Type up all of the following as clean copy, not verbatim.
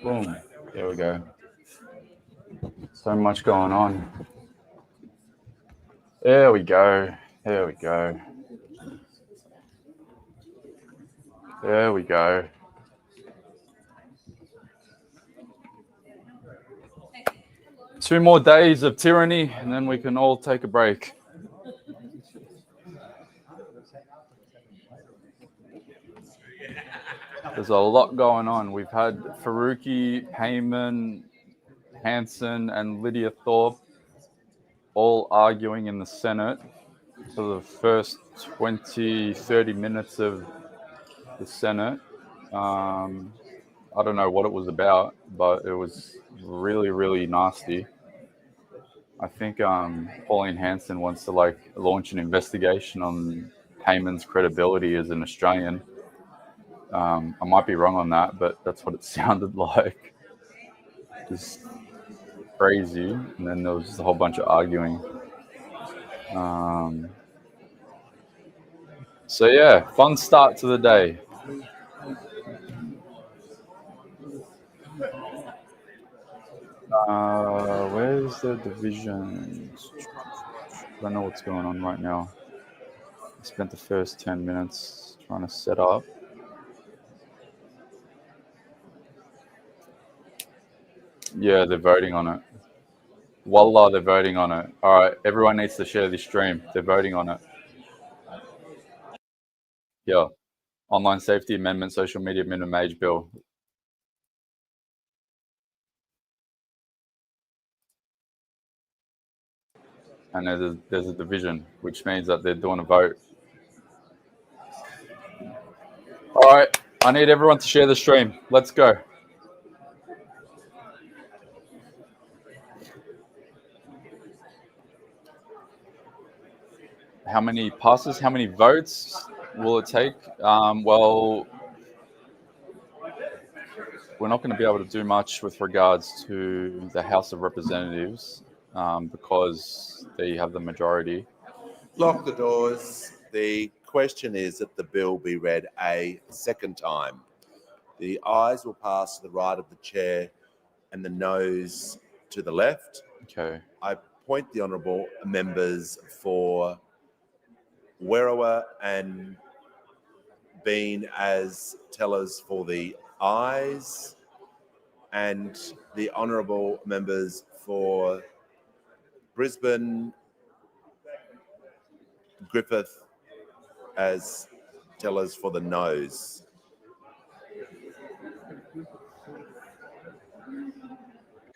Boom. There we go. So much going on. There we go. There we go. There we go. Two more days of tyranny, and then we can all take a break. There's a lot going on. We've had Faruqi, Heyman, Hanson, and Lydia Thorpe all arguing in the Senate for the first 20, 30 minutes of the Senate. I don't know what it was about, but it was really, really nasty. I think Pauline Hanson wants to launch an investigation on Heyman's credibility as an Australian. I might be wrong on that, but that's what it sounded like. Just crazy. And then there was just a whole bunch of arguing. So yeah, fun start to the day. Where's the divisions? I don't know what's going on right now. I spent the first 10 minutes trying to set up. Yeah, they're voting on it. Wallah, they're voting on it. All right, everyone needs to share this stream. They're voting on it. Yeah. Online Safety Amendment, Social Media Minimum Age Bill. And there's a division, which means that they're doing a vote. All right, I need everyone to share the stream. Let's go. How many passes? How many votes will it take? Well, we're not going to be able to do much with regards to the House of Representatives because they have the majority. Lock the doors. The question is that the bill be read a second time. The ayes will pass to the right of the chair and the noes to the left. Okay. I point the honourable members for Werriwa and Bean as tellers for the ayes, and the honourable members for Brisbane, Griffith as tellers for the noes.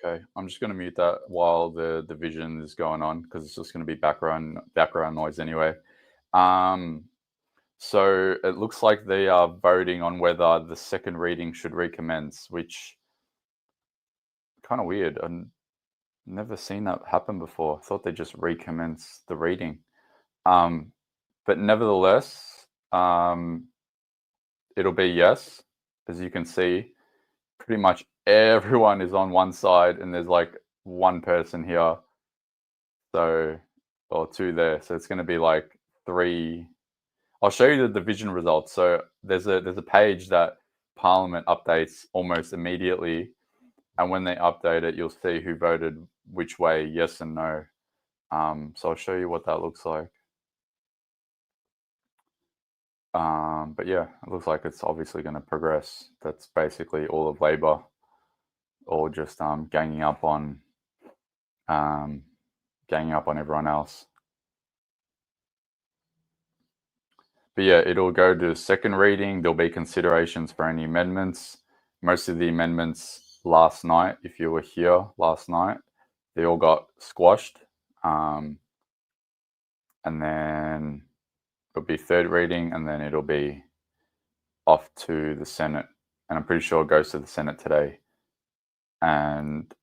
Okay, I'm just going to mute that while the division is going on because it's just going to be background noise anyway. So it looks like they are voting on whether the second reading should recommence, which kind of weird. I've never seen that happen before. I thought they just recommence the reading. But nevertheless, it'll be yes. As you can see, pretty much everyone is on one side and there's like one person here. So, or two there. So it's going to be like three. I'll show you the division results. So there's a page that Parliament updates almost immediately. And when they update it, you'll see who voted which way, yes and no. So I'll show you what that looks like. But yeah, it looks like it's obviously going to progress. That's basically all of Labor, all just ganging up on everyone else. But yeah, it'll go to second reading. There'll be considerations for any amendments. Most of the amendments last night, if you were here last night, they all got squashed. And then it'll be third reading, and then it'll be off to the Senate. And I'm pretty sure it goes to the Senate today. And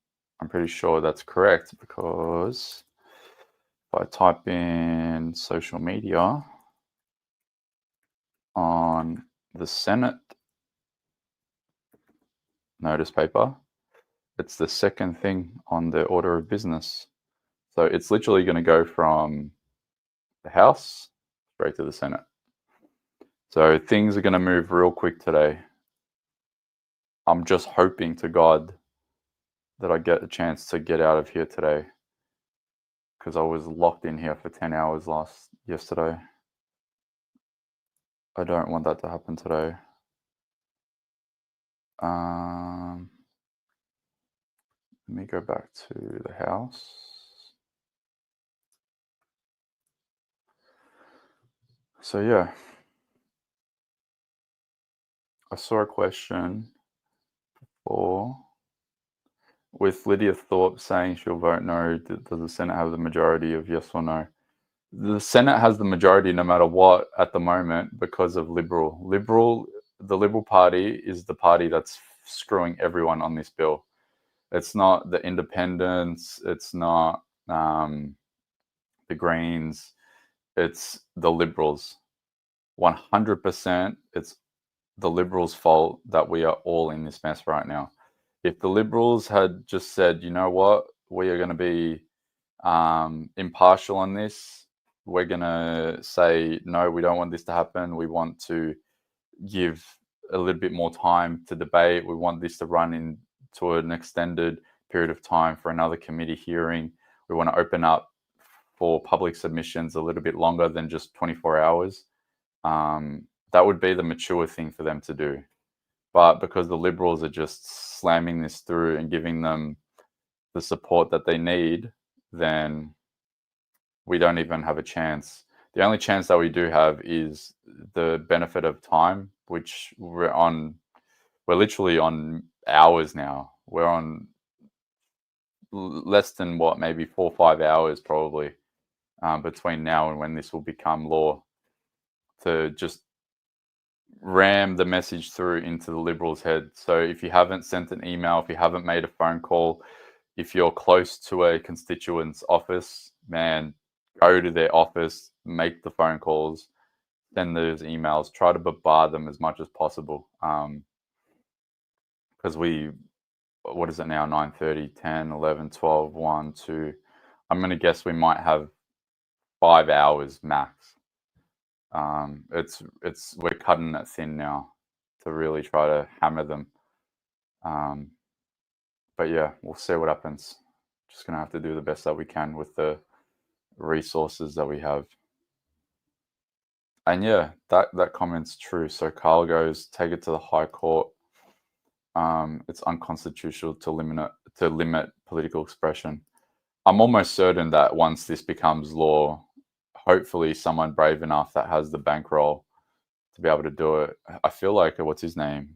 I'm pretty sure that's correct because if I type in social media on the Senate notice paper, it's the second thing on the order of business. So it's literally going to go from the House straight to the Senate. So things are going to move real quick today. I'm just hoping to God that I get a chance to get out of here today, because I was locked in here for 10 hours yesterday. I don't want that to happen today. Let me go back to the House. So yeah, I saw a question with Lydia Thorpe saying she'll vote no. Does the Senate have the majority of yes or no? The Senate has the majority no matter what at the moment because of Liberal. The Liberal Party is the party that's screwing everyone on this bill. It's not the Independents. It's not the Greens. It's the Liberals. 100%. It's the Liberals' fault that we are all in this mess right now. If the Liberals had just said, you know what, we are going to be impartial on this, we're going to say, no, we don't want this to happen. We want to give a little bit more time to debate. We want this to run into an extended period of time for another committee hearing. We want to open up for public submissions a little bit longer than just 24 hours. That would be the mature thing for them to do. But because the Liberals are just slamming this through and giving them the support that they need, then we don't even have a chance. The only chance that we do have is the benefit of time, which we're literally on hours now. We're on less than maybe 4 or 5 hours probably between now and when this will become law, to just ram the message through into the Liberals' head. So if you haven't sent an email, if you haven't made a phone call, if you're close to a constituent's office, man, go to their office, make the phone calls, send those emails, try to bombard them as much as possible. Because what is it now, 9:30, 10, 11, 12, 1, 2, I'm going to guess we might have 5 hours max. We're cutting it thin now to really try to hammer them. But yeah, we'll see what happens. Just gonna have to do the best that we can with the resources that we have. And yeah, that comment's true. So Carl goes, take it to the High Court. It's unconstitutional to limit political expression. I'm almost certain that once this becomes law, hopefully someone brave enough that has the bankroll to be able to do it. I feel like, what's his name?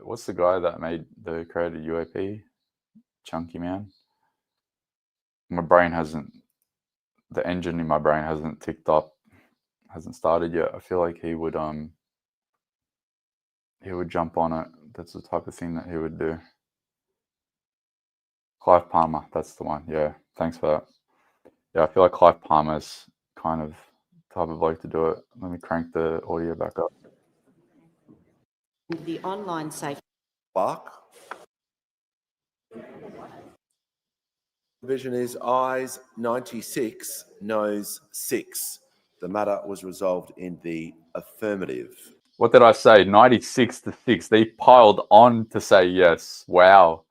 What's the guy that created UAP? Chunky Man. The engine in my brain hasn't ticked up, hasn't started yet. I feel like he would jump on it. That's the type of thing that he would do. Clive Palmer, that's the one. Yeah, thanks for that. Yeah, I feel like Clive Palmer's kind of type of bloke to do it. Let me crank the audio back up. The online safety. Clark. Division is ayes 96, noes 6. The matter was resolved in the affirmative. What did I say? 96-6. They piled on to say yes. Wow.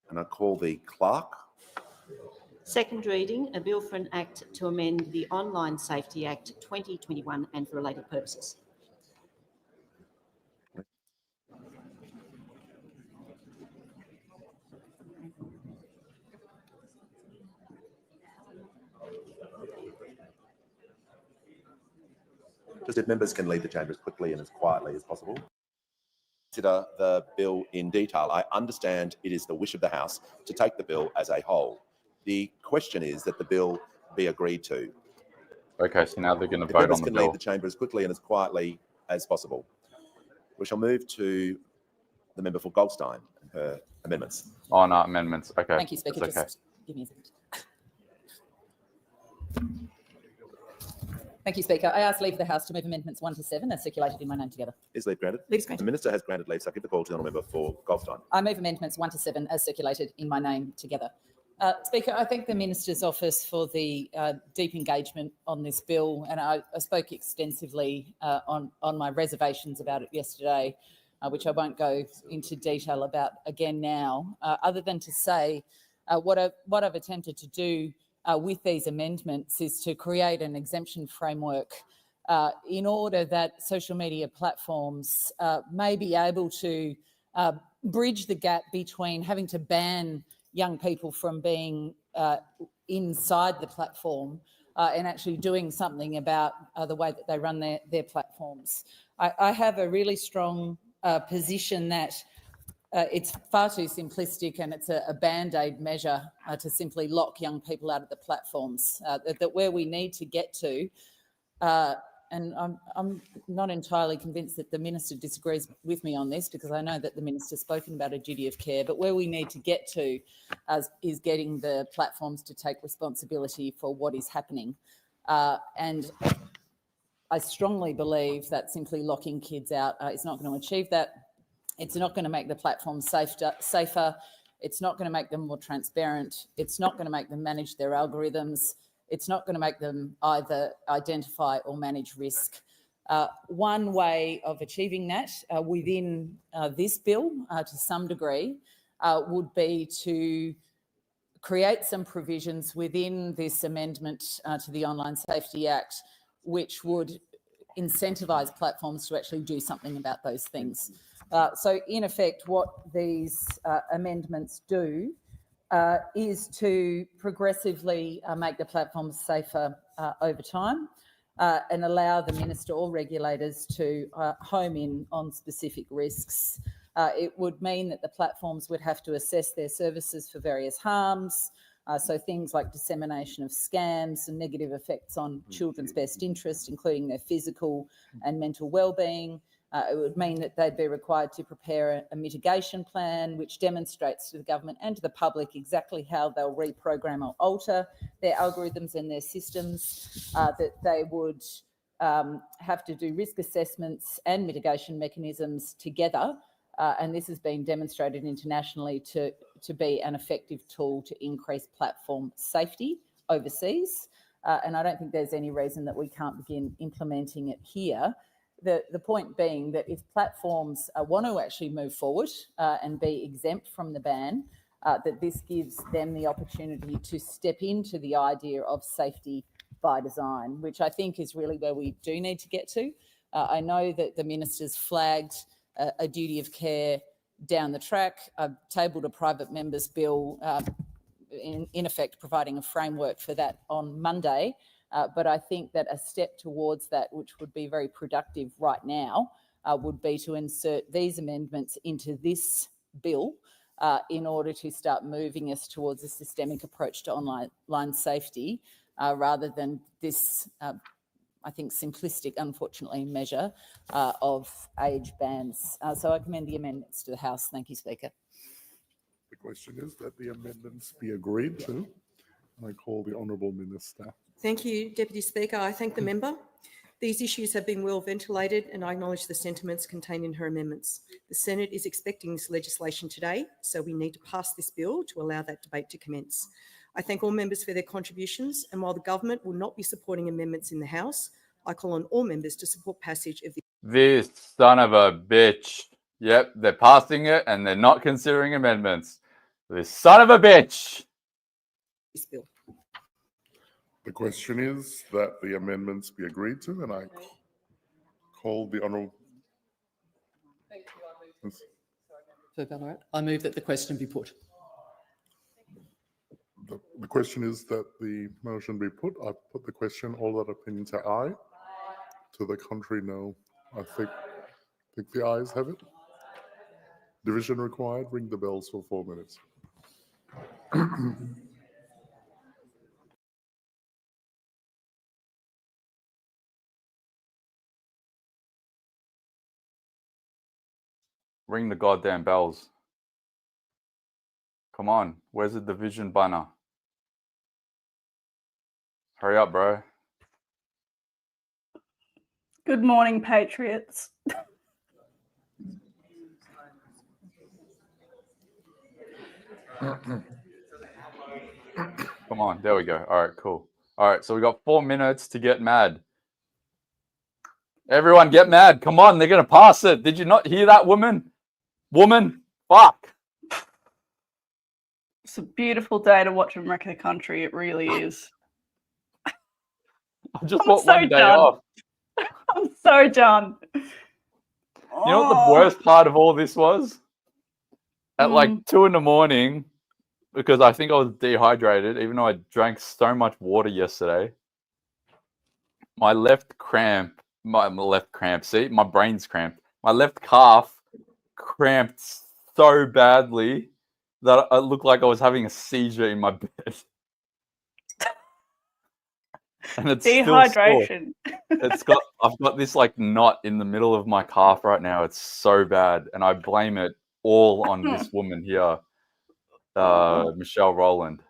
And I call the clerk. Second reading, a bill for an act to amend the Online Safety Act 2021 and for related purposes. Just if members can leave the chamber as quickly and as quietly as possible. Consider the bill in detail. I understand it is the wish of the House to take the bill as a whole. The question is that the bill be agreed to. Okay, so now they're going to If vote members on the can leave bill. the chamber as quickly and as quietly as possible. We shall move to the member for Goldstein and her amendments. Oh, no, amendments. Okay. Thank you, Speaker. that's okay. Just give me a second. Thank you, Speaker. I ask leave of the House to move amendments 1 to 7 as circulated in my name together. Is leave granted? Leave is The granted. Minister has granted leave, so I give the call to the honourable member for Goldstein. I move amendments 1 to 7 as circulated in my name together. Speaker, I thank the Minister's office for the deep engagement on this bill, and I spoke extensively on my reservations about it yesterday, which I won't go into detail about again now, other than to say what I've attempted to do with these amendments is to create an exemption framework in order that social media platforms may be able to bridge the gap between having to ban young people from being inside the platform and actually doing something about the way that they run their platforms. I have a really strong position that it's far too simplistic and it's a band-aid measure to simply lock young people out of the platforms. That where we need to get to, and I'm not entirely convinced that the Minister disagrees with me on this, because I know that the Minister's spoken about a duty of care, but where we need to get to is getting the platforms to take responsibility for what is happening. And I strongly believe that simply locking kids out is not going to achieve that. It's not going to make the platforms safer. It's not going to make them more transparent. It's not going to make them manage their algorithms. It's not going to make them either identify or manage risk. One way of achieving that within this bill, to some degree, would be to create some provisions within this amendment to the Online Safety Act, which would incentivise platforms to actually do something about those things. So, in effect, what these amendments do is to progressively make the platforms safer over time and allow the Minister or regulators to home in on specific risks. It would mean that the platforms would have to assess their services for various harms, so things like dissemination of scams and negative effects on children's best interest, including their physical and mental well-being. It would mean that they'd be required to prepare a mitigation plan which demonstrates to the government and to the public exactly how they'll reprogram or alter their algorithms and their systems, that they would have to do risk assessments and mitigation mechanisms together. And this has been demonstrated internationally to be an effective tool to increase platform safety overseas. And I don't think there's any reason that we can't begin implementing it here. The point being that if platforms want to actually move forward and be exempt from the ban, that this gives them the opportunity to step into the idea of safety by design, which I think is really where we do need to get to. I know that the Minister's flagged a duty of care down the track. I've tabled a private member's bill, in effect providing a framework for that on Monday. But I think that a step towards that, which would be very productive right now, would be to insert these amendments into this bill in order to start moving us towards a systemic approach to online safety, rather than this, I think, simplistic, unfortunately, measure of age bans. So I commend the amendments to the House. Thank you, Speaker. The question is that the amendments be agreed to. And I call the Honourable Minister. Thank you, Deputy Speaker. I thank the member. These issues have been well ventilated and I acknowledge the sentiments contained in her amendments. The Senate is expecting this legislation today, so we need to pass this bill to allow that debate to commence. I thank all members for their contributions, and while the government will not be supporting amendments in the House, I call on all members to support passage of This son of a bitch. Yep, they're passing it and they're not considering amendments. This son of a bitch. this bill. The question is that the amendments be agreed to, and I call the Honourable... So, Ballarat, I move that the question be put. The question is that the motion be put. I put the question. All that opinion say aye. To the contrary, no. I think the ayes have it. Division required. Ring the bells for 4 minutes. Ring the goddamn bells. Come on, where's the division banner? Hurry up, bro. Good morning, Patriots. Come on, there we go. All right, cool. All right, so we got 4 minutes to get mad. Everyone get mad. Come on, they're going to pass it. Did you not hear that, woman? Woman, fuck. It's a beautiful day to watch them wreck the country. It really is. I just I'm want so one day done. off. I'm so done. You know what the worst part of all this was? At like 2 a.m, because I think I was dehydrated, even though I drank so much water yesterday. My left brain's cramped. My left calf cramped so badly that it looked like I was having a seizure in my bed. And it's Dehydration. I've got this like knot in the middle of my calf right now. It's so bad, and I blame it all on this woman here, Michelle Rowland.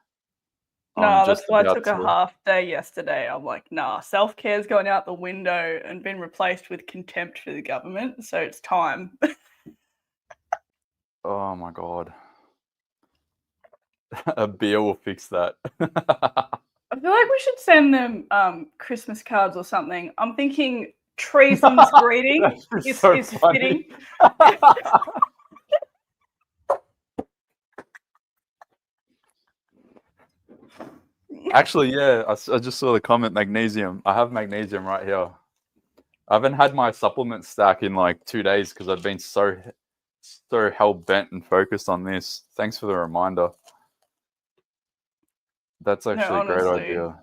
No, that's why I took a half day yesterday. I'm like, nah, self-care's going out the window and been replaced with contempt for the government. So it's time. Oh my God. A beer will fix that. I feel like we should send them Christmas cards or something. I'm thinking Treason's greeting is fitting. Actually, yeah, I just saw the comment, magnesium. I have magnesium right here. I haven't had my supplement stack in like 2 days because I've been so hell-bent and focused on this. Thanks for the reminder. That's actually a great idea.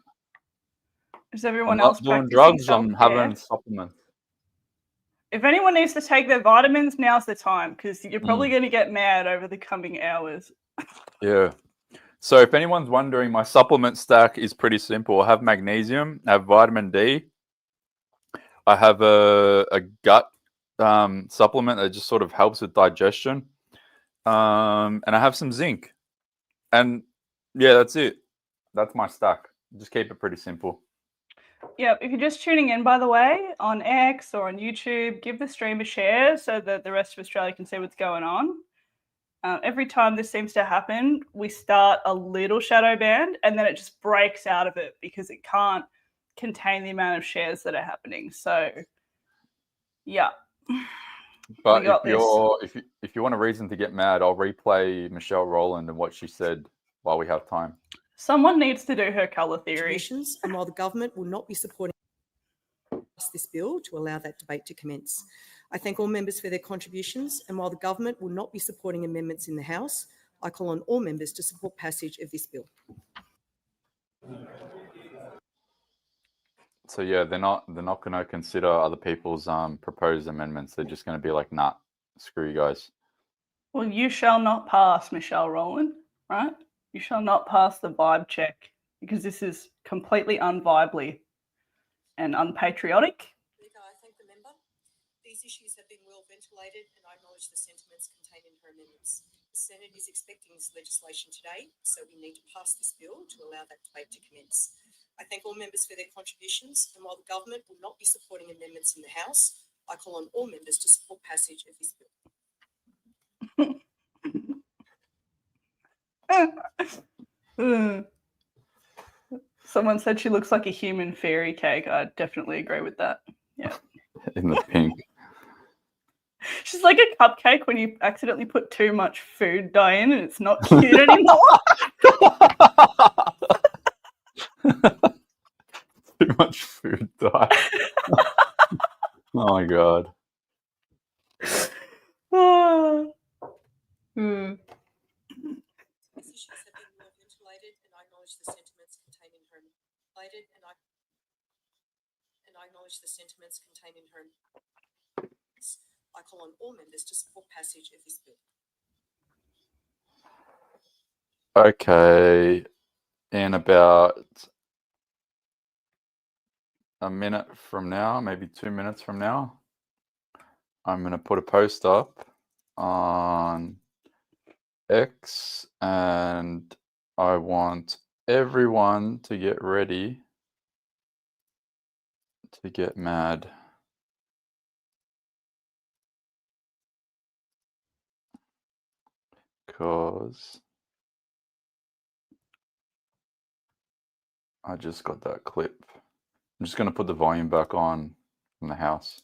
Is everyone I'm else not doing practicing drugs, I'm self-care? having supplements. If anyone needs to take their vitamins, now's the time because you're probably going to get mad over the coming hours. Yeah. So if anyone's wondering, my supplement stack is pretty simple. I have magnesium, I have vitamin D, I have a gut supplement that just sort of helps with digestion, and I have some zinc. And yeah, that's it. That's my stack. Just keep it pretty simple. Yeah, if you're just tuning in, by the way, on X or on YouTube, give the stream a share so that the rest of Australia can see what's going on. Every time this seems to happen, we start a little shadow band and then it just breaks out of it because it can't contain the amount of shares that are happening. So, yeah. But if you want a reason to get mad, I'll replay Michelle Rowland and what she said while we have time. Someone needs to do her colour theory. And while the government will not be supporting this bill to allow that debate to commence. I thank all members for their contributions, and while the government will not be supporting amendments in the House, I call on all members to support passage of this bill. So yeah, they're not going to consider other people's proposed amendments. They're just going to be like, nah, screw you guys. Well, you shall not pass, Michelle Rowland, right? You shall not pass the vibe check because this is completely unvibely and unpatriotic. I thank the member. These issues have been well ventilated and I acknowledge the sentiments contained in her amendments. The Senate is expecting this legislation today, so we need to pass this bill to allow that debate to commence. I thank all members for their contributions, and while the government will not be supporting amendments in the House, I call on all members to support passage of this bill. Someone said she looks like a human fairy cake. I definitely agree with that. Yeah. In the pink. She's like a cupcake when you accidentally put too much food dye in and it's not cute anymore. Too much food dye. Oh my God. These issues have been well ventilated and I acknowledge the sentiments contained in her and I acknowledge the sentiments contained in her. I call on all members to support passage of this bill. Okay, in about a minute from now, maybe 2 minutes from now, I'm going to put a post up on X, and I want everyone to get ready to get mad. Because I just got that clip. I'm just going to put the volume back on in the house.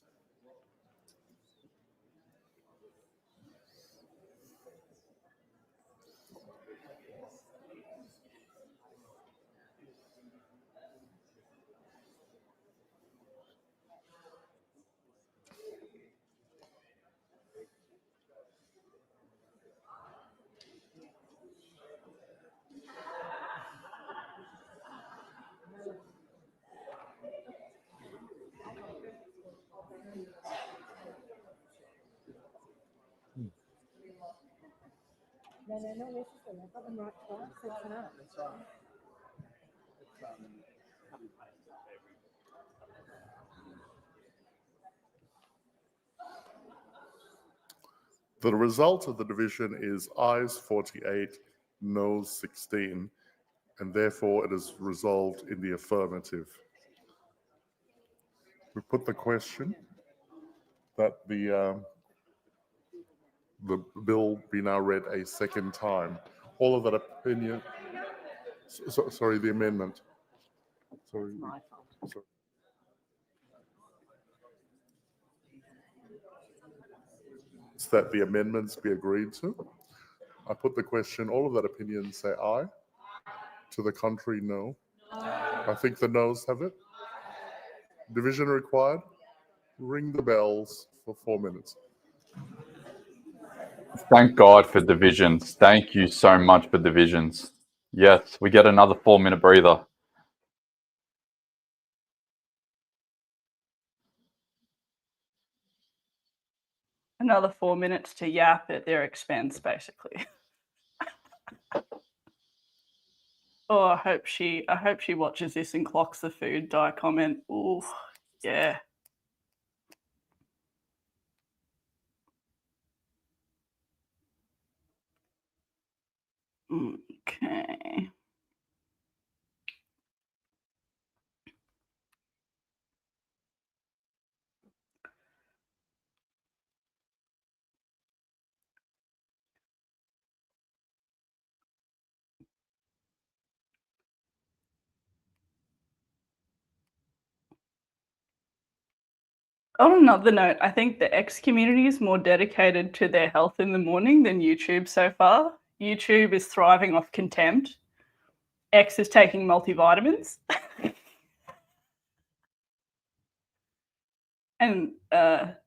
The result of the division is ayes 48, noes 16, and therefore it is resolved in the affirmative. We put the question that the bill be now read a second time. All of that opinion, sorry, the amendment. Sorry. Sorry. It's that the amendments be agreed to. I put the question, all of that opinion say aye. To the contrary, no. I think the noes have it. Division required. Ring the bells for 4 minutes. Thank God for divisions. Thank you so much for divisions. Yes, we get another 4-minute breather. Another 4 minutes to yap at their expense, basically. Oh, I hope she watches this and clocks the food dye comment. Ooh, yeah. Okay. On another note, I think the X community is more dedicated to their health in the morning than YouTube so far. YouTube is thriving off contempt. X is taking multivitamins and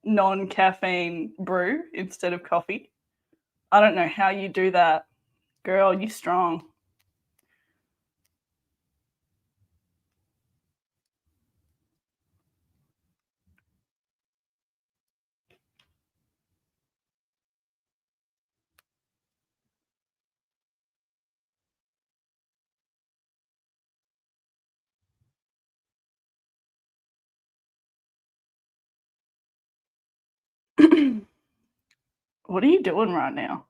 non-caffeine brew instead of coffee. I don't know how you do that. Girl, you strong. What are you doing right now?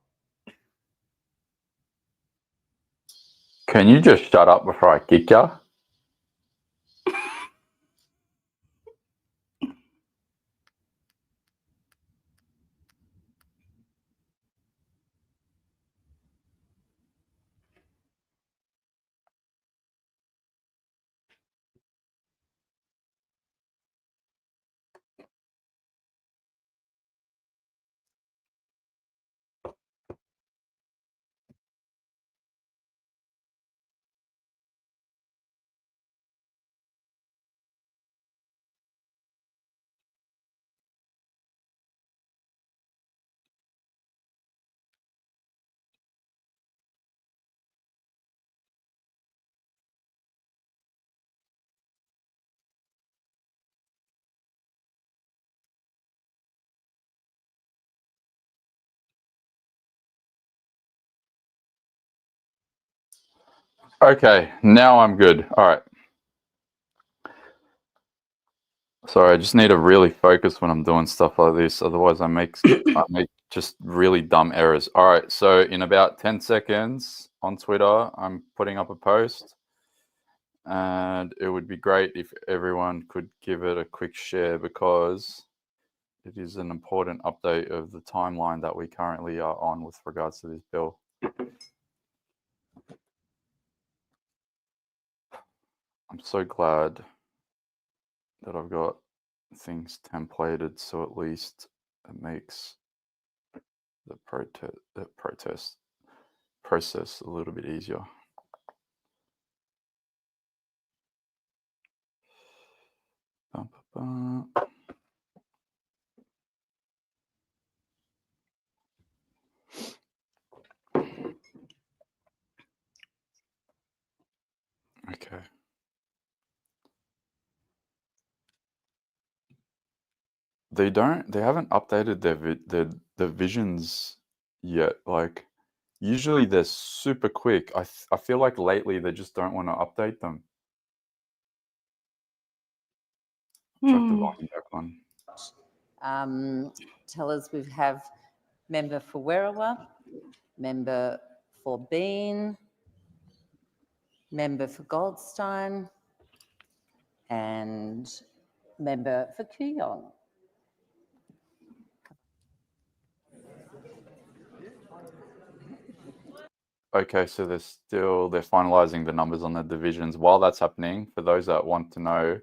Can you just shut up before I kick ya? Okay, now I'm good. All right. Sorry, I just need to really focus when I'm doing stuff like this. Otherwise, I make just really dumb errors. All right, so in about 10 seconds on Twitter, I'm putting up a post. And it would be great if everyone could give it a quick share because it is an important update of the timeline that we currently are on with regards to this bill. I'm so glad that I've got things templated so at least it makes the protest process a little bit easier. Okay. They haven't updated their visions yet. Like usually they're super quick. I feel like lately they just don't want to update them. Chuck the volume back on. Tell us we have member for Werriwa, member for Bean, member for Goldstein, and member for Kooyong. Okay, so they're finalizing the numbers on the divisions. While that's happening, for those that want to know,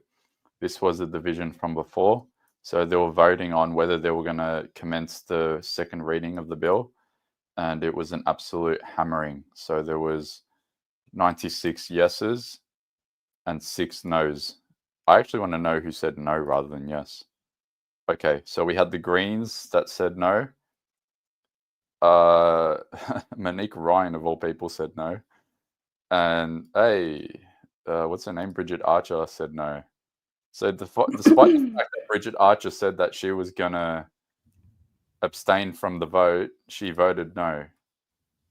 this was the division from before. So they were voting on whether they were going to commence the second reading of the bill, and it was an absolute hammering. So there was 96 yeses and 6 noes. I actually want to know who said no rather than yes. Okay, so we had the Greens that said no. Monique Ryan, of all people, said no. And what's her name? Bridget Archer said no. So despite the fact that Bridget Archer said that she was going to abstain from the vote, she voted no.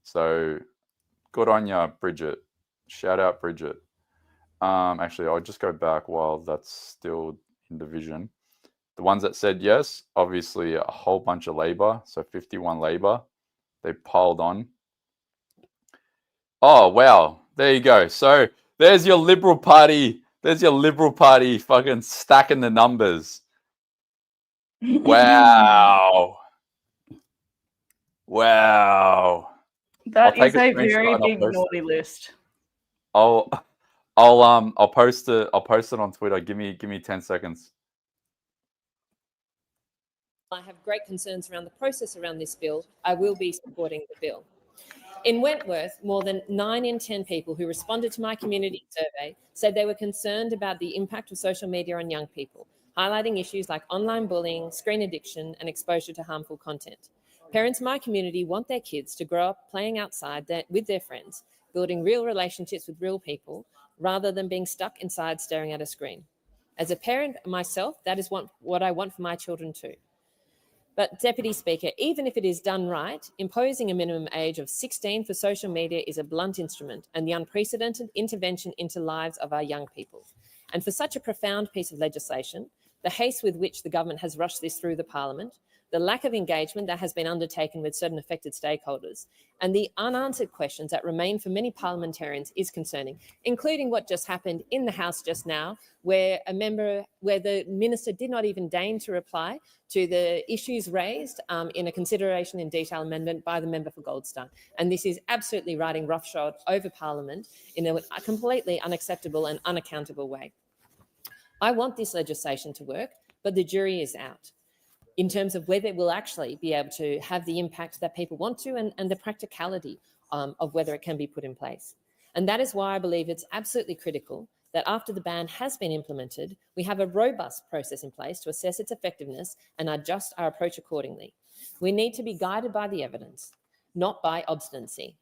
So good on ya, Bridget. Shout out, Bridget. Actually, I'll just go back while that's still in division. The ones that said yes, obviously a whole bunch of Labor, so 51 Labor. They piled on. Oh, wow. There you go. So there's your Liberal Party. There's your Liberal Party fucking stacking the numbers. Wow. Wow. That is a very big naughty list. I'll post it on Twitter. Give me 10 seconds. I have great concerns around the process around this bill. I will be supporting the bill. In Wentworth, more than 9 in 10 people who responded to my community survey said they were concerned about the impact of social media on young people, highlighting issues like online bullying, screen addiction, and exposure to harmful content. Parents in my community want their kids to grow up playing outside with their friends, building real relationships with real people, rather than being stuck inside staring at a screen. As a parent myself, that is what I want for my children too. But Deputy Speaker, even if it is done right, imposing a minimum age of 16 for social media is a blunt instrument and the unprecedented intervention into lives of our young people. And for such a profound piece of legislation, the haste with which the government has rushed this through the Parliament, the lack of engagement that has been undertaken with certain affected stakeholders, and the unanswered questions that remain for many parliamentarians is concerning, including what just happened in the House just now, where the minister did not even deign to reply to the issues raised in a consideration in detail amendment by the member for Goldstein. And this is absolutely riding roughshod over Parliament in a completely unacceptable and unaccountable way. I want this legislation to work, but the jury is out in terms of whether it will actually be able to have the impact that people want to and the practicality of whether it can be put in place. And that is why I believe it's absolutely critical that after the ban has been implemented, we have a robust process in place to assess its effectiveness and adjust our approach accordingly. We need to be guided by the evidence, not by obstinacy.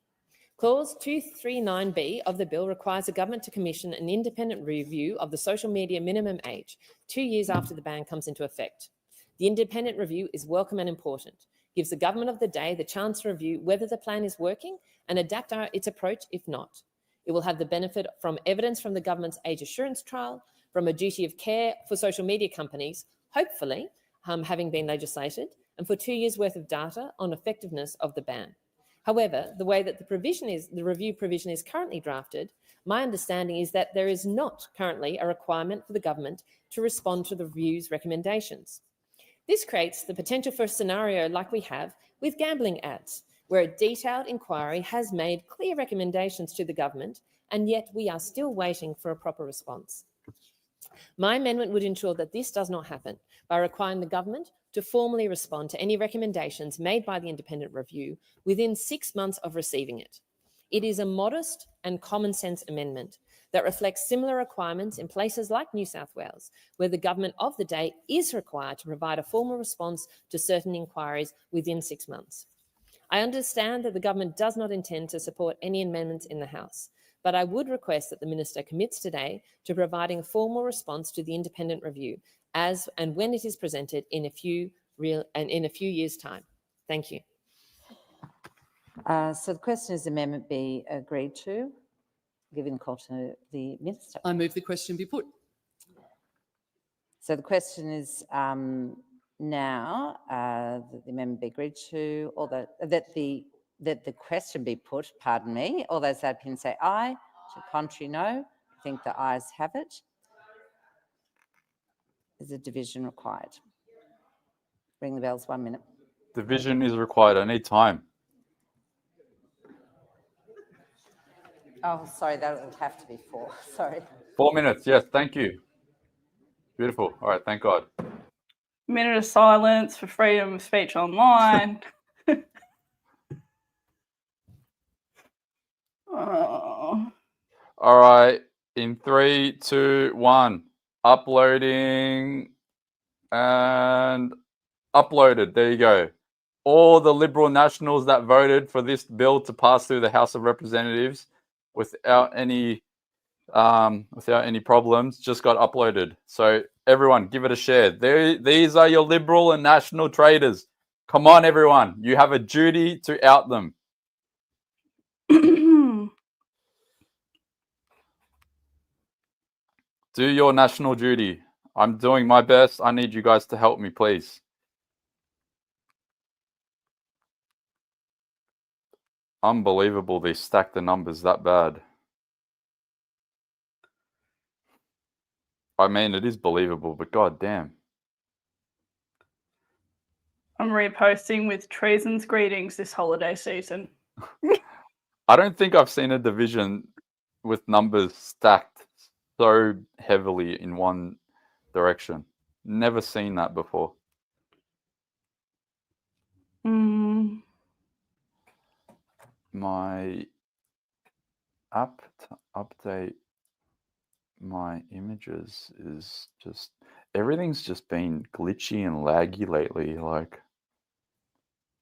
Clause 239B of the bill requires the government to commission an independent review of the social media minimum age 2 years after the ban comes into effect. The independent review is welcome and important, gives the government of the day the chance to review whether the plan is working and adapt its approach if not. It will have the benefit from evidence from the government's age assurance trial, from a duty of care for social media companies, hopefully having been legislated, and for 2 years' worth of data on effectiveness of the ban. However, the way that the review provision is currently drafted, my understanding is that there is not currently a requirement for the government to respond to the review's recommendations. This creates the potential for a scenario like we have with gambling ads, where a detailed inquiry has made clear recommendations to the government, and yet we are still waiting for a proper response. My amendment would ensure that this does not happen by requiring the government to formally respond to any recommendations made by the independent review within 6 months of receiving it. It is a modest and common sense amendment that reflects similar requirements in places like New South Wales, where the government of the day is required to provide a formal response to certain inquiries within 6 months. I understand that the government does not intend to support any amendments in the House, but I would request that the Minister commits today to providing a formal response to the independent review as and when it is presented in a few years' time. Thank you. So the question is amendment be agreed to. Giving the call to the Minister. I move the question be put. So the question is now that the amendment be agreed to, or that the question be put, pardon me. All those that opinion say aye, to contrary no. I think the ayes have it. Is a division required? Ring the bells, 1 minute. Division is required. I need time. Oh, sorry, that will have to be 4. Sorry. 4 minutes. Yes, thank you. Beautiful. All right, thank God. Minute of silence for freedom of speech online. Oh. All right, in 3, 2, 1. Uploading and uploaded. There you go. All the Liberal Nationals that voted for this bill to pass through the House of Representatives without any problems just got uploaded. So everyone, give it a share. These are your Liberal and National traitors. Come on, everyone. You have a duty to out them. Do your national duty. I'm doing my best. I need you guys to help me, please. Unbelievable they stacked the numbers that bad. I mean, it is believable, but god damn. I'm reposting with treason's greetings this holiday season. I don't think I've seen a division with numbers stacked so heavily in one direction. Never seen that before. My app to update my images is just, everything's just been glitchy and laggy lately. Like,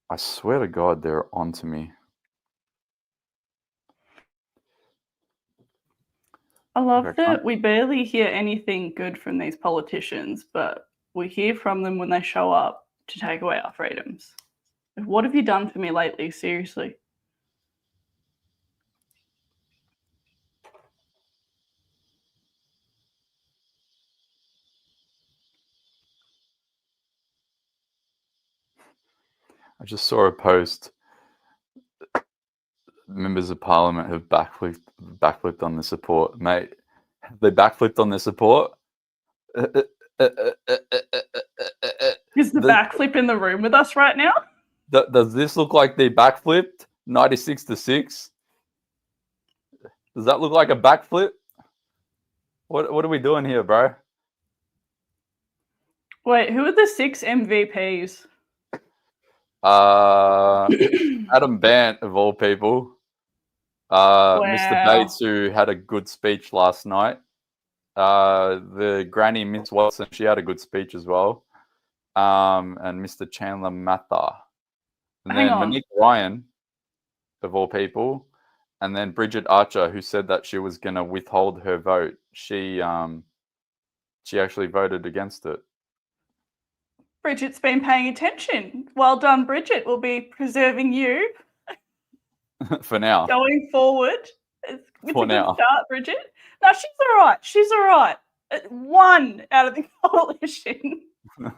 I swear to God, they're onto me. I love that we barely hear anything good from these politicians, but we hear from them when they show up to take away our freedoms. What have you done for me lately? Seriously. I just saw a post. Members of Parliament have backflipped on the support. Mate, they backflipped on the support. Is the backflip in the room with us right now? Does this look like they backflipped 96-6? Does that look like a backflip? What are we doing here, bro? Wait, who are the 6 MVPs? Adam Bant, of all people. Mr. Bates, who had a good speech last night. The granny, Miss Watson, she had a good speech as well. And Mr. Chandler Mather. And then Monique Ryan, of all people. And then Bridget Archer, who said that she was going to withhold her vote. She actually voted against it. Bridget's been paying attention. Well done, Bridget. We'll be preserving you. For now. Going forward. It's For a good now. start, Bridget. No, she's all right. She's all right. One out of the coalition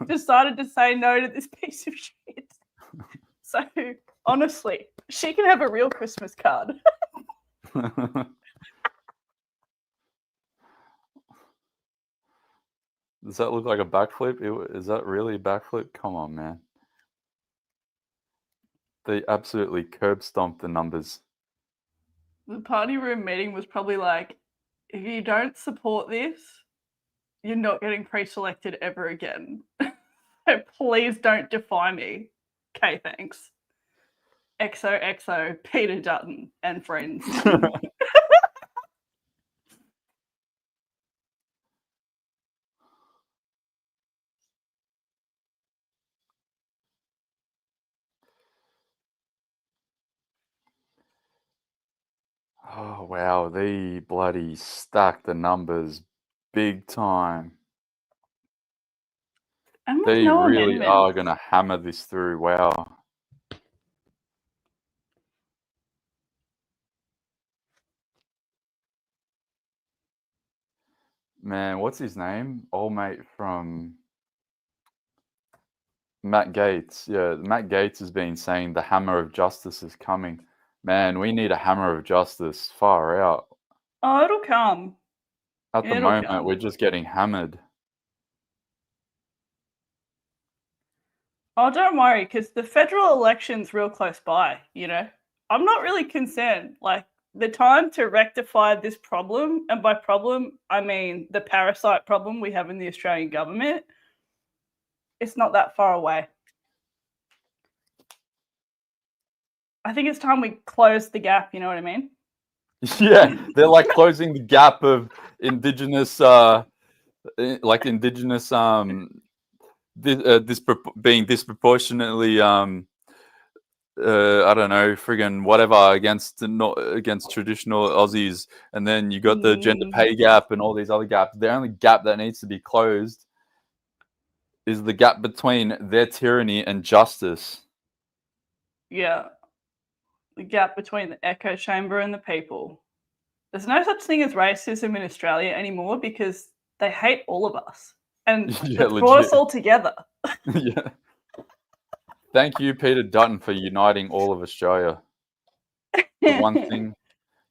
decided to say no to this piece of shit. So honestly, she can have a real Christmas card. Does that look like a backflip? Is that really a backflip? Come on, man. They absolutely curb stomped the numbers. The party room meeting was probably like, if you don't support this, you're not getting pre-selected ever again. So please don't defy me. Okay, thanks. XOXO, Peter Dutton and friends. Oh, wow. They bloody stacked the numbers big time. And with They no really amendments. are going to hammer this through. Wow. Man, what's his name? Old mate from Matt Gates. Yeah, Matt Gates has been saying the hammer of justice is coming. Man, we need a hammer of justice. Far out. Oh, it'll come. At the It'll moment, come. we're just getting hammered. Oh, don't worry, because the federal election's real close by, you know? I'm not really concerned. Like, the time to rectify this problem, and by problem, I mean the parasite problem we have in the Australian government, it's not that far away. I think it's time we close the gap, you know what I mean? Yeah, they're like closing the gap of indigenous, being disproportionately, I don't know, friggin' whatever against traditional Aussies, and then you got the gender pay gap and all these other gaps. The only gap that needs to be closed is the gap between their tyranny and justice. Yeah. The gap between the echo chamber and the people. There's no such thing as racism in Australia anymore because they hate all of us and Yeah, they brought us legit. all together. Yeah. Thank you, Peter Dutton, for uniting all of Australia. The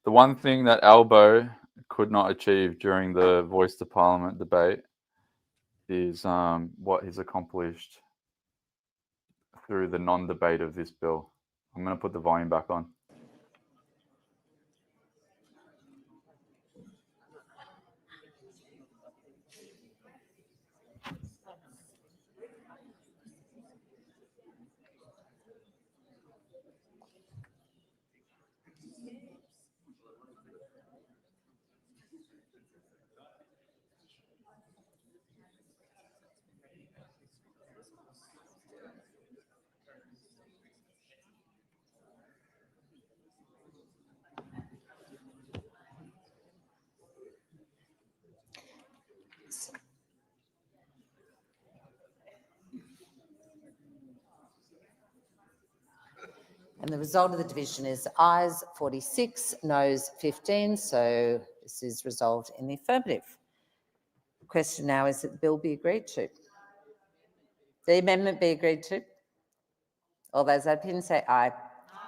one thing that Albo could not achieve during the Voice to Parliament debate is what he's accomplished through the non-debate of this bill. I'm going to put the volume back on. And the result of the division is ayes 46, noes 15. So this is resolved in the affirmative. The question now is that the bill be agreed to. The amendment be agreed to. All those that opinion say aye.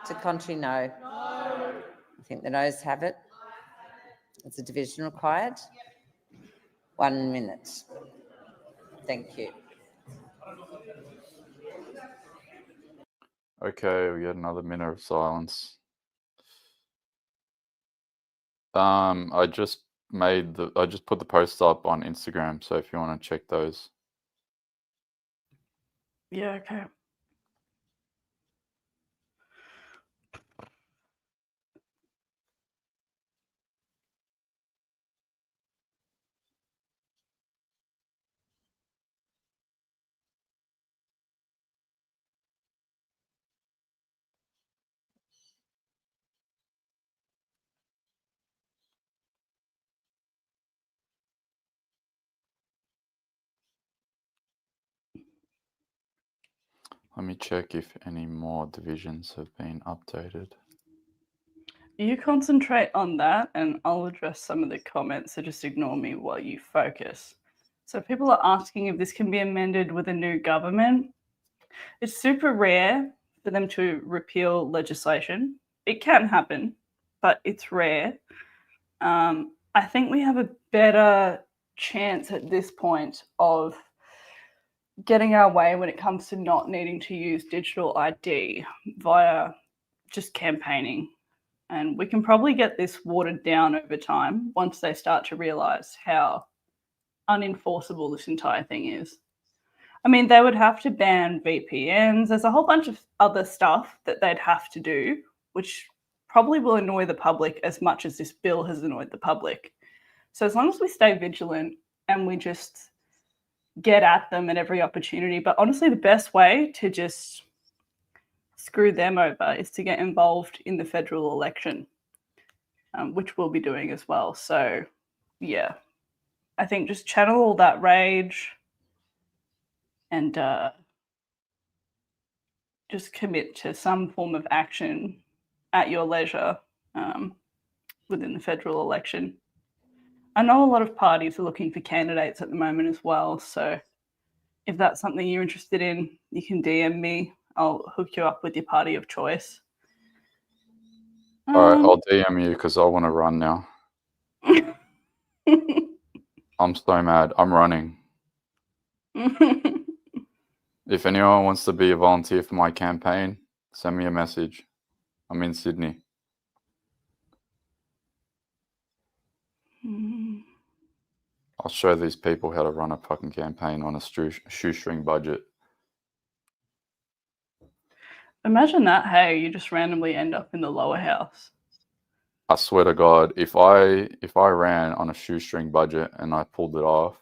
To contrary, no. I think the noes have it. Is a division required? 1 minute. Thank you. Okay, we get another minute of silence. I just put the post up on Instagram, so if you want to check those. Yeah, okay. Let me check if any more divisions have been updated. You concentrate on that and I'll address some of the comments, so just ignore me while you focus. So people are asking if this can be amended with a new government. It's super rare for them to repeal legislation. It can happen, but it's rare. I think we have a better chance at this point of getting our way when it comes to not needing to use digital ID via just campaigning. And we can probably get this watered down over time once they start to realise how unenforceable this entire thing is. I mean, they would have to ban VPNs. There's a whole bunch of other stuff that they'd have to do, which probably will annoy the public as much as this bill has annoyed the public. So as long as we stay vigilant and we just get at them at every opportunity, but honestly, the best way to just screw them over is to get involved in the federal election, which we'll be doing as well. So, yeah, I think just channel all that rage and just commit to some form of action at your leisure within the federal election. I know a lot of parties are looking for candidates at the moment as well. So if that's something you're interested in, you can DM me. I'll hook you up with your party of choice. All right, I'll DM you because I want to run now. I'm so mad. I'm running. If anyone wants to be a volunteer for my campaign, send me a message. I'm in Sydney. I'll show these people how to run a fucking campaign on a shoestring budget. Imagine that, hey, you just randomly end up in the lower house. I swear to God, if I ran on a shoestring budget and I pulled it off,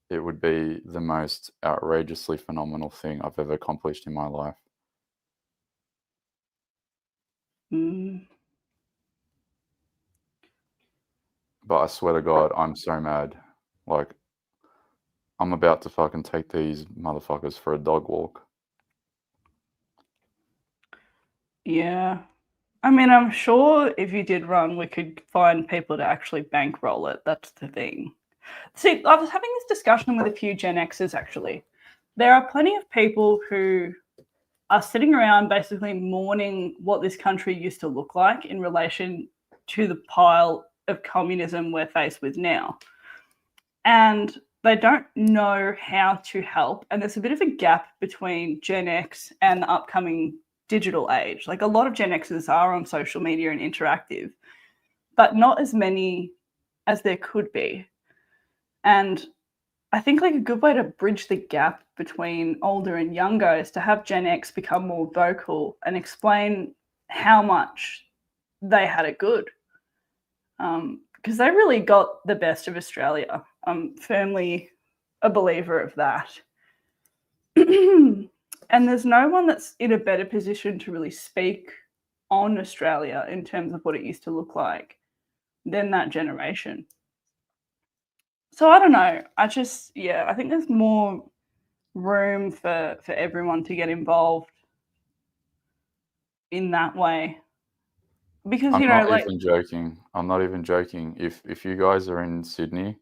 it would be the most outrageously phenomenal thing I've ever accomplished in my life. But I swear to God, I'm so mad. Like, I'm about to fucking take these motherfuckers for a dog walk. Yeah. I mean, I'm sure if you did run, we could find people to actually bankroll it. That's the thing. See, I was having this discussion with a few Gen Xers, actually. There are plenty of people who are sitting around basically mourning what this country used to look like in relation to the pile of communism we're faced with now. And they don't know how to help. And there's a bit of a gap between Gen X and the upcoming digital age. Like, a lot of Gen Xers are on social media and interactive, but not as many as there could be. And I think like a good way to bridge the gap between older and younger is to have Gen X become more vocal and explain how much they had it good. Because they really got the best of Australia. I'm firmly a believer of that. And there's no one that's in a better position to really speak on Australia in terms of what it used to look like than that generation. So I don't know. I think there's more room for everyone to get involved in that way. Because, I'm you know, not like, even joking. I'm not even joking. If you guys are in Sydney,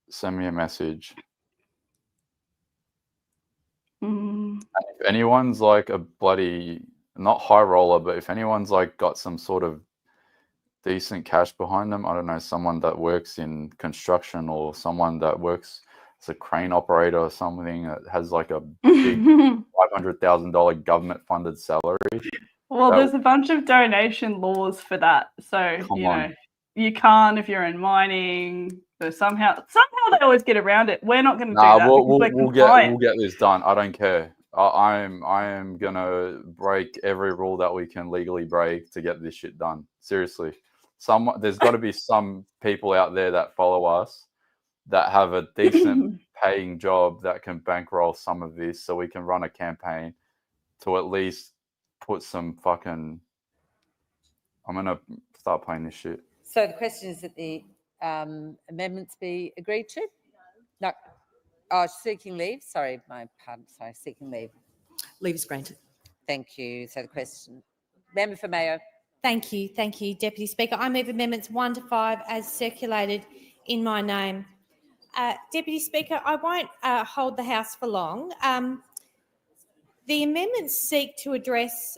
send me a message. And if anyone's like a bloody, not high roller, but if anyone's like got some sort of decent cash behind them, I don't know, someone that works in construction or someone that works as a crane operator or something that has like a big $500,000 government funded salary. Well, there's a bunch of donation laws for that. So, you know, you can't if you're in mining. So somehow they always get around it. We're not going to do that. We'll get this done. I don't care. I am gonna break every rule that we can legally break to get this shit done. Seriously, there's got to be some people out there that follow us that have a decent paying job that can bankroll some of this, so we can run a campaign to at least put some fucking. I'm gonna start playing this shit. So the question is that the amendments be agreed to? No. Oh, seeking leave. Sorry, my pardon. Sorry, seeking leave. Leave is granted. Thank you. So the question Member for Mayo. Thank you, Deputy Speaker. I move amendments 1 to 5 as circulated in my name. Deputy Speaker, I won't hold the House for long. The amendments seek to address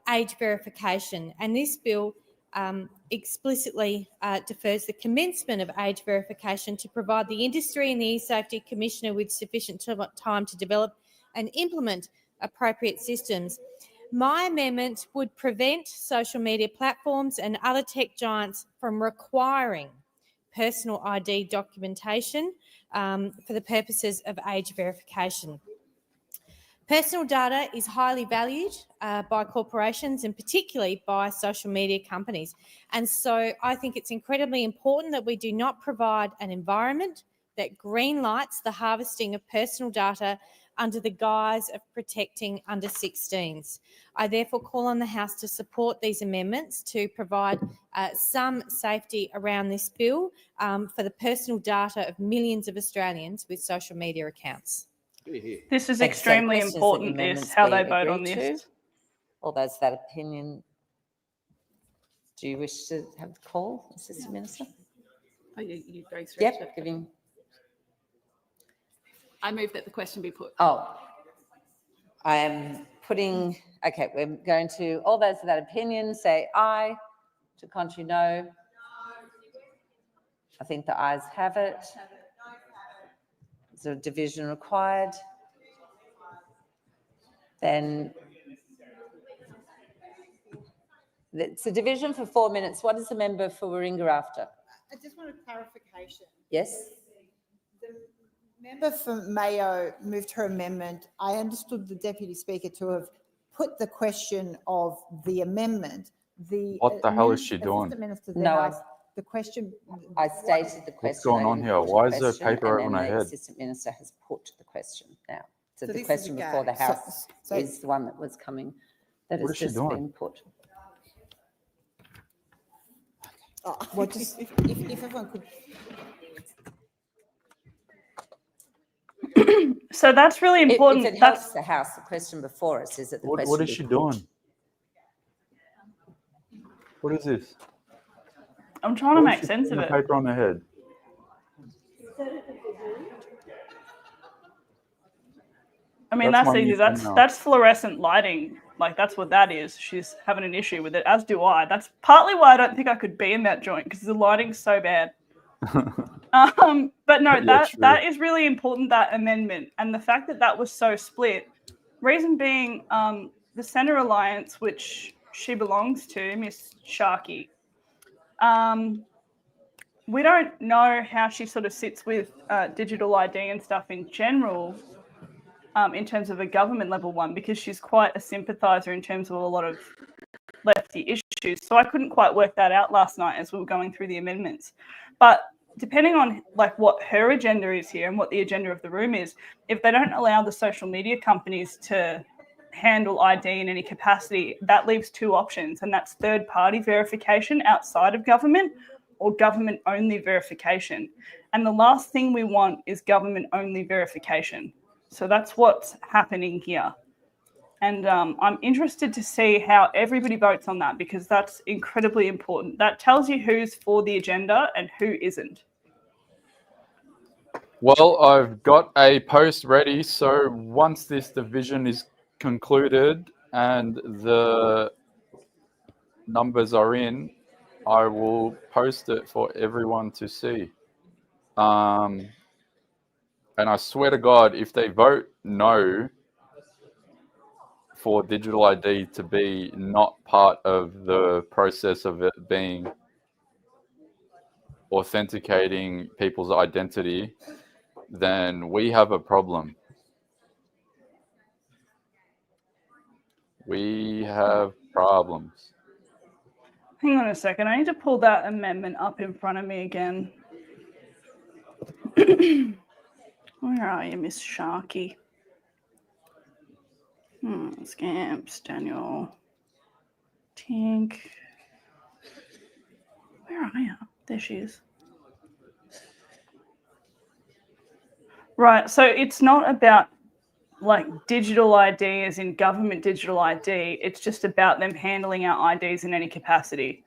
age verification, and this bill explicitly defers the commencement of age verification to provide the industry and the E-Safety Commissioner with sufficient time to develop and implement appropriate systems. My amendment would prevent social media platforms and other tech giants from requiring personal ID documentation for the purposes of age verification. Personal data is highly valued by corporations and particularly by social media companies. And so I think it's incredibly important that we do not provide an environment that greenlights the harvesting of personal data under the guise of protecting under 16s. I therefore call on the House to support these amendments to provide some safety around this bill for the personal data of millions of Australians with social media accounts. This is extremely important, is how they vote on this. All those of that opinion. Do you wish to have the call, Assistant Minister? Oh, you go through. Yep, giving. I move that the question be put. Oh, I am putting, okay, we're going to, all those of that opinion say aye, to contrary no. I think the ayes have it. Is there a division required? Then it's a division for 4 minutes. What is the member for Warringah after? I just want a clarification. Yes? The member for Mayo moved her amendment. I understood the Deputy Speaker to have put the question of the amendment. What the hell is she doing? No, the question. I stated the question. What's going on here? Why is there paper on her head? The Assistant Minister has put the question now. So the this question is a before the gag. House So- is the one that was coming, that What has is she just doing? been put. Well, just if everyone could. So that's really important. If it helps the House, the question before us is that the question. What is be she put. doing? What is this? I'm trying to Why is make she sense of putting it. the paper on her head. I mean, That's that's my easy. new That's thing now. that's fluorescent lighting. Like, that's what that is. She's having an issue with it, as do I. That's partly why I don't think I could be in that joint, because the lighting's so bad. But no, Yeah, true. that is really important, that amendment, and the fact that that was so split. Reason being, the Centre Alliance, which she belongs to, Miss Sharkey, we don't know how she sort of sits with digital ID and stuff in general, in terms of a government level one, because she's quite a sympathiser in terms of a lot of lefty issues. So I couldn't quite work that out last night as we were going through the amendments. But depending on like what her agenda is here and what the agenda of the room is, if they don't allow the social media companies to handle ID in any capacity, that leaves two options, and that's third-party verification outside of government or government-only verification. And the last thing we want is government-only verification. So that's what's happening here. And I'm interested to see how everybody votes on that, because that's incredibly important. That tells you who's for the agenda and who isn't. Well, I've got a post ready, so once this division is concluded and the numbers are in, I will post it for everyone to see. And I swear to God, if they vote no for digital ID to be not part of the process of it being authenticating people's identity, then we have a problem. We have problems. Hang on a second. I need to pull that amendment up in front of me again. Where are you, Miss Sharkey? Scamps, Daniel. Tink. Where are you? There she is. Right, so it's not about like digital ID as in government digital ID. It's just about them handling our IDs in any capacity.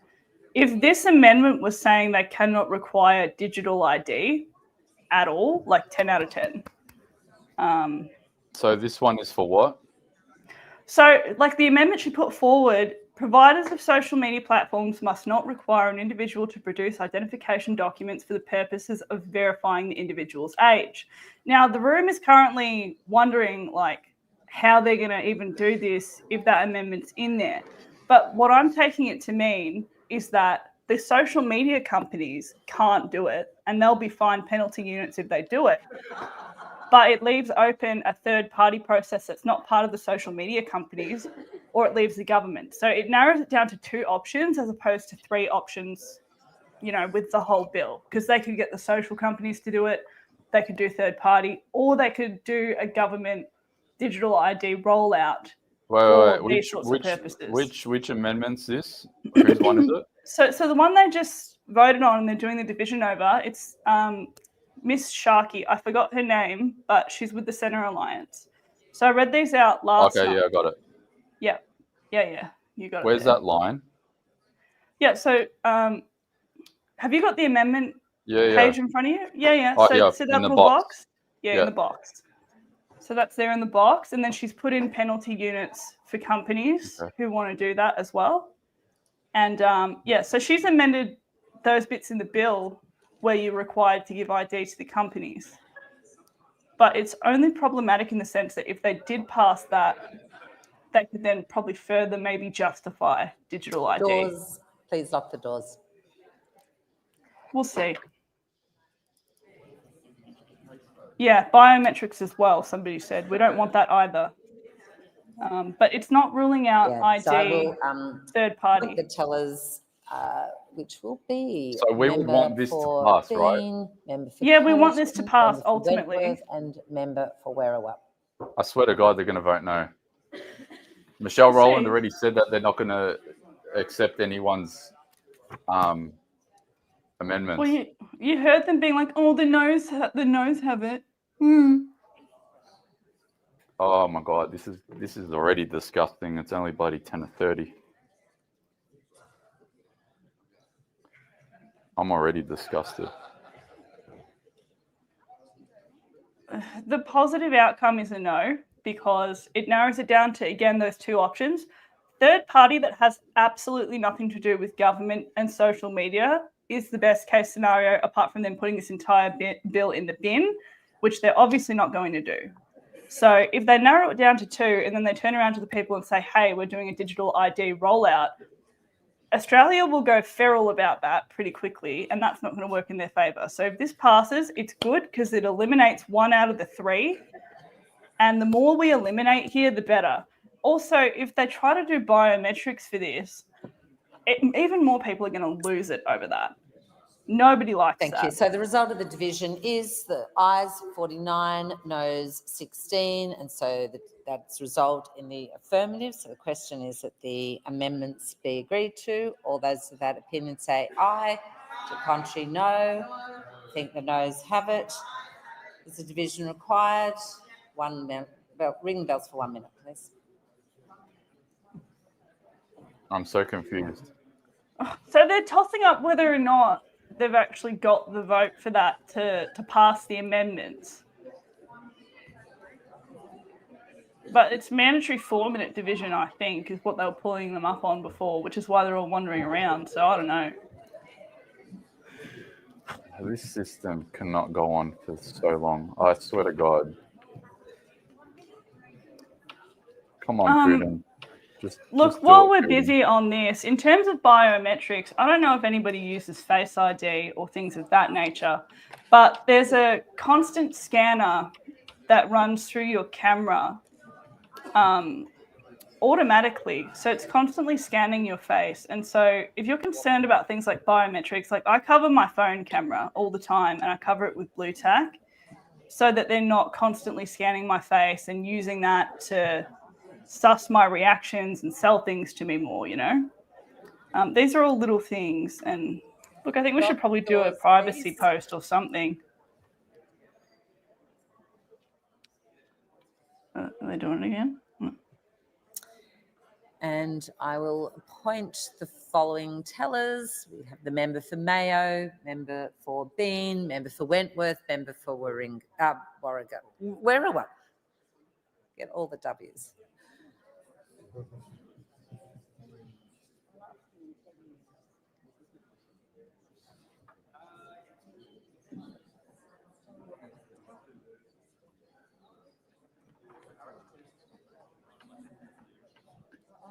If this amendment was saying they cannot require digital ID at all, like 10 out of 10. So this one is for what? So, like the amendment she put forward, providers of social media platforms must not require an individual to produce identification documents for the purposes of verifying the individual's age. Now, the room is currently wondering, like, how they're going to even do this if that amendment's in there. But what I'm taking it to mean is that the social media companies can't do it, and they'll be fined penalty units if they do it. But it leaves open a third-party process that's not part of the social media companies, or it leaves the government. So it narrows it down to 2 options as opposed to 3 options, you know, with the whole bill, because they could get the social companies to do it, they could do third-party, or they could do a government digital ID rollout for these sorts of purposes. Which amendment's this? Whose one is it? So the one they just voted on and they're doing the division over, it's Miss Sharkey. I forgot her name, but she's with the Centre Alliance. So I read these out last night. Okay, yeah, I got it. Yeah. You got it. Where's that line? Yeah, so have you got the amendment page in front of you? Yeah. Oh, so yeah, that in the little box. Yeah, in the box. So that's there in the box. And then she's put in penalty units for companies who want to do that as well. And so she's amended those bits in the bill where you're required to give ID to the companies. But it's only problematic in the sense that if they did pass that, they could then probably further maybe justify digital ID. Doors, please lock the doors. We'll see. Yeah, biometrics as well, somebody said. We don't want that either. But it's not ruling out ID So I will, third party. put the tellers, which will be. So we would want this to pass, right? Yeah, we want this to pass ultimately. And member for Werriwa. I swear to God, they're going to vote no. Michelle Rowland already said that they're not going to accept anyone's amendments. Well, you heard them being like, "Oh, the noes have it." Oh my God, this is already disgusting. It's only bloody 10:30. I'm already disgusted. The positive outcome is a no, because it narrows it down to, again, those 2 options. Third party that has absolutely nothing to do with government and social media is the best case scenario, apart from them putting this entire bill in the bin, which they're obviously not going to do. So if they narrow it down to 2 and then they turn around to the people and say, hey, we're doing a digital ID rollout, Australia will go feral about that pretty quickly, and that's not going to work in their favour. So if this passes, it's good because it eliminates 1 out of the 3. And the more we eliminate here, the better. Also, if they try to do biometrics for this, even more people are going to lose it over that. Nobody likes that. Thank you. So the result of the division is the ayes 49, noes 16, and so that's result in the affirmative. So the question is that the amendments be agreed to. All those of that opinion say aye. To the contrary, no. I think the noes have it. Is the division required? 1 minute. Ring bells for 1 minute, please. I'm so confused. So they're tossing up whether or not they've actually got the vote for that to pass the amendments. But it's mandatory 4-minute division, I think, is what they were pulling them up on before, which is why they're all wandering around. So I don't know. This system cannot go on for so long. I swear to God. Come on, Prudence. Look, while we're busy on this, in terms of biometrics, I don't know if anybody uses Face ID or things of that nature, but there's a constant scanner that runs through your camera automatically. So it's constantly scanning your face. And so if you're concerned about things like biometrics, like I cover my phone camera all the time and I cover it with blue tack so that they're not constantly scanning my face and using that to suss my reactions and sell things to me more, you know. These are all little things. And look, I think we should probably do a privacy post or something. Are they doing it again? And I will appoint the following tellers. We have the member for Mayo, member for Bean, member for Wentworth, member for Werriwa. Get all the W's.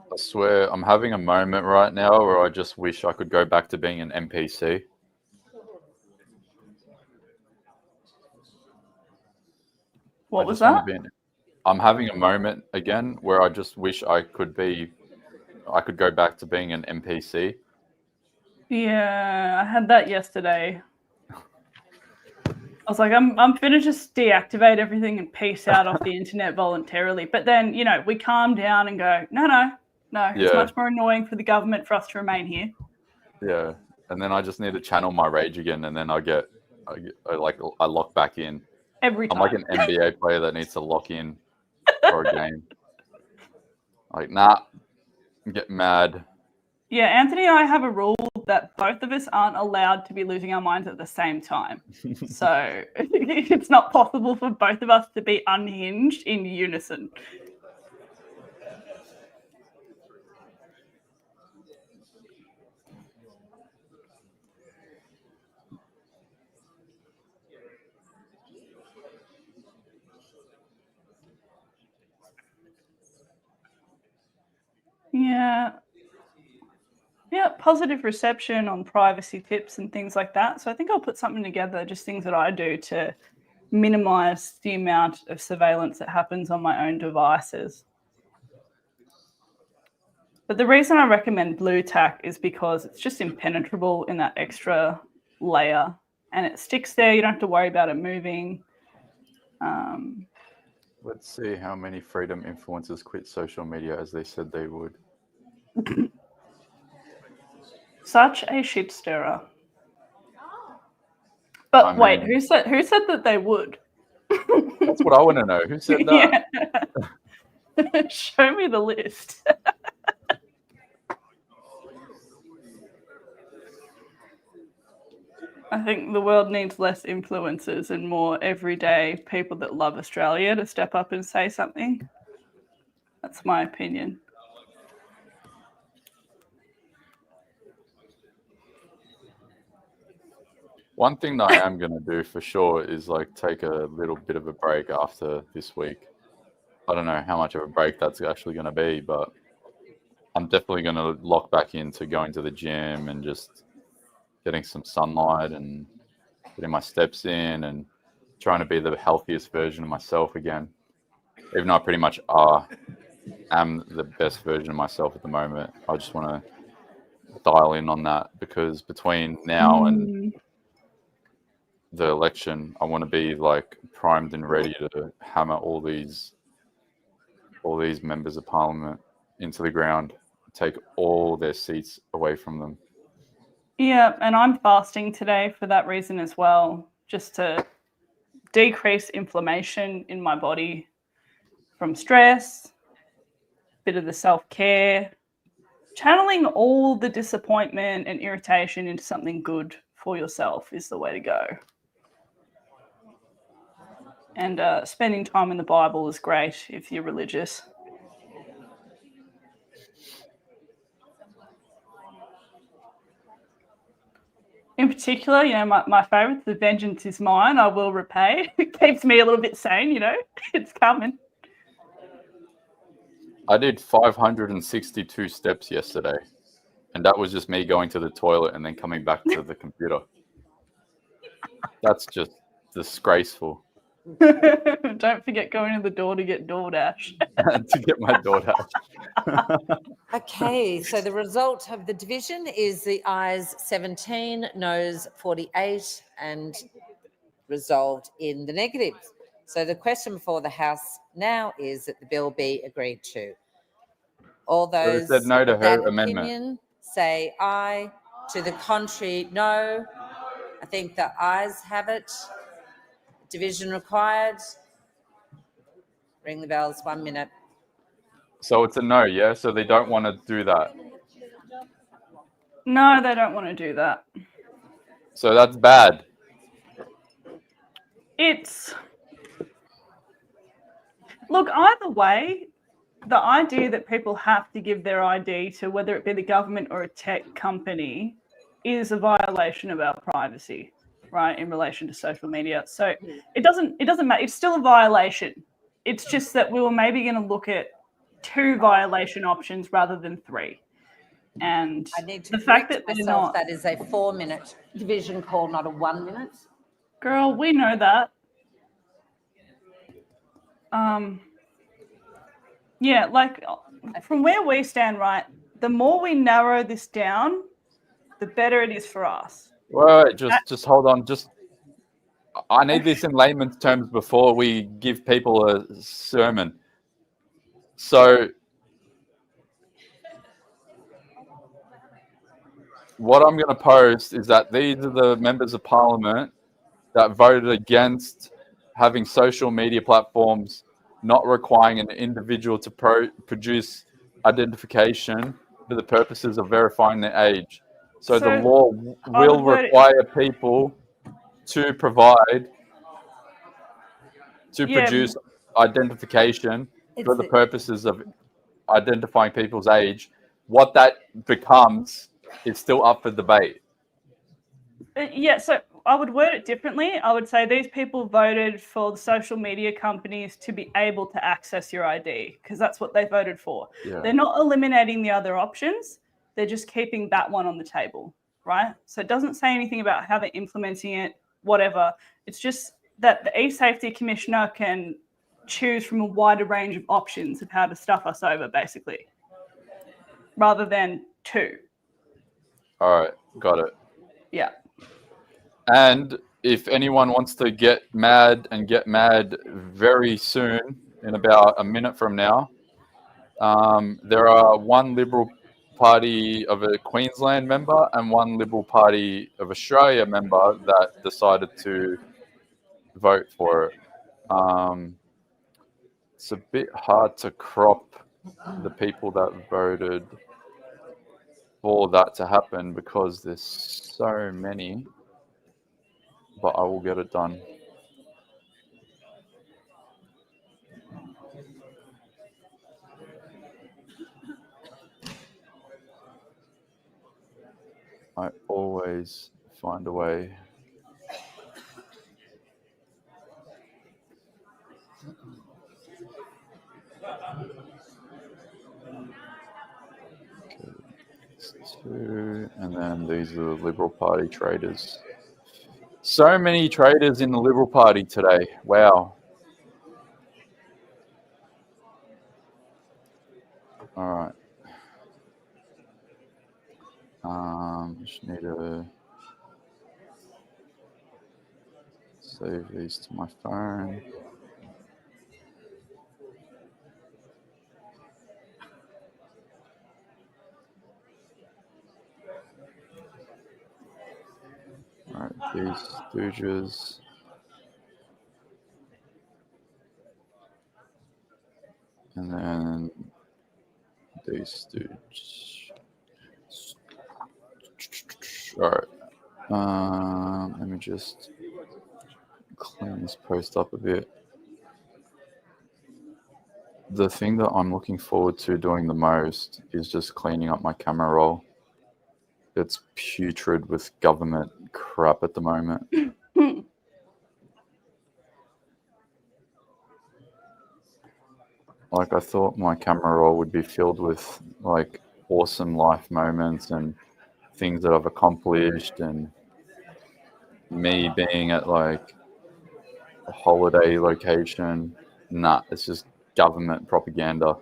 I swear, I'm having a moment right now where I just wish I could go back to being an NPC. What I was just wanna that? I'm having a moment again where I just wish I could go back to being an NPC. Yeah, I had that yesterday. I was like, I'm finna just deactivate everything and peace out off the internet voluntarily. But then, you know, we calm down and go, no. It's Yeah. much more annoying for the government for us to remain here. Yeah, and then I just need to channel my rage again, and then I lock back in. Every I'm like time. an NBA player that needs to lock in for a game. Like, nah, get mad. Yeah, Anthony and I have a rule that both of us aren't allowed to be losing our minds at the same time. So it's not possible for both of us to be unhinged in unison. Yeah, positive reception on privacy tips and things like that. So I think I'll put something together, just things that I do to minimize the amount of surveillance that happens on my own devices. But the reason I recommend Blue Tack is because it's just impenetrable in that extra layer and it sticks there. You don't have to worry about it moving. Let's see how many freedom influencers quit social media as they said they would. Such a shit stirrer. But wait, who said that they would? That's what I want to know. Who said that? Yeah. Show me the list. I think the world needs less influencers and more everyday people that love Australia to step up and say something. That's my opinion. One thing that I am going to do for sure is like take a little bit of a break after this week. I don't know how much of a break that's actually going to be, but I'm definitely going to lock back into going to the gym and just getting some sunlight and getting my steps in and trying to be the healthiest version of myself again. Even though I pretty much am the best version of myself at the moment. I just want to dial in on that because between now and the election, I want to be like primed and ready to hammer all these members of parliament into the ground, take all their seats away from them. Yeah, and I'm fasting today for that reason as well, just to decrease inflammation in my body from stress, a bit of the self-care, channeling all the disappointment and irritation into something good for yourself is the way to go. And spending time in the Bible is great if you're religious. In particular, you know, my favourite, the vengeance is mine, I will repay. It keeps me a little bit sane, you know, it's coming. I did 562 steps yesterday, and that was just me going to the toilet and then coming back to the computer. That's just disgraceful. Don't forget going to the door to get DoorDash. To get my DoorDash. Okay, so the result of the division is the ayes 17, noes 48, and resolved in the negative. So the question before the House now is that the bill be agreed to. All those said no to of that her amendment. opinion say aye. To the contrary, no. I think the ayes have it. Division required. Ring the bells, 1 minute. So it's a no, yeah? So they don't want to do that. No, they don't want to do that. So that's bad. Look, either way, the idea that people have to give their ID to whether it be the government or a tech company is a violation of our privacy, right, in relation to social media. So it doesn't matter. It's still a violation. It's just that we were maybe going to look at 2 violation options rather than 3. And I need to the fact that correct they're myself, not, that is a 4-minute division call, not a 1 minute. girl, we know that. Yeah, like from where we stand, right, the more we narrow this down, the better it is for us. Wait, just hold on. I need this in layman's terms before we give people a sermon. So what I'm going to post is that these are the members of parliament that voted against having social media platforms not requiring an individual to produce identification for the purposes of verifying their age. So the law will require people to produce identification for the purposes of identifying people's age. What that becomes is still up for debate. Yeah, so I would word it differently. I would say these people voted for the social media companies to be able to access your ID because that's what they voted for. Yeah. They're not eliminating the other options. They're just keeping that one on the table, right? So it doesn't say anything about how they're implementing it, whatever. It's just that the eSafety Commissioner can choose from a wider range of options of how to stuff us over, basically, rather than 2. All right, got it. Yeah. And if anyone wants to get mad very soon, in about a minute from now, there are 1 Liberal Party of a Queensland member and 1 Liberal Party of Australia member that decided to vote for it. It's a bit hard to crop the people that voted for that to happen because there's so many, but I will get it done. I always find a way. Okay, it's 2, and then these are the Liberal Party traders. So many traders in the Liberal Party today. Wow. All right. Just need to save these to my phone. All right, these stooges. And then these stooges. All right. Let me just clean this post up a bit. The thing that I'm looking forward to doing the most is just cleaning up my camera roll. It's putrid with government crap at the moment. Like, I thought my camera roll would be filled with like awesome life moments and things that I've accomplished and me being at like a holiday location. Nah, it's just government propaganda.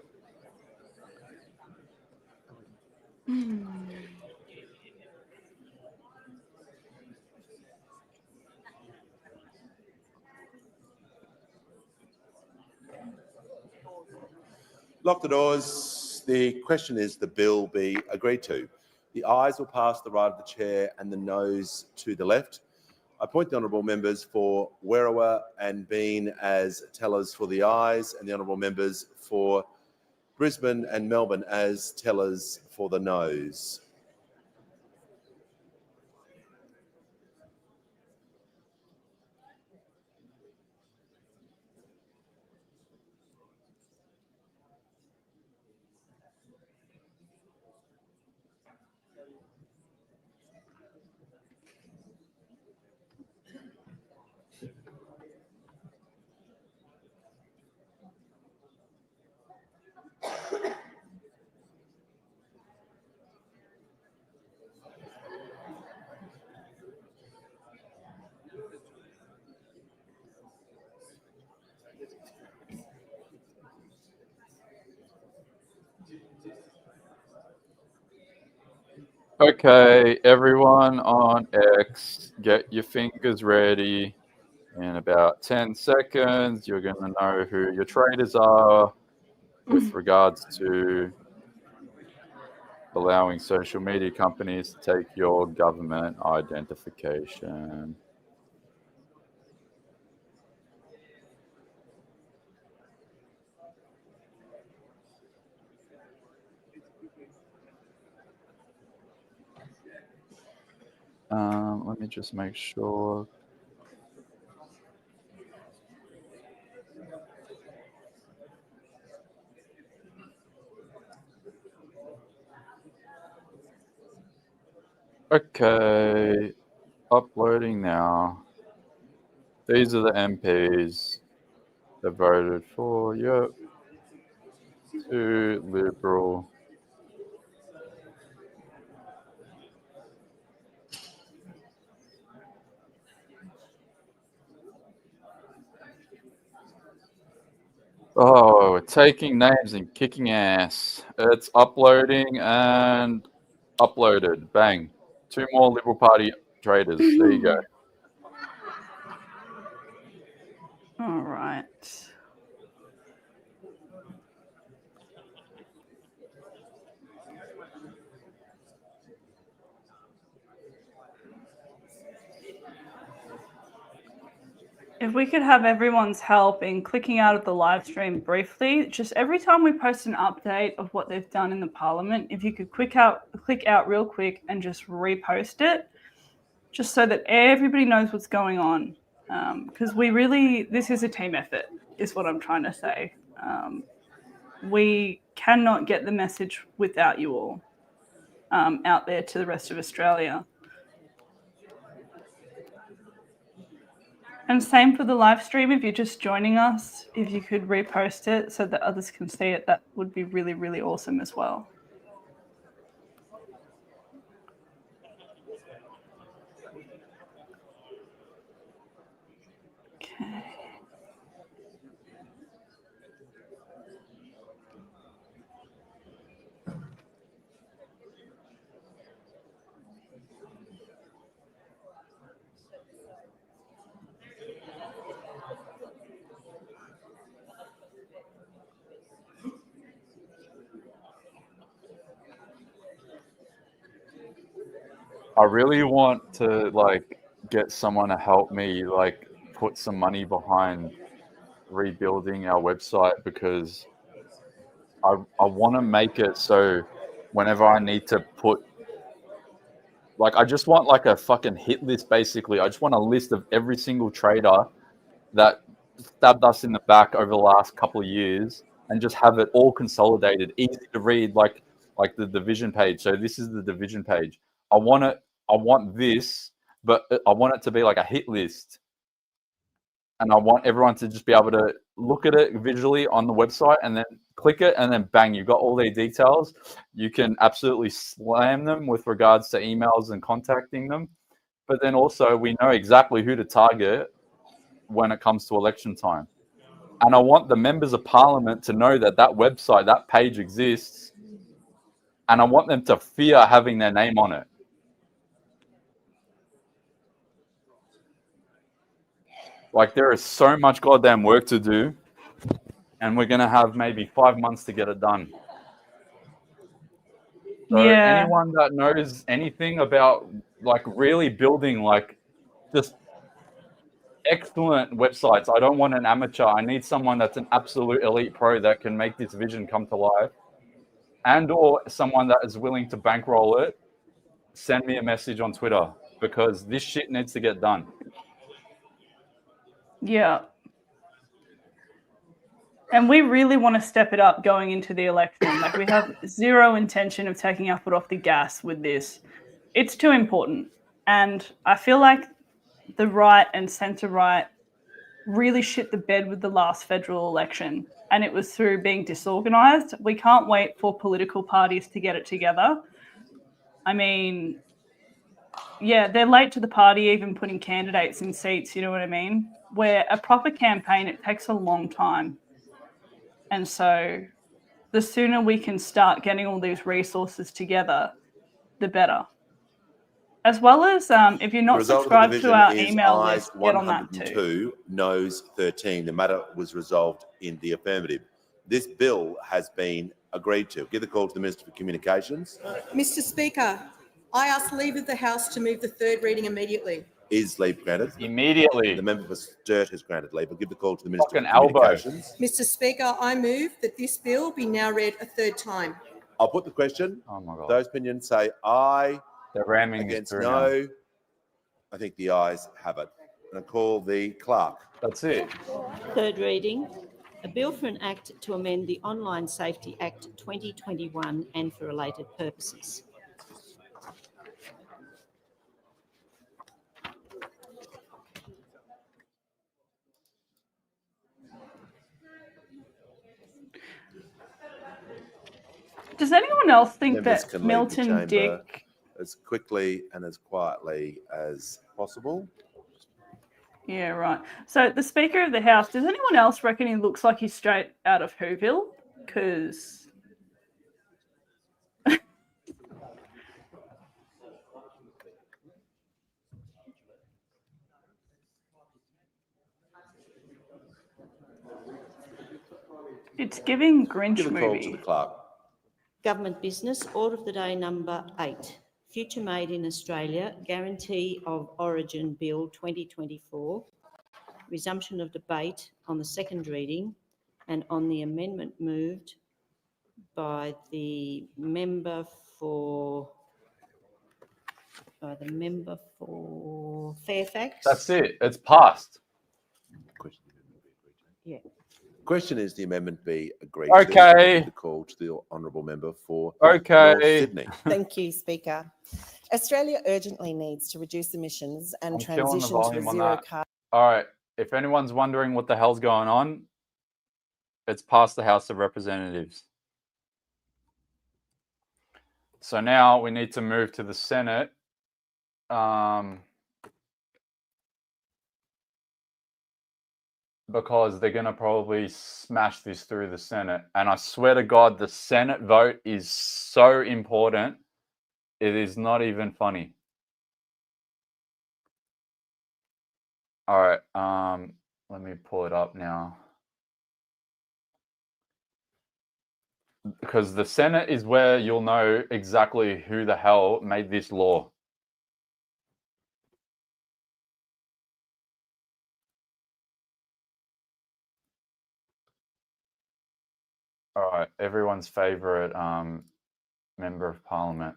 Lock the doors. The question is the bill be agreed to. The ayes will pass to the right of the chair and the noes to the left. appoint the honourable members for Werriwa and Bean as tellers for the ayes, and the honourable members for Brisbane and Melbourne as tellers for the noes. Okay, everyone on X, get your fingers ready. In about 10 seconds, you're going to know who your traders are with regards to allowing social media companies to take your government identification. Let me just make sure. Okay, uploading now. These are the MPs that voted for, yep, 2 Liberal. Oh, we're taking names and kicking ass. It's uploading and uploaded. Bang. 2 more Liberal Party traders. There you go. All right. If we could have everyone's help in clicking out of the live stream briefly, just every time we post an update of what they've done in the Parliament, if you could click out real quick and just repost it, just so that everybody knows what's going on. Because this is a team effort, is what I'm trying to say. We cannot get the message without you all out there to the rest of Australia. And same for the live stream. If you're just joining us, if you could repost it so that others can see it, that would be really, really awesome as well. Okay. I really want to get someone to help me put some money behind rebuilding our website, because I want to make it so whenever I need to put I just want a fucking hit list, basically. I just want a list of every single trader that stabbed us in the back over the last couple of years, and just have it all consolidated, easy to read, like the division page. So this is the division page. I want this, but I want it to be like a hit list. And I want everyone to just be able to look at it visually on the website and then click it, and then bang, you've got all their details. You can absolutely slam them with regards to emails and contacting them. But then also we know exactly who to target when it comes to election time. And I want the members of parliament to know that that website, that page exists. And I want them to fear having their name on it. There is so much goddamn work to do, and we're going to have maybe 5 months to get it done. So anyone that knows anything about really building just excellent websites. I don't want an amateur. I need someone that's an absolute elite pro that can make this vision come to life, and or someone that is willing to bankroll it. Send me a message on Twitter because this shit needs to get done. Yeah. And we really want to step it up going into the election. Like, we have zero intention of taking our foot off the gas with this. It's too important. And I feel like the right and centre right really shit the bed with the last federal election. And it was through being disorganised. We can't wait for political parties to get it together. I mean, yeah, they're late to the party, even putting candidates in seats, you know what I mean? Where a proper campaign, it takes a long time. And so the sooner we can start getting all these resources together, the better. As well as if you're not subscribed to our email list, get on that too. 102, noes 13. The matter was resolved in the affirmative. This bill has been agreed to. Give the call to the Minister for Communications. Mr Speaker, I ask leave of the House to move the third reading immediately. Is leave granted? Immediately. The member for Sturt has granted leave. I'll give the call to the Minister Fucking for Communications. Mr Speaker, I move that this bill be now read a third time. I'll put the question. Oh my God. Those opinions say aye. They're ramming Against through no. now. I think the ayes have it. And I call the clerk. That's it. Third reading, a bill for an act to amend the Online Safety Act 2021 and for related purposes. Does anyone else think Members that can leave the Milton chamber Dick... as quickly and as quietly as possible. Yeah, right. So the Speaker of the House, does anyone else reckon he looks like he's straight out of Whoville? Because... it's giving Grinch Give a call to the movie. clerk. Government business, order of the day number 8. Future Made in Australia, Guarantee of Origin Bill 2024. Resumption of debate on the second reading and on the amendment moved by the member for Fairfax. That's it. It's passed. Yeah. Question is the amendment be agreed Okay. to? The call to the honourable member for Okay. North Sydney. Thank you, Speaker. Australia urgently needs to reduce emissions and I'm killing the transition to a volume on zero that. carbon. All right. If anyone's wondering what the hell's going on, it's past the House of Representatives. So now we need to move to the Senate. Because they're going to probably smash this through the Senate. And I swear to God, the Senate vote is so important. It is not even funny. All right. Let me pull it up now. Because the Senate is where you'll know exactly who the hell made this law. All right, everyone's favorite member of parliament.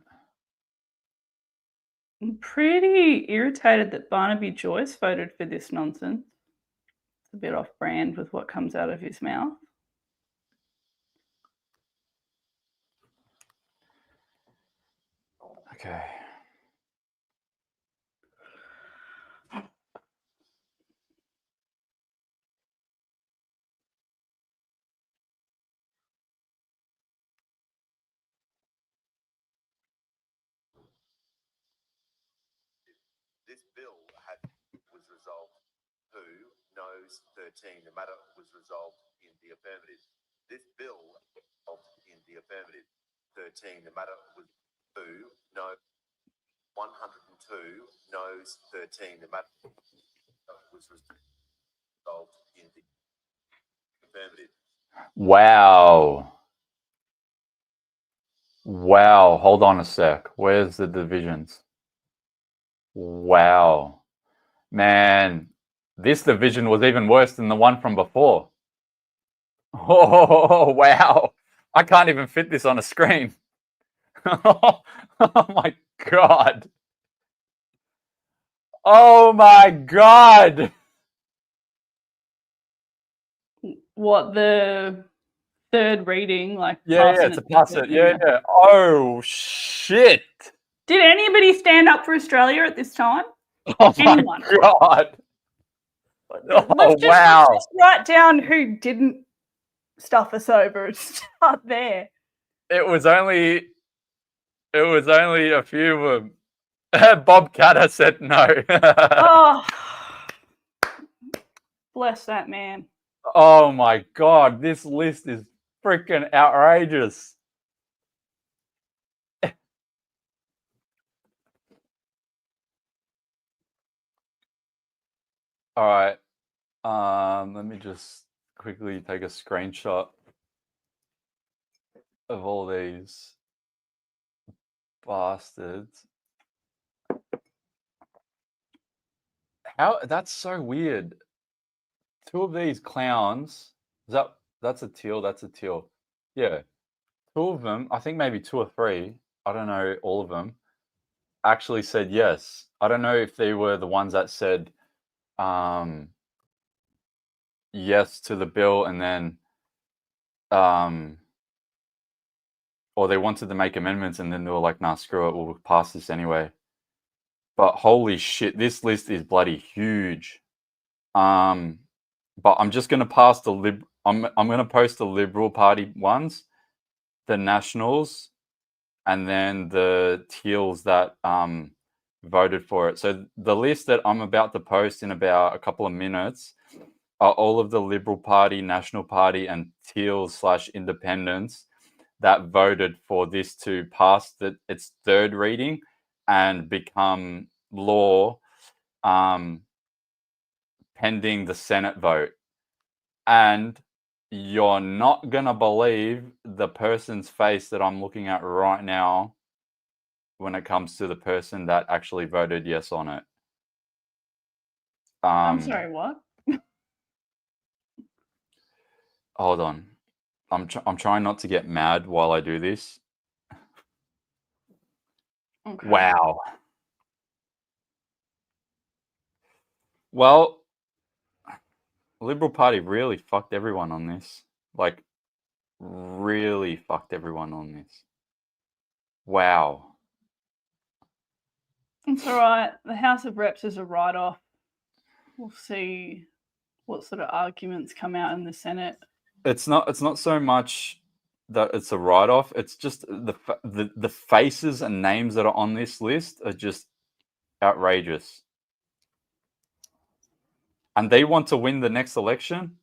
I'm pretty irritated that Barnaby Joyce voted for this nonsense. It's a bit off brand with what comes out of his mouth. Okay. This bill was resolved 2, noes 13. The matter was resolved in the affirmative. This bill resolved in the affirmative. 13. The matter was 2, no 102, noes 13. The matter was resolved in the affirmative. Wow. Wow. Hold on a sec. Where's the divisions? Wow. Man, This division was even worse than the one from before. Oh, wow. I can't even fit this on a screen. Oh my God. Oh my God. What, the third reading, like Yeah, passing to it? pass it. Yeah. Oh, shit. Did anybody stand up for Australia at this time? Oh my Anyone? God. Oh, Let's wow. just write down who didn't stuff us over and start there. It was only a few of them. Bob Catter said no. Oh, bless that man. Oh my God, this list is freaking outrageous. All right. Let me just quickly take a screenshot of all these bastards. That's so weird. Two of these clowns, that's a teal, that's a teal. Yeah. Two of them, I think maybe two or three, I don't know all of them, actually said yes. I don't know if they were the ones that said yes to the bill and then or they wanted to make amendments and then they were like, nah, screw it, we'll pass this anyway. But holy shit, this list is bloody huge. But I'm just gonna pass the I'm gonna post the Liberal Party ones, the Nationals, and then the Teals that voted for it. So the list that I'm about to post in about a couple of minutes are all of the Liberal Party, National Party, and Teals/Independents that voted for this to pass its third reading and become law pending the Senate vote. And you're not gonna believe the person's face that I'm looking at right now when it comes to the person that actually voted yes on it. I'm sorry, what? Hold on. I'm trying not to get mad while I do this. Okay. Wow. Well, Liberal Party really fucked everyone on this. Like, really fucked everyone on this. Wow. It's all right. The House of Reps is a write-off. We'll see what sort of arguments come out in the Senate. It's not so much that it's a write-off. It's just the faces and names that are on this list are just outrageous. And they want to win the next election?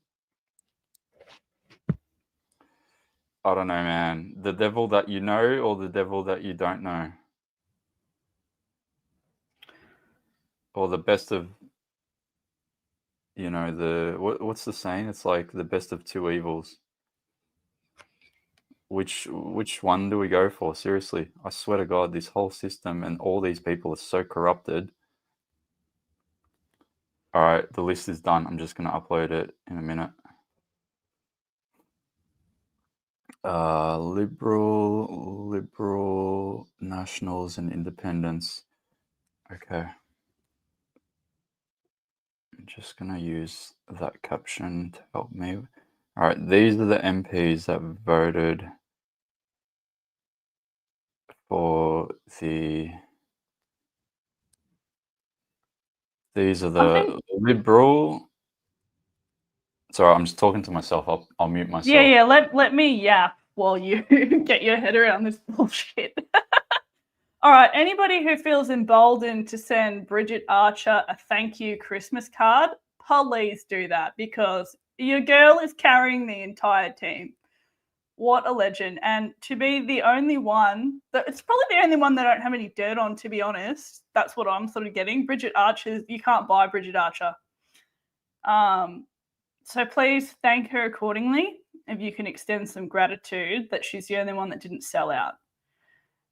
I don't know, man. The devil that you know or the devil that you don't know? Or the best of, what's the saying? It's like the best of two evils. Which one do we go for? Seriously, I swear to God, this whole system and all these people are so corrupted. All right, the list is done. I'm just going to upload it in a minute. Liberal, Nationals, and Independents. Okay. I'm just going to use that caption to help me. All right, these are the MPs that voted for the... These are the Liberal... Sorry, I'm just talking to myself. I'll mute myself. Yeah. Let me yap while you get your head around this bullshit. All right. Anybody who feels emboldened to send Bridget Archer a thank you Christmas card, please do that because your girl is carrying the entire team. What a legend. And to be the only one, it's probably the only one they don't have any dirt on, to be honest. That's what I'm sort of getting. Bridget Archer, you can't buy Bridget Archer. So please thank her accordingly if you can extend some gratitude that she's the only one that didn't sell out.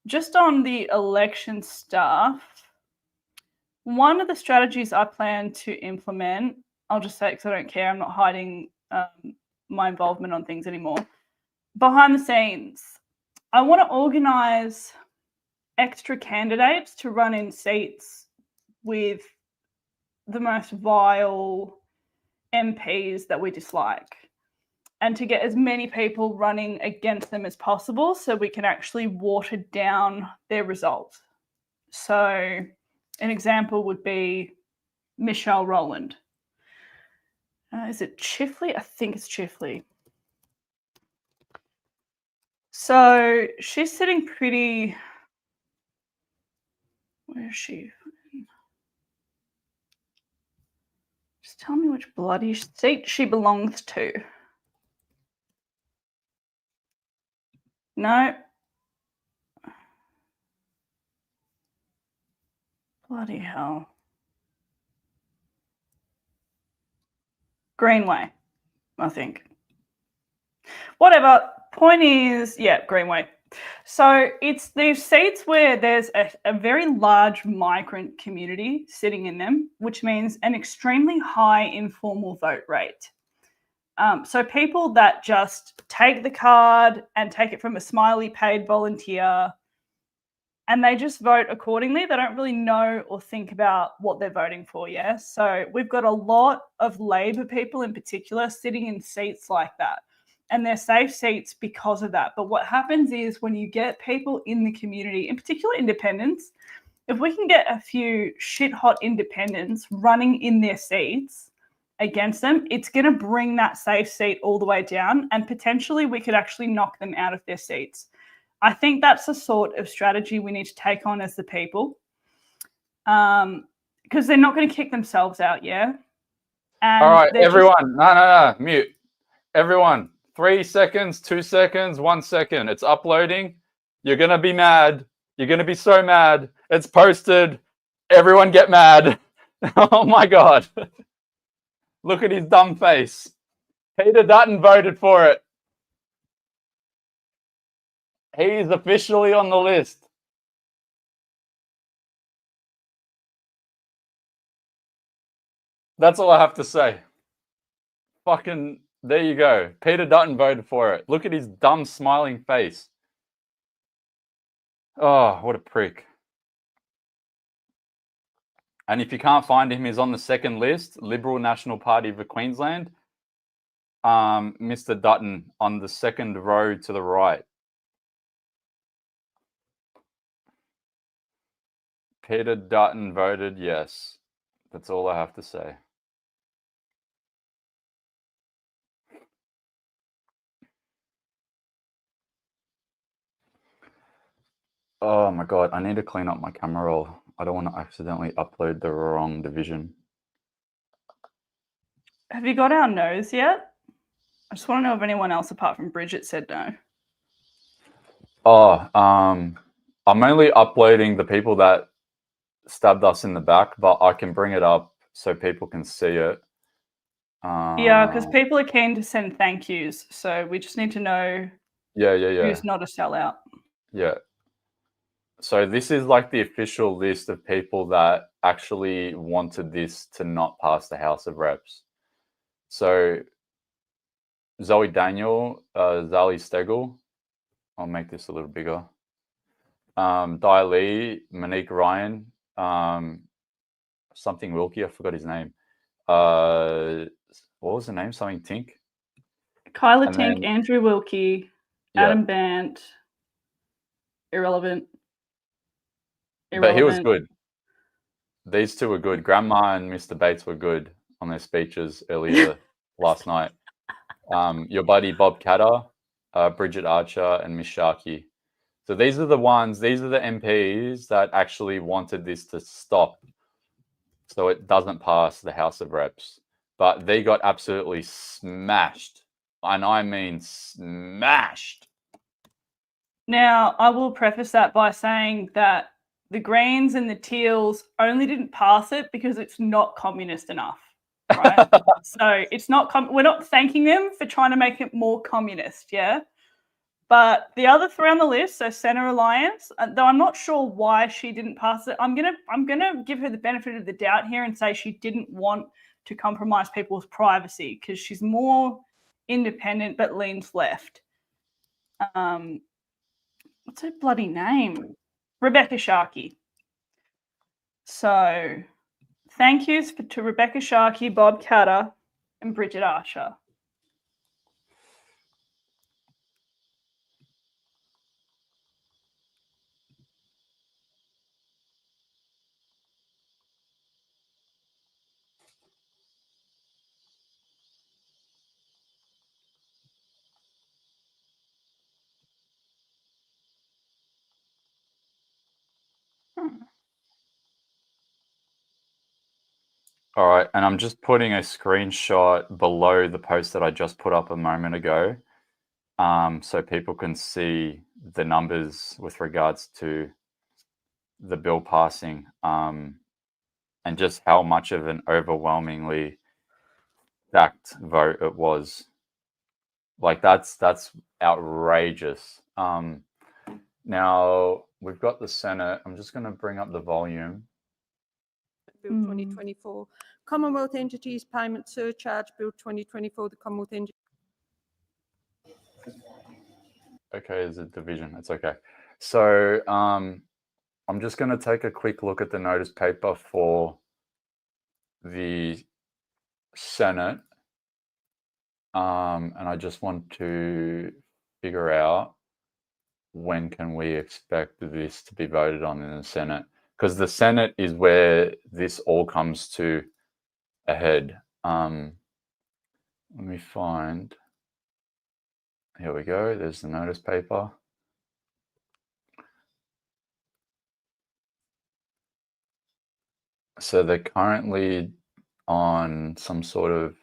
Just on the election stuff, one of the strategies I plan to implement I'll just say it because I don't care. I'm not hiding my involvement on things anymore. Behind the scenes, I want to organise extra candidates to run in seats with the most vile MPs that we dislike, and to get as many people running against them as possible so we can actually water down their result. So an example would be Michelle Rowland. Is it Chifley? I think it's Chifley. So she's sitting pretty... Where is she? Just tell me which bloody seat she belongs to. No. Bloody hell. Greenway, I think. Whatever. Point is, yeah, Greenway. So it's these seats where there's a very large migrant community sitting in them, which means an extremely high informal vote rate. So people that just take the card and take it from a smiley paid volunteer and they just vote accordingly. They don't really know or think about what they're voting for, yeah? So we've got a lot of Labor people in particular sitting in seats like that. And they're safe seats because of that. But what happens is when you get people in the community, in particular independents, if we can get a few shit-hot independents running in their seats against them, it's going to bring that safe seat all the way down, and potentially we could actually knock them out of their seats. I think that's the sort of strategy we need to take on as the people, because they're not going to kick themselves out, yeah? And all right, everyone. No, mute. Everyone. 3 seconds, 2 seconds, 1 second. It's uploading. You're going to be mad. You're going to be so mad. It's posted. Everyone get mad. Oh, my God. Look at his dumb face. Peter Dutton voted for it. He's officially on the list. That's all I have to say. Fucking... There you go. Peter Dutton voted for it. Look at his dumb smiling face. Oh, what a prick. And if you can't find him, he's on the second list, Liberal National Party for Queensland. Mr. Dutton on the second row to the right. Peter Dutton voted yes. That's all I have to say. Oh my God, I need to clean up my camera roll. I don't want to accidentally upload the wrong division. Have you got our no's yet? I just want to know if anyone else apart from Bridget said no. Oh, I'm only uploading the people that stabbed us in the back, but I can bring it up so people can see it. Yeah, because people are keen to send thank yous, so we just need to know who's not a sellout. Yeah. So this is like the official list of people that actually wanted this to not pass the House of Reps. So Zoe Daniel, Zali Stegel, I'll make this a little bigger. Di Lee, Monique Ryan, something Wilkie, I forgot his name. What was the name? Something Tink? Kyla Tink, Andrew Wilkie, Adam Bant, irrelevant. But he was good. These two were good. Grandma and Mr. Bates were good on their speeches earlier last night. Your buddy Bob Catter, Bridget Archer, and Miss Sharkey. So these are the ones, these are the MPs that actually wanted this to stop so it doesn't pass the House of Reps. But they got absolutely smashed. And I mean smashed. Now, I will preface that by saying that the Greens and the Teals only didn't pass it because it's not communist enough, right? So it's not, we're not thanking them for trying to make it more communist, yeah? But the other three on the list, so Centre Alliance, though I'm not sure why she didn't pass it, I'm gonna give her the benefit of the doubt here and say she didn't want to compromise people's privacy because she's more independent but leans left. What's her bloody name? Rebecca Sharkey. So thank yous to Rebecca Sharkey, Bob Catter, and Bridget Archer. All right, and I'm just putting a screenshot below the post that I just put up a moment ago, so people can see the numbers with regards to the bill passing, and just how much of an overwhelmingly stacked vote it was. Like that's outrageous. Now we've got the Senate. I'm just going to bring up the volume. Bill 2024, Commonwealth Entities Payment Surcharge Bill 2024, the Commonwealth Entities. Okay, is it division? It's okay. So I'm just going to take a quick look at the notice paper for the Senate, and I just want to figure out when can we expect this to be voted on in the Senate, because the Senate is where this all comes to a head. Let me find. Here we go. There's the notice paper. So they're currently on some sort of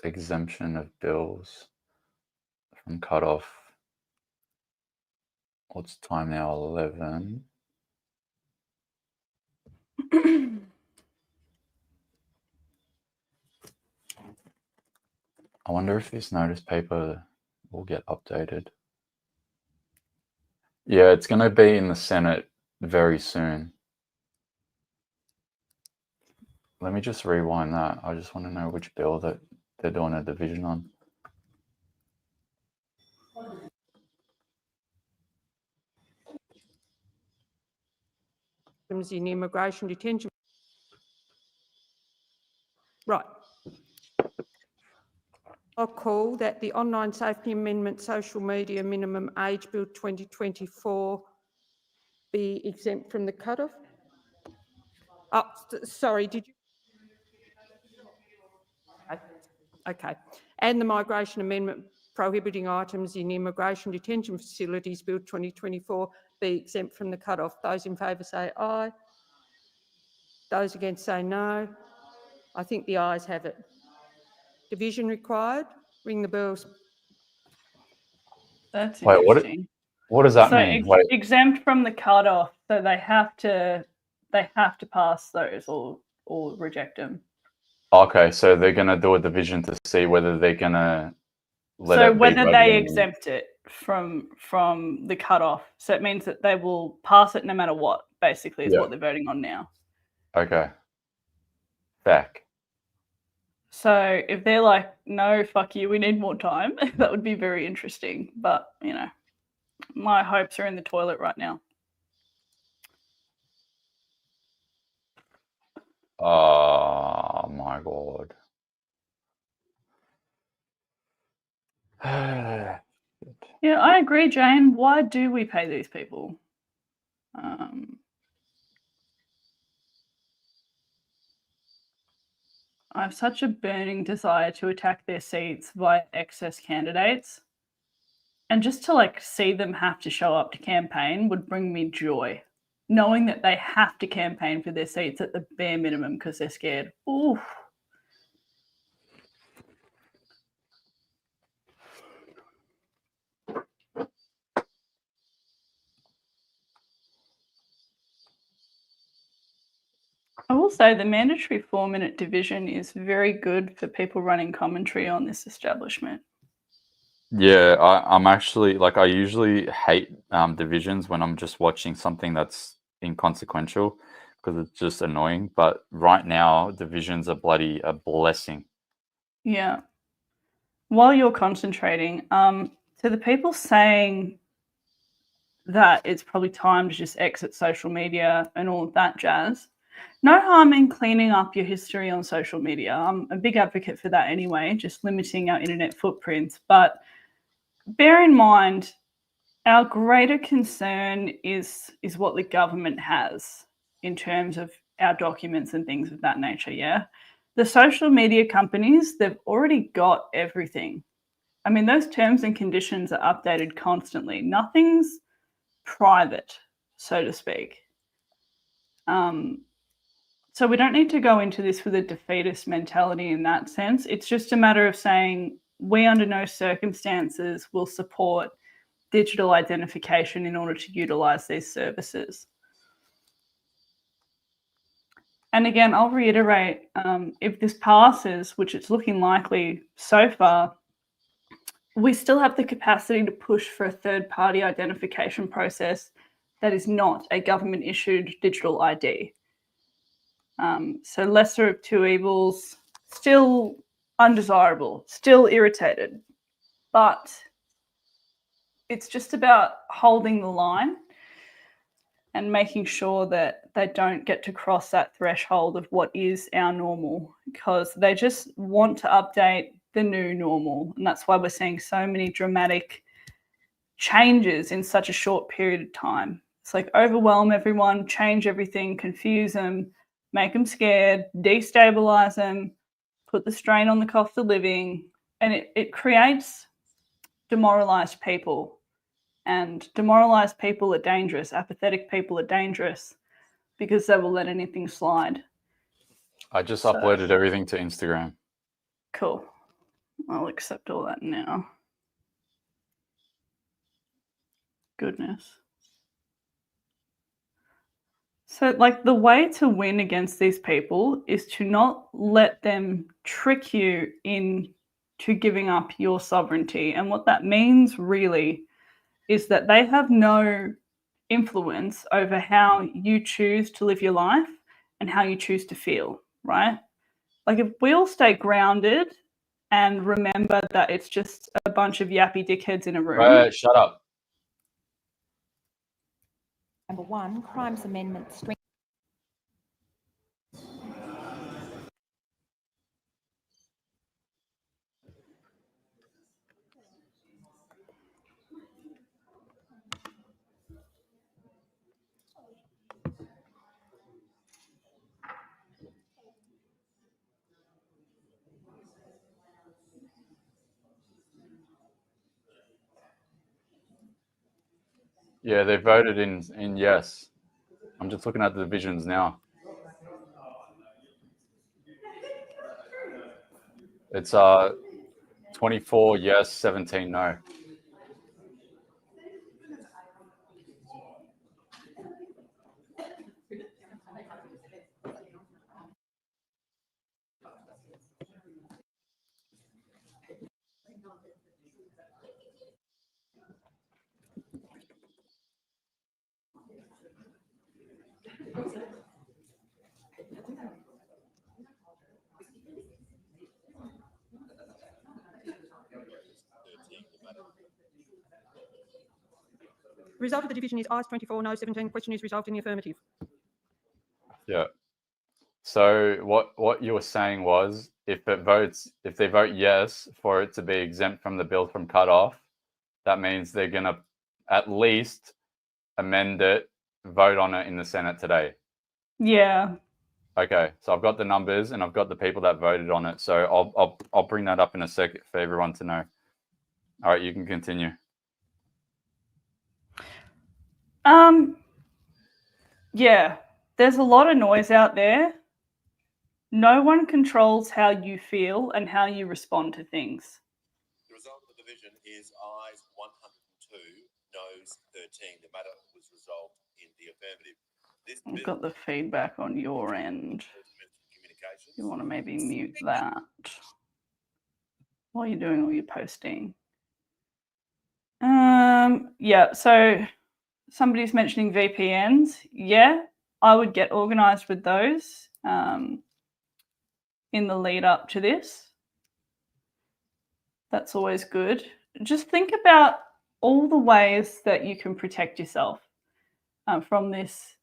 exemption of bills from cutoff. What's time now? 11. I wonder if this notice paper will get updated. Yeah, it's going to be in the Senate very soon. Let me just rewind that. I just want to know which bill that they're doing a division on. In immigration detention. Right. I'll call that the Online Safety Amendment Social Media Minimum Age Bill 2024 be exempt from the cutoff. Oh, sorry, did you? Okay. And the Migration Amendment Prohibiting Items in Immigration Detention Facilities Bill 2024 be exempt from the cutoff. Those in favour say aye. Those against say no. I think the ayes have it. Division required. Ring the bells. That's Wait, interesting. What does that So mean? Wait. exempt from the cutoff, so they have to pass those or reject them. Okay, so they're going to do a division to see whether they're going to let So it be whether voted they on. exempt it from the cutoff, so it means that they will pass it no matter what. Basically, is what they're voting on now. Okay. Back. So if they're like, no, fuck you, we need more time, that would be very interesting. But, you know, my hopes are in the toilet right now. Oh, my God. Yeah, I agree, Jane. Why do we pay these people? I have such a burning desire to attack their seats via excess candidates. And just to like see them have to show up to campaign would bring me joy. Knowing that they have to campaign for their seats at the bare minimum because they're scared. Ooh. I will say the mandatory 4-minute division is very good for people running commentary on this establishment. Yeah, I'm actually, like, I usually hate divisions when I'm just watching something that's inconsequential. because it's just annoying. But right now, divisions are bloody a blessing. Yeah. While you're concentrating, to the people saying that it's probably time to just exit social media and all of that jazz, no harm in cleaning up your history on social media. I'm a big advocate for that anyway, just limiting our internet footprints. But bear in mind, our greater concern is what the government has in terms of our documents and things of that nature, yeah? The social media companies, they've already got everything. I mean, those terms and conditions are updated constantly. Nothing's private, so to speak. So we don't need to go into this with a defeatist mentality in that sense. It's just a matter of saying we under no circumstances will support digital identification in order to utilise these services. And again, I'll reiterate, if this passes, which it's looking likely so far, we still have the capacity to push for a third-party identification process that is not a government-issued digital ID. So lesser of two evils, still undesirable, still irritated, but it's just about holding the line and making sure that they don't get to cross that threshold of what is our normal, because they just want to update the new normal. And that's why we're seeing so many dramatic changes in such a short period of time. It's like overwhelm everyone, change everything, confuse them, make them scared, destabilize them, put the strain on the cost of living, and it creates demoralized people. And demoralized people are dangerous. Apathetic people are dangerous because they will let anything slide. I just uploaded everything to Instagram. Cool. I'll accept all that now. Goodness. So, like, the way to win against these people is to not let them trick you into giving up your sovereignty. And what that means really is that they have no influence over how you choose to live your life and how you choose to feel, right? Like, if we all stay grounded and remember that it's just a bunch of yappy dickheads in a room. Shut up. Number 1, Crimes Amendment. Yeah, they voted in yes. I'm just looking at the divisions now. It's 24 yes, 17 no. Result of the division is ayes 24, no 17. Question is resolved in the affirmative. Yeah. So what you were saying was if they vote yes for it to be exempt from the bill from cut-off, that means they're going to at least amend it, vote on it in the Senate today. Yeah. Okay, so I've got the numbers and I've got the people that voted on it. So I'll bring that up in a sec for everyone to know. All right, you can continue. Yeah, there's a lot of noise out there. No one controls how you feel and how you respond to things. The result of the division is ayes 102, noes 13. The matter was resolved in the affirmative. I've got the feedback on your end. You want to maybe mute that while you're doing all your posting. Yeah, so somebody's mentioning VPNs. Yeah, I would get organised with those in the lead up to this. That's always good. Just think about all the ways that you can protect yourself from this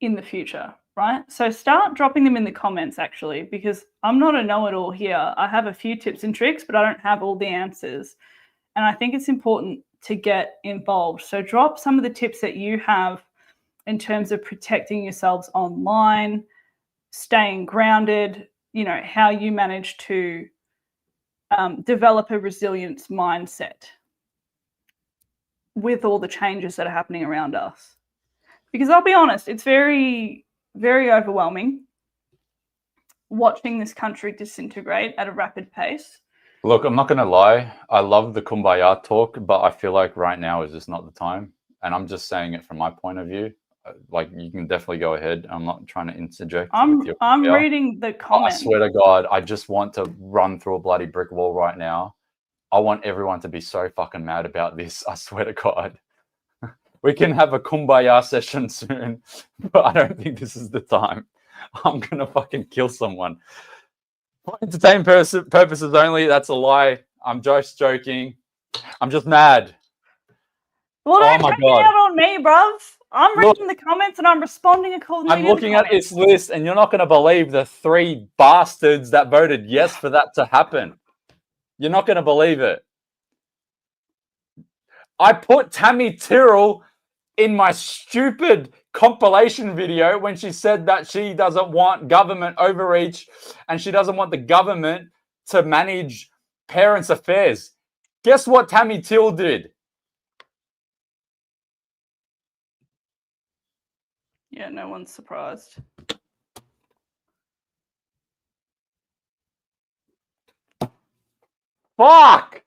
in the future, right? So start dropping them in the comments, actually, because I'm not a know-it-all here. I have a few tips and tricks, but I don't have all the answers. And I think it's important to get involved. So drop some of the tips that you have in terms of protecting yourselves online, staying grounded, you know, how you manage to develop a resilience mindset with all the changes that are happening around us. Because I'll be honest, it's very, very overwhelming watching this country disintegrate at a rapid pace. Look, I'm not going to lie. I love the Kumbaya talk, but I feel like right now is just not the time. And I'm just saying it from my point of view. Like, you can definitely go ahead. I'm not trying to interject. I'm Kumbaya. reading the comments. I swear to God, I just want to run through a bloody brick wall right now. I want everyone to be so fucking mad about this. I swear to God. We can have a Kumbaya session soon, but I don't think this is the time. I'm going to fucking kill someone. For entertainment purposes only, that's a lie. I'm just joking. I'm just mad. Well, don't my take God. it out on me, bruv. I'm Look, reading the comments and I'm responding accordingly. I'm looking at this list and you're not going to believe the 3 bastards that voted yes for that to happen. You're not going to believe it. I put Tammy Tyrrell in my stupid compilation video when she said that she doesn't want government overreach and she doesn't want the government to manage parents' affairs. Guess what Tammy Till did? Yeah, no one's surprised. Fuck!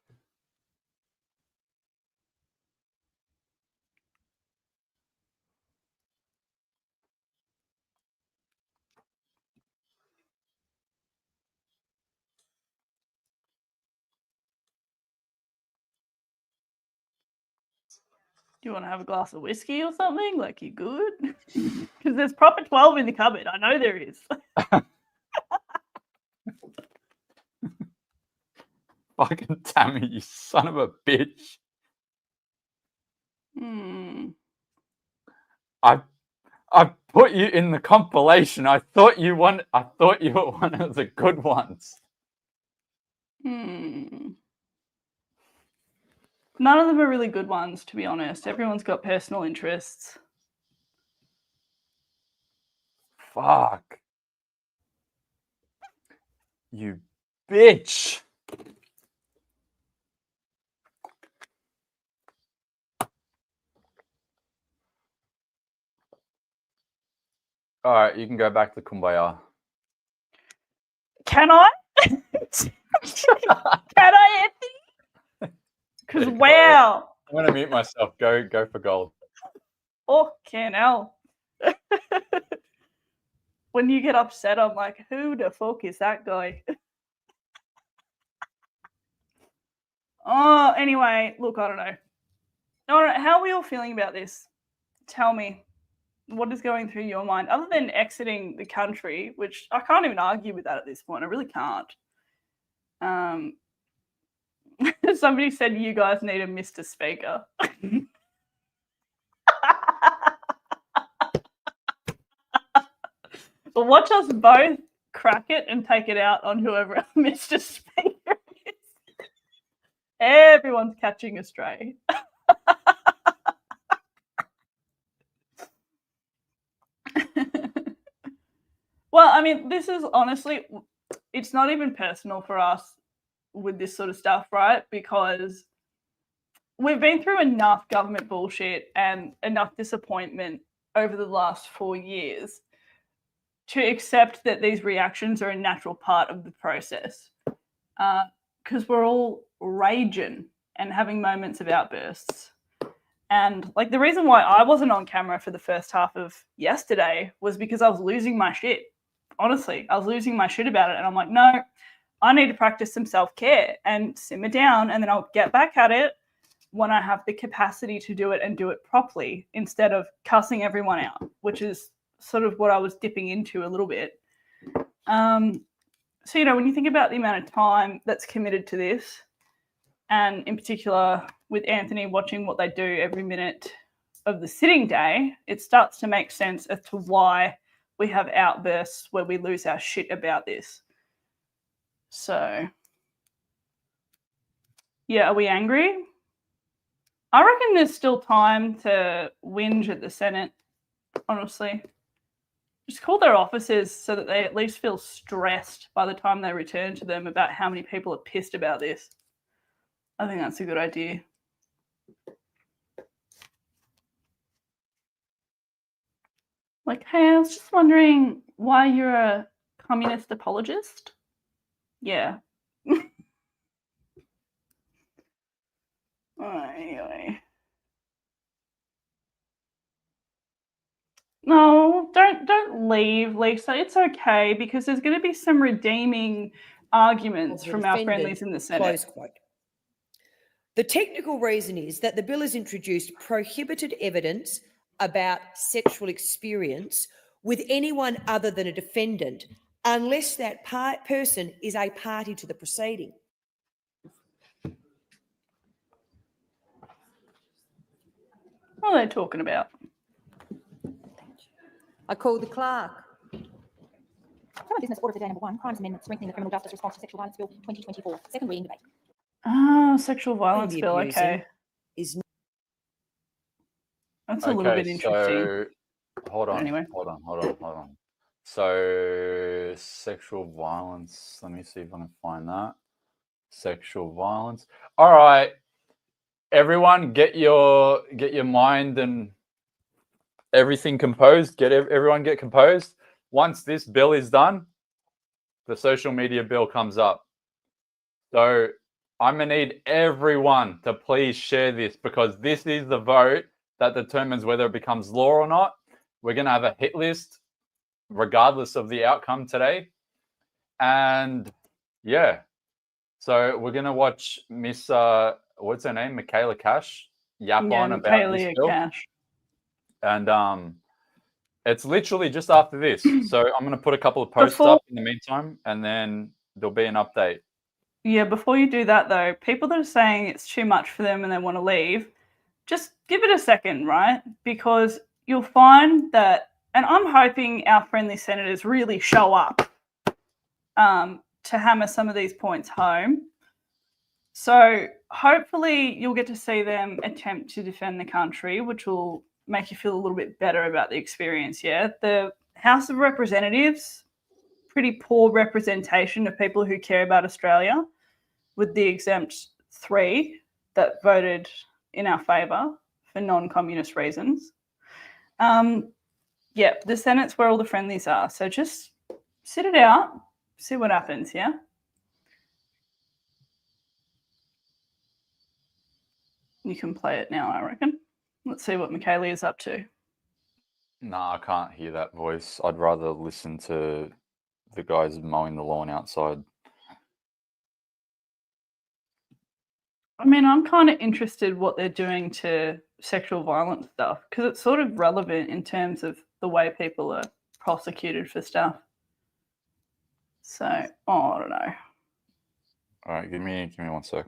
Do you want to have a glass of whiskey or something? Like, you good? Because there's proper 12 in the cupboard. I know there is. Fucking Tammy, you son of a bitch. I put you in the compilation. I thought you were one of the good ones. None of them are really good ones, to be honest. Everyone's got personal interests. Fuck. You bitch. All right, you can go back to Kumbaya. Can I? Can I, Anthony? Because, wow. I'm going to mute myself. Go for gold. Oh, can hell. When you get upset, I'm like, who the fuck is that guy? Oh, anyway, look, I don't know. How are we all feeling about this? Tell me. What is going through your mind? Other than exiting the country, which I can't even argue with that at this point. I really can't. Somebody said you guys need a Mr. Speaker. But watch us both crack it and take it out on whoever our Mr. Speaker is. Everyone's catching a stray. Well, I mean, this is honestly, it's not even personal for us with this sort of stuff, right? Because we've been through enough government bullshit and enough disappointment over the last 4 years to accept that these reactions are a natural part of the process. Because we're all raging and having moments of outbursts. And like the reason why I wasn't on camera for the first half of yesterday was because I was losing my shit. Honestly, I was losing my shit about it. And I'm like, no, I need to practice some self-care and simmer down. And then I'll get back at it when I have the capacity to do it and do it properly instead of cussing everyone out, which is sort of what I was dipping into a little bit. So, when you think about the amount of time that's committed to this, and in particular with Anthony watching what they do every minute of the sitting day, it starts to make sense as to why we have outbursts where we lose our shit about this. So, yeah, are we angry? I reckon there's still time to whinge at the Senate, honestly. Just call their officers so that they at least feel stressed by the time they return to them about how many people are pissed about this. I think that's a good idea. Like, hey, I was just wondering why you're a communist apologist? Yeah. Anyway. No, don't leave, Lisa. It's okay because there's going to be some redeeming arguments from our friendlies in the Senate. Close quote. The technical reason is that the bill has introduced prohibited evidence about sexual experience with anyone other than a defendant, unless that person is a party to the proceeding. What are they talking about? I call the clerk. Criminal Business Order of the Day number 1, Crimes Amendment, Strengthening the Criminal Justice Response to Sexual Violence Bill 2024. Second reading debate. Sexual violence bill, okay. That's a little bit interesting. So, hold on. Anyway. Hold on. So, sexual violence. Let me see if I can find that. Sexual violence. All right, everyone, get your mind and everything composed. Everyone get composed. Once this bill is done, the social media bill comes up. So I'm gonna need everyone to please share this because this is the vote that determines whether it becomes law or not. We're gonna have a hit list regardless of the outcome today. And yeah, so we're gonna watch Miss what's her name, Michaela Cash, yap on about this bill. Cash. And it's literally just after this. So I'm going to put a couple of posts up in the meantime, and then there'll be an update. Yeah, before you do that, though, people that are saying it's too much for them and they want to leave, just give it a second, right? Because you'll find that, and I'm hoping our friendly senators really show up to hammer some of these points home. So hopefully you'll get to see them attempt to defend the country, which will make you feel a little bit better about the experience, yeah? The House of Representatives, pretty poor representation of people who care about Australia, with the exempt 3 that voted in our favour for non-communist reasons. Yeah, the Senate's where all the friendlies are, so just sit it out, see what happens, yeah? You can play it now, I reckon. Let's see what Michaela is up to. Nah, I can't hear that voice. I'd rather listen to the guys mowing the lawn outside. I mean, I'm kind of interested what they're doing to sexual violence stuff because it's sort of relevant in terms of the way people are prosecuted for stuff. So, I don't know. All right, give me 1 sec.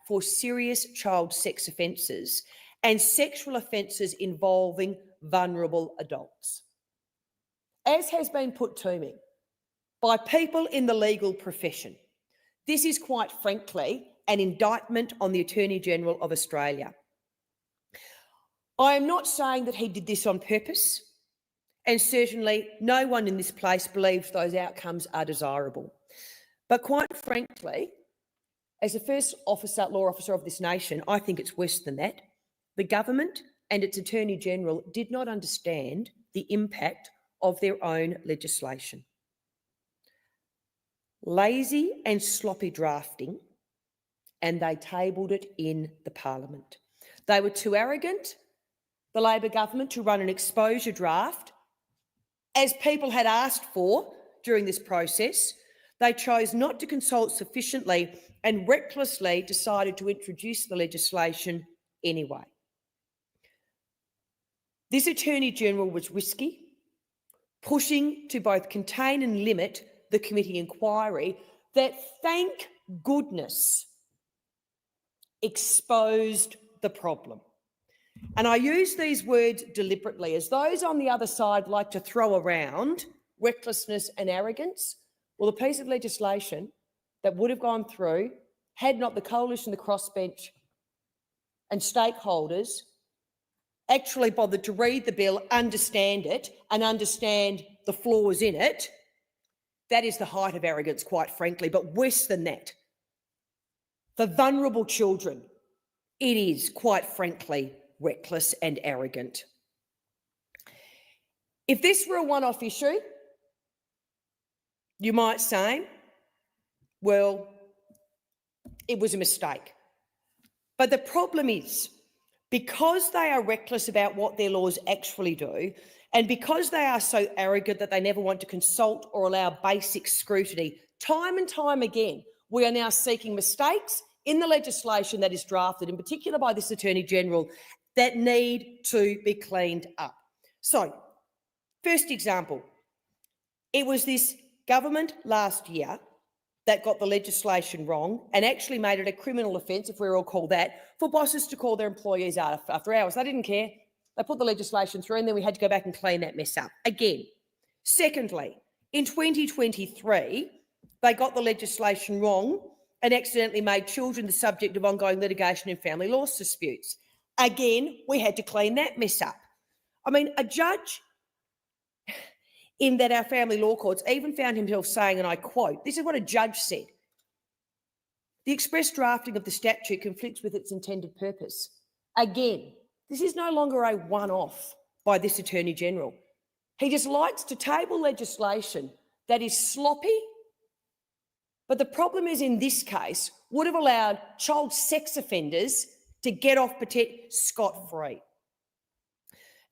For serious child sex offences and sexual offences involving vulnerable adults. As has been put to me by people in the legal profession, this is quite frankly an indictment on the Attorney-General of Australia. I am not saying that he did this on purpose, and certainly no one in this place believes those outcomes are desirable. But quite frankly, as the first law officer of this nation, I think it's worse than that. The government and its Attorney-General did not understand the impact of their own legislation. Lazy and sloppy drafting, and they tabled it in the Parliament. They were too arrogant the Labor government to run an exposure draft, as people had asked for during this process. They chose not to consult sufficiently and recklessly decided to introduce the legislation anyway. This Attorney-General was risky, pushing to both contain and limit the committee inquiry that, thank goodness, exposed the problem. And I use these words deliberately, as those on the other side like to throw around recklessness and arrogance. Well, the piece of legislation that would have gone through had not the coalition, the crossbench and stakeholders actually bothered to read the bill, understand it and understand the flaws in it. That is the height of arrogance, quite frankly, but worse than that. For vulnerable children, it is, quite frankly, reckless and arrogant. If this were a one-off issue, you might say, well, it was a mistake. But the problem is, because they are reckless about what their laws actually do, and because they are so arrogant that they never want to consult or allow basic scrutiny, time and time again, we are now seeking mistakes in the legislation that is drafted, in particular by this Attorney-General, that need to be cleaned up. So, first example, it was this government last year that got the legislation wrong and actually made it a criminal offence, if we all call that, for bosses to call their employees out after hours. They didn't care. They put the legislation through and then we had to go back and clean that mess up again. Secondly, in 2023, they got the legislation wrong and accidentally made children the subject of ongoing litigation in family law disputes. Again, we had to clean that mess up. I mean, a judge in that our family law courts even found himself saying, and I quote, this is what a judge said, "The express drafting of the statute conflicts with its intended purpose." Again, this is no longer a one-off by this Attorney-General. He just likes to table legislation that is sloppy, but the problem is, in this case, would have allowed child sex offenders to get off scot-free.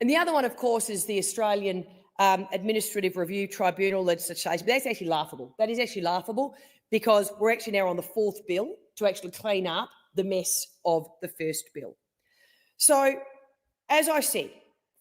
And the other one, of course, is the Australian Administrative Review Tribunal legislation. But that's actually laughable. That is actually laughable because we're actually now on the fourth bill to actually clean up the mess of the first bill. So, as I said,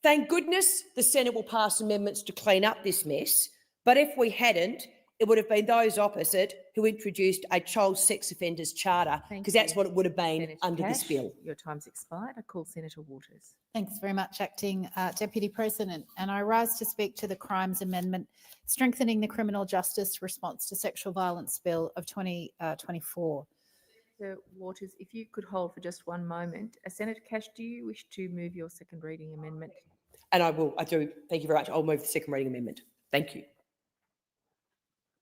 thank goodness the Senate will pass amendments to clean up this mess. But if we hadn't, it would have been those opposite who introduced a child sex offenders charter, because that's what it would have been Senator under this Cash, bill. Your time's expired. I call Senator Waters. Thanks very much, Acting Deputy President. And I rise to speak to the Crimes Amendment, Strengthening the Criminal Justice Response to Sexual Violence Bill of 2024. Senator Waters, if you could hold for just one moment. Senator Cash, do you wish to move your second reading amendment? And I will. I do. Thank you very much. I'll move the second reading amendment. Thank you.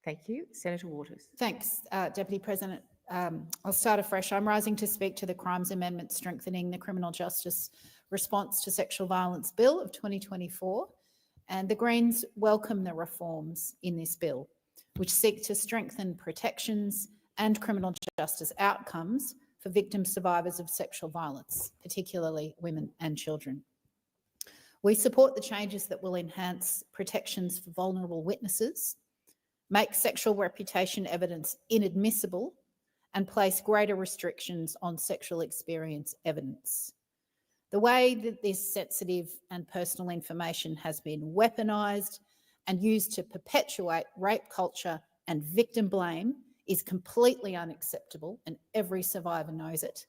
Thank you. Senator Waters. Thanks, Deputy President. I'll start afresh. I'm rising to speak to the Crimes Amendment, Strengthening the Criminal Justice Response to Sexual Violence Bill of 2024. And the Greens welcome the reforms in this bill, which seek to strengthen protections and criminal justice outcomes for victim survivors of sexual violence, particularly women and children. We support the changes that will enhance protections for vulnerable witnesses, make sexual reputation evidence inadmissible, and place greater restrictions on sexual experience evidence. The way that this sensitive and personal information has been weaponised and used to perpetuate rape culture and victim blame is completely unacceptable, and every survivor knows it.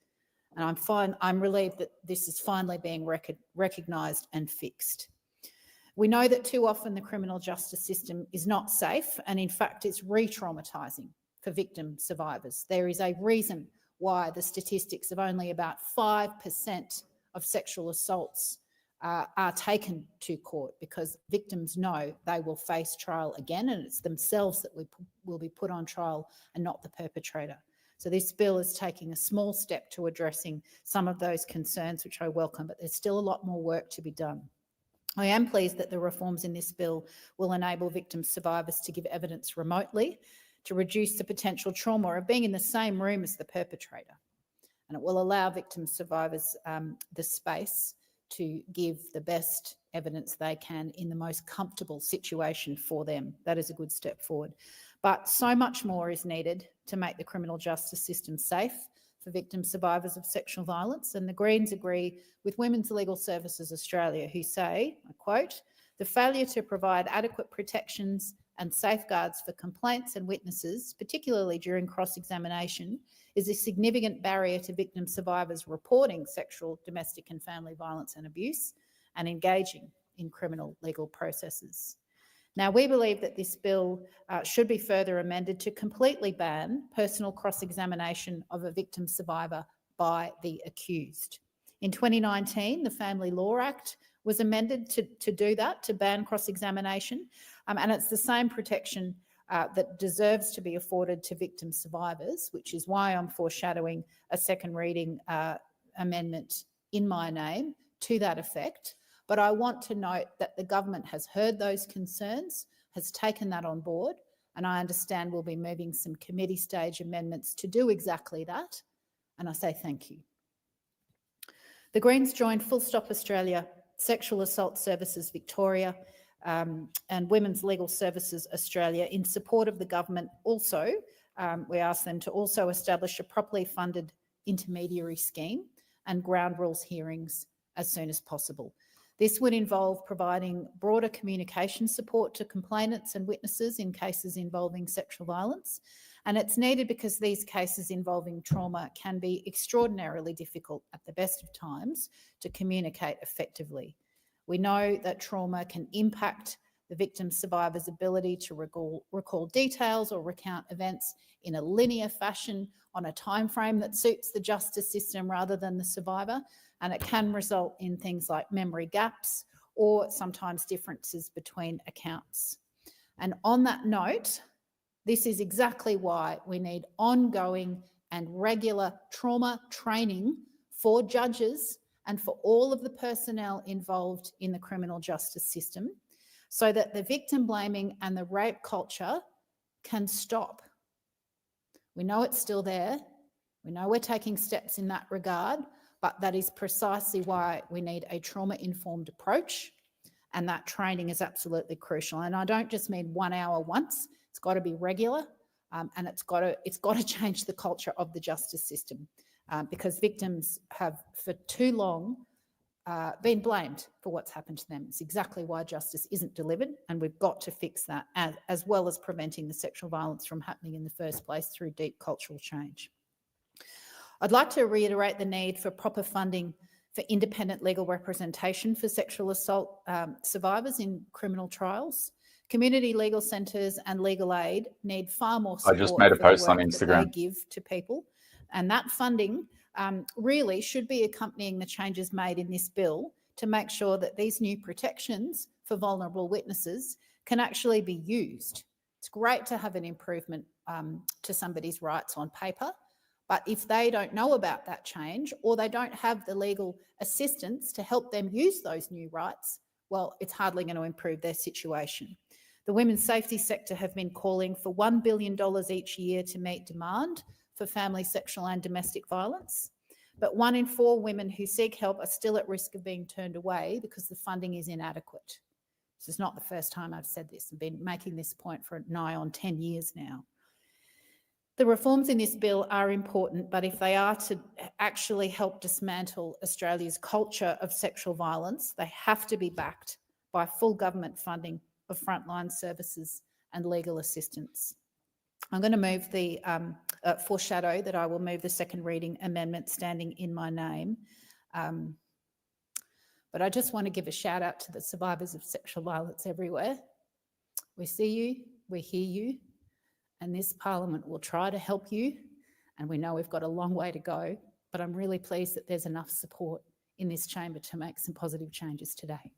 And I'm relieved that this is finally being recognised and fixed. We know that too often the criminal justice system is not safe, and in fact it's re-traumatising for victim survivors. There is a reason why the statistics of only about 5% of sexual assaults are taken to court, because victims know they will face trial again, and it's themselves that will be put on trial and not the perpetrator. So this bill is taking a small step to addressing some of those concerns, which I welcome, but there's still a lot more work to be done. I am pleased that the reforms in this bill will enable victim survivors to give evidence remotely to reduce the potential trauma of being in the same room as the perpetrator. And it will allow victim survivors the space to give the best evidence they can in the most comfortable situation for them. That is a good step forward. But so much more is needed to make the criminal justice system safe for victim survivors of sexual violence. And the Greens agree with Women's Legal Services Australia, who say, I quote, "The failure to provide adequate protections and safeguards for complaints and witnesses, particularly during cross-examination, is a significant barrier to victim survivors reporting sexual, domestic and family violence and abuse and engaging in criminal legal processes." Now, we believe that this bill should be further amended to completely ban personal cross-examination of a victim survivor by the accused. In 2019, the Family Law Act was amended to do that, to ban cross-examination, and it's the same protection that deserves to be afforded to victim survivors, which is why I'm foreshadowing a second reading amendment in my name to that effect. But I want to note that the government has heard those concerns, has taken that on board, and I understand we'll be moving some committee stage amendments to do exactly that. And I say thank you. The Greens joined Full Stop Australia, Sexual Assault Services Victoria, and Women's Legal Services Australia in support of the government. Also, we asked them to also establish a properly funded intermediary scheme and ground rules hearings as soon as possible. This would involve providing broader communication support to complainants and witnesses in cases involving sexual violence. And it's needed because these cases involving trauma can be extraordinarily difficult at the best of times to communicate effectively. We know that trauma can impact the victim survivor's ability to recall details or recount events in a linear fashion on a timeframe that suits the justice system rather than the survivor. And it can result in things like memory gaps or sometimes differences between accounts. And on that note, this is exactly why we need ongoing and regular trauma training for judges and for all of the personnel involved in the criminal justice system, so that the victim blaming and the rape culture can stop. We know it's still there. We know we're taking steps in that regard, but that is precisely why we need a trauma-informed approach, and that training is absolutely crucial. And I don't just mean 1 hour once, it's got to be regular, and it's got to change the culture of the justice system, because victims have for too long been blamed for what's happened to them. It's exactly why justice isn't delivered, and we've got to fix that, as well as preventing the sexual violence from happening in the first place through deep cultural change. I'd like to reiterate the need for proper funding for independent legal representation for sexual assault survivors in criminal trials. Community legal centres and legal aid need far more support. I just made a post on Instagram that they give to people, and that funding really should be accompanying the changes made in this bill to make sure that these new protections for vulnerable witnesses can actually be used. It's great to have an improvement to somebody's rights on paper, but if they don't know about that change or they don't have the legal assistance to help them use those new rights, well, it's hardly going to improve their situation. The women's safety sector have been calling for $1 billion each year to meet demand for family, sexual and domestic violence. But 1 in 4 women who seek help are still at risk of being turned away because the funding is inadequate. This is not the first time I've said this. I've been making this point for nigh on 10 years now. The reforms in this bill are important, but if they are to actually help dismantle Australia's culture of sexual violence, they have to be backed by full government funding of frontline services and legal assistance. I'm going to move the foreshadow that I will move the second reading amendment standing in my name. But I just want to give a shout out to the survivors of sexual violence everywhere. We see you, we hear you, and this Parliament will try to help you. And we know we've got a long way to go, but I'm really pleased that there's enough support in this chamber to make some positive changes today.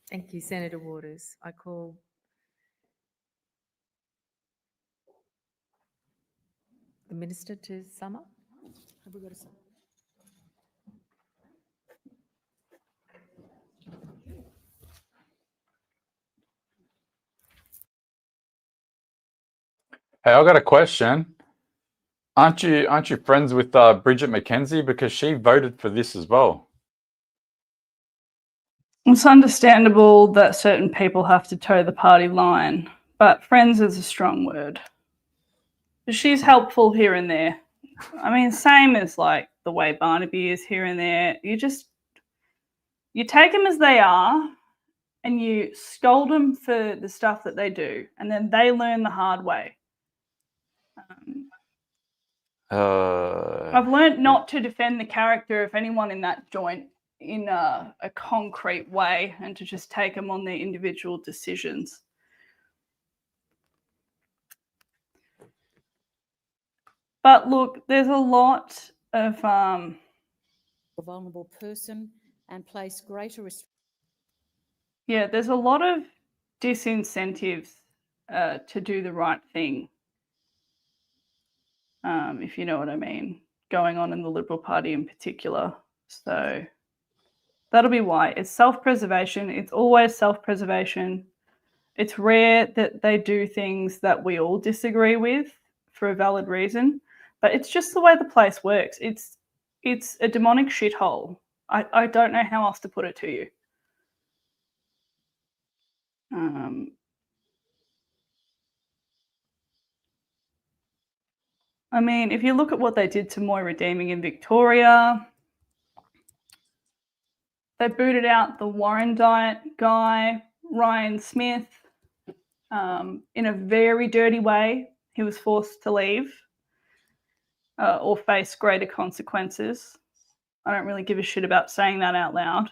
Thank you, Senator Waters. I call the Minister to sum up. Have we got a sum? Hey, I got a question. Aren't you friends with Bridget McKenzie, because she voted for this as well? It's understandable that certain people have to toe the party line, but friends is a strong word. She's helpful here and there. I mean, same as like the way Barnaby is here and there. You take them as they are and you scold them for the stuff that they do, and then they learn the hard way. I've learned not to defend the character of anyone in that joint in a concrete way, and to just take them on their individual decisions. But look, there's a lot of A vulnerable person and place greater yeah, there's a lot of disincentives to do the right thing, if you know what I mean, going on in the Liberal Party in particular. So that'll be why. It's self-preservation. It's always self-preservation. It's rare that they do things that we all disagree with for a valid reason, but it's just the way the place works. It's a demonic shithole. I don't know how else to put it to you. I mean, if you look at what they did to Moira Deeming in Victoria, they booted out the Warren Diet guy, Ryan Smith, in a very dirty way. He was forced to leave or face greater consequences. I don't really give a shit about saying that out loud.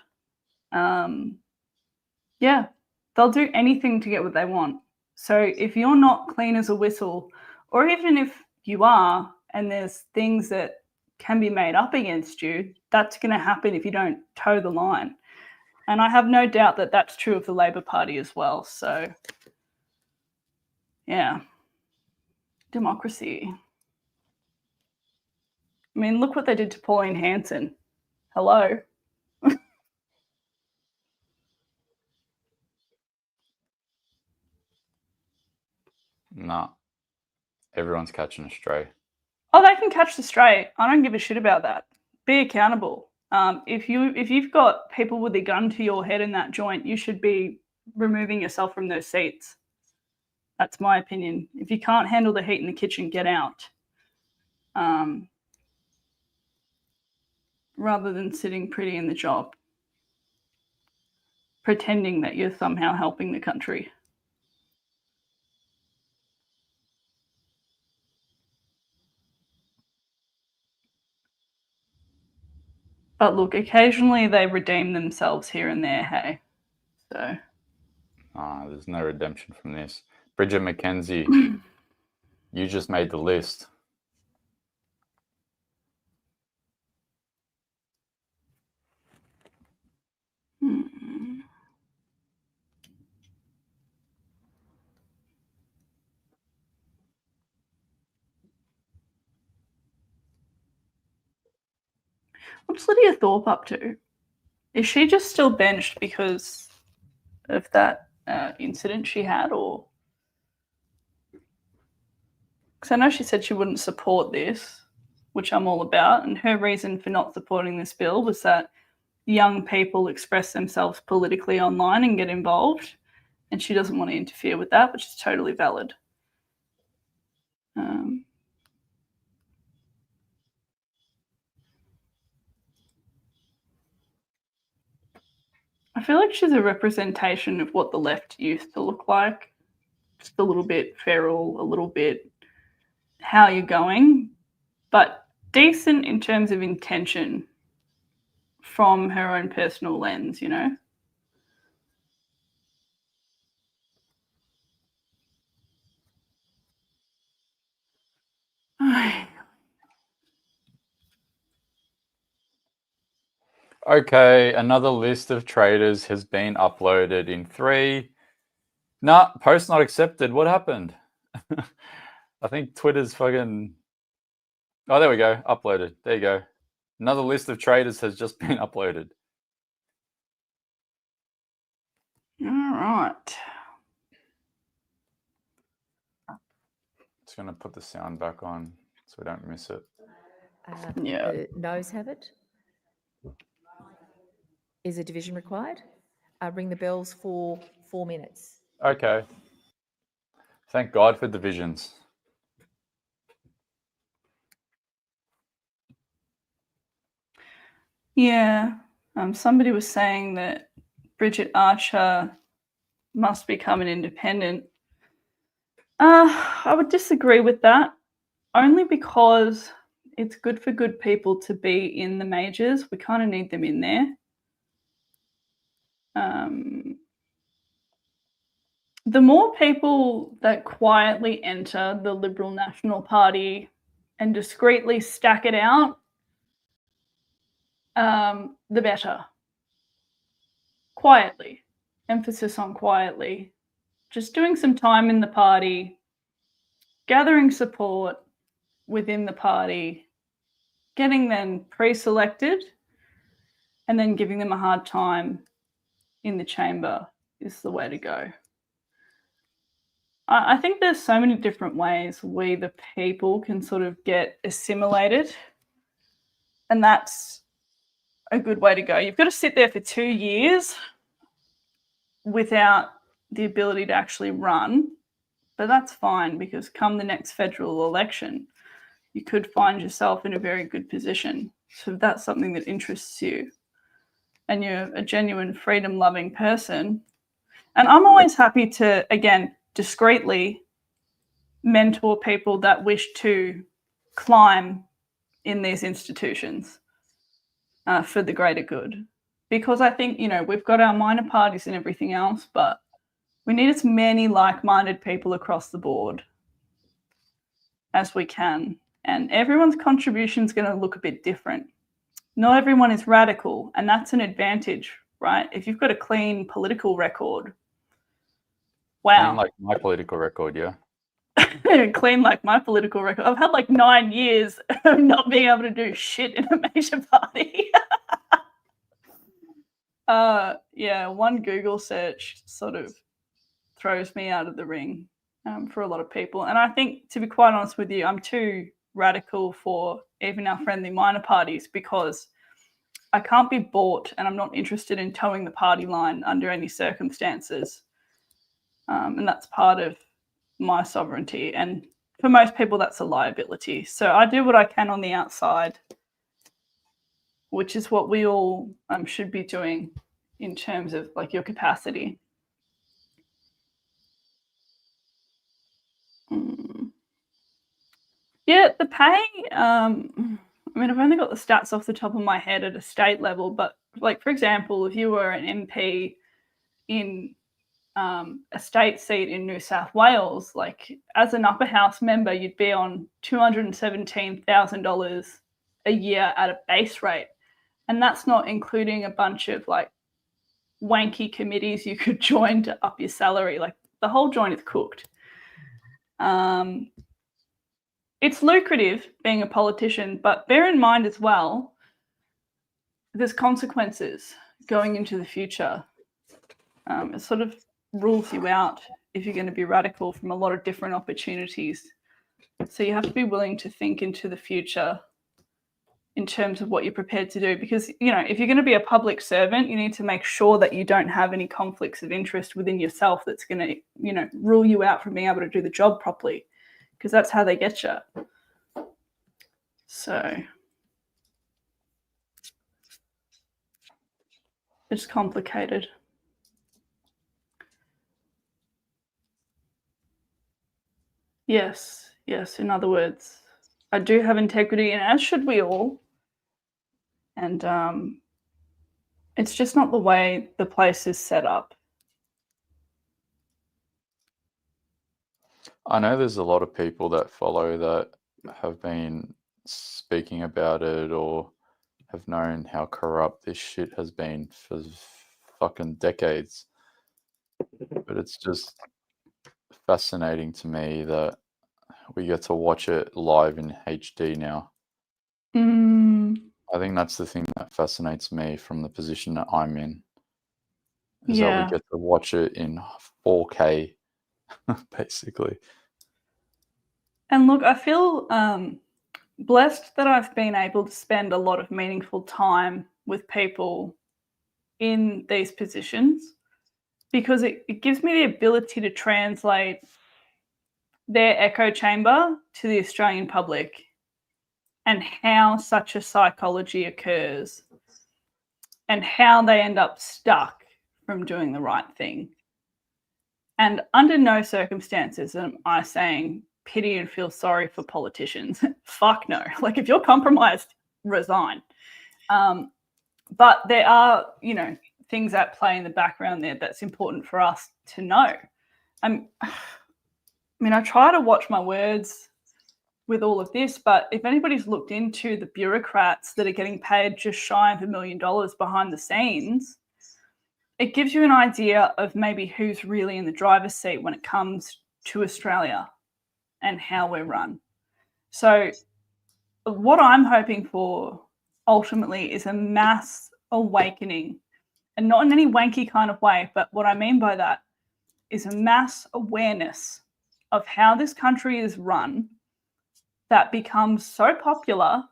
Yeah, they'll do anything to get what they want. So if you're not clean as a whistle, or even if you are, and there's things that can be made up against you, that's going to happen if you don't toe the line. And I have no doubt that that's true of the Labor Party as well. So, yeah, democracy. I mean, look what they did to Pauline Hanson. Hello. Nah, everyone's catching a stray. Oh, they can catch the stray. I don't give a shit about that. Be accountable. If you've got people with a gun to your head in that joint, you should be removing yourself from those seats. That's my opinion. If you can't handle the heat in the kitchen, get out. Rather than sitting pretty in the job, pretending that you're somehow helping the country. But look, occasionally they redeem themselves here and there, hey? So. There's no redemption from this. Bridget McKenzie, you just made the list. What's Lydia Thorpe up to? Is she just still benched because of that incident she had, or? Because I know she said she wouldn't support this, which I'm all about, and her reason for not supporting this bill was that young people express themselves politically online and get involved, and she doesn't want to interfere with that, which is totally valid. I feel like she's a representation of what the left used to look like. Just a little bit feral, a little bit how you're going, but decent in terms of intention from her own personal lens, you know? Okay, another list of traders has been uploaded in 3. Nah, post not accepted. What happened? I think Twitter's fucking... Oh, there we go. Uploaded. There you go. Another list of traders has just been uploaded. All right. Just going to put the sound back on so we don't miss it. Yeah. Noes have it. Is a division required? ring the bells for 4 minutes. Okay. Thank God for divisions. Yeah. Somebody was saying that Bridget Archer must become an independent. I would disagree with that, only because it's good for good people to be in the majors. We kind of need them in there. The more people that quietly enter the Liberal National Party and discreetly stack it out, the better. Quietly. Emphasis on quietly. Just doing some time in the party, gathering support within the party, getting them pre-selected, and then giving them a hard time in the chamber is the way to go. I think there's so many different ways we, the people, can sort of get assimilated, and that's a good way to go. You've got to sit there for 2 years without the ability to actually run, but that's fine, because come the next federal election, you could find yourself in a very good position. So if that's something that interests you and you're a genuine freedom-loving person, and I'm always happy to, again, discreetly mentor people that wish to climb in these institutions for the greater good. Because I think, you know, we've got our minor parties and everything else, but we need as many like-minded people across the board as we can. And everyone's contribution is going to look a bit different. Not everyone is radical, and that's an advantage, right? If you've got a clean political record, wow. Clean like my political record, yeah. Clean like my political record. I've had like 9 years of not being able to do shit in a major party. Yeah, one Google search sort of throws me out of the ring for a lot of people. And I think, to be quite honest with you, I'm too radical for even our friendly minor parties, because I can't be bought, and I'm not interested in towing the party line under any circumstances. And that's part of my sovereignty. And for most people, that's a liability. So I do what I can on the outside, which is what we all should be doing in terms of like your capacity. Yeah, the pay, I mean, I've only got the stats off the top of my head at a state level, but like, for example, if you were an MP in a state seat in New South Wales, like as an upper house member, you'd be on $217,000 a year at a base rate. And that's not including a bunch of like wanky committees you could join to up your salary. Like the whole joint is cooked. It's lucrative being a politician, but bear in mind as well, there's consequences going into the future. It sort of rules you out if you're going to be radical from a lot of different opportunities. So you have to be willing to think into the future in terms of what you're prepared to do. Because, you know, if you're going to be a public servant, you need to make sure that you don't have any conflicts of interest within yourself that's going to, you know, rule you out from being able to do the job properly, because that's how they get you. So it's complicated. Yes, in other words, I do have integrity, and as should we all. And it's just not the way the place is set up. I know there's a lot of people that follow that have been speaking about it or have known how corrupt this shit has been for fucking decades. But it's just fascinating to me that we get to watch it live in HD now. I think that's the thing that fascinates me from the position that I'm in, is that we get to watch it in 4K, basically. And look, I feel blessed that I've been able to spend a lot of meaningful time with people in these positions because it gives me the ability to translate their echo chamber to the Australian public and how such a psychology occurs and how they end up stuck from doing the right thing. And under no circumstances am I saying pity and feel sorry for politicians. Fuck no. Like, if you're compromised, resign. But there are, you know, things at play in the background there that's important for us to know. I mean, I try to watch my words with all of this, but if anybody's looked into the bureaucrats that are getting paid just shy of $1 million behind the scenes, it gives you an idea of maybe who's really in the driver's seat when it comes to Australia and how we're run. So what I'm hoping for ultimately is a mass awakening, and not in any wanky kind of way, but what I mean by that is a mass awareness of how this country is run that becomes so popular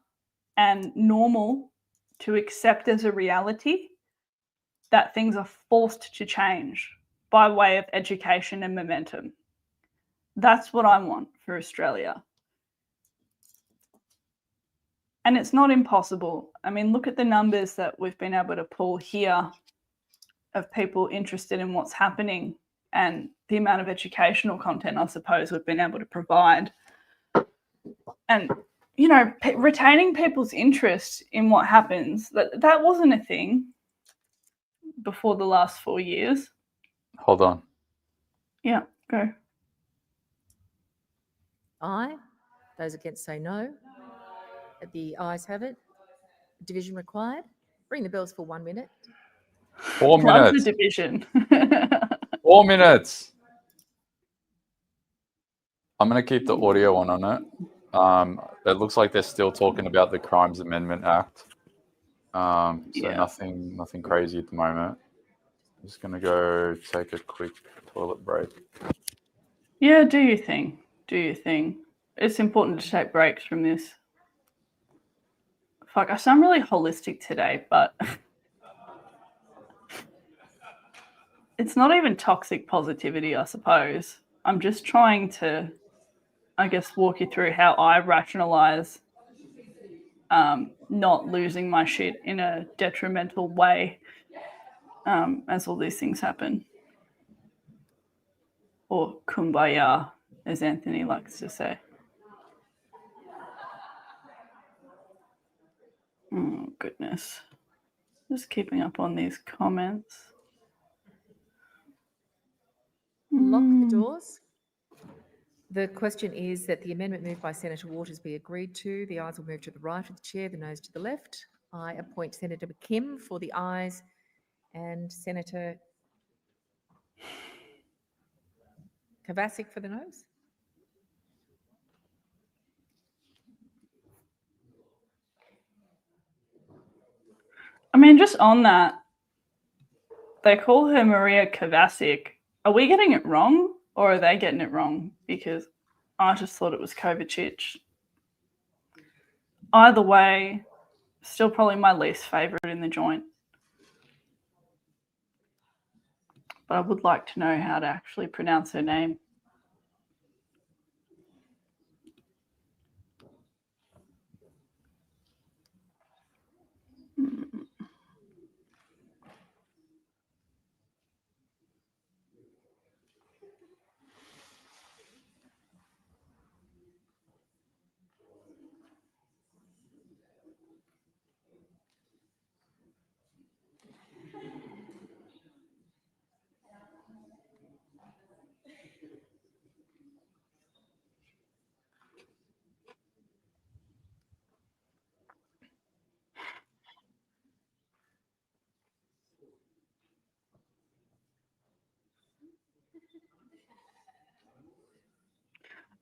and normal to accept as a reality that things are forced to change by way of education and momentum. That's what I want for Australia. And it's not impossible. I mean, look at the numbers that we've been able to pull here of people interested in what's happening and the amount of educational content, I suppose, we've been able to provide. And, you know, retaining people's interest in what happens, that wasn't a thing before the last 4 years. Hold on. Yeah, go. Aye. Those against say no. The ayes have it. Division required. Ring the bells for 1 minute. 4 Love minutes. the division. 4 minutes. I'm going to keep the audio on it. It looks like they're still talking about the Crimes Amendment Act. Nothing crazy at the moment. I'm just going to go take a quick toilet break. Yeah, do your thing. Do your thing. It's important to take breaks from this. Fuck, I sound really holistic today, but it's not even toxic positivity, I suppose. I'm just trying to, I guess, walk you through how I rationalize not losing my shit in a detrimental way as all these things happen. Or kumbaya, as Anthony likes to say. Oh, goodness. Just keeping up on these comments. Lock the doors. The question is that the amendment moved by Senator Waters be agreed to. The ayes will move to the right of the chair, the noes to the left. I appoint Senator McKim for the ayes and Senator Kovacic for the noes. I mean, just on that, they call her Maria Kovacic. Are we getting it wrong or are they getting it wrong? Because I just thought it was Kovacic. Either way, still probably my least favourite in the joint. But I would like to know how to actually pronounce her name.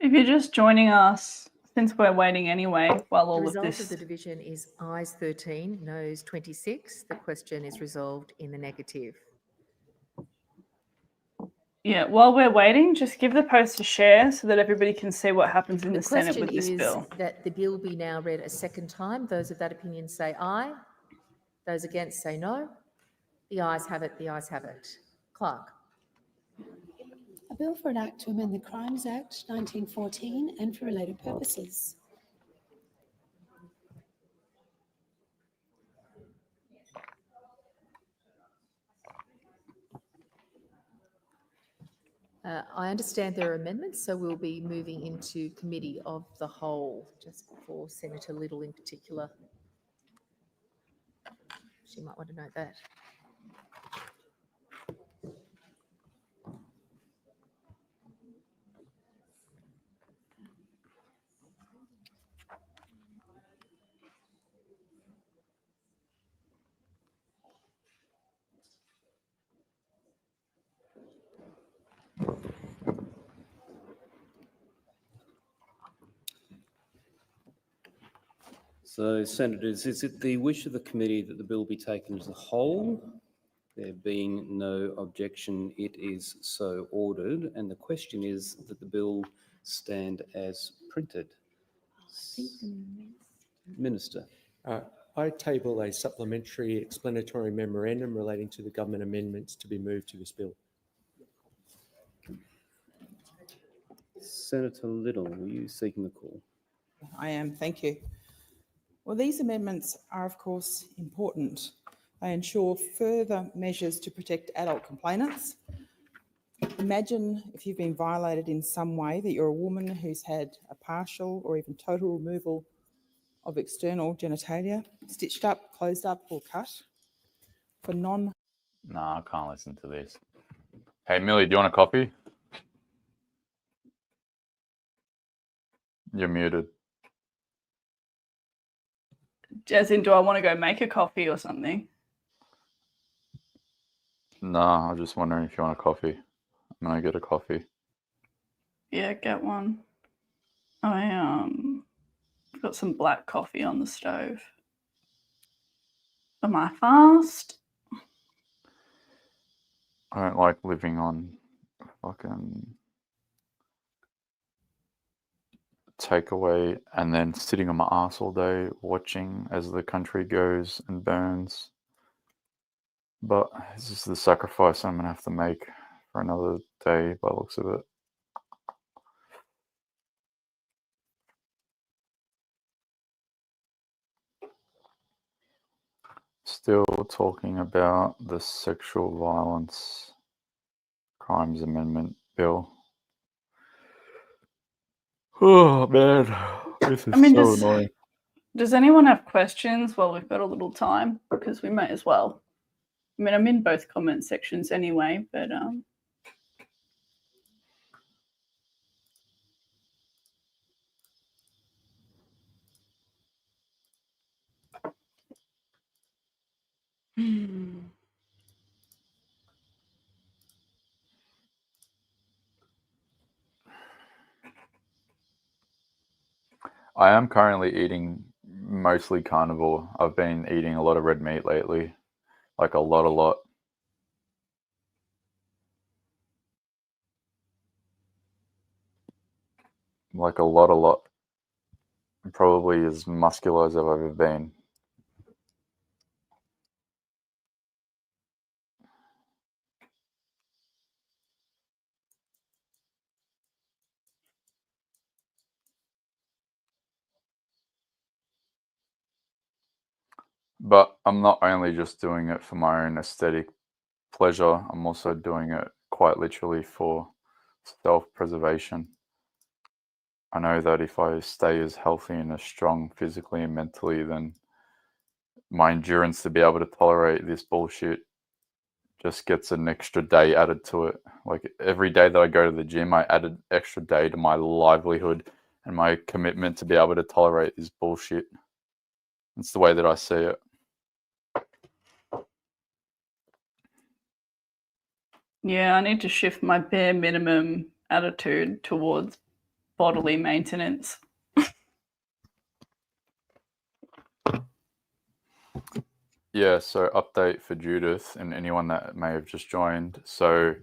If you're just joining us, since we're waiting anyway, while all The of result this... of the division is ayes 13, noes 26. The question is resolved in the negative. Yeah, while we're waiting, just give the post a share so that everybody can see what happens in the Senate question with this is bill. that the bill be now read a second time. Those of that opinion say aye. Those against say no. The ayes have it. The ayes have it. Clerk. A bill for an act to amend the Crimes Act 1914 and for related purposes. I understand there are amendments, so we'll be moving into committee of the whole, just for Senator Little in particular. She might want to note that. So, Senators, is it the wish of the committee that the bill be taken as a whole? There being no objection, it is so ordered. And the question is that the bill stand as printed. Minister. I table a supplementary explanatory memorandum relating to the government amendments to be moved to this bill. Senator Little, were you seeking the call? I am, thank you. Well, these amendments are, of course, important. They ensure further measures to protect adult complainants. Imagine if you've been violated in some way, that you're a woman who's had a partial or even total removal of external genitalia, stitched up, closed up, or cut for non... Nah, I can't listen to this. Hey, Millie, do you want a coffee? You're muted. As in, do I want to go make a coffee or something? Nah, I was just wondering if you want a coffee. I'm gonna get a coffee. Yeah, get one. I've got some black coffee on the stove. Am I fast? I don't like living on fucking takeaway and then sitting on my ass all day watching as the country goes and burns. But this is the sacrifice I'm gonna have to make for another day by the looks of it. Still talking about the Sexual Violence Crimes Amendment Bill. Oh man, this is so annoying. Does anyone have questions? Well, we've got a little time because we might as well. I mean, I'm in both comment sections anyway, but I am currently eating mostly carnivore. I've been eating a lot of red meat lately. Like a lot. Like a lot. Probably as muscular as I've ever been. But I'm not only just doing it for my own aesthetic pleasure, I'm also doing it quite literally for self-preservation. I know that if I stay as healthy and as strong physically and mentally, then my endurance to be able to tolerate this bullshit just gets an extra day added to it. Like every day that I go to the gym, I add an extra day to my livelihood and my commitment to be able to tolerate this bullshit. It's the way that I see it. yeah, I need to shift my bare minimum attitude towards bodily maintenance. Yeah, so update for Judith and anyone that may have just joined. So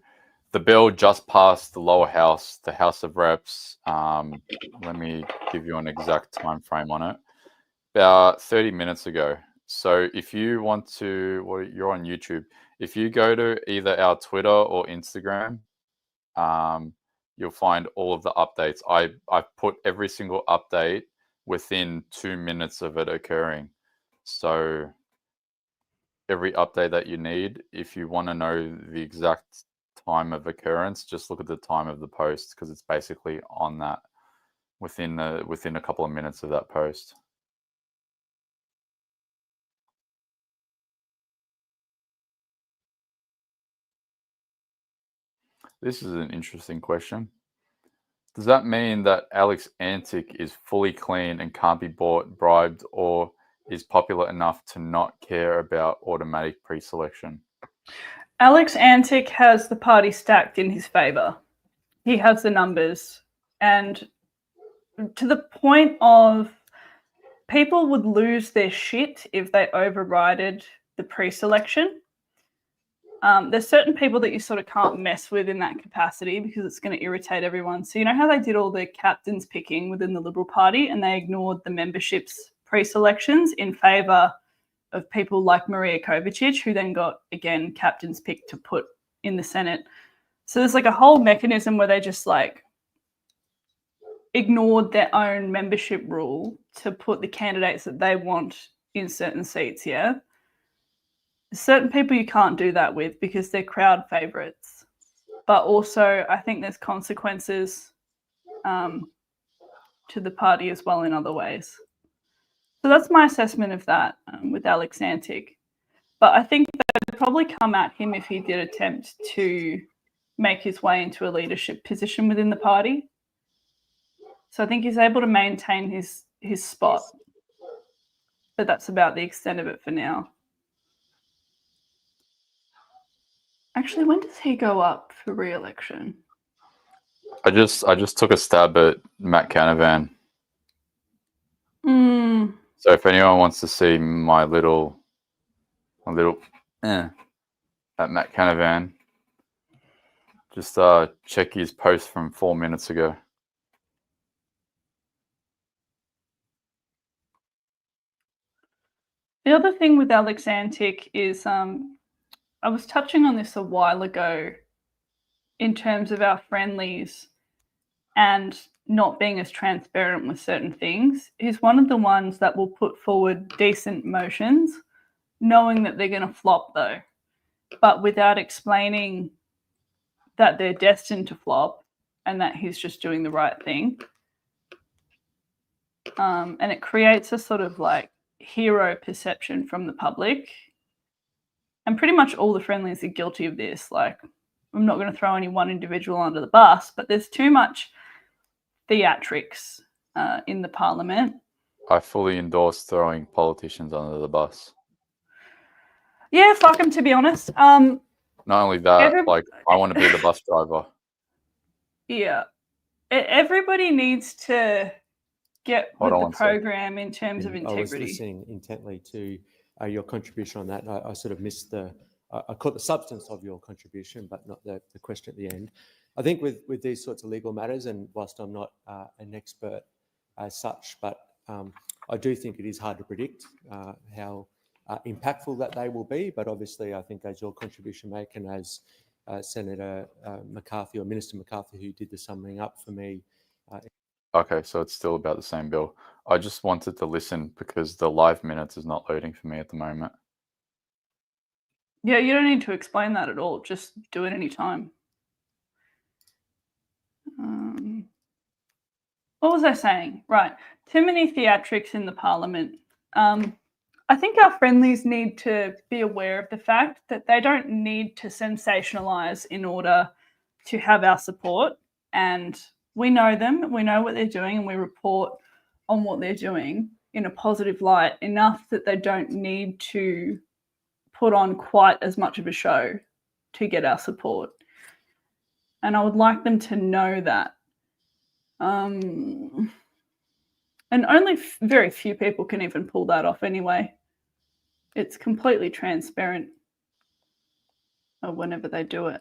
the bill just passed the lower house, the House of Reps. Let me give you an exact time frame on it. About 30 minutes ago, So if you want to, well, you're on YouTube. If you go to either our Twitter or Instagram, you'll find all of the updates. I put every single update within 2 minutes of it occurring. So every update that you need, if you want to know the exact time of occurrence, just look at the time of the post, because it's basically on that within a couple of minutes of that post. This is an interesting question. Does that mean that Alex Antic is fully clean and can't be bought, bribed, or is popular enough to not care about automatic pre-selection? Alex Antic has the party stacked in his favour. He has the numbers. And to the point of people would lose their shit if they overrided the pre-selection. There's certain people that you sort of can't mess with in that capacity because it's going to irritate everyone. So you know how they did all the captains picking within the Liberal Party and they ignored the membership's pre-selections in favour of people like Maria Kovacic, who then got, again, captains picked to put in the Senate. So there's like a whole mechanism where they just like ignored their own membership rule to put the candidates that they want in certain seats, yeah? Certain people you can't do that with because they're crowd favourites. But also, I think there's consequences to the party as well in other ways. So that's my assessment of that with Alex Antic. But I think they'd probably come at him if he did attempt to make his way into a leadership position within the party. So I think he's able to maintain his spot. But that's about the extent of it for now. Actually, when does he go up for re-election? I just took a stab at Matt Canavan. So if anyone wants to see my little at Matt Canavan, just check his post from 4 minutes ago. The other thing with Alex Antic is I was touching on this a while ago in terms of our friendlies and not being as transparent with certain things. He's one of the ones that will put forward decent motions, knowing that they're going to flop though, but without explaining that they're destined to flop and that he's just doing the right thing. And it creates a sort of like hero perception from the public. And pretty much all the friendlies are guilty of this. Like, I'm not going to throw any one individual under the bus, but there's too much theatrics in the parliament. I fully endorse throwing politicians under the bus. Yeah, fuck them, to be honest. Not only that, I want to be the bus driver. Yeah. Everybody needs to get Hold with on the one sec. program in terms of I was integrity. listening intently to your contribution on that. And I sort of missed I caught the substance of your contribution, but not the question at the end. I think with these sorts of legal matters, and whilst I'm not an expert as such, but I do think it is hard to predict how impactful that they will be. But obviously, I think as your contribution make and as Senator McCarthy or Minister McCarthy, who did the summing up for me. Okay, so it's still about the same bill. I just wanted to listen because the live minutes is not loading for me at the moment. Yeah, you don't need to explain that at all. Just do it anytime. What was I saying? Right. Too many theatrics in the parliament. I think our friendlies need to be aware of the fact that they don't need to sensationalise in order to have our support. And we know them, we know what they're doing, and we report on what they're doing in a positive light enough that they don't need to put on quite as much of a show to get our support. And I would like them to know that. And only very few people can even pull that off anyway. It's completely transparent whenever they do it.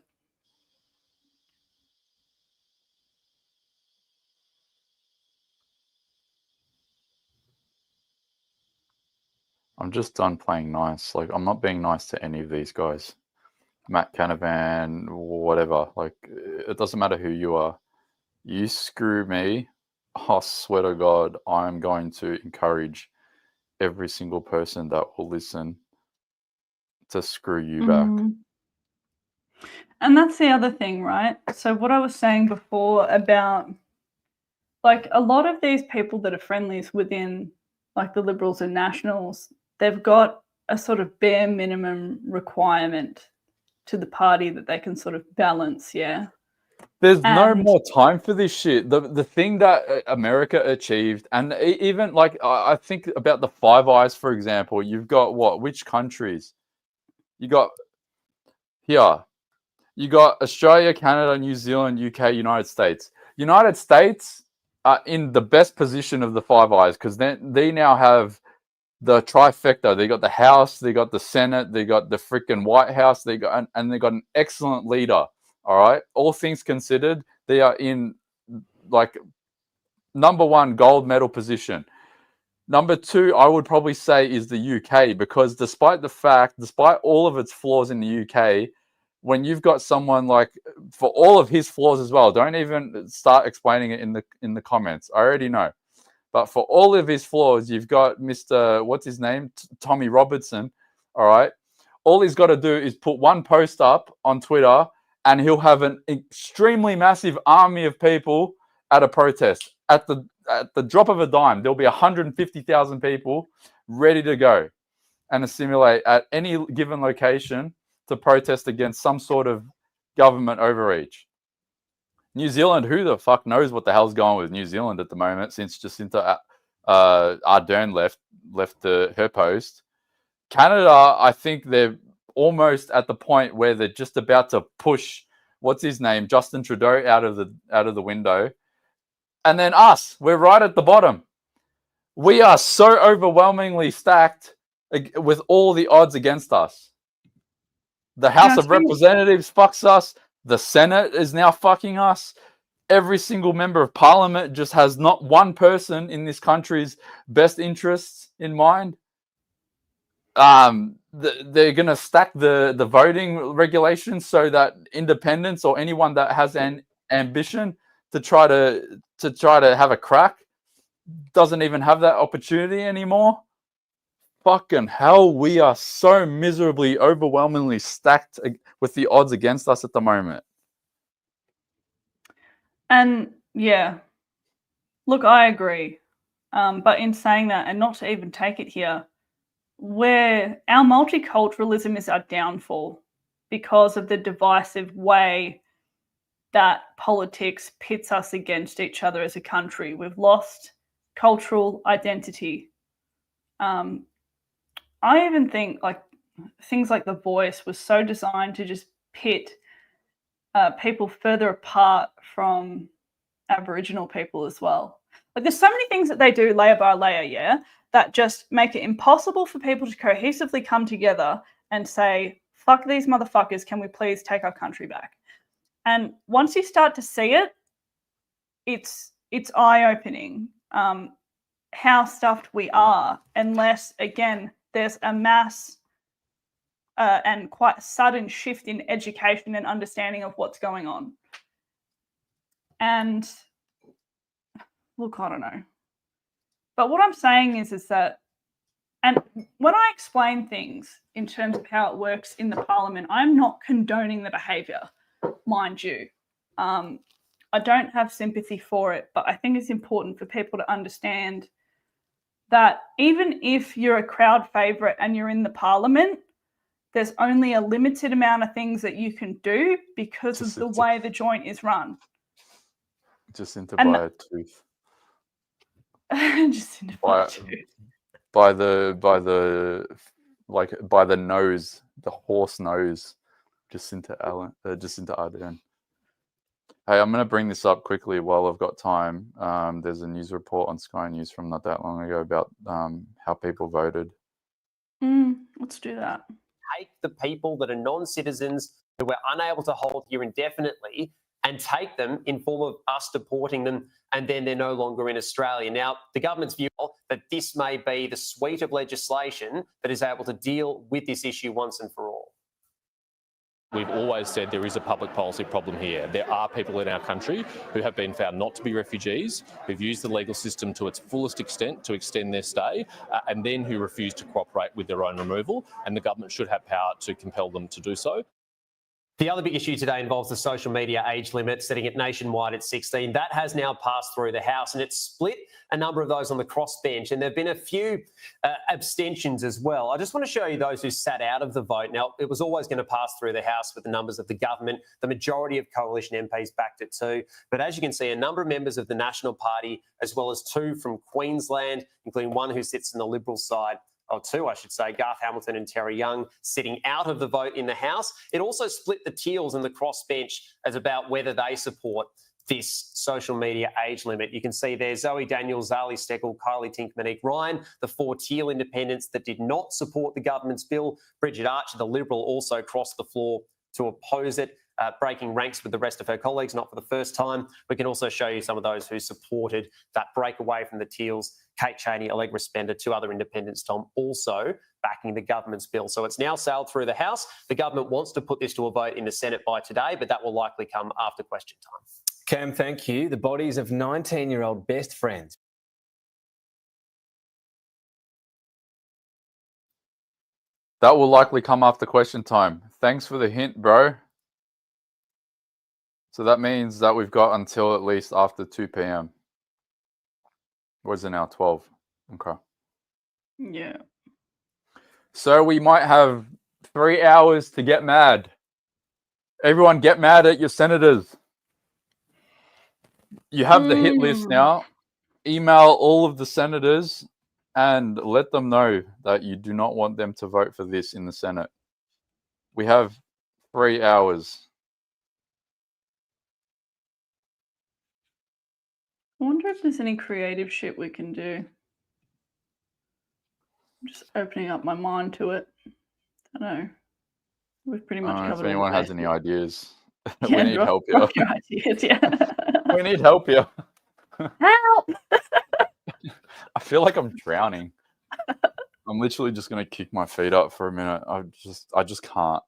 I'm just done playing nice. Like, I'm not being nice to any of these guys. Matt Canavan, whatever. Like, it doesn't matter who you are. You screw me, I swear to God, I'm going to encourage every single person that will listen to screw you back. And that's the other thing, right? So what I was saying before about, like, a lot of these people that are friendlies within, like, the Liberals and Nationals, they've got a sort of bare minimum requirement to the party that they can sort of balance, yeah? There's no And- more time for this shit. The thing that America achieved, and even like I think about the Five Eyes, for example. You've got what? Which countries? You got here. You got Australia, Canada, New Zealand, UK, United States. United States are in the best position of the Five Eyes because they now have the trifecta. They got the House, they got the Senate, they got the freaking White House. They got and they got an excellent leader. All right. All things considered, they are in like #1 gold medal position. #2, I would probably say, is the UK, because despite all of its flaws in the UK, when you've got someone like, for all of his flaws as well, don't even start explaining it in the comments. I already know. But for all of his flaws, you've got Mr. What's his name? Tommy Robertson. All right. All he's got to do is put one post up on Twitter, and he'll have an extremely massive army of people at a protest. At the drop of a dime, there'll be 150,000 people ready to go and assimilate at any given location to protest against some sort of government overreach. New Zealand, who the fuck knows what the hell's going with New Zealand at the moment, since Jacinta Ardern left her post. Canada, I think they're almost at the point where they're just about to push what's his name, Justin Trudeau, out of the window. And then us, we're right at the bottom. We are so overwhelmingly stacked with all the odds against us. The House of Representatives fucks us. The Senate is now fucking us. Every single member of Parliament just has not one person in this country's best interests in mind. They're going to stack the voting regulations so that independents or anyone that has an ambition to try to have a crack doesn't even have that opportunity anymore. Fucking hell, we are so miserably, overwhelmingly stacked with the odds against us at the moment. And yeah, look, I agree. But in saying that, and not to even take it here, where our multiculturalism is our downfall because of the divisive way that politics pits us against each other as a country. We've lost cultural identity. I even think like things like The Voice was so designed to just pit people further apart from Aboriginal people as well. Like, there's so many things that they do layer by layer, yeah, that just make it impossible for people to cohesively come together and say, fuck these motherfuckers, can we please take our country back? And once you start to see it, it's eye-opening how stuffed we are, unless, again, there's a mass and quite sudden shift in education and understanding of what's going on. And look, I don't know. But what I'm saying is that, and when I explain things in terms of how it works in the parliament, I'm not condoning the behaviour, mind you. I don't have sympathy for it, but I think it's important for people to understand that even if you're a crowd favourite and you're in the parliament, there's only a limited amount of things that you can do because of the way the joint is run. Jacinta by a tooth. Jacinta by a tooth. By the nose, the horse nose, Jacinta Ardern. Hey, I'm going to bring this up quickly while I've got time. There's a news report on Sky News from not that long ago about how people voted. Let's do that. Take the people that are non-citizens who we're unable to hold here indefinitely and take them in form of us deporting them, and then they're no longer in Australia. Now, the government's view that this may be the suite of legislation that is able to deal with this issue once and for all. We've always said there is a public policy problem here. There are people in our country who have been found not to be refugees, who've used the legal system to its fullest extent to extend their stay, and then who refuse to cooperate with their own removal, and the government should have power to compel them to do so. The other big issue today involves the social media age limit, setting it nationwide at 16. That has now passed through the House, and it's split a number of those on the crossbench, and there have been a few abstentions as well. I just want to show you those who sat out of the vote. Now, it was always going to pass through the House with the numbers of the government. The majority of coalition MPs backed it too. But as you can see, a number of members of the National Party, as well as two from Queensland, including one who sits on the Liberal side, or two, I should say, Garth Hamilton and Terry Young, sitting out of the vote in the House. It also split the Teals and the crossbench as about whether they support this social media age limit. You can see there Zoe Daniels, Zali Steckle, Kylie Tink, Monique Ryan, the four Teal independents that did not support the government's bill. Bridget Archer, the Liberal, also crossed the floor to oppose it, breaking ranks with the rest of her colleagues, not for the first time. We can also show you some of those who supported that break away from the Teals. Kate Chaney, Allegra Spender, two other independents, Tom, also backing the government's bill. So it's now sailed through the House. The government wants to put this to a vote in the Senate by today, but that will likely come after question time. Cam, thank you. The bodies of 19-year-old best friends. That will likely come after question time. Thanks for the hint, bro. So that means that we've got until at least after 2 p.m. What is it now? 12. Okay. Yeah. So we might have 3 hours to get mad. Everyone get mad at your senators. You have the hit list now. Email all of the senators and let them know that you do not want them to vote for this in the Senate. We have 3 hours. I wonder if there's any creative shit we can do. I'm just opening up my mind to it. I don't know. We've pretty much covered If all anyone the has any ideas, Yeah, we need drop- help drop here. your ideas, yeah. We need help here. Help! I feel like I'm drowning. I'm literally just gonna kick my feet up for a minute. I just can't.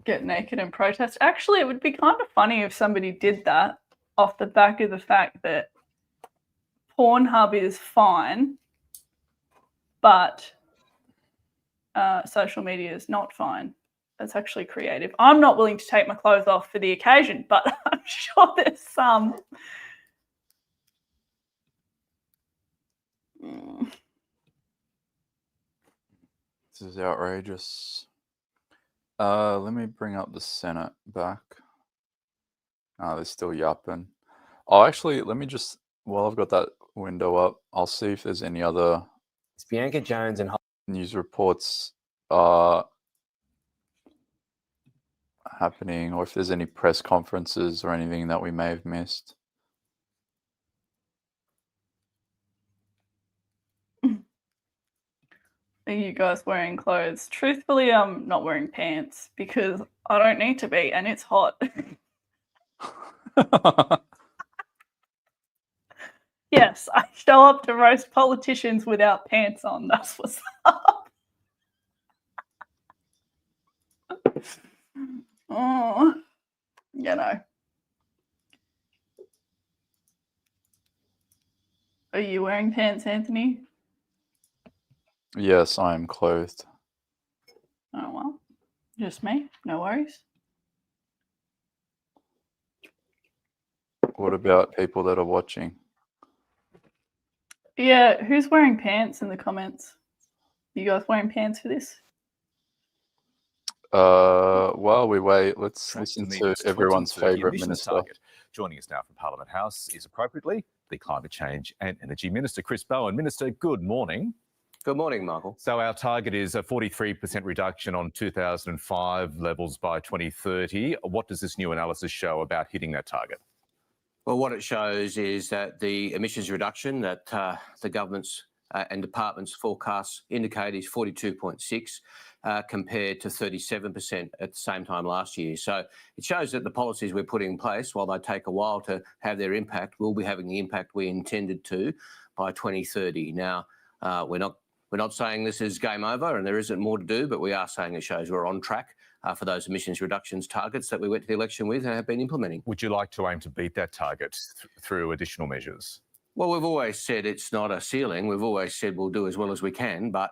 Get naked and protest. Actually, it would be kind of funny if somebody did that off the back of the fact that Pornhub is fine, but social media is not fine. That's actually creative. I'm not willing to take my clothes off for the occasion, but I'm sure there's some. This is outrageous. Let me bring up the Senate back. They're still yapping. Oh, actually, let me just, while I've got that window up, I'll see if there's any other It's Bianca Jones and news reports happening, or if there's any press conferences or anything that we may have missed. Are you guys wearing clothes? Truthfully, I'm not wearing pants because I don't need to be, and it's hot. Yes, I show up to roast politicians without pants on. That's what's up. Oh, you know. Are you wearing pants, Anthony? Yes, I am clothed. Oh, well, just me. No worries. What about people that are watching? Yeah, who's wearing pants in the comments? You guys wearing pants for this? While we wait, let's listen to everyone's 2030 favourite emissions minister. target. Joining us now from Parliament House is appropriately the Climate Change and Energy Minister, Chris Bowen. Minister, good morning. Good morning, Michael. So our target is a 43% reduction on 2005 levels by 2030. What does this new analysis show about hitting that target? Well, what it shows is that the emissions reduction that the government's and departments' forecasts indicate is 42.6 compared to 37% at the same time last year. So it shows that the policies we're putting in place, while they take a while to have their impact, will be having the impact we intended to by 2030. Now, we're not saying this is game over and there isn't more to do, but we are saying it shows we're on track for those emissions reductions targets that we went to the election with and have been implementing. Would you like to aim to beat that target through additional measures? Well, we've always said it's not a ceiling. We've always said we'll do as well as we can, but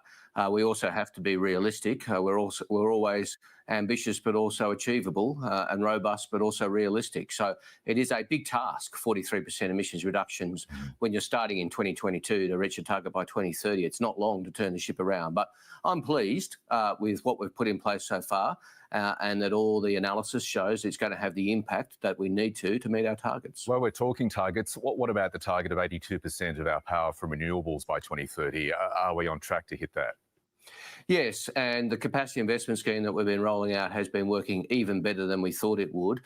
we also have to be realistic. We're always ambitious, but also achievable, and robust, but also realistic. So it is a big task, 43% emissions reductions, when you're starting in 2022 to reach a target by 2030. It's not long to turn the ship around, but I'm pleased with what we've put in place so far, and that all the analysis shows it's going to have the impact that we need to meet our targets. Well, we're talking targets. What about the target of 82% of our power from renewables by 2030? Are we on track to hit that? Yes, and the capacity investment scheme that we've been rolling out has been working even better than we thought it would.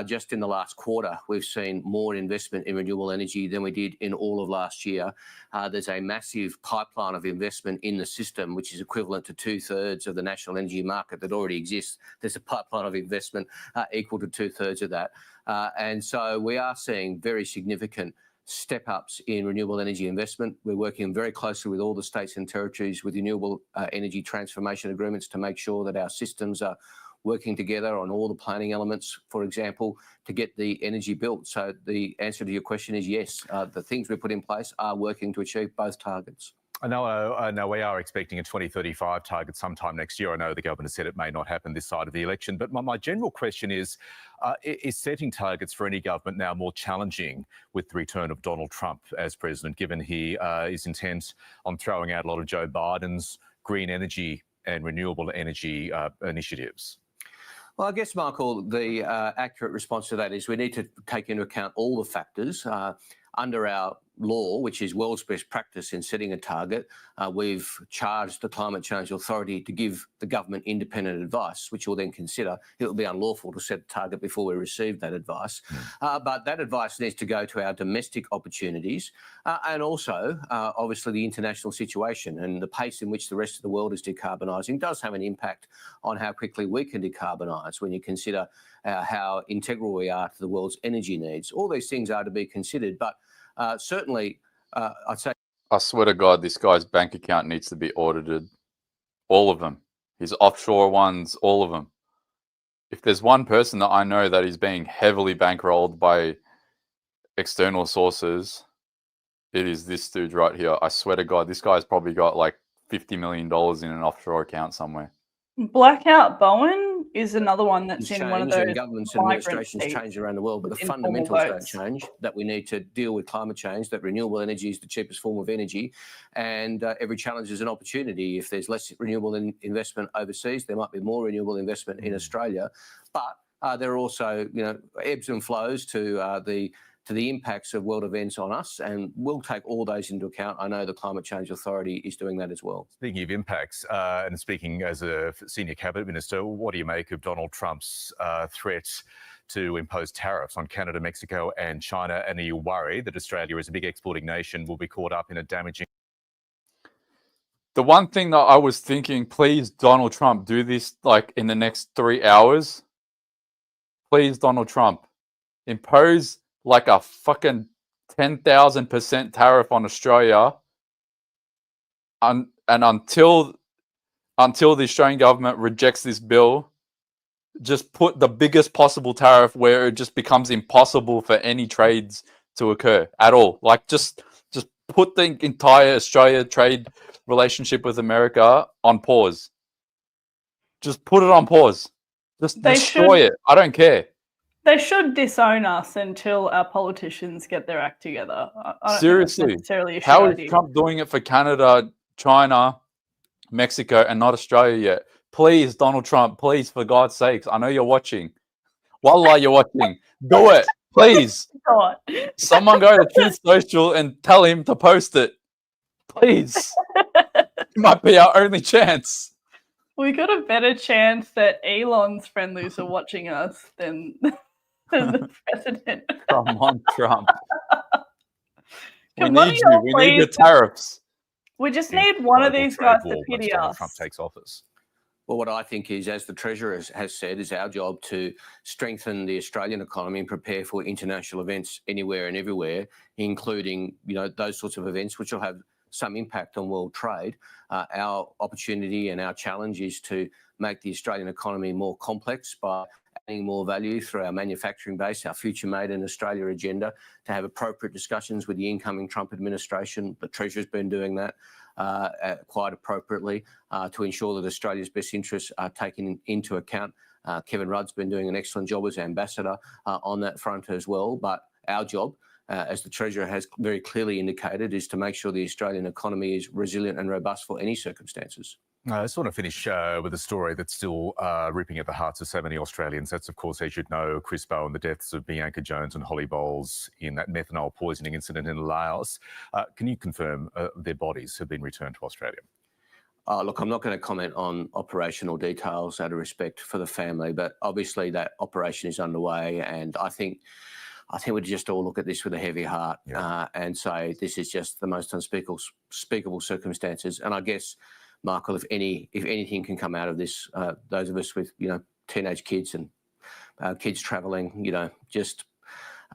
Just in the last quarter, we've seen more investment in renewable energy than we did in all of last year. There's a massive pipeline of investment in the system, which is equivalent to 2/3 of the national energy market that already exists. There's a pipeline of investment equal to 2/3 of that. And so we are seeing very significant step-ups in renewable energy investment. We're working very closely with all the states and territories with renewable energy transformation agreements to make sure that our systems are working together on all the planning elements, for example, to get the energy built. So the answer to your question is yes, the things we put in place are working to achieve both targets. I know we are expecting a 2035 target sometime next year. I know the government has said it may not happen this side of the election, but my general question is setting targets for any government now more challenging with the return of Donald Trump as president, given he is intent on throwing out a lot of Joe Biden's green energy and renewable energy initiatives? Well, I guess, Michael, the accurate response to that is we need to take into account all the factors. Under our law, which is world's best practice in setting a target, we've charged the Climate Change Authority to give the government independent advice, which we'll then consider. It will be unlawful to set a target before we receive that advice. But that advice needs to go to our domestic opportunities and also, obviously, the international situation and the pace in which the rest of the world is decarbonising does have an impact on how quickly we can decarbonise when you consider how integral we are to the world's energy needs. All these things are to be considered, but certainly, I'd say. I swear to God, this guy's bank account needs to be audited. All of them. His offshore ones, all of them. If there's one person that I know that is being heavily bankrolled by external sources, it is this dude right here. I swear to God, this guy's probably got like $50 million in an offshore account somewhere. Blackout Bowen is another one that's in one of those. And governments and administrations change around the world, but the fundamentals don't change. That we need to deal with climate change. That renewable energy is the cheapest form of energy, and every challenge is an opportunity. If there's less renewable investment overseas, there might be more renewable investment in Australia. But there are also, ebbs and flows to the impacts of world events on us, and we'll take all those into account. I know the Climate Change Authority is doing that as well. Speaking of impacts, and speaking as a senior cabinet minister, what do you make of Donald Trump's threat to impose tariffs on Canada, Mexico and China? And are you worried that Australia, as a big exporting nation, will be caught up in a damaging... The one thing that I was thinking, please, Donald Trump, do this like in the next 3 hours. Please, Donald Trump, impose like a fucking 10,000% tariff on Australia, and until the Australian government rejects this bill, just put the biggest possible tariff where it just becomes impossible for any trades to occur at all. Like just put the entire Australia trade relationship with America on pause. Just put it on pause. Just destroy it. I don't care. They should disown us until our politicians get their act together. Seriously, how is Trump doing it for Canada, China, Mexico, and not Australia yet? Please, Donald Trump, please, for God's sakes, I know you're watching. Wallah, you're watching. Do it, please. God. Someone go to Truth Social and tell him to post it. Please. It might be our only chance. We got a better chance that Elon's friendlies are watching us than the president. Come on, Trump. We need you. We need your tariffs. We just need one of these guys to pity us. Trump takes office. Well, what I think is, as the Treasurer has said, is our job to strengthen the Australian economy and prepare for international events anywhere and everywhere, including, those sorts of events which will have some impact on world trade. Our opportunity and our challenge is to make the Australian economy more complex by adding more value through our manufacturing base, our Future Made in Australia agenda, to have appropriate discussions with the incoming Trump administration. The Treasurer's been doing that quite appropriately to ensure that Australia's best interests are taken into account. Kevin Rudd's been doing an excellent job as ambassador on that front as well. But our job, as the Treasurer has very clearly indicated, is to make sure the Australian economy is resilient and robust for any circumstances. I just want to finish with a story that's still ripping at the hearts of so many Australians. That's, of course, as you'd know, Chris Bowen, the deaths of Bianca Jones and Holly Bowles in that methanol poisoning incident in Laos. Can you confirm their bodies have been returned to Australia? Look, I'm not going to comment on operational details out of respect for the family, but obviously that operation is underway, and I think we just all look at this with a heavy heart and say this is just the most unspeakable circumstances. And I guess, Michael, if anything can come out of this, those of us with teenage kids and kids travelling, just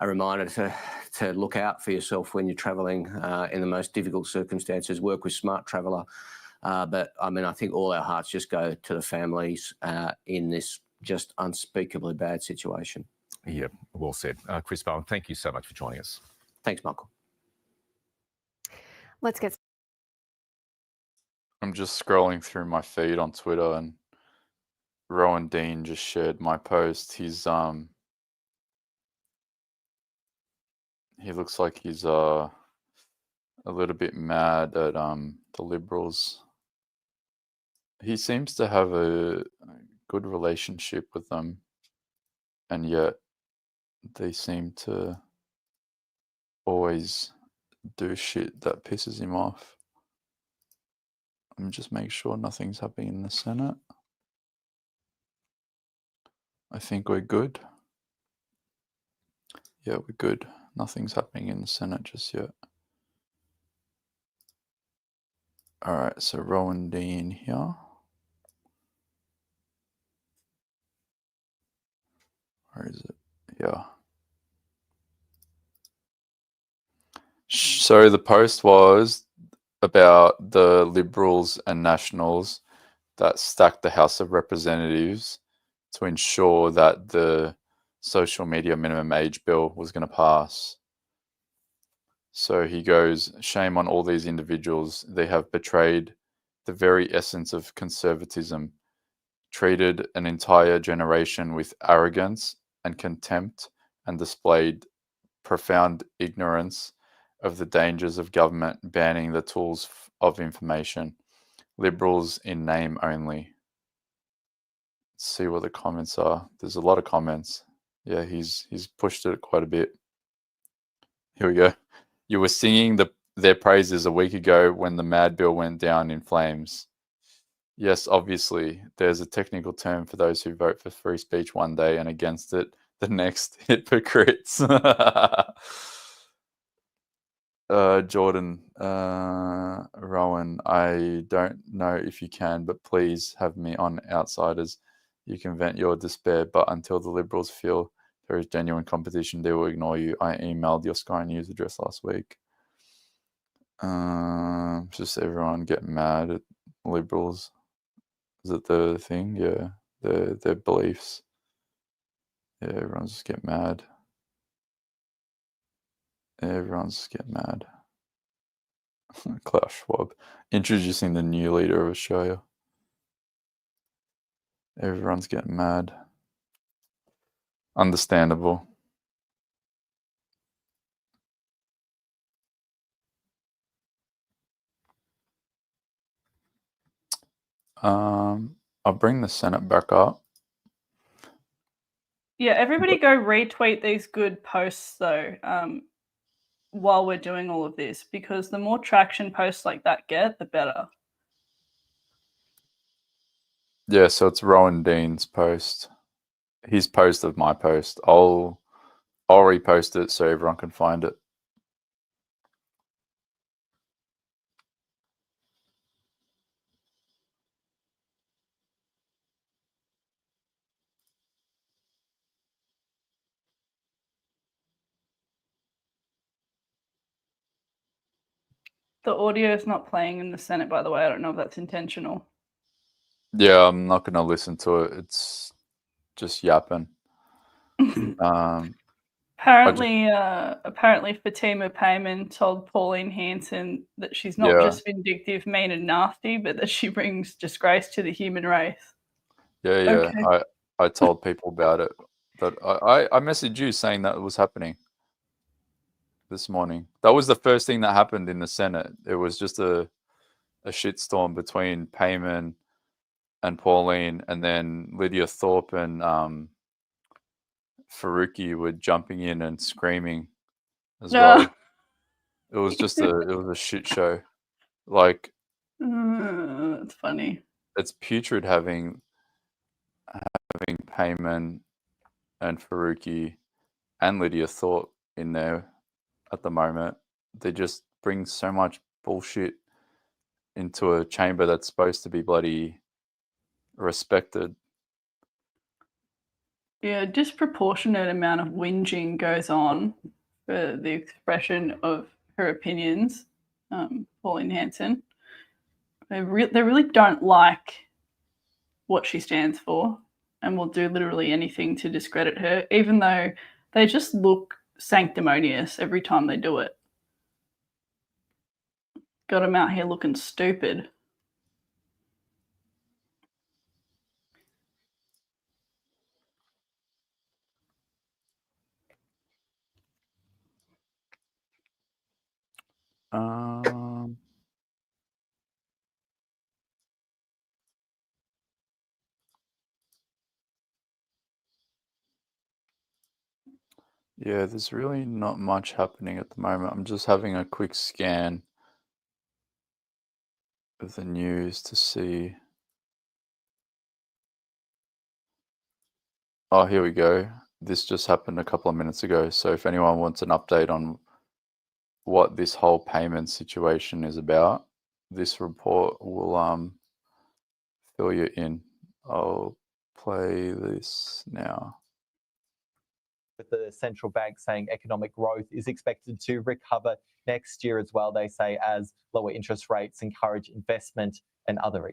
a reminder to look out for yourself when you're travelling in the most difficult circumstances. Work with Smart Traveller, but I think all our hearts just go to the families in this just unspeakably bad situation. Yeah, well said. Chris Bowen, thank you so much for joining us. Thanks, Michael. Let's get. I'm just scrolling through my feed on Twitter, and Rowan Dean just shared my post. He's he looks like he's a little bit mad at the Liberals. He seems to have a good relationship with them, and yet they seem to always do shit that pisses him off. Let me just make sure nothing's happening in the Senate. I think we're good. Yeah, we're good. Nothing's happening in the Senate just yet. All right, so Rowan Dean here. Where is it? Yeah. So the post was about the Liberals and Nationals that stacked the House of Representatives to ensure that the social media minimum age bill was going to pass. So he goes, shame on all these individuals. They have betrayed the very essence of conservatism, treated an entire generation with arrogance and contempt, and displayed profound ignorance of the dangers of government banning the tools of information. Liberals in name only. Let's see what the comments are. There's a lot of comments. Yeah, he's pushed it quite a bit. Here we go. You were singing their praises a week ago when the Mad Bill went down in flames. Yes, obviously, there's a technical term for those who vote for free speech one day and against it the next. Hypocrites. Jordan, Rowan, I don't know if you can, but please have me on Outsiders. You can vent your despair, but until the Liberals feel there is genuine competition, they will ignore you. I emailed your Sky News address last week. Just everyone getting mad at Liberals. Is it the thing? Yeah, their beliefs. Yeah, everyone's just getting mad. Everyone's just getting mad. Klaus Schwab introducing the new leader of Australia. Everyone's getting mad. Understandable. I'll bring the Senate back up. Yeah, everybody go retweet these good posts though, while we're doing all of this, because the more traction posts like that get, the better. Yeah, so it's Rowan Dean's post. His post of my post. I'll repost it so everyone can find it. The audio is not playing in the Senate, by the way. I don't know if that's intentional. Yeah, I'm not going to listen to it. It's just yapping. Apparently, Fatima Payman told Pauline Hanson that she's not Yeah. just vindictive, mean, and nasty, but that she brings disgrace to the human race. Yeah. Okay. I told people about it. But I messaged you saying that it was happening this morning. That was the first thing that happened in the Senate. It was just a shitstorm between Payman and Pauline, and then Lydia Thorpe and Faruqi were jumping in and screaming as well. It was just a shit show. Like, It's funny. it's putrid having Payman and Faruqi and Lydia Thorpe in there at the moment. They just bring so much bullshit into a chamber that's supposed to be bloody respected. Yeah, a disproportionate amount of whinging goes on for the expression of her opinions, Pauline Hanson. They really don't like what she stands for and will do literally anything to discredit her, even though they just look sanctimonious every time they do it. Got them out here looking stupid. Yeah, there's really not much happening at the moment. I'm just having a quick scan of the news to see. Oh, here we go. This just happened a couple of minutes ago. So if anyone wants an update on what this whole payment situation is about, this report will fill you in. I'll play this now. With the central bank saying economic growth is expected to recover next year as well, they say, as lower interest rates encourage investment and other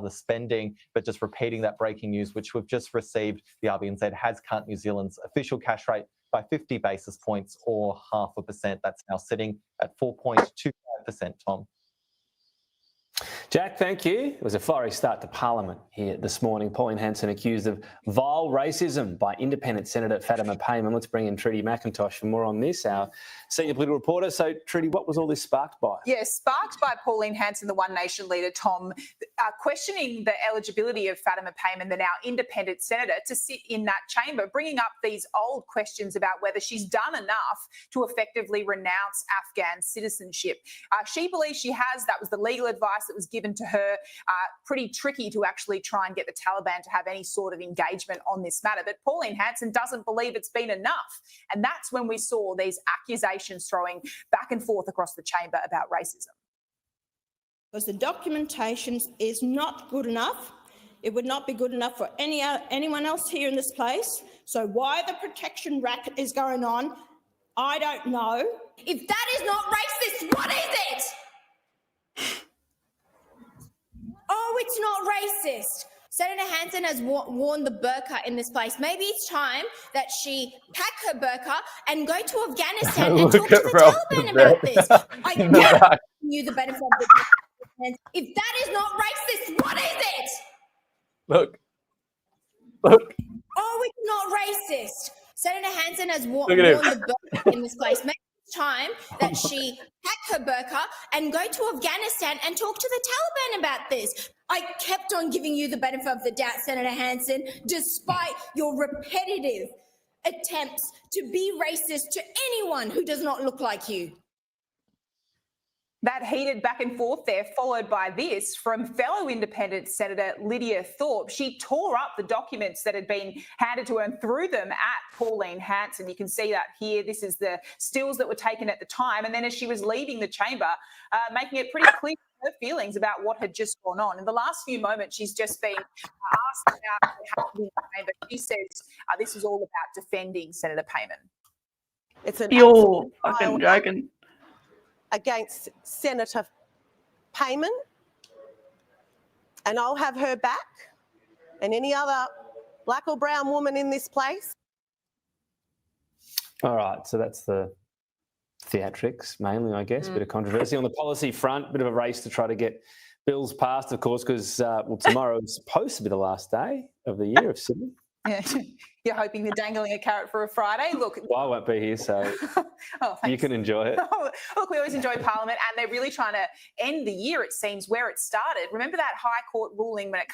spending. But just repeating that breaking news, which we've just received, the RBNZ has cut New Zealand's official cash rate by 50 basis points or 0.5%. That's now sitting at 4.25%, Tom. Jack, thank you. It was a fiery start to Parliament here this morning. Pauline Hanson accused of vile racism by independent Senator Fatima Payman. Let's bring in Trudy McIntosh for more on this, our senior political reporter. So, Trudy, what was all this sparked by? Yes, sparked by Pauline Hanson, the One Nation leader, Tom, questioning the eligibility of Fatima Payman, the now independent senator, to sit in that chamber, bringing up these old questions about whether she's done enough to effectively renounce Afghan citizenship. She believes she has. That was the legal advice that was given to her. Pretty tricky to actually try and get the Taliban to have any sort of engagement on this matter. But Pauline Hanson doesn't believe it's been enough. And that's when we saw these accusations throwing back and forth across the chamber about racism. Because the documentation is not good enough. It would not be good enough for anyone else here in this place. So why the protection racket is going on, I don't know. If that is not racist, what is it? Oh, it's not racist. Senator Hanson has worn the burqa in this place. Maybe it's time that she pack her burqa and go to Afghanistan and talk to the Taliban about this. I can't you the benefit of the If that is not racist, what is it? Look. Oh, it's not racist. Senator Hanson has worn the burqa in this place. Maybe it's time that she pack her burqa and go to Afghanistan and talk to the Taliban about this. I kept on giving you the benefit of the doubt, Senator Hanson, despite your repetitive attempts to be racist to anyone who does not look like you. That heated back and forth there, followed by this from fellow independent Senator Lydia Thorpe. She tore up the documents that had been handed to her and threw them at Pauline Hanson. You can see that here. This is the stills that were taken at the time. And then as she was leaving the chamber, making it pretty clear her feelings about what had just gone on. In the last few moments, she's just been asked about what happened in the chamber. She says this is all about defending Senator Payman. You're fucking joking. against Senator Payman, and I'll have her back and any other black or brown woman in this place. All right, so that's the theatrics mainly, I guess. Bit of controversy on the policy front, bit of a race to try to get bills passed, of course, because well, tomorrow is supposed to be the last day of the year of Sydney. Yeah. You're hoping they're dangling a carrot for a Friday. Look, Well, I won't be here, so oh, you can enjoy it. Look, we always enjoy Parliament, and they're really trying to end the year, it seems, where it started. Remember that High Court ruling when it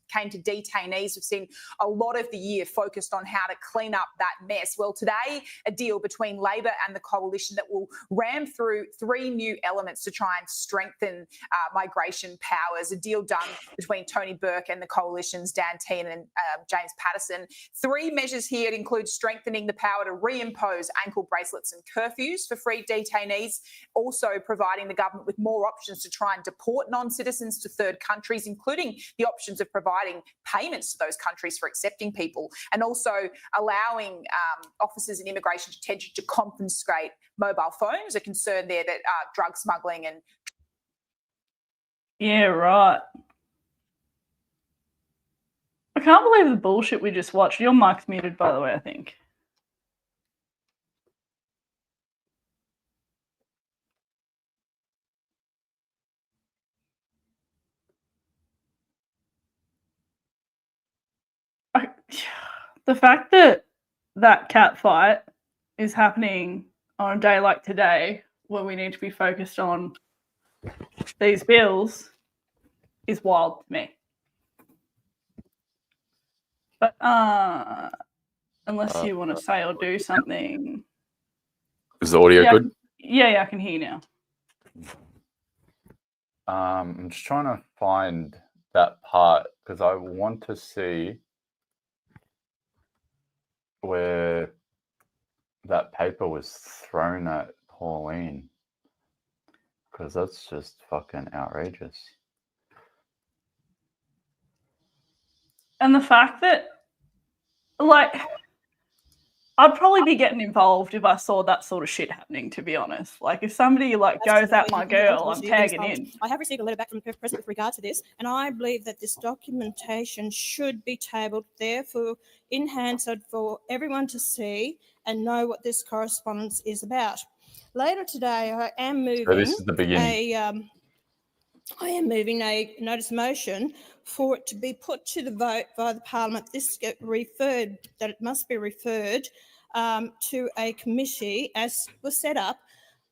came to detainees? We've seen a lot of the year focused on how to clean up that mess. Well, today, a deal between Labor and the Coalition that will ram through 3 new elements to try and strengthen migration powers. A deal done between Tony Burke and the Coalition's Dan Tehan and James Paterson. 3 measures here. It includes strengthening the power to reimpose ankle bracelets and curfews for free detainees, also providing the government with more options to try and deport non-citizens to third countries, including the options of providing payments to those countries for accepting people, and also allowing officers in immigration detention to confiscate mobile phones. A concern there that drug smuggling and... Yeah, right. I can't believe the bullshit we just watched. Your mic's muted, by the way, I think. The fact that that cat fight is happening on a day like today, where we need to be focused on these bills, is wild to me. But unless you want to say or do something. Is the audio good? Yeah, I can hear you now. I'm just trying to find that part because I want to see where that paper was thrown at Pauline, because that's just fucking outrageous. And the fact that, like, I'd probably be getting involved if I saw that sort of shit happening, to be honest. Like, if somebody, like, goes at my girl, I'm tagging in. I have received a letter back from the President with regard to this, and I believe that this documentation should be tabled there in Hansard for everyone to see and know what this correspondence is about. Later today, I am moving So this is the beginning. I am moving a notice of motion for it to be put to the vote by the Parliament. This get referred, that it must be referred to a committee as was set up.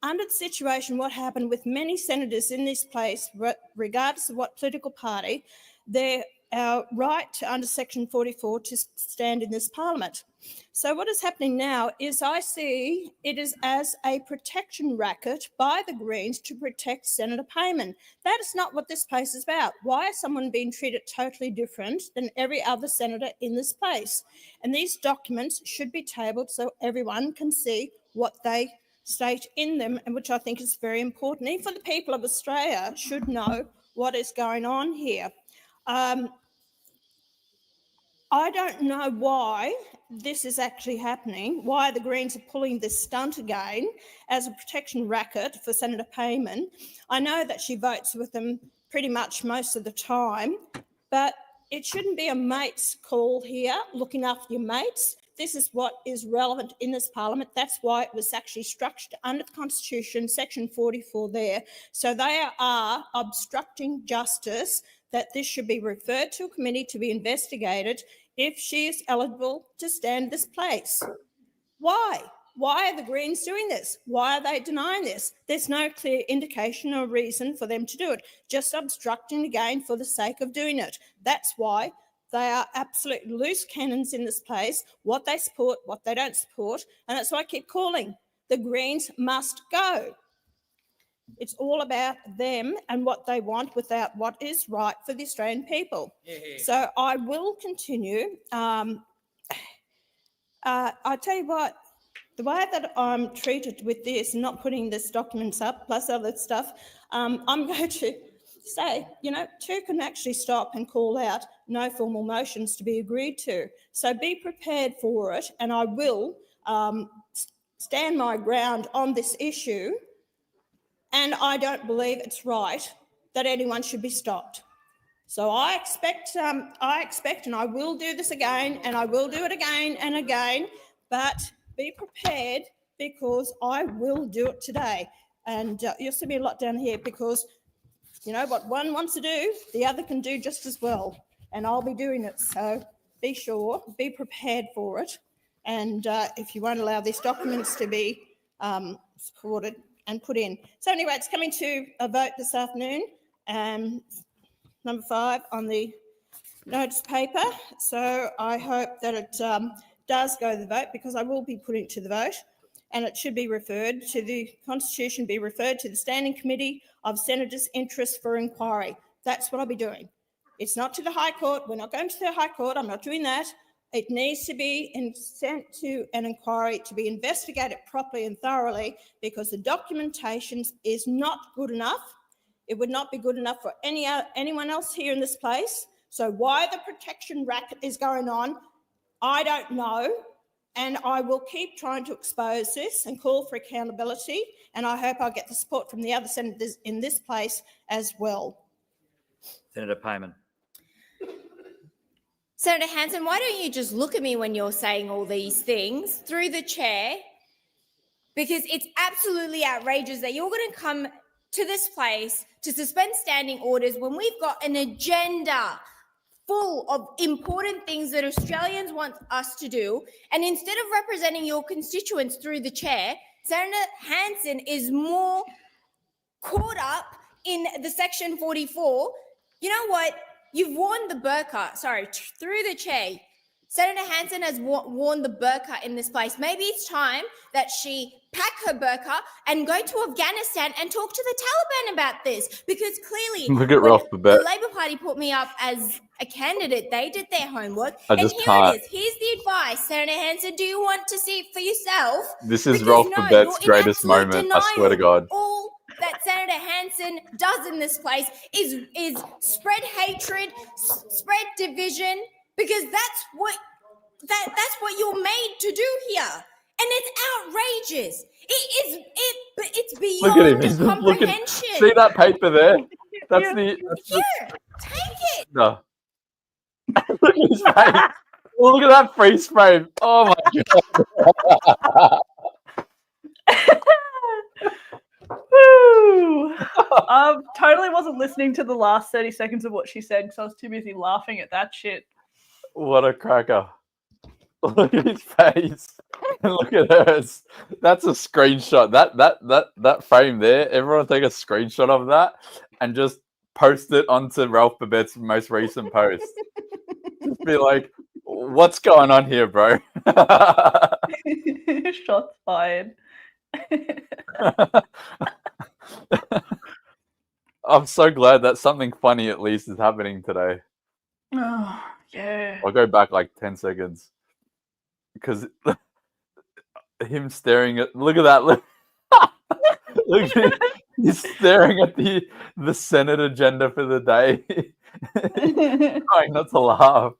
Under the situation, what happened with many senators in this place, regardless of what political party, their right under Section 44 to stand in this Parliament. So what is happening now is I see it is as a protection racket by the Greens to protect Senator Payman. That is not what this place is about. Why is someone being treated totally different than every other senator in this place? And these documents should be tabled so everyone can see what they state in them, and which I think is very important. Even the people of Australia should know what is going on here. I don't know why this is actually happening, why the Greens are pulling this stunt again as a protection racket for Senator Payman. I know that she votes with them pretty much most of the time, but it shouldn't be a mate's call here, looking after your mates. This is what is relevant in this Parliament. That's why it was actually structured under the Constitution, Section 44 there. So they are obstructing justice, that this should be referred to a committee to be investigated if she is eligible to stand this place. Why? Why are the Greens doing this? Why are they denying this? There's no clear indication or reason for them to do it, just obstructing again for the sake of doing it. That's why they are absolute loose cannons in this place, what they support, what they don't support, and that's why I keep calling. The Greens must go. It's all about them and what they want without what is right for the Australian people. So I will continue. I tell you what, the way that I'm treated with this, not putting this documents up, plus other stuff, I'm going to say, two can actually stop and call out no formal motions to be agreed to. So be prepared for it, and I will stand my ground on this issue and I don't believe it's right that anyone should be stopped. So I expect, and I will do this again, and I will do it again and again, but be prepared because I will do it today. And you'll see me a lot down here because, you know, what one wants to do, the other can do just as well, and I'll be doing it. So be sure, be prepared for it. And if you won't allow these documents to be supported and put in. So anyway, it's coming to a vote this afternoon. Number 5 on the notice paper. So I hope that it does go to the vote because I will be putting it to the vote, and it should be referred to the Constitution, be referred to the Standing Committee of Senators' Interest for Inquiry. That's what I'll be doing. It's not to the High Court. We're not going to the High Court. I'm not doing that. It needs to be sent to an inquiry to be investigated properly and thoroughly because the documentation is not good enough. It would not be good enough for anyone else here in this place. So why the protection racket is going on, I don't know. And I will keep trying to expose this and call for accountability. And I hope I'll get the support from the other senators in this place as well. Senator Payman. Senator Hanson, why don't you just look at me when you're saying all these things through the chair? Because it's absolutely outrageous that you're going to come to this place to suspend standing orders when we've got an agenda full of important things that Australians want us to do. And instead of representing your constituents through the chair, Senator Hanson is more caught up in the Section 44. You know what? You've worn the burqa, through the chair. Senator Hanson has worn the burqa in this place. Maybe it's time that she pack her burqa and go to Afghanistan and talk to the Taliban about this. Because clearly, Look at Ralph the Babette. Labor Party put me up as a candidate. They did their homework. I And just here can't. it is. Here's the advice, Senator Hanson. Do you want to see it for yourself? This is Because Ralph no, Babette's you're in greatest absolute moment, I swear to denial. God. All that Senator Hanson does in this place is spread hatred, spread division, because that's what you're made to do here, and it's outrageous. It's Look at him. beyond He's just looking. comprehension. See that paper there? That's the. Here, take it. No. Look at his face. Look at that freeze frame. Oh my God. Woo! Totally wasn't listening to the last 30 seconds of what she said because I was too busy laughing at that shit. What a cracker. Look at his face. And look at hers. That's a screenshot. That frame there, everyone take a screenshot of that and just post it onto Ralph Babette's most recent post. Just be like, what's going on here, bro? Shots fired. I'm so glad that something funny at least is happening today. Oh, yeah. I'll go back like 10 seconds. Because him staring at, look at that. Look at him. He's staring at the Senate agenda for the day. Trying not to laugh.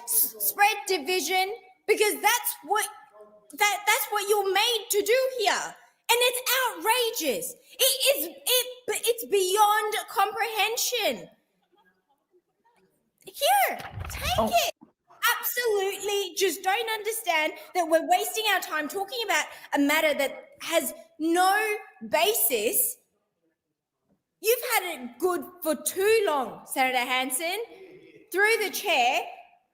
Spread division, because that's what you're made to do here, and it's outrageous. It's beyond comprehension. Here, take it. Absolutely, just don't understand that we're wasting our time talking about a matter that has no basis. You've had it good for too long, Senator Hanson. Through the chair.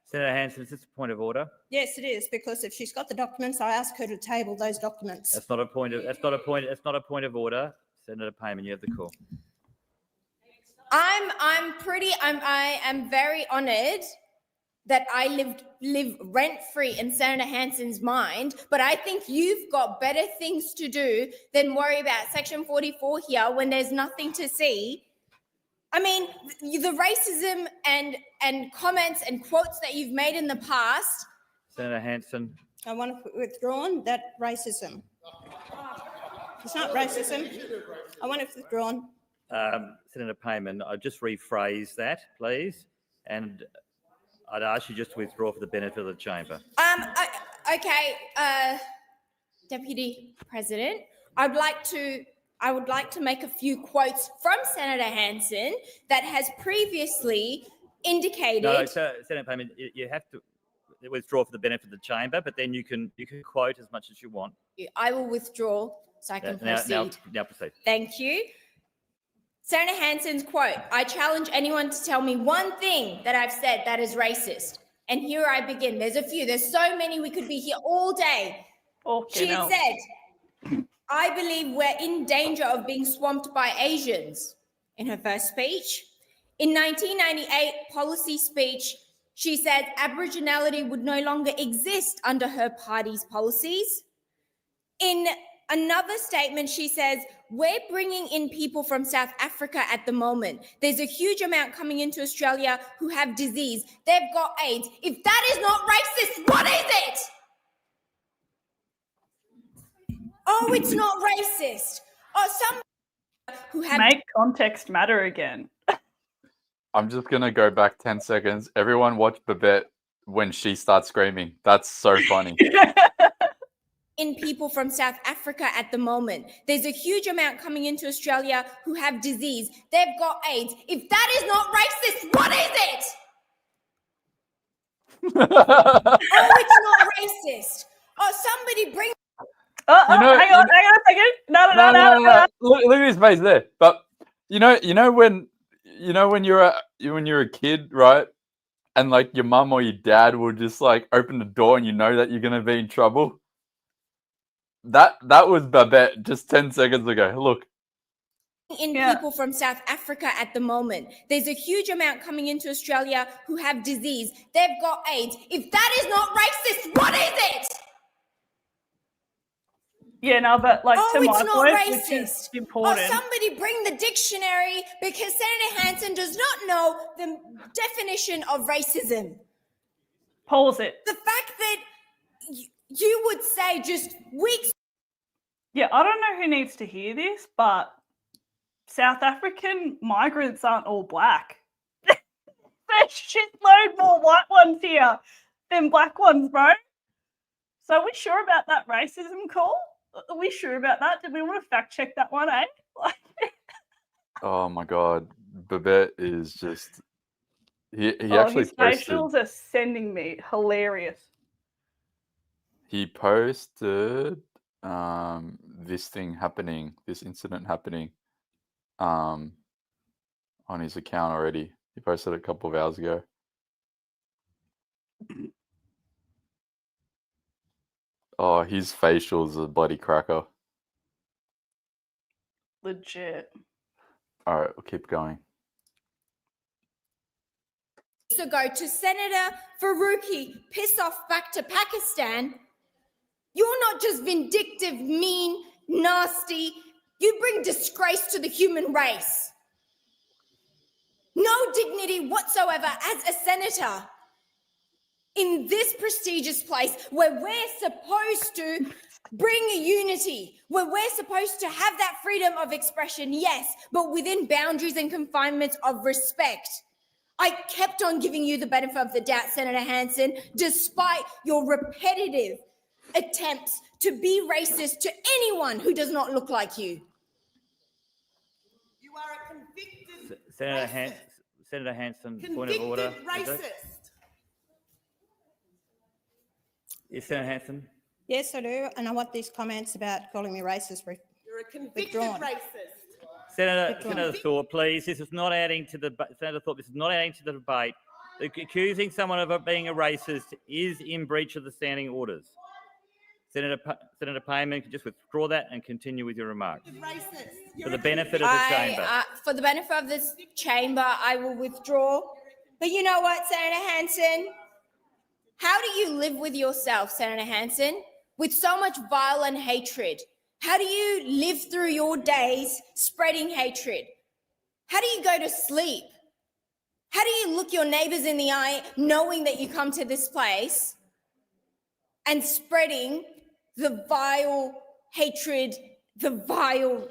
Senator Hanson, is this a point of order? Yes, it is, because if she's got the documents, I ask her to table those documents. That's not a point of order. Senator Payman, you have the call. I am very honoured that I live rent-free in Senator Hanson's mind, but I think you've got better things to do than worry about Section 44 here when there's nothing to see. I mean, the racism and comments and quotes that you've made in the past. Senator Hanson. I want to withdrawn that racism. It's not racism. I want it withdrawn. Senator Payman, I'll just rephrase that, please, and I'd ask you just to withdraw for the benefit of the chamber. Okay, Deputy President, I would like to make a few quotes from Senator Hanson that has previously indicated. No, Senator Payman, you have to withdraw for the benefit of the chamber, but then you can quote as much as you want. I will withdraw so I can proceed. Now proceed. Thank you. Senator Hanson's quote, I challenge anyone to tell me one thing that I've said that is racist. And here I begin. There's a few. There's so many. We could be here all day. Okay, She had said, I believe we're in danger of being swamped by Asians in her first speech. In 1998 policy speech, she said Aboriginality would no longer exist under her party's policies. In another statement, she says, we're bringing in people from South Africa at the moment. There's a huge amount coming into Australia who have disease. They've got AIDS. If that is not racist, what is it? Oh, it's not racist. Oh, some who have... Make context matter again. I'm just going to go back 10 seconds. Everyone watch Babette when she starts screaming. That's so funny. In people from South Africa at the moment. There's a huge amount coming into Australia who have disease. They've got AIDS. If that is not racist, what is it? Oh, it's not racist. Oh, somebody bring... hang on a second. No. Look at his face there. But you know when you're a kid, right? And like your mum or your dad will just like open the door and you know that you're gonna be in trouble. That was Babette just 10 seconds ago. Look. In people from South Africa at the moment. There's a huge amount coming into Australia who have disease. They've got AIDS. If that is not racist, what is it? Yeah, no, but like to it's my not point, racist. which is important. Oh, somebody bring the dictionary because Senator Hanson does not know the definition of racism. Pause it. The fact that you would say just weeks. Yeah, I don't know who needs to hear this, but South African migrants aren't all black. There's shitload more white ones here than black ones, bro. So are we sure about that racism call? Are we sure about that? Did we want to fact check that one, eh? Oh my God, Babette is just he actually his posted. facials are sending me hilarious. He posted this incident happening on his account already. He posted it a couple of hours ago. Oh, his facial's a bloody cracker. Legit. All right, we'll keep going. Ago to Senator Faruqi, piss off back to Pakistan. You're not just vindictive, mean, nasty. You bring disgrace to the human race. No dignity whatsoever as a senator in this prestigious place where we're supposed to bring unity, where we're supposed to have that freedom of expression, yes, but within boundaries and confinements of respect. I kept on giving you the benefit of the doubt, Senator Hanson, despite your repetitive attempts to be racist to anyone who does not look like you. You are a convicted Senator Hanson, point of order. Racist. Yes, Senator Hanson. Yes, I do. And I want these comments about calling me racist You're a convicted withdrawn. racist. Senator Thorpe, please. This is not adding to the Senator Thorpe. This is not adding to the debate. Accusing someone of being a racist is in breach of the standing orders. Senator Payman, can just withdraw that and continue with your remarks. For the benefit of the chamber. For the benefit of this chamber, I will withdraw. But you know what, Senator Hanson? How do you live with yourself, Senator Hanson, with so much violent hatred? How do you live through your days spreading hatred? How do you go to sleep? How do you look your neighbors in the eye knowing that you come to this place and spreading the vile hatred, the vile...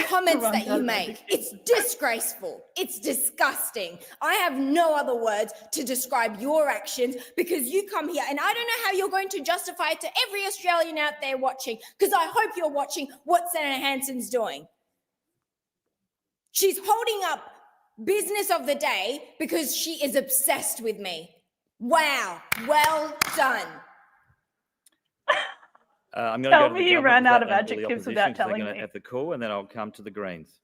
comments Run that you down make. It's disgraceful. It's disgusting. I have no other words to describe your actions because you come here and I don't know how you're going to justify it to every Australian out there watching, because I hope you're watching what Senator Hanson's doing. She's holding up business of the day because she is obsessed with me. Wow. Well done. I'm going Tell to go to me the you ran out of government and all the adjectives opposition without 'cause they're telling going to me. have the call, and then I'll come to the Greens.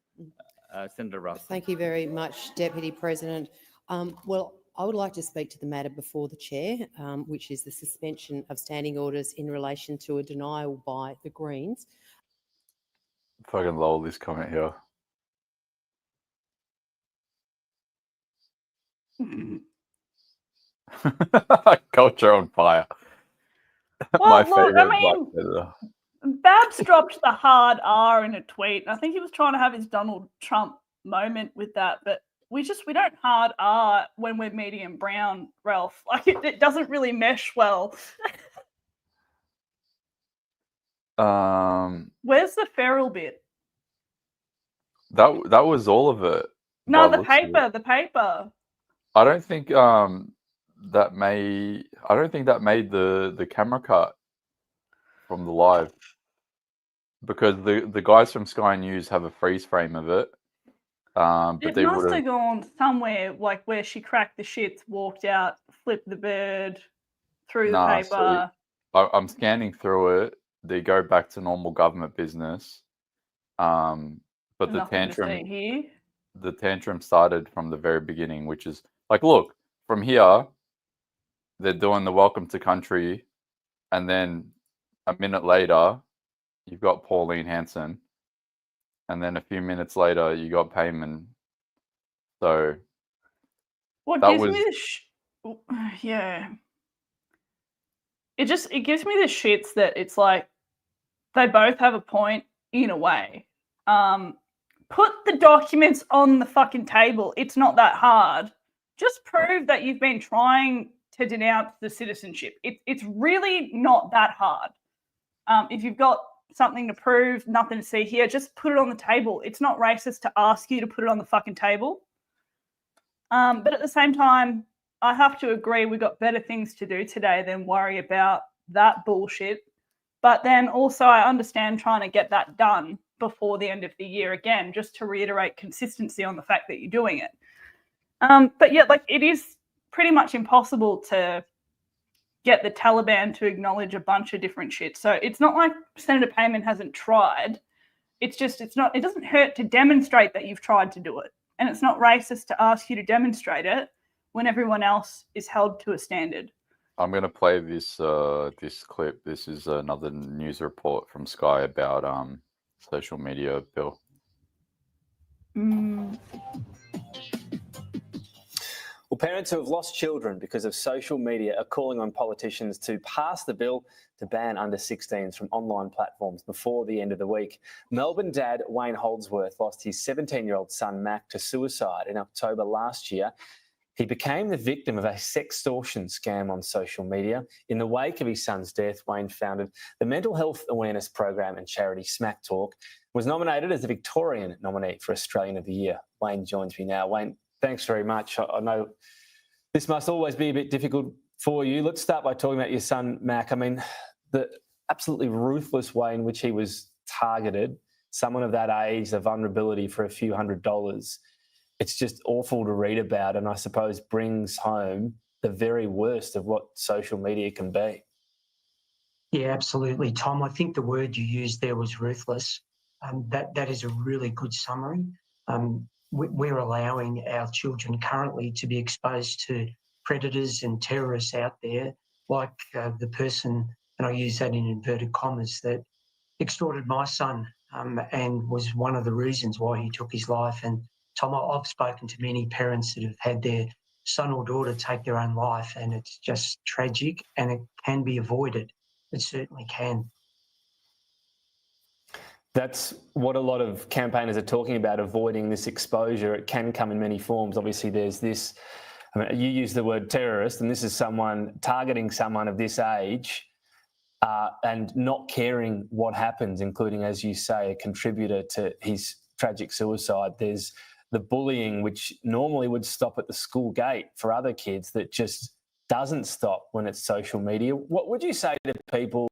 Senator Ruff. Thank you very much, Deputy President. Well, I would like to speak to the matter before the chair, which is the suspension of standing orders in relation to a denial by the Greens. Fucking lol, this comment here. Culture on fire. My Well, look, favorite. I mean, Babs dropped the hard R in a tweet. I think he was trying to have his Donald Trump moment with that, but we don't hard R when we're medium brown, Ralph. Like it doesn't really mesh well. Where's the feral bit? That was all of it. No, by the looks of it. paper. I don't think that made the camera cut from the live, because the guys from Sky News have a freeze frame of it. But It they must would have gone somewhere like where she cracked the shits, walked out, flipped the bird, threw the paper. I'm scanning through it. They go back to normal government business. But the Nothing to see tantrum, here. the tantrum started from the very beginning, which is like, look, from here, they're doing the welcome to country, and then a minute later, you've got Pauline Hanson, and then a few minutes later, you got Payman. So What that gives was me the yeah. It gives me the shits that it's like they both have a point in a way. Put the documents on the fucking table. It's not that hard. Just prove that you've been trying to denounce the citizenship. It's really not that hard. If you've got something to prove, nothing to see here, just put it on the table. It's not racist to ask you to put it on the fucking table. But at the same time, I have to agree we've got better things to do today than worry about that bullshit. But then also I understand trying to get that done before the end of the year again, just to reiterate consistency on the fact that you're doing it. But yet, like, it is pretty much impossible to get the Taliban to acknowledge a bunch of different shit. So it's not like Senator Payman hasn't tried. It doesn't hurt to demonstrate that you've tried to do it. And it's not racist to ask you to demonstrate it when everyone else is held to a standard. I'm going to play this this clip. This is another news report from Sky about social media bill. Well, parents who have lost children because of social media are calling on politicians to pass the bill to ban under 16s from online platforms before the end of the week. Melbourne dad Wayne Holdsworth lost his 17-year-old son Mac to suicide in October last year. He became the victim of a sextortion scam on social media. In the wake of his son's death, Wayne founded the mental health awareness program and charity Smack Talk, was nominated as the Victorian nominee for Australian of the Year. Wayne joins me now. Wayne, thanks very much. I know this must always be a bit difficult for you. Let's start by talking about your son, Mac. I mean, the absolutely ruthless way in which he was targeted, someone of that age, the vulnerability for a few $100s. It's just awful to read about, and I suppose brings home the very worst of what social media can be. Yeah, absolutely, Tom. I think the word you used there was ruthless. That is a really good summary. We're allowing our children currently to be exposed to predators and terrorists out there, like the person, and I use that in inverted commas, that extorted my son and was one of the reasons why he took his life. And Tom, I've spoken to many parents that have had their son or daughter take their own life, and it's just tragic, and it can be avoided. It certainly can. That's what a lot of campaigners are talking about, avoiding this exposure. It can come in many forms. Obviously, there's this, I mean, you use the word terrorist, and this is someone targeting someone of this age and not caring what happens, including, as you say, a contributor to his tragic suicide, there's the bullying, which normally would stop at the school gate for other kids, that just doesn't stop when it's social media. What would you say to people,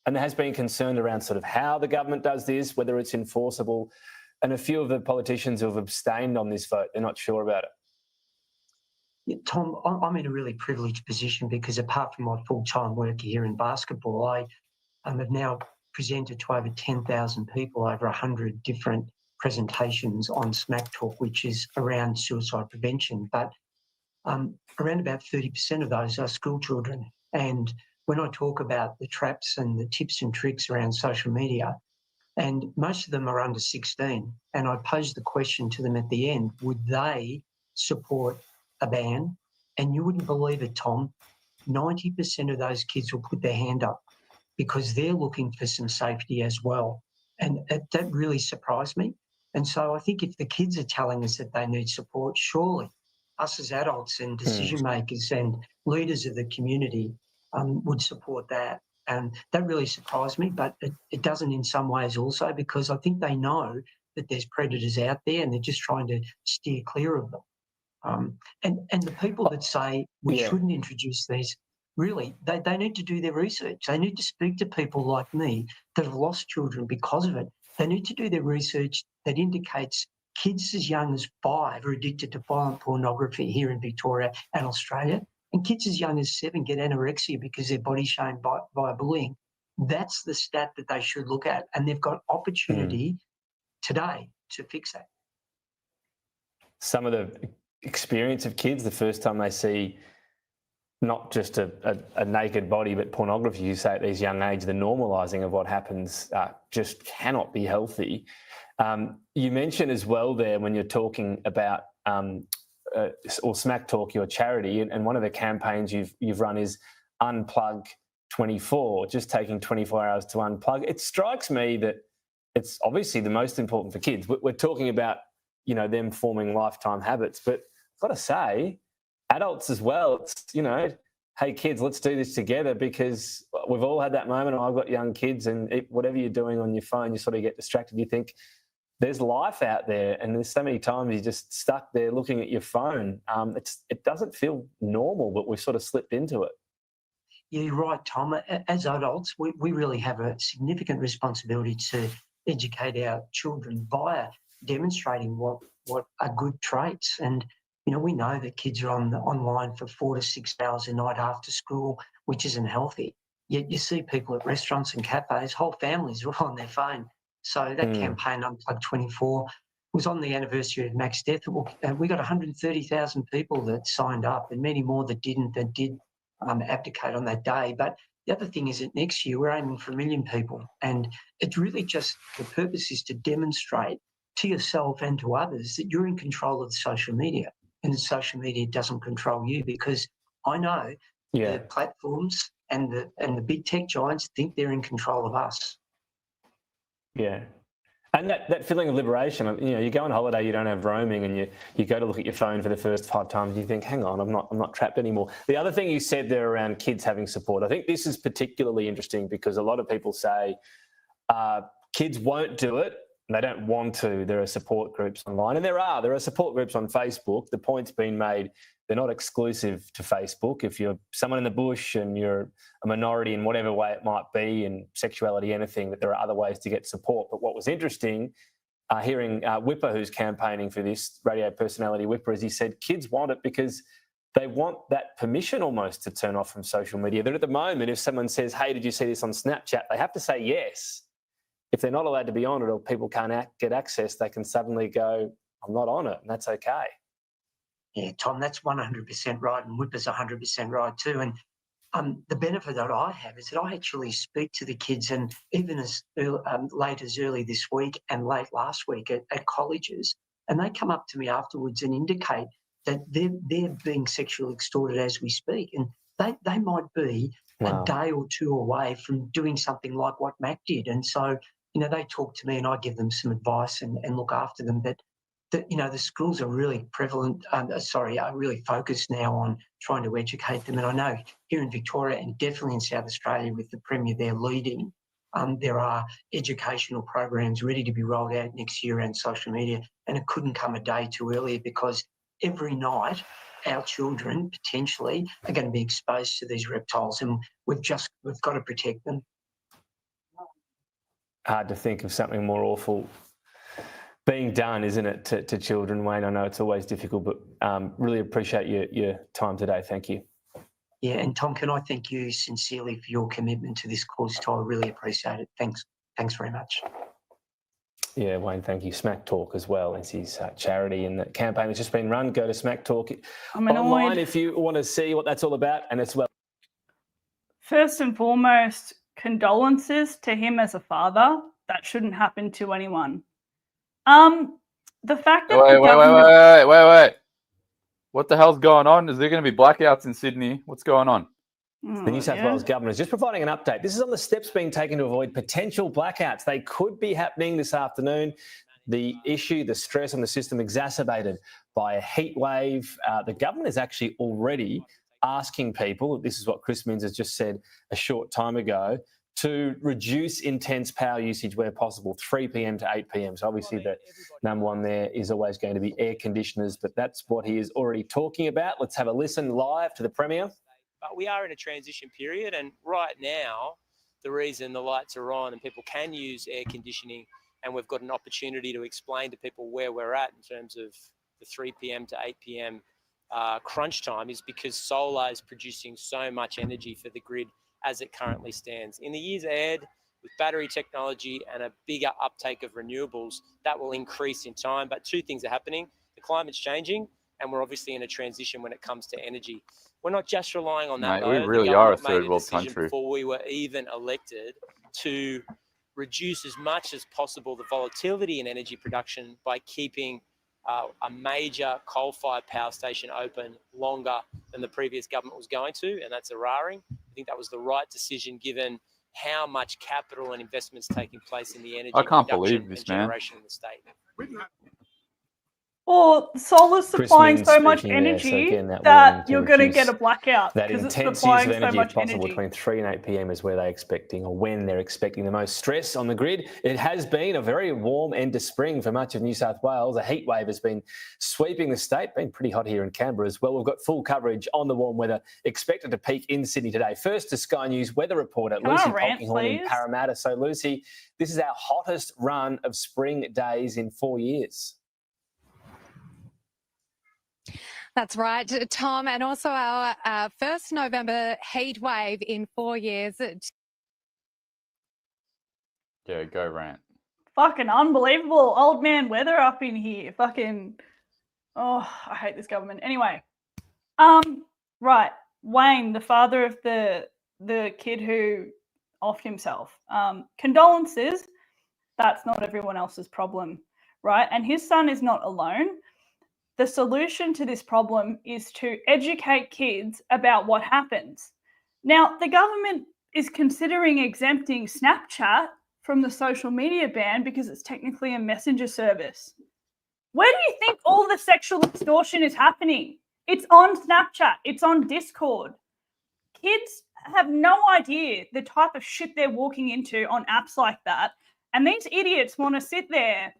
and there has been concern around sort of how the government does this, whether it's enforceable, and a few of the politicians who have abstained on this vote, they're not sure about it? Yeah, Tom, I'm in a really privileged position because apart from my full-time work here in basketball, I have now presented to over 10,000 people over 100 different presentations on Smack Talk, which is around suicide prevention. But around about 30% of those are school children. And when I talk about the traps and the tips and tricks around social media, and most of them are under 16, and I posed the question to them at the end, would they support a ban? And you wouldn't believe it, Tom, 90% of those kids will put their hand up because they're looking for some safety as well. And that really surprised me. And so I think if the kids are telling us that they need support, surely us as adults and decision makers and leaders of the community would support that. And that really surprised me, but it doesn't in some ways also, because I think they know that there's predators out there and they're just trying to steer clear of them. And the people that say we shouldn't introduce these, really, they need to do their research. They need to speak to people like me that have lost children because of it. They need to do their research that indicates kids as young as 5 are addicted to violent pornography here in Victoria and Australia, and kids as young as 7 get anorexia because they're body shamed by bullying. That's the stat that they should look at, and they've got opportunity today to fix that. Some of the experience of kids, the first time they see not just a naked body, but pornography, you say at these young age, the normalising of what happens just cannot be healthy. You mentioned as well there when you're talking about or Smack Talk, your charity, and one of the campaigns you've run is Unplug 24, just taking 24 hours to unplug. It strikes me that it's obviously the most important for kids. We're talking about, you know, them forming lifetime habits, but I've got to say, adults as well, it's, you know, hey kids, let's do this together, because we've all had that moment. I've got young kids, and whatever you're doing on your phone, you sort of get distracted. You think there's life out there, and there's so many times you're just stuck there looking at your phone. It doesn't feel normal, but we've sort of slipped into it. Yeah, you're right, Tom. As adults, we really have a significant responsibility to educate our children via demonstrating what are good traits. And you know, we know that kids are online for 4 to 6 hours a night after school, which isn't healthy. Yet you see people at restaurants and cafes, whole families are on their phone. So that campaign, Unplug 24, was on the anniversary of Mac's death. We got 130,000 people that signed up, and many more that didn't, that did abdicate on that day. But the other thing is that next year we're aiming for 1 million people. And it's really just, the purpose is to demonstrate to yourself and to others that you're in control of the social media, and the social media doesn't control you, because I know the platforms and the big tech giants think they're in control of us. Yeah. And that feeling of liberation, you know, you go on holiday, you don't have roaming, and you go to look at your phone for the first 5 times, you think, hang on, I'm not trapped anymore. The other thing you said there around kids having support, I think this is particularly interesting, because a lot of people say kids won't do it, and they don't want to. There are support groups online, and there are support groups on Facebook. The point's been made, they're not exclusive to Facebook. If you're someone in the bush and you're a minority in whatever way it might be, in sexuality, anything, that there are other ways to get support. But what was interesting, hearing Whipper, who's campaigning for this, radio personality Whipper, as he said, kids want it because they want that permission almost to turn off from social media. That at the moment, if someone says, hey, did you see this on Snapchat? They have to say yes. If they're not allowed to be on it, or people can't get access, they can suddenly go, I'm not on it, and that's okay. Yeah, Tom, that's 100% right, and Whipper's 100% right too. And the benefit that I have is that I actually speak to the kids, and even as late as early this week and late last week at colleges, and they come up to me afterwards and indicate that they're being sexually extorted as we speak, and they might be a day or two away from doing something like what Mac did. And so, you know, they talk to me and I give them some advice and look after them. That you know, the schools are really prevalent, are really focused now on trying to educate them. And I know here in Victoria, and definitely in South Australia with the Premier there leading, There are educational programs ready to be rolled out next year around social media, and it couldn't come a day too early, because every night our children potentially are going to be exposed to these reptiles, and we've got to protect them. Hard to think of something more awful being done, isn't it, to children, Wayne? I know it's always difficult, but really appreciate your time today. Thank you. Yeah, and Tom, can I thank you sincerely for your commitment to this cause too? I really appreciate it. Thanks very much. Yeah, Wayne, thank you. Smack Talk as well is his charity, and the campaign has just been run. Go to Smack Talk online if you want to see what that's all about, and as well. First and foremost, condolences to him as a father. That shouldn't happen to anyone. The fact that Wait. What the hell's going on? Is there going to be blackouts in Sydney? What's going on? The New South Wales government is just providing an update. This is on the steps being taken to avoid potential blackouts. They could be happening this afternoon. The issue, the stress on the system exacerbated by a heat wave. The government is actually already asking people, this is what Chris Minns has just said a short time ago, to reduce intense power usage where possible, 3 p.m. to 8 p.m. So obviously the number one there is always going to be air conditioners, but that's what he is already talking about. Let's have a listen live to the Premier. But we are in a transition period, and right now, the reason the lights are on and people can use air conditioning, and we've got an opportunity to explain to people where we're at in terms of the 3 p.m. to 8 p.m. Crunch time, is because solar is producing so much energy for the grid as it currently stands. In the years ahead, with battery technology and a bigger uptake of renewables, that will increase in time. But two things are happening. The climate's changing, and we're obviously in a transition when it comes to energy. We're not just relying on that. Mate, we really are a third world country. Before we were even elected, to reduce as much as possible the volatility in energy production by keeping a major coal-fired power station open longer than the previous government was going to, and that's Eraring. I think that was the right decision given how much capital and investments taking place in the energy I can't production believe this, and man. generation in the state. Or solar's supplying Minns so much speaking there, so energy again, that that warning to you're going to reduce get a blackout that because it's intense use supplying of so energy much if possible. energy. Between 3 and 8 p.m. is where they're expecting, or when they're expecting, the most stress on the grid. It has been a very warm end to spring for much of New South Wales. A heat wave has been sweeping the state, been pretty hot here in Canberra as well. We've got full coverage on the warm weather expected to peak in Sydney today. First to Sky News weather reporter Can I Lucy rant, Polkinghorne in please? Parramatta. So Lucy, this is our hottest run of spring days in 4 years. That's right, Tom, and also our first November heat wave in 4 years. Yeah, go rant. Fucking unbelievable old man weather up in here. Fucking, oh, I hate this government. Anyway, right, Wayne, the father of the kid who offed himself. Condolences. That's not everyone else's problem, right? And his son is not alone. The solution to this problem is to educate kids about what happens. Now, the government is considering exempting Snapchat from the social media ban because it's technically a messenger service. Where do you think all the sexual extortion is happening? It's on Snapchat. It's on Discord. Kids have no idea the type of shit they're walking into on apps like that. And these idiots want to sit there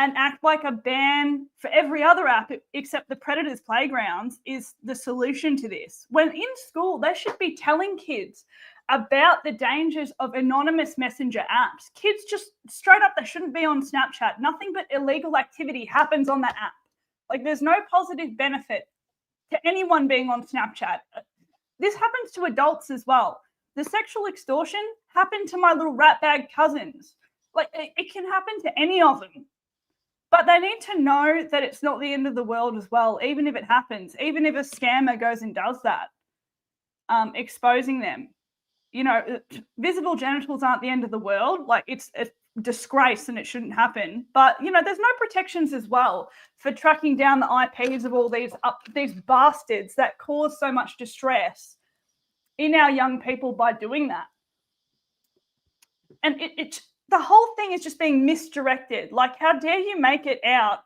and act like a ban for every other app except the Predators Playgrounds is the solution to this. When in school, they should be telling kids about the dangers of anonymous messenger apps. Kids just straight up, they shouldn't be on Snapchat. Nothing but illegal activity happens on that app. Like, there's no positive benefit to anyone being on Snapchat. This happens to adults as well. The sexual extortion happened to my little ratbag cousins. Like, it can happen to any of them. But they need to know that it's not the end of the world as well, even if it happens, even if a scammer goes and does that, exposing them. You know, visible genitals aren't the end of the world. Like, it's a disgrace and it shouldn't happen. But, you know, there's no protections as well for tracking down the IPs of all these bastards that cause so much distress in our young people by doing that. And the whole thing is just being misdirected. Like, how dare you make it out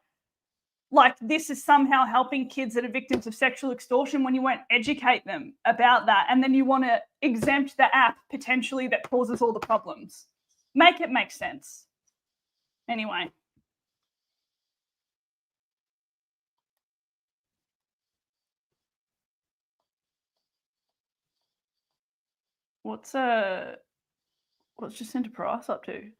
like this is somehow helping kids that are victims of sexual extortion when you won't educate them about that, and then you want to exempt the app potentially that causes all the problems. Make it make sense. Anyway. What's Jacinta Price up to?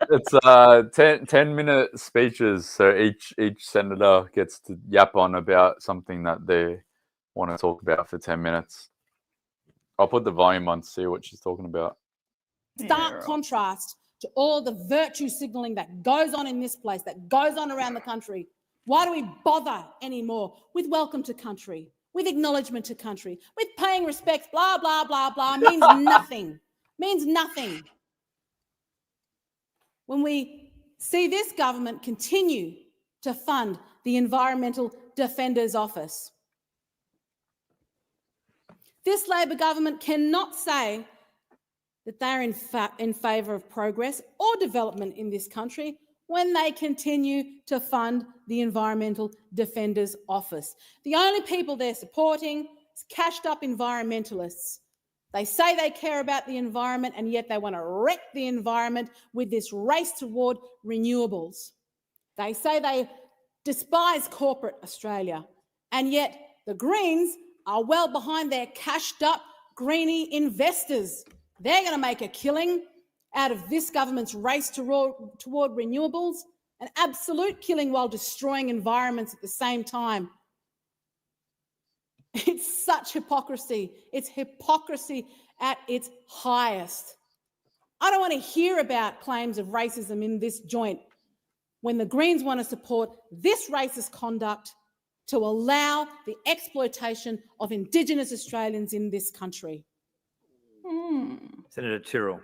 It's 10-minute speeches, so each senator gets to yap on about something that they want to talk about for 10 minutes. I'll put the volume on to see what she's talking about. Stark contrast to all the virtue signalling that goes on in this place, that goes on around the country. Why do we bother anymore with welcome to country, with acknowledgement to country, with paying respects, blah, blah, blah, blah, means nothing, means nothing. When we see this government continue to fund the Environmental Defender's Office, this Labor government cannot say that they're in favour of progress or development in this country when they continue to fund the Environmental Defender's Office. The only people they're supporting is cashed-up environmentalists. They say they care about the environment, and yet they want to wreck the environment with this race toward renewables. They say they despise corporate Australia, and yet the Greens are well behind their cashed-up greenie investors. They're going to make a killing out of this government's race toward renewables, an absolute killing while destroying environments at the same time. It's such hypocrisy. It's hypocrisy at its highest. I don't want to hear about claims of racism in this joint when the Greens want to support this racist conduct to allow the exploitation of Indigenous Australians in this country. Senator Tyrrell.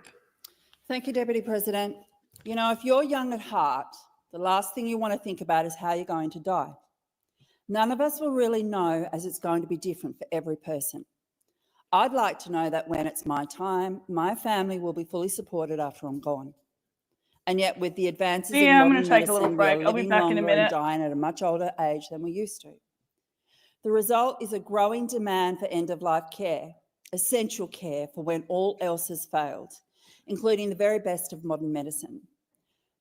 Thank you, Deputy President. You know, if you're young at heart, the last thing you want to think about is how you're going to die. None of us will really know, as it's going to be different for every person. I'd like to know that when it's my time, my family will be fully supported after I'm gone. And yet with the advances in I'm modern going to take a little medicine, break. we're I'll be living back in a longer minute. and dying at a much older age than we used to. The result is a growing demand for end-of-life care, essential care for when all else has failed, including the very best of modern medicine.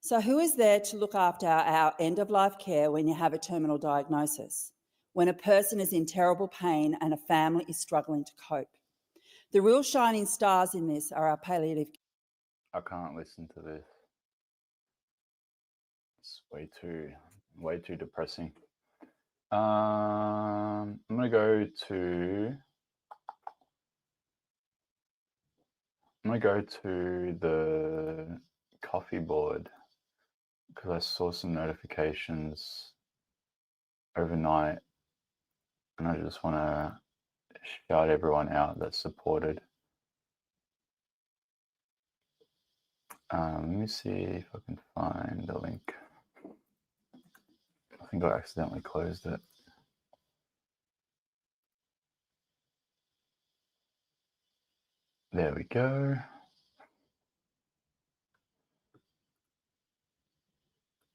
So who is there to look after our end-of-life care when you have a terminal diagnosis, when a person is in terrible pain and a family is struggling to cope? The real shining stars in this are our palliative. I can't listen to this. It's way too depressing. I'm gonna go to the coffee board because I saw some notifications overnight, and I just want to shout everyone out that supported. Let me see if I can find the link. I think I accidentally closed it. There we go.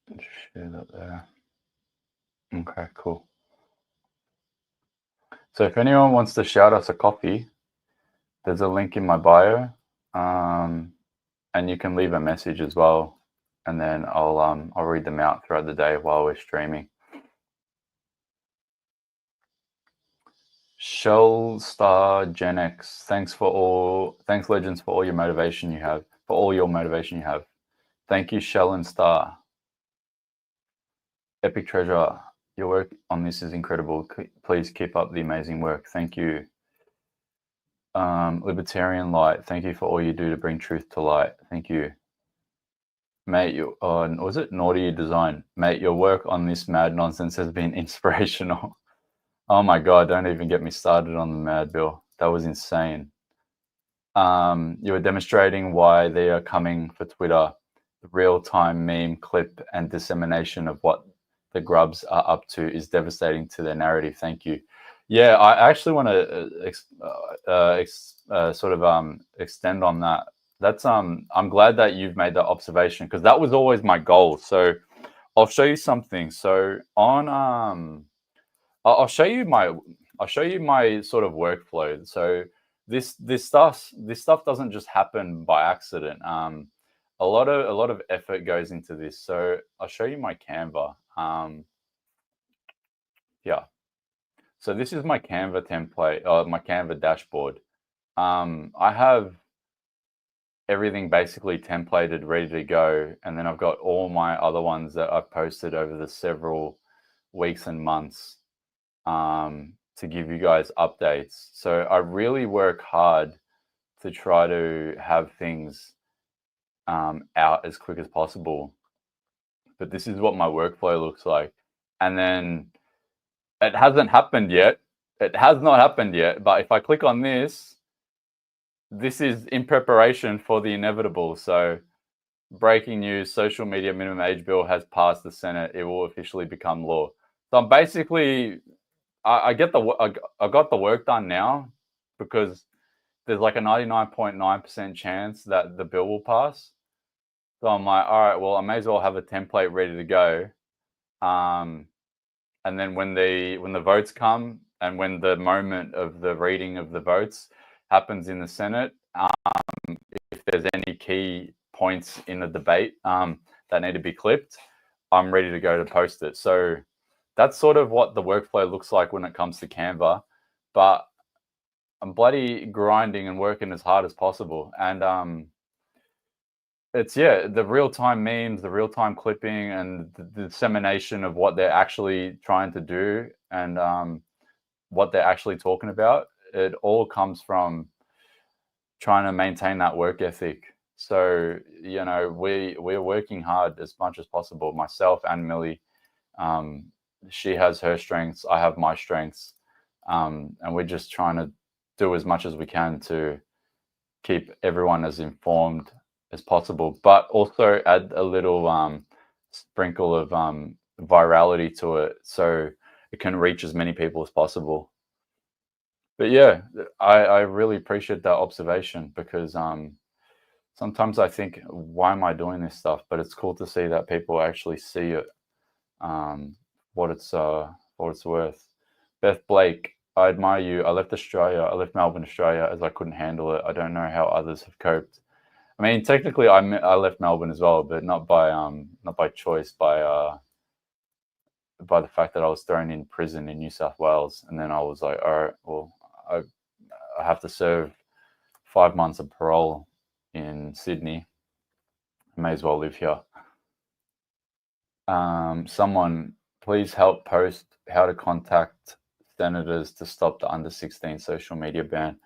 Just share that there. Okay, cool. So if anyone wants to shout us a coffee, there's a link in my bio, and you can leave a message as well, and then I'll read them out throughout the day while we're streaming. Shell Star Gen X, thanks Legends for all your motivation you have, Thank you, Shell and Star. Epic Treasure, your work on this is incredible. Please keep up the amazing work. Thank you. Libertarian Light, thank you for all you do to bring truth to light. Thank you. Mate, was it Naughty Design? Mate, your work on this mad nonsense has been inspirational. Oh my God, don't even get me started on the mad bill. That was insane. You were demonstrating why they are coming for Twitter. The real-time meme clip and dissemination of what the grubs are up to is devastating to their narrative. Thank you. Yeah, I actually want to sort of extend on that That's I'm glad that you've made that observation, because that was always my goal. So I'll show you something. So on I'll show you my sort of workflow. So this stuff doesn't just happen by accident. A lot of effort goes into this. So I'll show you my Canva. Yeah. So this is my Canva template, my Canva dashboard. I have everything basically templated, ready to go. And then I've got all my other ones that I've posted over the several weeks and months to give you guys updates. So I really work hard to try to have things out as quick as possible. But this is what my workflow looks like. And then it hasn't happened yet. It has not happened yet. But if I click on this, this is in preparation for the inevitable. So breaking news, social media minimum age bill has passed the Senate. It will officially become law. So I'm basically, I got the work done now, because there's like a 99.9% chance that the bill will pass. So I'm like, all right, well, I may as well have a template ready to go. And then when the votes come, and when the moment of the reading of the votes happens in the Senate, if there's any key points in the debate that need to be clipped, I'm ready to go to post it. So that's sort of what the workflow looks like when it comes to Canva. But I'm bloody grinding and working as hard as possible. And it's, the real-time memes, the real-time clipping, and the dissemination of what they're actually trying to do, and what they're actually talking about. It all comes from trying to maintain that work ethic. So, we're working hard as much as possible, myself and Millie. She has her strengths, I have my strengths. And we're just trying to do as much as we can to keep everyone as informed as possible, but also add a little sprinkle of virality to it, so it can reach as many people as possible. But yeah, I really appreciate that observation, because sometimes I think, why am I doing this stuff? But it's cool to see that people actually see it, what it's worth. Beth Blake, I admire you. I left Melbourne, Australia, as I couldn't handle it. I don't know how others have coped. I mean, technically, I left Melbourne as well, but not by choice, by the fact that I was thrown in prison in New South Wales, and then I was like, all right, well, I have to serve 5 months of parole in Sydney. I may as well live here. Someone, please help post how to contact senators to stop the under 16 social media ban.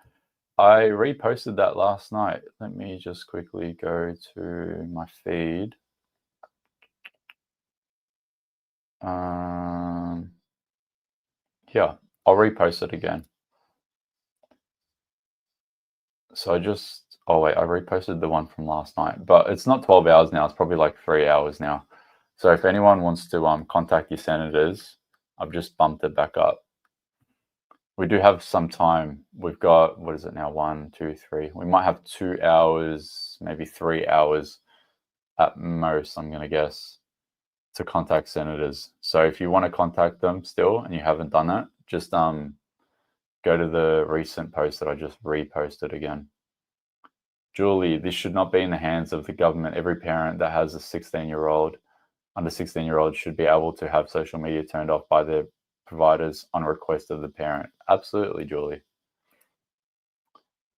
I reposted that last night. Let me just quickly go to my feed. Yeah, I'll repost it again. So I reposted the one from last night, but it's not 12 hours now. It's probably like 3 hours now. So if anyone wants to contact your senators, I've just bumped it back up. We do have some time. We've got, what is it now? 1, 2, 3. We might have 2 hours, maybe 3 hours at most, I'm going to guess, to contact senators. So if you want to contact them still and you haven't done that, just go to the recent post that I just reposted again. Julie, this should not be in the hands of the government. Every parent that has a 16-year-old, under 16-year-old, should be able to have social media turned off by their providers on request of the parent. Absolutely, Julie.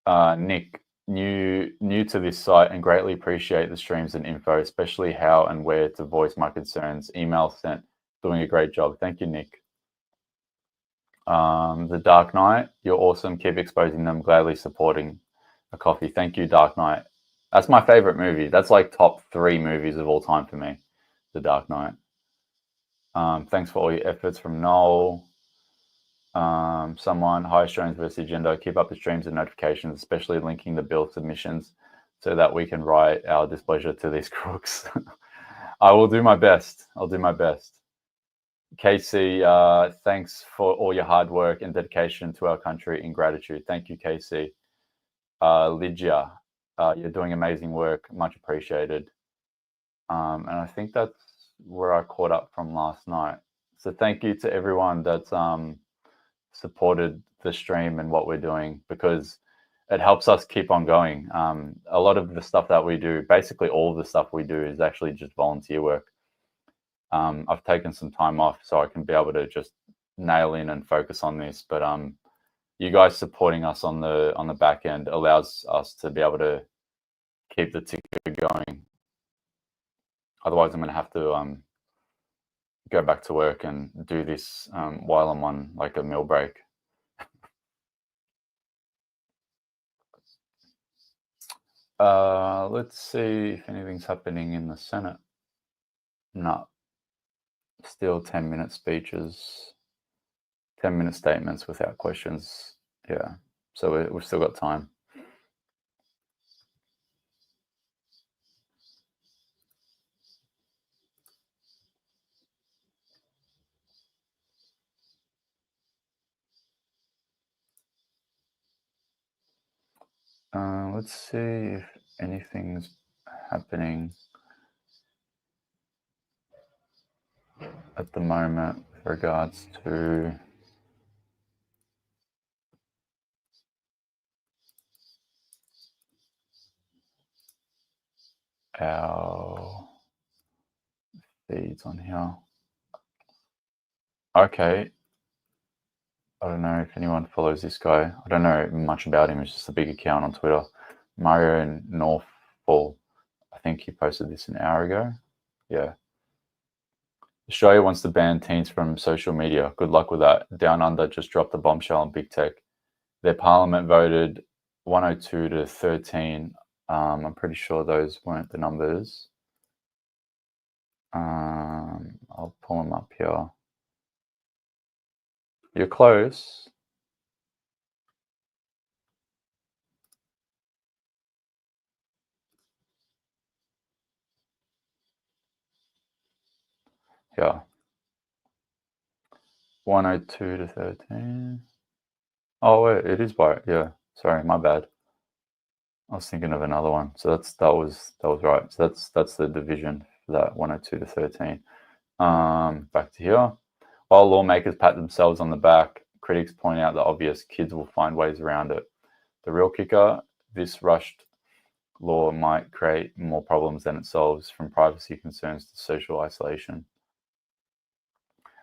Nick, new to this site and greatly appreciate the streams and info, especially how and where to voice my concerns. Email sent. Doing a great job. Thank you, Nick. The Dark Knight, you're awesome. Keep exposing them. Gladly supporting. A coffee. Thank you, Dark Knight. That's my favorite movie. That's like top 3 movies of all time for me. The Dark Knight. Thanks for all your efforts, from Noel. Someone, hi, Australians versus Agenda. Keep up the streams and notifications, especially linking the bill submissions, so that we can write our displeasure to these crooks. I will do my best. I'll do my best. Casey, thanks for all your hard work and dedication to our country in gratitude. Thank you, Casey. Lydia, You're doing amazing work, much appreciated. And I think that's where I caught up from last night. So thank you to everyone that's supported the stream and what we're doing, because it helps us keep on going. A lot of the stuff that we do, basically all of the stuff we do, is actually just volunteer work. I've taken some time off so I can be able to just nail in and focus on this. But you guys supporting us on the back end allows us to be able to keep the ticker going. Otherwise, I'm going to have to go back to work and do this while I'm on like a meal break. Let's see if anything's happening in the Senate. No. Still 10-minute speeches, 10-minute statements without questions. Yeah. So we've still got time. Let's see if anything's happening at the moment with regards to our feeds on here. Okay. I don't know if anyone follows this guy. I don't know much about him. It's just a big account on Twitter. Mario Northfall. I think he posted this an hour ago. Yeah. Australia wants to ban teens from social media. Good luck with that. Down Under just dropped a bombshell on big tech. Their parliament voted 102 to 13. I'm pretty sure those weren't the numbers. I'll pull them up here. You're close. Yeah. 102 to 13. Oh wait, it is by, yeah. Sorry, my bad. I was thinking of another one. So that was right. So that's the division for that 102 to 13. Back to here. While lawmakers pat themselves on the back, critics point out the obvious: kids will find ways around it. The real kicker: this rushed law might create more problems than it solves, from privacy concerns to social isolation.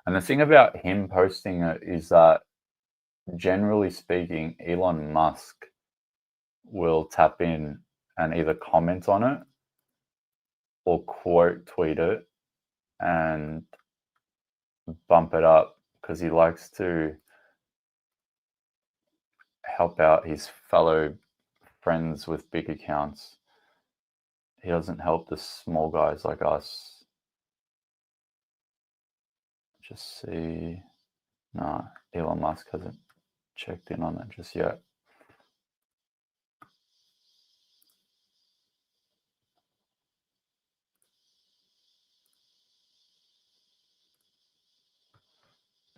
And the thing about him posting it is that, generally speaking, Elon Musk will tap in and either comment on it or quote tweet it and bump it up, because he likes to help out his fellow friends with big accounts. He doesn't help the small guys like us. Just see. No, Elon Musk hasn't checked in on it just yet.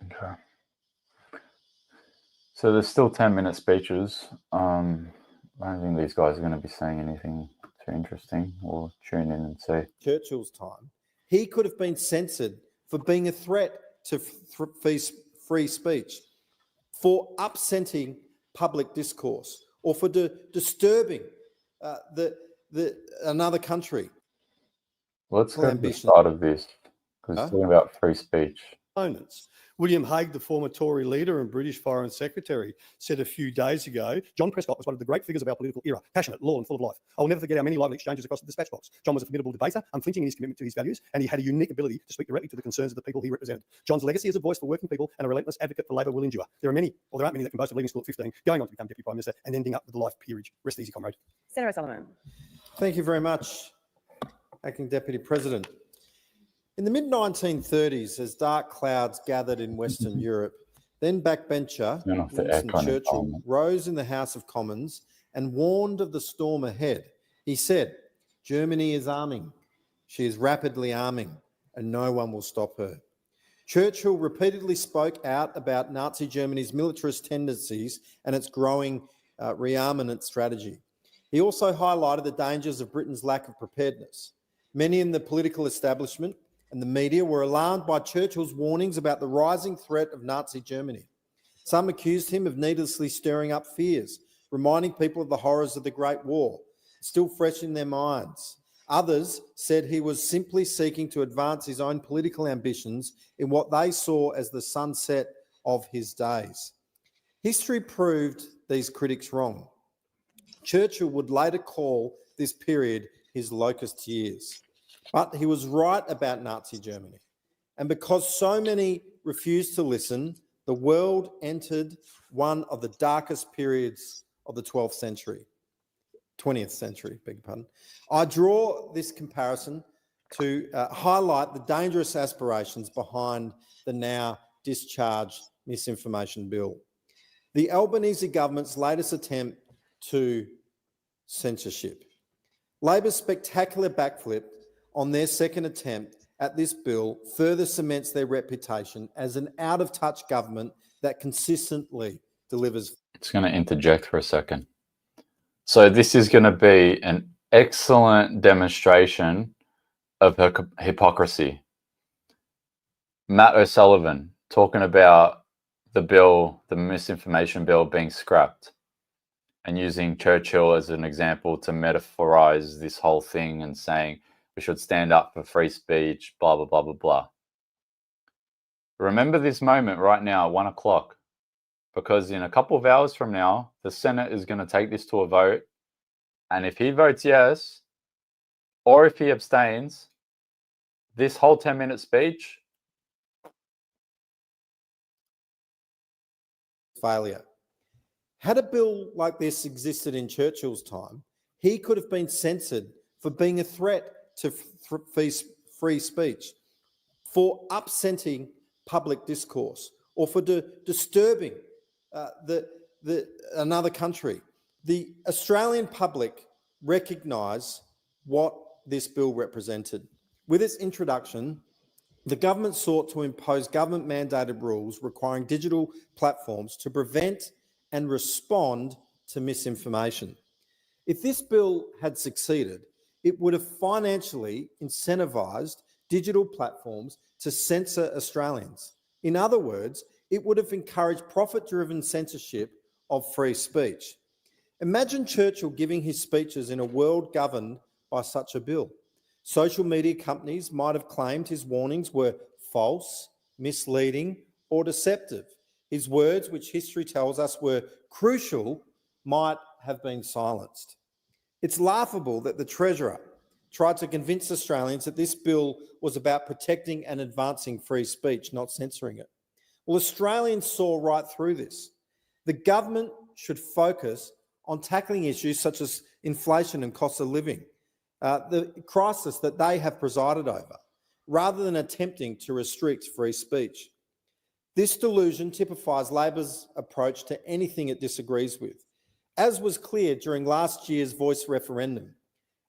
Okay. So there's still 10-minute speeches. I don't think these guys are going to be saying anything too interesting. We'll tune in and see. Churchill's time, he could have been censored for being a threat to free speech, for upsetting public discourse, or for disturbing another country. Let's go to the start of this, because it's talking about free speech. Opponents. William Hague, the former Tory leader and British Foreign Secretary, said a few days ago, John Prescott was one of the great figures of our political era, passionate, loyal and full of life. I will never forget our many lively exchanges across the dispatch box. John was a formidable debater, unflinching in his commitment to his values, and he had a unique ability to speak directly to the concerns of the people he represented. John's legacy as a voice for working people and a relentless advocate for Labor will endure. There aren't many that can boast of leaving school at 15, going on to become Deputy Prime Minister, and ending up with a life peerage. Rest easy, comrade. Senator O'Sullivan. Thank you very much, Acting Deputy President. In the mid-1930s, as dark clouds gathered in Western Europe, then backbencher Winston Churchill rose in the House of Commons and warned of the storm ahead. He said, "Germany is arming. She is rapidly arming, and no one will stop her." Churchill repeatedly spoke out about Nazi Germany's militarist tendencies and its growing rearmament strategy. He also highlighted the dangers of Britain's lack of preparedness. Many in the political establishment and the media were alarmed by Churchill's warnings about the rising threat of Nazi Germany. Some accused him of needlessly stirring up fears, reminding people of the horrors of the Great War, still fresh in their minds. Others said he was simply seeking to advance his own political ambitions in what they saw as the sunset of his days. History proved these critics wrong. Churchill would later call this period his locust years. But he was right about Nazi Germany. And because so many refused to listen, the world entered one of the darkest periods of the 20th century, beg your pardon. I draw this comparison to highlight the dangerous aspirations behind the now discharged misinformation bill. The Albanese government's latest attempt to censorship. Labor's spectacular backflip on their second attempt at this bill further cements their reputation as an out-of-touch government that consistently delivers. It's going to interject for a second. So this is going to be an excellent demonstration of her hypocrisy. Matt O'Sullivan talking about the bill, the misinformation bill being scrapped, and using Churchill as an example to metaphorize this whole thing and saying we should stand up for free speech, blah, blah, blah, blah, blah. Remember this moment right now at 1 o'clock, because in a couple of hours from now, the Senate is going to take this to a vote. And if he votes yes, or if he abstains, this whole 10-minute speech. Failure. Had a bill like this existed in Churchill's time, he could have been censored for being a threat to free speech, for upsetting public discourse, or for disturbing another country. The Australian public recognise what this bill represented. With its introduction, the government sought to impose government-mandated rules requiring digital platforms to prevent and respond to misinformation. If this bill had succeeded, it would have financially incentivised digital platforms to censor Australians. In other words, it would have encouraged profit-driven censorship of free speech. Imagine Churchill giving his speeches in a world governed by such a bill. Social media companies might have claimed his warnings were false, misleading, or deceptive. His words, which history tells us were crucial, might have been silenced. It's laughable that the Treasurer tried to convince Australians that this bill was about protecting and advancing free speech, not censoring it. Well, Australians saw right through this. The government should focus on tackling issues such as inflation and cost of living, the crisis that they have presided over, rather than attempting to restrict free speech. This delusion typifies Labor's approach to anything it disagrees with, as was clear during last year's Voice referendum.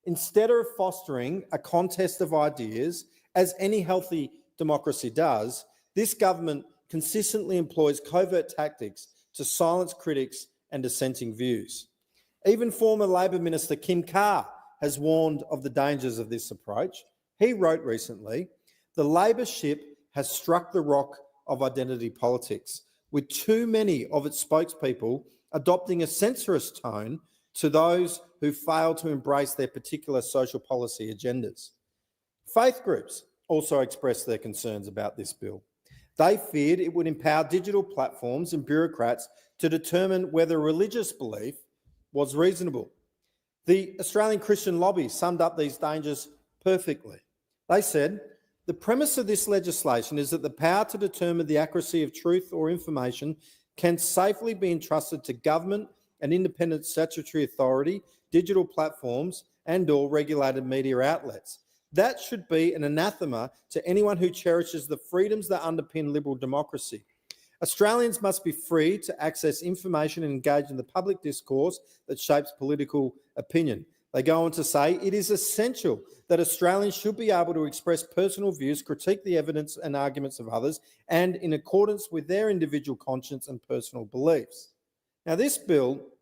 Instead of fostering a contest of ideas, as any healthy democracy does, this government consistently employs covert tactics to silence critics and dissenting views. Even former Labor Minister Kim Carr has warned of the dangers of this approach. He wrote recently, "The Labor ship has struck the rock of identity politics, with too many of its spokespeople adopting a censorious tone to those who fail to embrace their particular social policy agendas." Faith groups also expressed their concerns about this bill. They feared it would empower digital platforms and bureaucrats to determine whether religious belief was reasonable. The Australian Christian Lobby summed up these dangers perfectly. They said, "The premise of this legislation is that the power to determine the accuracy of truth or information can safely be entrusted to government and independent statutory authority, digital platforms and/or regulated media outlets. That should be an anathema to anyone who cherishes the freedoms that underpin liberal democracy. Australians must be free to access information and engage in the public discourse that shapes political opinion." They go on to say, "It is essential that Australians should be able to express personal views, critique the evidence and arguments of others, and in accordance with their individual conscience and personal beliefs." Now, this bill,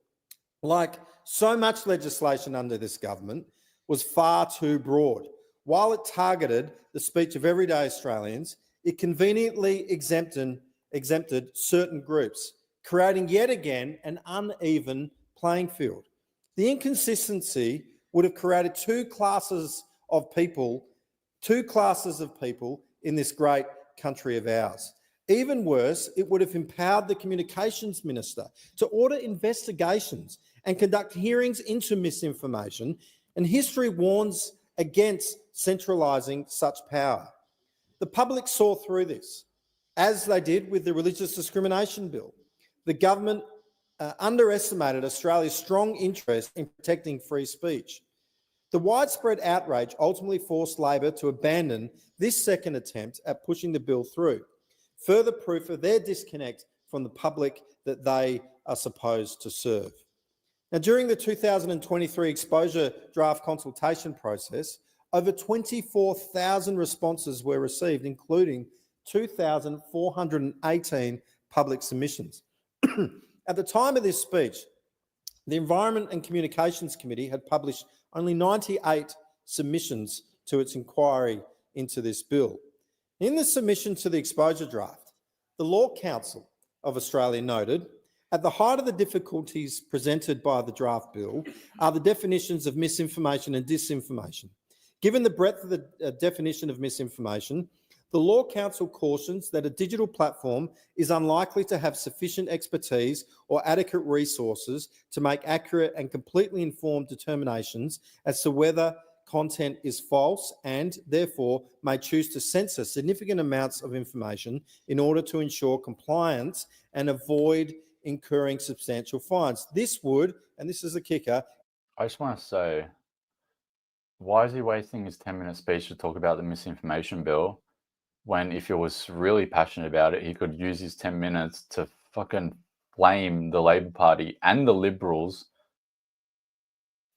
like so much legislation under this government was far too broad. While it targeted the speech of everyday Australians, it conveniently exempted certain groups, creating yet again an uneven playing field. The inconsistency would have created two classes of people in this great country of ours. Even worse, it would have empowered the Communications Minister to order investigations and conduct hearings into misinformation, and history warns against centralising such power. The public saw through this, as they did with the Religious Discrimination Bill. The government underestimated Australia's strong interest in protecting free speech. The widespread outrage ultimately forced Labor to abandon this second attempt at pushing the bill through, further proof of their disconnect from the public that they are supposed to serve. Now, during the 2023 exposure draft consultation process, over 24,000 responses were received, including 2,418 public submissions. At the time of this speech, the Environment and Communications Committee had published only 98 submissions to its inquiry into this bill. In the submission to the exposure draft, the Law Council of Australia noted, at the height of the difficulties presented by the draft bill are the definitions of misinformation and disinformation. Given the breadth of the definition of misinformation, the Law Council cautions that a digital platform is unlikely to have sufficient expertise or adequate resources to make accurate and completely informed determinations as to whether content is false, and therefore may choose to censor significant amounts of information in order to ensure compliance and avoid incurring substantial fines. This would, and this is the kicker. I just want to say, why is he wasting his 10-minute speech to talk about the misinformation bill when if he was really passionate about it, he could use his 10 minutes to fucking blame the Labor Party and the Liberals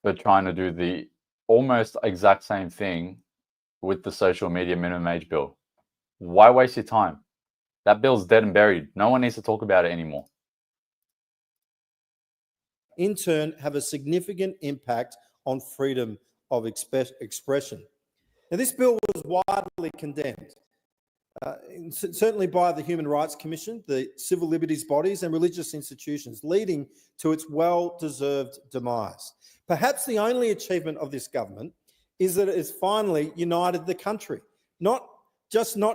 for trying to do the almost exact same thing with the social media minimum age bill? Why waste your time? That bill's dead and buried. No one needs to talk about it anymore. In turn, have a significant impact on freedom of expression. Now, this bill was widely condemned, certainly by the Human Rights Commission, the civil liberties bodies and religious institutions, leading to its well-deserved demise. Perhaps the only achievement of this government is that it has finally united the country, not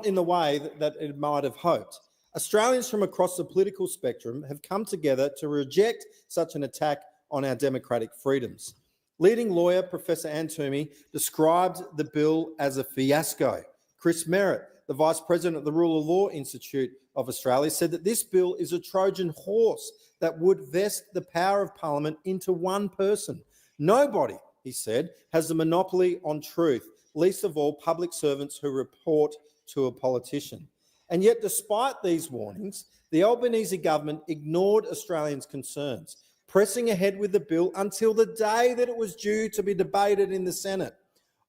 in the way that it might have hoped. Australians from across the political spectrum have come together to reject such an attack on our democratic freedoms. Leading lawyer Professor Anne Twomey described the bill as a fiasco. Chris Merritt, the Vice President of the Rule of Law Institute of Australia, said that this bill is a Trojan horse that would vest the power of Parliament into one person. Nobody, he said, has a monopoly on truth, least of all public servants who report to a politician. And yet, despite these warnings, the Albanese government ignored Australians' concerns, pressing ahead with the bill until the day that it was due to be debated in the Senate.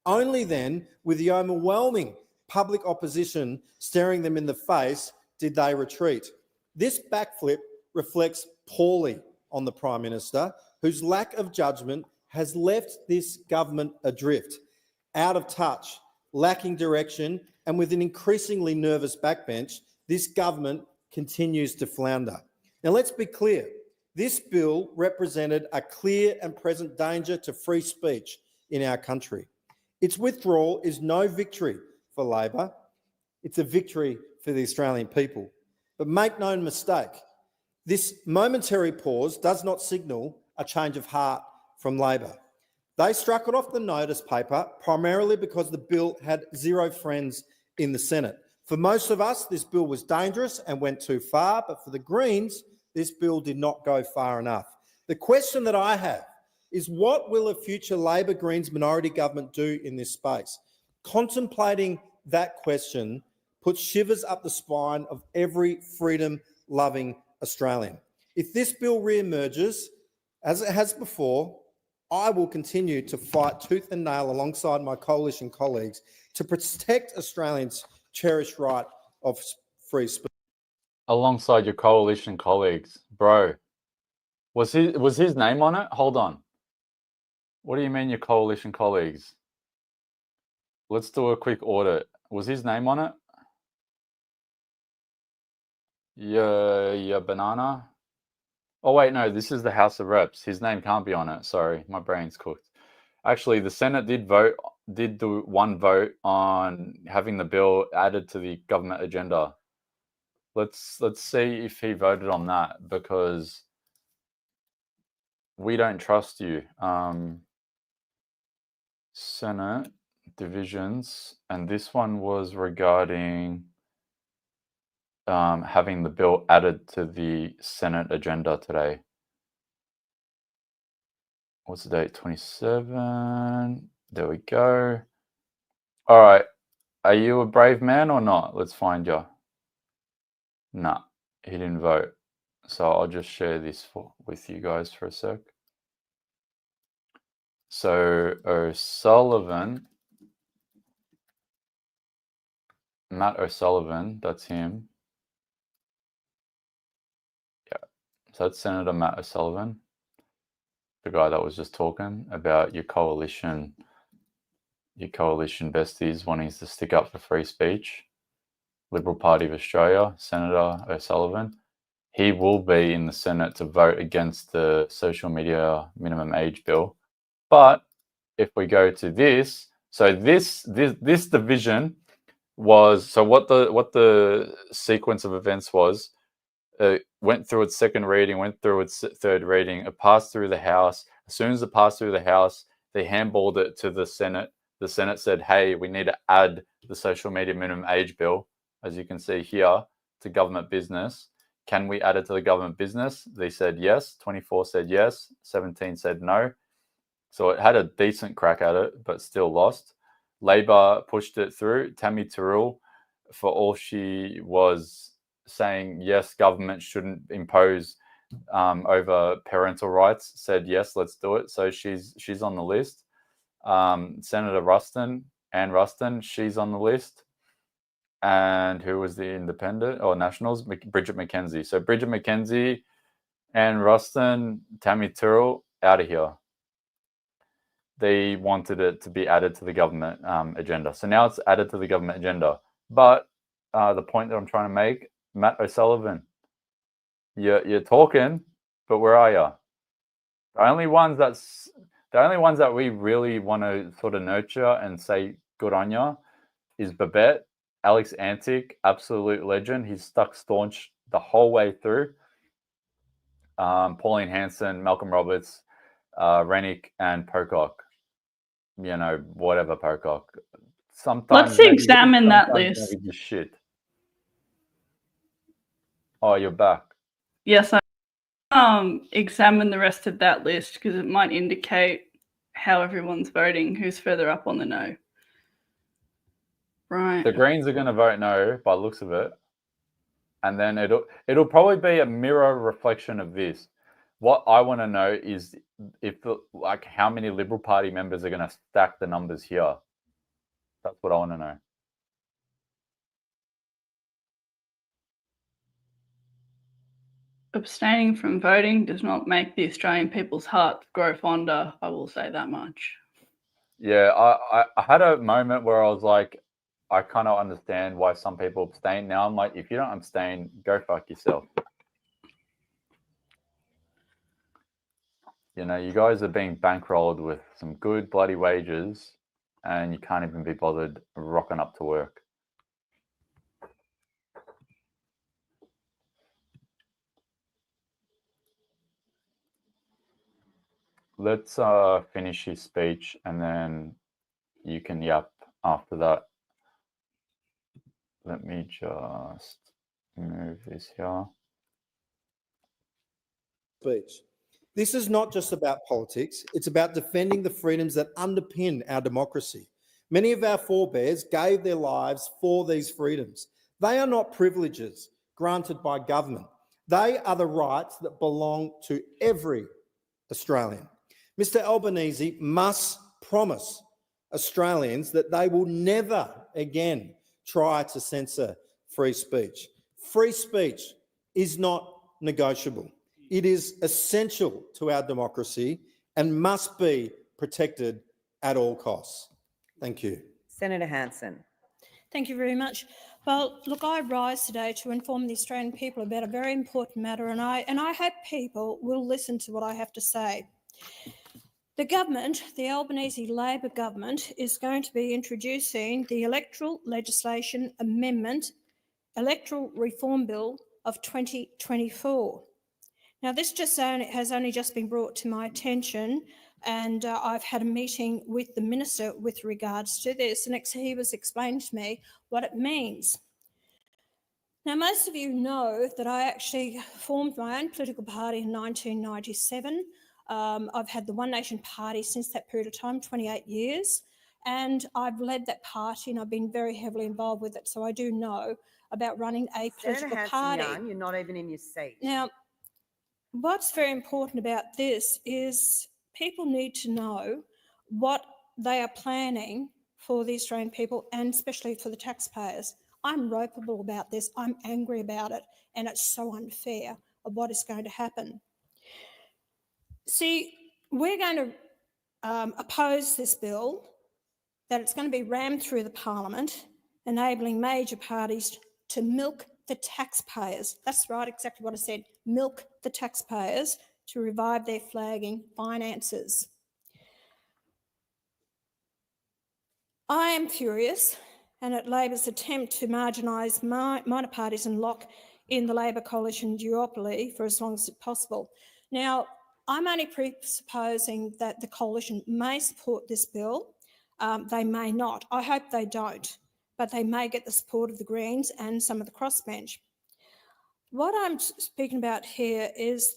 Only then, with the overwhelming public opposition staring them in the face, did they retreat. This backflip reflects poorly on the Prime Minister, whose lack of judgment has left this government adrift, out of touch, lacking direction, and with an increasingly nervous backbench, this government continues to flounder. Now, let's be clear. This bill represented a clear and present danger to free speech in our country. Its withdrawal is no victory for Labor. It's a victory for the Australian people. But make no mistake, this momentary pause does not signal a change of heart from Labor. They struck it off the notice paper primarily because the bill had zero friends in the Senate. For most of us, this bill was dangerous and went too far, but for the Greens, this bill did not go far enough. The question that I have is, what will a future Labor Greens minority government do in this space? Contemplating that question puts shivers up the spine of every freedom-loving Australian. If this bill re-emerges, as it has before, I will continue to fight tooth and nail alongside my coalition colleagues to protect Australians' cherished right of free speech. Alongside your coalition colleagues, bro. Was his name on it? Hold on. What do you mean your coalition colleagues? Let's do a quick audit. Was his name on it? Yeah, banana. Oh wait, no, this is the House of Reps. His name can't be on it. Sorry, my brain's cooked. Actually, the Senate did do one vote on having the bill added to the government agenda. Let's see if he voted on that, because we don't trust you. Senate divisions, and this one was regarding having the bill added to the Senate agenda today. What's the date? 27. There we go. All right. Are you a brave man or not? Let's find you. Nah, he didn't vote. So I'll just share this with you guys for a sec. So O'Sullivan, Matt O'Sullivan, that's him. Yeah, so that's Senator Matt O'Sullivan, the guy that was just talking about your coalition besties wanting to stick up for free speech. Liberal Party of Australia, Senator O'Sullivan. He will be in the Senate to vote against the social media minimum age bill. But if we go to this, so this division was, so what the sequence of events was, went through its second reading, went through its third reading, it passed through the House. As soon as it passed through the House, they handballed it to the Senate. The Senate said, hey, we need to add the social media minimum age bill, as you can see here, to government business. Can we add it to the government business? They said yes. 24 said yes. 17 said no. So it had a decent crack at it, but still lost. Labor pushed it through. Tammy Terrell, for all she was saying, yes, government shouldn't impose over parental rights, said yes, let's do it. So she's on the list. Senator Ruston, Ann Ruston, she's on the list. And who was the independent or Nationals? Bridget McKenzie. So Bridget McKenzie, Ann Ruston, Tammy Terrell, out of here. They wanted it to be added to the government agenda. So now it's added to the government agenda. But the point that I'm trying to make, Matt O'Sullivan, you're talking, but where are you? The only ones that we really want to sort of nurture and say good on you is Babette, Alex Antic, absolute legend. He's stuck staunch the whole way through. Pauline Hanson, Malcolm Roberts, Rennick, and Pocock. You know, whatever Pocock. Sometimes let's examine that list. Just shit. Oh, you're back. Yes, I examine the rest of that list because it might indicate how everyone's voting, who's further up on the no. Right. The Greens are going to vote no by the looks of it. And then it'll probably be a mirror reflection of this. What I want to know is if how many Liberal Party members are going to stack the numbers here. That's what I want to know. Abstaining from voting does not make the Australian people's hearts grow fonder. I will say that much. Yeah, I had a moment where I was like, I kind of understand why some people abstain. Now I'm like, if you don't abstain, go fuck yourself. You know, you guys are being bankrolled with some good bloody wages and you can't even be bothered rocking up to work. Let's finish his speech and then you can yap after that. Let me just move this here. Speech. This is not just about politics. It's about defending the freedoms that underpin our democracy. Many of our forebears gave their lives for these freedoms. They are not privileges granted by government. They are the rights that belong to every Australian. Mr. Albanese must promise Australians that they will never again try to censor free speech. Free speech is not negotiable. It is essential to our democracy and must be protected at all costs. Thank you. Senator Hanson. Thank you very much. Well, look, I rise today to inform the Australian people about a very important matter, and I hope people will listen to what I have to say. The government, the Albanese Labor government, is going to be introducing the Electoral Legislation Amendment, Electoral Reform Bill of 2024. Now, this has only just been brought to my attention, and I've had a meeting with the Minister with regards to this, and he was explaining to me what it means. Now, most of you know that I actually formed my own political party in 1997. I've had the One Nation Party since that period of time, 28 years, and I've led that party and I've been very heavily involved with it, so I do know about running a political Senator party. Hanson-Young, you're not even in your seat. Now, what's very important about this is people need to know what they are planning for the Australian people and especially for the taxpayers. I'm ropeable about this. I'm angry about it, and it's so unfair of what is going to happen. See, we're going to oppose this bill, that it's going to be rammed through the Parliament, enabling major parties to milk the taxpayers. That's right, exactly what I said, milk the taxpayers to revive their flagging finances. I am furious and at Labor's attempt to marginalise minor parties and lock in the Labor coalition duopoly for as long as possible. Now, I'm only presupposing that the coalition may support this bill. They may not. I hope they don't, but they may get the support of the Greens and some of the crossbench. What I'm speaking about here is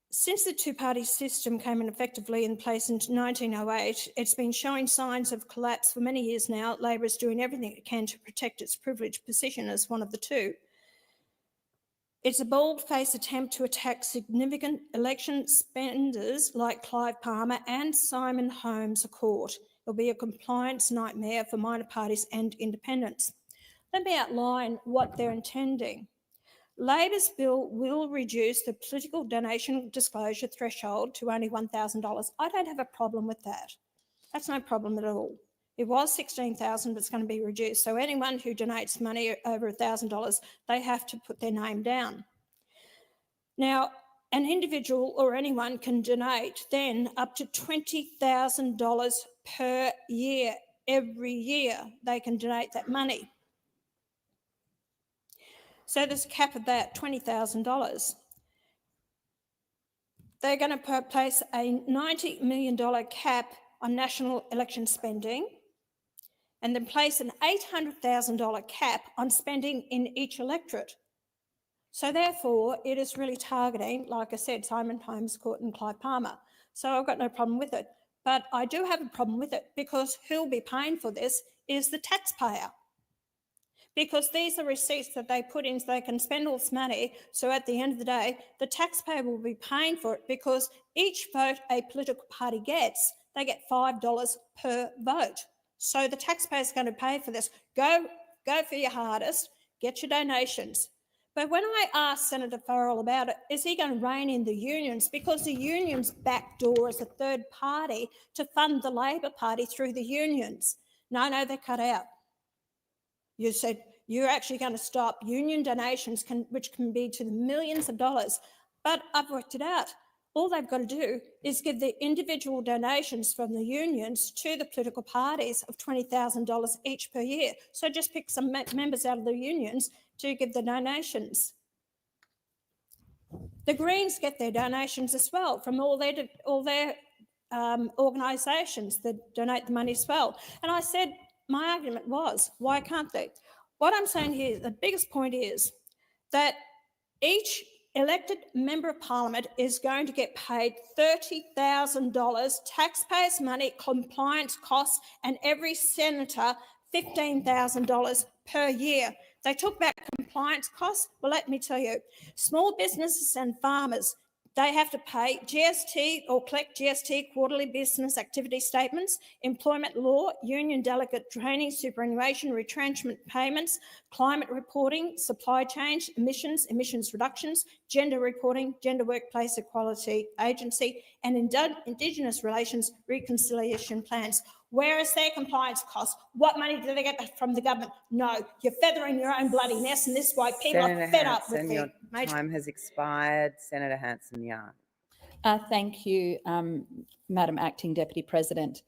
since the two-party system came effectively in place in 1908, it's been showing signs of collapse for many years now. Labor is doing everything it can to protect its privileged position as one of the two. It's a bold-faced attempt to attack significant election spenders like Clive Palmer and Simon Holmes à Court. It'll be a compliance nightmare for minor parties and independents. Let me outline what they're intending. Labor's bill will reduce the political donation disclosure threshold to only $1,000. I don't have a problem with that. That's no problem at all. It was $16,000, but it's going to be reduced. So anyone who donates money over $1,000, they have to put their name down. Now, an individual or anyone can donate then up to $20,000 per year. Every year they can donate that money. So there's a cap of that, $20,000. They're going to place a $90 million cap on national election spending and then place an $800,000 cap on spending in each electorate. So therefore, it is really targeting, like I said, Simon Holmes à Court and Clive Palmer. So I've got no problem with it. But I do have a problem with it because who'll be paying for this is the taxpayer. Because these are receipts that they put in so they can spend all this money. So at the end of the day, the taxpayer will be paying for it because each vote a political party gets, they get $5 per vote. So the taxpayer's going to pay for this. Go for your hardest, get your donations. But when I asked Senator Farrell about it, is he going to rein in the unions? Because the unions backdoor as a third party to fund the Labor Party through the unions. No, they're cut out. You said you're actually going to stop union donations, which can be to the millions of dollars. But I've worked it out. All they've got to do is give the individual donations from the unions to the political parties of $20,000 each per year. So just pick some members out of the unions to give the donations. The Greens get their donations as well from all their organisations that donate the money as well. And I said, my argument was, why can't they? What I'm saying here, the biggest point is that each elected member of parliament is going to get paid $30,000 taxpayers' money, compliance costs, and every senator $15,000 per year. They took back compliance costs. Well, let me tell you, small businesses and farmers They have to pay GST or collect GST quarterly business activity statements, employment law, union delegate training, superannuation, retrenchment payments, climate reporting, supply chain, emissions reductions, gender reporting, gender workplace equality agency, and Indigenous relations reconciliation plans. Where is their compliance costs? What money do they get from the government? No, you're feathering your own bloody nest, and this is why people Senator are fed up with Hanson, the your major... time has expired. Senator Hanson-Young. Thank you, Madam Acting Deputy President.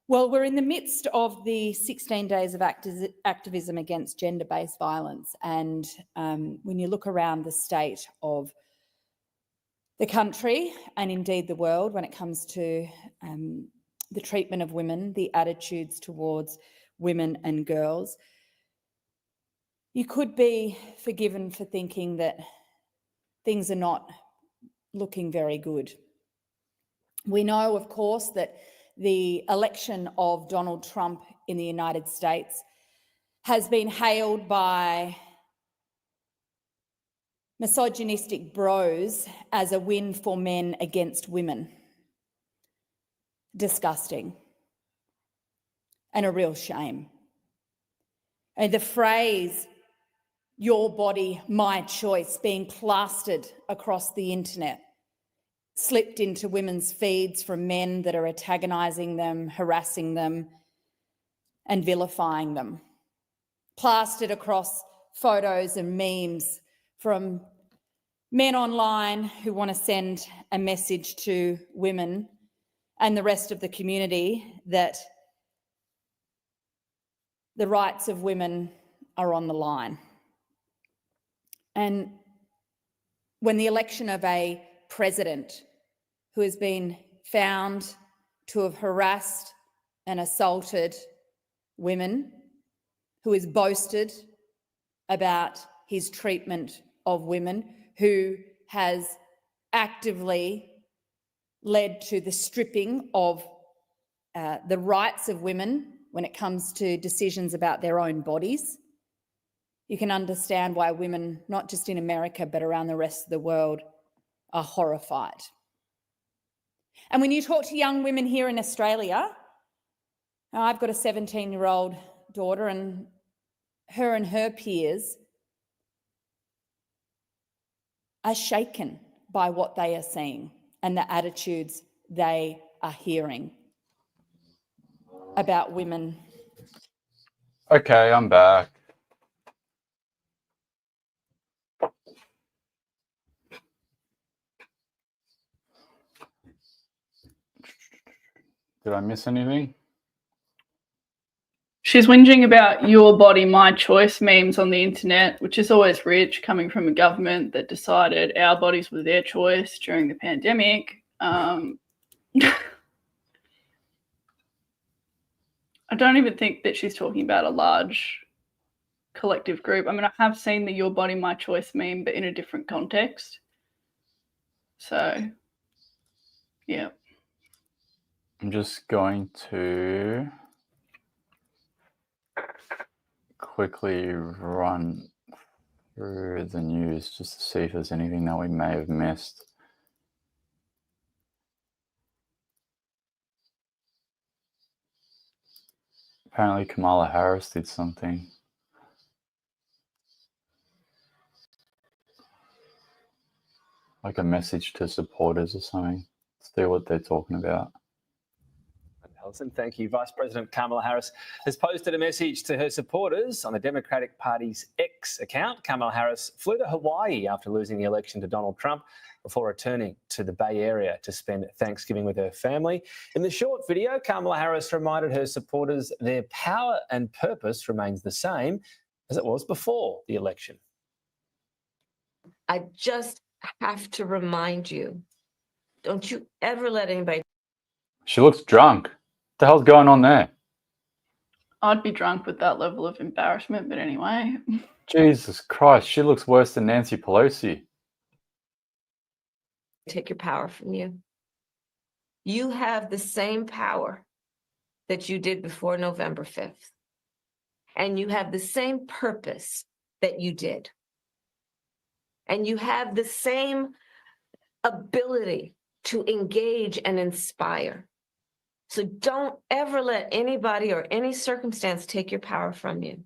Well, we're in the midst of the 16 days of activism against gender-based violence, and when you look around the state of the country and indeed the world when it comes to the treatment of women, the attitudes towards women and girls, you could be forgiven for thinking that things are not looking very good. We know, of course, that the election of Donald Trump in the United States has been hailed by misogynistic bros as a win for men against women. Disgusting and a real shame. And the phrase, "your body, my choice," being plastered across the internet, slipped into women's feeds from men that are antagonising them, harassing them, and vilifying them. Plastered across photos and memes from men online who want to send a message to women and the rest of the community that the rights of women are on the line. And when the election of a president who has been found to have harassed and assaulted women, who has boasted about his treatment of women, who has actively led to the stripping of the rights of women when it comes to decisions about their own bodies, you can understand why women, not just in America, but around the rest of the world, are horrified. And when you talk to young women here in Australia, I've got a 17-year-old daughter, and her peers are shaken by what they are seeing and the attitudes they are hearing about women. Okay, I'm back. Did I miss anything? She's whinging about your body, my choice memes on the internet, which is always rich, coming from a government that decided our bodies were their choice during the pandemic. I don't even think that she's talking about a large collective group. I mean, I have seen the "Your Body, My Choice" meme, but in a different context. So, yeah. I'm just going to quickly run through the news just to see if there's anything that we may have missed. Apparently Kamala Harris did something. Like a message to supporters or something. Let's see what they're talking about. Alison, thank you. Vice President Kamala Harris has posted a message to her supporters on the Democratic Party's X account. Kamala Harris flew to Hawaii after losing the election to Donald Trump before returning to the Bay Area to spend Thanksgiving with her family. In the short video, Kamala Harris reminded her supporters their power and purpose remains the same as it was before the election. I just have to remind you, don't you ever let anybody... She looks drunk. What the hell's going on there? I'd be drunk with that level of embarrassment, but anyway. Jesus Christ, she looks worse than Nancy Pelosi. Take your power from you. You have the same power that you did before November 5th. And you have the same purpose that you did. And you have the same ability to engage and inspire. So don't ever let anybody or any circumstance take your power from you.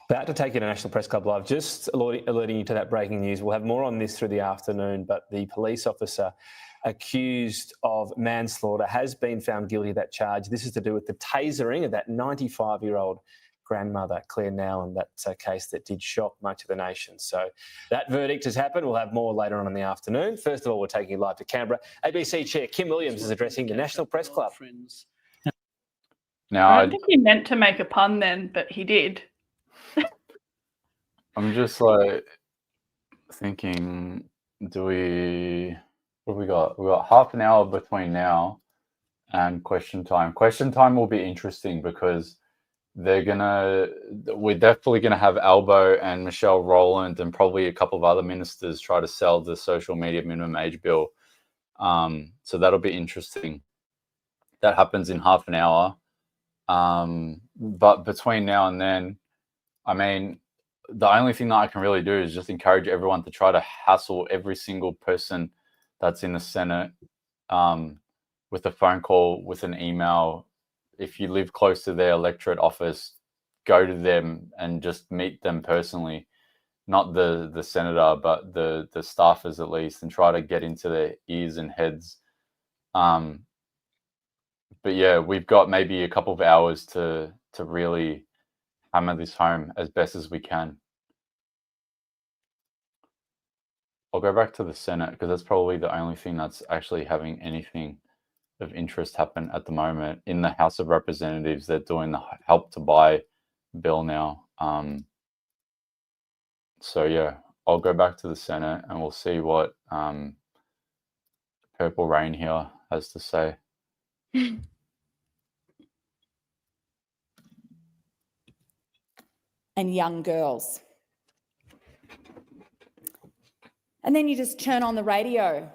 About to take you to National Press Club Live. Just alerting you to that breaking news. We'll have more on this through the afternoon, but the police officer accused of manslaughter has been found guilty of that charge. This is to do with the tasering of that 95-year-old grandmother, Claire Nowlan, that case that did shock much of the nation. So that verdict has happened. We'll have more later on in the afternoon. First of all, we're taking you live to Canberra. ABC Chair Kim Williams is addressing the National Press Club. Now, I don't think he meant to make a pun then, but he did. I'm just like thinking, what have we got? We've got half an hour between now and question time. Question time will be interesting because we're definitely gonna have Albo and Michelle Rowland and probably a couple of other ministers try to sell the social media minimum age bill. So that'll be interesting. That happens in half an hour. But between now and then, I mean, the only thing that I can really do is just encourage everyone to try to hassle every single person that's in the Senate with a phone call, with an email. If you live close to their electorate office, go to them and just meet them personally, not the senator, but the staffers at least, and try to get into their ears and heads. But yeah, we've got maybe a couple of hours to really hammer this home as best as we can. I'll go back to the Senate because that's probably the only thing that's actually having anything of interest happen at the moment. In the House of Representatives, they're doing the help to buy bill now. So yeah, I'll go back to the Senate and we'll see what Purple Rain here has to say. And young girls. And then you just turn on the radio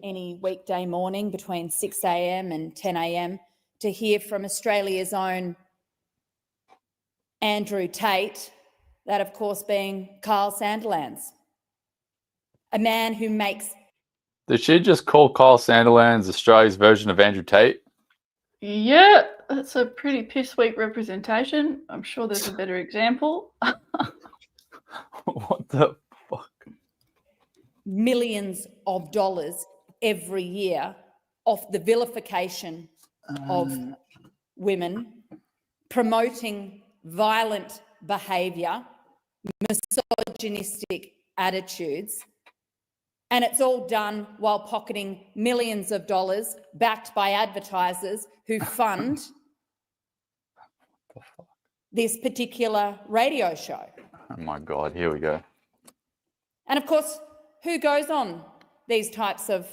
any weekday morning between 6 a.m. and 10 a.m. to hear from Australia's own Andrew Tate, that of course being Kyle Sandilands, a man who makes... Did she just call Kyle Sandilands Australia's version of Andrew Tate? Yeah, that's a pretty piss weak representation. I'm sure there's a better example. What the fuck? Millions of dollars every year off the vilification of women, promoting violent behaviour, misogynistic attitudes, and it's all done while pocketing millions of dollars backed by advertisers who fund this particular radio show. Oh my God, here we go. And of course, who goes on these types of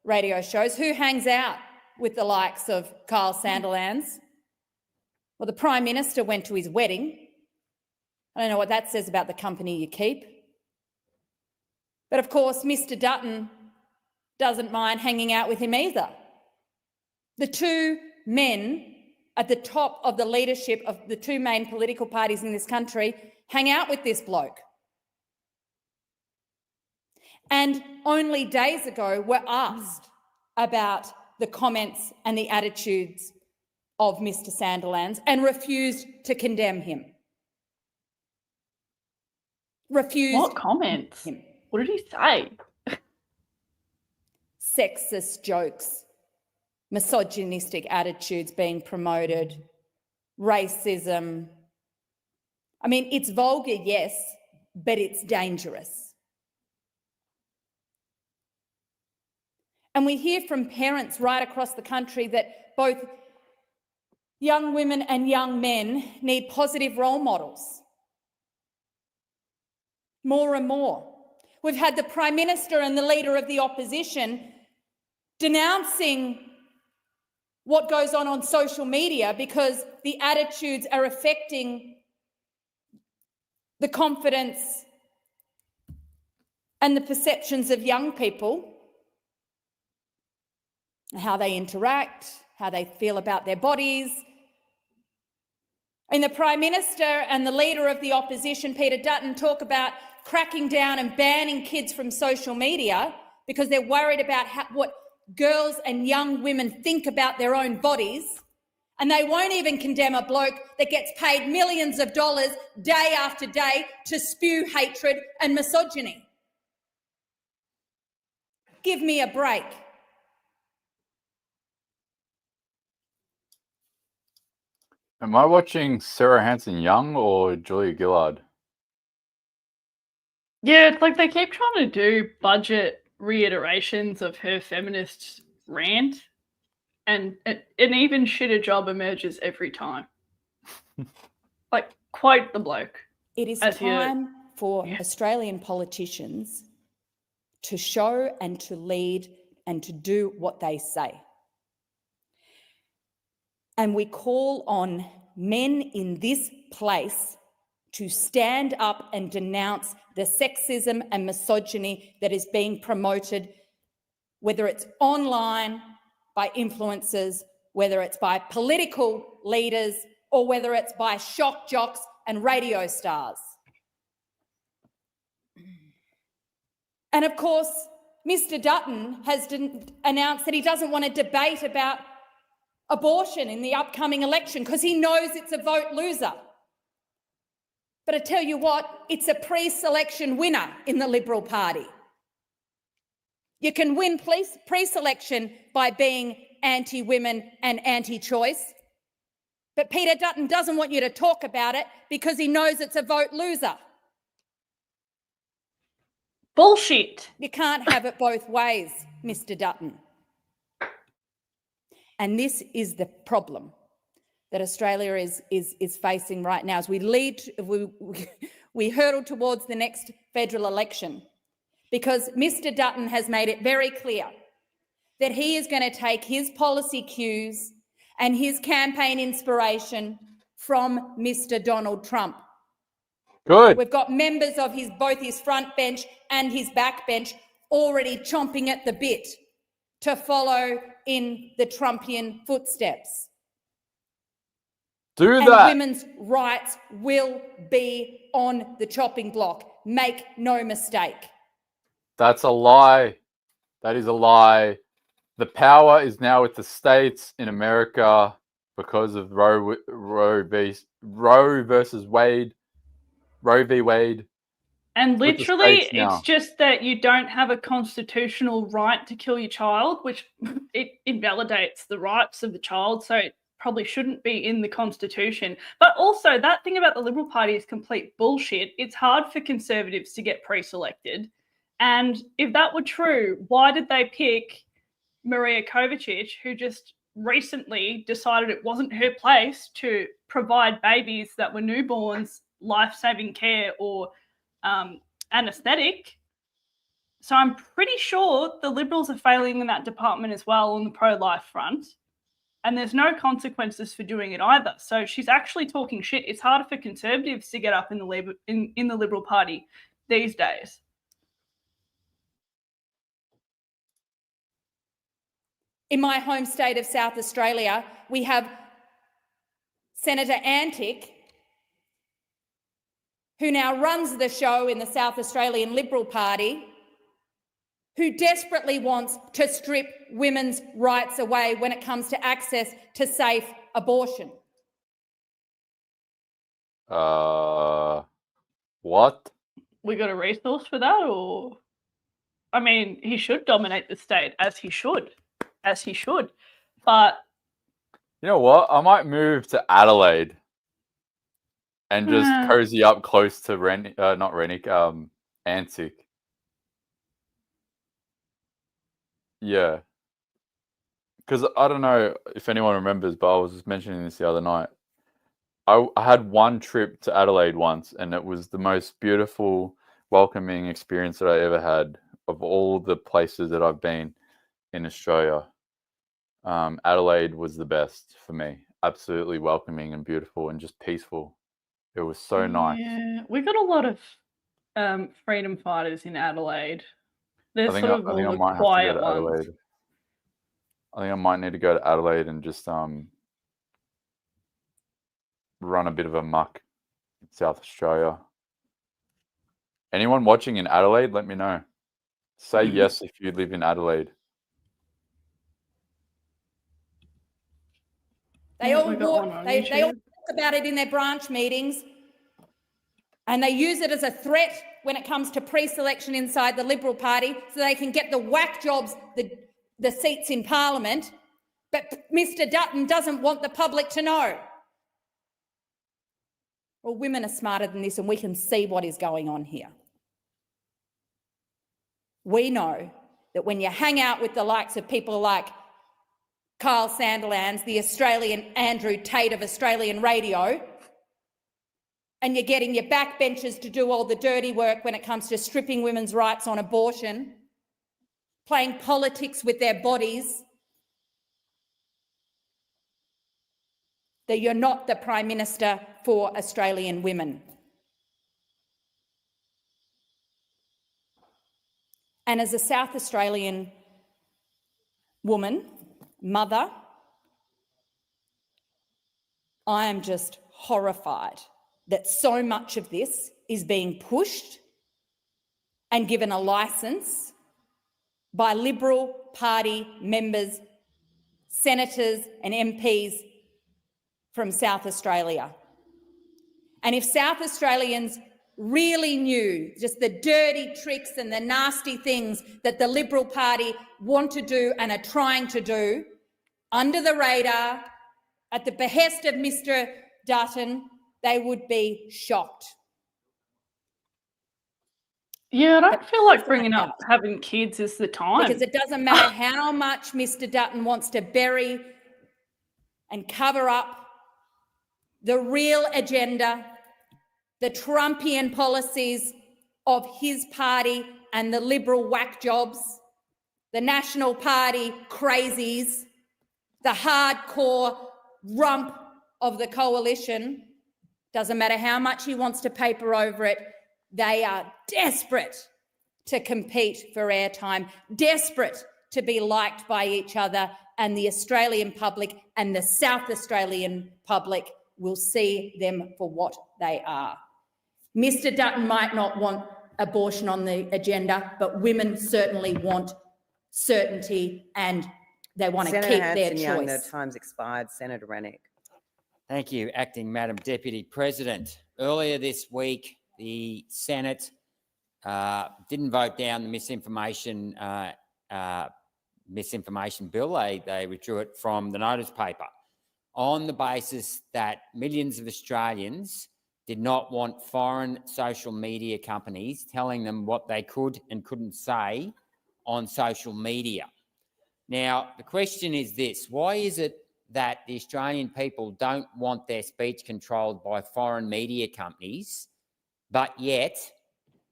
radio shows? Who hangs out with the likes of Kyle Sandilands? Well, the Prime Minister went to his wedding. I don't know what that says about the company you keep. But of course, Mr. Dutton doesn't mind hanging out with him either. The two men at the top of the leadership of the two main political parties in this country hang out with this bloke. And only days ago were asked about the comments and the attitudes of Mr. Sandilands and refused to condemn him. Refused. What comments? Him. What did he say? Sexist jokes, misogynistic attitudes being promoted, racism. I mean, it's vulgar, yes, but it's dangerous. And we hear from parents right across the country that both young women and young men need positive role models. More and more. We've had the Prime Minister and the Leader of the Opposition denouncing what goes on social media because the attitudes are affecting the confidence and the perceptions of young people, how they interact, how they feel about their bodies. And the Prime Minister and the Leader of the Opposition, Peter Dutton, talk about cracking down and banning kids from social media because they're worried about what girls and young women think about their own bodies. And they won't even condemn a bloke that gets paid millions of dollars day after day to spew hatred and misogyny. Give me a break. Am I watching Sarah Hanson Young or Julia Gillard? Yeah, it's like they keep trying to do budget reiterations of her feminist rant, and an even shitter job emerges every time. Like, quote the bloke. It is as your- time for Australian politicians to show and to lead and to do what they say. And we call on men in this place to stand up and denounce the sexism and misogyny that is being promoted, whether it's online by influencers, whether it's by political leaders, or whether it's by shock jocks and radio stars. And of course, Mr. Dutton has announced that he doesn't want to debate about abortion in the upcoming election because he knows it's a vote loser. But I tell you what, it's a pre-selection winner in the Liberal Party. You can win pre-selection by being anti-women and anti-choice, but Peter Dutton doesn't want you to talk about it because he knows it's a vote loser. Bullshit. You can't have it both ways, Mr. Dutton. And this is the problem that Australia is facing right now as we hurtle towards the next federal election, because Mr. Dutton has made it very clear that he is going to take his policy cues and his campaign inspiration from Mr. Donald Trump. Good. We've got members of both his front bench and his back bench already chomping at the bit to follow in the Trumpian footsteps. Do and that. Women's rights will be on the chopping block. Make no mistake. That's a lie. That is a lie. The power is now with the states in America because of Roe versus Wade, Roe v. Wade. And with the literally, states now. it's just that you don't have a constitutional right to kill your child, which it invalidates the rights of the child. So it probably shouldn't be in the Constitution. But also, that thing about the Liberal Party is complete bullshit. It's hard for Conservatives to get pre-selected. And if that were true, why did they pick Maria Kovacic, who just recently decided it wasn't her place to provide babies that were newborns life-saving care or anaesthetic? So I'm pretty sure the Liberals are failing in that department as well on the pro-life front. And there's no consequences for doing it either. So she's actually talking shit. It's harder for Conservatives to get up in the Liberal Party these days. In my home state of South Australia, we have Senator Antic, who now runs the show in the South Australian Liberal Party, who desperately wants to strip women's rights away when it comes to access to safe abortion. What? We got a resource for that, or? I mean, he should dominate the state, as he should. But You know what? I might move to Adelaide and just cozy up close to Antic. Yeah. Because I don't know if anyone remembers, but I was just mentioning this the other night. I had one trip to Adelaide once, and it was the most beautiful, welcoming experience that I ever had of all the places that I've been in Australia. Adelaide was the best for me. Absolutely welcoming and beautiful and just peaceful. It was so nice. yeah, we got a lot of freedom fighters in Adelaide. They're I think sort of I all think I the might have to quiet go to ones. Adelaide. I think I might need to go to Adelaide and just run a bit of a muck in South Australia. Anyone watching in Adelaide, let me know. Say yes if you live in Adelaide. They all We got one walk, on they all YouTube. talk about it in their branch meetings, and they use it as a threat when it comes to pre-selection inside the Liberal Party so they can get the whack jobs, the seats in Parliament. But Mr Dutton doesn't want the public to know. Well, women are smarter than this, and we can see what is going on here. We know that when you hang out with the likes of people like Kyle Sandilands, the Australian Andrew Tate of Australian radio, and you're getting your backbenchers to do all the dirty work when it comes to stripping women's rights on abortion, playing politics with their bodies, that you're not the Prime Minister for Australian women. And as a South Australian woman, mother, I am just horrified that so much of this is being pushed and given a licence by Liberal Party members, senators and MPs from South Australia. And if South Australians really knew just the dirty tricks and the nasty things that the Liberal Party want to do and are trying to do under the radar at the behest of Mr Dutton, they would be shocked. Yeah, I don't feel like bringing up having kids is the time. Because it doesn't matter how much Mr Dutton wants to bury and cover up the real agenda, the Trumpian policies of his party and the Liberal whack jobs, the National Party crazies, the hardcore rump of the coalition. Doesn't matter how much he wants to paper over it, they are desperate to compete for airtime, desperate to be liked by each other, and the Australian public and the South Australian public will see them for what they are. Mr Dutton might not want abortion on the agenda, but women certainly want certainty and they want to keep their Hanson-Young, choice. the time's expired. Senator Rennick. Thank you, Acting Madam Deputy President. Earlier this week, the Senate didn't vote down the misinformation bill. They withdrew it from the notice paper on the basis that millions of Australians did not want foreign social media companies telling them what they could and couldn't say on social media. Now, the question is this: why is it that the Australian people don't want their speech controlled by foreign media companies, but yet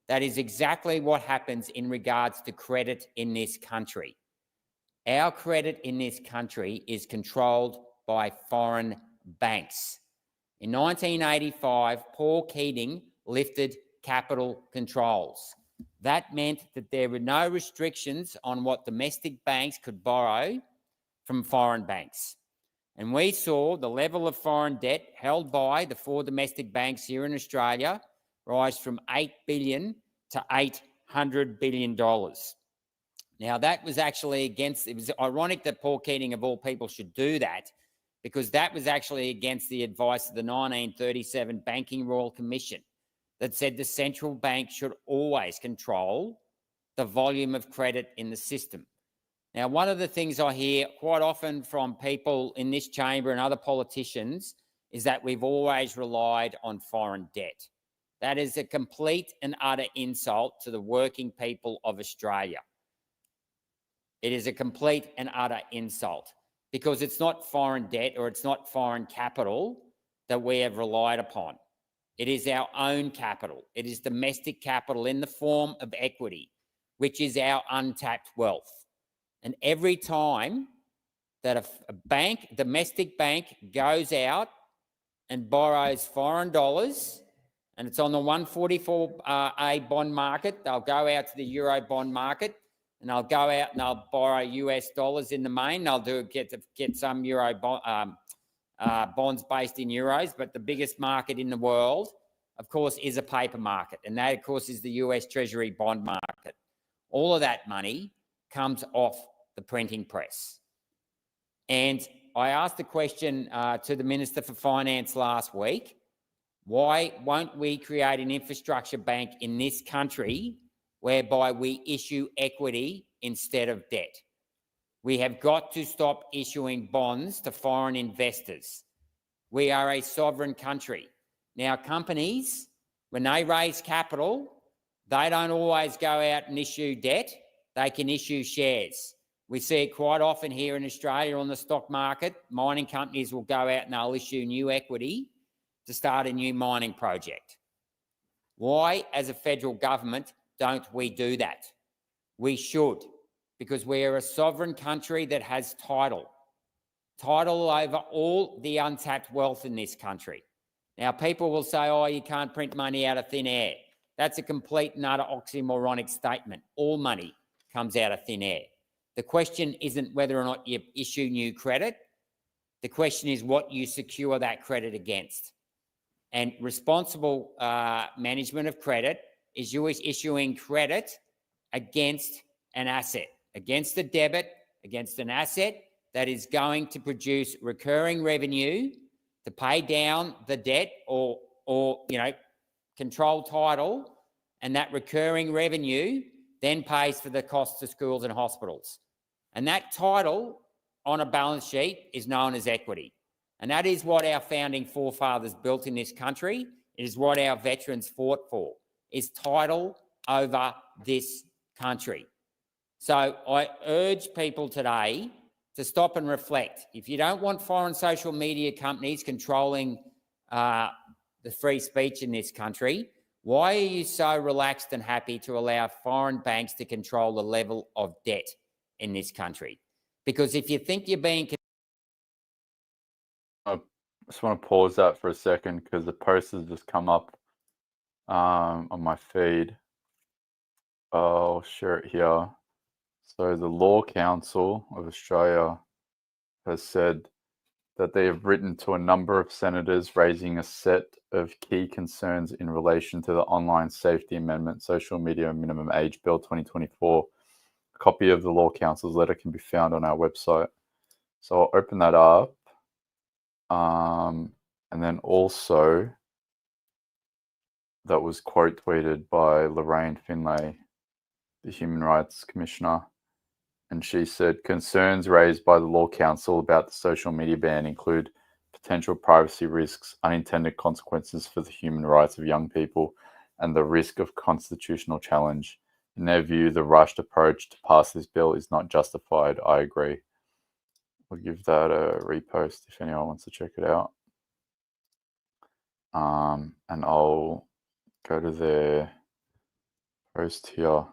that is exactly what happens in regards to credit in this country? Our credit in this country is controlled by foreign banks. In 1985, Paul Keating lifted capital controls. That meant that there were no restrictions on what domestic banks could borrow from foreign banks. And we saw the level of foreign debt held by the four domestic banks here in Australia rise from $8 billion to $800 billion. Now, that was actually against, it was ironic that Paul Keating, of all people, should do that, because that was actually against the advice of the 1937 Banking Royal Commission that said the central bank should always control the volume of credit in the system. Now, one of the things I hear quite often from people in this chamber and other politicians is that we've always relied on foreign debt. That is a complete and utter insult to the working people of Australia. It is a complete and utter insult, because it's not foreign debt or it's not foreign capital that we have relied upon. It is our own capital. It is domestic capital in the form of equity, which is our untapped wealth. And every time that a bank, domestic bank, goes out and borrows foreign dollars, and it's on the 144A bond market, they'll go out to the Euro bond market, and they'll go out and they'll borrow US dollars in the main. They'll get some bonds based in euros, but the biggest market in the world, of course, is a paper market. And that, of course, is the US Treasury bond market. All of that money comes off the printing press. And I asked the question to the Minister for Finance last week, why won't we create an infrastructure bank in this country whereby we issue equity instead of debt? We have got to stop issuing bonds to foreign investors. We are a sovereign country. Now, companies, when they raise capital, they don't always go out and issue debt. They can issue shares. We see it quite often here in Australia on the stock market. Mining companies will go out and they'll issue new equity to start a new mining project. Why, as a federal government, don't we do that? We should, because we are a sovereign country that has title over all the untapped wealth in this country. Now, people will say, oh, you can't print money out of thin air. That's a complete and utter oxymoronic statement. All money comes out of thin air. The question isn't whether or not you issue new credit. The question is what you secure that credit against. And responsible management of credit is you issuing credit against an asset, against a debit, against an asset that is going to produce recurring revenue to pay down the debt or control title, and that recurring revenue then pays for the costs of schools and hospitals. And that title on a balance sheet is known as equity. And that is what our founding forefathers built in this country. It is what our veterans fought for, is title over this country. So I urge people today to stop and reflect. If you don't want foreign social media companies controlling the free speech in this country, why are you so relaxed and happy to allow foreign banks to control the level of debt in this country? Because if you think you're being... I just want to pause that for a second because the post has just come up on my feed. I'll share it here. So the Law Council of Australia has said that they have written to a number of senators raising a set of key concerns in relation to the Online Safety Amendment, Social Media Minimum Age Bill 2024. A copy of the Law Council's letter can be found on our website. So I'll open that up. And then also, that was quote tweeted by Lorraine Finlay, the Human Rights Commissioner. And she said, concerns raised by the Law Council about the social media ban include potential privacy risks, unintended consequences for the human rights of young people, and the risk of constitutional challenge. In their view, the rushed approach to pass this bill is not justified. I agree. We'll give that a repost if anyone wants to check it out. And I'll go to their post here.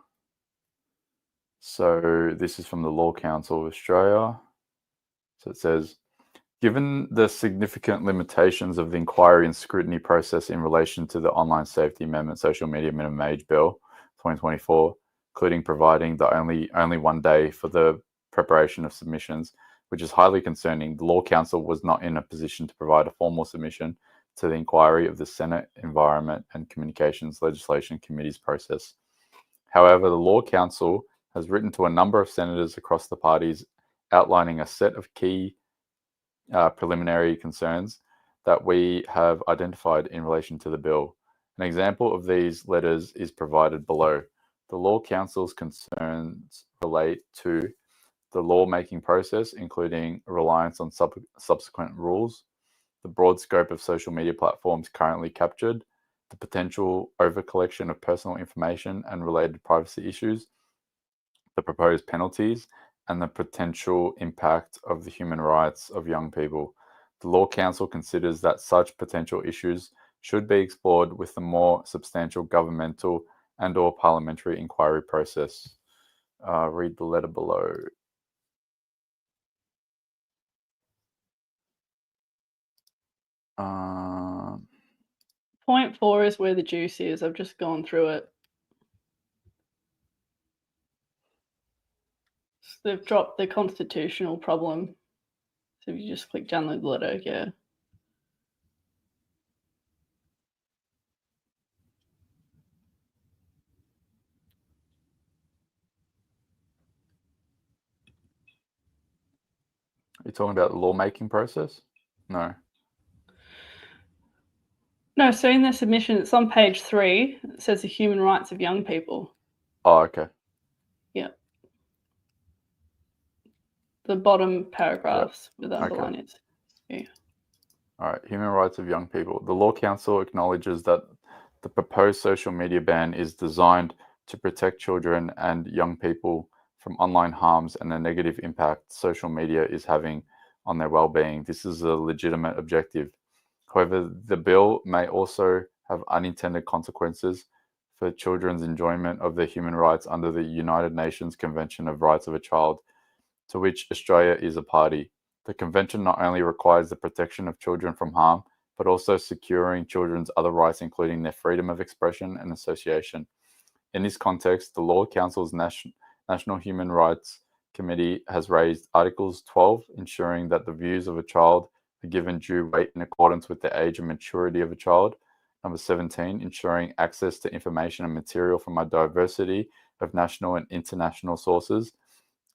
So this is from the Law Council of Australia. So it says, given the significant limitations of the inquiry and scrutiny process in relation to the Online Safety Amendment, Social Media Minimum Age Bill 2024, including providing the only 1 day for the preparation of submissions, which is highly concerning, the Law Council was not in a position to provide a formal submission to the inquiry of the Senate Environment and Communications Legislation Committee's process. However, the Law Council has written to a number of senators across the parties outlining a set of key preliminary concerns that we have identified in relation to the bill. An example of these letters is provided below. The Law Council's concerns relate to the lawmaking process, including reliance on subsequent rules, the broad scope of social media platforms currently captured, the potential overcollection of personal information and related privacy issues, the proposed penalties, and the potential impact of the human rights of young people. The Law Council considers that such potential issues should be explored with a more substantial governmental and/or parliamentary inquiry process. Read the letter below. Point 4 is where the juice is. I've just gone through it. So they've dropped the constitutional problem. So if you just click download the letter, yeah. Are you talking about the lawmaking process? No. No, so in the submission, it's on page 3. It says the human rights of young people. Oh, okay. Yeah. The bottom paragraphs with Okay. underlines. Yeah. All right. Human rights of young people. The Law Council acknowledges that the proposed social media ban is designed to protect children and young people from online harms and the negative impact social media is having on their well-being. This is a legitimate objective. However, the bill may also have unintended consequences for children's enjoyment of their human rights under the United Nations Convention of Rights of a Child, to which Australia is a party. The convention not only requires the protection of children from harm, but also securing children's other rights, including their freedom of expression and association. In this context, the Law Council's National Human Rights Committee has raised Articles 12, ensuring that the views of a child are given due weight in accordance with the age and maturity of a child. Number 17, ensuring access to information and material from a diversity of national and international sources.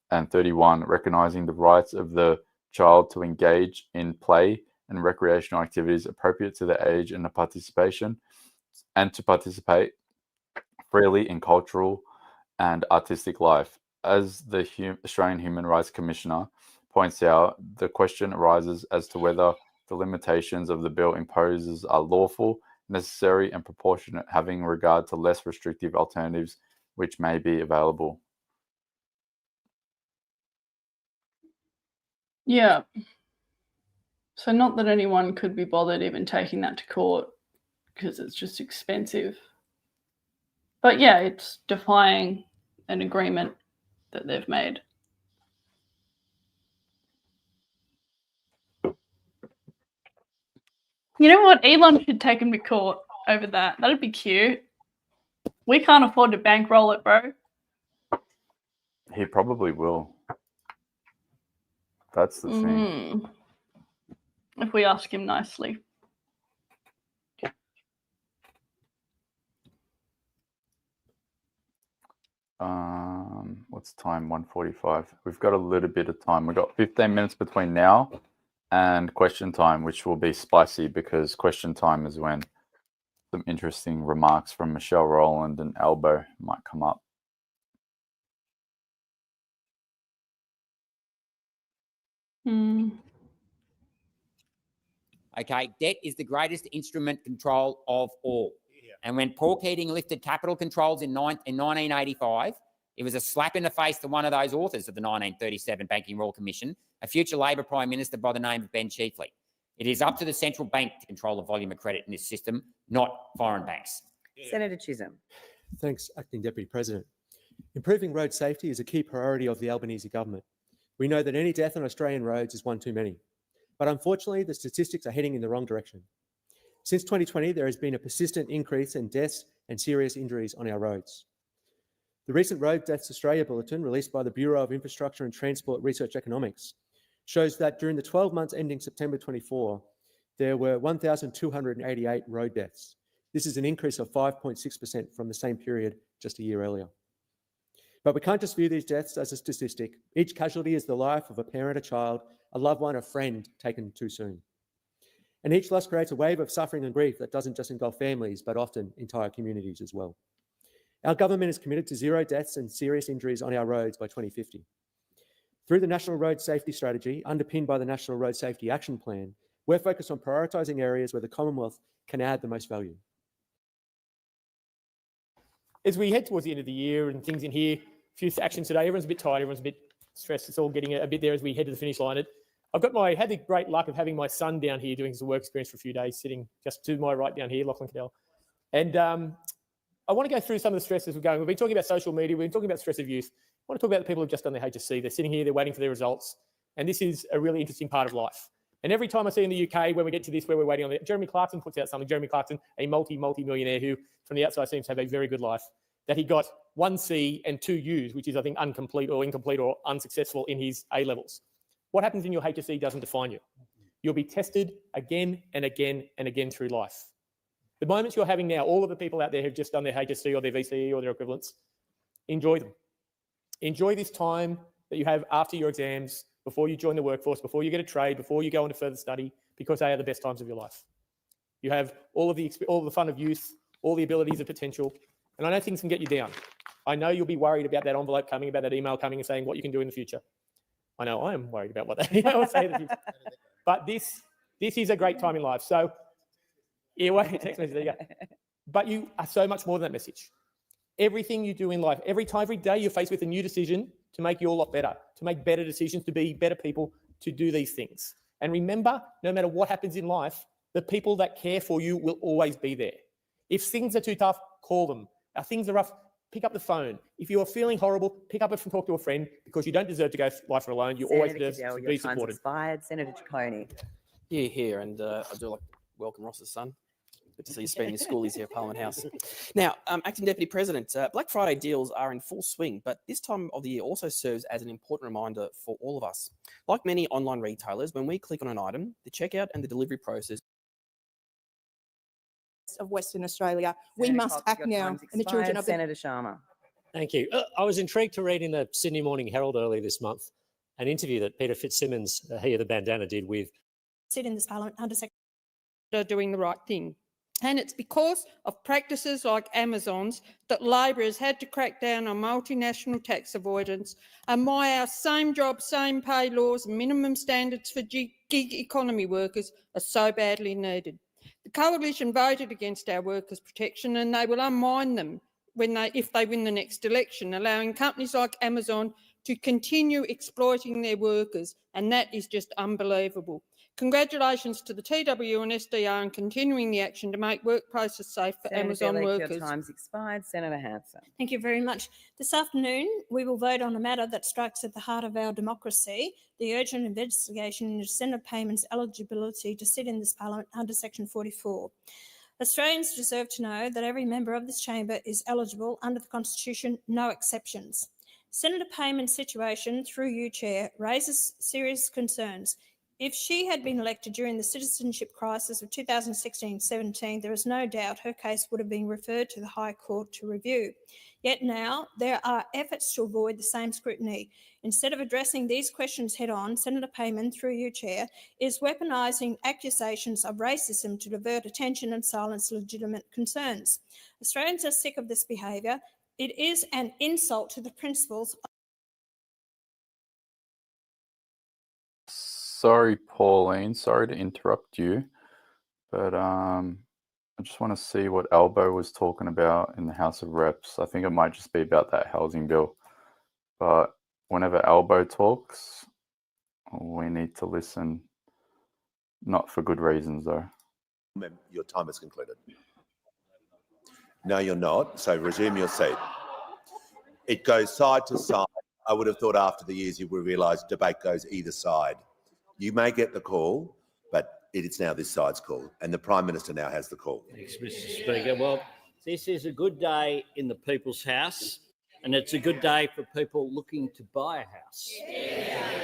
And 31, recognizing the rights of the child to engage in play and recreational activities appropriate to their age and to participate freely in cultural and artistic life. As the Australian Human Rights Commissioner points out, the question arises as to whether the limitations of the bill imposes are lawful, necessary, and proportionate, having regard to less restrictive alternatives which may be available. Yeah. So not that anyone could be bothered even taking that to court because it's just expensive. But yeah, it's defying an agreement that they've made. You know what? Elon should take him to court over that. That'd be cute. We can't afford to bankroll it, bro. He probably will. That's the thing. If we ask him nicely. What's time? 1:45. We've got a little bit of time. We've got 15 minutes between now and question time, which will be spicy because question time is when some interesting remarks from Michelle Rowland and Albo might come up. Okay, debt is the greatest instrument control of all. And when Paul Keating lifted capital controls in 1985, it was a slap in the face to one of those authors of the 1937 Banking Royal Commission, a future Labor Prime Minister by the name of Ben Chifley. It is up to the central bank to control the volume of credit in this system, not foreign banks. Senator Chisholm. Thanks, Acting Deputy President. Improving road safety is a key priority of the Albanese government. We know that any death on Australian roads is one too many. But unfortunately, the statistics are heading in the wrong direction. Since 2020, there has been a persistent increase in deaths and serious injuries on our roads. The recent Road Deaths Australia Bulletin, released by the Bureau of Infrastructure and Transport Research Economics, shows that during the 12 months ending September 24, there were 1,288 road deaths. This is an increase of 5.6% from the same period just a year earlier. But we can't just view these deaths as a statistic. Each casualty is the life of a parent, a child, a loved one, a friend taken too soon. And each loss creates a wave of suffering and grief that doesn't just engulf families, but often entire communities as well. Our government is committed to zero deaths and serious injuries on our roads by 2050. Through the National Road Safety Strategy, underpinned by the National Road Safety Action Plan, we're focused on prioritising areas where the Commonwealth can add the most value. As we head towards the end of the year and things in here, a few actions today, everyone's a bit tired, everyone's a bit stressed, it's all getting a bit there as we head to the finish line. I've had the great luck of having my son down here doing some work experience for a few days, sitting just to my right down here, Lachlan Cadell. And I want to go through some of the stresses we're going. We've been talking about social media, we've been talking about stress of youth. I want to talk about the people who've just done their HSC. They're sitting here, they're waiting for their results. And this is a really interesting part of life. And every time I see in the UK, when we get to this, where we're waiting on it, Jeremy Clarkson puts out something. Jeremy Clarkson, a multi-millionaire who from the outside seems to have a very good life, that he got 1 C and 2 U's, which is, I think, incomplete or unsuccessful in his A-levels. What happens in your HSC doesn't define you. You'll be tested again and again and again through life. The moments you're having now, all of the people out there who've just done their HSC or their VCE or their equivalents, enjoy them. Enjoy this time that you have after your exams, before you join the workforce, before you get a trade, before you go into further study, because they are the best times of your life. You have all of the fun of youth, all the abilities of potential, and I know things can get you down. I know you'll be worried about that envelope coming, about that email coming and saying what you can do in the future. I know I am worried about what that email will say in the future. But this is a great time in life. So, yeah, wait, text message, there you go. But you are so much more than that message. Everything you do in life, every day you're faced with a new decision to make you a lot better, to make better decisions, to be better people, to do these things. And remember, no matter what happens in life, the people that care for you will always be there. If things are too tough, call them. If things are rough, pick up the phone. If you're feeling horrible, pick up and talk to a friend, because you don't deserve to go life alone. You always deserve to be supported. Expired. Senator Ciccone. Yeah, here, and I do like to welcome Ross's son. Good to see you spending your schoolies here at Parliament House. Now, Acting Deputy President, Black Friday deals are in full swing, but this time of the year also serves as an important reminder for all of us. Like many online retailers, when we click on an item, the checkout and the delivery process of Western Australia, we Senator must Cox, act your now time's in the children expired. of the... Senator Sharma. Thank you. I was intrigued to read in the Sydney Morning Herald earlier this month an interview that Peter Fitzsimmons, he of the bandana, did with... sit in this parliament under Secretary doing the right thing. And it's because of practices like Amazon's that Labor has had to crack down on multinational tax avoidance, and why our same job, same pay laws and minimum standards for gig economy workers are so badly needed. The Coalition voted against our workers' protection, and they will unwind them if they win the next election, allowing companies like Amazon to continue exploiting their workers, and that is just unbelievable. Congratulations to the TW and SDR on continuing the action to make workplaces safe for Senator Amazon Bilyk, workers. your time's expired. Senator Hanson. Thank you very much. This afternoon, we will vote on a matter that strikes at the heart of our democracy, the urgent investigation into Senator Payman's eligibility to sit in this parliament under Section 44. Australians deserve to know that every member of this chamber is eligible under the Constitution, no exceptions. Senator Payman's situation, through you, Chair, raises serious concerns. If she had been elected during the citizenship crisis of 2016-17, there is no doubt her case would have been referred to the High Court to review. Yet now, there are efforts to avoid the same scrutiny. Instead of addressing these questions head-on, Senator Payman, through you, Chair, is weaponising accusations of racism to divert attention and silence legitimate concerns. Australians are sick of this behaviour. It is an insult to the principles. Sorry, Pauline. Sorry to interrupt you, but I just want to see what Albo was talking about in the House of Reps. I think it might just be about that housing bill. But whenever Albo talks, we need to listen. Not for good reasons, though. Your time is concluded. No, you're not. So resume your seat. It goes side to side. I would have thought after the years you would realise debate goes either side. You may get the call, but it is now this side's call, and the Prime Minister now has the call. Thanks, Mr. Speaker. Well, this is a good day in the People's House, and it's a good day for people looking to buy a house.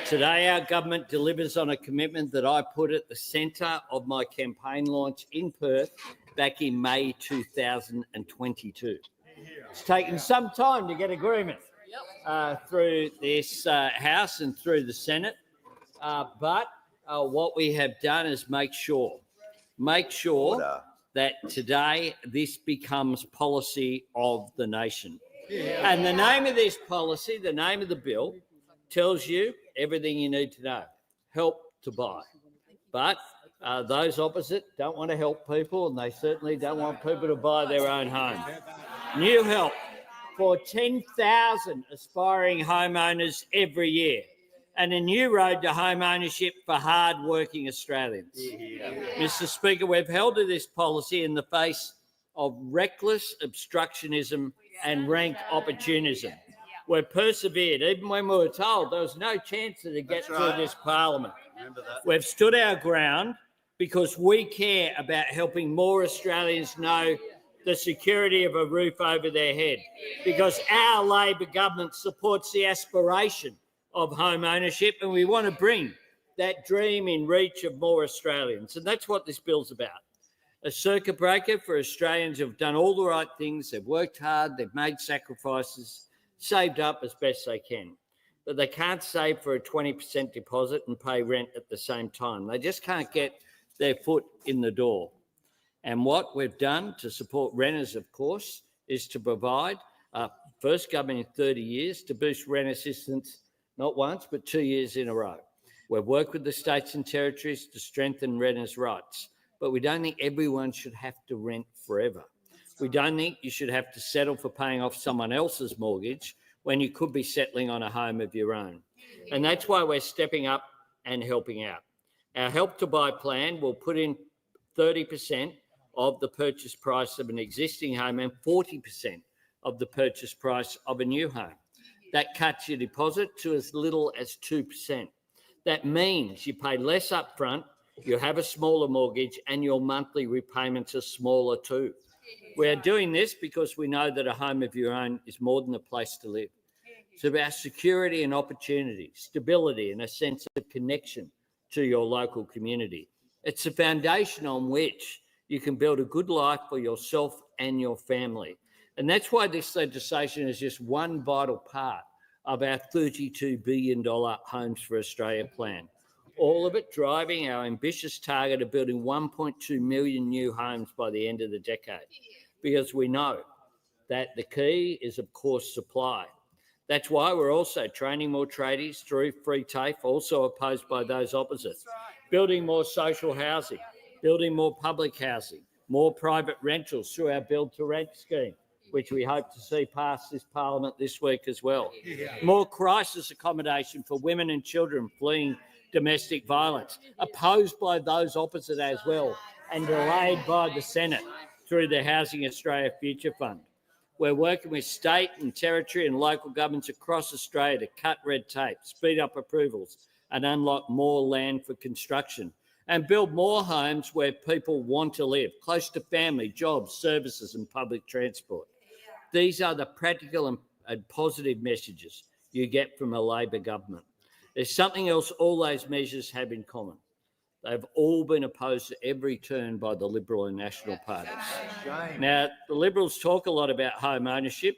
Today, our government delivers on a commitment that I put at the centre of my campaign launch in Perth back in May 2022. It's taken some time to get agreement through this House and through the Senate. But what we have done is make sure that today this becomes policy of the nation. And the name of this policy, the name of the bill, tells you everything you need to know. Help to buy. But those opposite don't want to help people, and they certainly don't want people to buy their own home. New help for 10,000 aspiring homeowners every year, and a new road to home ownership for hard-working Australians. Mr. Speaker, we've held to this policy in the face of reckless obstructionism and rank opportunism. We've persevered, even when we were told there was no chance to get through this parliament. We've stood our ground because we care about helping more Australians know the security of a roof over their head, because our Labor government supports the aspiration of home ownership, and we want to bring that dream in reach of more Australians. And that's what this bill's about. A circuit breaker for Australians who've done all the right things. They've worked hard, they've made sacrifices, saved up as best they can. But they can't save for a 20% deposit and pay rent at the same time. They just can't get their foot in the door. And what we've done to support renters, of course, is to provide, first government in 30 years, to boost rent assistance not once, but 2 years in a row. We've worked with the states and territories to strengthen renters' rights, but we don't think everyone should have to rent forever. We don't think you should have to settle for paying off someone else's mortgage when you could be settling on a home of your own. And that's why we're stepping up and helping out. Our Help to Buy plan will put in 30% of the purchase price of an existing home and 40% of the purchase price of a new home. That cuts your deposit to as little as 2%. That means you pay less upfront, you have a smaller mortgage, and your monthly repayments are smaller too. We're doing this because we know that a home of your own is more than a place to live. It's about security and opportunity, stability and a sense of connection to your local community. It's a foundation on which you can build a good life for yourself and your family. And that's why this legislation is just one vital part of our $32 billion Homes for Australia plan. All of it driving our ambitious target of building 1.2 million new homes by the end of the decade. Because we know that the key is, of course, supply. That's why we're also training more tradies through free TAFE, also opposed by those opposite. Building more social housing, building more public housing, more private rentals through our Build to Rent scheme, which we hope to see pass this parliament this week as well. More crisis accommodation for women and children fleeing domestic violence, opposed by those opposite as well, and delayed by the Senate through the Housing Australia Future Fund. We're working with state and territory and local governments across Australia to cut red tape, speed up approvals, and unlock more land for construction, and build more homes where people want to live, close to family, jobs, services, and public transport. These are the practical and positive messages you get from a Labor government. There's something else all those measures have in common. They've all been opposed at every turn by the Liberal and National parties. Now, the Liberals talk a lot about home ownership.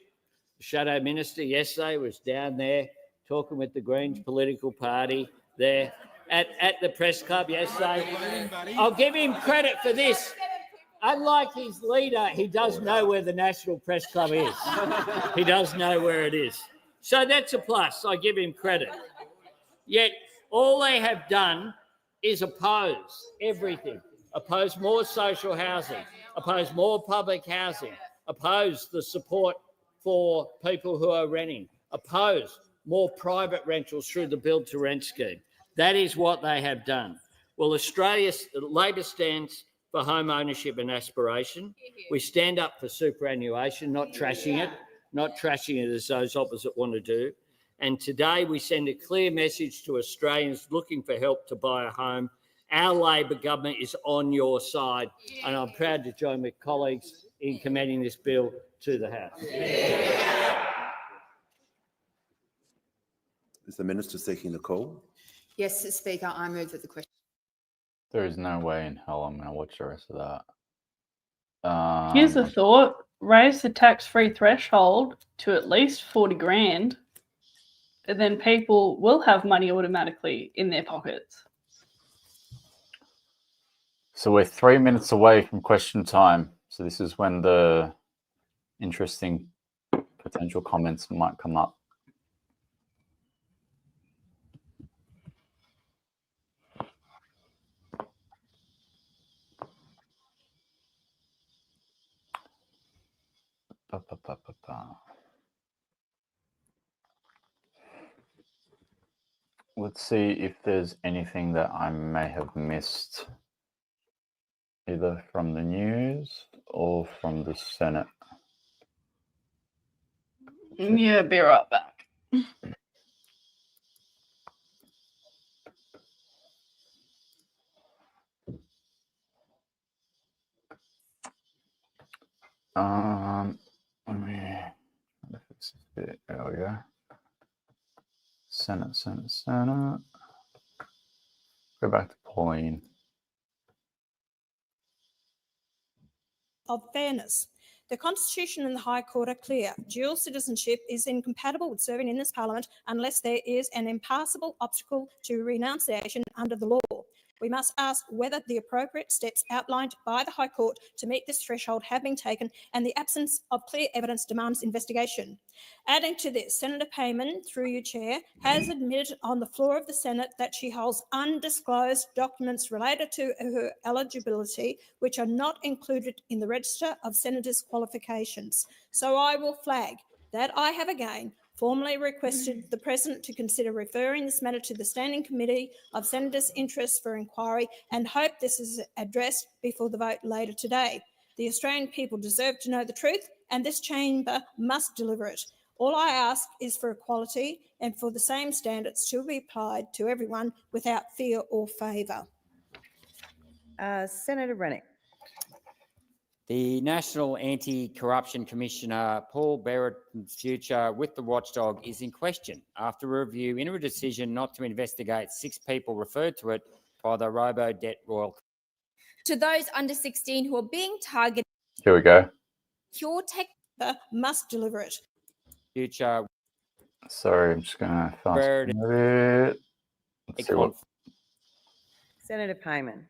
The Shadow Minister yesterday was down there talking with the Greens political party there at the press club yesterday. I'll give him credit for this. Unlike his leader, he does know where the National Press Club is. He does know where it is. So that's a plus. I give him credit. Yet all they have done is oppose everything. Oppose more social housing, oppose more public housing, oppose the support for people who are renting, oppose more private rentals through the Build to Rent scheme. That is what they have done. Well, Labor stands for home ownership and aspiration. We stand up for superannuation, not trashing it as those opposite want to do. And today we send a clear message to Australians looking for help to buy a home. Our Labor government is on your side, and I'm proud to join with colleagues in commending this bill to the House. Is the Minister seeking the call? Yes, Speaker, I move that the question. There is no way in hell I'm going to watch the rest of that. Here's a thought: raise the tax-free threshold to at least 40 grand. And then people will have money automatically in their pockets. So we're 3 minutes away from question time. So this is when the interesting potential comments might come up. Let's see if there's anything that I may have missed, either from the news or from the Senate. Yeah, be right back. Let me fix this bit. There we go. Senate. Go back to Pauline. Of fairness. The Constitution and the High Court are clear. Dual citizenship is incompatible with serving in this Parliament unless there is an impassable obstacle to renunciation under the law. We must ask whether the appropriate steps outlined by the High Court to meet this threshold have been taken, and the absence of clear evidence demands investigation. Adding to this, Senator Payman, through you, Chair, has admitted on the floor of the Senate that she holds undisclosed documents related to her eligibility, which are not included in the Register of Senators' qualifications. So I will flag that I have again formally requested the President to consider referring this matter to the Standing Committee of Senators' Interests for inquiry, and hope this is addressed before the vote later today. The Australian people deserve to know the truth, and this chamber must deliver it. All I ask is for equality and for the same standards to be applied to everyone without fear or favour. Senator Rennick. The National Anti-Corruption Commissioner Paul Brereton's future with the watchdog is in question after a review into a decision not to investigate 6 people referred to it by the Robo-Debt Royal. To those under 16 who are being targeted, Here we go. Pure Tech must deliver it. Future. Sorry, I'm just going to fast Brereton. forward it. Let's see what. Senator Payman.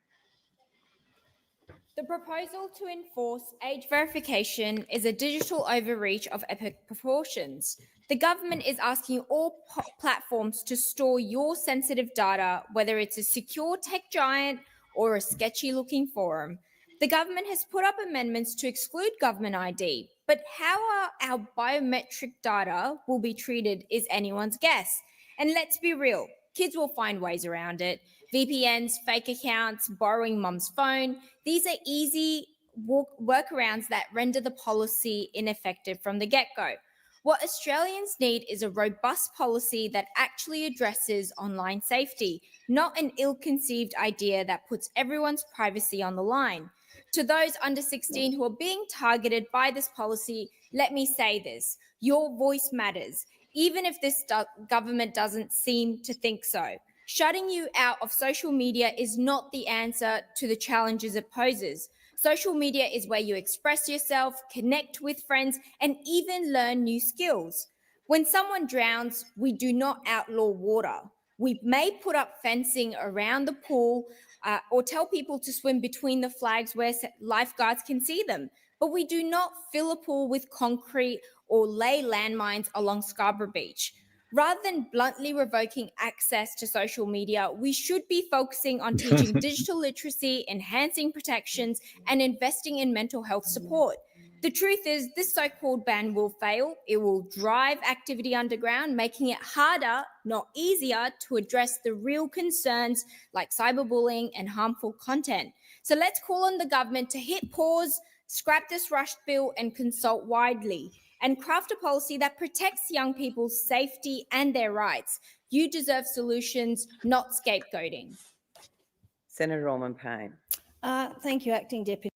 the proposal to enforce age verification is a digital overreach of epic proportions. The government is asking all platforms to store your sensitive data, whether it's a secure tech giant or a sketchy-looking forum. The government has put up amendments to exclude government ID, but how our biometric data will be treated is anyone's guess. And let's be real, kids will find ways around it. VPNs, fake accounts, borrowing mum's phone. These are easy workarounds that render the policy ineffective from the get-go. What Australians need is a robust policy that actually addresses online safety, not an ill-conceived idea that puts everyone's privacy on the line. To those under 16 who are being targeted by this policy, let me say this: your voice matters, even if this government doesn't seem to think so. Shutting you out of social media is not the answer to the challenges it poses. Social media is where you express yourself, connect with friends, and even learn new skills. When someone drowns, we do not outlaw water. We may put up fencing around the pool or tell people to swim between the flags where lifeguards can see them, but we do not fill a pool with concrete or lay landmines along Scarborough Beach. Rather than bluntly revoking access to social media, we should be focusing on teaching digital literacy, enhancing protections, and investing in mental health support. The truth is, this so-called ban will fail. It will drive activity underground, making it harder, not easier, to address the real concerns like cyberbullying and harmful content. So let's call on the government to hit pause, scrap this rushed bill, and consult widely, and craft a policy that protects young people's safety and their rights. You deserve solutions, not scapegoating. Senator Orman-Payne. Thank you, Acting Deputy.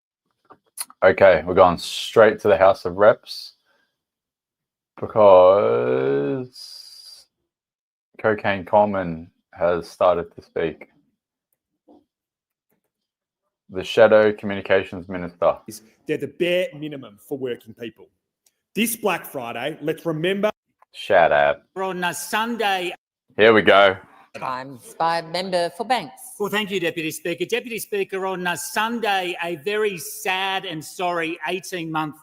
Okay, we're going straight to the House of Reps because Cocaine Coleman has started to speak. The Shadow Communications Minister. They're the bare minimum for working people. This Black Friday, let's remember. Shut up. On a Sunday. Here we go. Times by member for Banks. Well, thank you, Deputy Speaker. Deputy Speaker, on a Sunday, a very sad and sorry 18-month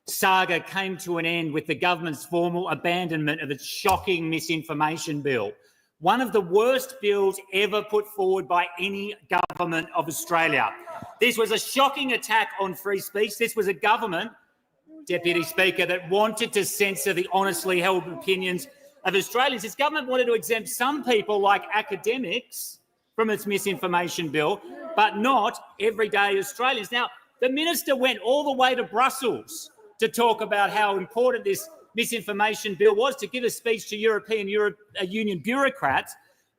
saga came to an end with the government's formal abandonment of its shocking misinformation bill. One of the worst bills ever put forward by any government of Australia. This was a shocking attack on free speech. This was a government, Deputy Speaker, that wanted to censor the honestly held opinions of Australians. This government wanted to exempt some people, like academics, from its misinformation bill, but not everyday Australians. Now, the minister went all the way to Brussels to talk about how important this misinformation bill was, to give a speech to European Union bureaucrats.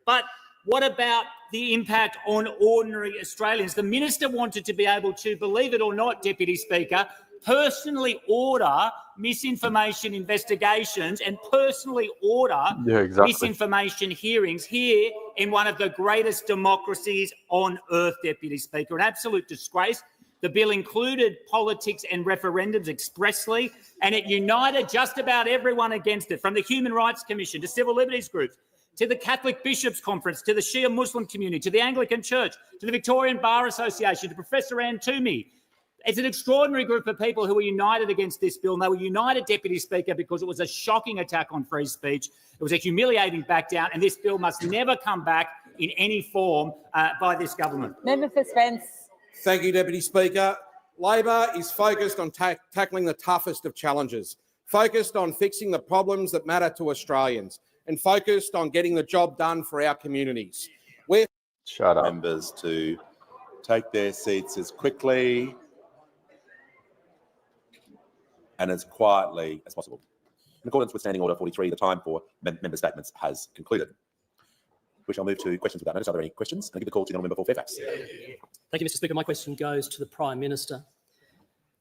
But what about the impact on ordinary Australians? The minister wanted to be able to, believe it or not, Deputy Speaker, personally order misinformation investigations and personally order Yeah, exactly. misinformation hearings here in one of the greatest democracies on earth, Deputy Speaker. An absolute disgrace. The bill included politics and referendums expressly, and it united just about everyone against it, from the Human Rights Commission to civil liberties groups, to the Catholic Bishops' Conference, to the Shia Muslim community, to the Anglican Church, to the Victorian Bar Association, to Professor Anne Toomey. It's an extraordinary group of people who were united against this bill, and they were united, Deputy Speaker, because it was a shocking attack on free speech. It was a humiliating backdown, and this bill must never come back in any form by this government. Member for Spence. Thank you, Deputy Speaker. Labor is focused on tackling the toughest of challenges, focused on fixing the problems that matter to Australians, and focused on getting the job done for our communities. We're Shut up. Members to take their seats as quickly and as quietly as possible. In accordance with Standing Order 43, the time for member statements has concluded. We shall move to questions without notice. Are there any questions? I'll give the call to the honourable member for Fairfax. Thank you, Mr Speaker. My question goes to the Prime Minister.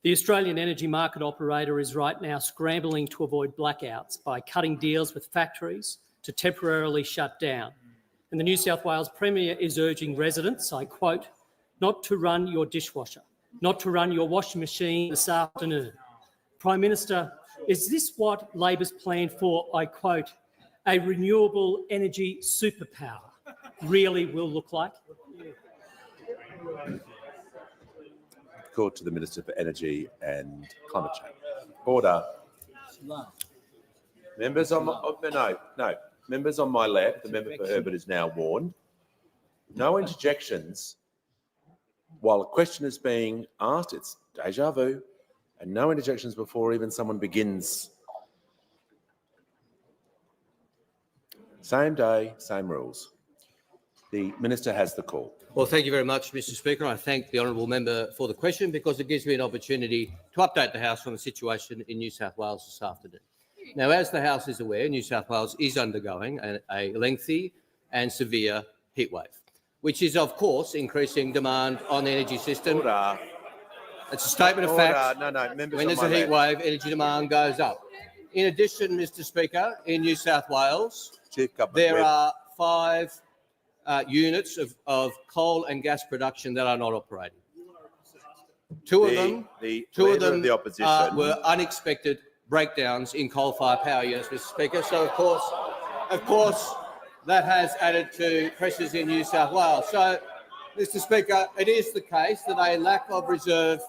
The Australian energy market operator is right now scrambling to avoid blackouts by cutting deals with factories to temporarily shut down. And the New South Wales Premier is urging residents, I quote, not to run your dishwasher, not to run your washing machine this afternoon. Prime Minister, is this what Labor's plan for, I quote, a renewable energy superpower really will look like? Call to the Minister for Energy and Climate Change. Order. Members on my, members on my left, the member for Herbert is now warned. No interjections while a question is being asked. It's déjà vu, and no interjections before even someone begins. Same day, same rules. The Minister has the call. Well, thank you very much, Mr Speaker. I thank the honourable member for the question because it gives me an opportunity to update the House on the situation in New South Wales this afternoon. Now, as the House is aware, New South Wales is undergoing a lengthy and severe heatwave, which is, of course, increasing demand on the energy system. Order. It's a statement of fact. No, members when on there's a my heat left. wave, energy demand goes up. In addition, Mr Speaker, in New South Wales, there are 5 units of coal and gas production that are not operating. Two of them the opposition. were unexpected breakdowns in coal-fired power units, Mr Speaker. So, of course, that has added to pressures in New South Wales. So, Mr Speaker, it is the case that a lack of reserve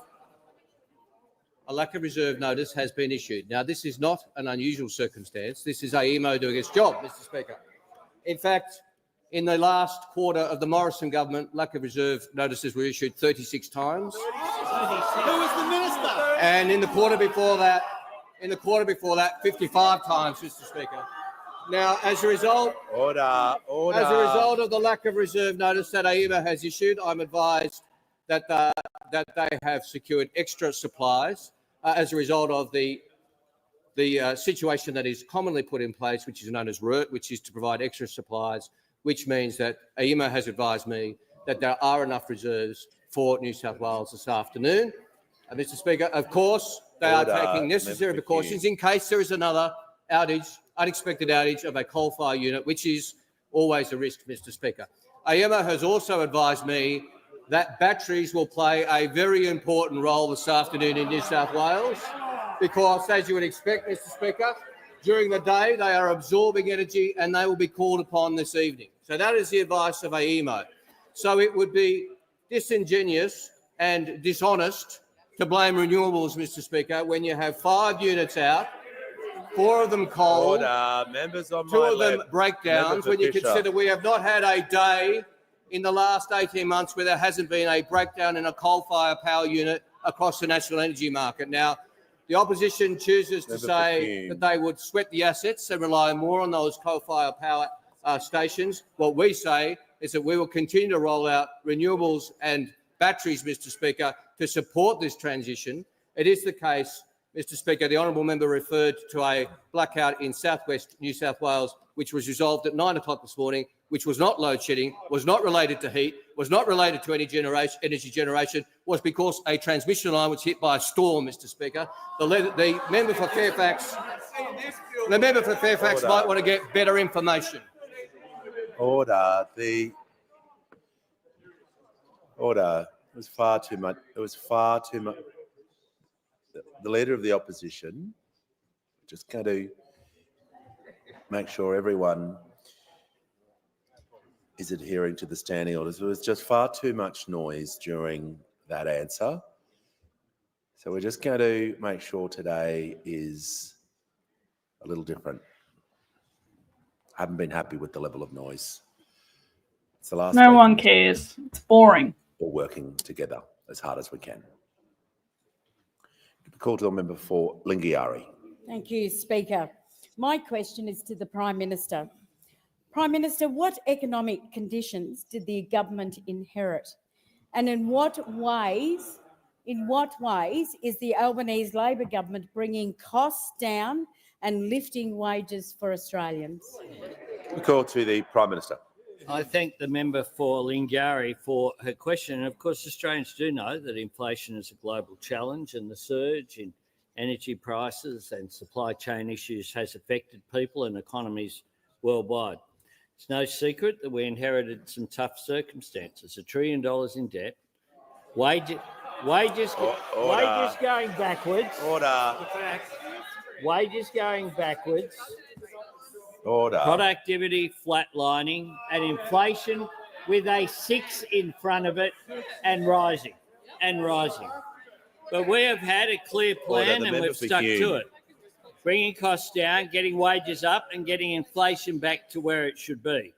notice has been issued. Now, this is not an unusual circumstance. This is AEMO doing its job, Mr Speaker. In fact, in the last quarter of the Morrison government, lack of reserve notices were issued 36 times. Who was the minister? And in the quarter before that, 55 times, Mr Speaker. Now, as a result of the lack of reserve notice that AEMO has issued, I'm advised that they have secured extra supplies as a result of the situation that is commonly put in place, which is known as RERT, which is to provide extra supplies, which means that AEMO has advised me that there are enough reserves for New South Wales this afternoon. Mr Speaker, of course, they are taking necessary precautions in case there is another outage, unexpected outage of a coal-fired unit, which is always a risk, Mr Speaker. AEMO has also advised me that batteries will play a very important role this afternoon in New South Wales because, as you would expect, Mr Speaker, during the day they are absorbing energy and they will be called upon this evening. So that is the advice of AEMO. So it would be disingenuous and dishonest to blame renewables, Mr Speaker, when you have 5 units out, 4 of them coal, Members on 2 my of them left. breakdowns, when you consider we have not had a day in the last 18 months where there hasn't been a breakdown in a coal-fired power unit across the national energy market. Now, the opposition chooses to say that they would sweat the assets and rely more on those coal-fired power stations. What we say is that we will continue to roll out renewables and batteries, Mr Speaker, to support this transition. It is the case Mr Speaker, the honourable member referred to a blackout in southwest New South Wales, which was resolved at 9 o'clock this morning, which was not load shedding, was not related to heat, was not related to energy generation, was because a transmission line was hit by a storm, Mr Speaker. The member for Fairfax, might want to get better information. Order. Order. It was far too much. It was far too much. The Leader of the Opposition just going to make sure everyone is adhering to the standing orders. There was just far too much noise during that answer. So we're just going to make sure today is a little different. I haven't been happy with the level of noise. It's the last. No one cares. It's boring. We're working together as hard as we can. Call to the member for Lingiari. Thank you, Speaker. My question is to the Prime Minister. Prime Minister, what economic conditions did the government inherit? And in what ways is the Albanese Labor government bringing costs down and lifting wages for Australians? We call to the Prime Minister. I thank the member for Lingiari for her question. And of course, Australians do know that inflation is a global challenge, and the surge in energy prices and supply chain issues has affected people and economies worldwide. It's no secret that we inherited some tough circumstances, $1 trillion in debt, wages going backwards. Order. Wages going backwards. Order. Productivity flatlining and inflation with a 6 in front of it and rising. But we have had a clear plan and we've stuck to it. Bringing costs down, getting wages up and getting inflation back to where it should be.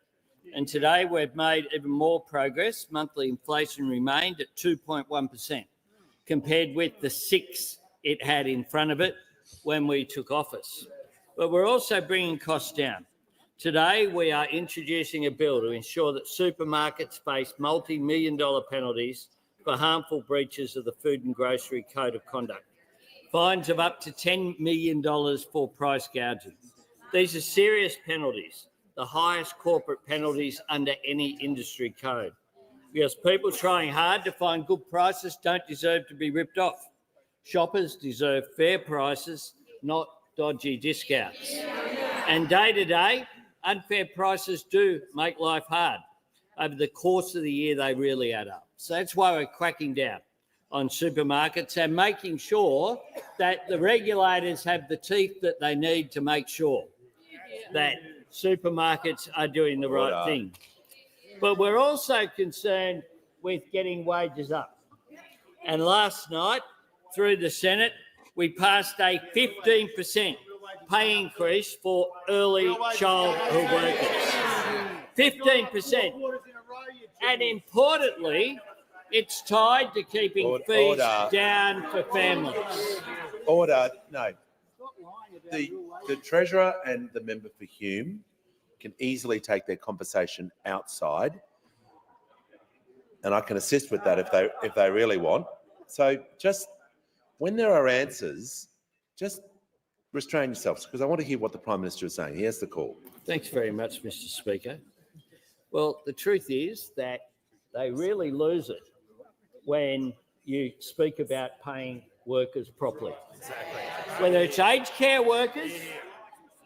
And today we've made even more progress. Monthly inflation remained at 2.1% compared with the 6 it had in front of it when we took office. But we're also bringing costs down. Today, we are introducing a bill to ensure that supermarkets face multi-million-dollar penalties for harmful breaches of the Food and Grocery Code of Conduct. Fines of up to $10 million for price gouging. These are serious penalties, the highest corporate penalties under any industry code, because people trying hard to find good prices don't deserve to be ripped off. Shoppers deserve fair prices, not dodgy discounts. And day to day, unfair prices do make life hard. Over the course of the year, they really add up. So that's why we're cracking down on supermarkets and making sure that the regulators have the teeth that they need to make sure that supermarkets are doing the right thing. But we're also concerned with getting wages up. And last night, through the Senate, we passed a 15% pay increase for early childhood workers. 15%. And importantly, it's tied to keeping fees down for families. Order. No. The Treasurer and the member for Hume can easily take their conversation outside, and I can assist with that if they really want. So just when there are answers, just restrain yourselves, because I want to hear what the Prime Minister is saying. He has the call. Thanks very much, Mr. Speaker. Well, the truth is that they really lose it when you speak about paying workers properly. Whether it's aged care workers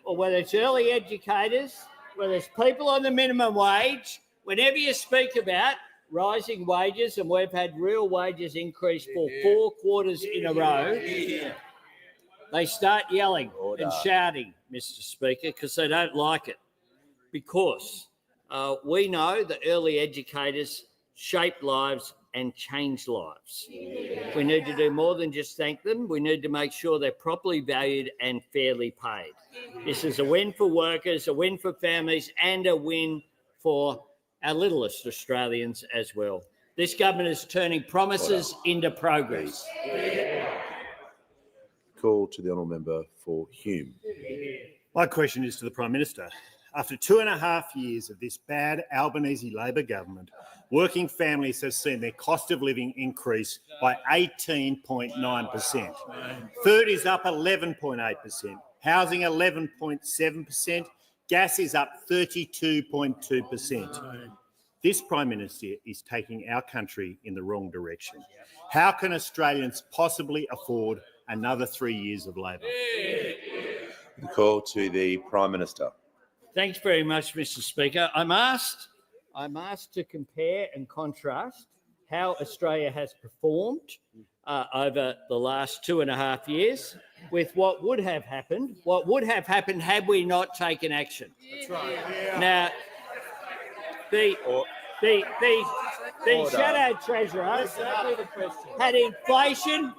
or whether it's early educators, whether it's people on the minimum wage, whenever you speak about rising wages, and we've had real wages increase for 4 quarters in a row, they start yelling and shouting, Mr. Speaker, because they don't like it. Because we know that early educators shape lives and change lives. We need to do more than just thank them. We need to make sure they're properly valued and fairly paid. This is a win for workers, a win for families, and a win for our littlest Australians as well. This government is turning promises into progress. Call to the honourable member for Hume. My question is to the Prime Minister. After 2.5 years of this bad Albanese Labor government, working families have seen their cost of living increase by 18.9%. Food is up 11.8%, housing 11.7%, gas is up 32.2%. This Prime Minister is taking our country in the wrong direction. How can Australians possibly afford another 3 years of Labor? The call to the Prime Minister. Thanks very much, Mr. Speaker. I'm asked to compare and contrast how Australia has performed over the last 2.5 years with what would have happened. What would have happened had we not taken action. That's right. Now, the shadow treasurer had inflation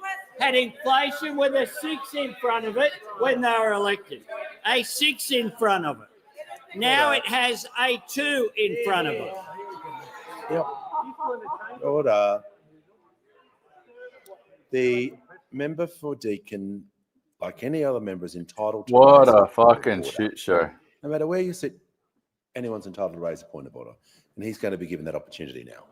with a 6 in front of it when they were elected. A 6 in front of it. Now it has a 2 in front of it. Yep. Order. The member for Deakin, like any other member, is entitled to What raise a point of fucking order. shit show. No matter where you sit, anyone's entitled to raise a point of order, and he's going to be given that opportunity now.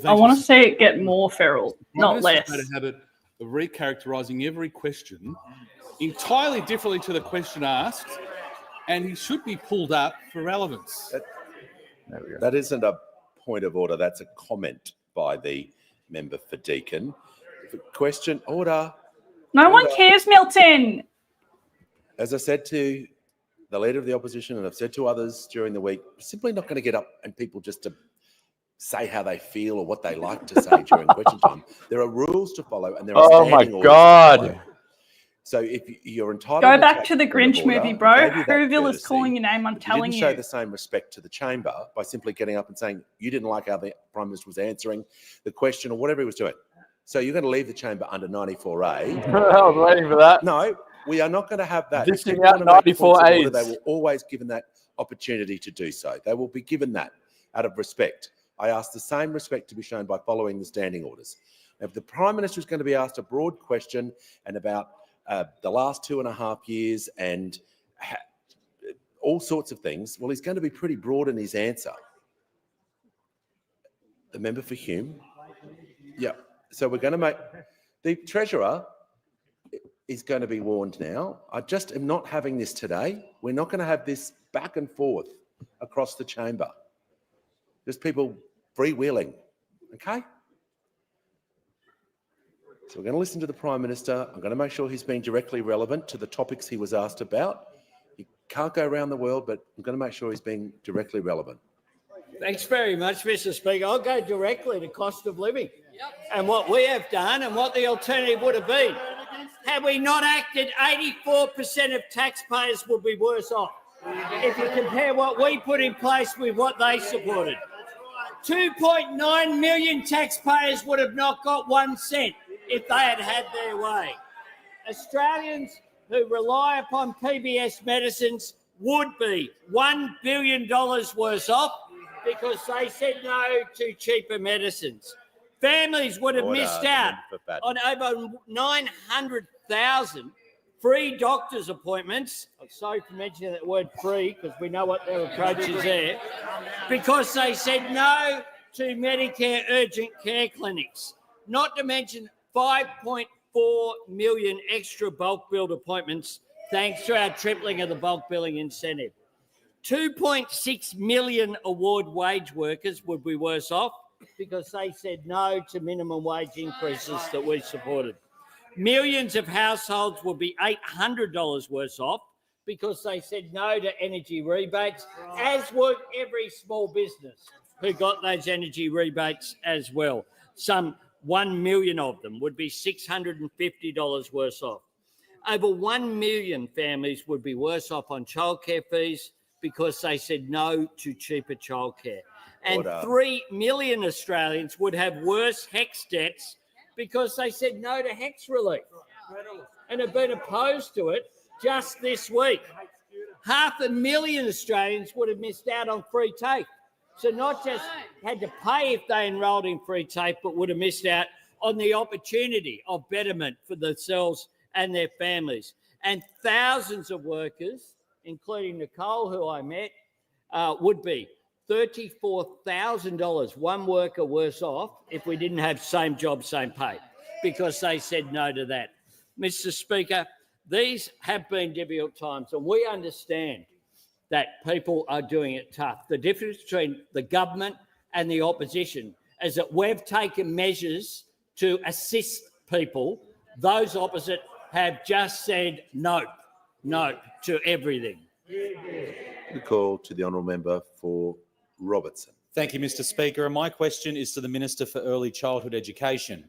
I want to see it get more feral, not less. Had a habit of recharacterising every question entirely differently to the question asked, and he should be pulled up for relevance. That isn't a point of order. That's a comment by the member for Deakin. Question order. No one cares, Milton. As I said to the leader of the opposition, and I've said to others during the week, we're simply not going to get up and people just to say how they feel or what they like to say during question time. There are rules to follow, and there are Oh my standing orders to God. follow. So if you're entitled Go to back take to the a point of Grinch order, movie, I bro. gave you that Whoville is courtesy, calling your name. I'm but telling you didn't show you. the same respect to the chamber by simply getting up and saying you didn't like how the Prime Minister was answering the question or whatever he was doing. So you're going to leave the chamber under 94A. I was waiting for that. No, we are not going to have that. If Dishing people out want to make points of order, 94As. they will always given that opportunity to do so. They will be given that out of respect. I ask the same respect to be shown by following the standing orders. If the Prime Minister is going to be asked a broad question and about the last 2.5 years and all sorts of things, well, he's going to be pretty broad in his answer. The member for Hume. Yeah. So we're going to make the Treasurer is going to be warned now. I just am not having this today. We're not going to have this back and forth across the chamber. Just people freewheeling. Okay? So we're going to listen to the Prime Minister. I'm going to make sure he's being directly relevant to the topics he was asked about. You can't go around the world, but I'm going to make sure he's being directly relevant. Thanks very much, Mr. Speaker. I'll go directly to cost of living and what we have done and what the alternative would have been. Had we not acted, 84% of taxpayers would be worse off. If you compare what we put in place with what they supported. 2.9 million taxpayers would have not got 1 cent if they had had their way. Australians who rely upon PBS medicines would be $1 billion worse off because they said no to cheaper medicines. Families would have missed out on over 900,000 free doctor's appointments. I'm sorry for mentioning that word free because we know what their approach is there. Because they said no to Medicare urgent care clinics. Not to mention 5.4 million extra bulk billed appointments thanks to our tripling of the bulk billing incentive. 2.6 million award wage workers would be worse off because they said no to minimum wage increases that we supported. Millions of households would be $800 worse off because they said no to energy rebates, as would every small business who got those energy rebates as well. Some 1 million of them would be $650 worse off. Over 1 million families would be worse off on childcare fees because they said no to cheaper childcare. And 3 million Australians would have worse HECS debts because they said no to HECS relief and have been opposed to it just this week. 500,000 Australians would have missed out on free TAFE. So not just had to pay if they enrolled in free TAFE, but would have missed out on the opportunity of betterment for themselves and their families. And thousands of workers including Nicole, who I met, would be $34,000, one worker worse off if we didn't have same job, same pay, because they said no to that. Mr. Speaker, these have been difficult times, and we understand that people are doing it tough. The difference between the government and the opposition is that we've taken measures to assist people. Those opposite have just said no to everything. The call to the honourable member for Robertson. Thank you, Mr. Speaker. And my question is to the Minister for Early Childhood Education.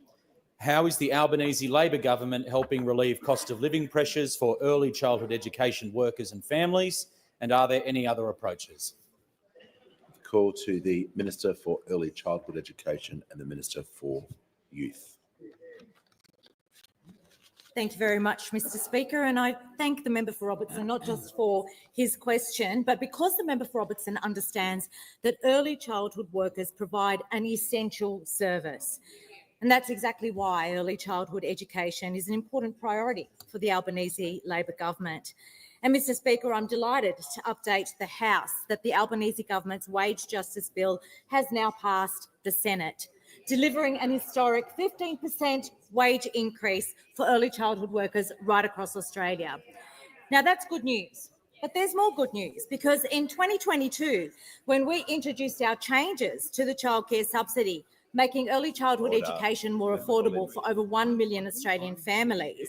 How is the Albanese Labor government helping relieve cost of living pressures for early childhood education workers and families? And are there any other approaches? The call to the Minister for Early Childhood Education and the Minister for Youth. Thank you very much, Mr. Speaker, and I thank the member for Robertson not just for his question, but because the member for Robertson understands that early childhood workers provide an essential service. And that's exactly why early childhood education is an important priority for the Albanese Labor government. And Mr. Speaker, I'm delighted to update the House that the Albanese government's wage justice bill has now passed the Senate, delivering an historic 15% wage increase for early childhood workers right across Australia. Now, that's good news, but there's more good news, because in 2022, when we introduced our changes to the childcare subsidy, making early childhood education more affordable for over 1 million Australian families,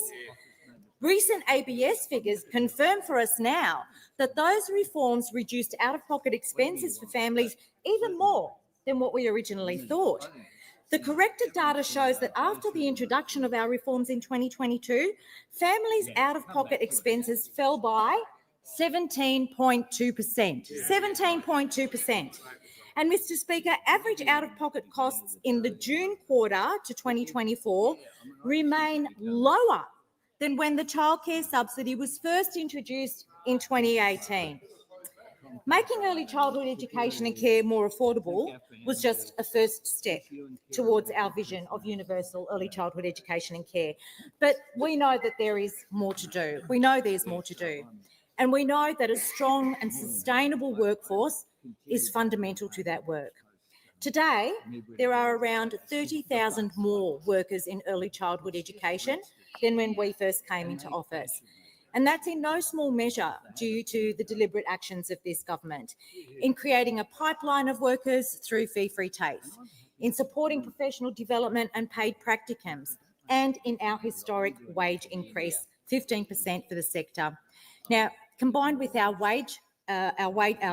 recent ABS figures confirm for us now that those reforms reduced out-of-pocket expenses for families even more than what we originally thought. The corrected data shows that after the introduction of our reforms in 2022, families' out-of-pocket expenses fell by 17.2%. 17.2%. And Mr. Speaker, average out-of-pocket costs in the June quarter to 2024 remain lower than when the childcare subsidy was first introduced in 2018. Making early childhood education and care more affordable was just a first step towards our vision of universal early childhood education and care. But we know that there is more to do. We know there's more to do. And we know that a strong and sustainable workforce is fundamental to that work. Today, there are around 30,000 more workers in early childhood education than when we first came into office. And that's in no small measure due to the deliberate actions of this government in creating a pipeline of workers through fee-free TAFE, in supporting professional development and paid practicums, and in our historic wage increase, 15% for the sector. Now, combined with our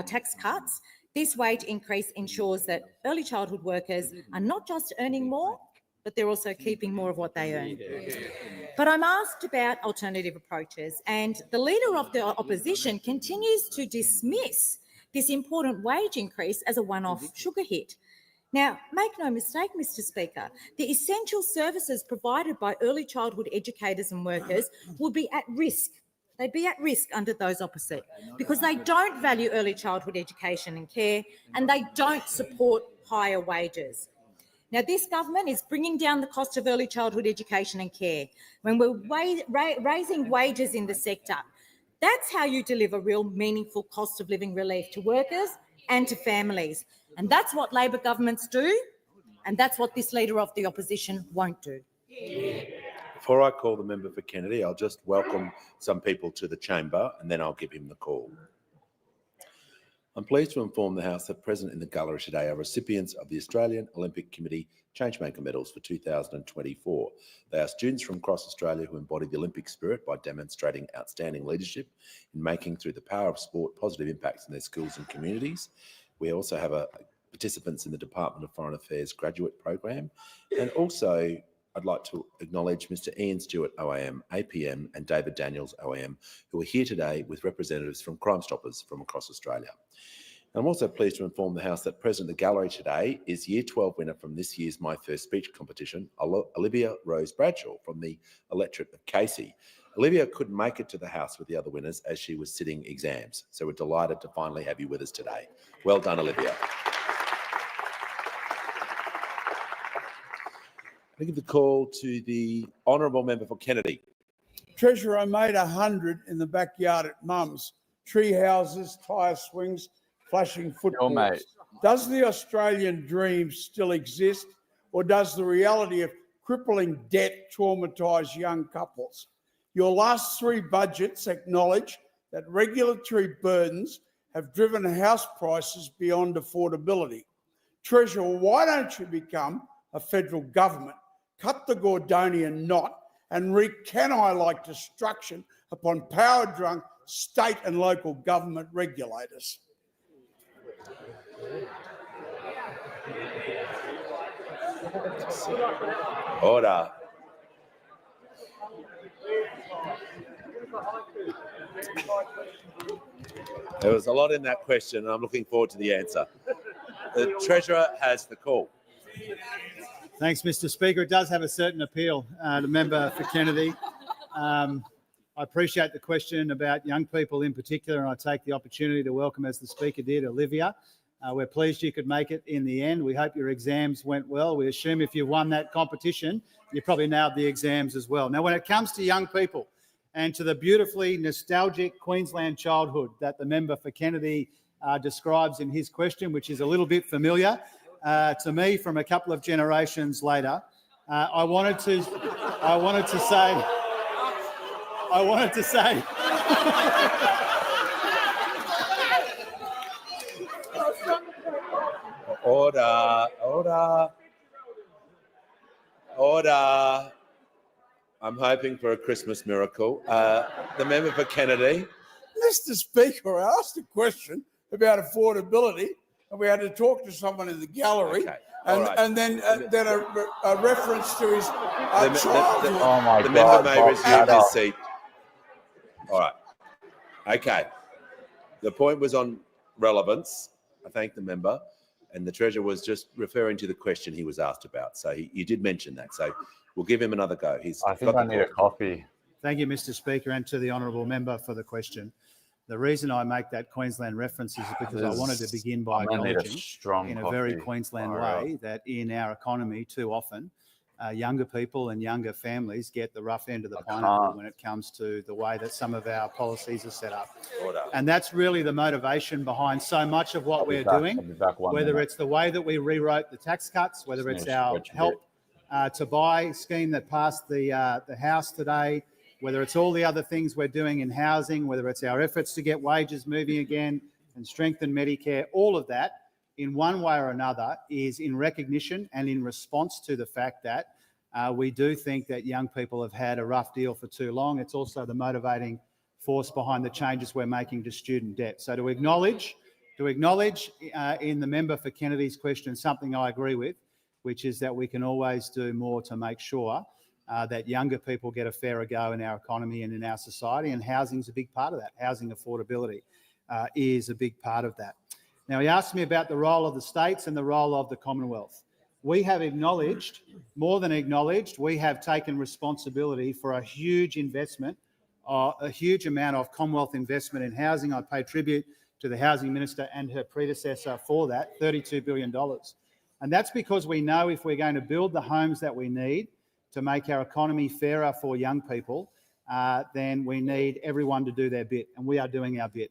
tax cuts, this wage increase ensures that early childhood workers are not just earning more, but they're also keeping more of what they earn. But I'm asked about alternative approaches, and the Leader of the Opposition continues to dismiss this important wage increase as a one-off sugar hit. Now, make no mistake, Mr. Speaker, the essential services provided by early childhood educators and workers will be at risk. They'd be at risk under those opposite, because they don't value early childhood education and care, and they don't support higher wages. Now, this government is bringing down the cost of early childhood education and care when we're raising wages in the sector. That's how you deliver real meaningful cost of living relief to workers and to families. And that's what Labor governments do, and that's what this Leader of the Opposition won't do. Before I call the member for Kennedy, I'll just welcome some people to the chamber and then I'll give him the call. I'm pleased to inform the House that present in the gallery today are recipients of the Australian Olympic Committee Changemaker Medals for 2024. They are students from across Australia who embody the Olympic spirit by demonstrating outstanding leadership in making, through the power of sport, positive impacts in their schools and communities. We also have participants in the Department of Foreign Affairs graduate program, and also I'd like to acknowledge Mr. Ian Stewart OAM, APM, and David Daniels OAM, who are here today with representatives from Crime Stoppers from across Australia. And I'm also pleased to inform the House that present in the gallery today is Year 12 winner from this year's My First Speech competition, Olivia Rose Bradshaw from the electorate of Casey. Olivia couldn't make it to the House with the other winners as she was sitting exams, so we're delighted to finally have you with us today. Well done, Olivia. I give the call to the honourable member for Kennedy. Treasurer, I made 100 in the backyard at Mum's tree houses, tyre swings, flashing footballs. mate. Does the Australian dream still exist, or does the reality of crippling debt traumatise young couples? Your last three budgets acknowledge that regulatory burdens have driven house prices beyond affordability. Treasurer, why don't you become a federal government, cut the Gordonian knot and wreak can-I-like destruction upon power-drunk state and local government regulators? Order. There was a lot in that question, and I'm looking forward to the answer. The Treasurer has the call. Thanks, Mr. Speaker. It does have a certain appeal, the member for Kennedy. I appreciate the question about young people in particular, and I take the opportunity to welcome, as the Speaker did, Olivia. We're pleased you could make it in the end. We hope your exams went well. We assume if you won that competition, you probably nailed the exams as well. Now, when it comes to young people and to the beautifully nostalgic Queensland childhood that the member for Kennedy describes in his question, which is a little bit familiar to me from a couple of generations later, I wanted to say Order. I'm hoping for a Christmas miracle. The member for Kennedy. Mr. Speaker, I asked a question about affordability, and we had to talk to someone in the gallery, and then a reference to his childhood. Oh my The God, member may Bob, resume shut their up. seat. All right. Okay. The point was on relevance. I thank the member. And the Treasurer was just referring to the question he was asked about. So you did mention that. So we'll give him another go. I think I need a coffee. Thank you, Mr. Speaker, and to the honourable member for the question. The reason I make that Queensland reference is because I wanted to begin by I'm gonna need a acknowledging strong in a very coffee. Queensland All right. way that in our economy too often, younger people and younger families get the rough end of the pineapple can't. when it comes to the way that some of our policies are set up. Order. And that's really the motivation behind so much of what I'll be we're back. doing, I'll be back one whether minute. it's the way that we rewrote the tax cuts, whether Just it's need to our stretch a help to buy scheme that passed the House today, whether it's all the other things we're doing in housing, whether it's our efforts to get wages moving again and strengthen Medicare, all of that in one way or another is in recognition and in response to the fact that we do think that young people have had a rough deal for too long. It's also the motivating force behind the changes we're making to student debt. So to acknowledge in the member for Kennedy's question something I agree with, which is that we can always do more to make sure that younger people get a fairer go in our economy and in our society, and housing is a big part of that. Housing affordability is a big part of that. Now, he asked me about the role of the states and the role of the Commonwealth. We have acknowledged, more than acknowledged, we have taken responsibility for a huge investment, a huge amount of Commonwealth investment in housing. I pay tribute to the Housing Minister and her predecessor for that, $32 billion. And that's because we know if we're going to build the homes that we need to make our economy fairer for young people, then we need everyone to do their bit, and we are doing our bit.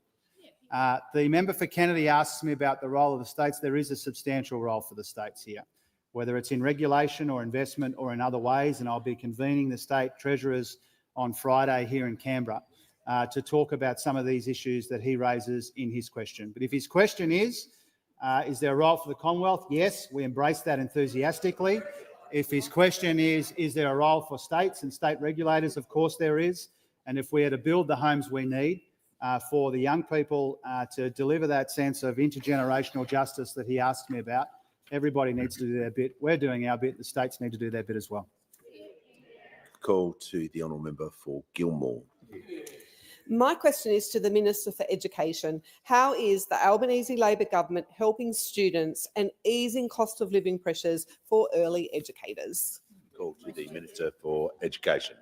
The member for Kennedy asks me about the role of the states. There is a substantial role for the states here, whether it's in regulation or investment or in other ways, and I'll be convening the state treasurers on Friday here in Canberra to talk about some of these issues that he raises in his question. But if his question is there a role for the Commonwealth? Yes, we embrace that enthusiastically. If his question is there a role for states and state regulators? Of course there is. And if we are to build the homes we need for the young people to deliver that sense of intergenerational justice that he asked me about, everybody needs to do their bit. We're doing our bit. The states need to do their bit as well. Call to the honourable member for Gilmore. My question is to the Minister for Education. How is the Albanese Labor government helping students and easing cost of living pressures for early educators? Call to the Minister for Education.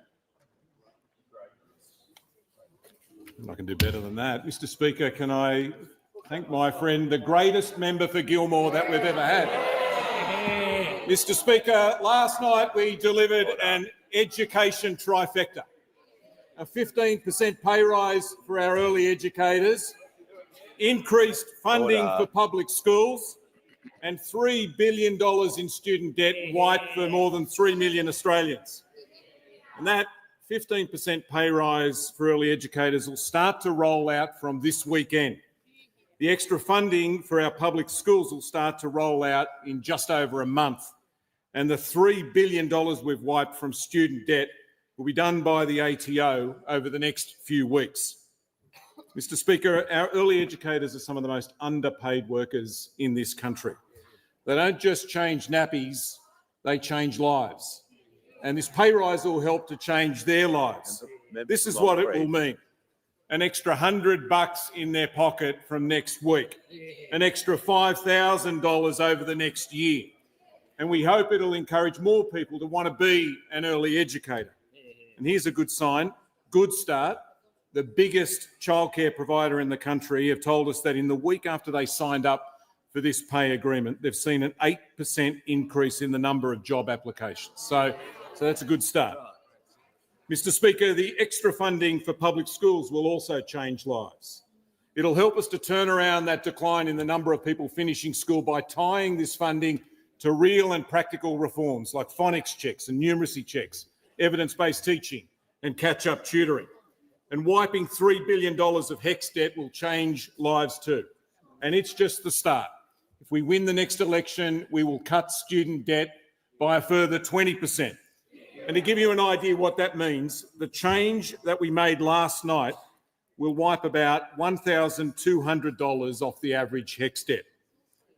I can do better than that. Mr. Speaker, can I thank my friend, the greatest member for Gilmore that we've ever had? Mr. Speaker, last night we delivered an education trifecta. a 15% pay rise for our early educators, increased funding for public schools, and $3 billion in student debt wiped for more than 3 million Australians. And that 15% pay rise for early educators will start to roll out from this weekend. The extra funding for our public schools will start to roll out in just over a month. And the $3 billion we've wiped from student debt will be done by the ATO over the next few weeks. Mr. Speaker, our early educators are some of the most underpaid workers in this country. They don't just change nappies, they change lives. And this pay rise will help to change their lives. This is what it will mean. An extra $100 in their pocket from next week, an extra $5,000 over the next year. And we hope it'll encourage more people to want to be an early educator. And here's a good sign, good start. The biggest childcare provider in the country have told us that in the week after they signed up for this pay agreement, they've seen an 8% increase in the number of job applications. So that's a good start. Mr. Speaker, the extra funding for public schools will also change lives. It'll help us to turn around that decline in the number of people finishing school by tying this funding to real and practical reforms like phonics checks and numeracy checks, evidence-based teaching and catch-up tutoring. And wiping $3 billion of HECS debt will change lives too. And it's just the start. If we win the next election, we will cut student debt by a further 20%. And to give you an idea what that means, the change that we made last night will wipe about $1,200 off the average HECS debt.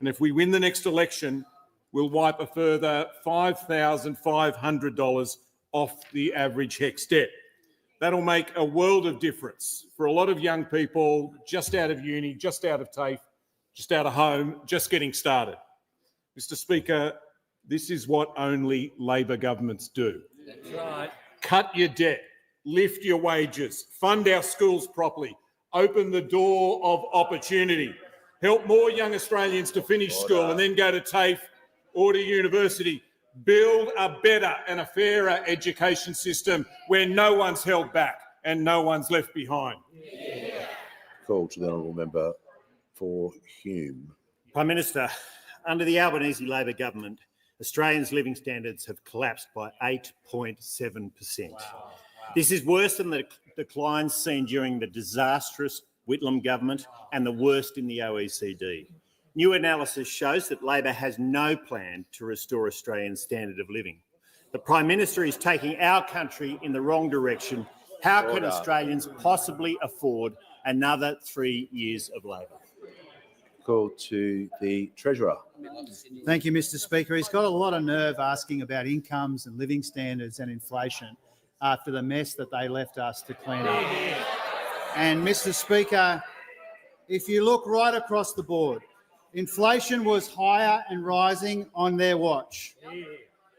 And if we win the next election, we'll wipe a further $5,500 off the average HECS debt. That'll make a world of difference for a lot of young people just out of uni, just out of TAFE, just out of home, just getting started. Mr. Speaker, this is what only Labor governments do. That's right. Cut your debt, lift your wages, fund our schools properly, open the door of opportunity, help more young Australians to finish school and then go to TAFE or to university. Build a better and a fairer education system where no one's held back and no one's left behind. Call to the honourable member for Hume. Prime Minister, under the Albanese Labor government, Australians' living standards have collapsed by 8.7%. Wow. This is worse than the declines seen during the disastrous Whitlam government and the worst in the OECD. New analysis shows that Labor has no plan to restore Australians' standard of living. The Prime Minister is taking our country in the wrong direction. How can Australians possibly afford another 3 years of Labor? Call to the Treasurer. Thank you, Mr. Speaker. He's got a lot of nerve asking about incomes and living standards and inflation after the mess that they left us to clean up. And, Mr. Speaker, if you look right across the board, inflation was higher and rising on their watch.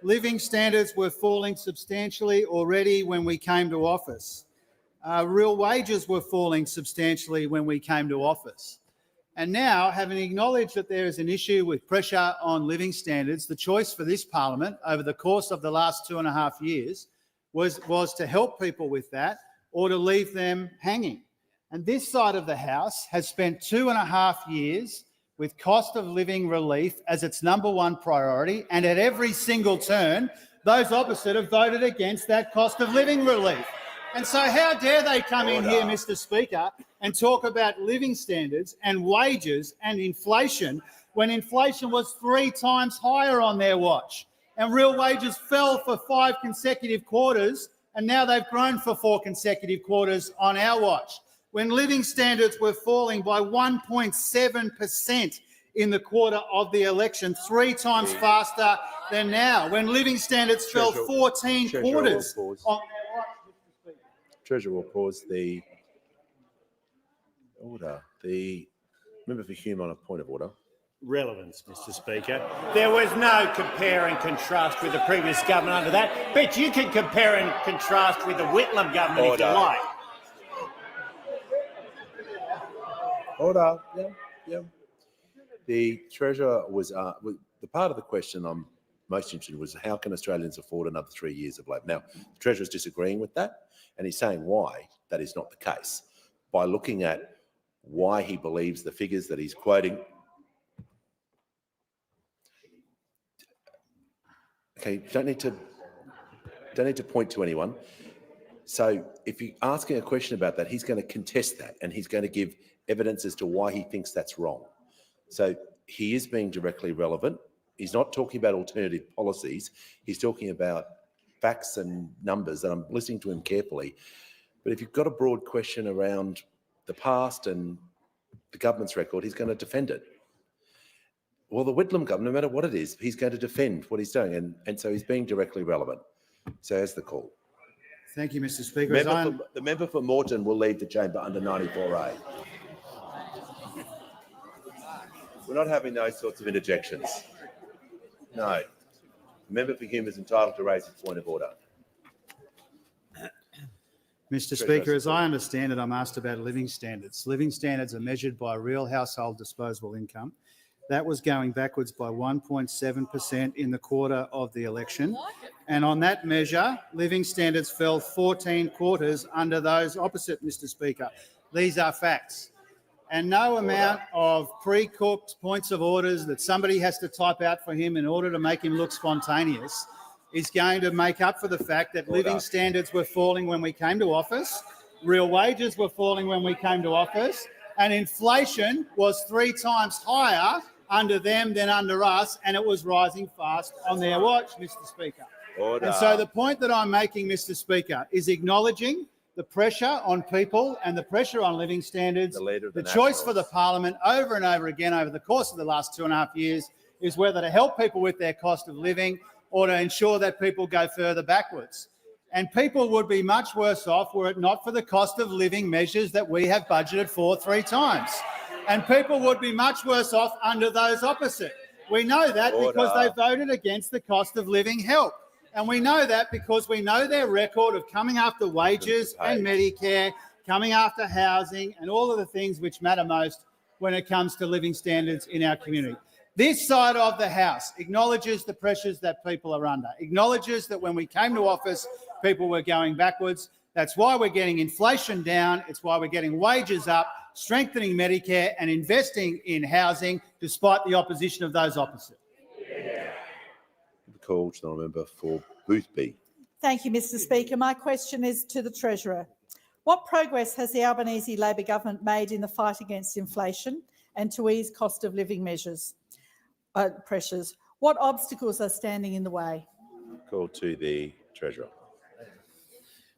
Living standards were falling substantially already when we came to office. Real wages were falling substantially when we came to office. And now, having acknowledged that there is an issue with pressure on living standards, the choice for this parliament over the course of the last 2.5 years was to help people with that or to leave them hanging. And this side of the House has spent 2.5 years with cost of living relief as its #1 priority, and at every single turn, those opposite have voted against that cost of living relief. And so how dare they come in here, Mr. Speaker, and talk about living standards and wages and inflation when inflation was 3 times higher on their watch, and real wages fell for 5 consecutive quarters, and now they've grown for 4 consecutive quarters on our watch, when living standards were falling by 1.7% in the quarter of the election, 3 times faster than now, when living standards fell 14 quarters on our watch. Treasurer will pause the order. The member for Hume on a point of order. Relevance, Mr. Speaker. There was no compare and contrast with the previous government under that, but you can compare and contrast with the Whitlam government if you like. Order. Yeah. The Treasurer was the part of the question I'm most interested was how can Australians afford another 3 years of Labor? Now, the Treasurer is disagreeing with that, and he's saying why that is not the case by looking at why he believes the figures that he's quoting. Okay, don't need to point to anyone. So if you're asking a question about that, he's going to contest that, and he's going to give evidence as to why he thinks that's wrong. So he is being directly relevant. He's not talking about alternative policies. He's talking about facts and numbers, and I'm listening to him carefully. But if you've got a broad question around the past and the government's record, he's going to defend it. Well, the Whitlam government, no matter what it is, he's going to defend what he's doing, and so he's being directly relevant. So that's the call. Thank you, Mr. Speaker. The member for Moreton will leave the chamber under 94A. We're not having those sorts of interjections. No. The member for Hume is entitled to raise his point of order. Mr. Speaker, as I understand it, I'm asked about living standards. Living standards are measured by real household disposable income. That was going backwards by 1.7% in the quarter of the election. And on that measure, living standards fell 14 quarters under those opposite, Mr. Speaker. These are facts. And no amount of pre-cooked points of orders that somebody has to type out for him in order to make him look spontaneous is going to make up for the fact that living standards were falling when we came to office, real wages were falling when we came to office, and inflation was 3 times higher under them than under us, and it was rising fast on their watch, Mr. Speaker. Order. And so the point that I'm making, Mr. Speaker, is acknowledging the pressure on people and the pressure on living standards. The choice for the parliament over and over again over the course of the last 2.5 years is whether to help people with their cost of living or to ensure that people go further backwards. And people would be much worse off were it not for the cost of living measures that we have budgeted for 3 times. And people would be much worse off under those opposite. We know that because they voted against the cost of living help. And we know that because we know their record of coming after wages and Medicare, coming after housing and all of the things which matter most when it comes to living standards in our community. This side of the House acknowledges the pressures that people are under, acknowledges that when we came to office, people were going backwards. That's why we're getting inflation down. It's why we're getting wages up, strengthening Medicare and investing in housing despite the opposition of those opposite. Call to the member for Boothby. Thank you, Mr. Speaker. My question is to the Treasurer. What progress has the Albanese Labor government made in the fight against inflation and to ease cost of living pressures? What obstacles are standing in the way? Call to the Treasurer.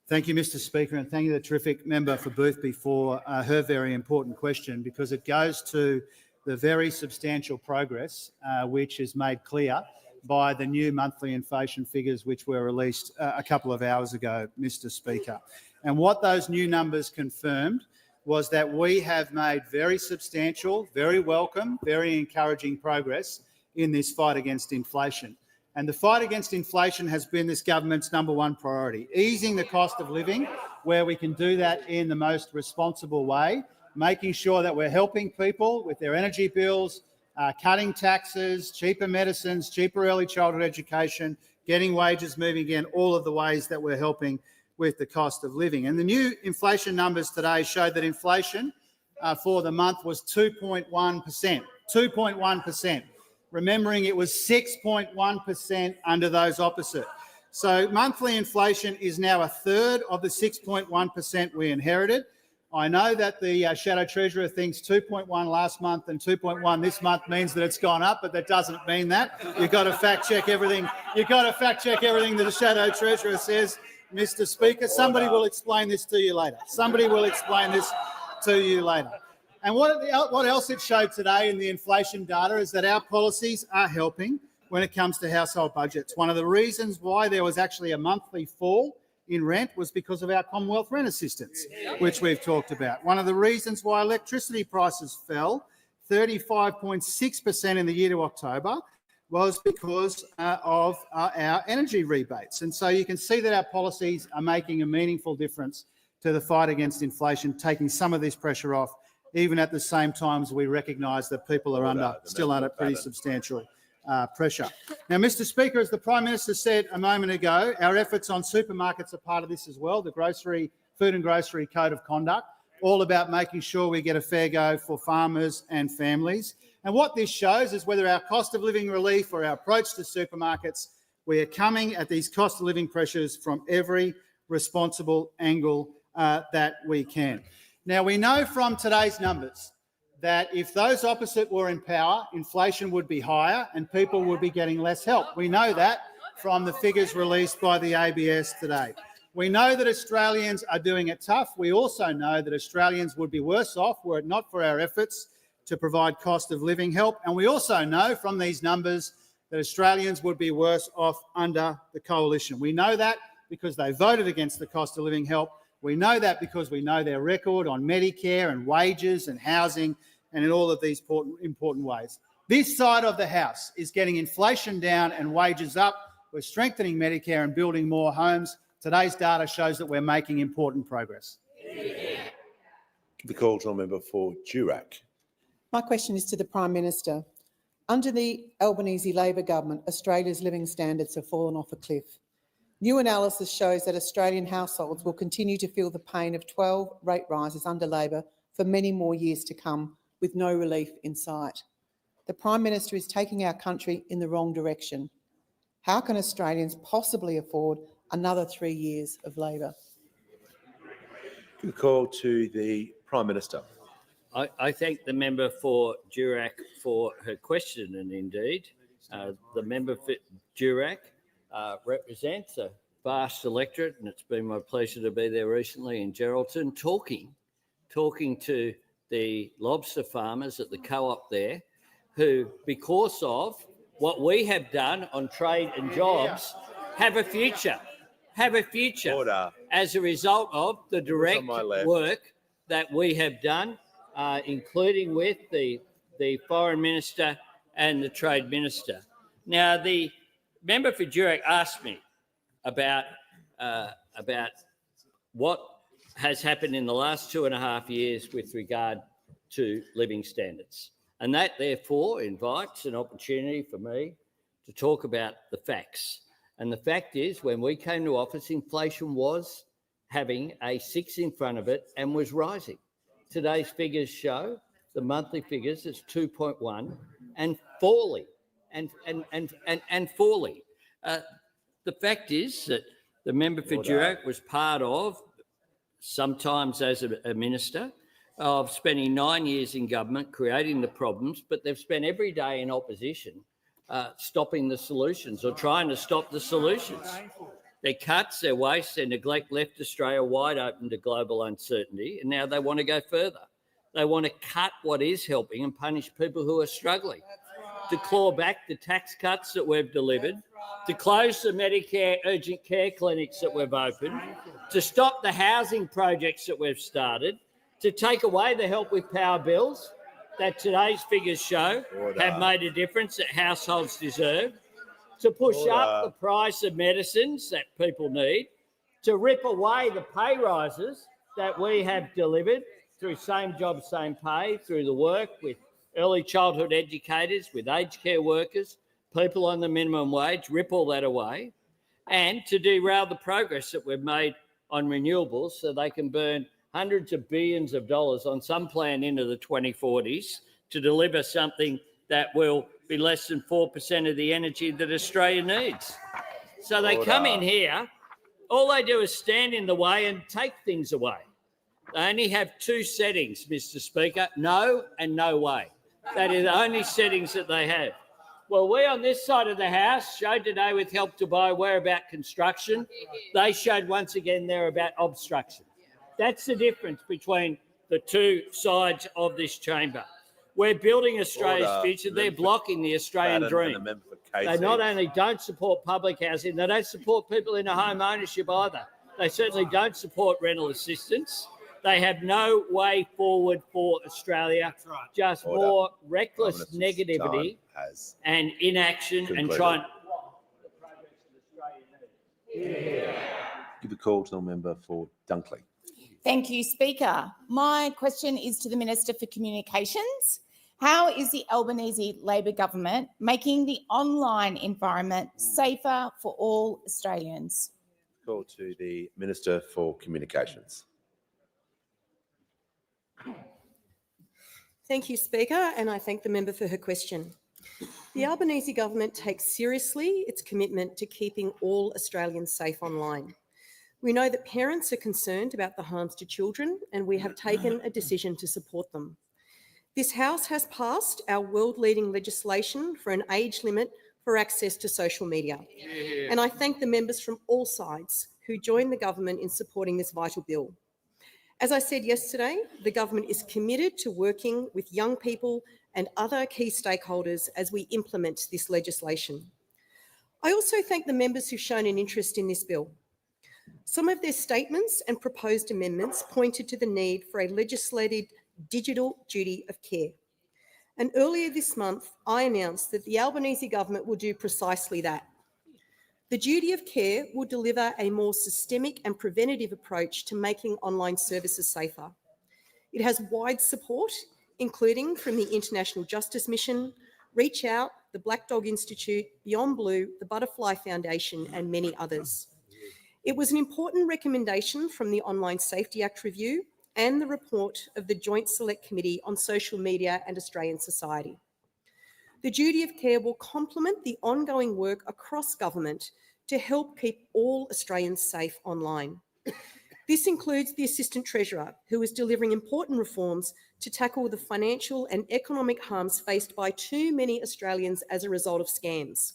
Thank you, Mr. Speaker, and thank you, the terrific member for Boothby, for her very important question, because it goes to the very substantial progress which is made clear by the new monthly inflation figures which were released a couple of hours ago, Mr. Speaker. And what those new numbers confirmed was that we have made very substantial, very welcome, very encouraging progress in this fight against inflation. And the fight against inflation has been this government's #1 priority, easing the cost of living where we can do that in the most responsible way, making sure that we're helping people with their energy bills, cutting taxes, cheaper medicines, cheaper early childhood education, getting wages moving again, all of the ways that we're helping with the cost of living. And the new inflation numbers today showed that inflation for the month was 2.1%, 2.1%, remembering it was 6.1% under those opposite. So monthly inflation is now 1/3 of the 6.1% we inherited. I know that the Shadow Treasurer thinks 2.1 last month and 2.1 this month means that it's gone up, but that doesn't mean that. You've got to fact check everything. You've got to fact check everything that the Shadow Treasurer says, Mr. Speaker. Somebody will explain this to you later. Somebody will explain this to you later. And what else it showed today in the inflation data is that our policies are helping when it comes to household budgets. One of the reasons why there was actually a monthly fall in rent was because of our Commonwealth Rent Assistance, which we've talked about. One of the reasons why electricity prices fell 35.6% in the year to October was because of our energy rebates. And so you can see that our policies are making a meaningful difference to the fight against inflation, taking some of this pressure off, even at the same time as we recognise that people are still under pretty substantial pressure. Now, Mr Speaker, as the Prime Minister said a moment ago, our efforts on supermarkets are part of this as well, the Food and Grocery Code of Conduct, all about making sure we get a fair go for farmers and families. And what this shows is whether our cost of living relief or our approach to supermarkets, we are coming at these cost of living pressures from every responsible angle that we can. Now, we know from today's numbers that if those opposite were in power, inflation would be higher and people would be getting less help. We know that from the figures released by the ABS today. We know that Australians are doing it tough. We also know that Australians would be worse off were it not for our efforts to provide cost of living help. And we also know from these numbers that Australians would be worse off under the coalition. We know that because they voted against the cost of living help. We know that because we know their record on Medicare and wages and housing and in all of these important ways. This side of the House is getting inflation down and wages up. We're strengthening Medicare and building more homes. Today's data shows that we're making important progress. The call to a member for Durack. My question is to the Prime Minister. Under the Albanese Labor government, Australia's living standards have fallen off a cliff. New analysis shows that Australian households will continue to feel the pain of 12 rate rises under Labor for many more years to come, with no relief in sight. The Prime Minister is taking our country in the wrong direction. How can Australians possibly afford another 3 years of Labor? The call to the Prime Minister. I thank the member for Durack for her question, and indeed the member for Durack represents a vast electorate, and it's been my pleasure to be there recently in Geraldton talking to the lobster farmers at the co-op there who, because of what we have done on trade and jobs, have a future Order. as a result of the direct work that we have done, including with the Foreign Minister and the Trade Minister. Now, the member for Durack asked me about what has happened in the last 2.5 years with regard to living standards. And that, therefore, invites an opportunity for me to talk about the facts. And the fact is, when we came to office, inflation was having a 6 in front of it and was rising. Today's figures show, the monthly figures, it's 2.1 and falling, and falling. The fact is that the member for Durack was part of, sometimes as a minister, of spending 9 years in government creating the problems, but they've spent every day in opposition stopping the solutions or trying to stop the solutions. Their cuts, their waste, their neglect left Australia wide open to global uncertainty, and now they want to go further. They want to cut what is helping and punish people who are struggling, to claw back the tax cuts that we've delivered, to close the Medicare urgent care clinics that we've opened, to stop the housing projects that we've started, to take away the help with power bills that today's figures show have made a difference that households deserve, to push up the price of medicines that people need, to rip away the pay rises that we have delivered through same job, same pay, through the work with early childhood educators, with aged care workers, people on the minimum wage, rip all that away, and to derail the progress that we've made on renewables so they can burn hundreds of billions of dollars on some plan into the 2040s to deliver something that will be less than 4% of the energy that Australia needs. So they come in here, all they do is stand in the way and take things away. They only have 2 settings, Mr. Speaker, no and no way. That is the only settings that they have. Well, we on this side of the House showed today with Help to Buy we're about construction. They showed once again they're about obstruction. That's the difference between the 2 sides of this chamber. We're building Australia's future. They're blocking the Australian dream. They not only don't support public housing, they don't support people into home ownership either. They certainly don't support rental assistance. They have no way forward for Australia, just more reckless negativity and inaction and trying. Give a call to the member for Dunkley. Thank you, Speaker. My question is to the Minister for Communications. How is the Albanese Labor government making the online environment safer for all Australians? Call to the Minister for Communications. Thank you, Speaker, and I thank the member for her question. The Albanese government takes seriously its commitment to keeping all Australians safe online. We know that parents are concerned about the harms to children, and we have taken a decision to support them. This House has passed our world-leading legislation for an age limit for access to social media. And I thank the members from all sides who joined the government in supporting this vital bill. As I said yesterday, the government is committed to working with young people and other key stakeholders as we implement this legislation. I also thank the members who've shown an interest in this bill. Some of their statements and proposed amendments pointed to the need for a legislated digital duty of care. And earlier this month, I announced that the Albanese government will do precisely that. The duty of care will deliver a more systemic and preventative approach to making online services safer. It has wide support, including from the International Justice Mission, Reach Out, the Black Dog Institute, Beyond Blue, the Butterfly Foundation, and many others. It was an important recommendation from the Online Safety Act review and the report of the Joint Select Committee on Social Media and Australian Society. The duty of care will complement the ongoing work across government to help keep all Australians safe online. This includes the Assistant Treasurer, who is delivering important reforms to tackle the financial and economic harms faced by too many Australians as a result of scams.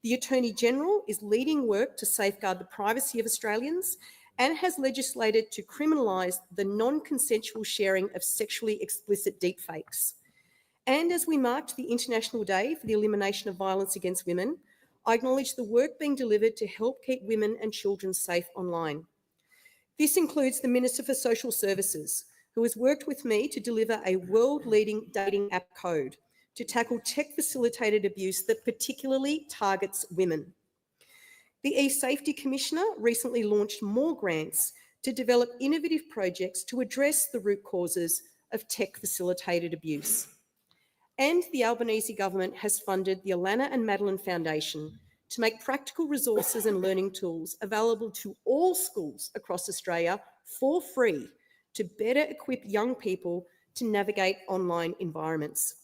The Attorney General is leading work to safeguard the privacy of Australians and has legislated to criminalise the non-consensual sharing of sexually explicit deepfakes. And as we marked the International Day for the Elimination of Violence Against Women, I acknowledge the work being delivered to help keep women and children safe online. This includes the Minister for Social Services, who has worked with me to deliver a world-leading dating app code to tackle tech-facilitated abuse that particularly targets women. The eSafety Commissioner recently launched more grants to develop innovative projects to address the root causes of tech-facilitated abuse. And the Albanese government has funded the Alana and Madeline Foundation to make practical resources and learning tools available to all schools across Australia for free to better equip young people to navigate online environments.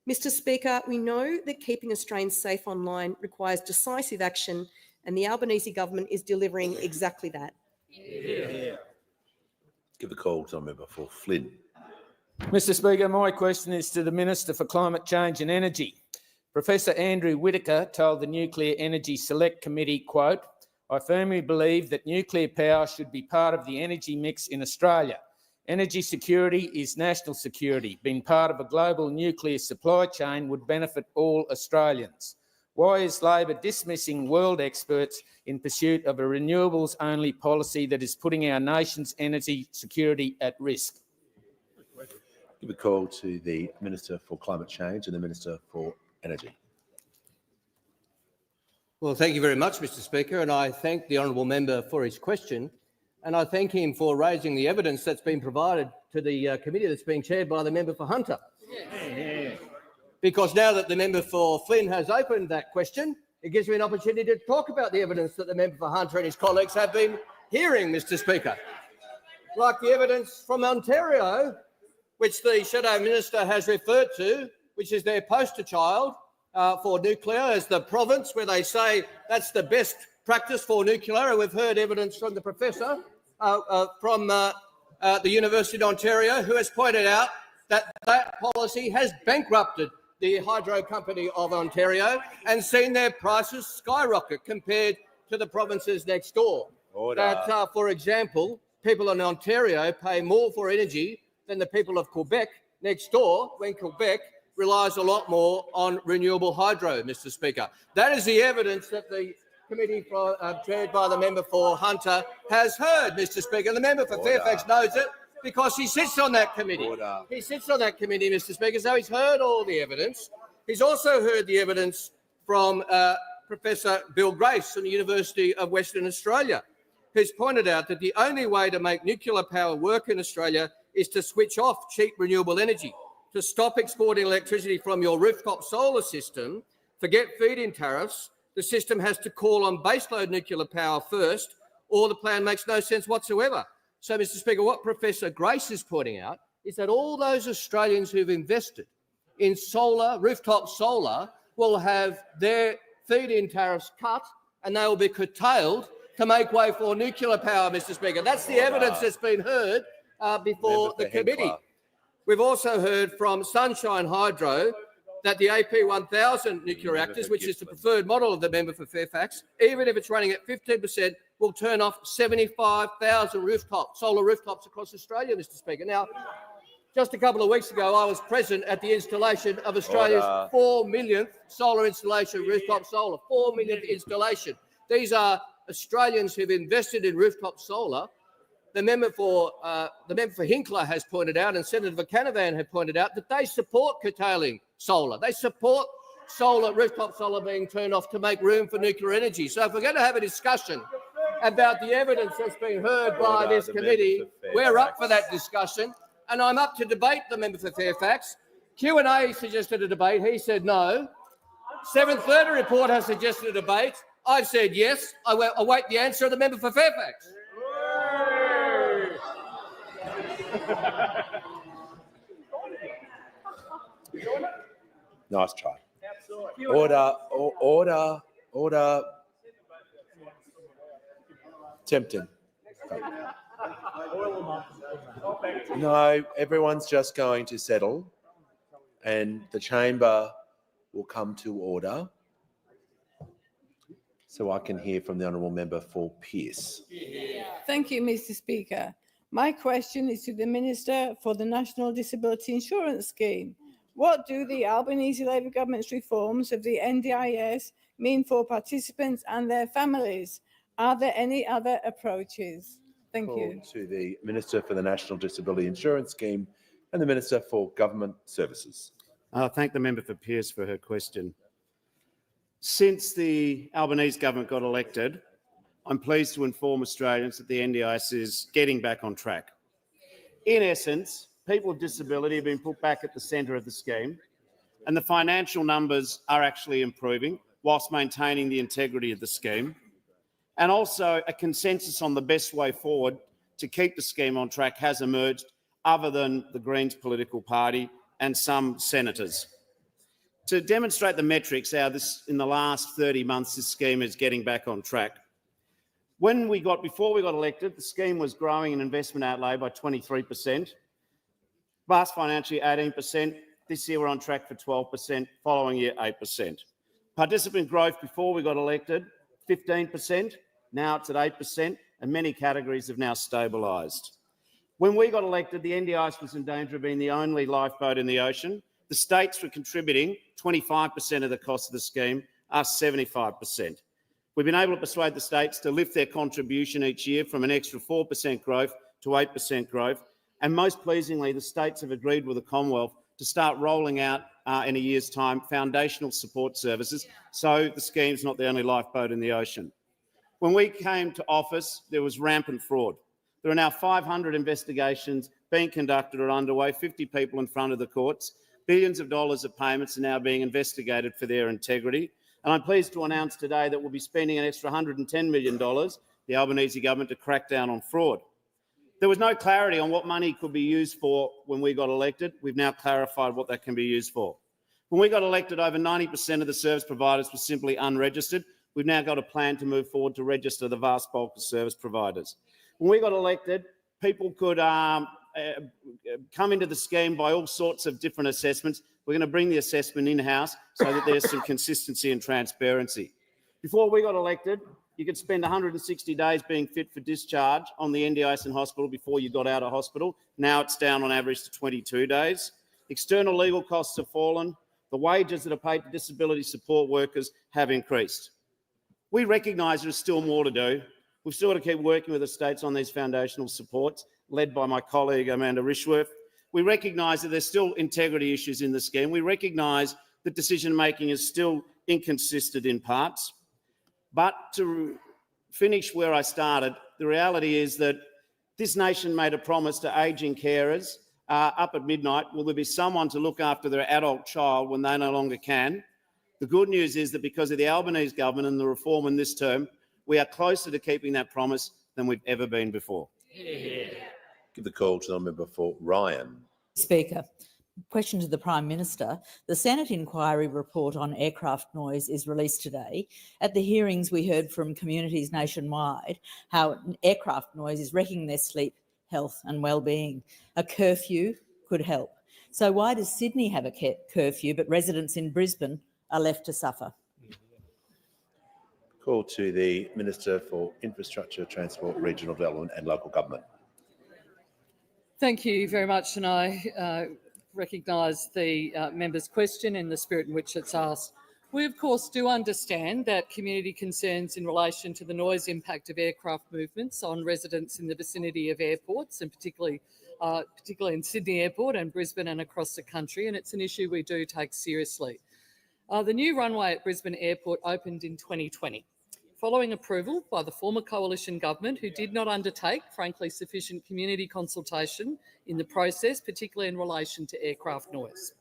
Mr. Speaker, we know that keeping Australians safe online requires decisive action, and the Albanese government is delivering exactly that. Give the call to a member for Flynn. Mr. Speaker, my question is to the Minister for Climate Change and Energy. Professor Andrew Whitaker told the Nuclear Energy Select Committee, quote, "I firmly believe that nuclear power should be part of the energy mix in Australia. Energy security is national security. Being part of a global nuclear supply chain would benefit all Australians. Why is Labor dismissing world experts in pursuit of a renewables-only policy that is putting our nation's energy security at risk?" Give a call to the Minister for Climate Change and the Minister for Energy. Well, thank you very much, Mr. Speaker, and I thank the honourable member for his question, and I thank him for raising the evidence that's been provided to the committee that's being chaired by the member for Hunter. Because now that the member for Flynn has opened that question, it gives me an opportunity to talk about the evidence that the member for Hunter and his colleagues have been hearing, Mr. Speaker. Like the evidence from Ontario, which the Shadow Minister has referred to, which is their poster child for nuclear, as the province where they say that's the best practice for nuclear. And we've heard evidence from the professor from the University of Ontario, who has pointed out that that policy has bankrupted the Hydro Company of Ontario and seen their prices skyrocket compared to the provinces next door. Order. That, for example, people in Ontario pay more for energy than the people of Quebec next door, when Quebec relies a lot more on renewable hydro, Mr. Speaker. That is the evidence that the committee chaired by the member for Hunter has heard, Mr. Speaker. The member for Fairfax knows it because he sits on that committee. Order. He sits on that committee, Mr. Speaker, so he's heard all the evidence. He's also heard the evidence from Professor Bill Grace from the University of Western Australia, who's pointed out that the only way to make nuclear power work in Australia is to switch off cheap renewable energy. to stop exporting electricity from your rooftop solar system, forget feed-in tariffs, the system has to call on baseload nuclear power first, or the plan makes no sense whatsoever. So, Mr. Speaker, what Professor Grace is pointing out is that all those Australians who've invested in solar, rooftop solar, will have their feed-in tariffs cut and they will be curtailed to make way for nuclear power, Mr. Speaker. That's the evidence that's been heard before the committee. We've also heard from Sunshine Hydro that the AP1000 nuclear reactors, which is the preferred model of the member for Fairfax, even if it's running at 15%, will turn off 75,000 solar rooftops across Australia, Mr. Speaker. Now, just a couple of weeks ago, I was present at the installation of Australia's 4 millionth solar installation, rooftop solar, 4 millionth installation. These are Australians who've invested in rooftop solar. The member for Hinkler has pointed out, and Senator Canavan had pointed out, that they support curtailing solar. They support rooftop solar being turned off to make room for nuclear energy. So if we're going to have a discussion about the evidence that's been heard by this committee, we're up for that discussion, and I'm up to debate the member for Fairfax. Q&A suggested a debate. He said no. 7:30 report has suggested a debate. I've said yes. I await the answer of the member for Fairfax. Nice try. Order. Tempting. No, everyone's just going to settle and the chamber will come to order. So I can hear from the honourable member for Pearce. Thank you, Mr. Speaker. My question is to the Minister for the National Disability Insurance Scheme. What do the Albanese Labor government's reforms of the NDIS mean for participants and their families? Are there any other approaches? Thank you. To the Minister for the National Disability Insurance Scheme and the Minister for Government Services. I thank the member for Pearce for her question. Since the Albanese government got elected, I'm pleased to inform Australians that the NDIS is getting back on track. In essence, people with disability have been put back at the centre of the scheme, and the financial numbers are actually improving whilst maintaining the integrity of the scheme, and also a consensus on the best way forward to keep the scheme on track has emerged, other than the Greens political party and some senators. To demonstrate the metrics, how in the last 30 months this scheme is getting back on track. Before we got elected, the scheme was growing in investment outlay by 23%. Last financial year, 18%. This year, we're on track for 12%. Following year, 8%. Participant growth before we got elected, 15%. Now it's at 8%, and many categories have now stabilised. When we got elected, the NDIS was in danger of being the only lifeboat in the ocean. The states were contributing 25% of the cost of the scheme, us 75%. We've been able to persuade the states to lift their contribution each year from an extra 4% growth to 8% growth. And most pleasingly, the states have agreed with the Commonwealth to start rolling out in a year's time foundational support services, so the scheme's not the only lifeboat in the ocean. When we came to office, there was rampant fraud. There are now 500 investigations being conducted or underway, 50 people in front of the courts. Billions of dollars of payments are now being investigated for their integrity. And I'm pleased to announce today that we'll be spending an extra $110 million, the Albanese government, to crack down on fraud. There was no clarity on what money could be used for when we got elected. We've now clarified what that can be used for. When we got elected, over 90% of the service providers were simply unregistered. We've now got a plan to move forward to register the vast bulk of service providers. When we got elected, people could come into the scheme by all sorts of different assessments. We're going to bring the assessment in-house so that there's some consistency and transparency. Before we got elected, you could spend 160 days being fit for discharge on the NDIS in hospital before you got out of hospital. Now it's down on average to 22 days. External legal costs have fallen. The wages that are paid to disability support workers have increased. We recognise there's still more to do. We've still got to keep working with the states on these foundational supports, led by my colleague Amanda Rishworth. We recognise that there's still integrity issues in the scheme. We recognise that decision-making is still inconsistent in parts. But to finish where I started, the reality is that this nation made a promise to ageing carers up at midnight? Will there be someone to look after their adult child when they no longer can? The good news is that because of the Albanese government and the reform in this term, we are closer to keeping that promise than we've ever been before. Give the call to the member for Ryan. Speaker, question to the Prime Minister. The Senate inquiry report on aircraft noise is released today. At the hearings, we heard from communities nationwide how aircraft noise is wrecking their sleep, health and well-being. A curfew could help. So why does Sydney have a curfew but residents in Brisbane are left to suffer? Call to the Minister for Infrastructure, Transport, Regional Development and Local Government. Thank you very much, and I recognise the member's question in the spirit in which it's asked. We, of course, do understand that community concerns in relation to the noise impact of aircraft movements on residents in the vicinity of airports, and particularly in Sydney Airport and Brisbane and across the country, and it's an issue we do take seriously. The new runway at Brisbane Airport opened in 2020, following approval by the former coalition government, who did not undertake, frankly, sufficient community consultation in the process, particularly in relation to aircraft noise.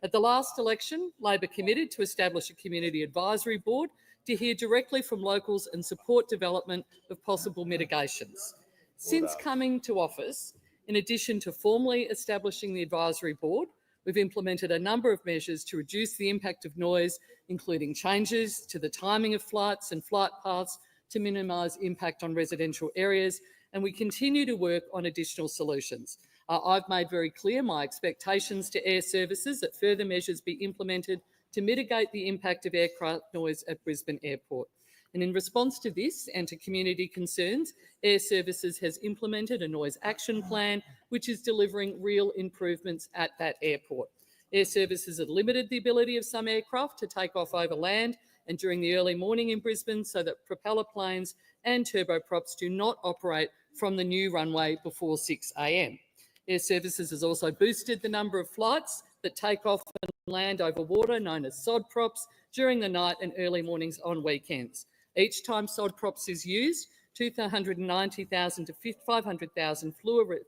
At the last election, Labor committed to establish a community advisory board to hear directly from locals and support development of possible mitigations. Since coming to office, in addition to formally establishing the advisory board, we've implemented a number of measures to reduce the impact of noise, including changes to the timing of flights and flight paths to minimise impact on residential areas, and we continue to work on additional solutions. I've made very clear my expectations to air services that further measures be implemented to mitigate the impact of aircraft noise at Brisbane Airport. And in response to this and to community concerns, Air Services has implemented a noise action plan, which is delivering real improvements at that airport. Air Services have limited the ability of some aircraft to take off over land and during the early morning in Brisbane so that propeller planes and turboprops do not operate from the new runway before 6 a.m. Air Services has also boosted the number of flights that take off and land over water, known as SODPROPs, during the night and early mornings on weekends. Each time SODPROPs is used, 290,000 to 500,000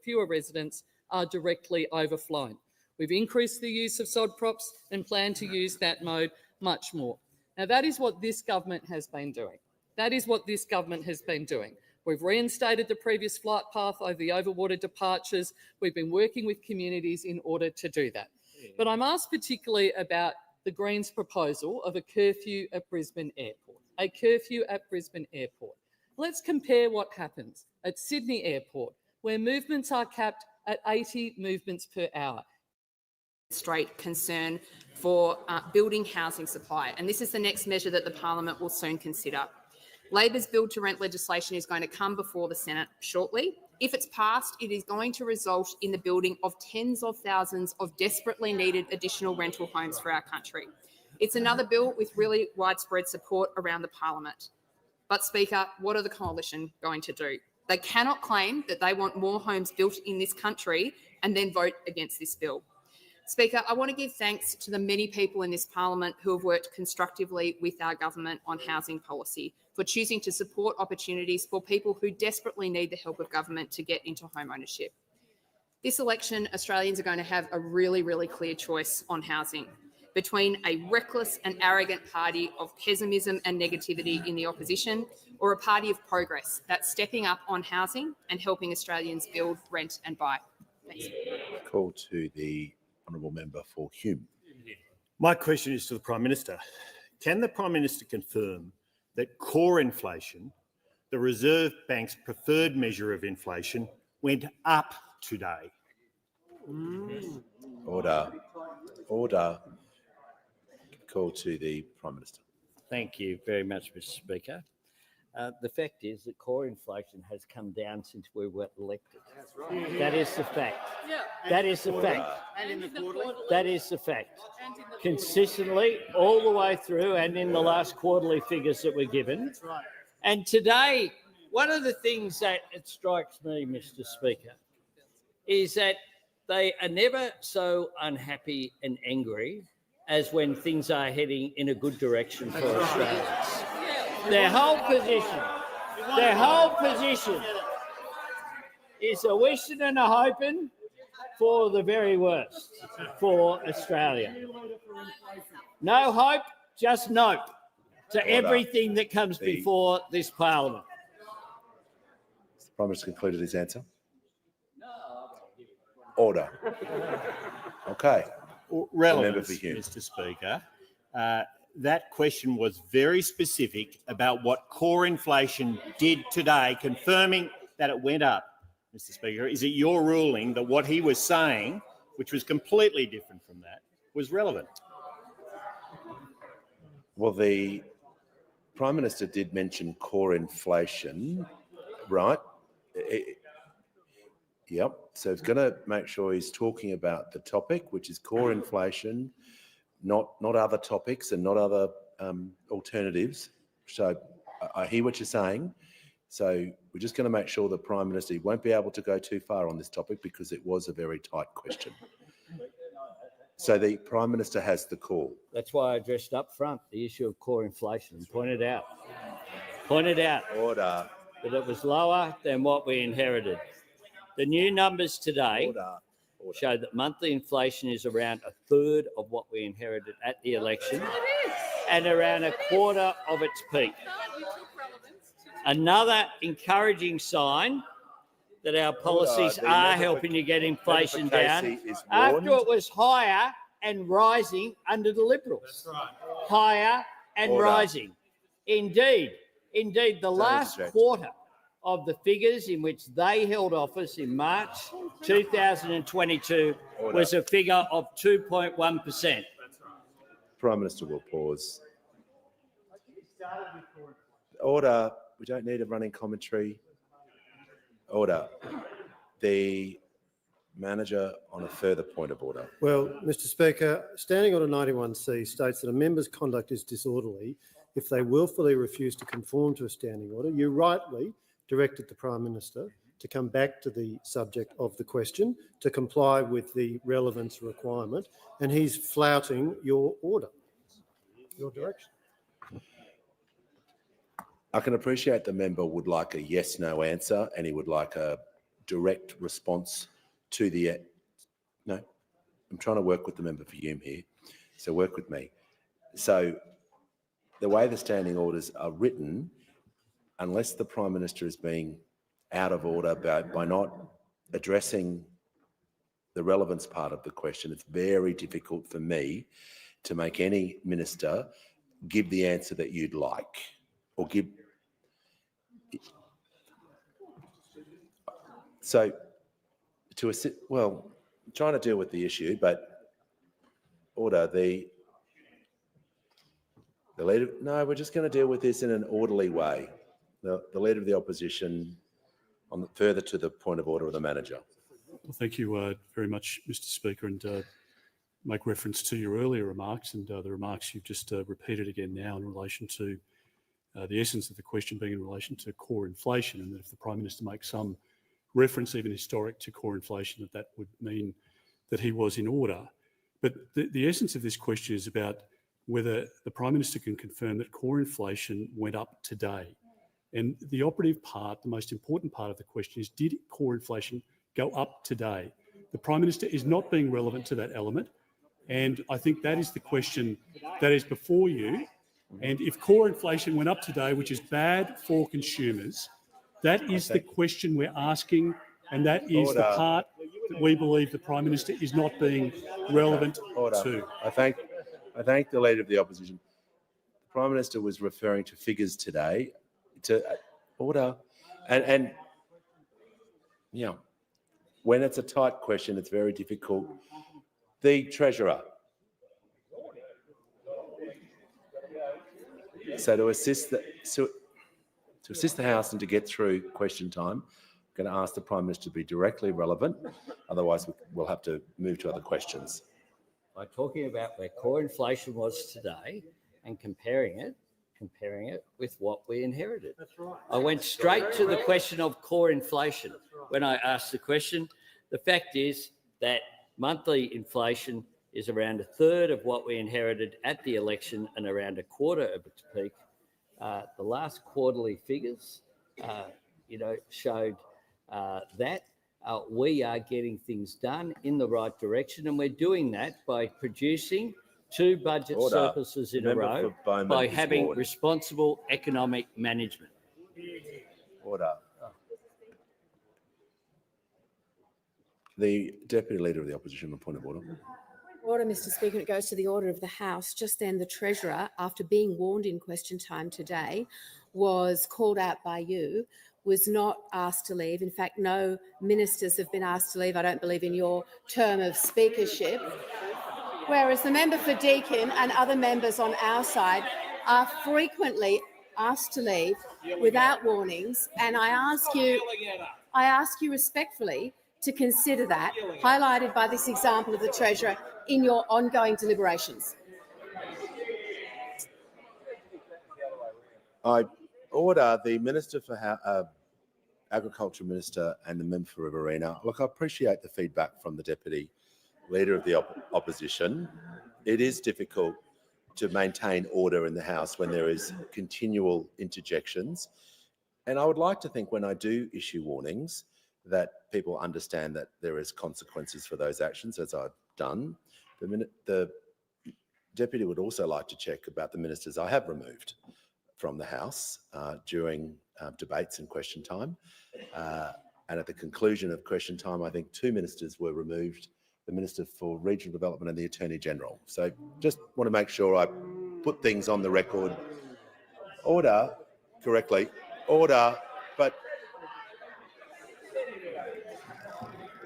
fewer residents are directly overflown. We've increased the use of SODPROPs and plan to use that mode much more. Now, that is what this government has been doing. That is what this government has been doing. We've reinstated the previous flight path over the overwater departures. We've been working with communities in order to do that. But I'm asked particularly about the Greens' proposal of a curfew at Brisbane Airport. A curfew at Brisbane Airport. Let's compare what happens at Sydney Airport, where movements are capped at 80 movements per hour. Straight concern for building housing supply, and this is the next measure that the Parliament will soon consider. Labor's build-to-rent legislation is going to come before the Senate shortly. If it's passed, it is going to result in the building of tens of thousands of desperately needed additional rental homes for our country. It's another bill with really widespread support around the Parliament. But, Speaker, what are the Coalition going to do? They cannot claim that they want more homes built in this country and then vote against this bill. Speaker, I want to give thanks to the many people in this Parliament who have worked constructively with our government on housing policy, for choosing to support opportunities for people who desperately need the help of government to get into home ownership. This election, Australians are going to have a really, really clear choice on housing between a reckless and arrogant party of pessimism and negativity in the opposition, or a party of progress that's stepping up on housing and helping Australians build, rent and buy. Thanks. Call to the honourable member for Hume. My question is to the Prime Minister. Can the Prime Minister confirm that core inflation, the Reserve Bank's preferred measure of inflation, went up today? Order. Order. Call to the Prime Minister. Thank you very much, Mr. Speaker. The fact is that core inflation has come down since we were elected. That's right. That is the fact. Yeah. That is the fact. That is the fact. Consistently, all the way through, and in the last quarterly figures that were given. That's right. And today, one of the things that it strikes me, Mr. Speaker, is that they are never so unhappy and angry as when things are heading in a good direction for Australians. Their whole position is a wishing and a hoping for the very worst for Australia. No hope, just nope to everything that comes before this parliament. The Prime Minister concluded his answer. Order. Okay. Relevance, for Hume. Mr. Speaker. That question was very specific about what core inflation did today, confirming that it went up. Mr. Speaker, is it your ruling that what he was saying, which was completely different from that, was relevant? Well, the Prime Minister did mention core inflation, right? Yep. So he's going to make sure he's talking about the topic, which is core inflation, not other topics and not other alternatives. So I hear what you're saying. So we're just going to make sure the Prime Minister won't be able to go too far on this topic because it was a very tight question. So the Prime Minister has the call. That's why I addressed up front the issue of core inflation and pointed out Order. that it was lower than what we inherited. The new numbers today show that monthly inflation is around a third of what we inherited at the election and around a quarter of its peak. Another encouraging sign that our policies are helping to get inflation down after it was higher and rising under the Liberals. Higher and rising. Indeed, the last quarter of the figures in which they held office in March 2022 was a figure of 2.1%. Prime Minister will pause. Order. We don't need a running commentary. Order. The manager on a further point of order. Well, Mr. Speaker, Standing Order 91C states that a member's conduct is disorderly if they willfully refuse to conform to a standing order. You rightly directed the Prime Minister to come back to the subject of the question to comply with the relevance requirement, and he's flouting your order, your direction. I can appreciate the member would like a yes/no answer and he would like a direct response to the... No, I'm trying to work with the member for Hume here, so work with me. So the way the standing orders are written, unless the Prime Minister is being out of order by not addressing the relevance part of the question, it's very difficult for me to make any minister give the answer that you'd like or give... So to assist, well, I'm trying to deal with the issue, but order, the leader... No, we're just going to deal with this in an orderly way. The Leader of the Opposition, further to the point of order of the manager. Well, thank you very much, Mr. Speaker, and make reference to your earlier remarks and the remarks you've just repeated again now in relation to the essence of the question being in relation to core inflation, and that if the Prime Minister makes some reference, even historic, to core inflation, that would mean that he was in order. But the essence of this question is about whether the Prime Minister can confirm that core inflation went up today. And the operative part, the most important part of the question is, did core inflation go up today? The Prime Minister is not being relevant to that element. And I think that is the question that is before you. And if core inflation went up today, which is bad for consumers, that is the question we're asking. And that is the part that we believe the Prime Minister is not being relevant to. I thank the Leader of the Opposition. The Prime Minister was referring to figures today. To order, and yeah, when it's a tight question, it's very difficult. The Treasurer. So to assist the House and to get through question time, I'm going to ask the Prime Minister to be directly relevant. Otherwise, we'll have to move to other questions. By talking about where core inflation was today and comparing it with what we inherited. That's right. I went straight to the question of core inflation when I asked the question. The fact is that monthly inflation is around a third of what we inherited at the election and around a quarter of its peak. The last quarterly figures, showed that. we are getting things done in the right direction, and we're doing that by producing 2 budget Order. surpluses in a Member row for Beaumont by is having warned. responsible economic management. Order. The Deputy Leader of the Opposition, on point of order. Order, Mr Speaker. It goes to the order of the House. Just then, the Treasurer, after being warned in question time today, was called out by you, was not asked to leave. In fact, no ministers have been asked to leave, I don't believe, in your term of speakership. Whereas the member for Deakin and other members on our side are frequently asked to leave without warnings, and I ask you respectfully to consider that, highlighted by this example of the Treasurer, in your ongoing deliberations. I order the Minister for Agriculture Minister and the member for Riverina. Look, I appreciate the feedback from the Deputy Leader of the Opposition. It is difficult to maintain order in the House when there is continual interjections. And I would like to think when I do issue warnings that people understand that there is consequences for those actions, as I've done. The Deputy would also like to check about the ministers I have removed from the House during debates and question time. And at the conclusion of question time, I think 2 ministers were removed, the Minister for Regional Development and the Attorney General. So just want to make sure I put things on the record. Order correctly. Order, but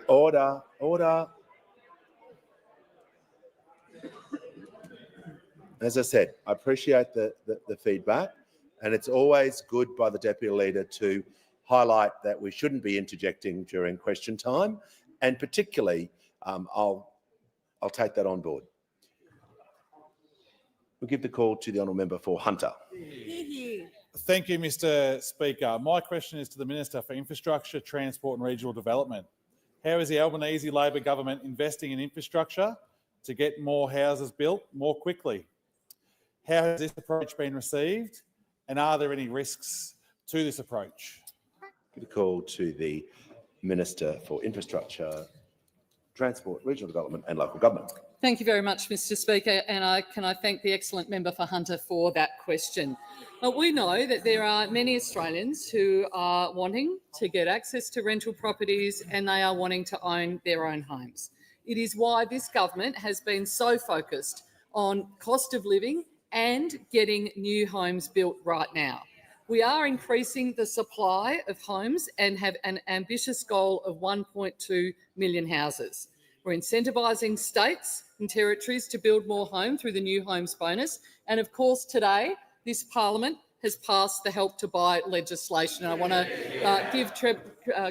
order. As I said, I appreciate the feedback, and it's always good by the Deputy Leader to highlight that we shouldn't be interjecting during question time, and particularly I'll take that on board. We'll give the call to the honourable member for Hunter. Thank you, Mr Speaker. My question is to the Minister for Infrastructure, Transport and Regional Development. How is the Albanese Labor government investing in infrastructure to get more houses built more quickly? How has this approach been received, and are there any risks to this approach? Give the call to the Minister for Infrastructure, Transport, Regional Development and Local Government. Thank you very much, Mr Speaker, and I thank the excellent member for Hunter for that question. We know that there are many Australians who are wanting to get access to rental properties, and they are wanting to own their own homes. It is why this government has been so focused on cost of living and getting new homes built right now. We are increasing the supply of homes and have an ambitious goal of 1.2 million houses. We're incentivising states and territories to build more homes through the New Homes Bonus. And of course, today, this Parliament has passed the Help to Buy legislation. And I want to give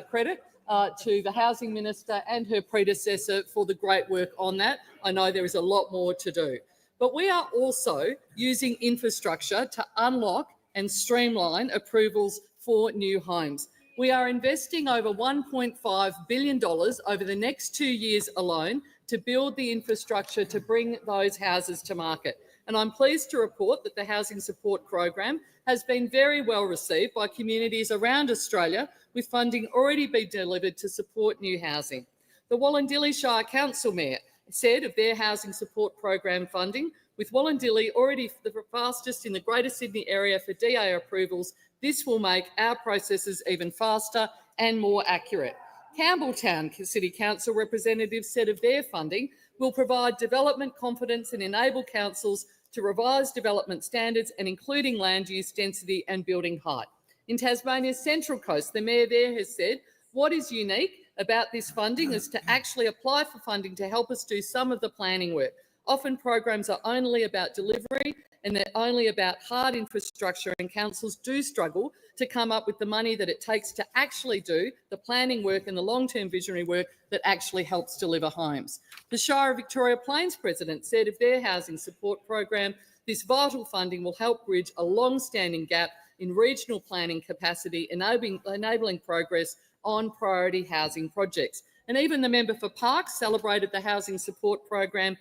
credit to the Housing Minister and her predecessor for the great work on that. I know there is a lot more to do. But we are also using infrastructure to unlock and streamline approvals for new homes. We are investing over $1.5 billion over the next 2 years alone to build the infrastructure to bring those houses to market. And I'm pleased to report that the Housing Support Program has been very well received by communities around Australia, with funding already being delivered to support new housing. The Wollondilly Shire Council Mayor said of their Housing Support Program funding, with Wollondilly already the fastest in the Greater Sydney area for DA approvals, this will make our processes even faster and more accurate. Campbelltown City Council representatives said of their funding will provide development confidence and enable councils to revise development standards and including land use density and building height. In Tasmania's Central Coast, the Mayor there has said what is unique about this funding is to actually apply for funding to help us do some of the planning work. Often programs are only about delivery and they're only about hard infrastructure, and councils do struggle to come up with the money that it takes to actually do the planning work and the long-term visionary work that actually helps deliver homes. The Shire of Victoria Plains President said of their housing support program, this vital funding will help bridge a long-standing gap in regional planning capacity, enabling progress on priority housing projects. And even the member for Parkes celebrated the housing support program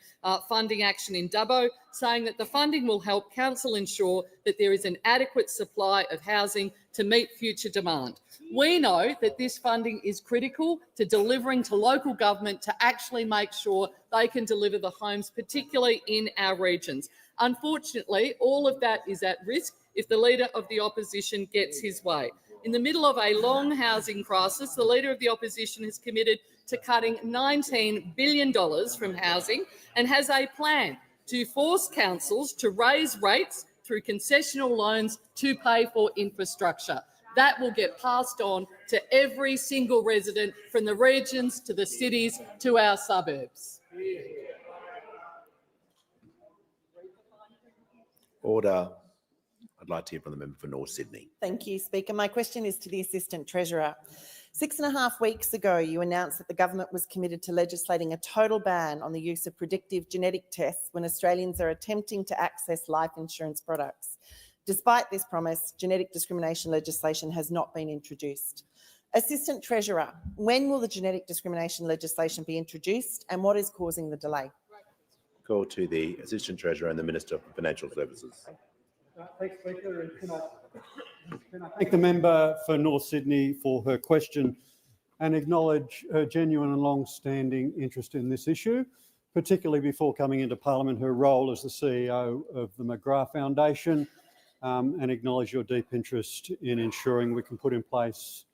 funding action in Dubbo, saying that the funding will help council ensure that there is an adequate supply of housing to meet future demand. We know that this funding is critical to delivering to local government to actually make sure they can deliver the homes, particularly in our regions. Unfortunately, all of that is at risk if the Leader of the Opposition gets his way. In the middle of a long housing crisis, the Leader of the Opposition has committed to cutting $19 billion from housing and has a plan to force councils to raise rates through concessional loans to pay for infrastructure. That will get passed on to every single resident, from the regions to the cities to our suburbs. Order. I'd like to hear from the member for North Sydney. Thank you, Speaker. My question is to the Assistant Treasurer. 6.5 weeks ago, you announced that the government was committed to legislating a total ban on the use of predictive genetic tests when Australians are attempting to access life insurance products. Despite this promise, genetic discrimination legislation has not been introduced. Assistant Treasurer, when will the genetic discrimination legislation be introduced and what is causing the delay? Call to the Assistant Treasurer and the Minister for Financial Services. Thanks, Speaker. And can I thank the member for North Sydney for her question and acknowledge her genuine and long-standing interest in this issue, particularly before coming into Parliament, her role as the CEO of the McGrath Foundation, and acknowledge your deep interest in ensuring we can put in place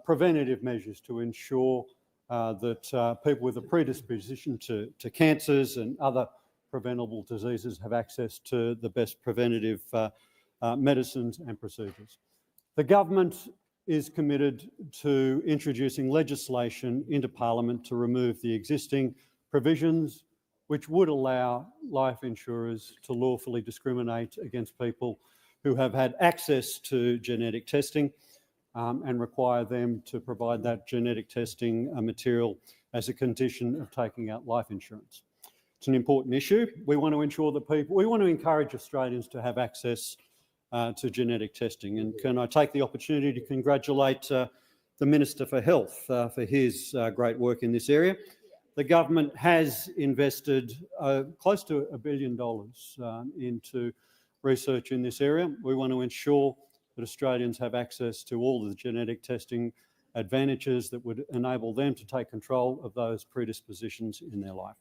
preventative measures to ensure that people with a predisposition to cancers and other preventable diseases have access to the best preventative medicines and procedures. The government is committed to introducing legislation into Parliament to remove the existing provisions which would allow life insurers to lawfully discriminate against people who have had access to genetic testing and require them to provide that genetic testing material as a condition of taking out life insurance. It's an important issue. We want to ensure that we want to encourage Australians to have access to genetic testing. And can I take the opportunity to congratulate the Minister for Health for his great work in this area. The government has invested close to $1 billion into research in this area. We want to ensure that Australians have access to all of the genetic testing advantages that would enable them to take control of those predispositions in their life.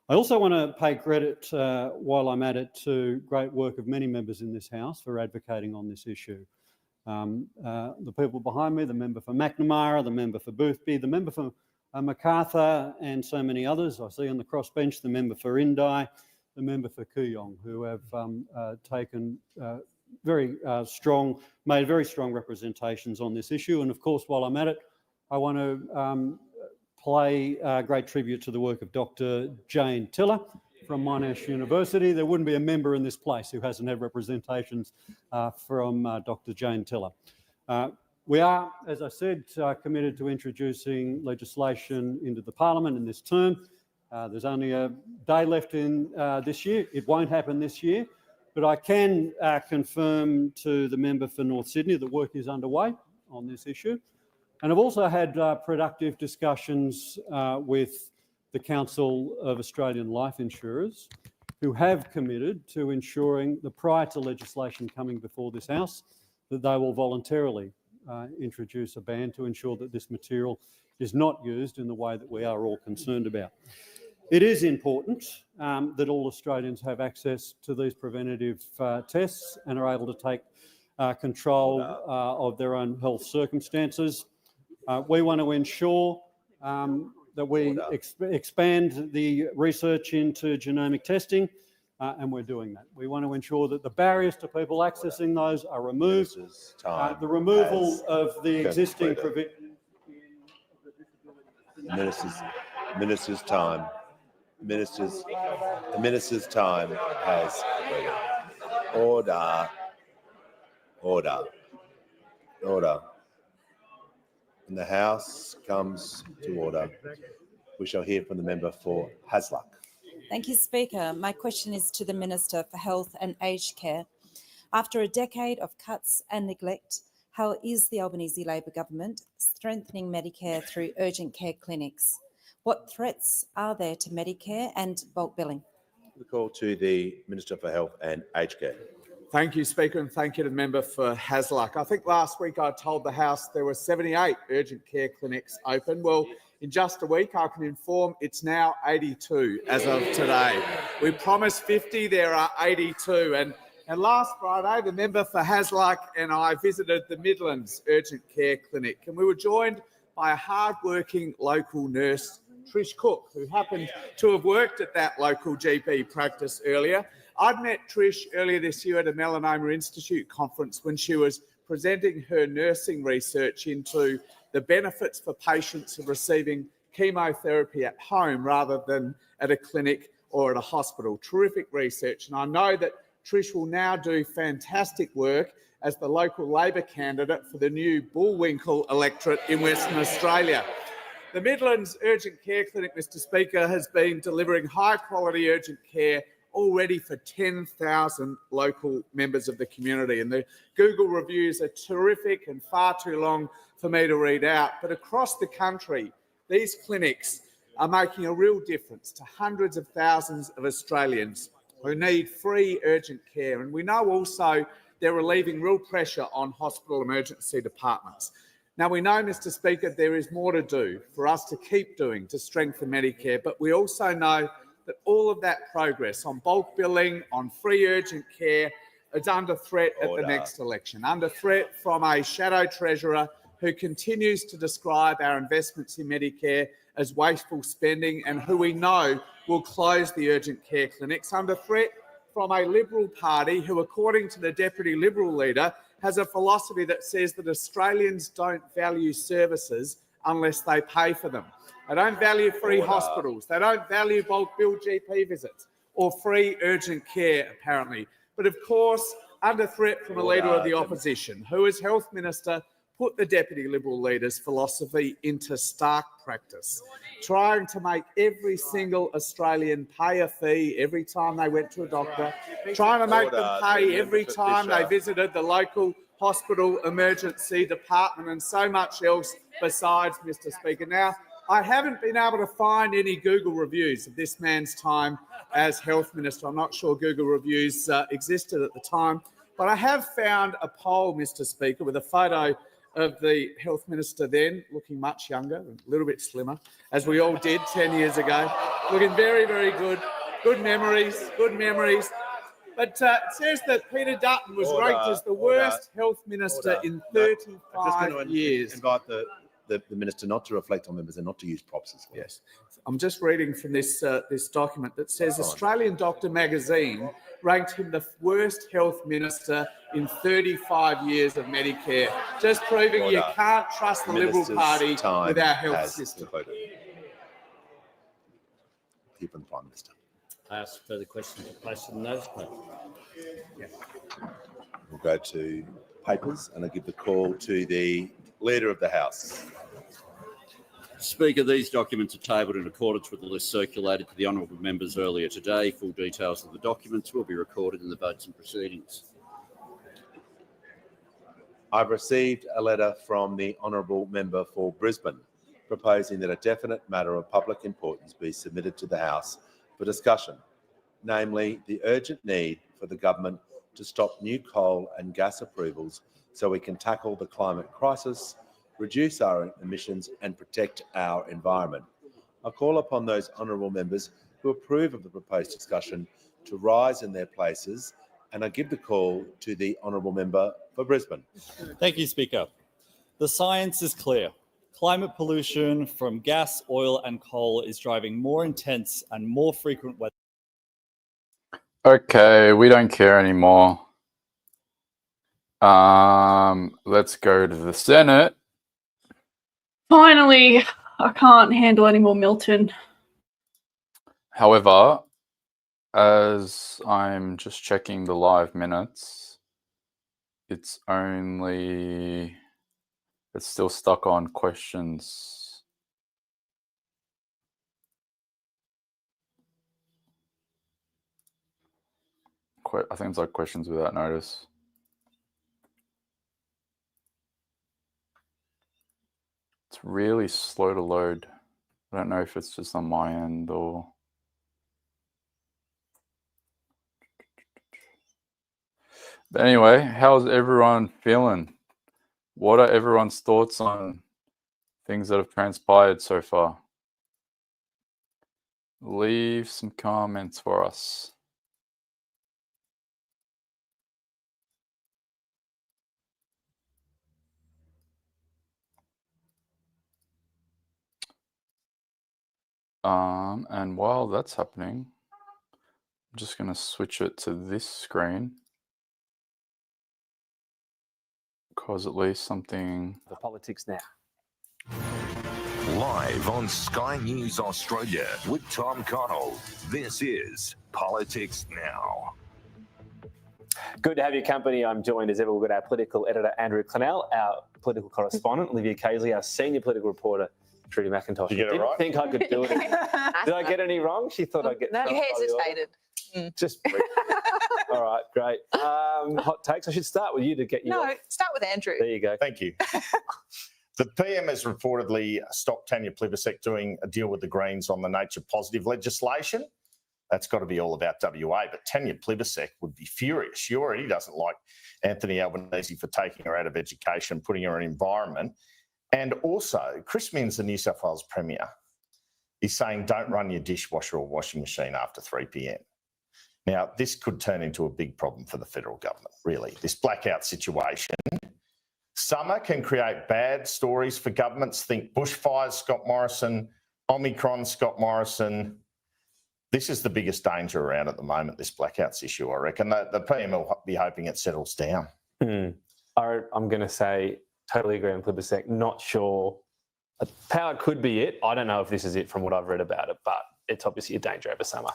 I also want to pay credit, while I'm at it, to great work of many members in this House for advocating on this issue. The people behind me, the member for McNamara, the member for Boothby, the member for MacArthur, and so many others. I see on the crossbench the member for Indi, the member for Kooyong, who have taken made very strong representations on this issue. And of course, while I'm at it, I want to pay great tribute to the work of Dr. Jane Tiller from Monash University. There wouldn't be a member in this place who hasn't had representations from Dr. Jane Tiller. We are, as I said, committed to introducing legislation into the Parliament in this term. There's only a day left in this year. It won't happen this year, but I can confirm to the member for North Sydney that work is underway on this issue. And I've also had productive discussions with the Council of Australian Life Insurers, who have committed to ensuring that prior to legislation coming before this House, that they will voluntarily introduce a ban to ensure that this material is not used in the way that we are all concerned about. It is important that all Australians have access to these preventative tests and are able to take control of their own health circumstances. We want to ensure that we expand the research into genomic testing, and we're doing that. We want to ensure that the barriers to people accessing those are removed. The removal of the existing provision. Minister's time. The minister's time has completed. Order. And the House comes to order. We shall hear from the member for Hasluck. Thank you, Speaker. My question is to the Minister for Health and Aged Care. After a decade of cuts and neglect, How is the Albanese Labor government strengthening Medicare through urgent care clinics? What threats are there to Medicare and bulk billing? The call to the Minister for Health and Aged Care. Thank you, Speaker, and thank you to the member for Hasluck. I think last week I told the House there were 78 urgent care clinics open. Well, in just a week, I can inform it's now 82 as of today. We promised 50, there are 82. And last Friday, the member for Hasluck and I visited the Midlands Urgent Care Clinic, and we were joined by a hard-working local nurse, Trish Cook, who happened to have worked at that local GP practice earlier. I'd met Trish earlier this year at a Melanoma Institute conference when she was presenting her nursing research into the benefits for patients of receiving chemotherapy at home rather than at a clinic or at a hospital. Terrific research, and I know that Trish will now do fantastic work as the local Labor candidate for the new Bullwinkle electorate in Western Australia. The Midlands Urgent Care Clinic, Mr Speaker, has been delivering high-quality urgent care already for 10,000 local members of the community. And the Google reviews are terrific and far too long for me to read out. But across the country, these clinics are making a real difference to hundreds of thousands of Australians who need free urgent care. And we know also they're relieving real pressure on hospital emergency departments. Now, we know, Mr Speaker, there is more to do for us to keep doing to strengthen Medicare, but we also know that all of that progress on bulk billing, on free urgent care, is under threat at the next election, under threat from a shadow treasurer who continues to describe our investments in Medicare as wasteful spending and who we know will close the urgent care clinics, under threat from a Liberal Party who, according to the Deputy Liberal leader, has a philosophy that says that Australians don't value services unless they pay for them. They don't value free hospitals. They don't value bulk bill GP visits or free urgent care, apparently. But of course, under threat from a leader of the opposition, who as Health Minister put the Deputy Liberal leader's philosophy into stark practice, trying to make every single Australian pay a fee every time they went to a doctor, trying to make them pay every time they visited the local hospital emergency department and so much else besides, Mr Speaker. Now, I haven't been able to find any Google reviews of this man's time as Health Minister. I'm not sure Google reviews existed at the time, but I have found a poll, Mr Speaker, with a photo of the Health Minister then, looking much younger, a little bit slimmer, as we all did 10 years ago, looking very, very good. Good memories, good memories. But it says that Peter Dutton was ranked as the worst Health Minister in 35 years. Invite the Minister not to reflect on members and not to use props as well. Yes. I'm just reading from this document that says Australian Doctor magazine ranked him the worst health minister in 35 years of Medicare, just proving you can't trust the Liberal Party with our health system. Keep on Prime Minister. I ask further questions placed in the notice paper. We'll go to papers and I'll give the call to the Leader of the House. Speaker, these documents are tabled in accordance with the list circulated to the honourable members earlier today. Full details of the documents will be recorded in the votes and proceedings. I've received a letter from the Honourable Member for Brisbane proposing that a definite matter of public importance be submitted to the House for discussion, namely the urgent need for the government to stop new coal and gas approvals so we can tackle the climate crisis, reduce our emissions and protect our environment. I call upon those honourable members who approve of the proposed discussion to rise in their places, and I give the call to the Honourable Member for Brisbane. Thank you, Speaker. The science is clear. Climate pollution from gas, oil and coal is driving more intense and more frequent weather. Okay, we don't care anymore. Let's go to the Senate. Finally, I can't handle any more Milton. However, as I'm just checking the live minutes, it's still stuck on questions. I think it's like questions without notice. It's really slow to load. I don't know if it's just on my end or... But anyway, how's everyone feeling? What are everyone's thoughts on things that have transpired so far? Leave some comments for us. And while that's happening, I'm just going to switch it to this screen. Because at least something... The politics now. Live on Sky News Australia with Tom Connell. This is Politics Now. Good to have your company. I'm joined as ever. We've got our political editor, Andrew Clennell, our political correspondent, Olivia Casely, our senior political reporter, Trudy McIntosh. You get it didn't right? think I could do it. Did I get any wrong? She thought I'd get... No, you stumped by the order. hesitated. Just all right, great. Hot takes. I should start with you to get you. No, off. start with Andrew. There you go. Thank you. The PM has reportedly stopped Tanya Plibersek doing a deal with the Greens on the nature positive legislation. That's got to be all about WA, but Tanya Plibersek would be furious. She already doesn't like Anthony Albanese for taking her out of education, putting her in environment. And also, Chris Minns, the New South Wales Premier, is saying don't run your dishwasher or washing machine after 3 p.m. Now, this could turn into a big problem for the federal government, really. This blackout situation. Summer can create bad stories for governments. Think bushfires, Scott Morrison, Omicron, Scott Morrison. This is the biggest danger around at the moment, this blackouts issue, I reckon. The PM will be hoping it settles down. I'm going to say totally agree on Plibersek. Not sure. Power could be it. I don't know if this is it from what I've read about it, but it's obviously a danger over summer.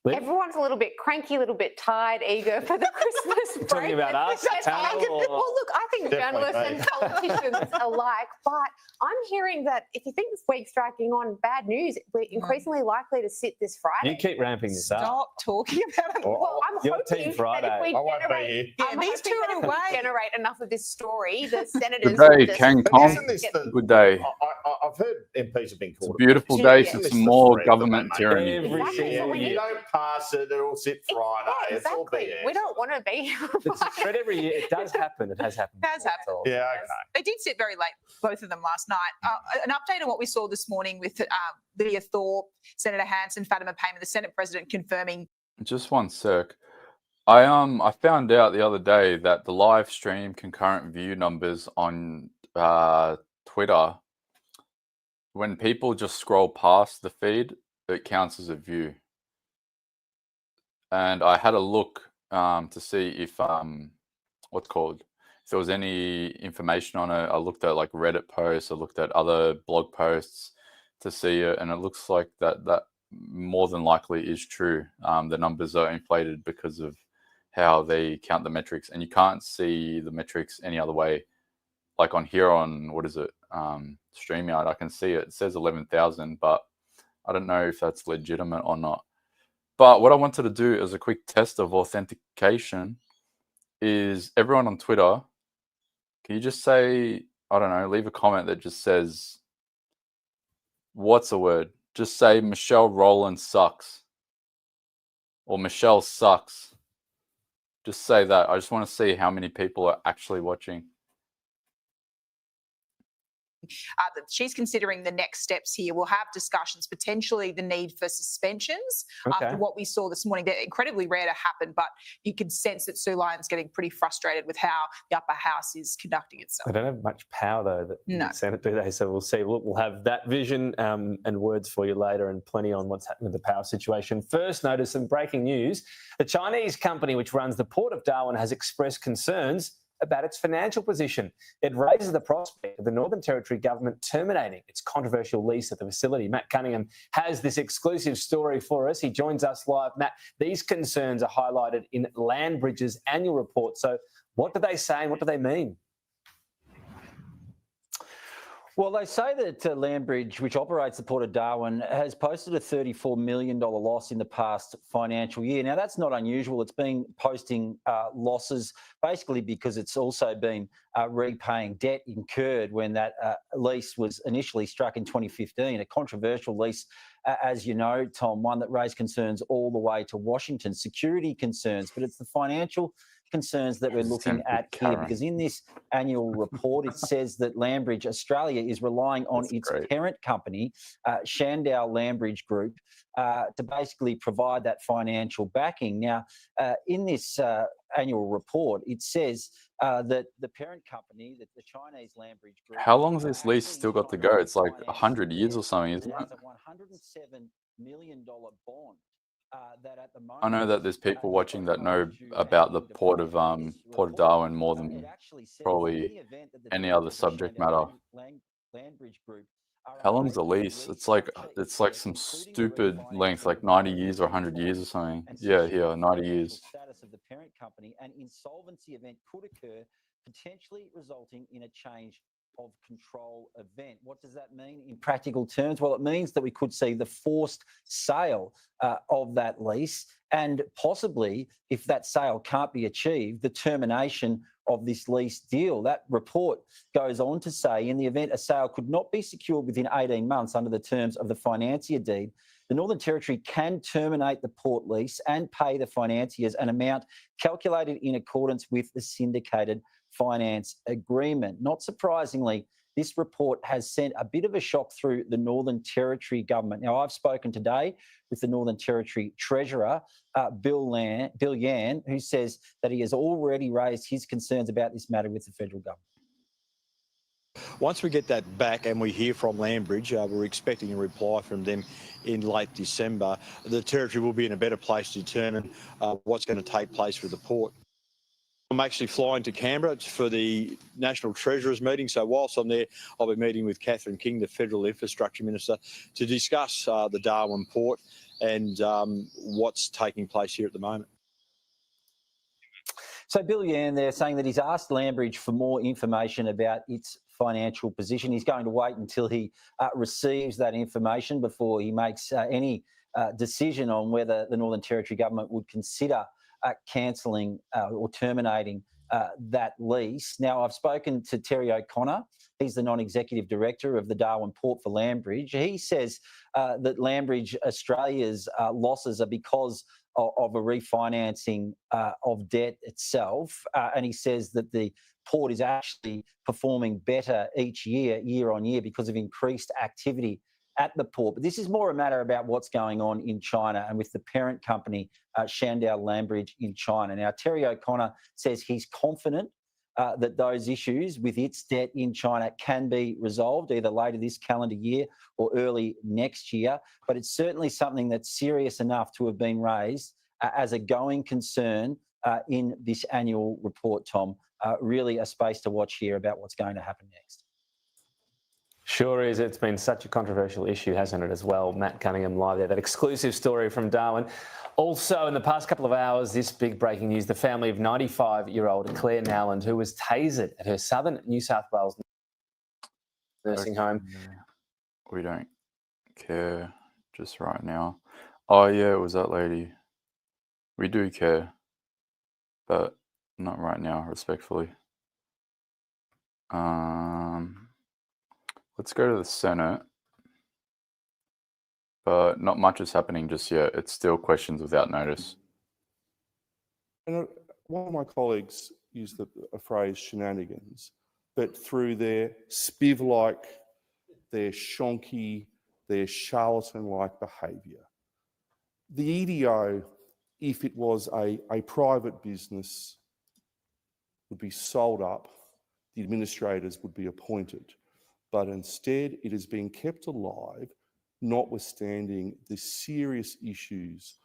Liv? Everyone's a little bit cranky, a little bit tired, eager for the Christmas break. Talking about us, panel, or... Well, look, I think Definitely journalists and politicians alike, but I'm hearing that if you think this week's dragging on, bad news, we're increasingly likely to sit this Friday. You keep ramping this up. Stop talking about it. Well, I'm Your hoping team Friday. that if we I won't be generate, here. Yeah, these two are away. generate enough of this story, the senators... Good day, will just- Ken But Kong. isn't this the- Good day. I've heard MPs have been It's a called. beautiful Yeah, day yeah. for Isn't some this the more threat that government they make? tyranny. Every Exactly, single so we You year. don't pass it, it'll sit Friday. Yeah, It's all exactly. BS. We don't want to be... It's a threat every year. It does happen. It has happened. It has happened. That's all. Yeah, okay. They did sit very late, both of them last night. An update on what we saw this morning with Lydia Thorpe, Senator Hanson, Fatima Payman, the Senate President confirming. Just one sec. I found out the other day that the live stream concurrent view numbers on Twitter, when people just scroll past the feed, it counts as a view. And I had a look to see if if there was any information on it. I looked at like Reddit posts, I looked at other blog posts to see it, and it looks like that more than likely is true. The numbers are inflated because of how they count the metrics, and you can't see the metrics any other way. Like on here on StreamYard, I can see it. It says 11,000, but I don't know if that's legitimate or not. But what I wanted to do as a quick test of authentication is everyone on Twitter, can you just say, I don't know, leave a comment that just says, what's a word? Just say Michelle Rowland sucks or Michelle sucks. Just say that. I just want to see how many people are actually watching. That she's considering the next steps here. We'll have discussions, potentially the need for suspensions after what we saw this morning. They're incredibly rare to happen, but you can sense that Sue Lyon's getting pretty frustrated with how the upper house is conducting itself. They don't have much power, though, the Senate, do they? So we'll see. We'll have that vision and words for you later, and plenty on what's happening with the power situation. First, notice some breaking news. The Chinese company which runs the Port of Darwin has expressed concerns about its financial position. It raises the prospect of the Northern Territory government terminating its controversial lease of the facility. Matt Cunningham has this exclusive story for us. He joins us live. Matt, these concerns are highlighted in Landbridge's annual report. So what do they say and what do they mean? Well, they say that Landbridge, which operates the Port of Darwin, has posted a $34 million loss in the past financial year. Now, that's not unusual. It's been posting losses basically because it's also been repaying debt incurred when that lease was initially struck in 2015, a controversial lease, as you know, Tom, one that raised concerns all the way to Washington, security concerns, but it's the financial concerns that we're looking at here, because in this annual report it says that Landbridge Australia is relying on its parent company, Shandao Landbridge Group, to basically provide that financial backing. Now, in this annual report, it says that the parent company, that the Chinese Landbridge Group... How long has this lease still got to go? It's like 100 years or something, isn't it? It has a $107 million bond. That at the moment, I know that there's people watching that know about the Port of Darwin more than probably any other subject matter. How long's the lease? It's like some stupid length, like 90 years or 100 years or something. Yeah, 90 years. Status of the parent company, an insolvency event could occur, potentially resulting in a change of control event. What does that mean in practical terms? Well, it means that we could see the forced sale of that lease, and possibly, if that sale can't be achieved, the termination of this lease deal. That report goes on to say, in the event a sale could not be secured within 18 months under the terms of the financier deed, the Northern Territory can terminate the port lease and pay the financiers an amount calculated in accordance with the syndicated finance agreement. Not surprisingly, this report has sent a bit of a shock through the Northern Territory government. Now, I've spoken today with the Northern Territory Treasurer, Bill Yan, who says that he has already raised his concerns about this matter with the federal government. Once we get that back and we hear from Landbridge, we're expecting a reply from them in late December, the Territory will be in a better place to determine what's going to take place with the port. I'm actually flying to Canberra for the National Treasurers meeting. So whilst I'm there, I'll be meeting with Catherine King, the Federal Infrastructure Minister, to discuss the Darwin port and what's taking place here at the moment. So Bill Yan there saying that he's asked Landbridge for more information about its financial position. He's going to wait until he receives that information before he makes any decision on whether the Northern Territory government would consider cancelling or terminating that lease. Now, I've spoken to Terry O'Connor. He's the non-executive director of the Darwin Port for Landbridge. He says that Landbridge Australia's losses are because of a refinancing of debt itself. And he says that the port is actually performing better each year, year on year, because of increased activity at the port. But this is more a matter about what's going on in China and with the parent company, Shandao Landbridge in China. Now, Terry O'Connor says he's confident that those issues with its debt in China can be resolved either later this calendar year or early next year. But it's certainly something that's serious enough to have been raised as a going concern in this annual report, Tom. Really a space to watch here about what's going to happen next. Sure is. It's been such a controversial issue, hasn't it, as well? Matt Cunningham live there, that exclusive story from Darwin. Also, in the past couple of hours, this big breaking news, the family of 95-year-old Claire Nowland, who was tasered at her southern New South Wales nursing home. We don't care just right now. Oh, yeah, it was that lady. We do care, but not right now, respectfully. Let's go to the Senate, but not much is happening just yet. It's still questions without notice. And one of my colleagues used a phrase shenanigans, but through their spiv-like, their shonky, their charlatan-like behaviour. The EDO, if it was a private business, would be sold up, the administrators would be appointed. But instead, it is being kept alive, notwithstanding the serious issues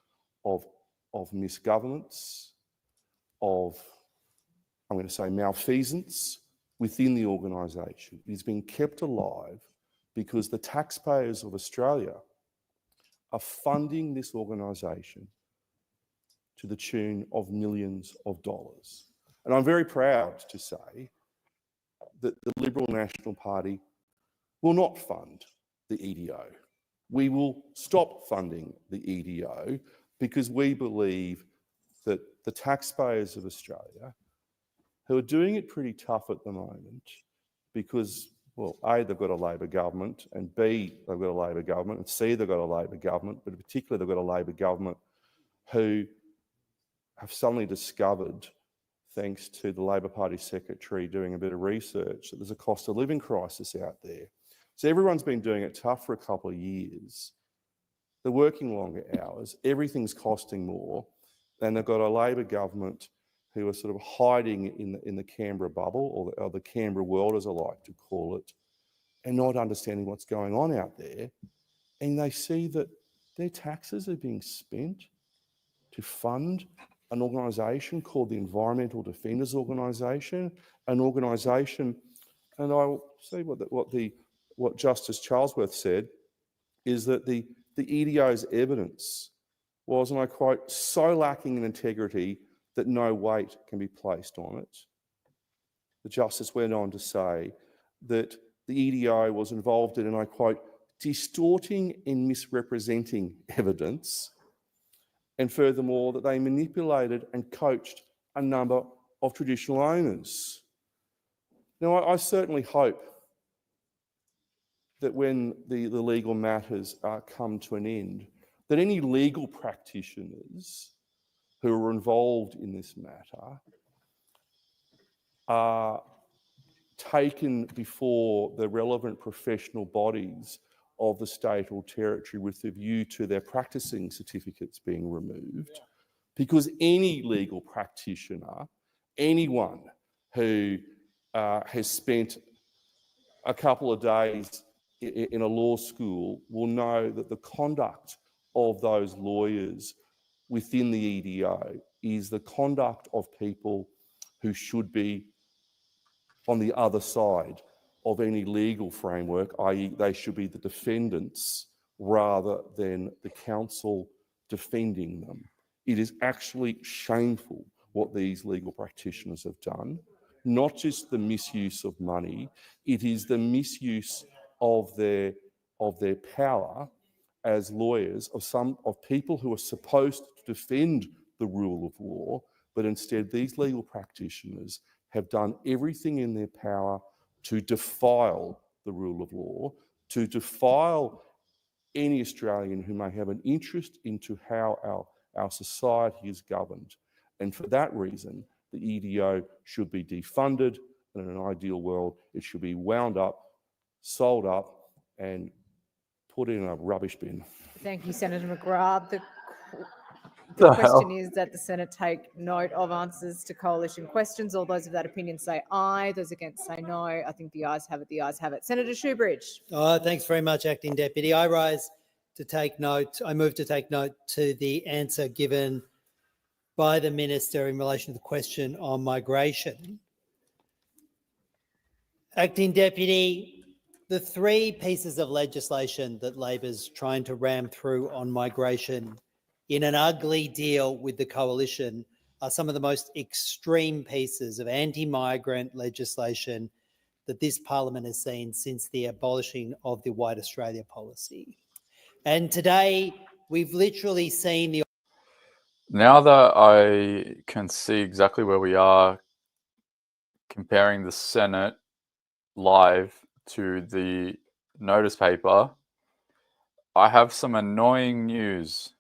of misgovernance, of, I'm going to say, malfeasance within the organisation. It is being kept alive because the taxpayers of Australia are funding this organisation to the tune of millions of dollars. And I'm very proud to say that the Liberal National Party will not fund the EDO. We will stop funding the EDO because we believe that the taxpayers of Australia, who are doing it pretty tough at the moment because, well, A, they've got a Labor government, and B, they've got a Labor government, and C, they've got a Labor government, but particularly they've got a Labor government who have suddenly discovered, thanks to the Labor Party secretary doing a bit of research, that there's a cost of living crisis out there. So everyone's been doing it tough for a couple of years. They're working longer hours, everything's costing more, and they've got a Labor government who are sort of hiding in the Canberra bubble, or the Canberra world, as I like to call it, and not understanding what's going on out there. And they see that their taxes are being spent to fund an organisation called the Environmental Defenders Organisation, an organisation, and I'll see what Justice Charlesworth said, is that the EDO's evidence was, and I quote, so lacking in integrity that no weight can be placed on it. The Justice went on to say that the EDO was involved in, and I quote, distorting and misrepresenting evidence, and furthermore, that they manipulated and coached a number of traditional owners. Now, I certainly hope that when the legal matters come to an end, that any legal practitioners who are involved in this matter are taken before the relevant professional bodies of the state or territory with a view to their practicing certificates being removed, because any legal practitioner, anyone who has spent a couple of days in a law school will know that the conduct of those lawyers within the EDO is the conduct of people who should be on the other side of any legal framework, i.e. they should be the defendants rather than the counsel defending them. It is actually shameful what these legal practitioners have done, not just the misuse of money, it is the misuse of their power as lawyers of people who are supposed to defend the rule of law, but instead these legal practitioners have done everything in their power to defile the rule of law, to defile any Australian who may have an interest into how our society is governed. And for that reason, the EDO should be defunded, and in an ideal world, it should be wound up, sold up, and put in a rubbish bin. Thank you, Senator McGrath. The question is that the Senate take note of answers to coalition questions. All those of that opinion say aye. Those against say no. I think the ayes have it. The ayes have it. Senator Shoebridge. Thanks very much, Acting Deputy. I rise to take note. I move to take note to the answer given by the Minister in relation to the question on migration. Acting Deputy, the three pieces of legislation that Labor's trying to ram through on migration in an ugly deal with the coalition are some of the most extreme pieces of anti-migrant legislation that this parliament has seen since the abolishing of the White Australia policy. And today we've literally seen the... Now that I can see exactly where we are comparing the Senate live to the notice paper, I have some annoying news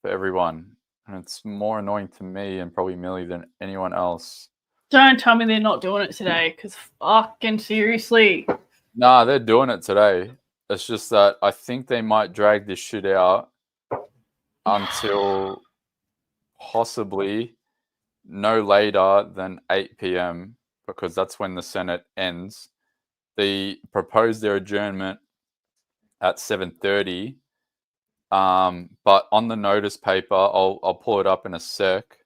for everyone, and it's more annoying to me and probably Millie than anyone else. Don't tell me they're not doing it today, because fucking seriously. Nah, they're doing it today. It's just that I think they might drag this shit out until possibly no later than 8 p.m, because that's when the Senate ends. They proposed their adjournment at 7:30. But on the notice paper, I'll pull it up in a sec.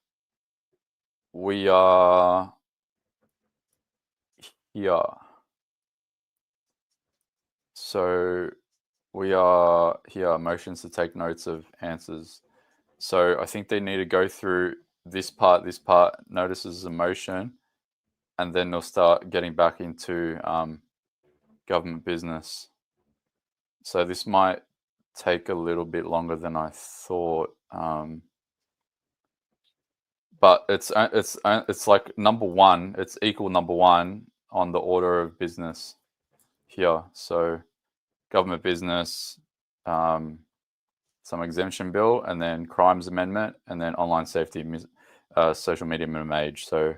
We are here. So we are here, motions to take notes of answers. So I think they need to go through this part, notices of motion, and then they'll start getting back into government business. So this might take a little bit longer than I thought. But it's like number one. It's equal number one on the order of business here. So government business, some exemption bill, and then crimes amendment, and then online safety, social media minimum age. So.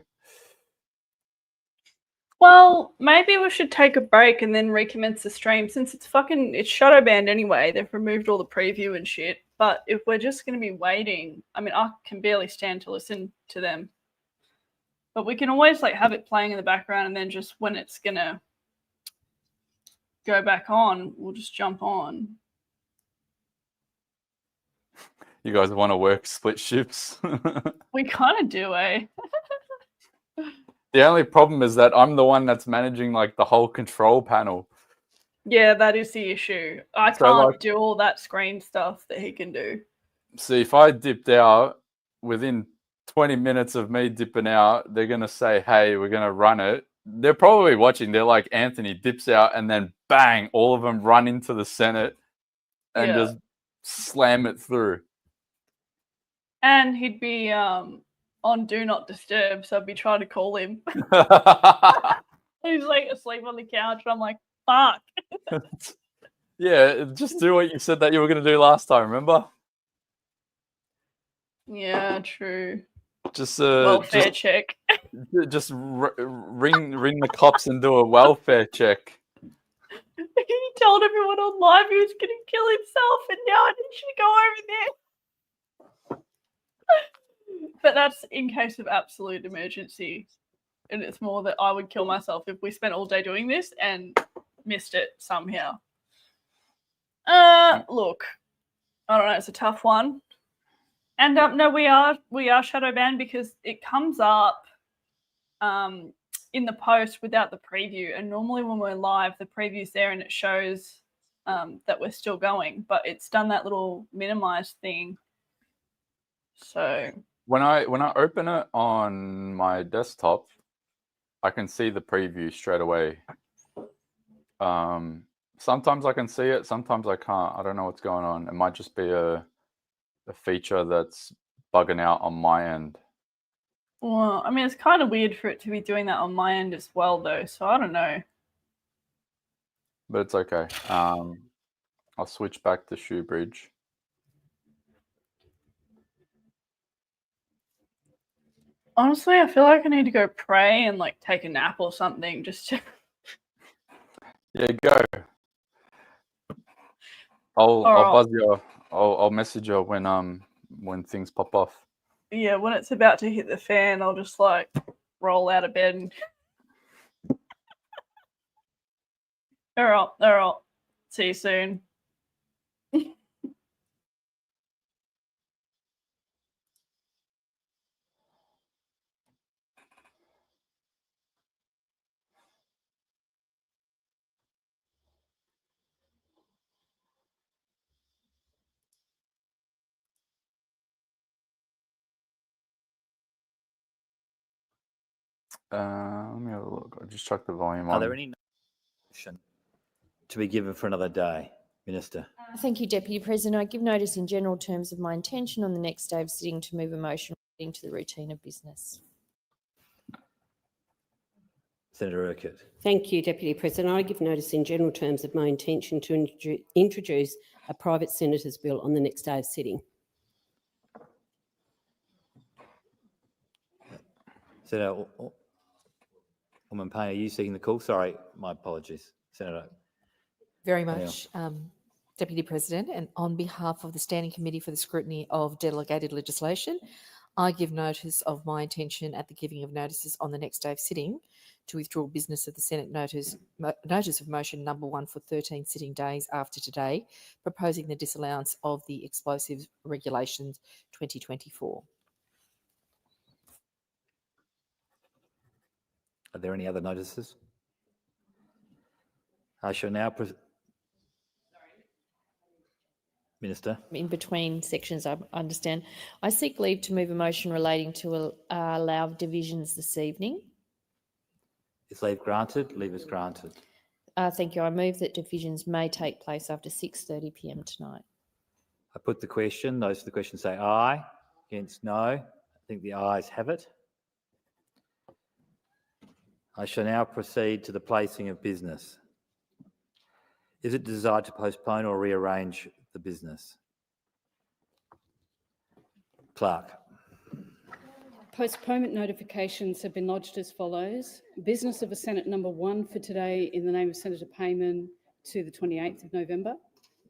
Well, maybe we should take a break and then recommence the stream since it's shadow banned anyway. They've removed all the preview and shit. But if we're just going to be waiting, I mean, I can barely stand to listen to them. But we can always like have it playing in the background, and then just when it's going to go back on, we'll just jump on. You guys want to work split shifts? We kind of do, eh? The only problem is that I'm the one that's managing like the whole control panel. Yeah, that is the issue. I So, can't like- do all that screen stuff that he can do. See, if I dipped out within 20 minutes of me dipping out, they're going to say, hey, we're going to run it. They're probably watching. They're like, Anthony dips out and then bang, all of them run into the Senate and Yeah. just slam it through. And he'd be on Do Not Disturb, so I'd be trying to call him. He's like asleep on the couch, and I'm like, fuck. Yeah, just do what you said that you were going to do last time, remember? Yeah, true. Just Welfare check. Just ring the cops and do a welfare check. He told everyone on live he was going to kill himself, and now I should go over there. But that's in case of absolute emergency. And it's more that I would kill myself if we spent all day doing this and missed it somehow. Look, I don't know, it's a tough one. And no, we are shadow banned because it comes up in the post without the preview. And normally when we're live, the preview's there and it shows that we're still going. But it's done that little minimize thing. So When I open it on my desktop, I can see the preview straight away. Sometimes I can see it, sometimes I can't. I don't know what's going on. It might just be a feature that's bugging out on my end. well, I mean, it's kind of weird for it to be doing that on my end as well, though. So I don't know. But it's okay. I'll switch back to Shoebridge. Honestly, I feel like I need to go pray and like take a nap or something just to. Yeah, go. I'll buzz you. I'll message you when things pop off. Yeah, when it's about to hit the fan, I'll just like roll out of bed and. All right. See you soon. Let me have a look. I just chucked the volume on. Are there any notification to be given for another day, Minister? Thank you, Deputy President. I give notice in general terms of my intention on the next day of sitting to move a motion relating to the routine of business. Senator Urquhart. Thank you, Deputy President. I give notice in general terms of my intention to introduce a private senator's bill on the next day of sitting. Senator Woman Payne, are you seeking the call? Sorry, my apologies. Senator. Very much, Deputy President, and on behalf of the Standing Committee for the Scrutiny of Delegated Legislation, I give notice of my intention at the giving of notices on the next day of sitting to withdraw business of the Senate notice of motion number 1 for 13 sitting days after today, proposing the disallowance of the Explosives Regulations 2024. Are there any other notices? I shall now... Minister. In between sections, I understand. I seek leave to move a motion relating to allow divisions this evening. Is leave granted? Leave is granted. Thank you. I move that divisions may take place after 6:30 p.m. tonight. I put the question. Those for the question say aye. Against, no. I think the ayes have it. I shall now proceed to the placing of business. Is it desired to postpone or rearrange the business? Clerk. Postponement notifications have been lodged as follows. Business of a Senate number 1 for today in the name of Senator Payman to the 28th of November.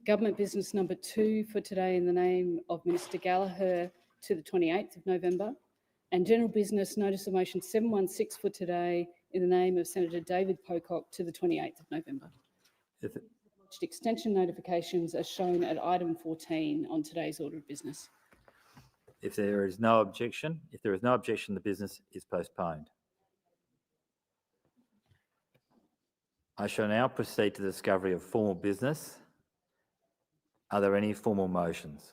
Government business number 2 for today in the name of Minister Gallagher to the 28th of November. And general business notice of motion 716 for today in the name of Senator David Pocock to the 28th of November. Extension notifications are shown at item 14 on today's order of business. If there is no objection, the business is postponed. I shall now proceed to the discovery of formal business. Are there any formal motions?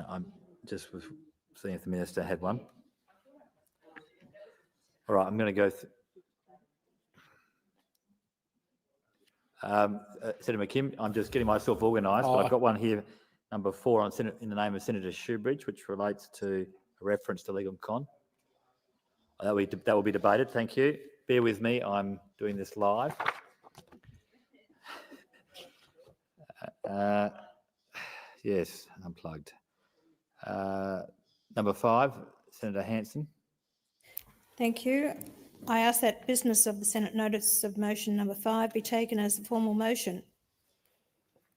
I'm just seeing if the Minister had one. All right, I'm going to go Senator McKim, I'm just getting myself organised, but I've got one here, number 4 on in the name of Senator Shoebridge, which relates to a reference to legal con. That will be debated. Thank you. Bear with me. I'm doing this live. Yes, unplugged. Number 5, Senator Hanson. Thank you. I ask that business of the Senate notice of motion number 5 be taken as a formal motion.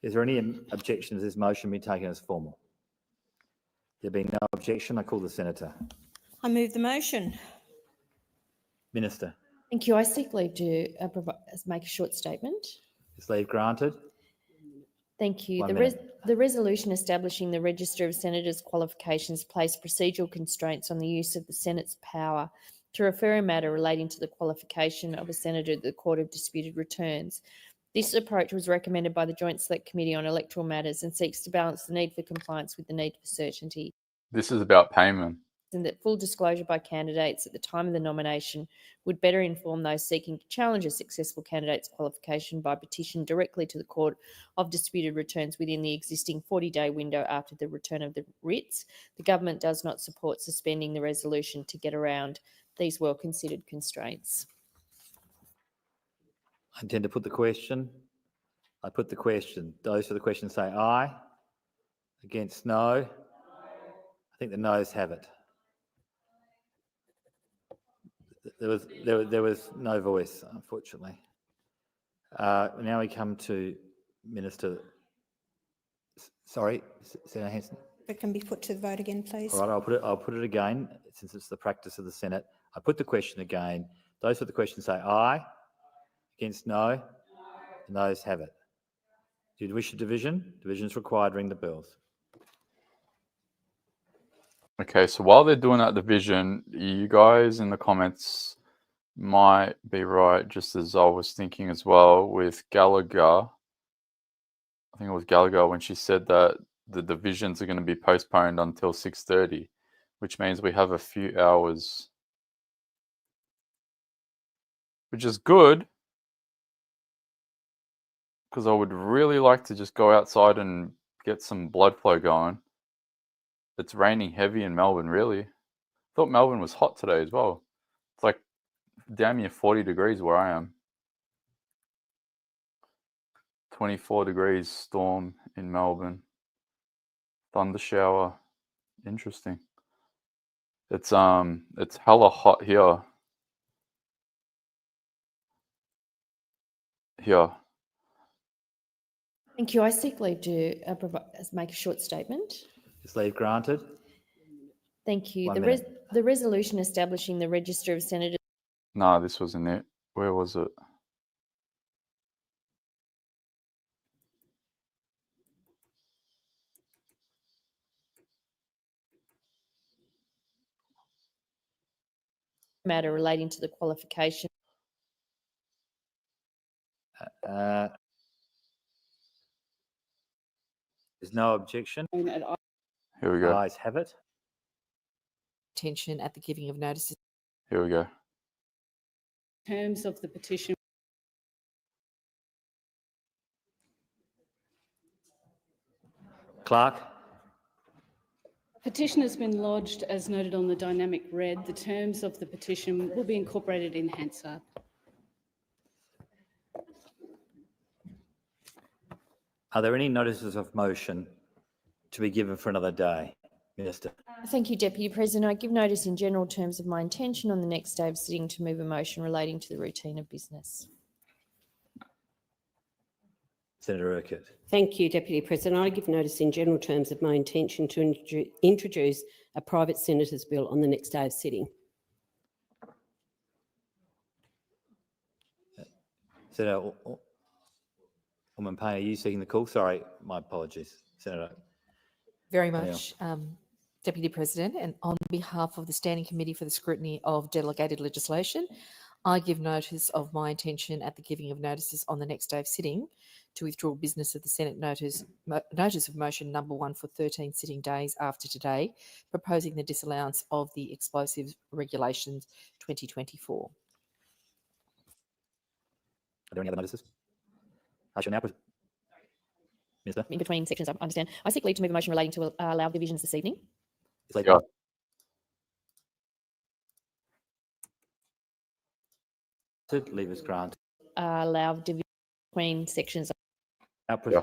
Is there any objection to this motion be taken as formal? There being no objection, I call the Senator. I move the motion. Minister. Thank you. I seek leave to make a short statement. Is leave granted? Thank you. 1 minute. The resolution establishing the Register of Senators' qualifications placed procedural constraints on the use of the Senate's power to refer a matter relating to the qualification of a senator to the Court of Disputed Returns. This approach was recommended by the Joint Select Committee on Electoral Matters and seeks to balance the need for compliance with the need for certainty. This is about payment. And that full disclosure by candidates at the time of the nomination would better inform those seeking to challenge a successful candidate's qualification by petition directly to the Court of Disputed Returns within the existing 40-day window after the return of the writs. The government does not support suspending the resolution to get around these well-considered constraints. I intend to put the question. I put the question. Those for the question say aye. Against, no. I think the noes have it. There was no voice, unfortunately. Now we come to Minister. Sorry, Senator Hanson. It can be put to the vote again, please. All right, I'll put it again, since it's the practice of the Senate. I put the question again. Those for the question say aye. Against, no. The noes have it. Do you wish a division? Division is required. Ring the bells. Okay, so while they're doing that division, you guys in the comments might be right, just as I was thinking as well with Gallagher. I think it was Gallagher when she said that the divisions are going to be postponed until 6:30, which means we have a few hours, which is good because I would really like to just go outside and get some blood flow going. It's raining heavy in Melbourne, really. I thought Melbourne was hot today as well. It's like damn near 40 degrees where I am. 24 degrees storm in Melbourne. Thunder shower. Interesting. It's hella hot here. Here. Thank you. I seek leave to make a short statement. Is leave granted? Thank you. 1 minute. The resolution establishing the Register of Senators. No, this wasn't it. Where was it? Matter relating to the qualification. There's no objection. Here we The go. ayes have it. Attention at the giving of notices. Here we go. Terms of the petition. Clerk. Petition has been lodged as noted on the dynamic red. The terms of the petition will be incorporated in Hansard. Are there any notices of motion to be given for another day? Minister. Thank you, Deputy President. I give notice in general terms of my intention on the next day of sitting to move a motion relating to the routine of business. Senator Urquhart. Thank you, Deputy President. I give notice in general terms of my intention to introduce a private senator's bill on the next day of sitting. Senator Woman Payne, are you seeking the call? Sorry, my apologies. Senator. Very much, Deputy President, and on behalf of the Standing Committee for the Scrutiny of Delegated Legislation, I give notice of my intention at the giving of notices on the next day of sitting to withdraw business of the Senate notice of motion number 1 for 13 sitting days after today, proposing the disallowance of the Explosives Regulations 2024. Are there any other notices? I shall now Minister. In between sections, I understand. I seek leave to move a motion relating to allow divisions this evening. Yeah. Leave is granted. Allow division between sections. Yeah.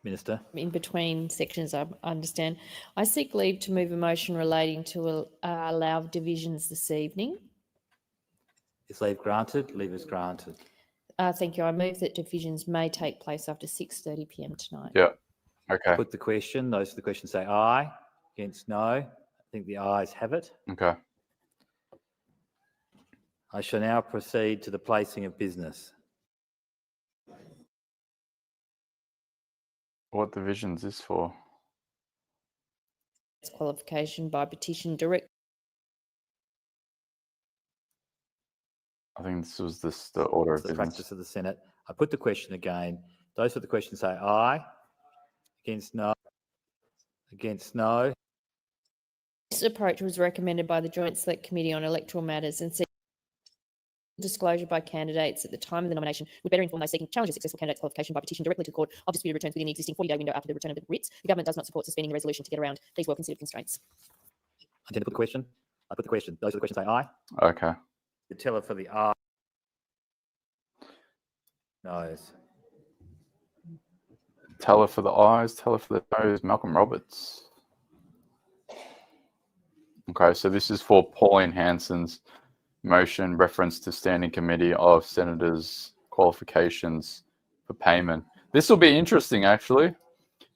Minister. In between sections, I understand. I seek leave to move a motion relating to allow divisions this evening. Is leave granted? Leave is granted. Thank you. I move that divisions may take place after 6:30 p.m. tonight. Yeah. Okay. Put the question. Those for the question say aye. Against no. I think the ayes have it. Okay. I shall now proceed to the placing of business. What division is this for? It's qualification by petition direct. I think this was the order of The business. practice of the Senate. I put the question again. Those for the question say aye. Against no. Against no. This approach was recommended by the Joint Select Committee on Electoral Matters and said disclosure by candidates at the time of the nomination would better inform those seeking to challenge a successful candidate's qualification by petition directly to the Court of Disputed Returns within the existing 40-day window after the return of the writs. The government does not support suspending the resolution to get around these well-considered constraints. I intend to put the question. I put the question. Those for the question say aye. Okay. The teller for the aye. Noes. Teller for the ayes, teller for the noes, Malcolm Roberts. Okay, so this is for Pauline Hanson's motion reference to Standing Committee of Senators' qualifications for payment. This will be interesting, actually,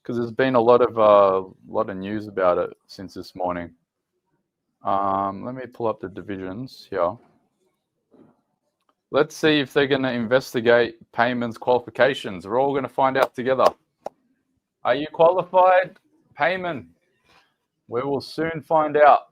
because there's been a lot of news about it since this morning. Let me pull up the divisions here. Let's see if they're going to investigate Payman's qualifications. We're all going to find out together. Are you qualified, Payman? We will soon find out.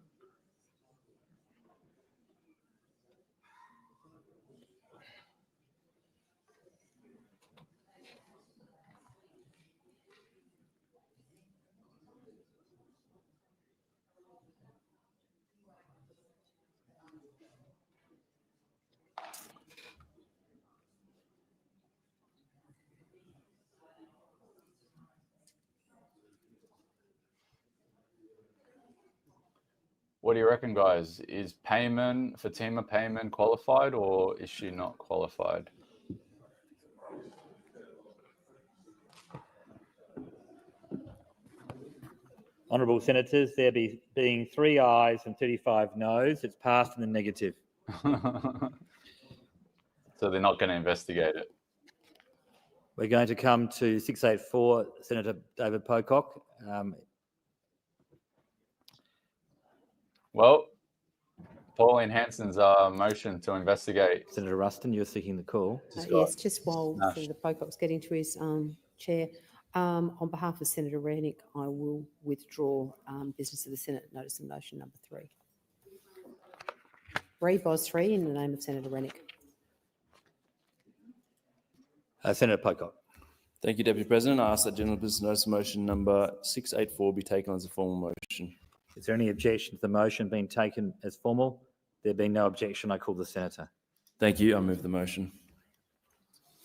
What do you reckon, guys? Is Fatima Payman qualified, or is she not qualified? Honourable Senators, there being 3 ayes and 35 noes, it's passed in the negative. So they're not going to investigate it. We're going to come to 684, Senator David Pocock. Well, Pauline Hanson's motion to investigate. Senator Ruston, you're seeking the call. Yes, just while Senator Pocock's getting to his chair, on behalf of Senator Rennick, I will withdraw business of the Senate notice of motion number 3. Rebos 3 in the name of Senator Rennick. Senator Pocock. Thank you, Deputy President. I ask that general business notice of motion number 684 be taken as a formal motion. Is there any objection to the motion being taken as formal? There being no objection, I call the senator. Thank you. I move the motion.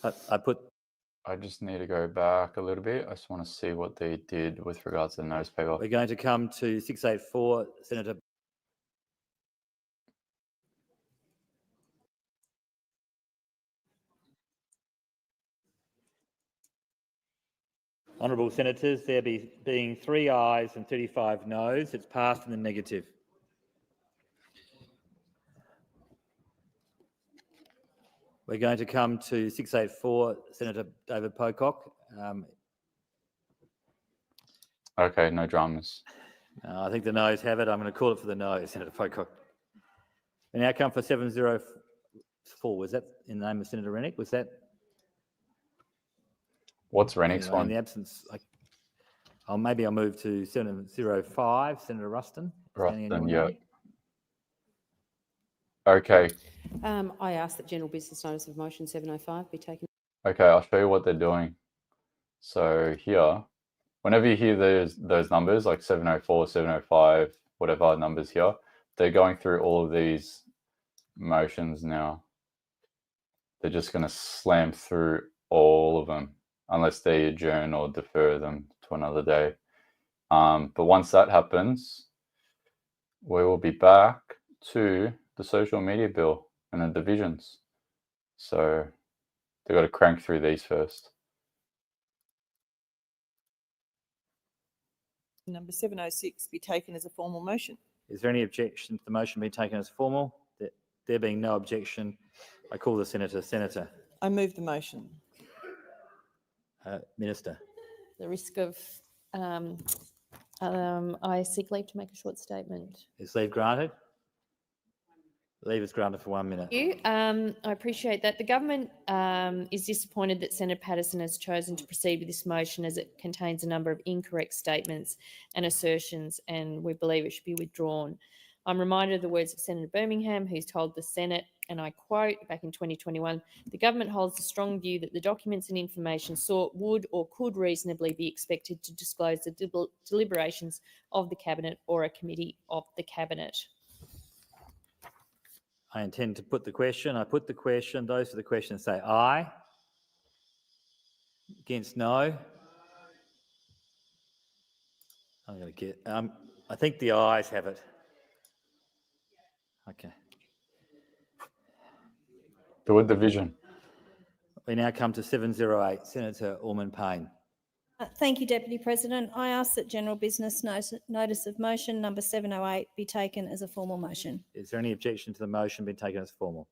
I just need to go back a little bit. I just want to see what they did with regards to the notice paper. We're going to come to 684, Senator. Honourable Senators, there being 3 ayes and 35 noes, it's passed in the negative. We're going to come to 684, Senator David Pocock. Okay, no dramas. I think the noes have it. I'm going to call it for the noes, Senator Pocock. We now come for 704. Was that in the name of Senator Rennick? Was that? What's Rennick's one? In the absence, maybe I'll move to 705, Senator Ruston. Ruston, yeah. Okay. I ask that general business notice of motion 705 be taken. Okay, I'll show you what they're doing. So here, whenever you hear those numbers, like 704, 705, whatever numbers here, they're going through all of these motions now. They're just going to slam through all of them, unless they adjourn or defer them to another day. But once that happens, we will be back to the social media bill and the divisions. So they've got to crank through these first. Number 706 be taken as a formal motion. Is there any objection to the motion being taken as formal? There being no objection, I call the senator. Senator. I move the motion. Minister. The risk of, I seek leave to make a short statement. Is leave granted? Leave is granted for 1 minute. Thank you. I appreciate that. The government is disappointed that Senator Patterson has chosen to proceed with this motion as it contains a number of incorrect statements and assertions, and we believe it should be withdrawn. I'm reminded of the words of Senator Birmingham, who's told the Senate, and I quote, back in 2021, the government holds a strong view that the documents and information sought would or could reasonably be expected to disclose the deliberations of the Cabinet or a committee of the Cabinet. I intend to put the question. I put the question. Those for the question say aye. Against no. I'm going to get. I think the ayes have it. Okay. Do a division. We now come to 708. Senator Orman-Payne. Thank you, Deputy President. I ask that general business notice of motion number 708 be taken as a formal motion. Is there any objection to the motion being taken as formal?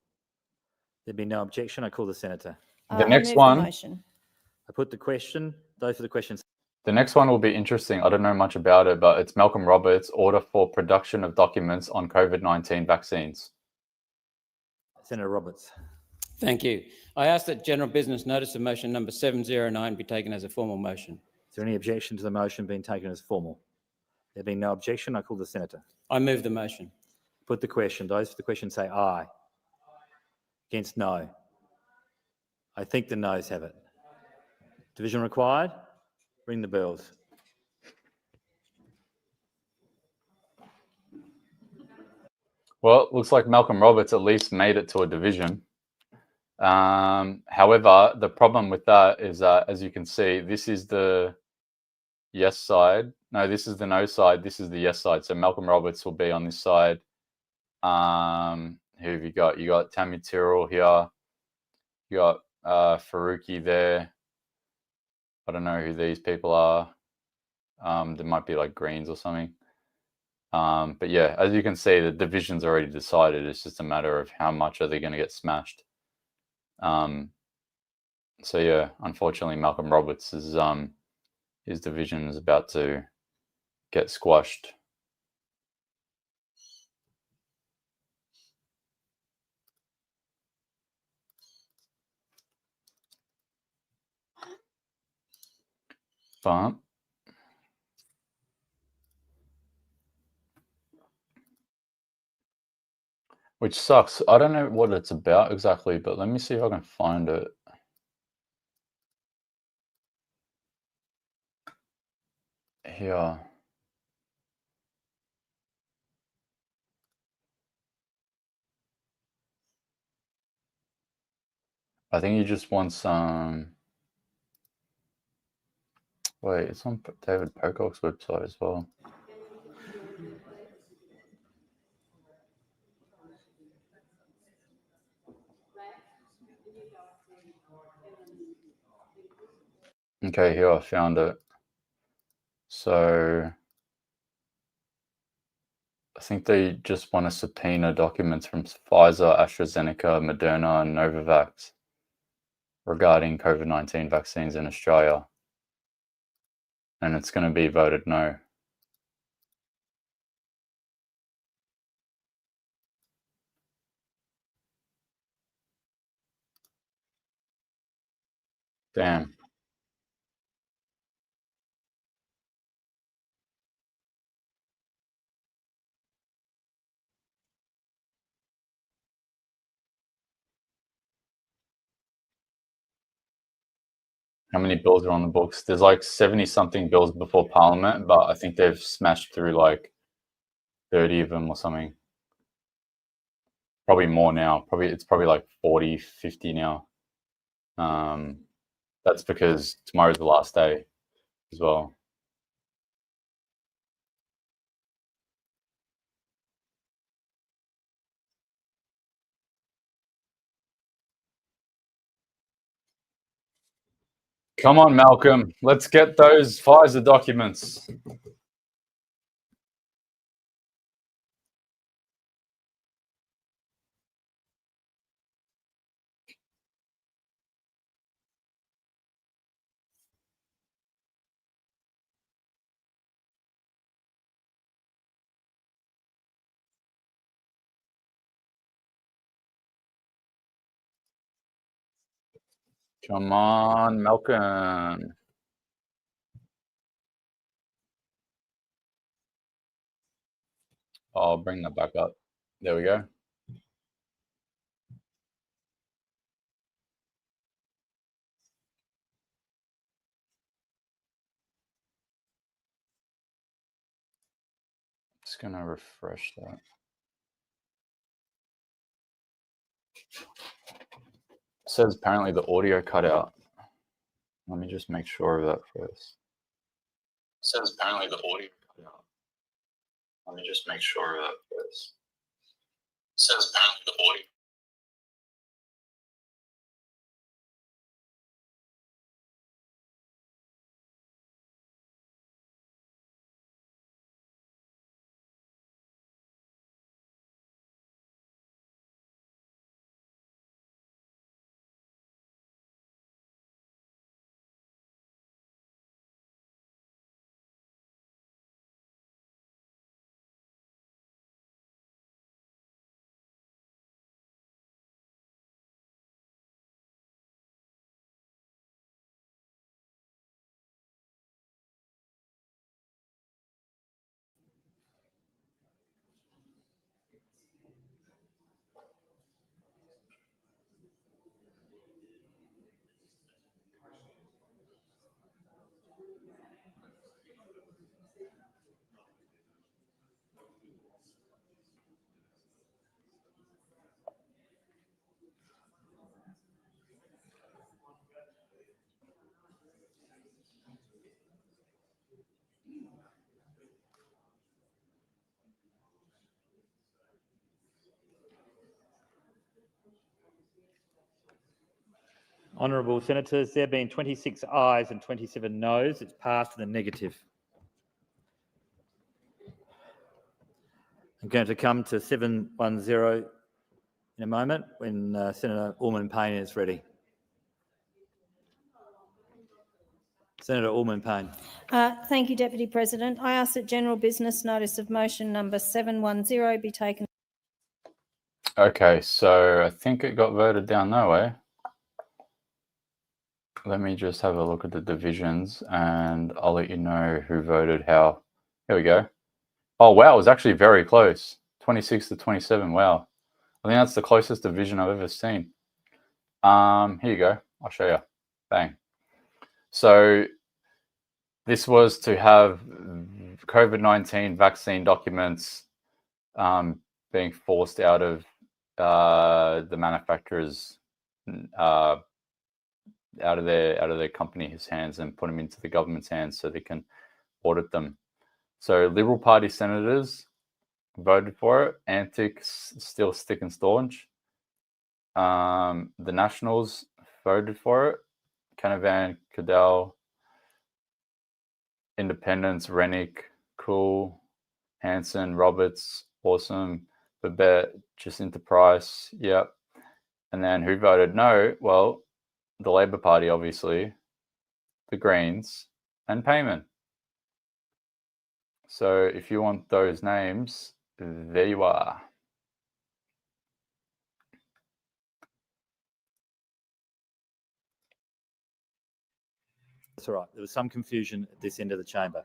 There be no objection. I call the senator. The next one. I put the question. Those are the questions. The next one will be interesting. I don't know much about it, but it's Malcolm Roberts' order for production of documents on COVID-19 vaccines. Senator Roberts. Thank you. I ask that general business notice of motion number 709 be taken as a formal motion. Is there any objection to the motion being taken as formal? There being no objection, I call the senator. I move the motion. Put the question. Those for the question say aye. Against no. I think the noes have it. Division required. Ring the bells. Well, it looks like Malcolm Roberts at least made it to a division. However, the problem with that is that, as you can see, this is the yes side. No, this is the no side. This is the yes side. So Malcolm Roberts will be on this side. Who have you got? You got Tammy Tyrrell here. You got Faruqi there. I don't know who these people are. There might be like Greens or something. But yeah, as you can see, the division's already decided. It's just a matter of how much are they going to get smashed. So yeah, unfortunately, Malcolm Roberts' his division is about to get squashed. But which sucks. I don't know what it's about exactly, but let me see if I can find it. here. I think he just wants some. Wait, it's on David Pocock's website as well. Okay, here I found it. So I think they just want to subpoena documents from Pfizer, AstraZeneca, Moderna, and Novavax regarding COVID-19 vaccines in Australia. And it's going to be voted no. Damn. How many bills are on the books? There's like 70 something bills before Parliament, but I think they've smashed through like 30 of them or something. Probably more now. It's probably like 40, 50 now. That's because tomorrow's the last day as well. Come on, Malcolm. Let's get those Pfizer documents. Come on, Malcolm. I'll bring that back up. There we go. Just gonna refresh that. It says apparently the audio cut out. Let me just make sure of that first. It says apparently the audio cut out. Let me just make sure of that first. It says apparently the audio. Honourable Senators, there have been 26 ayes and 27 noes. It's passed in the negative. I'm going to come to 710 in a moment when Senator Allman-Payne is ready. Senator Allman-Payne. Thank you, Deputy President. I ask that general business notice of motion number 710 be taken. Okay, so I think it got voted down that way. Let me just have a look at the divisions and I'll let you know who voted how. Here we go. Oh, wow, it was actually very close. 26 to 27, wow. I think that's the closest division I've ever seen. Here you go. I'll show you. Bang. So This was to have COVID-19 vaccine documents being forced out of the manufacturers, out of their company's hands and put them into the government's hands so they can audit them. So Liberal Party senators voted for it. Antics still stick and staunch. The Nationals voted for it. Canavan, Cadell, Independents, Rennick, Cool, Hanson, Roberts, Awesome, Babette, Jacinta Price, yep. And then who voted no? Well, the Labor Party, obviously, the Greens, and Payman. So if you want those names, there you are. That's all right. There was some confusion at this end of the chamber.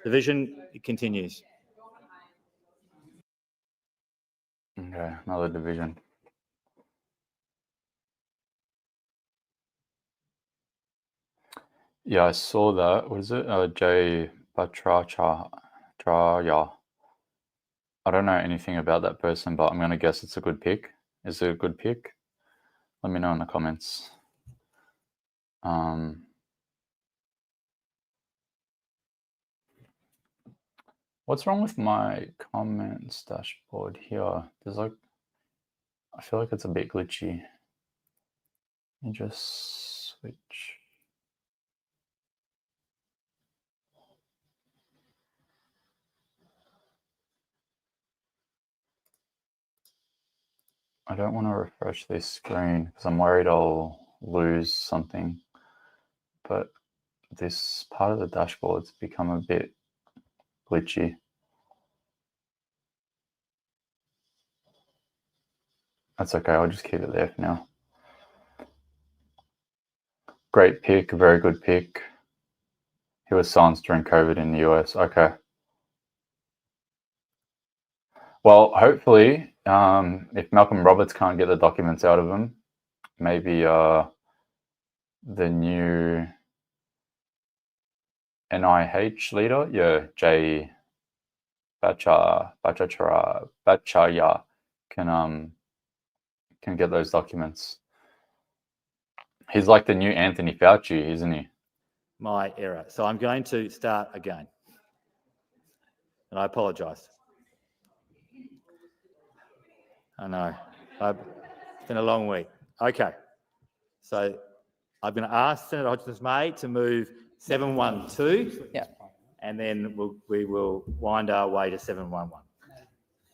Division continues. Okay, another division. Yeah, I saw that. What is it? Jay Bhattacharya. I don't know anything about that person, but I'm going to guess it's a good pick. Is it a good pick? Let me know in the comments. What's wrong with my comments dashboard here? There's like, I feel like it's a bit glitchy. Let me just switch. I don't want to refresh this screen because I'm worried I'll lose something. But this part of the dashboard's become a bit glitchy. That's okay, I'll just keep it there for now. Great pick, very good pick. He was silenced during COVID in the US. Okay. Well, hopefully, if Malcolm Roberts can't get the documents out of him, maybe the new NIH leader, yeah, Jay Bhattacharya can get those documents. He's like the new Anthony Fauci, isn't he? My error. So I'm going to start again. And I apologise. I know. It's been a long week. Okay. So I'm going to ask Senator Hodgins-May to move 712. Yeah. And then we will wind our way to 711.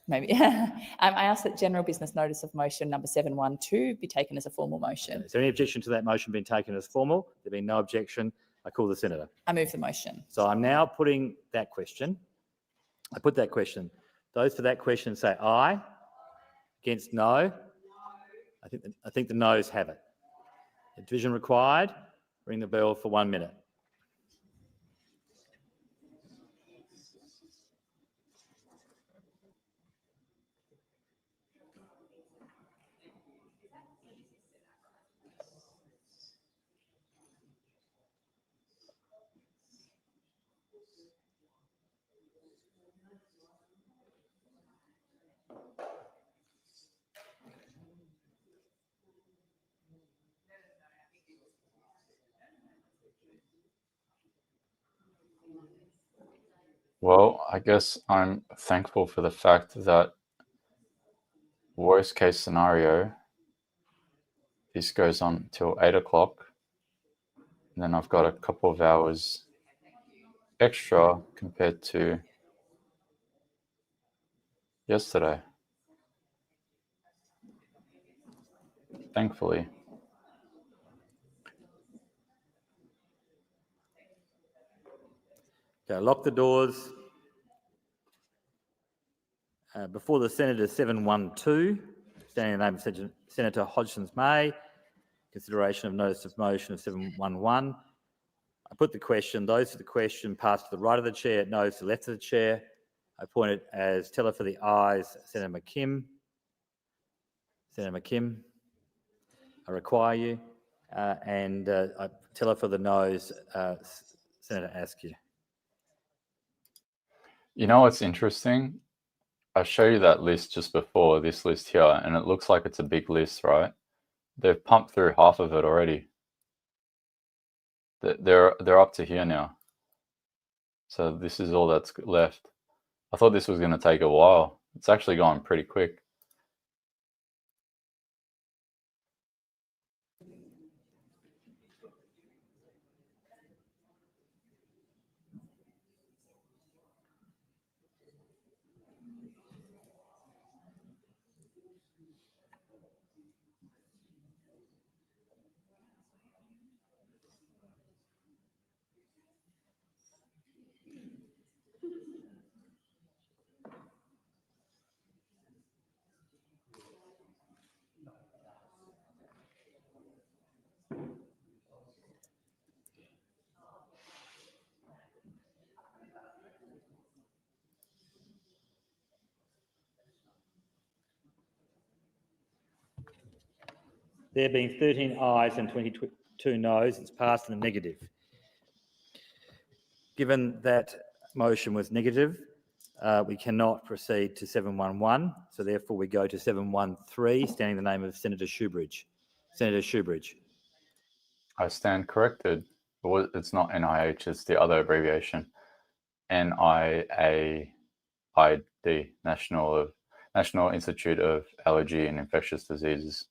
Maybe. I ask that general business notice of motion number 712 be taken as a formal motion. Is there any objection to that motion being taken as formal? There being no objection, I call the senator. I move the motion. So I'm now putting that question. I put that question. Those for that question say aye. Against no. I think the noes have it. The division required. Ring the bell for 1 minute. Well, I guess I'm thankful for the fact that worst case scenario, this goes on till 8 o'clock. And then I've got a couple of hours extra compared to yesterday. Thankfully. Okay, lock the doors. Before the Senator 712, standing in the name of Senator Hodgins-May, consideration of notice of motion of 711. I put the question, those for the question pass to the right of the chair, noes to the left of the chair. I appointed as teller for the ayes, Senator McKim. Senator McKim, I require you. And I teller for the noes, Senator Askew. You know what's interesting? I showed you that list just before, this list here, and it looks like it's a big list, right? They've pumped through half of it already. They're up to here now. So this is all that's left. I thought this was going to take a while. It's actually gone pretty quick. There being 13 ayes and 22 noes, it's passed in the negative. Given that motion was negative, we cannot proceed to 711, so therefore we go to 713, standing in the name of Senator Shoebridge. Senator Shoebridge. I stand corrected. It's not NIH, it's the other abbreviation. NIAID, National Institute of Allergy and Infectious Diseases.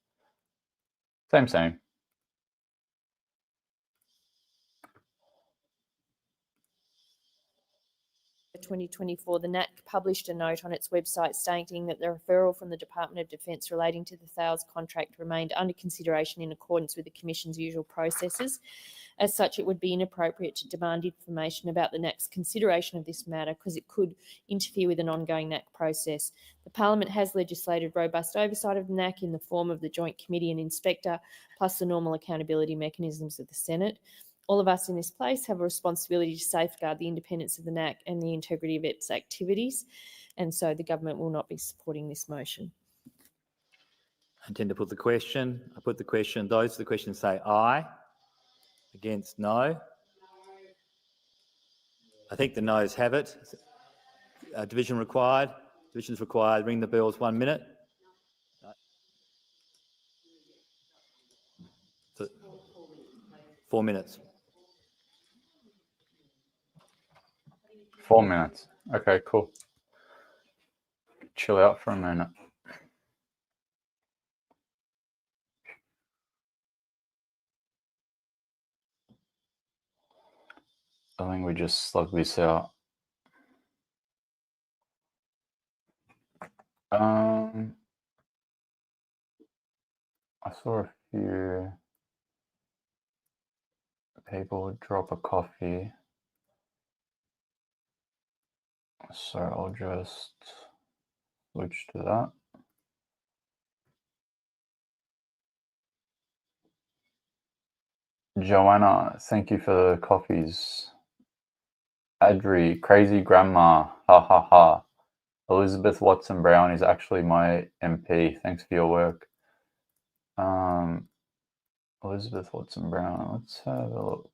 Same. 2024, the NAC published a note on its website stating that the referral from the Department of Defence relating to the Thales contract remained under consideration in accordance with the Commission's usual processes. As such, it would be inappropriate to demand information about the NAC's consideration of this matter because it could interfere with an ongoing NAC process. The Parliament has legislated robust oversight of the NAC in the form of the Joint Committee and Inspector, plus the normal accountability mechanisms of the Senate. All of us in this place have a responsibility to safeguard the independence of the NAC and the integrity of its activities, and so the government will not be supporting this motion. I intend to put the question. I put the question. Those for the question say aye. Against, no. I think the noes have it. Division required. Division is required. Ring the bells 1 minute. 4 minutes. 4 minutes. Okay, cool. Chill out for a minute. I think we just slug this out. I saw a few people drop a coffee. So I'll just switch to that. Joanna, thank you for the coffees. Adri, crazy grandma, ha ha ha. Elizabeth Watson Brown is actually my MP. Thanks for your work. Elizabeth Watson Brown, let's have a look.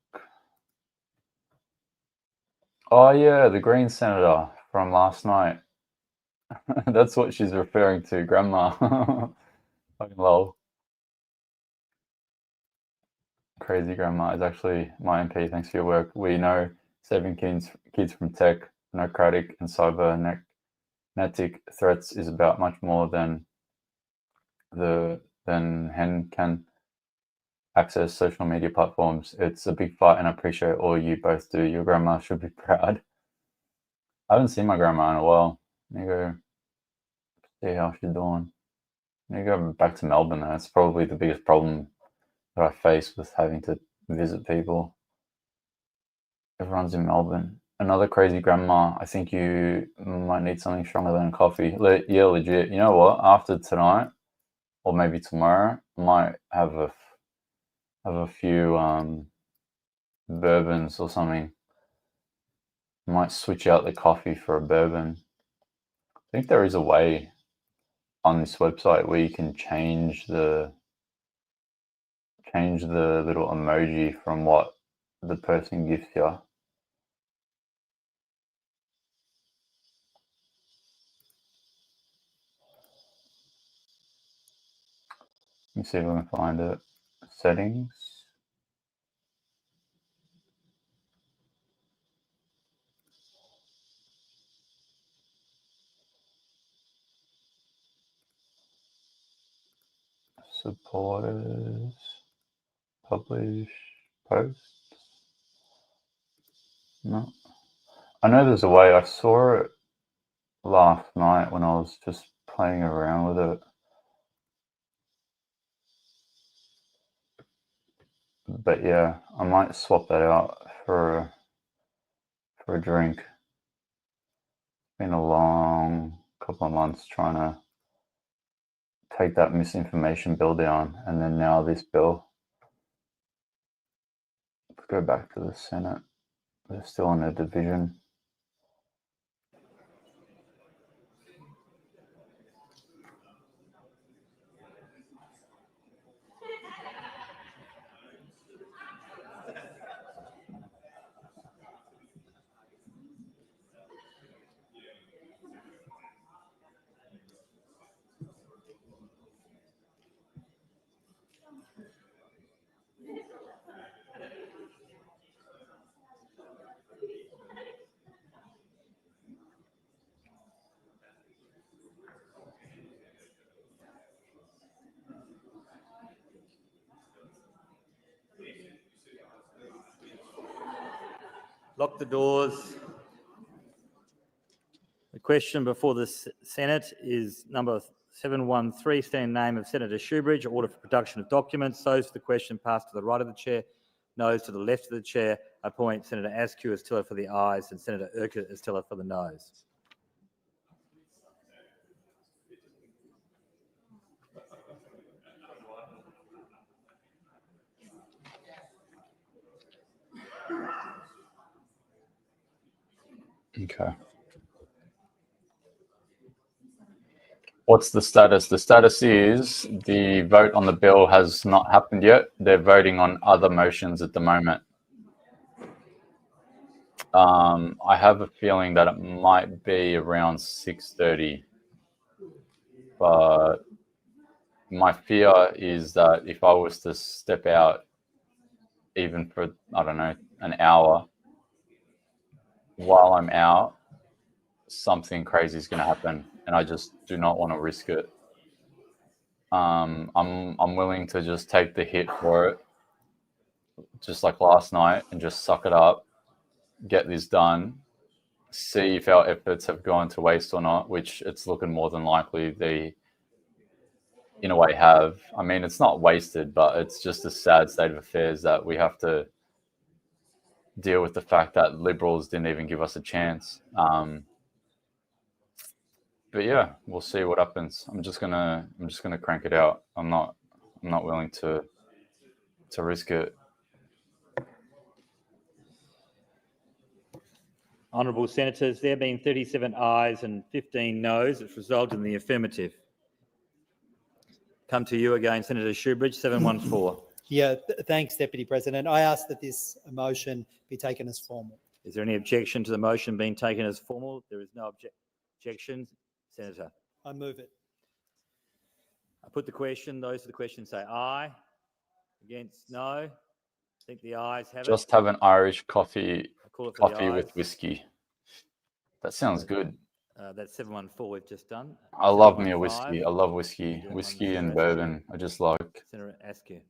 Oh yeah, the Green Senator from last night. That's what she's referring to, grandma. Fucking lol. Crazy grandma is actually my MP. Thanks for your work. We know 7 kids from tech, democratic and cybernetic threats is about much more than hen can access social media platforms. It's a big fight and I appreciate all you both do. Your grandma should be proud. I haven't seen my grandma in a while. Let me go see how she's doing. Let me go back to Melbourne. That's probably the biggest problem that I face with having to visit people. Everyone's in Melbourne. Another crazy grandma. I think you might need something stronger than coffee. Yeah, legit. You know what? After tonight, or maybe tomorrow, I might have a few bourbons or something. I might switch out the coffee for a bourbon. I think there is a way on this website where you can change the little emoji from what the person gives you. see if I can find it. Settings. Supporters. Publish. Posts. No. I know there's a way. I saw it last night when I was just playing around with it. But yeah, I might swap that out for a drink. Been a long couple of months trying to take that misinformation bill down, and then now this bill. Let's go back to the Senate. They're still in a division. Lock the doors. The question before the Senate is number 713, standing name of Senator Shoebridge, order for production of documents. Those for the question pass to the right of the chair, noes to the left of the chair. I appoint Senator Askew as teller for the ayes and Senator Urquhart as teller for the noes. Okay. What's the status? The status is the vote on the bill has not happened yet. They're voting on other motions at the moment. I have a feeling that it might be around 6:30, but my fear is that if I was to step out even for, I don't know, an hour, while I'm out, something crazy is going to happen, and I just do not want to risk it. I'm willing to just take the hit for it, just like last night, and just suck it up, get this done, see if our efforts have gone to waste or not, which it's looking more than likely they, in a way, have. I mean, it's not wasted, but it's just a sad state of affairs that we have to deal with the fact that Liberals didn't even give us a chance. But yeah, we'll see what happens. I'm just gonna crank it out. I'm not willing to risk it. Honourable Senators, there being 37 ayes and 15 noes, it's resulted in the affirmative. Come to you again, Senator Shoebridge, 714. Yeah, thanks, Deputy President. I ask that this motion be taken as formal. Is there any objection to the motion being taken as formal? There is no objection. Senator. I move it. I put the question. Those for the question say aye. Against, no. I think the ayes have it. Just have an Irish coffee with whiskey. That sounds good. That's 714 we've just done. I love me a whiskey. I love whiskey. Whiskey and bourbon. I just like. Senator Askew.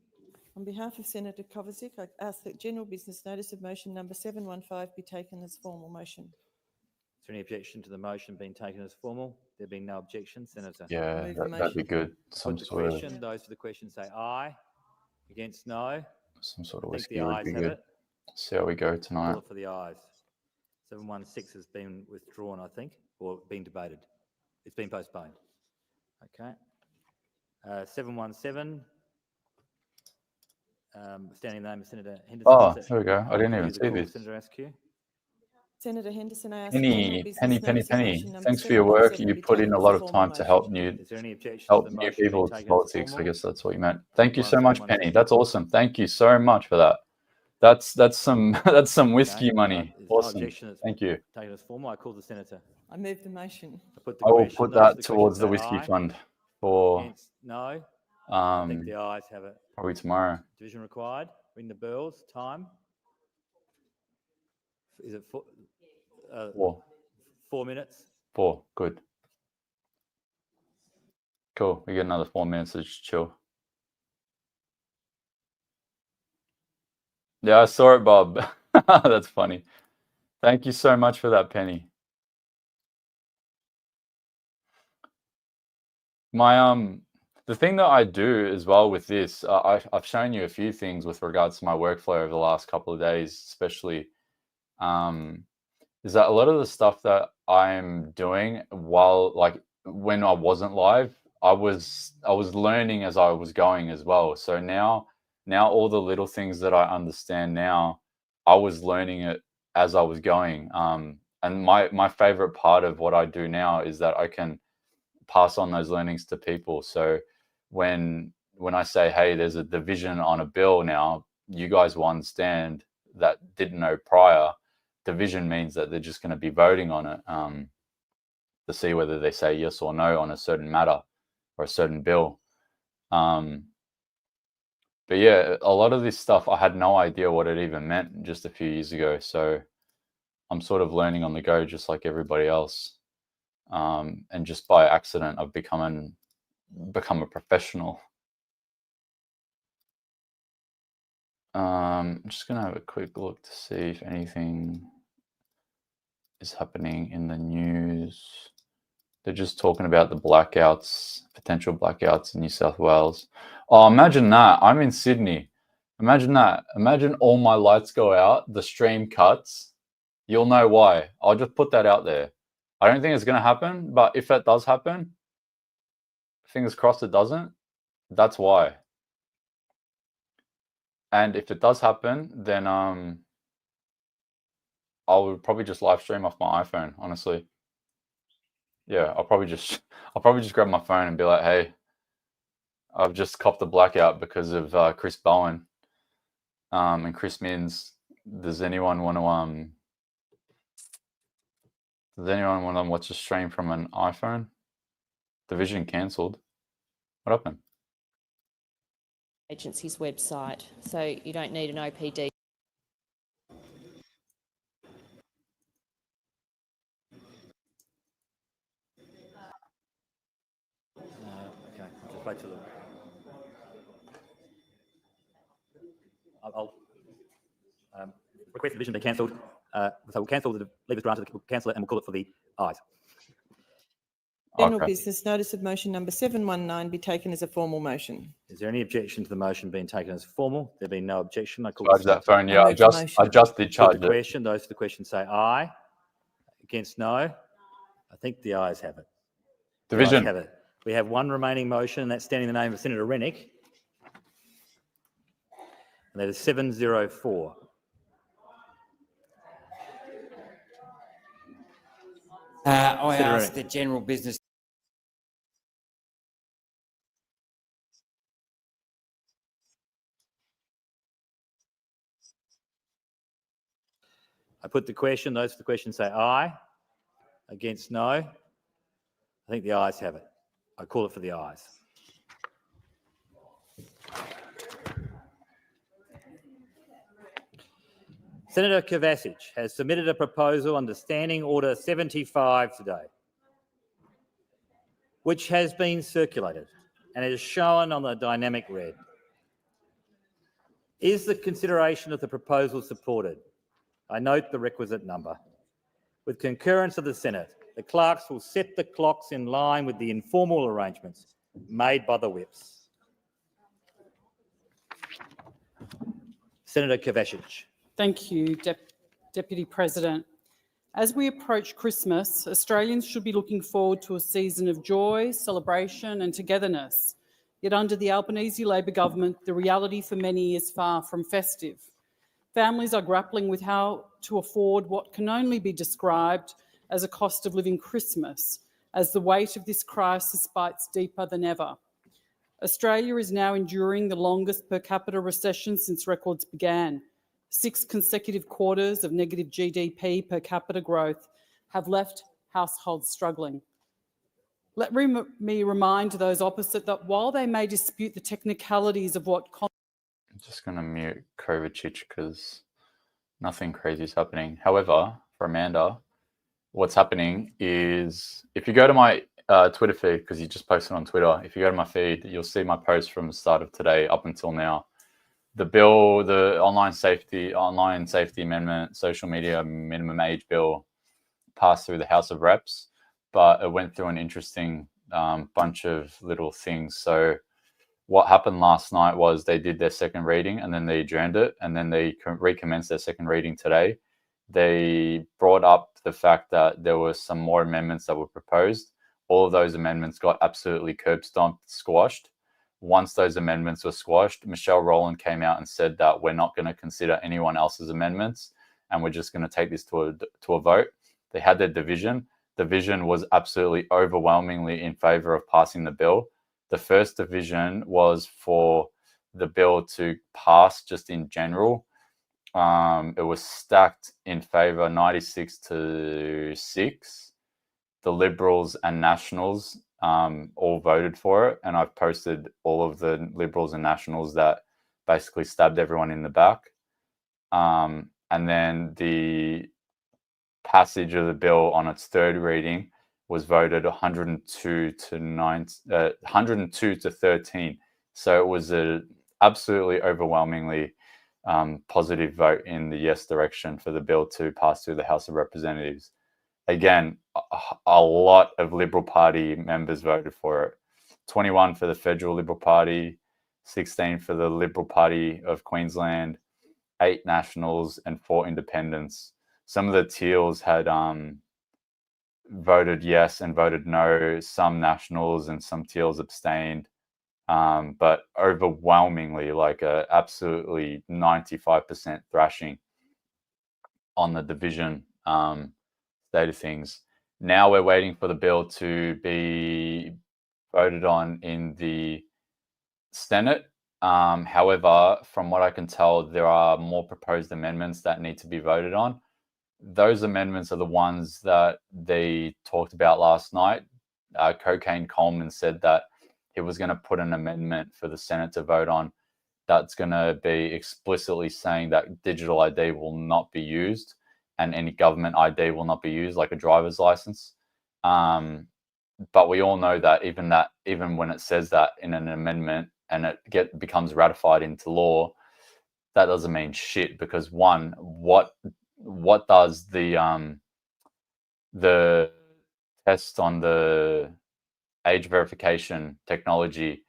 On behalf of Senator Kovacic, I ask that general business notice of motion number 715 be taken as formal motion. Is there any objection to the motion being taken as formal? There being no objection, Senator. Yeah, that'd be good. Some sort of question. Those for the question say aye. Against, no. Some sort of I think whiskey the would ayes be have good. it. See how we go tonight. Call it for the ayes. 716 has been withdrawn, I think, or been debated. It's been postponed. Okay. 717. Standing name of Senator Henderson. Oh, there we go. I didn't even see this. Senator Askew. Senator Henderson, I ask Penny. Thanks for your work. You put in a lot of time to help new people with politics. I guess that's what you meant. Thank you so much, Penny. That's awesome. Thank you so much for that. That's some whiskey money. Awesome. Thank you. Taken as formal. I call the Senator. I move the motion. I will put that towards the whiskey fund for. Against, no. I think the ayes have it. Probably tomorrow. Division required. Ring the bells. Time. Is it 4. 4 minutes? 4. Good. Cool. We get another 4 minutes to just chill. Yeah, I saw it, Bob. That's funny. Thank you so much for that, Penny. The thing that I do as well with this, I've shown you a few things with regards to my workflow over the last couple of days, especially, is that a lot of the stuff that I'm doing when I wasn't live, I was learning as I was going as well. So now all the little things that I understand now, I was learning it as I was going. And my favorite part of what I do now is that I can pass on those learnings to people. So when I say, hey, there's a division on a bill now, you guys will understand that didn't know prior. Division means that they're just going to be voting on it to see whether they say yes or no on a certain matter or a certain bill. But yeah, a lot of this stuff, I had no idea what it even meant just a few years ago. So I'm sort of learning on the go, just like everybody else. And just by accident, I've become a professional. I'm just going to have a quick look to see if anything is happening in the news. They're just talking about the blackouts, potential blackouts in New South Wales. Oh, imagine that. I'm in Sydney. Imagine that. Imagine all my lights go out, the stream cuts. You'll know why. I'll just put that out there. I don't think it's going to happen, but if that does happen, fingers crossed it doesn't, that's why. And if it does happen, then I would probably just live stream off my iPhone, honestly. Yeah, I'll probably just grab my phone and be like, hey, I've just copped a blackout because of Chris Bowen and Chris Minns. Does anyone want to watch a stream from an iPhone? Division cancelled. What happened? Agency's website, so you don't need an OPD. Okay, just wait till I'll request the division be cancelled. So we'll cancel the leavers granted, we'll cancel it and we'll call it for the ayes. General business notice of motion number 719 be taken as a formal motion. Is there any objection to the motion being taken as formal? There being no objection, I call Charge that phone. Yeah, I just did charge the question. Those for the question say aye. Against no. I think the ayes have it. Division. The ayes have it. We have one remaining motion, and that's standing in the name of Senator Rennick. And that is 704. I Senator ask Rennick. that general business. I put the question. Those for the question say aye. Against no. I think the ayes have it. I call it for the ayes. Senator Kovacic has submitted a proposal under Standing Order 75 today, which has been circulated and is shown on the dynamic red. Is the consideration of the proposal supported? I note the requisite number. With concurrence of the Senate, the clerks will set the clocks in line with the informal arrangements made by the whips. Senator Kovacic. Thank you, Deputy President. As we approach Christmas, Australians should be looking forward to a season of joy, celebration and togetherness. Yet under the Albanese Labor government, the reality for many is far from festive. Families are grappling with how to afford what can only be described as a cost of living Christmas, as the weight of this crisis bites deeper than ever. Australia is now enduring the longest per capita recession since records began. 6 consecutive quarters of negative GDP per capita growth have left households struggling. Let me remind those opposite that while they may dispute the technicalities of what I'm just going to mute Kovacic because nothing crazy is happening. However, for Amanda, what's happening is if you go to my Twitter feed, because you just posted on Twitter, if you go to my feed, you'll see my post from the start of today up until now. The bill, the online safety amendment, social media minimum age bill passed through the House of Reps, but it went through an interesting bunch of little things. So what happened last night was they did their second reading and then they adjourned it and then they recommenced their second reading today. They brought up the fact that there were some more amendments that were proposed. All of those amendments got absolutely curb stomped, squashed. Once those amendments were squashed, Michelle Rowland came out and said that we're not going to consider anyone else's amendments and we're just going to take this to a vote. They had their division. Division was absolutely overwhelmingly in favour of passing the bill. The first division was for the bill to pass just in general. It was stacked in favour 96-6. The Liberals and Nationals all voted for it, and I've posted all of the Liberals and Nationals that basically stabbed everyone in the back. And then the passage of the bill on its third reading was voted 102 to 13. So it was a absolutely overwhelmingly positive vote in the yes direction for the bill to pass through the House of Representatives. Again, a lot of Liberal Party members voted for it. 21 for the Federal Liberal Party, 16 for the Liberal Party of Queensland, 8 Nationals and 4 Independents. Some of the Teals had voted yes and voted no. Some Nationals and some Teals abstained. But overwhelmingly, like a absolutely 95% thrashing on the division state of things. Now we're waiting for the bill to be voted on in the Senate. However, from what I can tell, there are more proposed amendments that need to be voted on. Those amendments are the ones that they talked about last night. Cocaine Coleman said that he was going to put an amendment for the Senate to vote on that's going to be explicitly saying that digital ID will not be used and any government ID will not be used, like a driver's license. But we all know that even when it says that in an amendment and it becomes ratified into law, that doesn't mean shit, because one, what does the test on the age verification technology,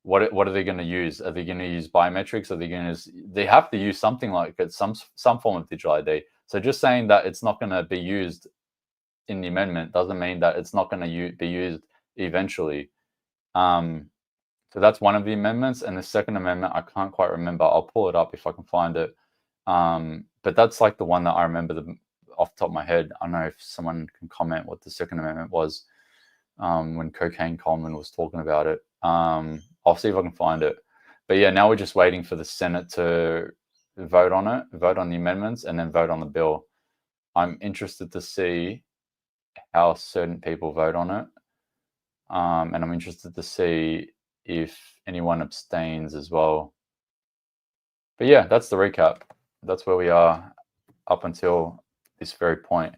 what are they going to use? Are they going to use biometrics? Are they going to they have to use something like it, some form of digital ID. So just saying that it's not going to be used in the amendment doesn't mean that it's not going to be used eventually. So that's one of the amendments. And the second amendment, I can't quite remember. I'll pull it up if I can find it. But that's like the one that I remember off the top of my head. I don't know if someone can comment what the second amendment was when Cocaine Coleman was talking about it. I'll see if I can find it. But yeah, now we're just waiting for the Senate to vote on it, vote on the amendments, and then vote on the bill. I'm interested to see how certain people vote on it. And I'm interested to see if anyone abstains as well. But yeah, that's the recap. That's where we are up until this very point.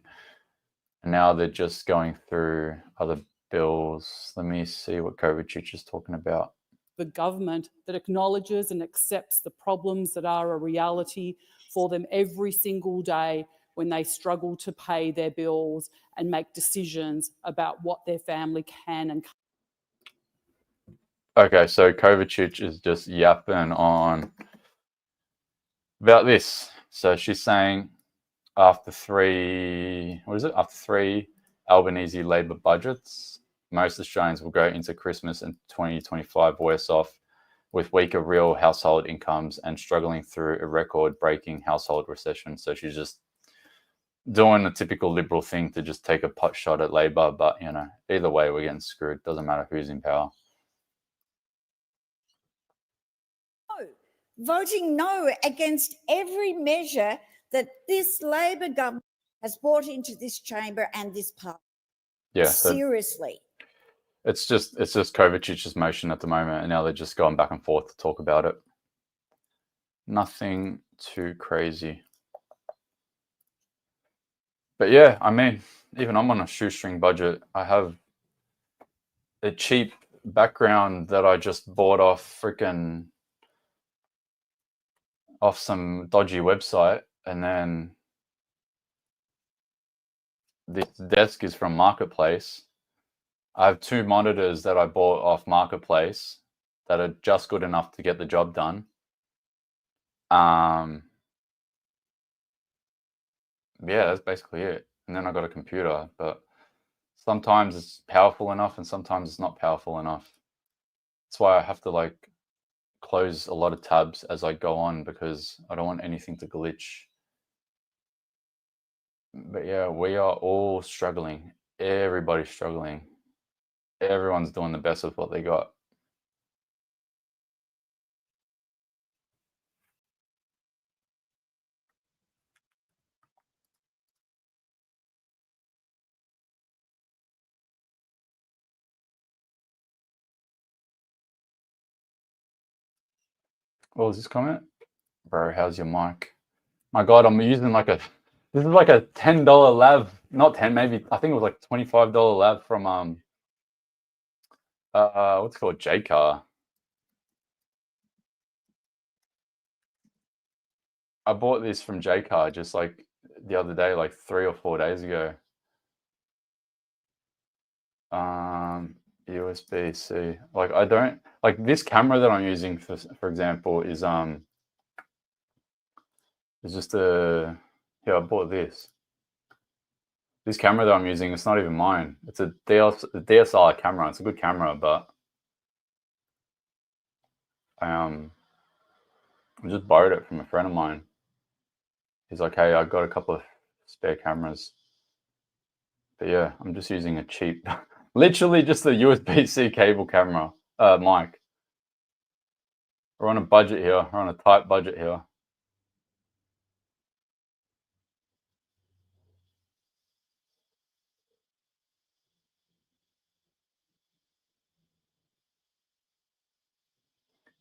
And now they're just going through other bills. Let me see what Kovacic is talking about. the government that acknowledges and accepts the problems that are a reality for them every single day when they struggle to pay their bills and make decisions about what their family can and can't. Okay, so Kovacic is just yapping on about this. So she's saying after three Albanese Labor budgets, most Australians will go into Christmas in 2025 worse off, with weaker real household incomes and struggling through a record-breaking household recession. So she's just doing the typical Liberal thing to just take a pot shot at Labor, but you know, either way we're getting screwed. Doesn't matter who's in power. Voting no against every measure that this Labor government has brought into this chamber and this parliament. Yeah. Seriously. It's just Kovacic's motion at the moment, and now they're just going back and forth to talk about it. Nothing too crazy. But yeah, I mean, even I'm on a shoestring budget. I have a cheap background that I just bought off some dodgy website, and then this desk is from Marketplace. I have 2 monitors that I bought off Marketplace that are just good enough to get the job done. Yeah, that's basically it. And then I got a computer, but sometimes it's powerful enough and sometimes it's not powerful enough. That's why I have to like close a lot of tabs as I go on, because I don't want anything to glitch. But yeah, we are all struggling. Everybody's struggling. Everyone's doing the best with what they got. What was this comment? Bro, how's your mic? My God, I'm using this is like a $10 lav, not 10, maybe, I think it was like $25 lav from, what's it called, Jaycar. I bought this from Jaycar just like the other day, like 3 or 4 days ago. USB-C. Like I don't like this camera that I'm using for example is just a I bought this. This camera that I'm using, it's not even mine. It's a DSLR camera. It's a good camera, but I just borrowed it from a friend of mine. He's like, hey, I got a couple of spare cameras. But yeah, I'm just using a cheap, literally just a USB-C cable camera, mic. We're on a budget here. We're on a tight budget here.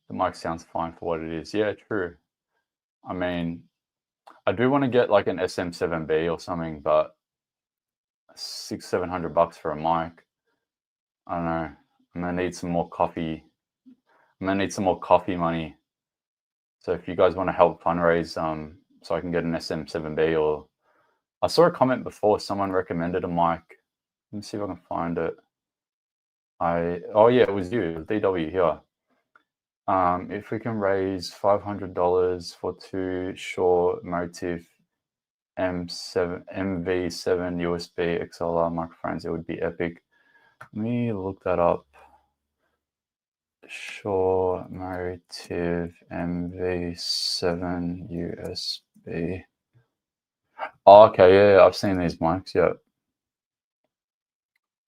The mic sounds fine for what it is. Yeah, true. I mean, I do want to get like an SM7B or something, but $600-700 for a mic. I don't know. I'm gonna need some more coffee. I'm gonna need some more coffee money. So if you guys want to help fundraise, so I can get an SM7B, or I saw a comment before. Someone recommended a mic. Let me see if I can find it. Oh yeah, it was you. It was DW here. If we can raise $500 for 2 Shure Motif MV7 USB XLR microphones, it would be epic. Let me look that up. Shure Motif MV7 USB. Oh, okay, yeah, I've seen these mics. Yeah,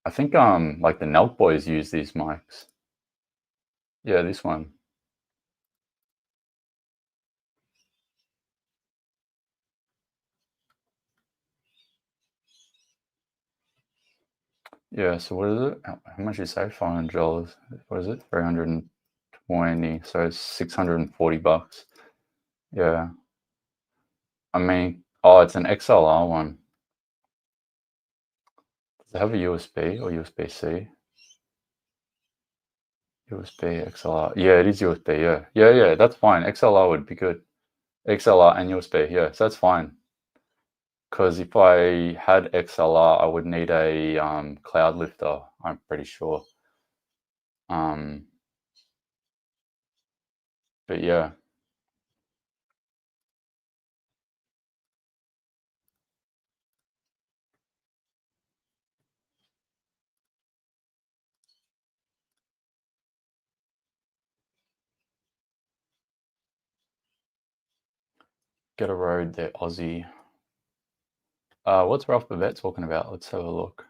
I think like the Nelk boys use these mics. Yeah, this one. Yeah, so what is it? How much did you say? $500. What is it? 320. So it's $640. Yeah. I mean, oh, it's an XLR one. Does it have a USB or USB-C? USB, XLR. Yeah, it is USB. Yeah. Yeah, that's fine. XLR would be good. XLR and USB. Yeah, so that's fine. Because if I had XLR, I would need a cloud lifter, I'm pretty sure. But yeah. Get a road there, Aussie. What's Ralph Babette talking about? Let's have a look.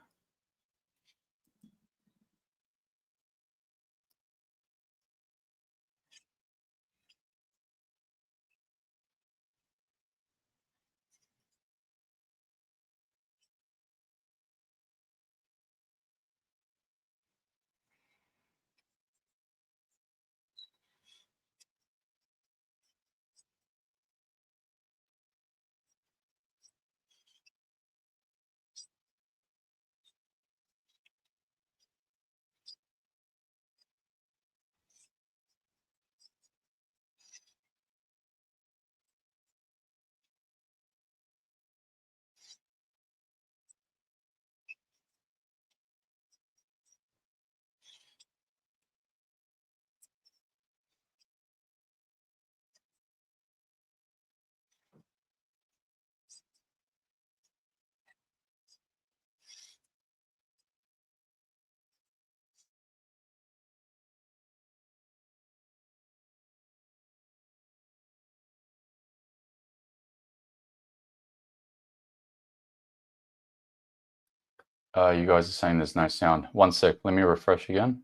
You guys are saying there's no sound. One sec, let me refresh again.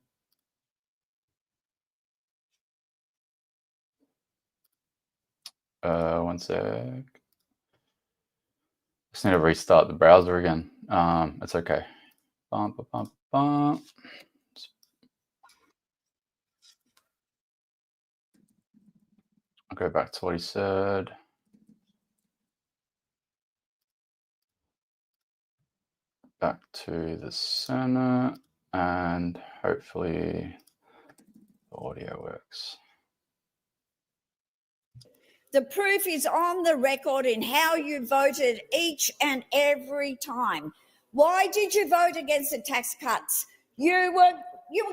One sec. Just need to restart the browser again. It's okay. Bum, bum, bum, bum. I'll go back to what he said. Back to the Senate, and hopefully the audio works. The proof is on the record in how you voted each and every time. Why did you vote against the tax cuts? You were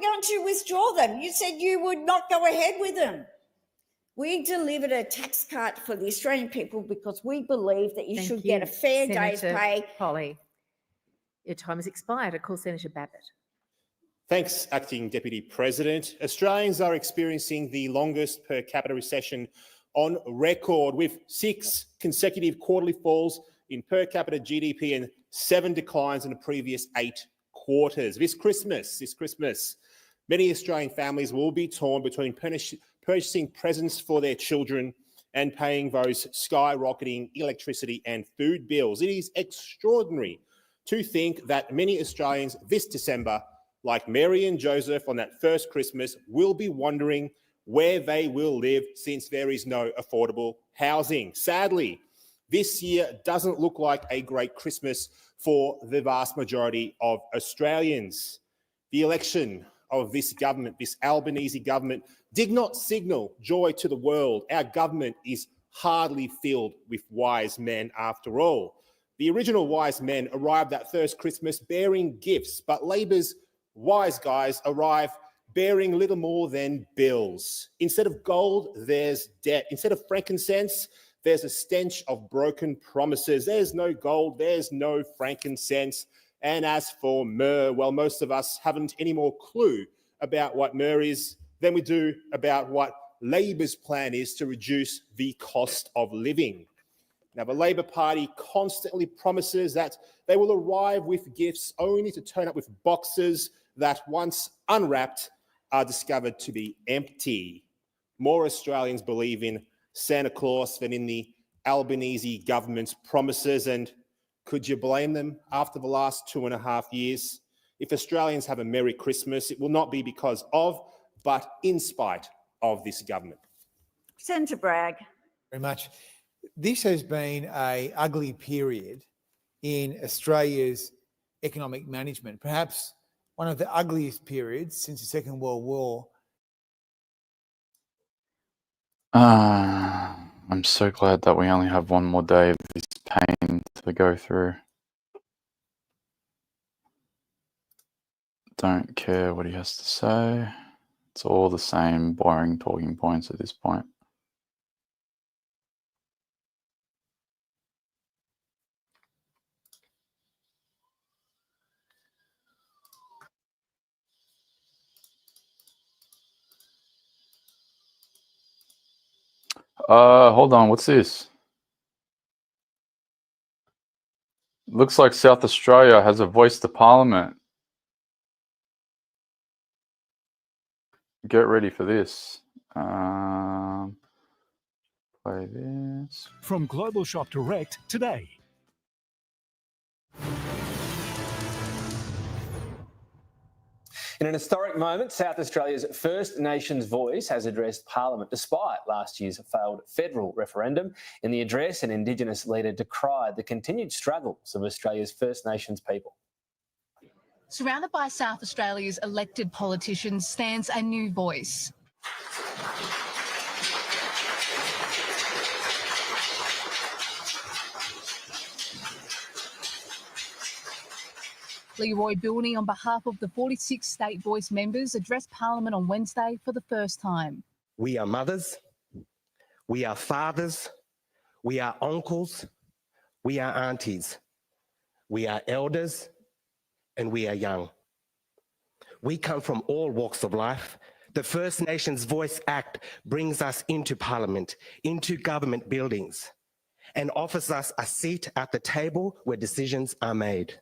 going to withdraw them. You said you would not go ahead with them. We delivered a tax cut for the Australian people because we believe that you should get a fair day's pay. Polly, your time has expired. I call Senator Babbitt. Thanks, Acting Deputy President. Australians are experiencing the longest per capita recession on record, with 6 consecutive quarterly falls in per capita GDP and 7 declines in the previous 8 quarters. This Christmas, many Australian families will be torn between purchasing presents for their children and paying those skyrocketing electricity and food bills. It is extraordinary to think that many Australians this December, like Mary and Joseph on that first Christmas, will be wondering where they will live since there is no affordable housing. Sadly, this year doesn't look like a great Christmas for the vast majority of Australians. The election of this government, this Albanese government, did not signal joy to the world. Our government is hardly filled with wise men after all. The original wise men arrived that first Christmas bearing gifts, but Labor's wise guys arrive bearing little more than bills. Instead of gold, there's debt. Instead of frankincense, there's a stench of broken promises. There's no gold, there's no frankincense. And as for myrrh, well, most of us haven't any more clue about what myrrh is than we do about what Labor's plan is to reduce the cost of living. Now, the Labor Party constantly promises that they will arrive with gifts only to turn up with boxes that, once unwrapped, are discovered to be empty. More Australians believe in Santa Claus than in the Albanese government's promises, and could you blame them after the last 2.5 years? If Australians have a Merry Christmas, it will not be because of, but in spite of this government. Senator Bragg. Very much. This has been an ugly period in Australia's economic management, perhaps one of the ugliest periods since the Second World War. I'm so glad that we only have one more day of this pain to go through. Don't care what he has to say. It's all the same boring talking points at this point. Hold on, what's this? Looks like South Australia has a voice to Parliament. Get ready for this. Play this. From Global Shop Direct today. In an historic moment, South Australia's First Nations voice has addressed Parliament despite last year's failed federal referendum. In the address, an Indigenous leader decried the continued struggles of Australia's First Nations people. Surrounded by South Australia's elected politicians stands a new voice. Leroy Bilney, on behalf of the 46 State Voice members, addressed Parliament on Wednesday for the first time. We are mothers, we are fathers, we are uncles, we are aunties, we are elders, and we are young. We come from all walks of life. The First Nations Voice Act brings us into Parliament, into government buildings, and offers us a seat at the table where decisions are made.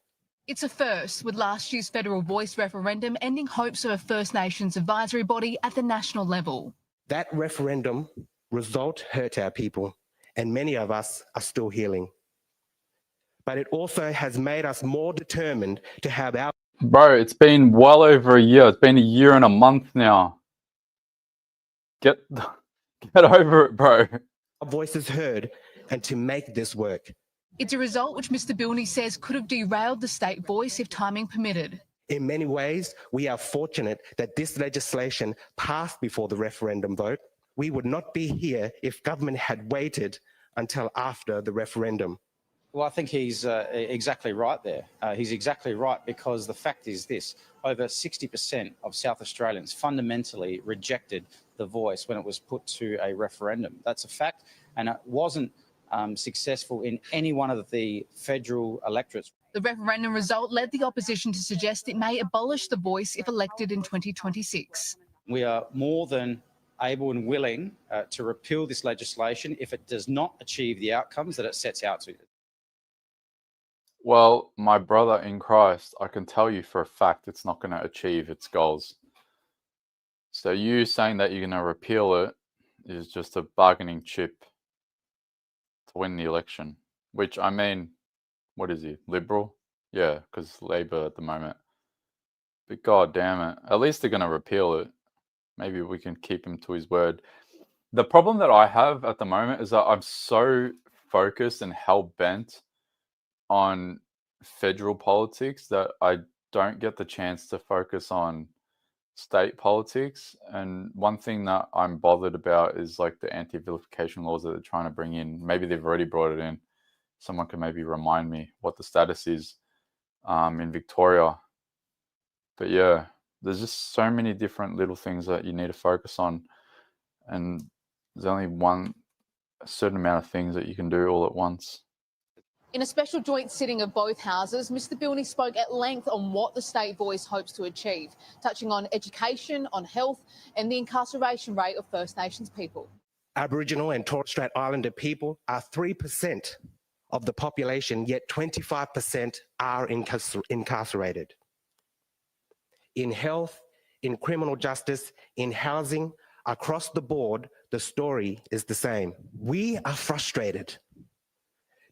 It's a first, with last year's federal voice referendum ending hopes of a First Nations advisory body at the national level. That referendum result hurt our people, and many of us are still healing. But it also has made us more determined to have our Bro, it's been well over a year. It's been a year and a month now. Get over it, bro. voices heard and to make this work. It's a result which Mr Bilney says could have derailed the state voice if timing permitted. In many ways, we are fortunate that this legislation passed before the referendum vote. We would not be here if government had waited until after the referendum. Well, I think he's exactly right there. He's exactly right because the fact is this, over 60% of South Australians fundamentally rejected the voice when it was put to a referendum. That's a fact, and it wasn't successful in any one of the federal electorates. The referendum result led the opposition to suggest it may abolish the voice if elected in 2026. We are more than able and willing to repeal this legislation if it does not achieve the outcomes that it sets out to. Well, my brother in Christ, I can tell you for a fact it's not going to achieve its goals. So you saying that you're going to repeal it is just a bargaining chip to win the election. Which, I mean, what is he, Liberal? Yeah, because Labor at the moment. But god damn it, at least they're going to repeal it. Maybe we can keep him to his word. The problem that I have at the moment is that I'm so focused and hell-bent on federal politics that I don't get the chance to focus on state politics. And one thing that I'm bothered about is like the anti-vilification laws that they're trying to bring in. Maybe they've already brought it in. Someone can maybe remind me what the status is in Victoria. But yeah, there's just so many different little things that you need to focus on. And there's only a certain amount of things that you can do all at once. In a special joint sitting of both houses, Mr Bilney spoke at length on what the state voice hopes to achieve, touching on education, on health and the incarceration rate of First Nations people. Aboriginal and Torres Strait Islander people are 3% of the population, yet 25% are incarcerated. In health, in criminal justice, in housing, across the board, the story is the same. We are frustrated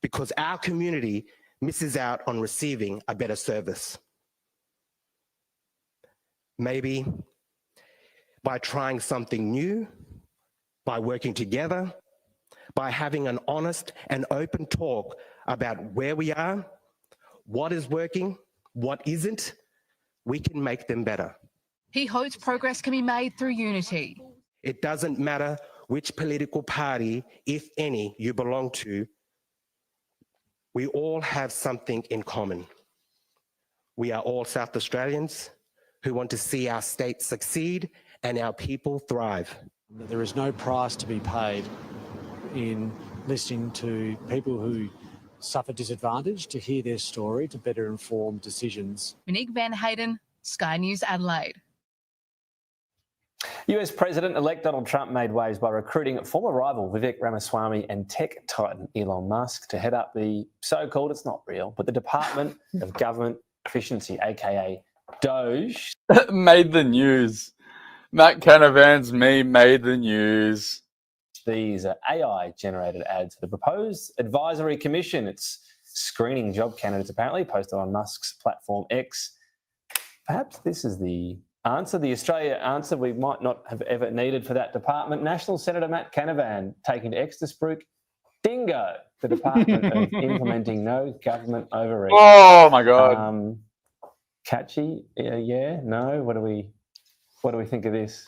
because our community misses out on receiving a better service. Maybe by trying something new, by working together, by having an honest and open talk about where we are, what is working, what isn't, we can make them better. He hopes progress can be made through unity. It doesn't matter which political party, if any, you belong to. We all have something in common. We are all South Australians who want to see our state succeed and our people thrive. There is no price to be paid in listening to people who suffer disadvantage, to hear their story, to better inform decisions. Monique Van Hayden, Sky News Adelaide. US President-elect Donald Trump made waves by recruiting former rival Vivek Ramaswamy and tech titan Elon Musk to head up the so-called, it's not real, but the Department of Government Efficiency, aka DOGE. Made the news. Matt Canavan's meme made the news. These are AI-generated ads for the proposed advisory commission. It's screening job candidates, apparently, posted on Musk's platform X. Perhaps this is the answer, the Australia answer we might not have ever needed for that department. National Senator Matt Canavan taking to X to spruik dingo, the Department of Implementing No Government Overreach. Oh my God. Catchy? Yeah? No? What do we think of this?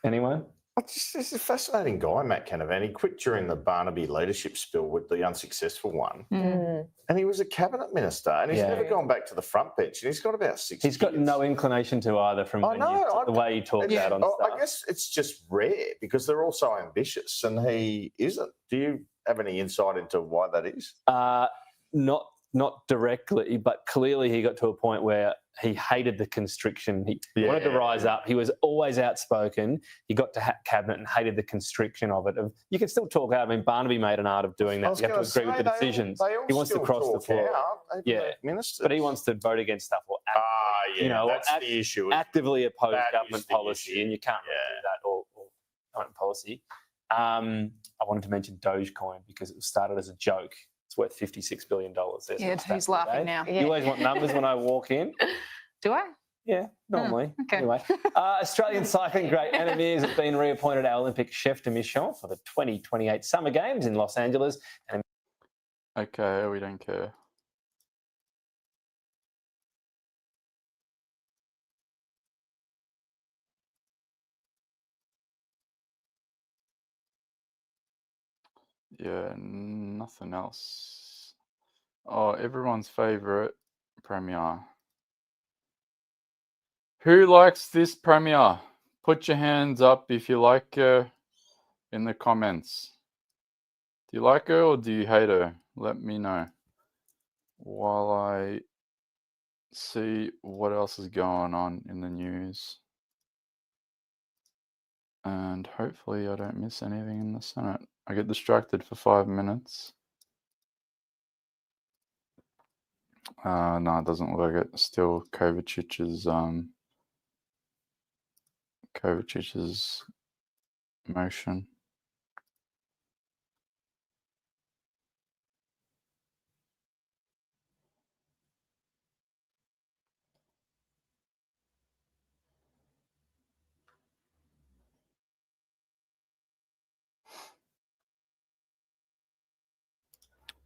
Anyone? This is a fascinating guy, Matt Canavan. He quit during the Barnaby leadership spill with the unsuccessful one. And he was a cabinet minister and he's never gone back to the front bench. And he's got about 6 years. He's got no inclination to either from the way he talks out on stuff. I guess it's just rare because they're all so ambitious and he isn't. Do you have any insight into why that is? not directly, but clearly he got to a point where he hated the constriction. He wanted to rise up. He was always outspoken. He got to cabinet and hated the constriction of it. You can still talk out. I mean, Barnaby made an art of doing that. You have to agree with the decisions. He wants to cross the floor. But he wants to vote against stuff or that's the issue. Actively oppose government policy, and you can't really do that or government policy. I wanted to mention Dogecoin because it started as a joke. It's worth $56 billion. Who's laughing now? You always want numbers when I walk in. Do I? Yeah, normally. okay. Anyway, Australian cycling great Anna Meares has been reappointed our Olympic chef de mission for the 2028 Summer Games in Los Angeles. Okay, we don't care. Yeah, nothing else. Oh, everyone's favourite Premier. Who likes this Premier? Put your hands up if you like her in the comments. Do you like her or do you hate her? Let me know while I see what else is going on in the news. And hopefully I don't miss anything in the Senate. I get distracted for 5 minutes. No, it doesn't look like it. Still Kovacic's motion.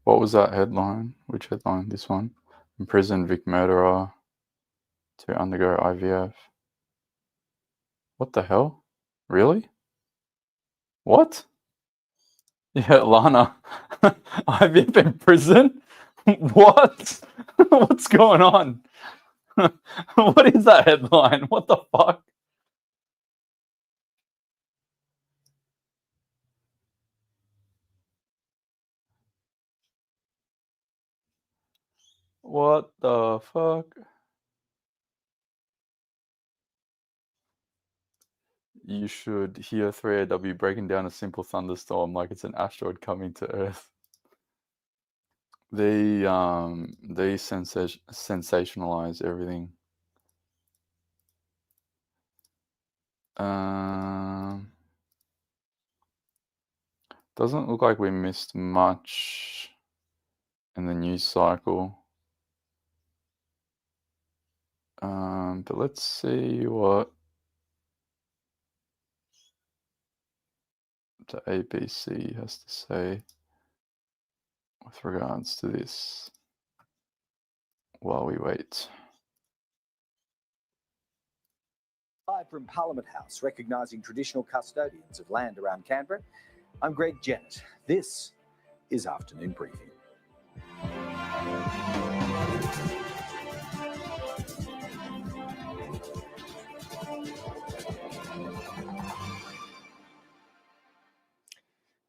What was that headline? Which headline? This one. Imprisoned Vic murderer to undergo IVF. What the hell? Really? What? Yeah, Lana. IVF in prison? What? What's going on? What is that headline? What the fuck? What the fuck? You should hear 3AW breaking down a simple thunderstorm like it's an asteroid coming to Earth. They sensationalize everything. Doesn't look like we missed much in the news cycle. But let's see what the ABC has to say with regards to this while we wait. Live from Parliament House, recognising traditional custodians of land around Canberra, I'm Greg Jennett. This is Afternoon Briefing.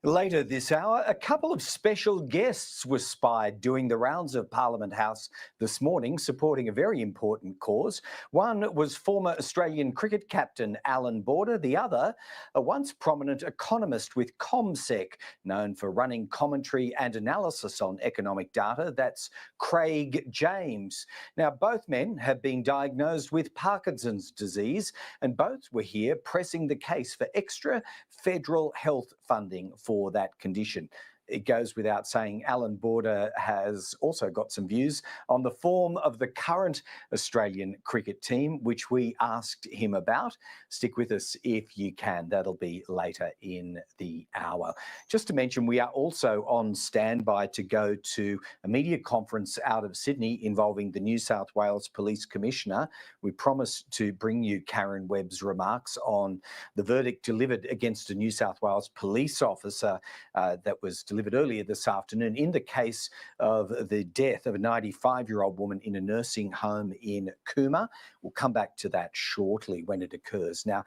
Later this hour, a couple of special guests were spied doing the rounds of Parliament House this morning, supporting a very important cause. One was former Australian cricket captain Alan Border. The other, a once prominent economist with CommSec, known for running commentary and analysis on economic data. That's Craig James. Now, both men have been diagnosed with Parkinson's disease, and both were here pressing the case for extra federal health funding for that condition. It goes without saying, Alan Border has also got some views on the form of the current Australian cricket team, which we asked him about. Stick with us if you can. That'll be later in the hour. Just to mention, we are also on standby to go to a media conference out of Sydney involving the New South Wales Police Commissioner. We promised to bring you Karen Webb's remarks on the verdict delivered against a New South Wales police officer that was delivered earlier this afternoon in the case of the death of a 95-year-old woman in a nursing home in Cooma. We'll come back to that shortly when it occurs. Now,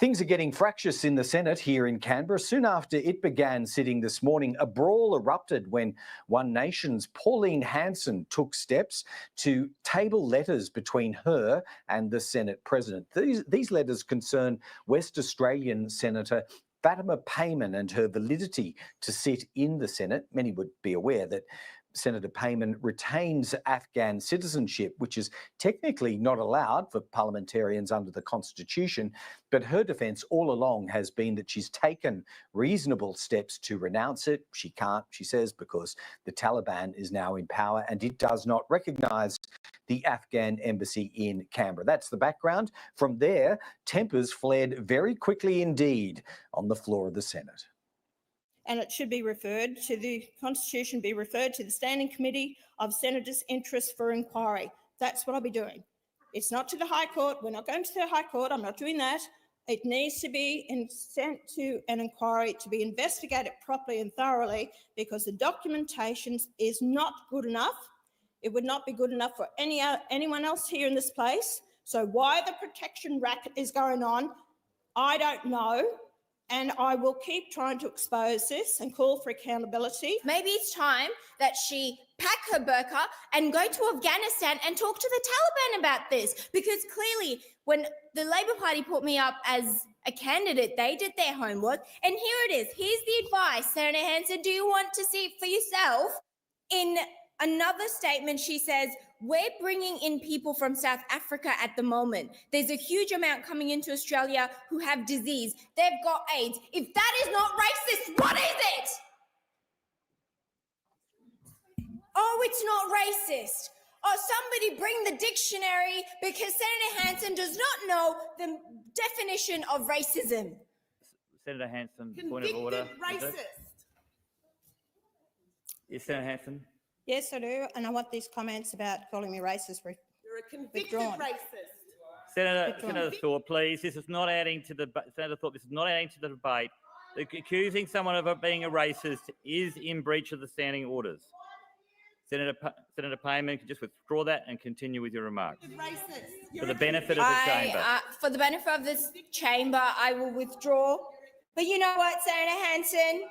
Things are getting fractious in the Senate here in Canberra. Soon after it began sitting this morning, a brawl erupted when One Nation's Pauline Hanson took steps to table letters between her and the Senate President. These letters concern West Australian Senator Fatima Payman and her validity to sit in the Senate. Many would be aware that Senator Payman retains Afghan citizenship, which is technically not allowed for parliamentarians under the Constitution. But her defence all along has been that she's taken reasonable steps to renounce it. She can't, she says, because the Taliban is now in power and it does not recognise the Afghan embassy in Canberra. That's the background. From there, tempers flared very quickly indeed on the floor of the Senate. And it should be referred to the Constitution, be referred to the Standing Committee of Senators' Interests for Inquiry. That's what I'll be doing. It's not to the High Court. We're not going to the High Court. I'm not doing that. It needs to be sent to an inquiry to be investigated properly and thoroughly, because the documentation is not good enough. It would not be good enough for anyone else here in this place. So why the protection racket is going on, I don't know. And I will keep trying to expose this and call for accountability. Maybe it's time that she pack her burqa and go to Afghanistan and talk to the Taliban about this. Because clearly, when the Labor Party put me up as a candidate, they did their homework. And here it is. Here's the advice, Senator Hanson. Do you want to see it for yourself? In another statement, she says, we're bringing in people from South Africa at the moment. There's a huge amount coming into Australia who have disease. They've got AIDS. If that is not racist, what is it? Oh, it's not racist. Oh, somebody bring the dictionary, because Senator Hanson does not know the definition of racism. Senator Hanson, point of order. Racist. Yes, Senator Hanson. Yes, I do, and I want these comments about calling me racist. You're a convicted racist. Senator Thorpe, please. This is not adding to the Senator Thorpe. This is not adding to the debate. Accusing someone of being a racist is in breach of the standing orders. Senator Payman can just withdraw that and continue with your remarks. For the benefit of the chamber. For the benefit of this chamber, I will withdraw. But you know what, Senator Hanson?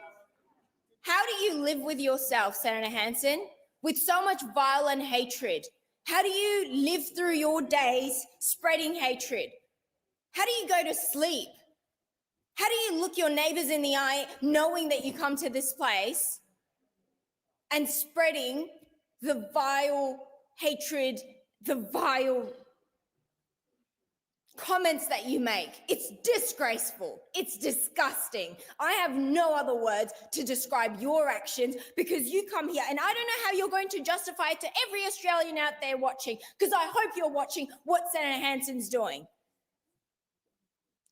How do you live with yourself, Senator Hanson, with so much violent hatred? How do you live through your days spreading hatred? How do you go to sleep? How do you look your neighbours in the eye knowing that you come to this place and spreading the vile hatred, the vile comments that you make? It's disgraceful. It's disgusting. I have no other words to describe your actions, because you come here and I don't know how you're going to justify it to every Australian out there watching, because I hope you're watching what Senator Hanson's doing.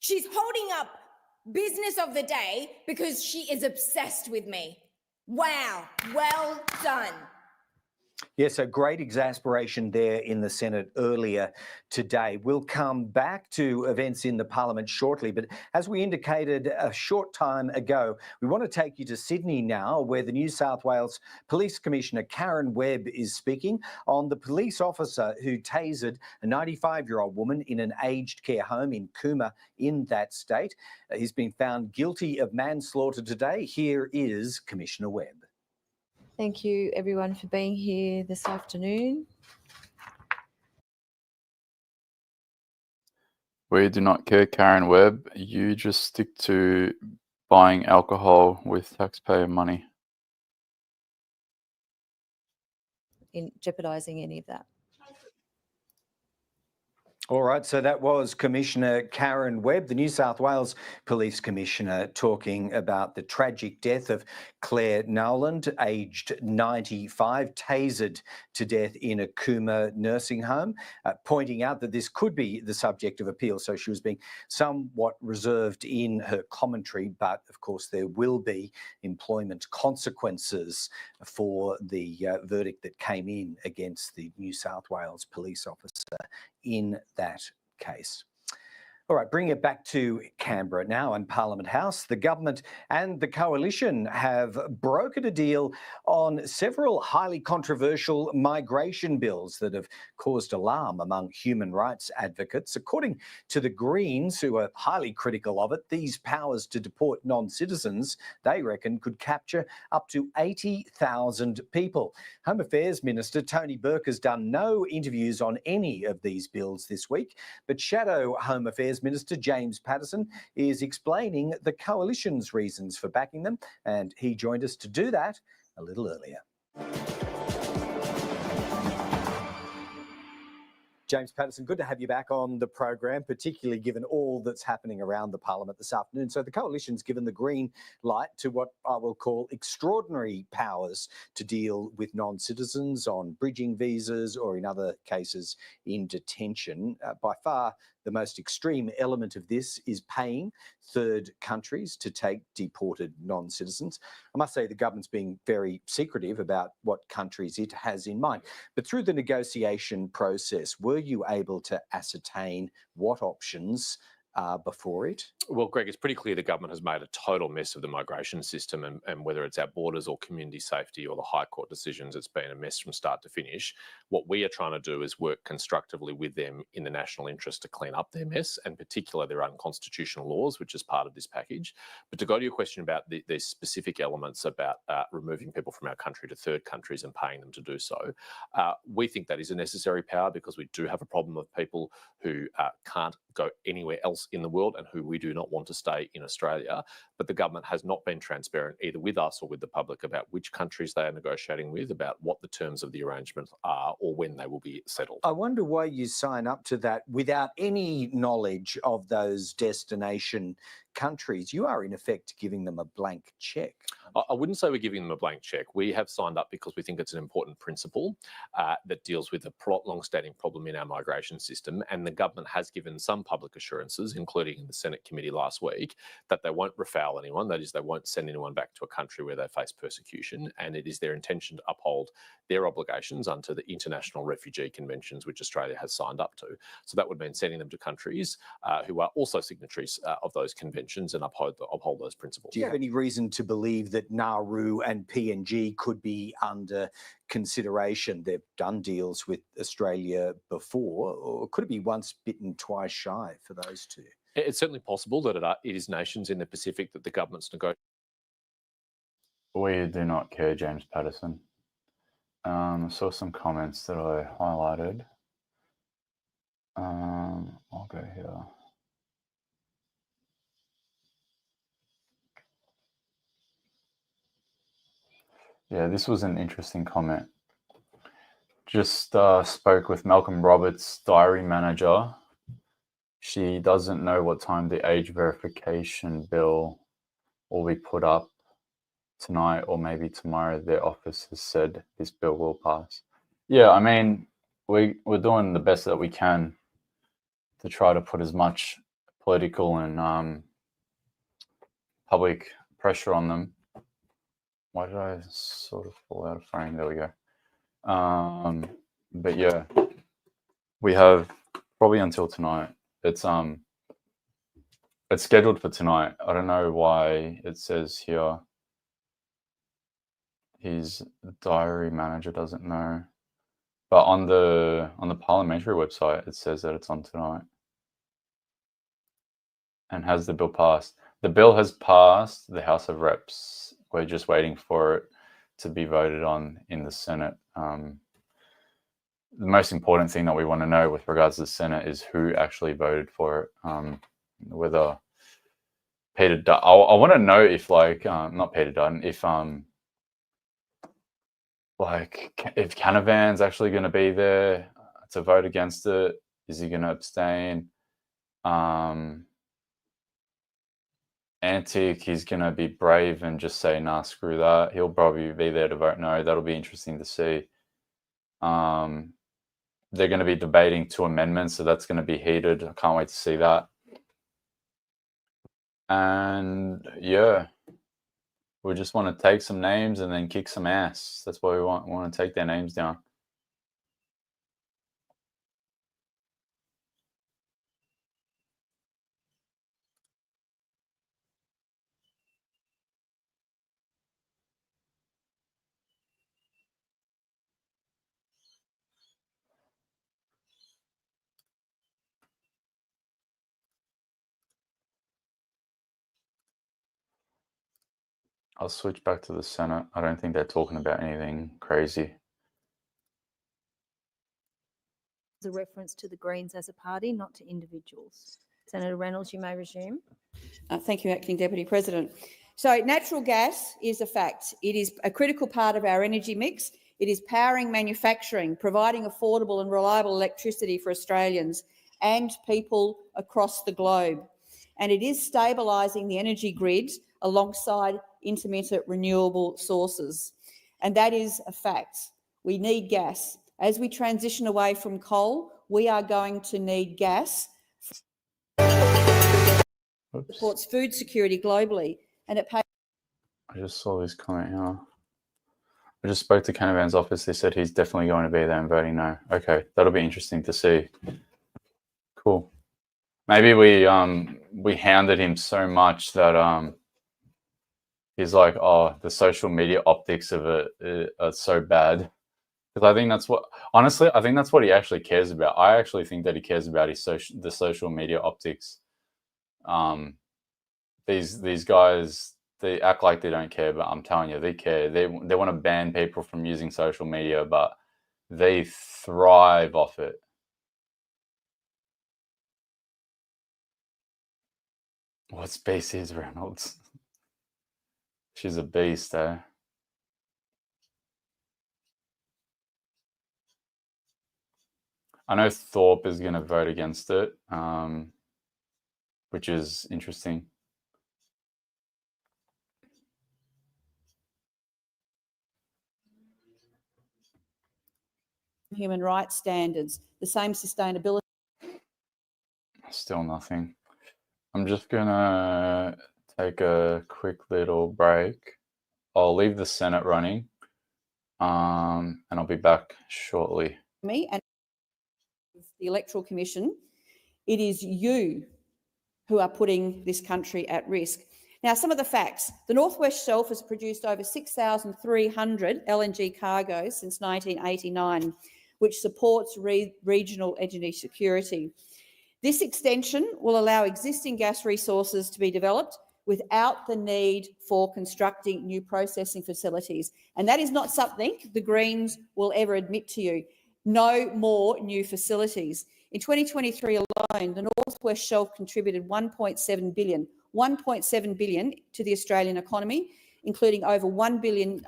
She's holding up business of the day because she is obsessed with me. Wow. Well done. Yes, a great exasperation there in the Senate earlier today. We'll come back to events in the Parliament shortly, but as we indicated a short time ago, we want to take you to Sydney now, where the New South Wales Police Commissioner Karen Webb is speaking on the police officer who tasered a 95-year-old woman in an aged care home in Cooma in that state. He's been found guilty of manslaughter today. Here is Commissioner Webb. Thank you, everyone, for being here this afternoon. We do not care, Karen Webb. You just stick to buying alcohol with taxpayer money. In jeopardising any of that. All right, so that was Commissioner Karen Webb, the New South Wales Police Commissioner, talking about the tragic death of Claire Nowland, aged 95, tasered to death in a Cooma nursing home, pointing out that this could be the subject of appeal. So she was being somewhat reserved in her commentary, but of course there will be employment consequences for the verdict that came in against the New South Wales police officer in that case. All right, bring it back to Canberra now and Parliament House. The government and the coalition have brokered a deal on several highly controversial migration bills that have caused alarm among human rights advocates. According to the Greens, who are highly critical of it, these powers to deport non-citizens, they reckon, could capture up to 80,000 people. Home Affairs Minister Tony Burke has done no interviews on any of these bills this week, but Shadow Home Affairs Minister James Paterson is explaining the coalition's reasons for backing them, and he joined us to do that a little earlier. James Paterson, good to have you back on the program, particularly given all that's happening around the Parliament this afternoon. So the coalition's given the green light to what I will call extraordinary powers to deal with non-citizens on bridging visas or in other cases in detention. By far, the most extreme element of this is paying third countries to take deported non-citizens. I must say the government's being very secretive about what countries it has in mind. But through the negotiation process, were you able to ascertain what options are before it? Well, Greg, it's pretty clear the government has made a total mess of the migration system, and whether it's our borders or community safety or the High Court decisions, it's been a mess from start to finish. What we are trying to do is work constructively with them in the national interest to clean up their mess, and particularly their unconstitutional laws, which is part of this package. But to go to your question about the specific elements about removing people from our country to third countries and paying them to do so, we think that is a necessary power because we do have a problem of people who can't go anywhere else in the world and who we do not want to stay in Australia. But the government has not been transparent either with us or with the public about which countries they are negotiating with, about what the terms of the arrangement are or when they will be settled. I wonder why you sign up to that without any knowledge of those destination countries. You are in effect giving them a blank cheque. I wouldn't say we're giving them a blank cheque. We have signed up because we think it's an important principle that deals with a long-standing problem in our migration system. And the government has given some public assurances, including in the Senate committee last week, that they won't refoul anyone. That is, they won't send anyone back to a country where they face persecution. And it is their intention to uphold their obligations under the international refugee conventions, which Australia has signed up to. So that would mean sending them to countries who are also signatories of those conventions and uphold those principles. Do you have any reason to believe that Nauru and PNG could be under consideration? They've done deals with Australia before, or could it be once bitten, twice shy for those two? It's certainly possible that it is nations in the Pacific that the government's negotiating. We do not care, James Paterson. I saw some comments that I highlighted. I'll go here. Yeah, this was an interesting comment. Just spoke with Malcolm Roberts, diary manager. She doesn't know what time the age verification bill will be put up tonight or maybe tomorrow. Their office has said this bill will pass. Yeah, I mean, we're doing the best that we can to try to put as much political and public pressure on them. Why did I sort of fall out of frame? There we go. But yeah, we have probably until tonight. It's scheduled for tonight. I don't know why it says here his diary manager doesn't know, but on the parliamentary website it says that it's on tonight. And has the bill passed? The bill has passed the House of Reps. We're just waiting for it to be voted on in the Senate. The most important thing that we want to know with regards to the Senate is who actually voted for it. Whether Peter Dutton, I want to know if not Peter Dutton, if Canavan's actually going to be there to vote against it. Is he going to abstain? Antic, he's going to be brave and just say, nah, screw that. He'll probably be there to vote no. That'll be interesting to see. They're going to be debating 2 amendments, so that's going to be heated. I can't wait to see that. And yeah, we just want to take some names and then kick some ass. That's what we want. We want to take their names down. I'll switch back to the Senate. I don't think they're talking about anything crazy. As a reference to the Greens as a party, not to individuals. Senator Reynolds, you may resume. Thank you, Acting Deputy President. So natural gas is a fact. It is a critical part of our energy mix. It is powering manufacturing, providing affordable and reliable electricity for Australians and people across the globe. And it is stabilising the energy grid alongside intermittent renewable sources. And that is a fact. We need gas. As we transition away from coal, we are going to need gas. Supports food security globally, and it pays. I just saw this comment here. I just spoke to Canavan's office. They said he's definitely going to be there and voting no. Okay, that'll be interesting to see. Cool. Maybe we hounded him so much that he's like, oh, the social media optics of it are so bad. Because I think that's what, honestly, I think that's what he actually cares about. I actually think that he cares about the social media optics. These guys, they act like they don't care, but I'm telling you, they care. They want to ban people from using social media, but they thrive off it. What space is Reynolds? She's a beast, eh? I know Thorpe is going to vote against it, which is interesting. Human rights standards, the same sustainability. Still nothing. I'm just going to take a quick little break. I'll leave the Senate running, and I'll be back shortly. Me and the Electoral Commission, it is you who are putting this country at risk. Now, some of the facts. The North West Shelf has produced over 6,300 LNG cargoes since 1989, which supports regional energy security. This extension will allow existing gas resources to be developed without the need for constructing new processing facilities. And that is not something the Greens will ever admit to you. No more new facilities. In 2023 alone, the North West Shelf contributed $1.7 billion to the Australian economy, including over $1 billion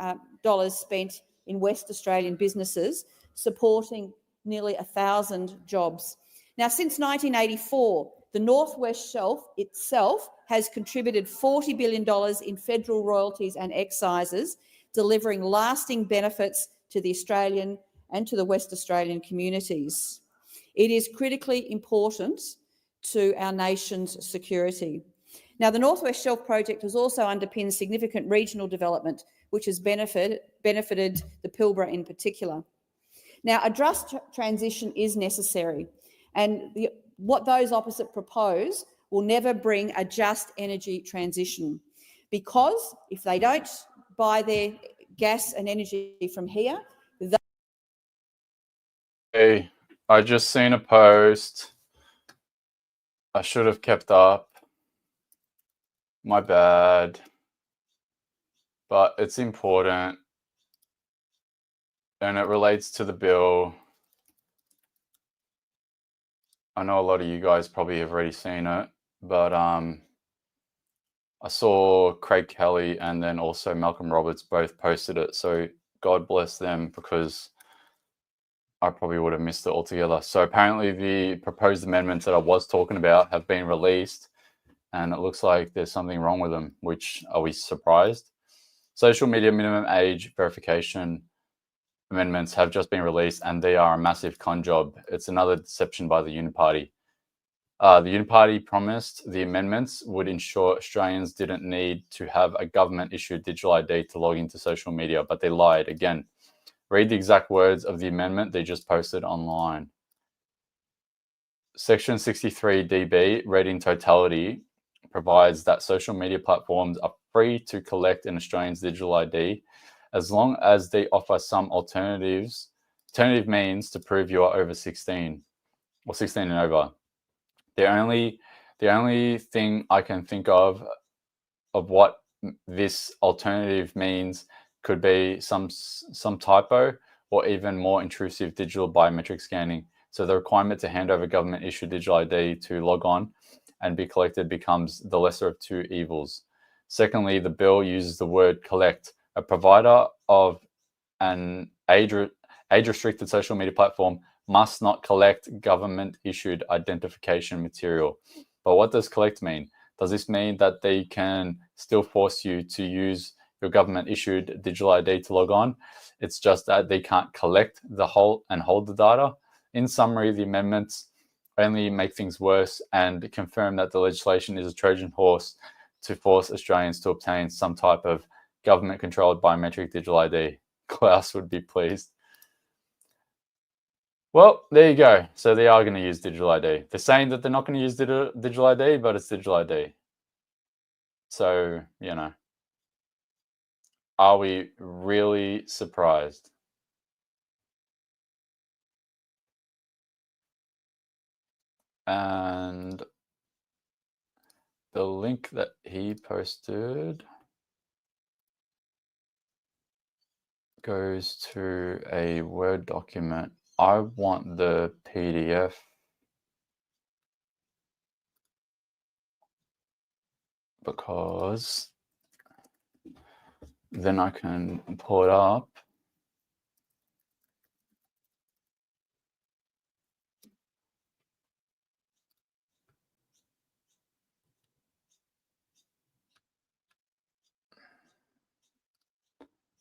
spent in West Australian businesses, supporting nearly 1,000 jobs. Now, since 1984, the North West Shelf itself has contributed $40 billion in federal royalties and excises, delivering lasting benefits to the Australian and to the West Australian communities. It is critically important to our nation's security. Now, the North West Shelf project has also underpinned significant regional development, which has benefited the Pilbara in particular. Now, a just transition is necessary, and what those opposite propose will never bring a just energy transition, because if they don't buy their gas and energy from here, Hey, I just seen a post. I should have kept up. My bad. But it's important. And it relates to the bill. I know a lot of you guys probably have already seen it, but I saw Craig Kelly and then also Malcolm Roberts both posted it. So God bless them, because I probably would have missed it altogether. So apparently the proposed amendments that I was talking about have been released, and it looks like there's something wrong with them, which, are we surprised? Social media minimum age verification amendments have just been released, and they are a massive con job. It's another deception by the Uniparty. The Uniparty promised the amendments would ensure Australians didn't need to have a government-issued digital ID to log into social media, but they lied again. Read the exact words of the amendment they just posted online. Section 63DB, read in totality, provides that social media platforms are free to collect an Australian's digital ID as long as they offer some alternative means to prove you are over 16 or 16 and over. The only thing I can think of what this alternative means could be some typo or even more intrusive digital biometric scanning. So the requirement to hand over government issued digital ID to log on and be collected becomes the lesser of two evils. Secondly, the bill uses the word collect. A provider of an age-restricted social media platform must not collect government-issued identification material. But what does collect mean? Does this mean that they can still force you to use your government-issued digital ID to log on? It's just that they can't collect the whole and hold the data. In summary, the amendments only make things worse and confirm that the legislation is a Trojan horse to force Australians to obtain some type of government-controlled biometric digital ID. Klaus would be pleased. Well, there you go. So they are going to use digital ID. They're saying that they're not going to use digital ID, but it's digital ID. So, you know, are we really surprised? And the link that he posted goes to a Word document. I want the PDF because then I can pull it up.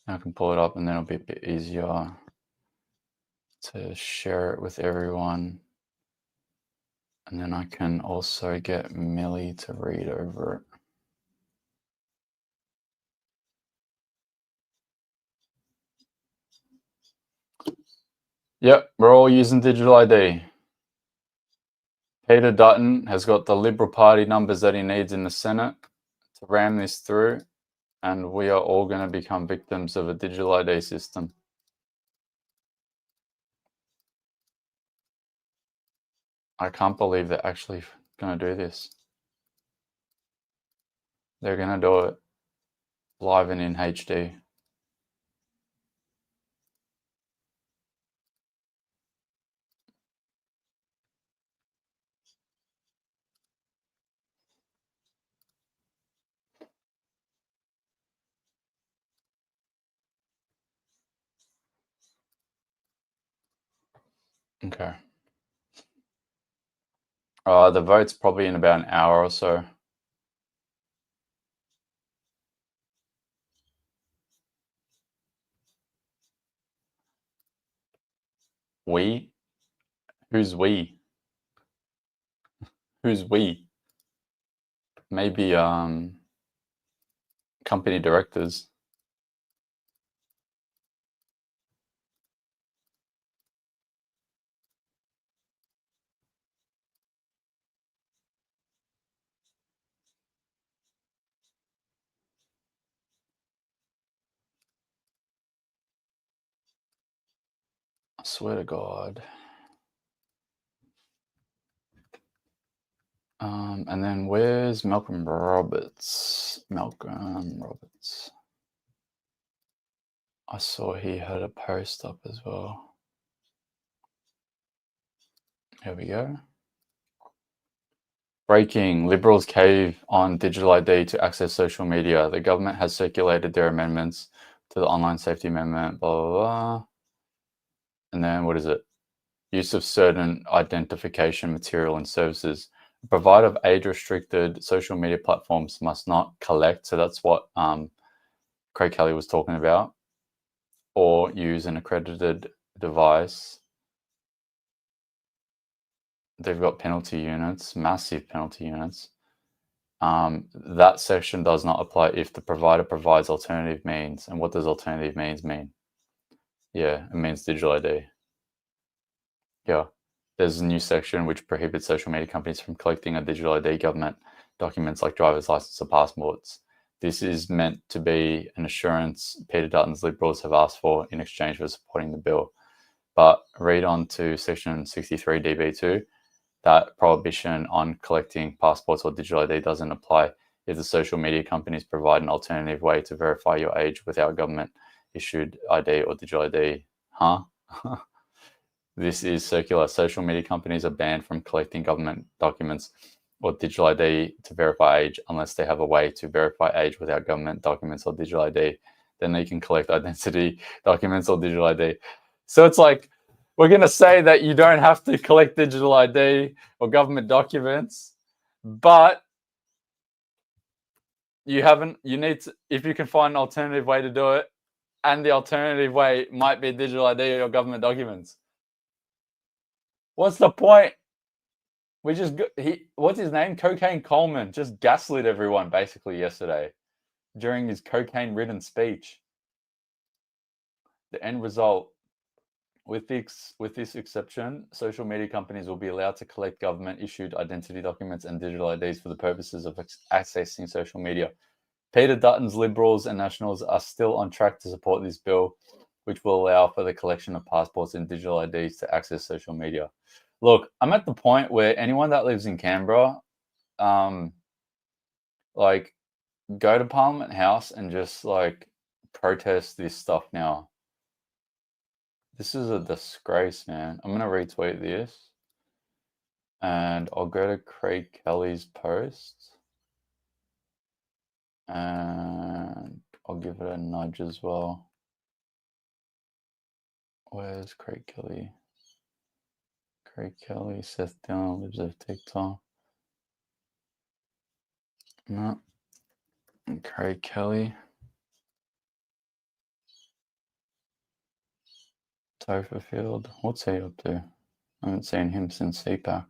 I can pull it up and then it'll be a bit easier to share it with everyone. And then I can also get Millie to read over it. Yep, we're all using digital ID. Peter Dutton has got the Liberal Party numbers that he needs in the Senate to ram this through, and we are all going to become victims of a digital ID system. I can't believe they're actually going to do this. They're going to do it live and in HD. Okay. The vote's probably in about an hour or so. We? Who's we? Who's we? Maybe company directors. I swear to God. And then where's Malcolm Roberts? Malcolm Roberts. I saw he had a post up as well. Here we go. Breaking. Liberals cave on digital ID to access social media. The government has circulated their amendments to the Online Safety Amendment, blah, blah, blah. And then what is it? Use of certain identification material and services. A provider of age-restricted social media platforms must not collect, so that's what Craig Kelly was talking about, or use an accredited device. They've got penalty units, massive penalty units. That section does not apply if the provider provides alternative means. And what does alternative means mean? Yeah, it means digital ID. Yeah. There's a new section which prohibits social media companies from collecting a digital ID government documents like driver's license or passports. This is meant to be an assurance Peter Dutton's Liberals have asked for in exchange for supporting the bill. But read on to section 63 DB2, that prohibition on collecting passports or digital ID doesn't apply if the social media companies provide an alternative way to verify your age without government issued ID or digital ID. Huh? This is circular. Social media companies are banned from collecting government documents or digital ID to verify age unless they have a way to verify age without government documents or digital ID. Then they can collect identity documents or digital ID. So it's like, we're going to say that you don't have to collect digital ID or government documents, but you need to, if you can find an alternative way to do it, and the alternative way might be digital ID or government documents. What's the point? What's his name? Cocaine Coleman just gaslit everyone basically yesterday during his cocaine-ridden speech. The end result, with this exception, social media companies will be allowed to collect government-issued identity documents and digital IDs for the purposes of accessing social media. Peter Dutton's Liberals and Nationals are still on track to support this bill, which will allow for the collection of passports and digital IDs to access social media. Look, I'm at the point where anyone that lives in Canberra, like, go to Parliament House and just, like, protest this stuff now. This is a disgrace, man. I'm going to retweet this. And I'll go to Craig Kelly's post. And I'll give it a nudge as well. Where's Craig Kelly? Craig Kelly, Seth Dillon, lives of TikTok. No. Craig Kelly. Topher Field. What's he up to? I haven't seen him since CPAC.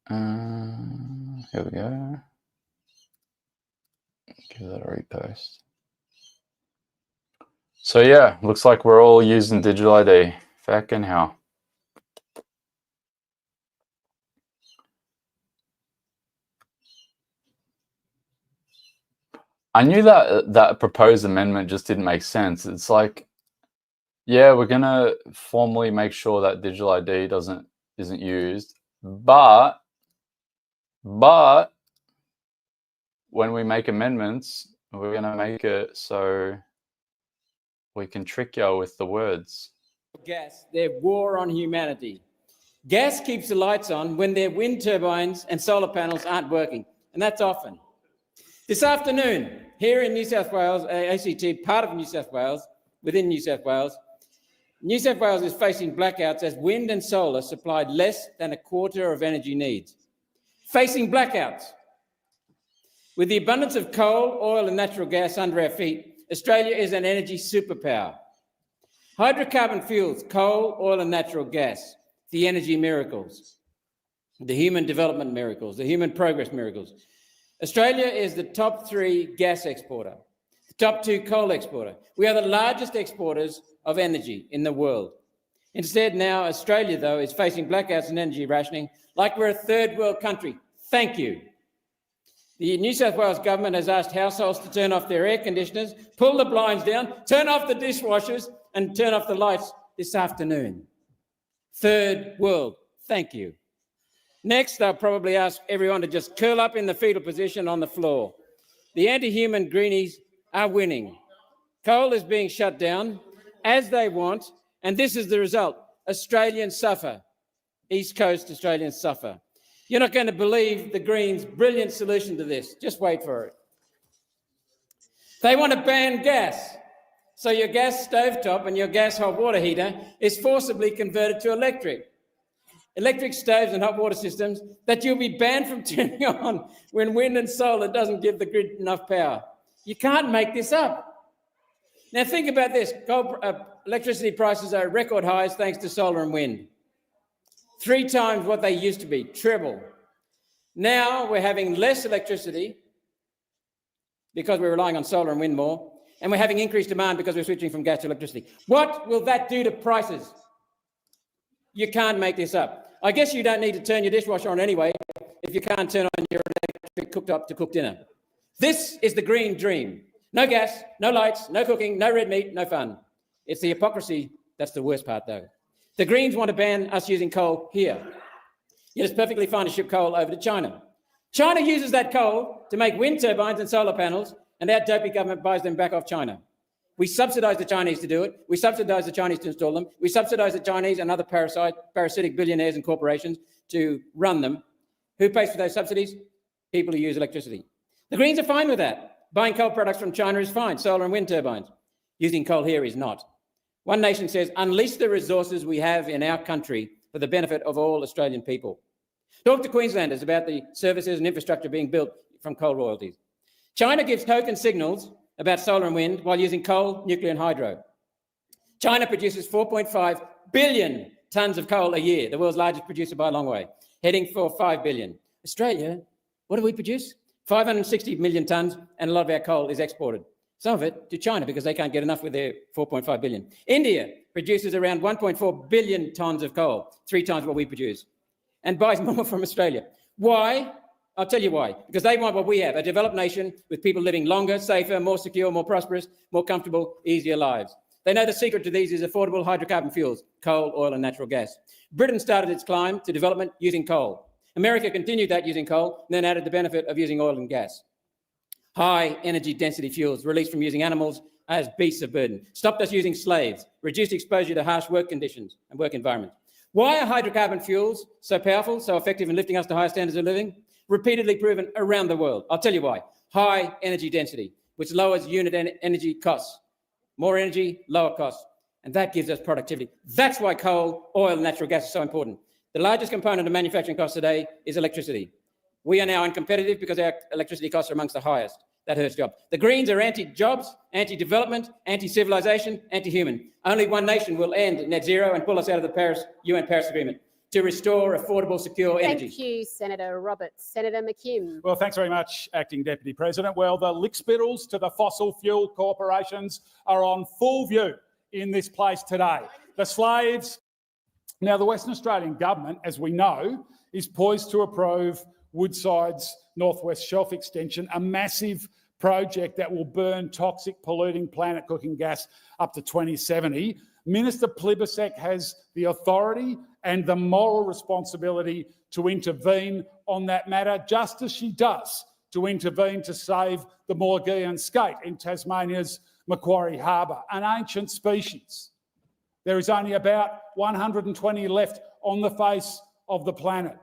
Here we go. Give that a repost. So yeah, looks like we're all using digital ID. Fucking hell. I knew that that proposed amendment just didn't make sense. It's like, yeah, we're gonna formally make sure that digital ID isn't used, but when we make amendments, we're gonna make it so we can trick you with the words. Gas, their war on humanity. Gas keeps the lights on when their wind turbines and solar panels aren't working, and that's often. This afternoon, here in New South Wales, ACT, part of New South Wales, within New South Wales is facing blackouts as wind and solar supplied less than a quarter of energy needs. Facing blackouts. With the abundance of coal, oil and natural gas under our feet, Australia is an energy superpower. Hydrocarbon fuels, coal, oil and natural gas, the energy miracles, the human development miracles, the human progress miracles. Australia is the top 3 gas exporter, the top 2 coal exporter. We are the largest exporters of energy in the world. Instead, now Australia, though, is facing blackouts and energy rationing like we're a third world country. Thank you. The New South Wales government has asked households to turn off their air conditioners, pull the blinds down, turn off the dishwashers and turn off the lights this afternoon. Third world. Thank you. Next, they'll probably ask everyone to just curl up in the fetal position on the floor. The anti-human greenies are winning. Coal is being shut down as they want, and this is the result. Australians suffer. East Coast Australians suffer. You're not going to believe the Greens' brilliant solution to this. Just wait for it. They want to ban gas. So your gas stovetop and your gas hot water heater is forcibly converted to electric. Electric stoves and hot water systems that you'll be banned from turning on when wind and solar doesn't give the grid enough power. You can't make this up. Now think about this. Electricity prices are at record highs thanks to solar and wind. 3 times what they used to be, treble. Now we're having less electricity because we're relying on solar and wind more, and we're having increased demand because we're switching from gas to electricity. What will that do to prices? You can't make this up. I guess you don't need to turn your dishwasher on anyway if you can't turn on your electric cooktop to cook dinner. This is the green dream. No gas, no lights, no cooking, no red meat, no fun. It's the hypocrisy that's the worst part, though. The Greens want to ban us using coal here. Yet it's perfectly fine to ship coal over to China. China uses that coal to make wind turbines and solar panels, and our dopey government buys them back off China. We subsidise the Chinese to do it. We subsidise the Chinese to install them. We subsidise the Chinese and other parasitic billionaires and corporations to run them. Who pays for those subsidies? People who use electricity. The Greens are fine with that. Buying coal products from China is fine, solar and wind turbines. Using coal here is not. One Nation says, unleash the resources we have in our country for the benefit of all Australian people. Talk to Queenslanders about the services and infrastructure being built from coal royalties. China gives token signals about solar and wind while using coal, nuclear and hydro. China produces 4.5 billion tonnes of coal a year, the world's largest producer by a long way, heading for 5 billion. Australia, what do we produce? 560 million tonnes, and a lot of our coal is exported. Some of it to China because they can't get enough with their 4.5 billion. India produces around 1.4 billion tonnes of coal, 3 times what we produce, and buys more from Australia. Why? I'll tell you why. Because they want what we have, a developed nation with people living longer, safer, more secure, more prosperous, more comfortable, easier lives. They know the secret to these is affordable hydrocarbon fuels, coal, oil and natural gas. Britain started its climb to development using coal. America continued that using coal, and then added the benefit of using oil and gas. High energy density fuels released from using animals as beasts of burden, stopped us using slaves, reduced exposure to harsh work conditions and work environments. Why are hydrocarbon fuels so powerful, so effective in lifting us to higher standards of living? Repeatedly proven around the world. I'll tell you why. High energy density, which lowers unit energy costs. More energy, lower costs. And that gives us productivity. That's why coal, oil, and natural gas are so important. The largest component of manufacturing costs today is electricity. We are now uncompetitive because our electricity costs are amongst the highest. That hurts jobs. The Greens are anti-jobs, anti-development, anti-civilisation, anti-human. Only One Nation will end net zero and pull us out of the UN Paris Agreement to restore affordable, secure energy. Thank you, Senator Roberts. Senator McKim. Well, thanks very much, Acting Deputy President. Well, the lickspittles to the fossil fuel corporations are on full view in this place today. The slaves. Now, the Western Australian Government, as we know, is poised to approve Woodside's North West Shelf extension, a massive project that will burn toxic, polluting, planet-cooking gas up to 2070. Minister Plibersek has the authority and the moral responsibility to intervene on that matter, just as she does to intervene to save the Maugean skate in Tasmania's Macquarie Harbour, an ancient species. There is only about 120 left on the face of the planet.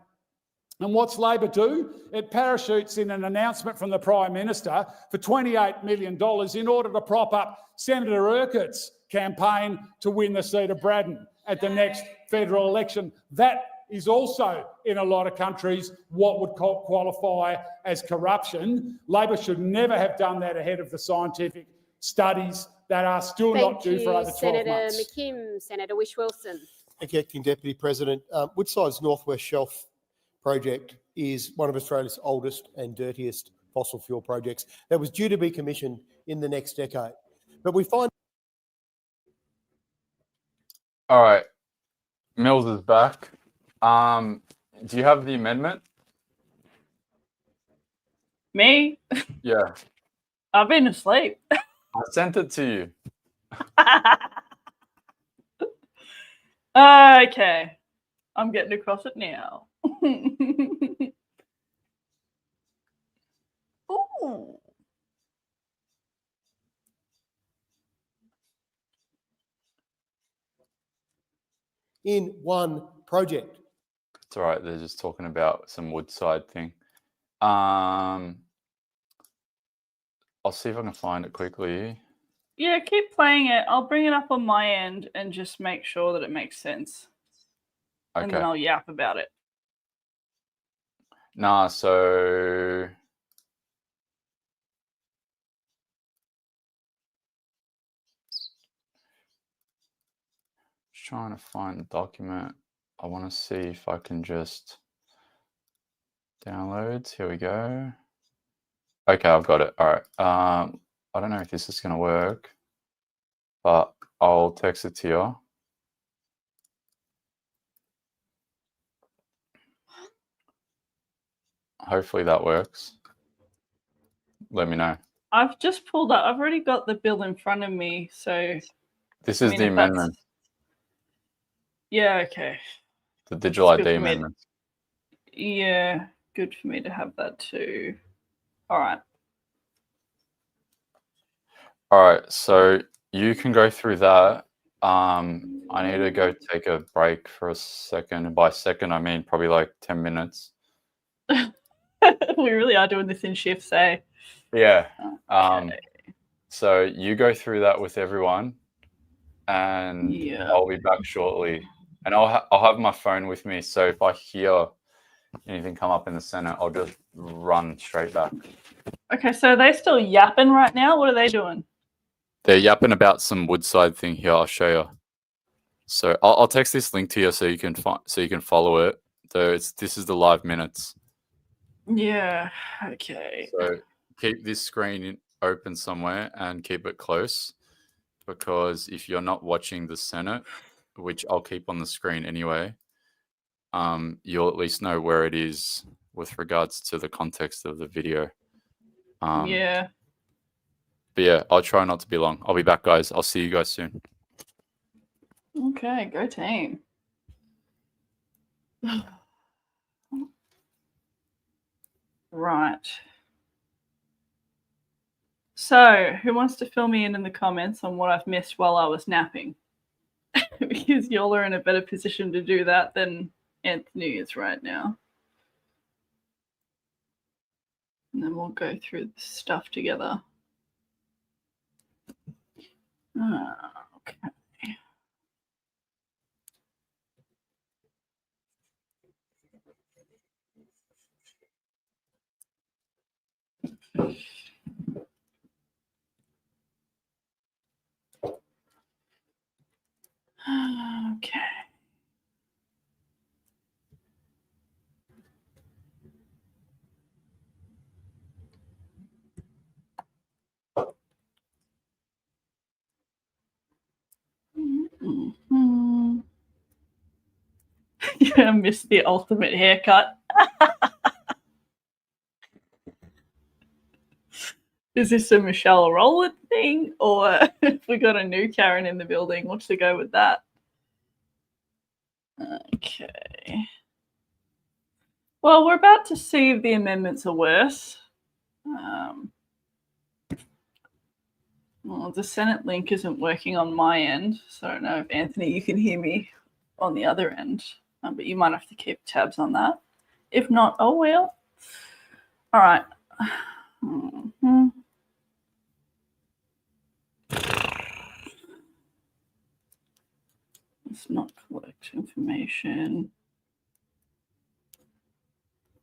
And what's Labor do? It parachutes in an announcement from the Prime Minister for $28 million in order to prop up Senator Urquhart's campaign to win the seat of Braddon at the next federal election. That is also, in a lot of countries, what would qualify as corruption. Labor should never have done that ahead of the scientific studies that are still not due for over 12 months. Senator McKim. Senator Whish-Wilson. Thank you, Acting Deputy President. Woodside's North West Shelf project is one of Australia's oldest and dirtiest fossil fuel projects that was due to be commissioned in the next decade. But we find... All right. Mills is back. Do you have the amendment? Me? Yeah. I've been asleep. I sent it to you. Okay. I'm getting across it now. Ooh. in one project. It's all right. They're just talking about some Woodside thing. I'll see if I can find it quickly. Yeah, keep playing it. I'll bring it up on my end and just make sure that it makes sense. And then Okay. I'll yap about it. Nah, so just trying to find the document. I want to see if I can just downloads. Here we go. Okay, I've got it. All right. I don't know if this is going to work, but I'll text it to you. Hopefully that works. Let me know. I've just pulled up. I've already got the bill in front of me, so This I is mean, the if that's- amendment, Yeah, okay. the digital It's good ID for me. amendment. Yeah. good for me to have that too. All right. All right, so you can go through that. I need to go take a break for a second. And by second, I mean probably like 10 minutes. We really are doing this in shifts, eh? Yeah. So you go through that with everyone, and Yeah. I'll be back shortly. And I'll have my phone with me, so if I hear anything come up in the Senate, I'll just run straight back. Okay, so are they still yapping right now? What are they doing? They're yapping about some Woodside thing here. I'll show you. So I'll text this link to you so you can follow it. So this is the live minutes. Yeah. Okay. So keep this screen open somewhere and keep it close, because if you're not watching the Senate, which I'll keep on the screen anyway, you'll at least know where it is with regards to the context of the video. Yeah. But yeah, I'll try not to be long. I'll be back, guys. I'll see you guys soon. Okay, go team. Right. So, who wants to fill me in the comments on what I've missed while I was napping? Because y'all are in a better position to do that than Anthony is right now. And then we'll go through the stuff together. Okay. Okay. You're gonna miss the ultimate haircut. Is this a Michelle Rowland thing, or have we got a new Karen in the building? What's to go with that? Okay. Well, we're about to see if the amendments are worse. Well, the Senate link isn't working on my end, so I don't know if Anthony, you can hear me on the other end, but you might have to keep tabs on that. If not, oh well. All right. Let's not collect information.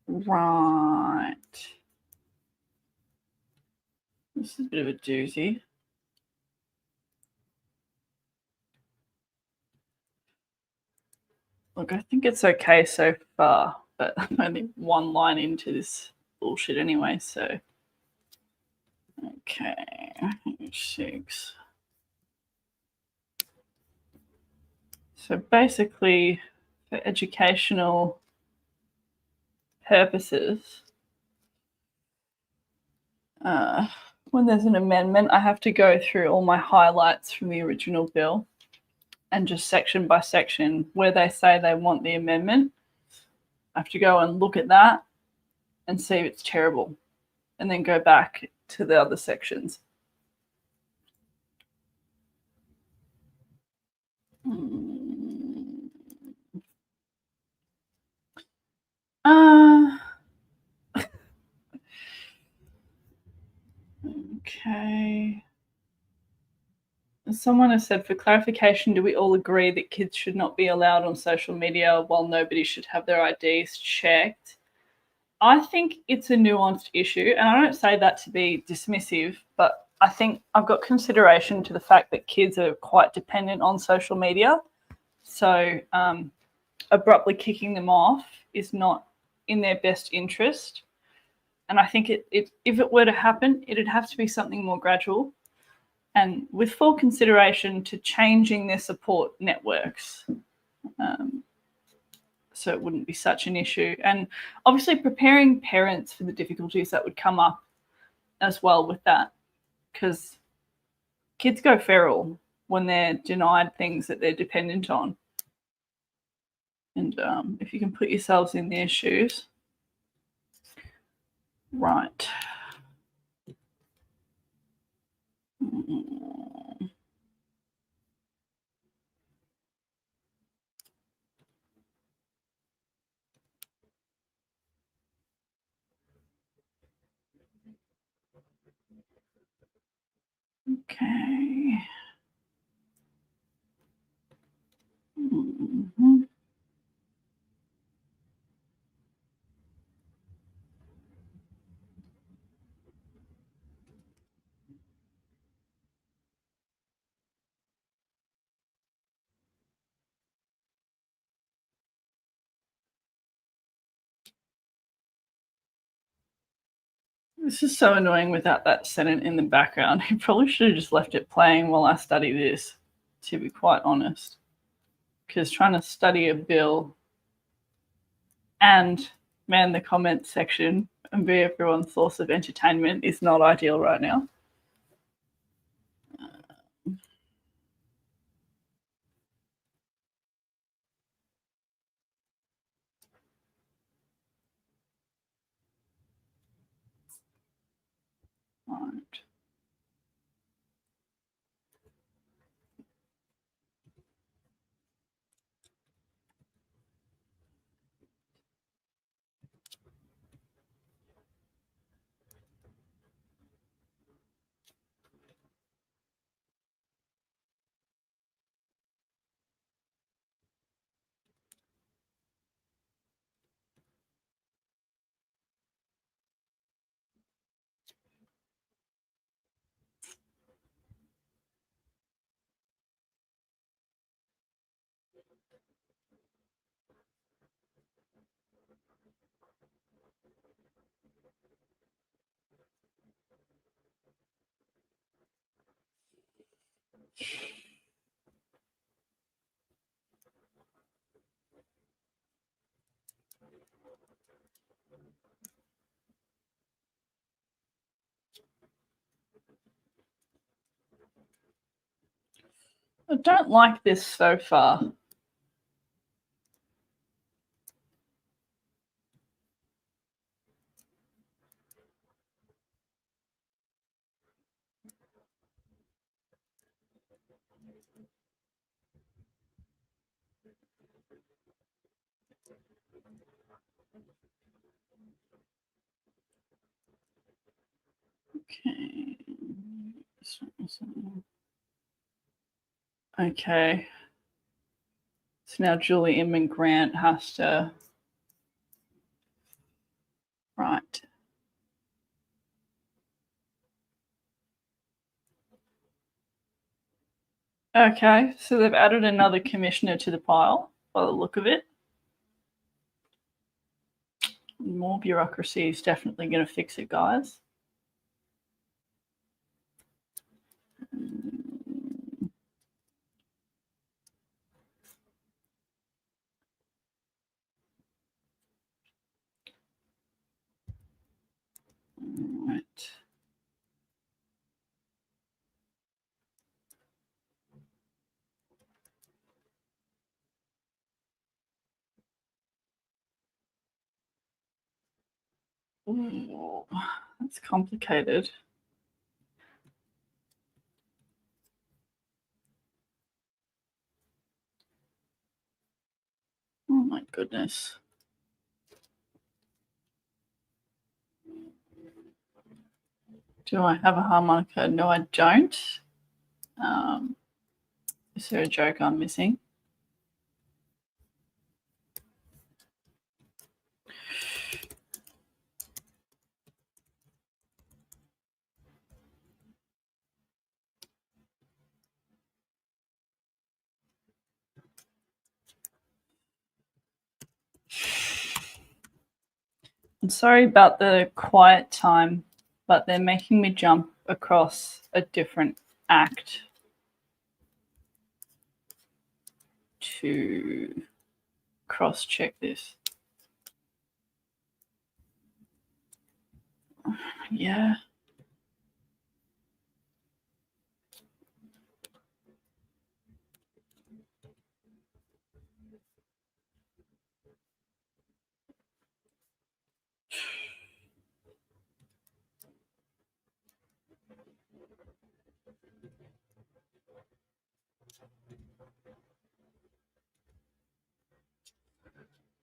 Right. This is a bit of a doozy. Look, I think it's okay so far, but I'm only one line into this bullshit anyway, so. Okay, 6. So basically, for educational purposes, when there's an amendment, I have to go through all my highlights from the original bill and just section by section where they say they want the amendment. I have to go and look at that and see if it's terrible, and then go back to the other sections. Okay. Someone has said, for clarification, do we all agree that kids should not be allowed on social media while nobody should have their IDs checked? I think it's a nuanced issue, and I don't say that to be dismissive, but I think I've got consideration to the fact that kids are quite dependent on social media. So abruptly kicking them off is not in their best interest. And I think if it were to happen, it'd have to be something more gradual and with full consideration to changing their support networks. So it wouldn't be such an issue. And obviously preparing parents for the difficulties that would come up as well with that, because kids go feral when they're denied things that they're dependent on. And if you can put yourselves in their shoes, Right. Mm. Okay. Mhm. This is so annoying without that Senate in the background. He probably should have just left it playing while I study this, to be quite honest. Because trying to study a bill and man the comment section and be everyone's source of entertainment is not ideal right now. Right. I don't like this so far. Okay. Okay. So now Julie Inman Grant has to. Right. Okay, so they've added another commissioner to the pile by the look of it. More bureaucracy is definitely going to fix it, guys. Right. Ooh, that's complicated. Oh my goodness. Do I have a harmonica? No, I don't. Is there a joke I'm missing? I'm sorry about the quiet time, but they're making me jump across a different act to cross-check this. Yeah.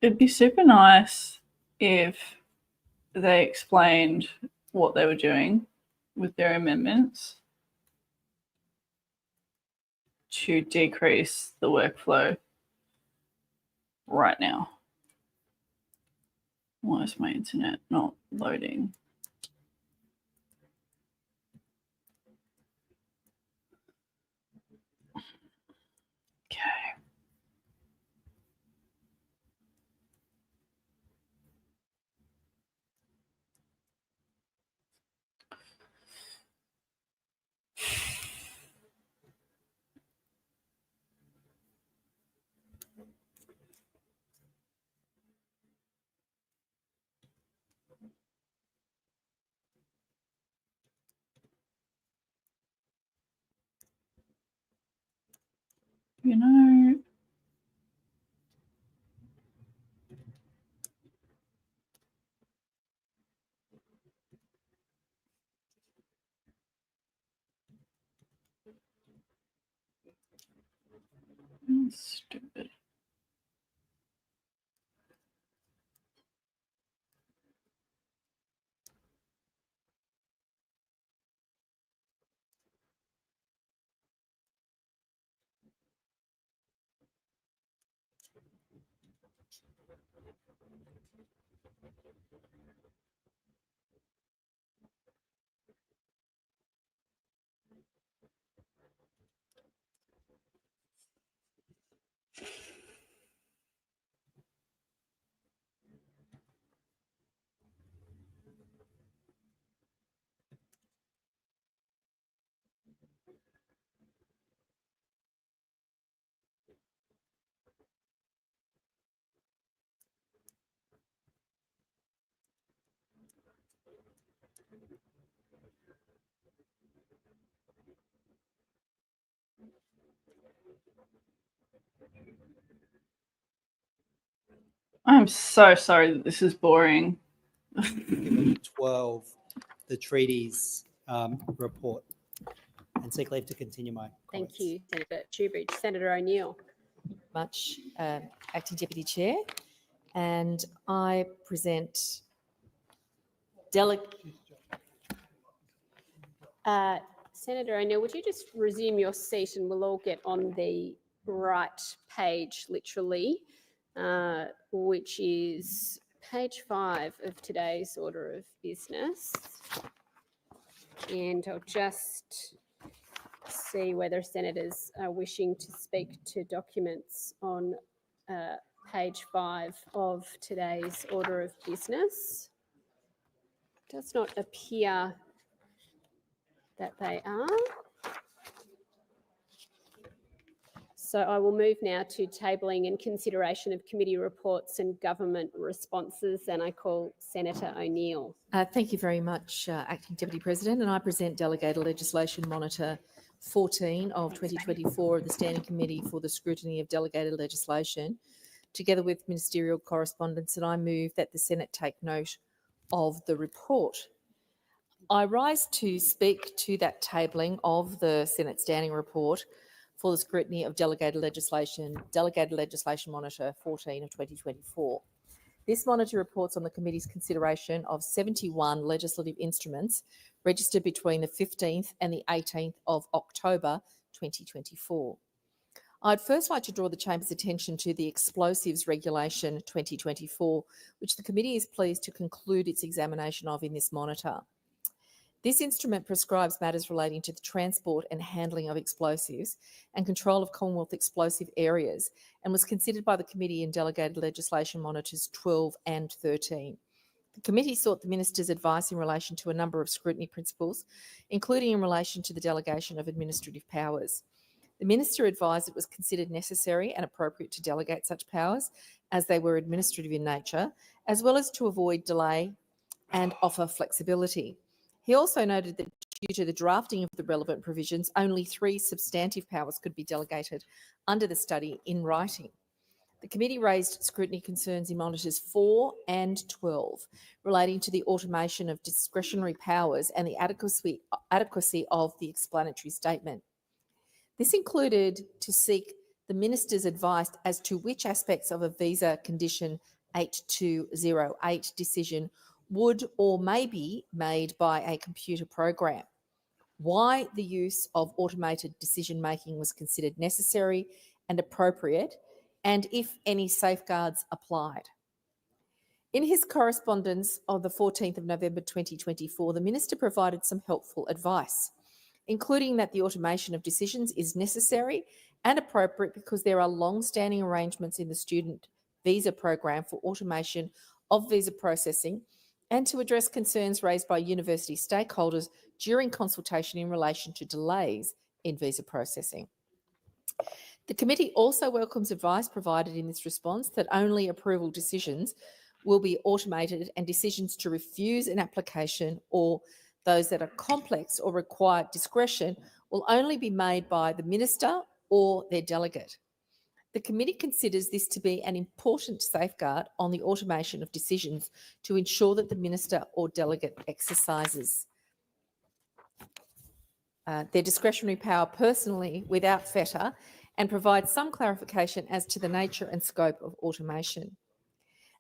It'd be super nice if they explained what they were doing with their amendments to decrease the workflow right now. Why is my internet not loading? Okay. You know, stupid. I'm so sorry that this is boring. 12, the treaties report, and seek leave to continue my comments. Thank you, Senator Shoebridge. Senator O'Neill. Much, Acting Deputy Chair, and I present Senator O'Neill, would you just resume your seat and we'll all get on the right page, literally, which is page 5 of today's order of business. And I'll just see whether senators are wishing to speak to documents on page 5 of today's order of business. Does not appear that they are. So I will move now to tabling and consideration of committee reports and government responses, and I call Senator O'Neill. Thank you very much, Acting Deputy President, and I present Delegated Legislation Monitor 14 of 2024 of the Standing Committee for the Scrutiny of Delegated Legislation, together with ministerial correspondence, and I move that the Senate take note of the report. I rise to speak to that tabling of the Senate Standing Report for the Scrutiny of Delegated Legislation Monitor 14 of 2024. This monitor reports on the committee's consideration of 71 legislative instruments registered between the 15th and the 18th of October 2024. I'd first like to draw the Chamber's attention to the Explosives Regulation 2024, which the committee is pleased to conclude its examination of in this monitor. This instrument prescribes matters relating to the transport and handling of explosives and control of Commonwealth explosive areas, and was considered by the committee in Delegated Legislation Monitors 12 and 13. The committee sought the minister's advice in relation to a number of scrutiny principles, including in relation to the delegation of administrative powers. The minister advised it was considered necessary and appropriate to delegate such powers as they were administrative in nature, as well as to avoid delay and offer flexibility. He also noted that due to the drafting of the relevant provisions, only 3 substantive powers could be delegated under the study in writing. The committee raised scrutiny concerns in Monitors 4 and 12 relating to the automation of discretionary powers and the adequacy of the explanatory statement. This included to seek the Minister's advice as to which aspects of a visa condition 8208 decision would or may be made by a computer program, why the use of automated decision-making was considered necessary and appropriate, and if any safeguards applied. In his correspondence of the 14th of November 2024, the Minister provided some helpful advice, including that the automation of decisions is necessary and appropriate because there are long-standing arrangements in the student visa program for automation of visa processing and to address concerns raised by university stakeholders during consultation in relation to delays in visa processing. The committee also welcomes advice provided in this response that only approval decisions will be automated and decisions to refuse an application or those that are complex or require discretion will only be made by the Minister or their delegate. The committee considers this to be an important safeguard on the automation of decisions to ensure that the Minister or delegate exercises their discretionary power personally without fetter and provides some clarification as to the nature and scope of automation.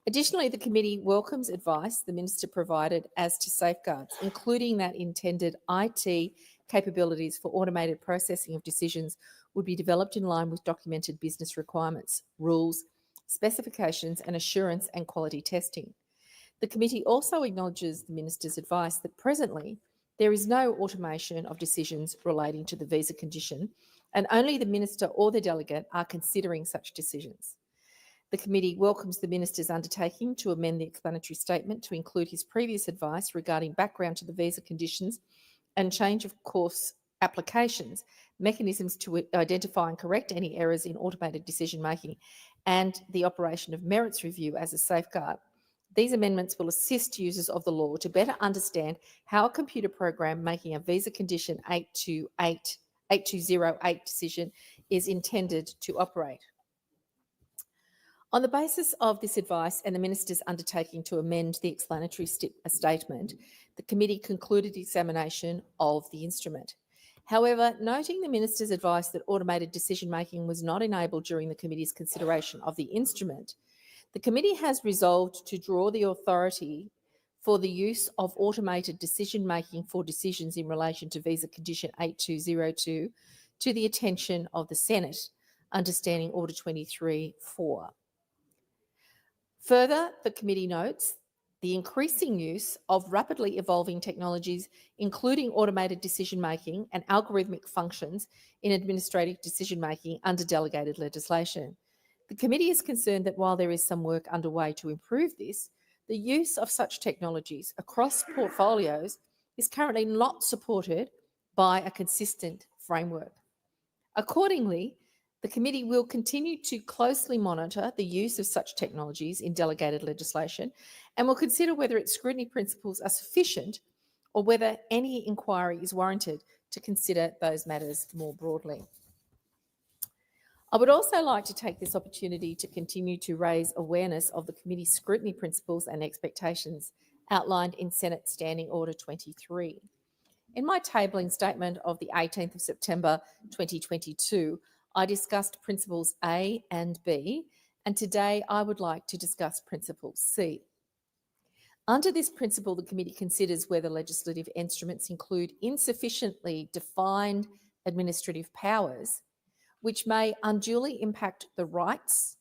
Additionally, the committee welcomes advice the Minister provided as to safeguards, including that intended IT capabilities for automated processing of decisions would be developed in line with documented business requirements, rules, specifications and assurance and quality testing. The committee also acknowledges the Minister's advice that presently there is no automation of decisions relating to the visa condition and only the Minister or the delegate are considering such decisions. The committee welcomes the Minister's undertaking to amend the explanatory statement to include his previous advice regarding background to the visa conditions and change of course applications, mechanisms to identify and correct any errors in automated decision-making, and the operation of merits review as a safeguard. These amendments will assist users of the law to better understand how a computer program making a visa condition 8208 decision is intended to operate. On the basis of this advice and the Minister's undertaking to amend the explanatory statement, the committee concluded examination of the instrument. However, noting the Minister's advice that automated decision-making was not enabled during the committee's consideration of the instrument, the committee has resolved to draw the authority for the use of automated decision-making for decisions in relation to visa condition 8202 to the attention of the Senate under Standing Order 23-4. Further, the committee notes the increasing use of rapidly evolving technologies, including automated decision-making and algorithmic functions in administrative decision-making under delegated legislation. The committee is concerned that while there is some work underway to improve this, the use of such technologies across portfolios is currently not supported by a consistent framework. Accordingly, the committee will continue to closely monitor the use of such technologies in delegated legislation and will consider whether its scrutiny principles are sufficient or whether any inquiry is warranted to consider those matters more broadly. I would also like to take this opportunity to continue to raise awareness of the committee's scrutiny principles and expectations outlined in Senate Standing Order 23. In my tabling statement of the 18th of September 2022, I discussed principles A and B, and today I would like to discuss principle C. Under this principle, the committee considers whether legislative instruments include insufficiently defined administrative powers which may unduly impact the rights,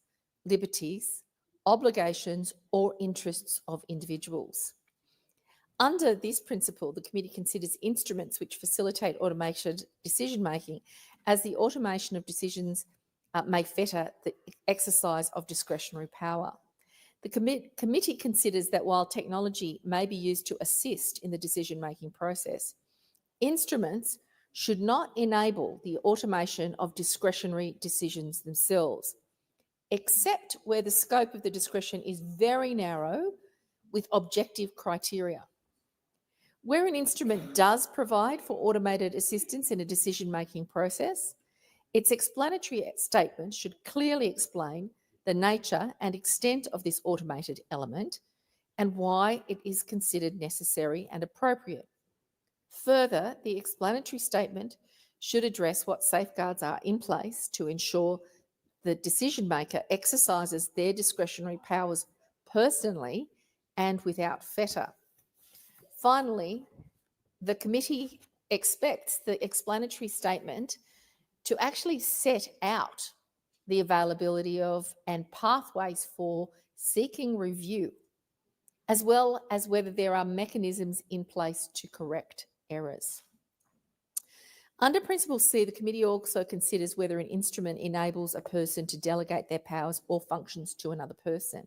liberties, obligations or interests of individuals. Under this principle, the committee considers instruments which facilitate automated decision-making as the automation of decisions may fetter the exercise of discretionary power. The committee considers that while technology may be used to assist in the decision-making process, instruments should not enable the automation of discretionary decisions themselves, except where the scope of the discretion is very narrow with objective criteria. Where an instrument does provide for automated assistance in a decision-making process, its explanatory statement should clearly explain the nature and extent of this automated element and why it is considered necessary and appropriate. Further, the explanatory statement should address what safeguards are in place to ensure the decision maker exercises their discretionary powers personally and without fetter. Finally, the committee expects the explanatory statement to actually set out the availability of and pathways for seeking review, as well as whether there are mechanisms in place to correct errors. Under Principle C, the committee also considers whether an instrument enables a person to delegate their powers or functions to another person.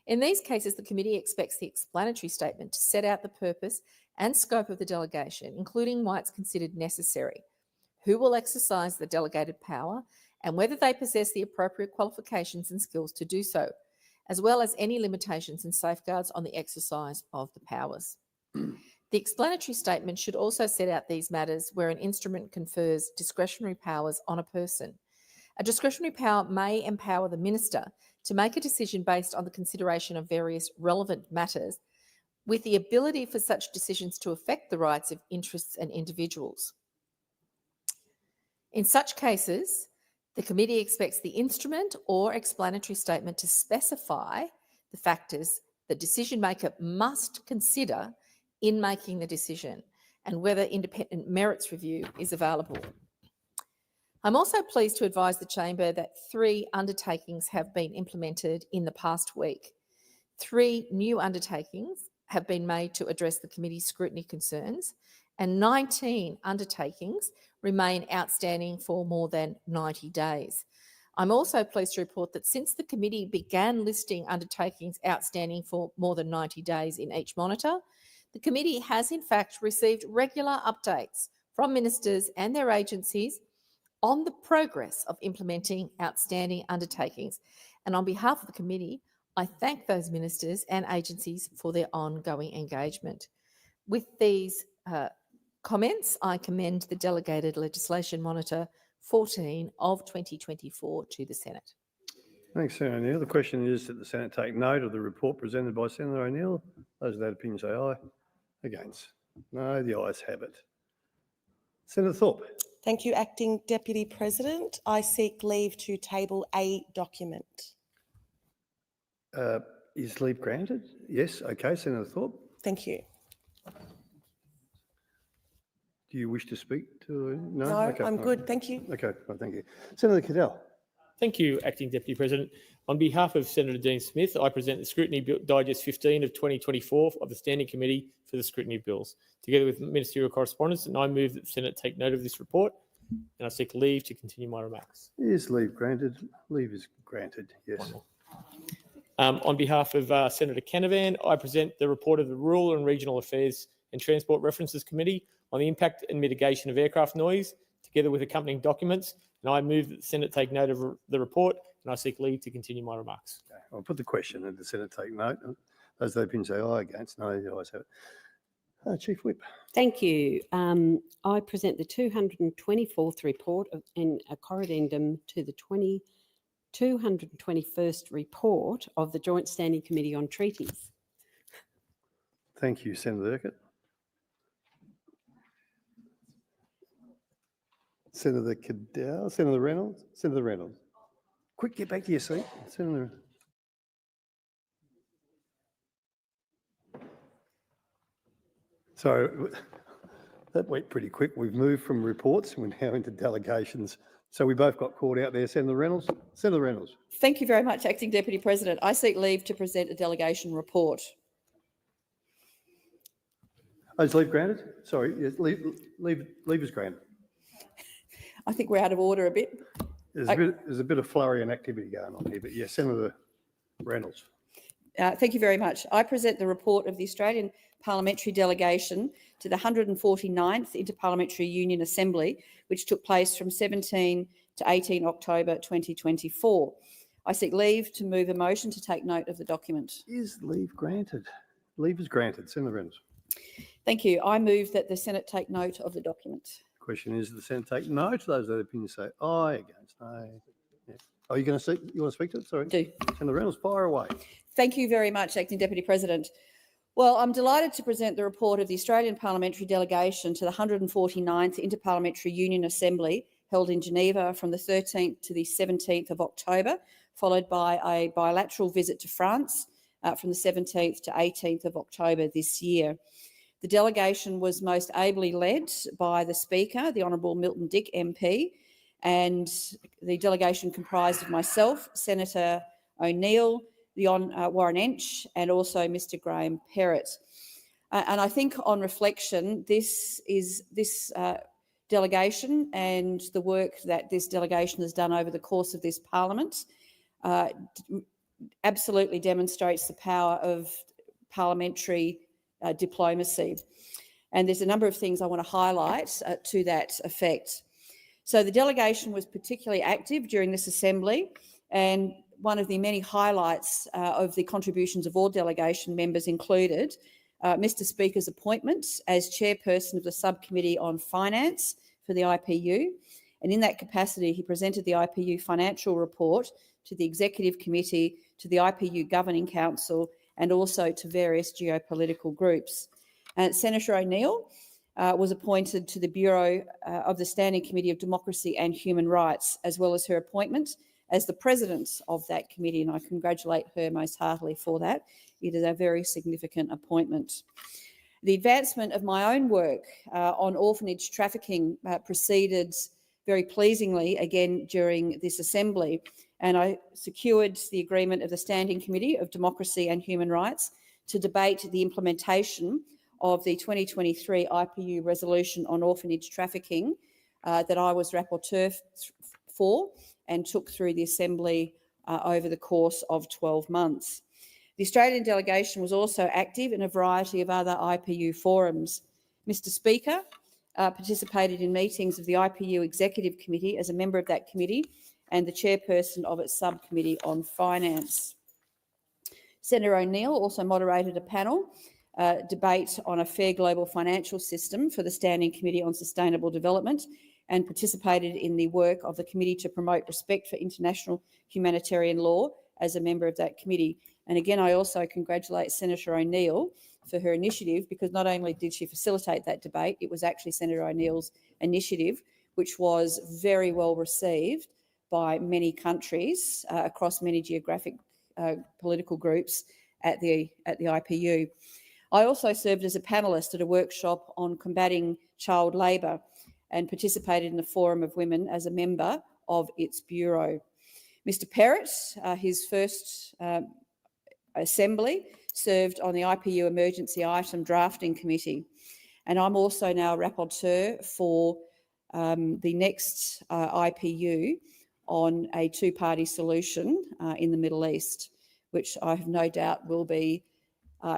In these cases, the committee expects the explanatory statement to set out the purpose and scope of the delegation, including why it's considered necessary, who will exercise the delegated power, and whether they possess the appropriate qualifications and skills to do so, as well as any limitations and safeguards on the exercise of the powers. The explanatory statement should also set out these matters where an instrument confers discretionary powers on a person. A discretionary power may empower the minister to make a decision based on the consideration of various relevant matters, with the ability for such decisions to affect the rights of interests and individuals. In such cases, the committee expects the instrument or explanatory statement to specify the factors the decision maker must consider in making the decision and whether independent merits review is available. I'm also pleased to advise the Chamber that 3 undertakings have been implemented in the past week. 3 new undertakings have been made to address the committee's scrutiny concerns, and 19 undertakings remain outstanding for more than 90 days. I'm also pleased to report that since the committee began listing undertakings outstanding for more than 90 days in each monitor, the committee has in fact received regular updates from ministers and their agencies on the progress of implementing outstanding undertakings. And on behalf of the committee, I thank those ministers and agencies for their ongoing engagement. With these comments, I commend the Delegated Legislation Monitor 14 of 2024 to the Senate. Thanks, Senator O'Neill. The question is that the Senate take note of the report presented by Senator O'Neill. Those of that opinion say aye. Against? No, the ayes have it. Senator Thorpe. Thank you, Acting Deputy President. I seek leave to table a document. Is leave granted? Yes. Okay, Senator Thorpe. Thank you. Do you wish to speak to? No, No, okay, I'm all good. right. Thank you. Okay, well, thank you. Senator Cadell. Thank you, Acting Deputy President. On behalf of Senator Dean Smith, I present the Scrutiny Digest 15 of 2024 of the Standing Committee for the Scrutiny of Bills, together with ministerial correspondence, and I move that the Senate take note of this report, and I seek leave to continue my remarks. Is leave granted? Leave is granted, yes. On behalf of Senator Canavan, I present the report of the Rural and Regional Affairs and Transport References Committee on the impact and mitigation of aircraft noise, together with accompanying documents, and I move that the Senate take note of the report, and I seek leave to continue my remarks. Okay, I'll put the question and the Senate take note. Those that opinion say aye. Against? No, the ayes have it. Chief Whip. Thank you. I present the 224th report and a corridendum to the 221st report of the Joint Standing Committee on Treaties. Thank you, Senator Urquhart. Senator Cadell, Senator Reynolds, Senator Reynolds. Quick, get back to your seat. Senator. So that went pretty quick. We've moved from reports, we're now into delegations. So we both got called out there. Senator Reynolds. Senator Reynolds. Thank you very much, Acting Deputy President. I seek leave to present a delegation report. Oh, is leave granted? Sorry, yes, leave is granted. I think we're out of order a bit. There's a bit of flurry and activity going on here, but yes, Senator Reynolds. Thank you very much. I present the report of the Australian Parliamentary Delegation to the 149th Interparliamentary Union Assembly, which took place from 17 to 18 October 2024. I seek leave to move a motion to take note of the document. Is leave granted? Leave is granted. Senator Reynolds. Thank you. I move that the Senate take note of the document. Question is, the Senate take note. Those that opinion say aye. Against? No. Yeah. Are you going to speak? You want to speak to it? Sorry. Do. Senator Reynolds, fire away. Thank you very much, Acting Deputy President. Well, I'm delighted to present the report of the Australian Parliamentary Delegation to the 149th Interparliamentary Union Assembly held in Geneva from the 13th to the 17th of October, followed by a bilateral visit to France from the 17th to 18th of October this year. The delegation was most ably led by the Speaker, the Honourable Milton Dick MP, and the delegation comprised of myself, Senator O'Neill, Warren Entsch, and also Mr Graham Perrott. And I think on reflection, this delegation and the work that this delegation has done over the course of this Parliament absolutely demonstrates the power of parliamentary diplomacy. And there's a number of things I want to highlight to that effect. So the delegation was particularly active during this assembly, and one of the many highlights of the contributions of all delegation members included Mr Speaker's appointment as chairperson of the Subcommittee on Finance for the IPU. And in that capacity, he presented the IPU financial report to the Executive Committee, to the IPU Governing Council, and also to various geopolitical groups. And Senator O'Neill was appointed to the Bureau of the Standing Committee of Democracy and Human Rights, as well as her appointment as the president of that committee, and I congratulate her most heartily for that. It is a very significant appointment. The advancement of my own work on orphanage trafficking proceeded very pleasingly again during this assembly, and I secured the agreement of the Standing Committee of Democracy and Human Rights to debate the implementation of the 2023 IPU resolution on orphanage trafficking that I was rapporteur for and took through the Assembly over the course of 12 months. The Australian delegation was also active in a variety of other IPU forums. Mr Speaker participated in meetings of the IPU Executive Committee as a member of that committee and the chairperson of its Subcommittee on Finance. Senator O'Neill also moderated a panel debate on a fair global financial system for the Standing Committee on Sustainable Development and participated in the work of the committee to promote respect for international humanitarian law as a member of that committee. And again, I also congratulate Senator O'Neill for her initiative, because not only did she facilitate that debate, it was actually Senator O'Neill's initiative, which was very well received by many countries across many geographic political groups at the IPU. I also served as a panellist at a workshop on combating child labour and participated in the Forum of Women as a member of its bureau. Mr Perrott, his first assembly, served on the IPU Emergency Item Drafting Committee. And I'm also now rapporteur for the next IPU on a two-party solution in the Middle East, which I have no doubt will be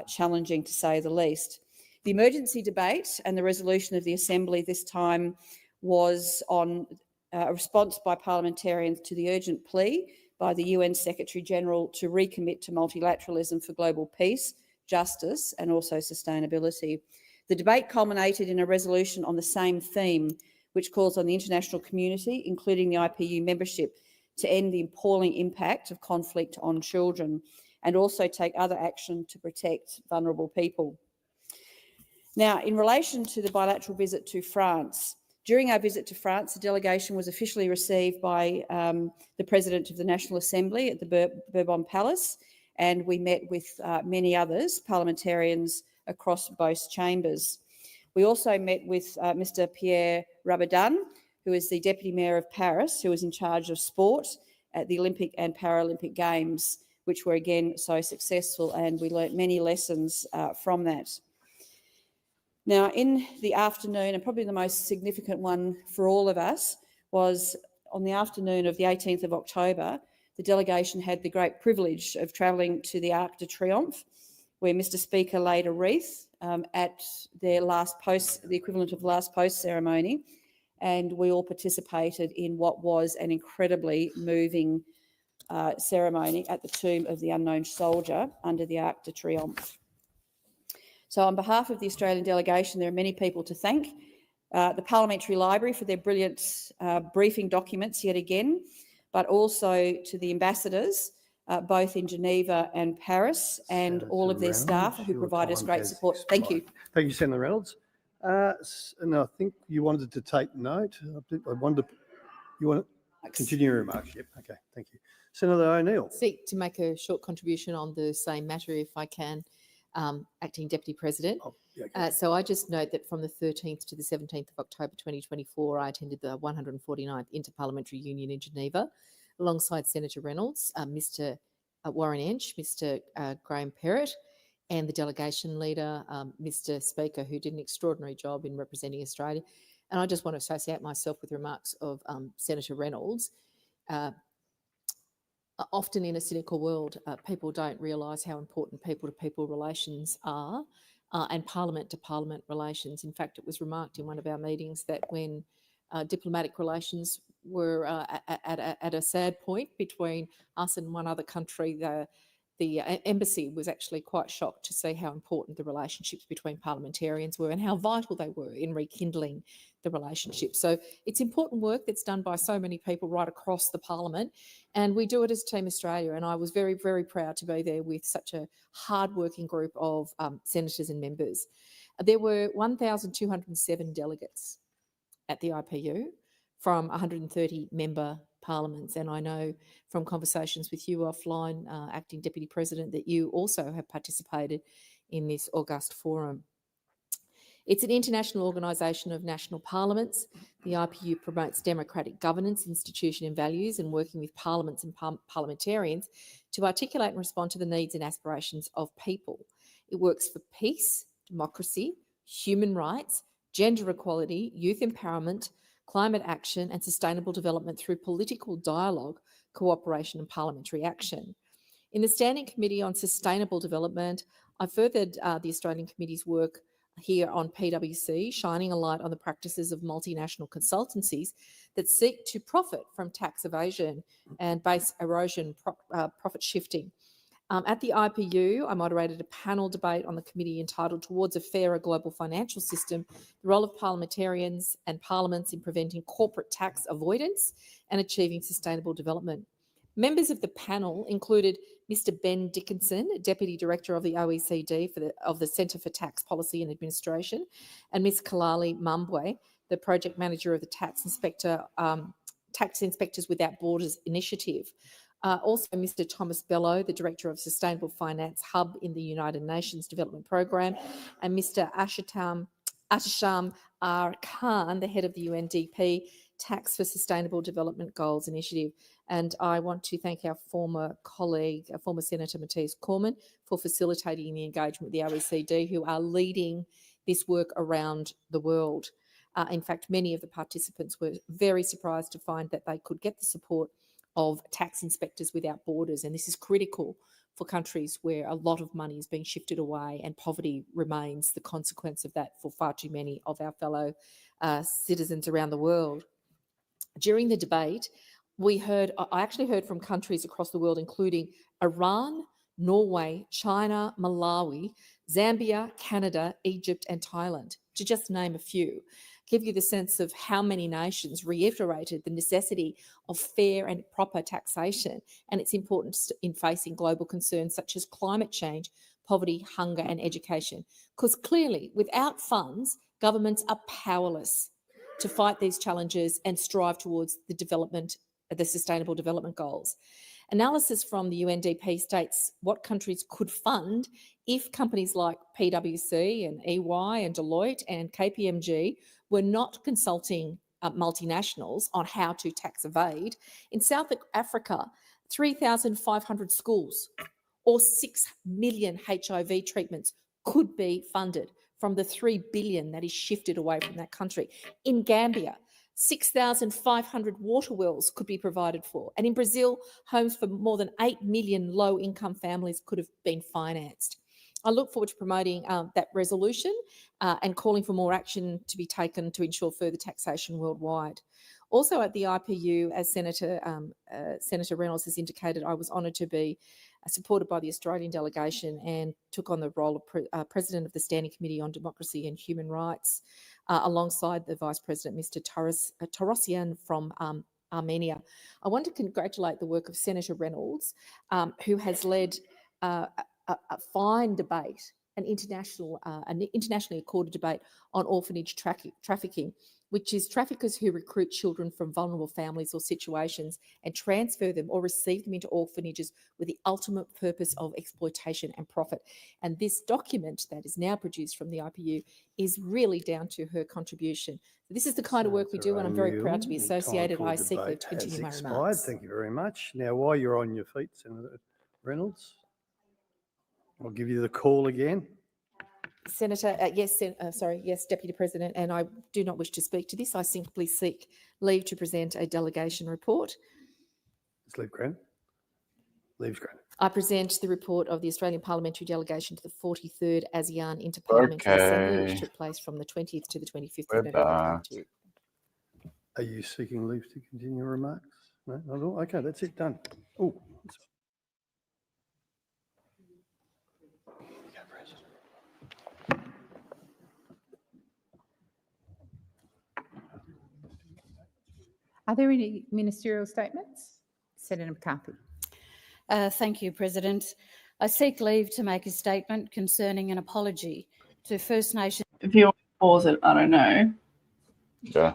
challenging to say the least. The emergency debate and the resolution of the Assembly this time was on a response by parliamentarians to the urgent plea by the UN Secretary-General to recommit to multilateralism for global peace, justice and also sustainability. The debate culminated in a resolution on the same theme, which calls on the international community, including the IPU membership, to end the appalling impact of conflict on children and also take other action to protect vulnerable people. Now, in relation to the bilateral visit to France, during our visit to France, the delegation was officially received by the President of the National Assembly at the Bourbon Palace, and we met with many others, parliamentarians across both chambers. We also met with Mr Pierre Rabadan, who is the Deputy Mayor of Paris, who is in charge of sport at the Olympic and Paralympic Games, which were again so successful, and we learnt many lessons from that. Now, in the afternoon, and probably the most significant one for all of us, was on the afternoon of the 18th of October, the delegation had the great privilege of travelling to the Arc de Triomphe, where Mr Speaker laid a wreath at their last post, the equivalent of the last post ceremony, and we all participated in what was an incredibly moving ceremony at the tomb of the unknown soldier under the Arc de Triomphe. So on behalf of the Australian delegation, there are many people to thank. The Parliamentary Library for their brilliant briefing documents yet again, but also to the ambassadors, both in Geneva and Paris, and all of their staff who provide us great support. Thank you. Thank you, Senator Reynolds. And I think you wanted to take note. I wanted to You want to continue your remarks? Yep. Okay. Thank you. Senator O'Neill. Seek to make a short contribution on the same matter, if I can, Acting Deputy President. So I just note that from the 13th to the 17th of October 2024, I attended the 149th Interparliamentary Union in Geneva alongside Senator Reynolds, Mr. Warren Entsch, Mr. Graham Perrott, and the delegation leader, Mr. Speaker, who did an extraordinary job in representing Australia. And I just want to associate myself with remarks of Senator Reynolds. Often in a cynical world, people don't realise how important people-to-people relations are and parliament-to-parliament relations. In fact, it was remarked in one of our meetings that when diplomatic relations were at a sad point between us and one other country, the embassy was actually quite shocked to see how important the relationships between parliamentarians were and how vital they were in rekindling the relationship. So it's important work that's done by so many people right across the parliament, and we do it as Team Australia. And I was very, very proud to be there with such a hard-working group of senators and members. There were 1,207 delegates at the IPU from 130 member parliaments. And I know from conversations with you offline, Acting Deputy President, that you also have participated in this august forum. It's an international organisation of national parliaments. The IPU promotes democratic governance, institution and values, and working with parliaments and parliamentarians to articulate and respond to the needs and aspirations of people. It works for peace, democracy, human rights, gender equality, youth empowerment, climate action and sustainable development through political dialogue, cooperation and parliamentary action. In the Standing Committee on Sustainable Development, I furthered the Australian Committee's work here on PwC, shining a light on the practices of multinational consultancies that seek to profit from tax evasion and base erosion, profit shifting. At the IPU, I moderated a panel debate on the committee entitled Towards a Fairer Global Financial System, the Role of Parliamentarians and Parliaments in Preventing Corporate Tax Avoidance and Achieving Sustainable Development. Members of the panel included Mr. Ben Dickinson, Deputy Director of the OECD of the Centre for Tax Policy and Administration, and Ms. Kalali Mambwe, the Project Manager of the Tax Inspectors Without Borders initiative. Also, Mr. Thomas Bello, the Director of Sustainable Finance Hub in the United Nations Development Programme, and Mr. Atisham R. Khan, the Head of the UNDP Tax for Sustainable Development Goals Initiative. And I want to thank our former colleague, former Senator Matthias Cormann, for facilitating the engagement with the OECD, who are leading this work around the world. In fact, many of the participants were very surprised to find that they could get the support of Tax Inspectors Without Borders, and this is critical for countries where a lot of money is being shifted away and poverty remains the consequence of that for far too many of our fellow citizens around the world. During the debate, I actually heard from countries across the world, including Iran, Norway, China, Malawi, Zambia, Canada, Egypt, and Thailand, to just name a few. Give you the sense of how many nations reiterated the necessity of fair and proper taxation and its importance in facing global concerns such as climate change, poverty, hunger and education. Because clearly, without funds, governments are powerless to fight these challenges and strive towards the Sustainable Development Goals. Analysis from the UNDP states what countries could fund if companies like PwC and EY and Deloitte and KPMG were not consulting multinationals on how to tax evade. In South Africa, 3,500 schools or 6 million HIV treatments could be funded from the 3 billion that is shifted away from that country. In Gambia, 6,500 water wells could be provided for. And in Brazil, homes for more than 8 million low-income families could have been financed. I look forward to promoting that resolution and calling for more action to be taken to ensure further taxation worldwide. Also at the IPU, as Senator Reynolds has indicated, I was honoured to be supported by the Australian delegation and took on the role of President of the Standing Committee on Democracy and Human Rights, alongside the Vice President, Mr. Torosyan from Armenia. I want to congratulate the work of Senator Reynolds, who has led a fine debate, an internationally accorded debate on orphanage trafficking, which is traffickers who recruit children from vulnerable families or situations and transfer them or receive them into orphanages with the ultimate purpose of exploitation and profit. And this document that is now produced from the IPU is really down to her contribution. This is the kind of work we do, and I'm very proud to be associated. I seek leave to continue my remarks. Thank you very much. Now, while you're on your feet, Senator Reynolds, I'll give you the call again. Senator, yes, Deputy President, and I do not wish to speak to this. I simply seek leave to present a delegation report. It's leave granted. Leave's granted. I present the report of the Australian Parliamentary Delegation to the 43rd ASEAN Interparliamentary Assembly, which took place from the 20th to the 25th of November. Are you seeking leave to continue remarks? No, not at all. Okay, that's it, done. Oh. Are there any ministerial statements? Senator McCarthy. Thank you, President. I seek leave to make a statement concerning an apology to First Nations. If you want to pause it, I don't know. Yeah.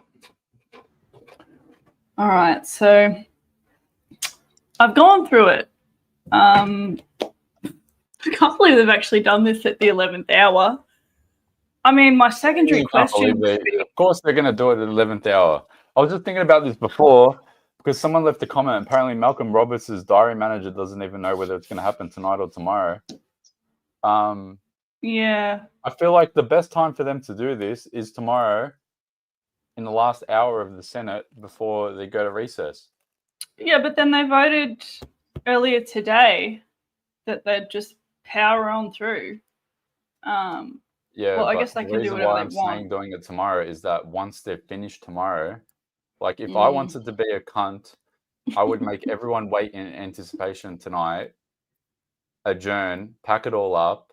All right, so I've gone through it. I can't believe they've actually done this at the 11th hour. I mean, my secondary question. Of course, they're going to do it at the 11th hour. I was just thinking about this before because someone left a comment. Apparently, Malcolm Roberts' diary manager doesn't even know whether it's going to happen tonight or tomorrow. Yeah. I feel like the best time for them to do this is tomorrow in the last hour of the Senate before they go to recess. Yeah, but then they voted earlier today that they'd just power on through. Yeah, well, I but guess they the can do reason whatever why they I'm want. saying doing it tomorrow is that once they're finished tomorrow, like if I wanted to be a cunt, I would make everyone wait in anticipation tonight, adjourn, pack it all up,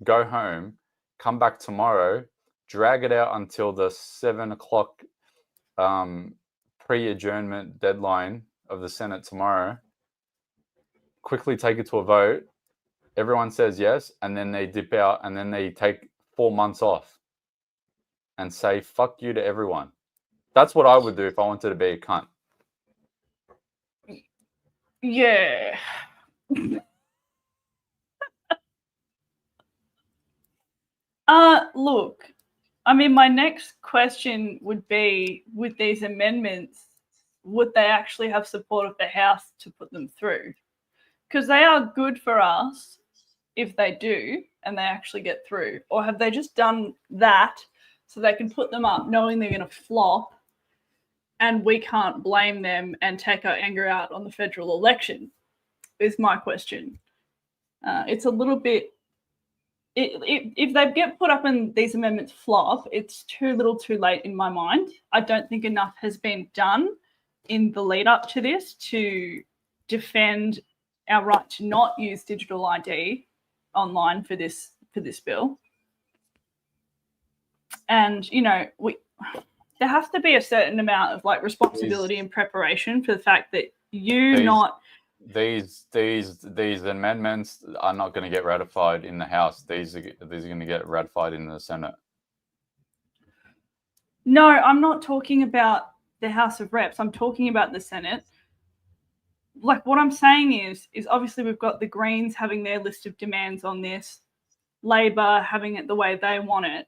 go home, come back tomorrow, drag it out until the 7 o'clock pre-adjournment deadline of the Senate tomorrow, quickly take it to a vote, everyone says yes, and then they dip out and then they take 4 months off and say fuck you to everyone. That's what I would do if I wanted to be a cunt. Yeah. Look, I mean, my next question would be, with these amendments, would they actually have support of the House to put them through? Because they are good for us if they do and they actually get through. Or have they just done that so they can put them up knowing they're going to flop and we can't blame them and take our anger out on the federal election, is my question. It's a little bit, if they get put up and these amendments flop, it's too little too late in my mind. I don't think enough has been done in the lead up to this to defend our right to not use digital ID online for this bill. And, you know, there has to be a certain amount of like responsibility and preparation for the fact that these amendments are not going to get ratified in the House. These are going to get ratified in the Senate. No, I'm not talking about the House of Reps. I'm talking about the Senate. Like what I'm saying is obviously we've got the Greens having their list of demands on this, Labor having it the way they want it.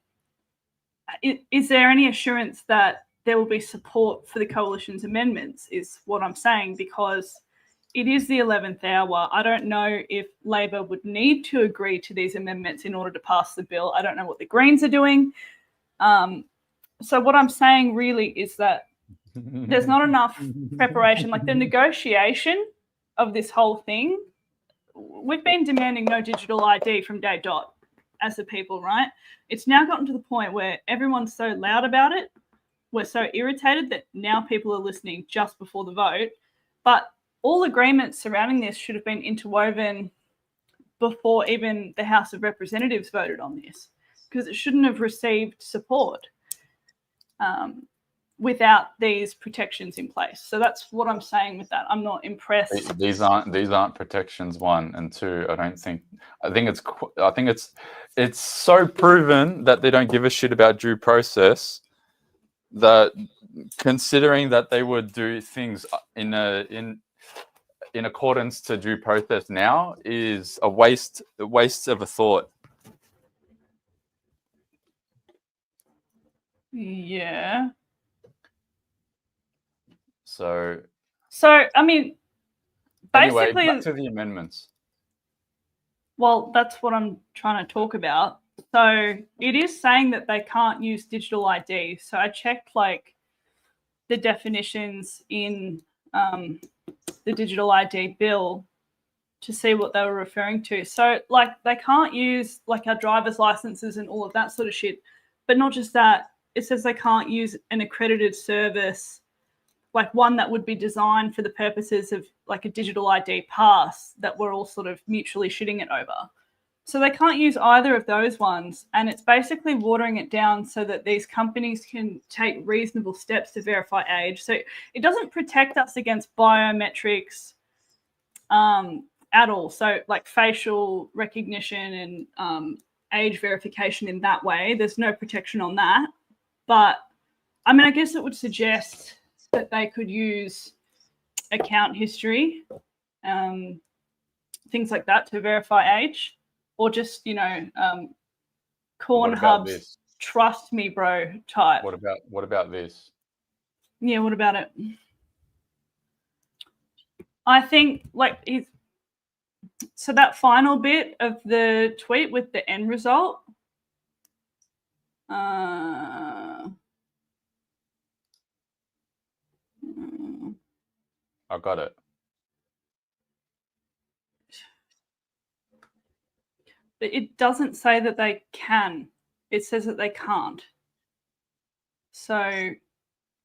Is there any assurance that there will be support for the coalition's amendments is what I'm saying, because it is the 11th hour. I don't know if Labor would need to agree to these amendments in order to pass the bill. I don't know what the Greens are doing. So what I'm saying really is that there's not enough preparation. Like the negotiation of this whole thing, we've been demanding no digital ID from day dot as the people, right? It's now gotten to the point where everyone's so loud about it. We're so irritated that now people are listening just before the vote. But all agreements surrounding this should have been interwoven before even the House of Representatives voted on this, because it shouldn't have received support without these protections in place. So that's what I'm saying with that. I'm not impressed. These aren't protections, 1 and 2. I think it's so proven that they don't give a shit about due process that considering that they would do things in accordance to due process now is a waste of a thought. Yeah. So I mean, anyway, basically, back to the amendments. well, that's what I'm trying to talk about. So it is saying that they can't use digital ID. So I checked like the definitions in the digital ID bill to see what they were referring to. So like they can't use like our driver's licenses and all of that sort of shit. But not just that, it says they can't use an accredited service, like one that would be designed for the purposes of like a digital ID pass that we're all sort of mutually shitting it over. So they can't use either of those ones. And it's basically watering it down so that these companies can take reasonable steps to verify age. So it doesn't protect us against biometrics at all. So like facial recognition and age verification in that way, there's no protection on that. But I mean, I guess it would suggest that they could use account history, things like that to verify age. Or just, you know, Cornhub's trust me, bro type. What about this? Yeah, what about it? I think like so that final bit of the tweet with the end result. I got it. But it doesn't say that they can. It says that they can't. So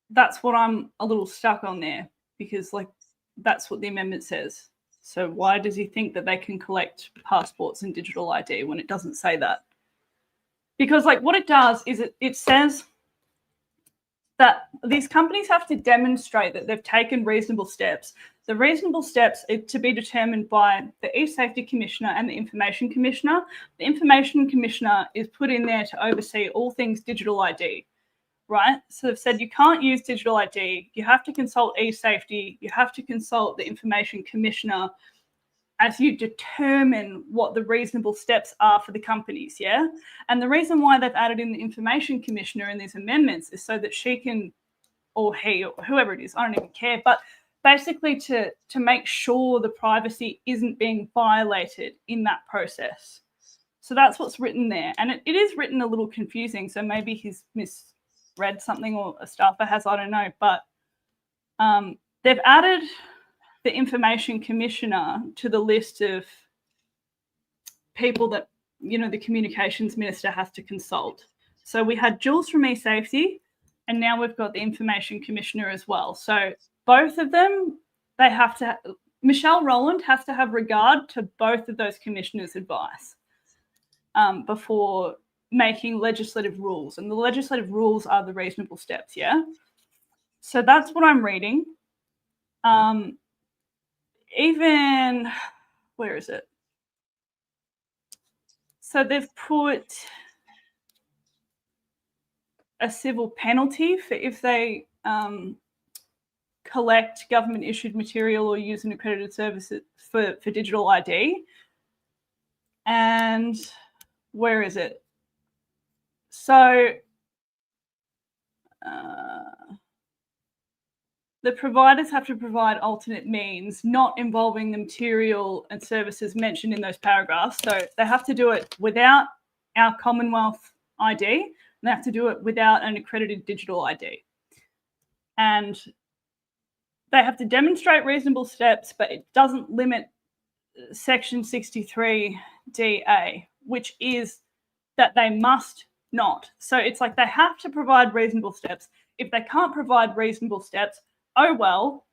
that's what I'm a little stuck on there, because like that's what the amendment says. So why does he think that they can collect passports and digital ID when it doesn't say that? Because like what it does is it says that these companies have to demonstrate that they've taken reasonable steps. The reasonable steps are to be determined by the E-Safety Commissioner and the Information Commissioner. The Information Commissioner is put in there to oversee all things digital ID, right? So they've said you can't use digital ID. You have to consult E-Safety. You have to consult the Information Commissioner as you determine what the reasonable steps are for the companies, yeah? And the reason why they've added in the Information Commissioner in these amendments is so that she can, or he, or whoever it is, I don't even care, but basically to make sure the privacy isn't being violated in that process. So that's what's written there. And it is written a little confusing, so maybe he's misread something or a staffer has, I don't know. But they've added the Information Commissioner to the list of people that, you know, the Communications Minister has to consult. So we had Jules from eSafety, and now we've got the Information Commissioner as well. So both of them, they have to, Michelle Rowland has to have regard to both of those commissioners' advice before making legislative rules. And the legislative rules are the reasonable steps, yeah? So that's what I'm reading. Even, where is it? So they've put a civil penalty for if they collect government issued material or use an accredited service for digital ID. And where is it? So the providers have to provide alternate means not involving the material and services mentioned in those paragraphs. So they have to do it without our Commonwealth ID, and they have to do it without an accredited digital ID. And they have to demonstrate reasonable steps, but it doesn't limit Section 63DA, which is that they must not. So it's like they have to provide reasonable steps. If they can't provide reasonable steps, oh well,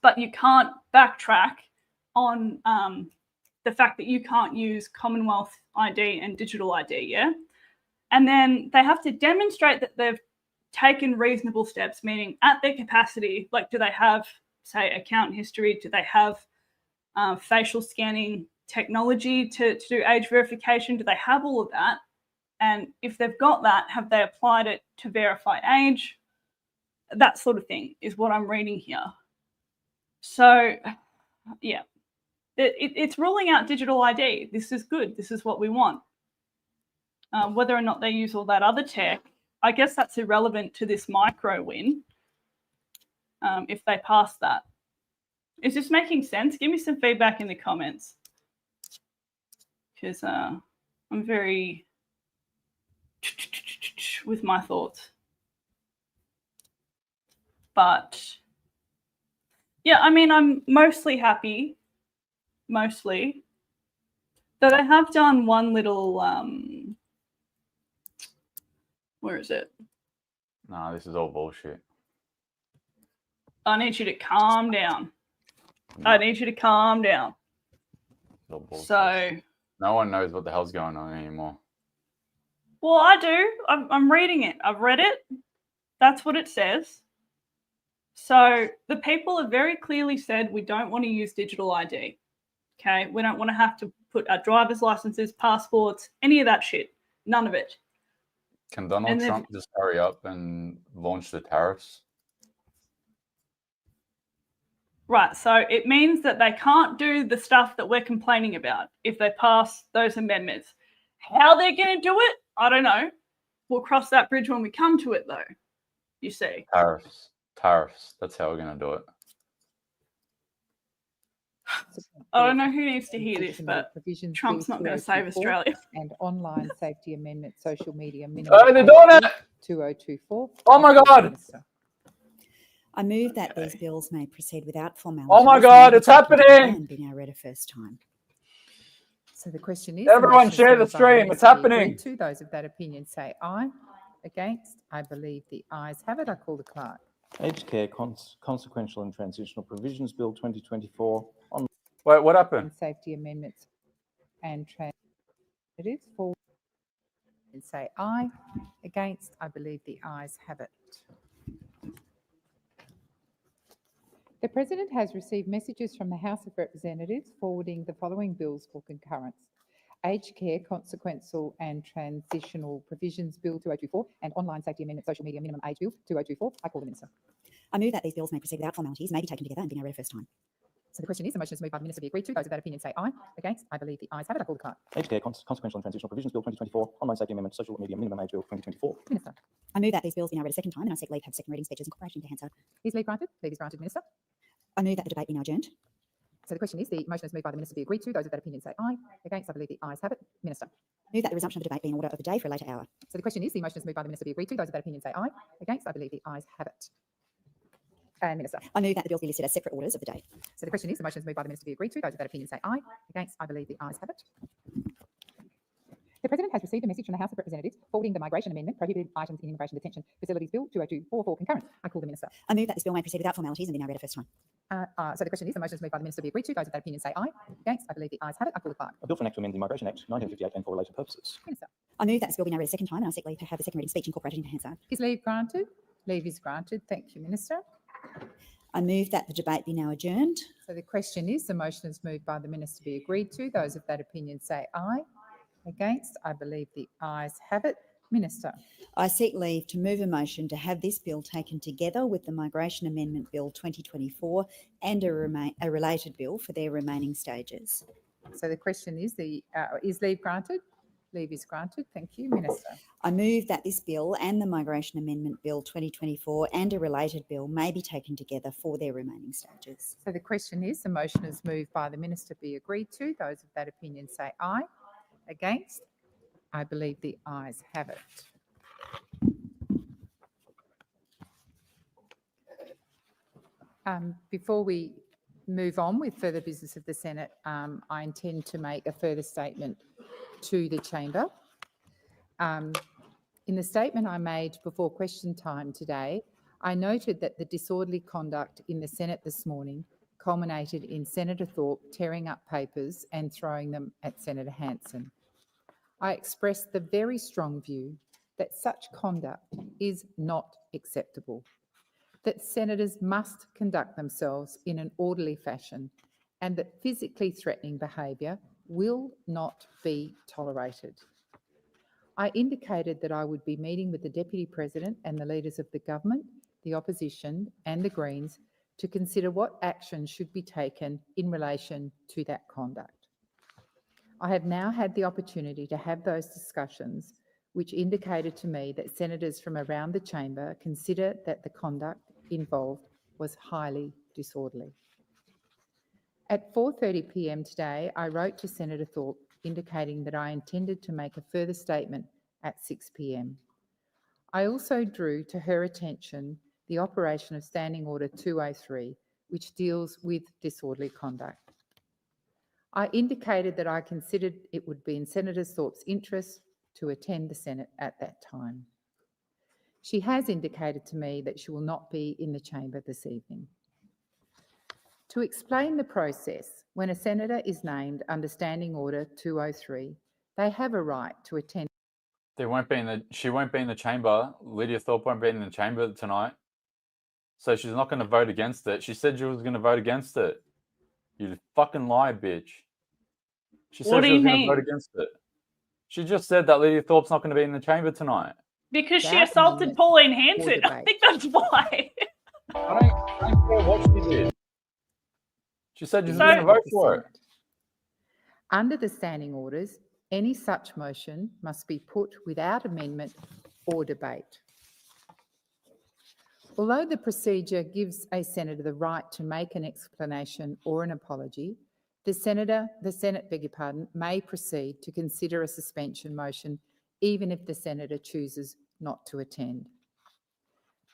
but you can't backtrack on the fact that you can't use Commonwealth ID and digital ID, yeah? And then they have to demonstrate that they've taken reasonable steps, meaning at their capacity, like do they have, say, account history? Do they have facial scanning technology to do age verification? Do they have all of that? And if they've got that, have they applied it to verify age? that sort of thing is what I'm reading here. So, yeah, it's ruling out digital ID. This is good. This is what we want. Whether or not they use all that other tech, I guess that's irrelevant to this micro win. If they pass that. Is this making sense? Give me some feedback in the comments. Because I'm very with my thoughts. But yeah, I mean, I'm mostly happy, that I have done one little, where is it? No, this is all bullshit. I need you to calm down. I need you to calm down. It's all bullshit. So, No one knows what the hell's going on anymore. well, I do. I'm reading it. I've read it. That's what it says. So the people have very clearly said we don't want to use digital ID. Okay, we don't want to have to put our driver's licenses, passports, any of that shit. None of it. Can Donald And they've- Trump just hurry up and launch the tariffs? Right, so it means that they can't do the stuff that we're complaining about if they pass those amendments. How they're going to do it, I don't know. We'll cross that bridge when we come to it, though, you see. Tariffs. That's how we're going to do it. I don't know who needs to hear this, Additional but provisions Trump's Bill not going to save 2024 Australia. And online safety amendment, social media minimum. Oh, they're age doing group, it! 2024. Oh my I call the God. Minister. I move that these bills may proceed without formality. Oh my God, it's happening! And be now read a first time. So the question is. Everyone motion is share the moved by the stream, it's Minister be agreed happening. to. Those of that opinion say aye. Against, I believe the ayes have it. I call the clerk. Aged Care Consequential and Transitional Provisions Bill 2024 on. Wait, what happened? And safety amendments and it is for and say aye. Against, I believe the ayes have it. The President has received messages from the House of Representatives forwarding the following bills for concurrence. Aged Care Consequential and Transitional Provisions Bill 2024 and Online Safety Amendment Social Media Minimum Age Bill 2024. I call the Minister. I move that these bills may proceed without formalities, may be taken together and be now read a first time. So the question is, the motion is moved by the Minister be agreed to. Those of that opinion say aye. Against, I believe the ayes have it. I call the clerk. Aged Care Consequential and Transitional Provisions Bill 2024, Online Safety Amendment Social Media Minimum Age Bill 2024. Minister. I move that these bills be now read a second time and I seek leave to have second reading speeches incorporated into Hansard. Is leave granted? Leave is granted, Minister. I move that the debate be now adjourned. So the question is, the motion is moved by the Minister be agreed to. Those of that opinion say aye. Against, I believe the ayes have it. Minister. Move that the resumption of the debate be in order of the day for a later hour. So the question is, the motion is moved by the Minister be agreed to. Those of that opinion say aye. Against, I believe the ayes have it. And Minister. I move that the bills be listed as separate orders of the day. So the question is, the motion is moved by the Minister be agreed to. Those of that opinion say aye. Against, I believe the ayes have it. The President has received a message from the House of Representatives forwarding the Migration Amendment Prohibited Items in Immigration Detention Facilities Bill 2024 for concurrence. I call the Minister. I move that this bill may proceed without formalities and be now read a first time. So the question is, the motion is moved by the Minister be agreed to. Those of that opinion say aye. Against, I believe the ayes have it. I call the clerk. A bill for an act to amend the Migration Act 1958 and for related purposes. Minister. I move that this bill be now read a second time and I seek leave to have the second reading speech incorporated into Hansard. Is leave granted? Leave is granted. Thank you, Minister. I move that the debate be now adjourned. So the question is, the motion is moved by the Minister be agreed to. Those of that opinion say aye. Against, I believe the ayes have it. Minister. I seek leave to move a motion to have this bill taken together with the Migration Amendment Bill 2024 and a related bill for their remaining stages. So the question is, is leave granted? Leave is granted. Thank you, Minister. I move that this bill and the Migration Amendment Bill 2024 and a related bill may be taken together for their remaining stages. So the question is, the motion is moved by the Minister be agreed to. Those of that opinion say aye. Against, I believe the ayes have it. Before we move on with further business of the Senate, I intend to make a further statement to the chamber. In the statement I made before question time today, I noted that the disorderly conduct in the Senate this morning culminated in Senator Thorpe tearing up papers and throwing them at Senator Hanson. I expressed the very strong view that such conduct is not acceptable, that senators must conduct themselves in an orderly fashion, and that physically threatening behaviour will not be tolerated. I indicated that I would be meeting with the Deputy President and the leaders of the government the opposition and the Greens to consider what action should be taken in relation to that conduct. I have now had the opportunity to have those discussions, which indicated to me that senators from around the chamber consider that the conduct involved was highly disorderly. At 4:30 p.m. today, I wrote to Senator Thorpe indicating that I intended to make a further statement at 6 p.m. I also drew to her attention the operation of Standing Order 203, which deals with disorderly conduct. I indicated that I considered it would be in Senator Thorpe's interest to attend the Senate at that time. She has indicated to me that she will not be in the chamber this evening. To explain the process, when a senator is named under Standing Order 203, they have a right to attend. She won't be in the chamber. Lydia Thorpe won't be in the chamber tonight. So she's not going to vote against it. She said she was going to vote against it. You fucking lie, bitch. She said she was going to vote against it. She just said that Lydia Thorpe's not going to be in the chamber tonight. Because she assaulted Pauline Hanson. I think that's why. I don't care what she did. She said she was going to vote for it. Under the standing orders, any such motion must be put without amendment or debate. Although the procedure gives a senator the right to make an explanation or an apology, the Senate, may proceed to consider a suspension motion even if the senator chooses not to attend.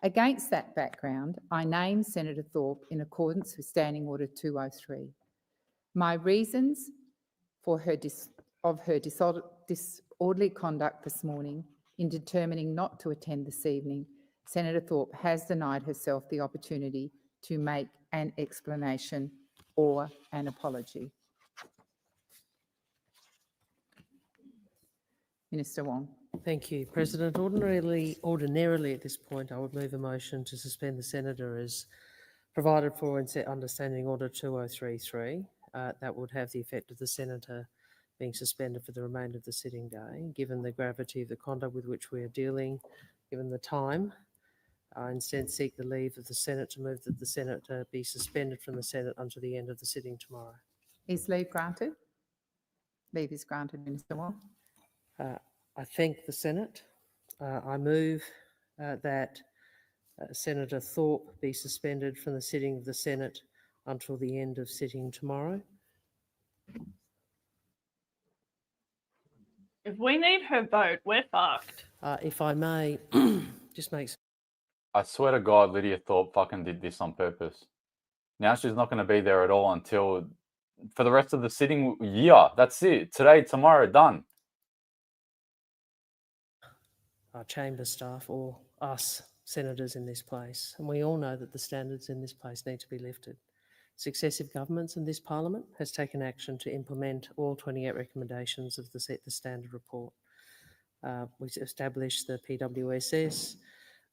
Against that background, I name Senator Thorpe in accordance with Standing Order 203. My reasons for her disorderly conduct this morning in determining not to attend this evening, Senator Thorpe has denied herself the opportunity to make an explanation or an apology. Minister Wong. Thank you, President. Ordinarily at this point, I would move a motion to suspend the senator as provided for in under Standing Order 2033. That would have the effect of the senator being suspended for the remainder of the sitting day. Given the gravity of the conduct with which we are dealing, given the time, I instead seek the leave of the Senate to move that the senator be suspended from the Senate until the end of the sitting tomorrow. Is leave granted? Leave is granted, Minister Wong. I thank the Senate. I move that Senator Thorpe be suspended from the sitting of the Senate until the end of sitting tomorrow. If we need her vote, we're fucked. If I may, just make. I swear to God, Lydia Thorpe fucking did this on purpose. Now she's not going to be there at all until for the rest of the sitting year. That's it. Today, tomorrow, done. Our chamber staff or us senators in this place. And we all know that the standards in this place need to be lifted. Successive governments in this parliament has taken action to implement all 28 recommendations of the Set the Standard report. We established the PWSS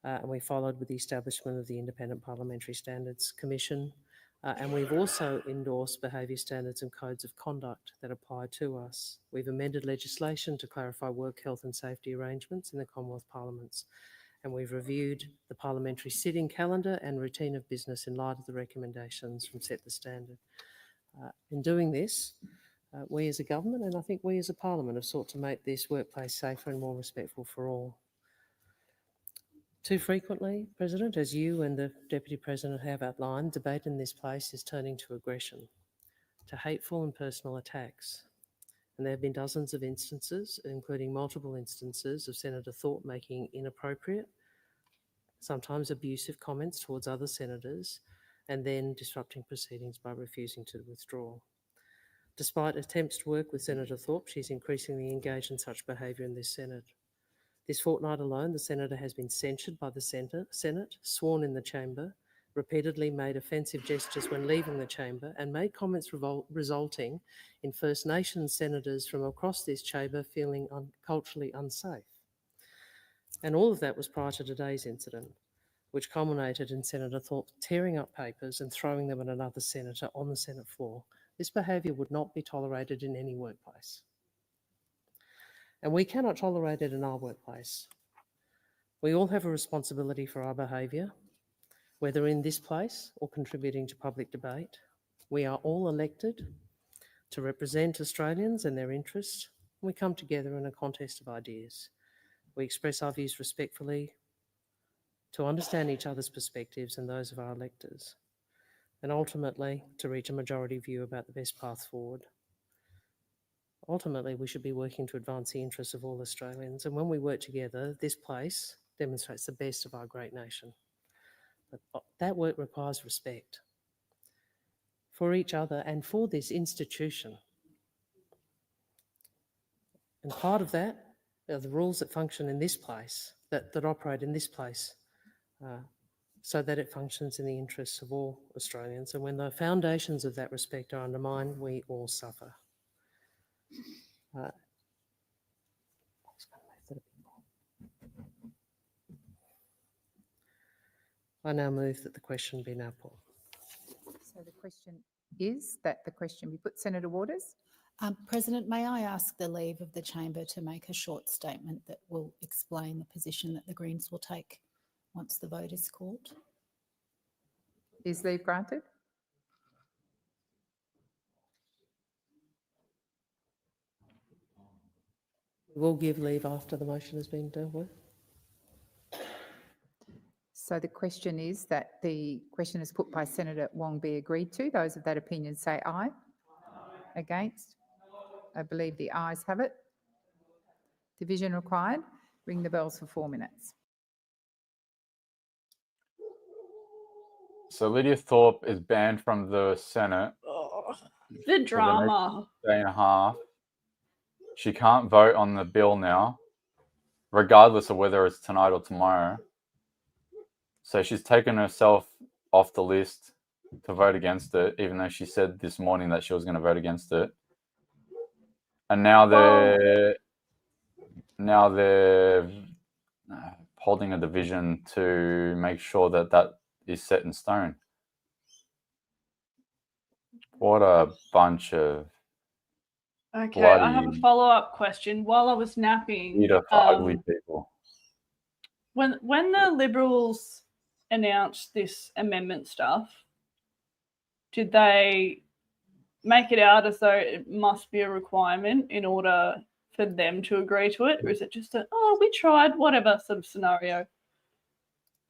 and we followed with the establishment of the Independent Parliamentary Standards Commission. And we've also endorsed behaviour standards and codes of conduct that apply to us. We've amended legislation to clarify work health and safety arrangements in the Commonwealth Parliaments. And we've reviewed the parliamentary sitting calendar and routine of business in light of the recommendations from Set the Standard. In doing this, we as a government and I think we as a parliament have sought to make this workplace safer and more respectful for all. Too frequently, President, as you and the Deputy President have outlined, debate in this place is turning to aggression, to hateful and personal attacks. And there have been dozens of instances, including multiple instances of Senator Thorpe making inappropriate, sometimes abusive comments towards other senators, and then disrupting proceedings by refusing to withdraw. Despite attempts to work with Senator Thorpe, she's increasingly engaged in such behaviour in this Senate. This fortnight alone, the senator has been censured by the Senate, sworn in the chamber, repeatedly made offensive gestures when leaving the chamber, and made comments resulting in First Nations senators from across this chamber feeling culturally unsafe. And all of that was prior to today's incident, which culminated in Senator Thorpe tearing up papers and throwing them at another senator on the Senate floor. This behaviour would not be tolerated in any workplace. And we cannot tolerate it in our workplace. We all have a responsibility for our behaviour, whether in this place or contributing to public debate. We are all elected to represent Australians and their interests. We come together in a contest of ideas. We express our views respectfully to understand each other's perspectives and those of our electors, and ultimately to reach a majority view about the best path forward. Ultimately, we should be working to advance the interests of all Australians, and when we work together, this place demonstrates the best of our great nation. But that work requires respect for each other and for this institution. And part of that are the rules that function in this place, that operate in this place, so that it functions in the interests of all Australians. And when the foundations of that respect are undermined, we all suffer. I now move that the question be now put. So the question is that the question be put. Senator Waters. President, may I ask the leave of the chamber to make a short statement that will explain the position that the Greens will take once the vote is called? Is leave granted? We'll give leave after the motion has been dealt with. So the question is that the question is put by Senator Wong be agreed to. Those of that opinion say aye. Against? I believe the ayes have it. Division required. Ring the bells for 4 minutes. So Lydia Thorpe is banned from the Senate. The drama. Day and a half. She can't vote on the bill now, regardless of whether it's tonight or tomorrow. So she's taken herself off the list to vote against it, even though she said this morning that she was going to vote against it. And now they're holding a division to make sure that that is set in stone. What a bunch of Okay, I have a follow-up question. While I was napping, ugly people. when the Liberals announced this amendment stuff, did they make it out as though it must be a requirement in order for them to agree to it? Or is it just a, oh, we tried, whatever sort of scenario?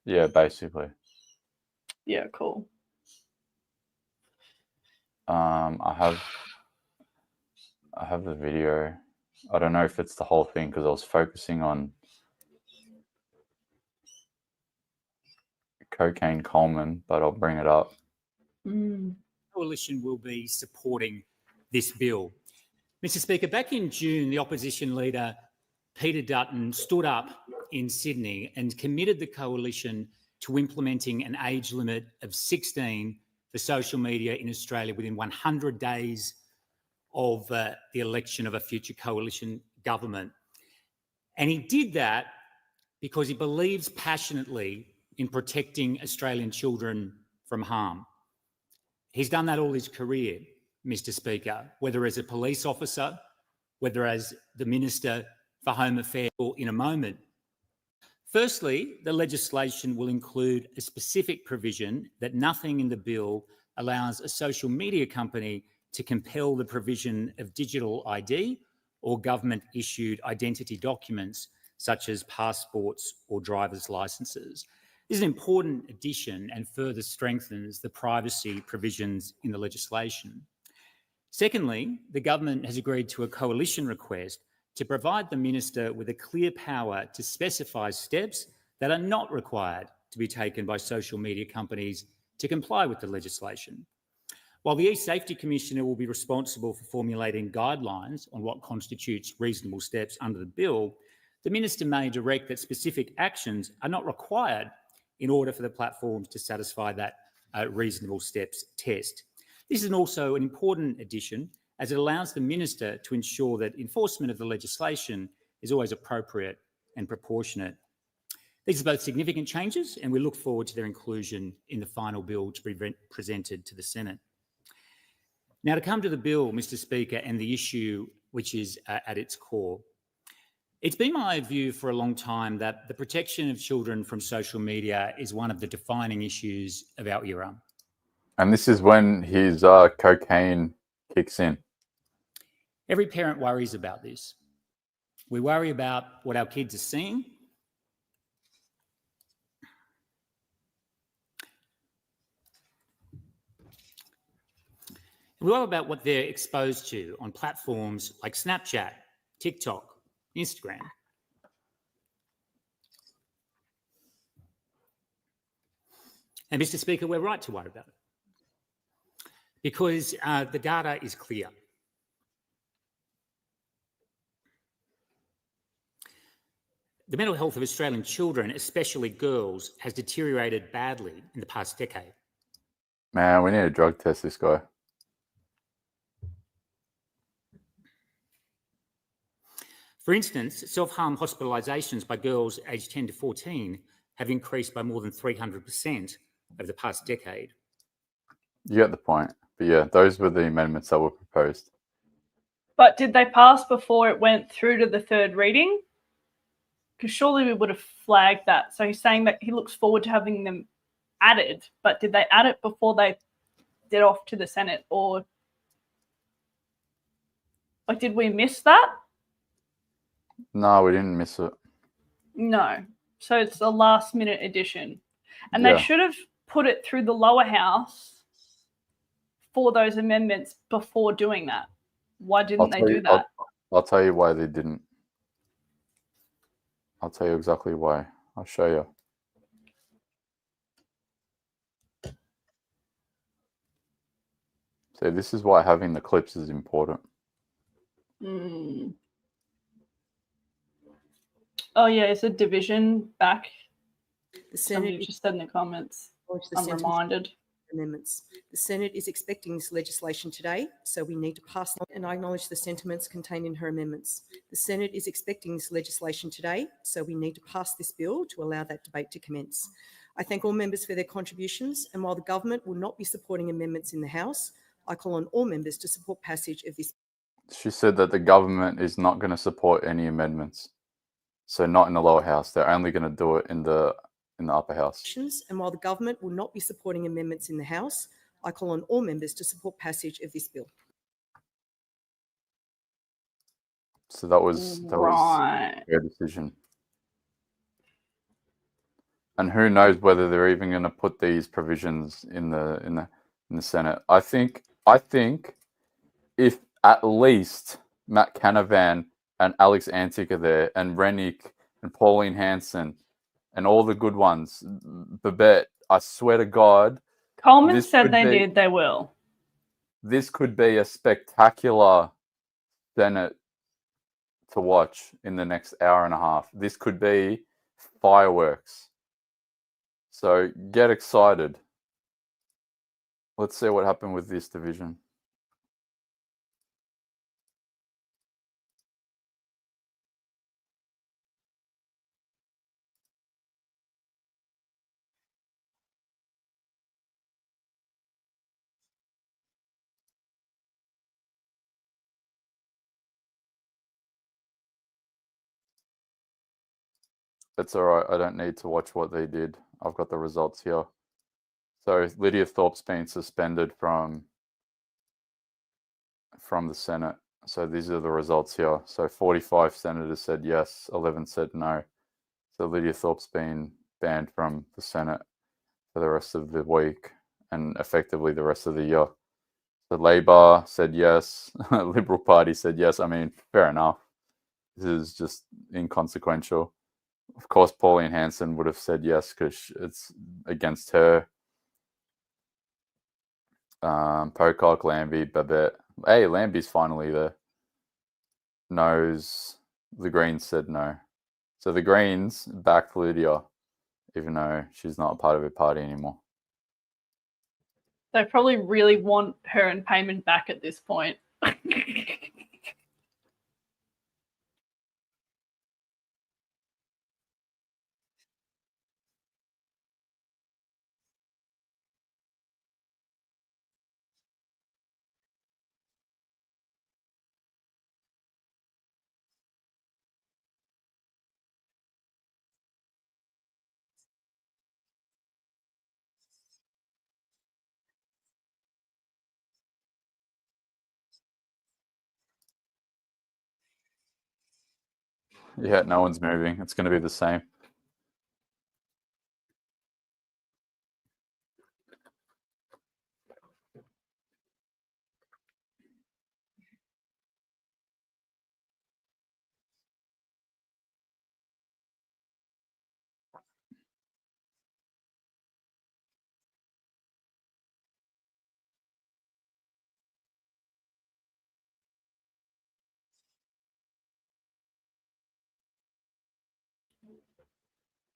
Yeah, basically. Yeah, cool. I have the video. I don't know if it's the whole thing because I was focusing on Cocaine Coleman, but I'll bring it up. Coalition will be supporting this bill. Mr. Speaker, back in June, the opposition leader, Peter Dutton, stood up in Sydney and committed the coalition to implementing an age limit of 16 for social media in Australia within 100 days of the election of a future coalition government. And he did that because he believes passionately in protecting Australian children from harm. He's done that all his career, Mr. Speaker, whether as a police officer, whether as the Minister for Home Affairs, or in a moment. Firstly, the legislation will include a specific provision that nothing in the bill allows a social media company to compel the provision of digital ID or government-issued identity documents such as passports or driver's licences. This is an important addition and further strengthens the privacy provisions in the legislation. Secondly, the government has agreed to a coalition request to provide the minister with a clear power to specify steps that are not required to be taken by social media companies to comply with the legislation. While the E-Safety Commissioner will be responsible for formulating guidelines on what constitutes reasonable steps under the bill, the minister may direct that specific actions are not required in order for the platforms to satisfy that reasonable steps test. This is also an important addition as it allows the minister to ensure that enforcement of the legislation is always appropriate and proportionate. These are both significant changes and we look forward to their inclusion in the final bill to be presented to the Senate. Now, to come to the bill, Mr. Speaker, and the issue which is at its core. It's been my view for a long time that the protection of children from social media is one of the defining issues of our era. And this is when his cocaine kicks in. Every parent worries about this. We worry about what our kids are seeing. We worry about what they're exposed to on platforms like Snapchat, TikTok, Instagram. And Mr. Speaker, we're right to worry about it because the data is clear. The mental health of Australian children, especially girls, has deteriorated badly in the past decade. Man, we need to drug test this guy. For instance, self-harm hospitalisations by girls aged 10 to 14 have increased by more than 300% over the past decade. You get the point. But yeah, those were the amendments that were proposed. But did they pass before it went through to the third reading? Because surely we would have flagged that. So he's saying that he looks forward to having them added, but did they add it before they did off to the Senate, or like did we miss that? No, we didn't miss it. No. So it's a last minute addition. And Yeah. they should have put it through the lower house for those amendments before doing that. Why didn't they do that? I'll tell you why they didn't. I'll tell you exactly why. I'll show you. So this is why having the clips is important. Oh yeah, is a division back? The Somebody Senate just said in the comments. acknowledge the I'm sentence reminded. amendments. The Senate is expecting this legislation today, so we need to pass them, and I acknowledge the sentiments contained in her amendments. The Senate is expecting this legislation today, so we need to pass this bill to allow that debate to commence. I thank all members for their contributions, and while the government will not be supporting amendments in the House, I call on all members to support passage of this. She said that the government is not going to support any amendments. So not in the lower house. They're only going to do it in the upper house. And while the government will not be supporting amendments in the House, I call on all members to support passage of this bill. So that was their decision. And who knows whether they're even going to put these provisions in the Senate. I think if at least Matt Canavan and Alex Antic are there, and Rennick and Pauline Hanson and all the good ones, Babette, I swear to God. Coleman said they will. This could be a spectacular Senate to watch in the next hour and a half. This could be fireworks. So get excited. Let's see what happened with this division. It's all right. I don't need to watch what they did. I've got the results here. So Lydia Thorpe's been suspended from the Senate. So these are the results here. So 45 senators said yes, 11 said no. So Lydia Thorpe's been banned from the Senate for the rest of the week and effectively the rest of the year. The Labor said yes, Liberal Party said yes. I mean, fair enough. This is just inconsequential. Of course, Pauline Hanson would have said yes because it's against her. Pocock, Lambie, Babette. Hey, Lambie's finally there. No's. The Greens said no. So the Greens backed Lydia, even though she's not a part of her party anymore. They probably really want her and Payman back at this point. Yeah, no one's moving. It's going to be the same.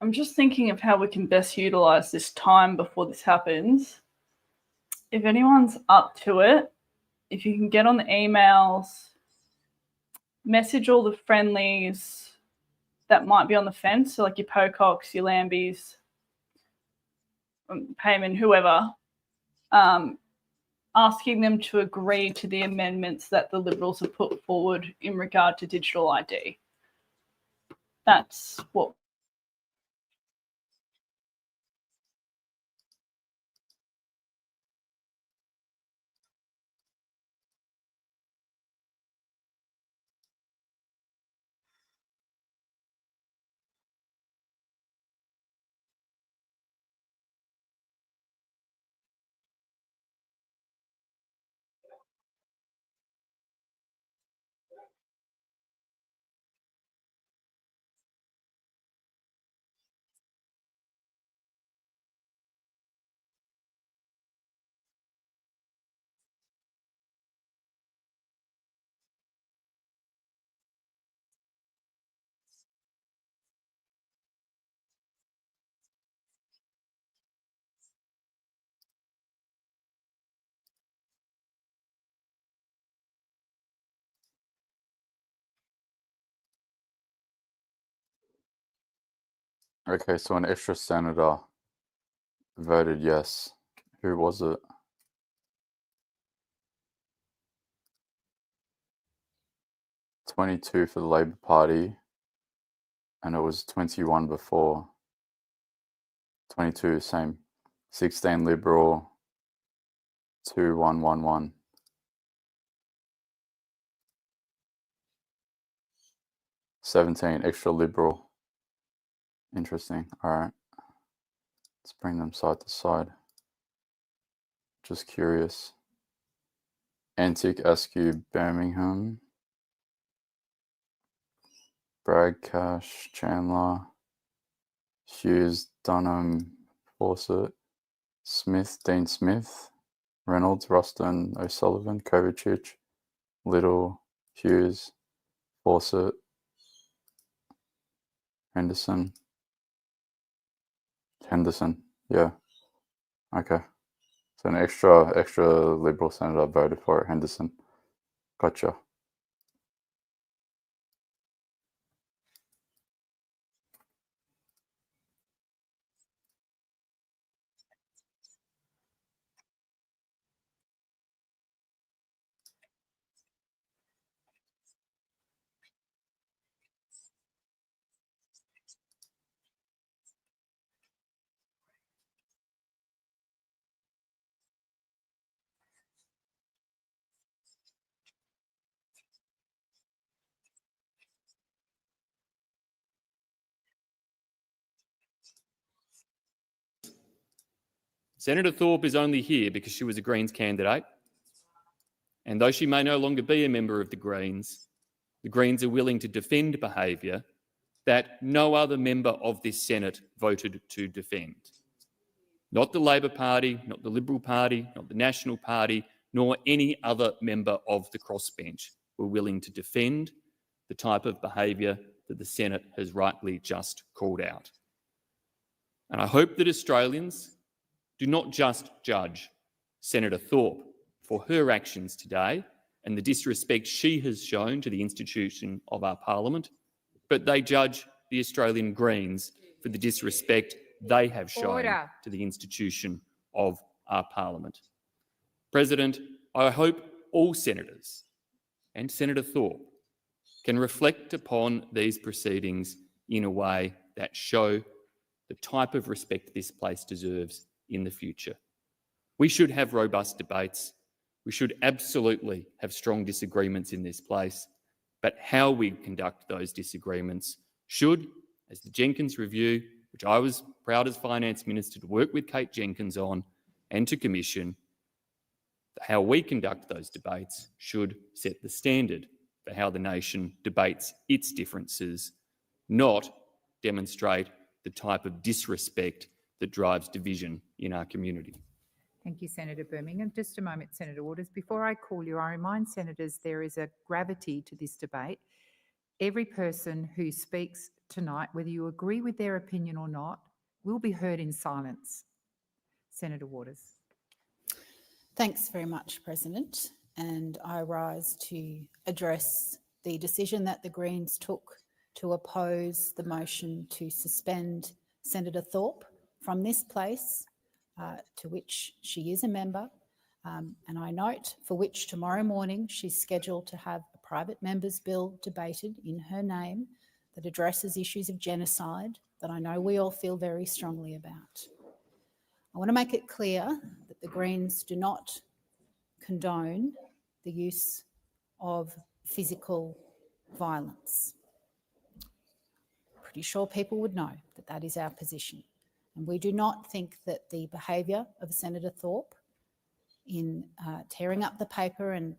I'm just thinking of how we can best utilise this time before this happens. If anyone's up to it, if you can get on the emails, message all the friendlies that might be on the fence, so like your Pococks, your Lambies, Payman, whoever, asking them to agree to the amendments that the Liberals have put forward in regard to digital ID. That's what. Okay, so an extra senator voted yes. Who was it? "22 for the Labor Party, and it was 21 before. 22, same. 16 Liberal, 2111. 17 extra Liberal. Interesting. All right. Let's bring them side to side. Just curious. Antique Askew, Birmingham. Bragg, Cash, Chandler. Hughes, Dunham, Fawcett. Smith, Dean Smith. Reynolds, Ruston, O'Sullivan, Kovacic, Little, Hughes, Fawcett, Henderson. Yeah. Okay. So an extra Liberal senator voted for it, Henderson. Gotcha. Senator Thorpe is only here because she was a Greens candidate. And though she may no longer be a member of the Greens are willing to defend behaviour that no other member of this Senate voted to defend. Not the Labor Party, not the Liberal Party, not the National Party, nor any other member of the crossbench were willing to defend the type of behaviour that the Senate has rightly just called out. And I hope that Australians do not just judge Senator Thorpe for her actions today and the disrespect she has shown to the institution of our parliament, but they judge the Australian Greens for the disrespect they have shown to the institution of our parliament. President, I hope all senators and Senator Thorpe can reflect upon these proceedings in a way that show the type of respect this place deserves in the future. We should have robust debates. We should absolutely have strong disagreements in this place, But how we conduct those disagreements should, as the Jenkins Review, which I was proud as Finance Minister to work with Kate Jenkins on and to commission, how we conduct those debates should set the standard for how the nation debates its differences, not demonstrate the type of disrespect that drives division in our community. Thank you, Senator Birmingham. Just a moment, Senator Waters. Before I call you, I remind senators there is a gravity to this debate. Every person who speaks tonight, whether you agree with their opinion or not, will be heard in silence. Senator Waters. Thanks very much, President. And I rise to address the decision that the Greens took to oppose the motion to suspend Senator Thorpe from this place, to which she is a member. And I note for which tomorrow morning she's scheduled to have a private member's bill debated in her name that addresses issues of genocide that I know we all feel very strongly about. I want to make it clear that the Greens do not condone the use of physical violence. Pretty sure people would know that that is our position. And we do not think that the behaviour of Senator Thorpe in tearing up the paper and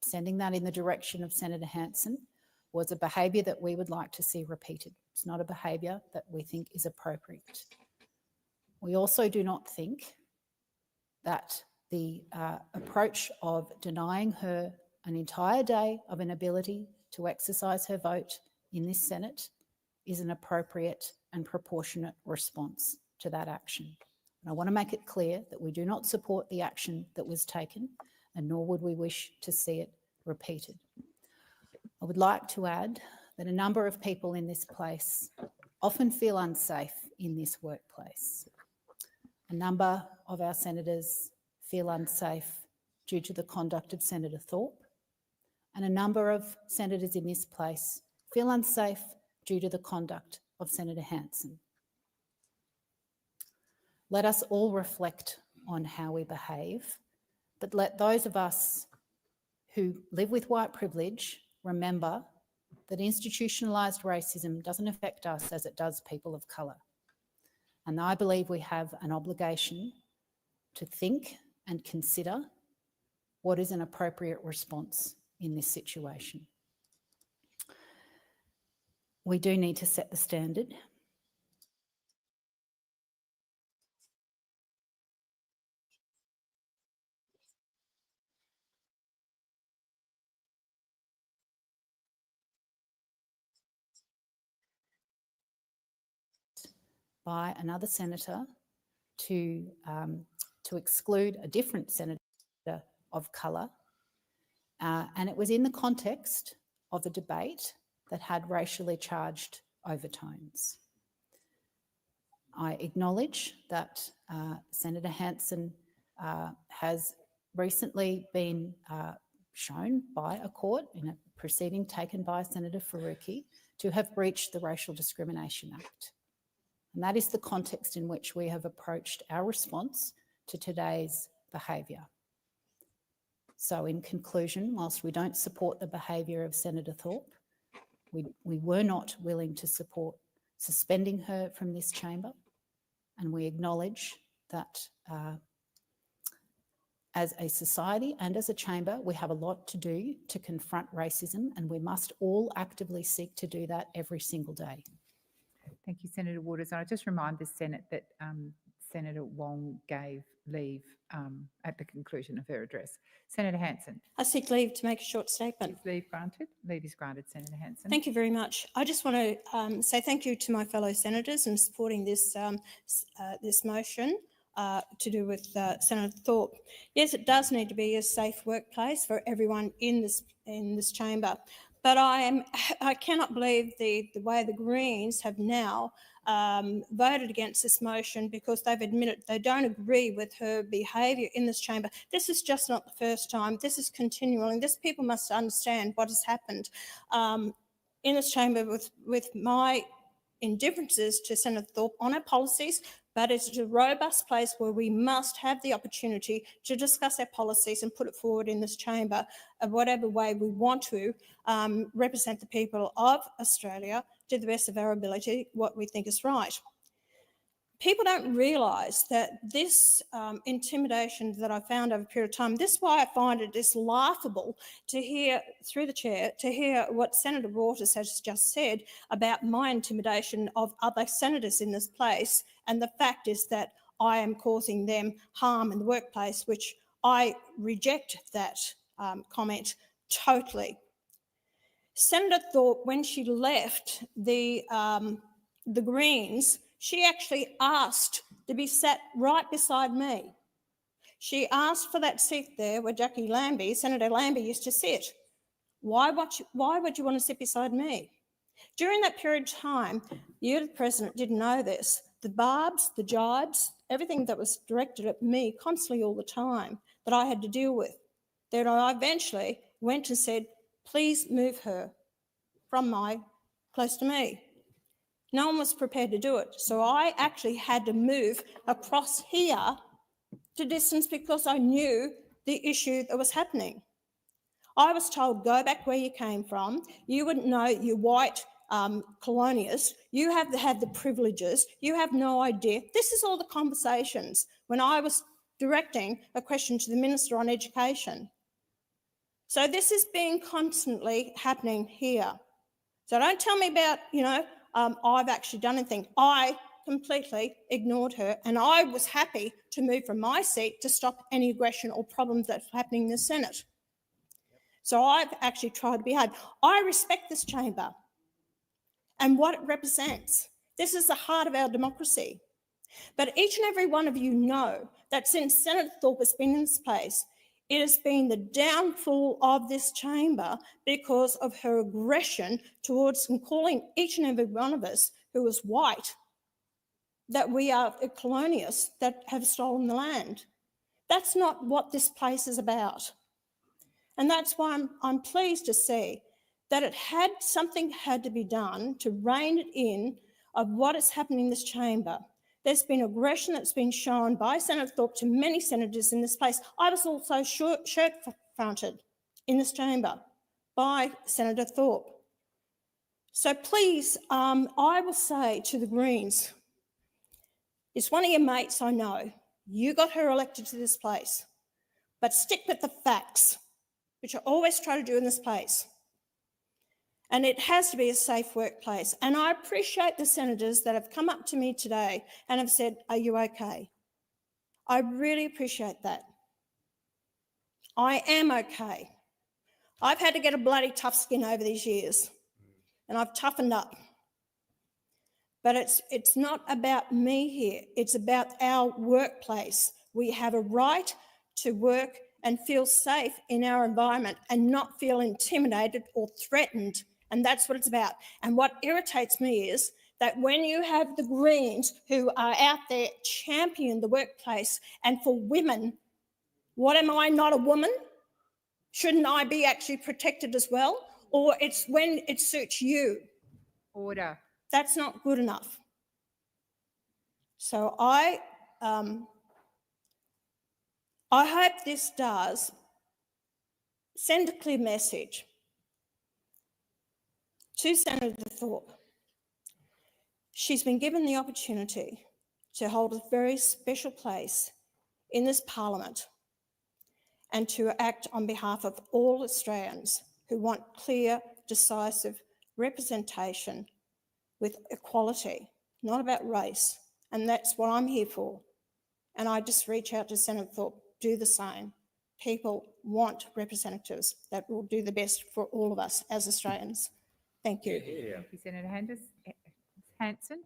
sending that in the direction of Senator Hanson was a behaviour that we would like to see repeated. It's not a behaviour that we think is appropriate. We also do not think that the approach of denying her an entire day of an ability to exercise her vote in this Senate is an appropriate and proportionate response to that action. And I want to make it clear that we do not support the action that was taken, and nor would we wish to see it repeated. I would like to add that a number of people in this place often feel unsafe in this workplace. A number of our senators feel unsafe due to the conduct of Senator Thorpe, and a number of senators in this place feel unsafe due to the conduct of Senator Hanson. Let us all reflect on how we behave, but let those of us who live with white privilege remember that institutionalised racism doesn't affect us as it does people of colour. And I believe we have an obligation to think and consider what is an appropriate response in this situation. We do need to set the standard. By another senator to exclude a different senator of colour, and it was in the context of a debate that had racially charged overtones. I acknowledge that Senator Hanson has recently been shown by a court in a proceeding taken by Senator Faruqi to have breached the Racial Discrimination Act. And that is the context in which we have approached our response to today's behaviour. So in conclusion, whilst we don't support the behaviour of Senator Thorpe, we were not willing to support suspending her from this chamber, and we acknowledge that as a society and as a chamber, we have a lot to do to confront racism, and we must all actively seek to do that every single day. Thank you, Senator Waters. I just remind the Senate that Senator Wong gave leave at the conclusion of her address. Senator Hanson. I seek leave to make a short statement. Is leave granted? Leave is granted, Senator Hanson. Thank you very much. I just want to say thank you to my fellow senators in supporting this this motion to do with Senator Thorpe. Yes, it does need to be a safe workplace for everyone in this chamber. But I cannot believe the way the Greens have now voted against this motion because they've admitted they don't agree with her behaviour in this chamber. This is just not the first time. This is continuing. This people must understand what has happened in this chamber with my indifferences to Senator Thorpe on our policies, but it's a robust place where we must have the opportunity to discuss our policies and put it forward in this chamber of whatever way we want to represent the people of Australia to the best of our ability, what we think is right. People don't realise that this intimidation that I found over a period of time, this is why I find it is laughable to hear, through the chair, to hear what Senator Waters has just said about my intimidation of other senators in this place. And the fact is that I am causing them harm in the workplace, which I reject that comment totally. Senator Thorpe, when she left the Greens, she actually asked to be sat right beside me. She asked for that seat there where Jackie Lambie, Senator Lambie, used to sit. Why would you want to sit beside me? During that period of time, you, the President, didn't know this. The barbs, the jibes, everything that was directed at me constantly all the time that I had to deal with. Then I eventually went and said, please move her from close to me. No one was prepared to do it. So I actually had to move across here to distance because I knew the issue that was happening. I was told, go back where you came from. You wouldn't know, you white colonialist. You have had the privileges. You have no idea. This is all the conversations when I was directing a question to the Minister on Education. So this is being constantly happening here. So don't tell me about, I've actually done anything. I completely ignored her and I was happy to move from my seat to stop any aggression or problems that's happening in the Senate. So I've actually tried to behave. I respect this chamber and what it represents. This is the heart of our democracy. But each and every one of you know that since Senator Thorpe has been in this place, it has been the downfall of this chamber because of her aggression towards and calling each and every one of us who is white that we are colonialists that have stolen the land. That's not what this place is about. And that's why I'm pleased to see that something had to be done to rein it in of what is happening in this chamber. There's been aggression that's been shown by Senator Thorpe to many senators in this place. I was also shirt-fronted in this chamber by Senator Thorpe. So please, I will say to the Greens, it's one of your mates, I know. You got her elected to this place, but stick with the facts, which I always try to do in this place. And it has to be a safe workplace. And I appreciate the senators that have come up to me today and have said, are you okay? I really appreciate that. I am okay. I've had to get a bloody tough skin over these years and I've toughened up. But it's not about me here. It's about our workplace. We have a right to work and feel safe in our environment and not feel intimidated or threatened. And that's what it's about. And what irritates me is that when you have the Greens who are out there championing the workplace and for women, what am I, not a woman? Shouldn't I be actually protected as well? Or it's when it suits you. Order. That's not good enough. So I hope this does send a clear message to Senator Thorpe. She's been given the opportunity to hold a very special place in this parliament and to act on behalf of all Australians who want clear, decisive representation with equality, not about race. And that's what I'm here for. And I just reach out to Senator Thorpe, do the same. People want representatives that will do the best for all of us as Australians. Thank you. Thank you, Senator Hanson.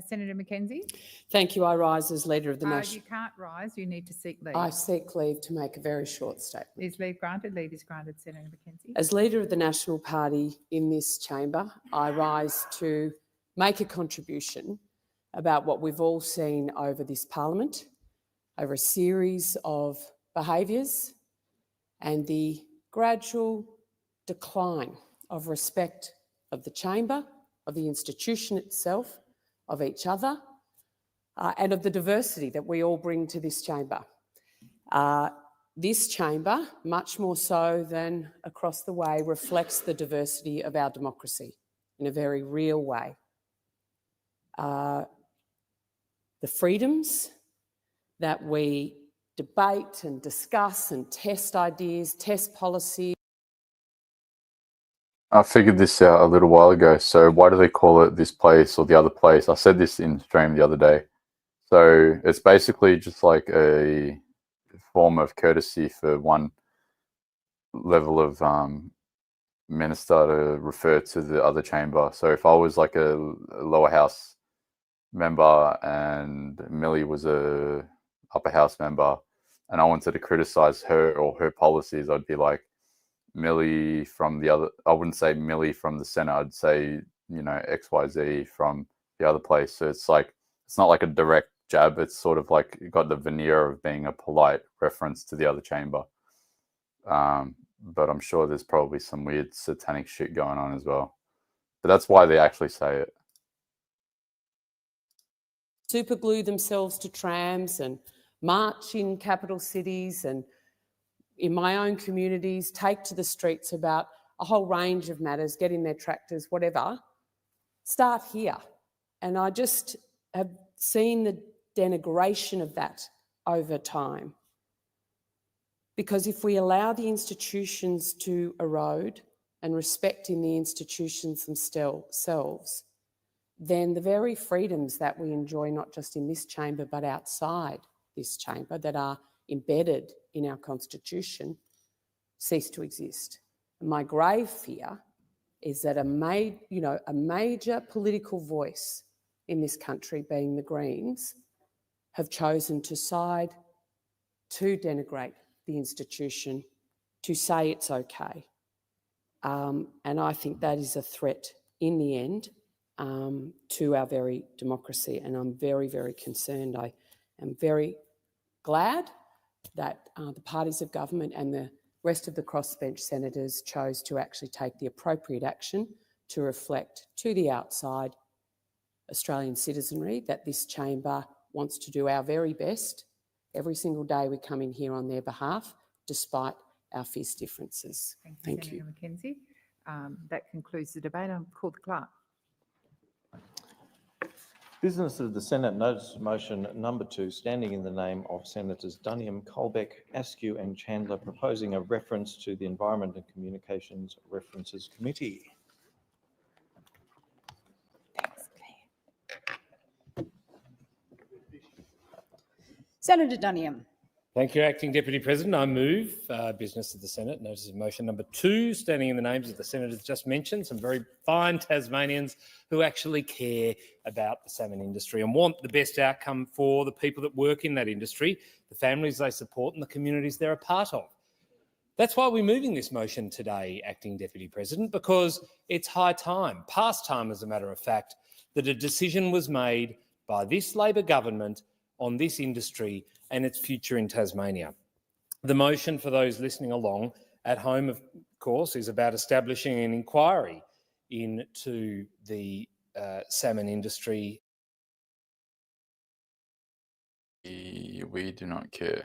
Senator McKenzie. Thank you. I rise as Leader of the You National... can't rise. You need to seek leave. I seek leave to make a very short statement. Is leave granted? Leave is granted, Senator McKenzie. As Leader of the National Party in this chamber, I rise to make a contribution about what we've all seen over this parliament, over a series of behaviours and the gradual decline of respect of the chamber of the institution itself, of each other, and of the diversity that we all bring to this chamber. This chamber, much more so than across the way, reflects the diversity of our democracy in a very real way. The freedoms that we debate and discuss and test ideas, test policy. I figured this out a little while ago. So why do they call it this place or the other place? I said this in stream the other day. So it's basically just like a form of courtesy for one level of minister to refer to the other chamber. So if I was like a lower house member and Millie was a upper house member and I wanted to criticize her or her policies, I'd be like, Millie from the other, I wouldn't say Millie from the Senate, I'd say, you know, XYZ from the other place. So it's like, it's not like a direct jab, it's sort of like got the veneer of being a polite reference to the other chamber. But I'm sure there's probably some weird satanic shit going on as well. But that's why they actually say it. Superglue themselves to trams and march in capital cities and in my own communities, take to the streets about a whole range of matters, get in their tractors, whatever. Start here. And I just have seen the denigration of that over time. Because if we allow the institutions to erode and respect in the institutions themselves, then the very freedoms that we enjoy, not just in this chamber, but outside this chamber, that are embedded in our constitution, cease to exist. And my grave fear is that a major political voice in this country, being the Greens, have chosen to side, to denigrate the institution, to say it's okay. And I think that is a threat in the end to our very democracy. And I'm very, very concerned. I am very glad that the parties of government and the rest of the crossbench senators chose to actually take the appropriate action to reflect to the outside Australian citizenry that this chamber wants to do our very best every single day we come in here on their behalf, despite our fierce differences. Thank you. Senator Mackenzie. That concludes the debate. I'll call the clerk. Business of the Senate notice motion number 2, standing in the name of Senators Duniam, Colbeck, Askew and Chandler, proposing a reference to the Environment and Communications References Committee. Senator Duniam. Thank you, Acting Deputy President. I move business of the Senate, notice of motion number 2, standing in the names of the senators just mentioned, some very fine Tasmanians who actually care about the salmon industry and want the best outcome for the people that work in that industry, the families they support and the communities they're a part of. That's why we're moving this motion today, Acting Deputy President, because it's high time, past time as a matter of fact, that a decision was made by this Labor government on this industry and its future in Tasmania. The motion, for those listening along at home, of course, is about establishing an inquiry into the salmon industry. We do not care.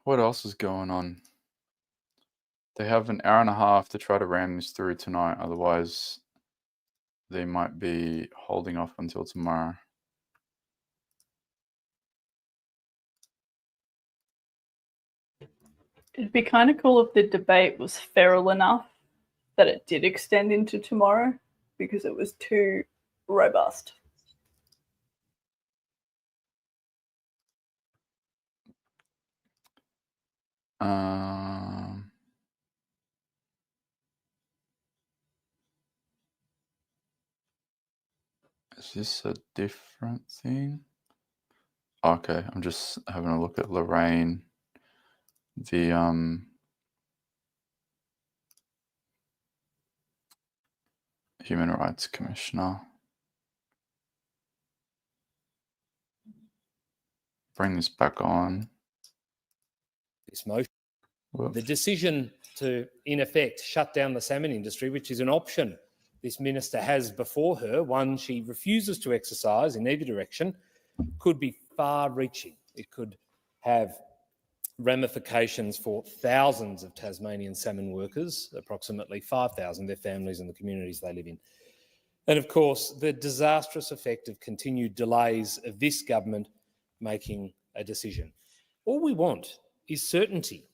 What else is going on? They have an hour and a half to try to ram this through tonight. Otherwise, they might be holding off until tomorrow. It'd be kind of cool if the debate was feral enough that it did extend into tomorrow because it was too robust. Is this a different thing? Okay, I'm just having a look at Lorraine. The Human Rights Commissioner. Bring this back on. this motion. The decision to, in effect, shut down the salmon industry, which is an option this minister has before her, one she refuses to exercise in either direction, could be far-reaching. It could have ramifications for thousands of Tasmanian salmon workers, approximately 5,000, their families and the communities they live in. And of course, the disastrous effect of continued delays of this government making a decision. All we want is certainty.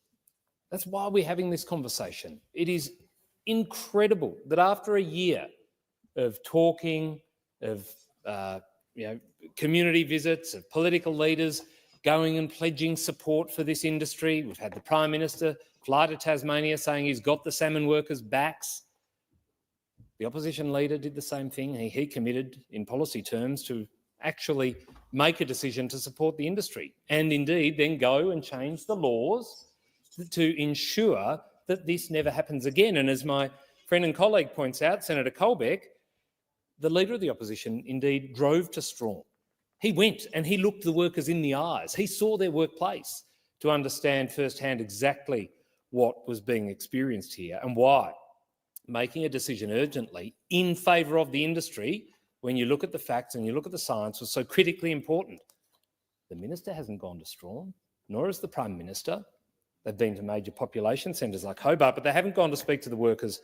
That's why we're having this conversation. It is incredible that after a year of talking, of community visits, of political leaders going and pledging support for this industry, we've had the Prime Minister fly to Tasmania saying he's got the salmon workers' backs. The opposition leader did the same thing. He committed in policy terms to actually make a decision to support the industry and indeed then go and change the laws to ensure that this never happens again. And as my friend and colleague points out, Senator Colbeck, the Leader of the Opposition indeed drove to Strawn. He went and he looked the workers in the eyes. He saw their workplace to understand firsthand exactly what was being experienced here and why making a decision urgently in favour of the industry, when you look at the facts and you look at the science, was so critically important. The Minister hasn't gone to Strawn, nor has the Prime Minister. They've been to major population centres like Hobart, but they haven't gone to speak to the workers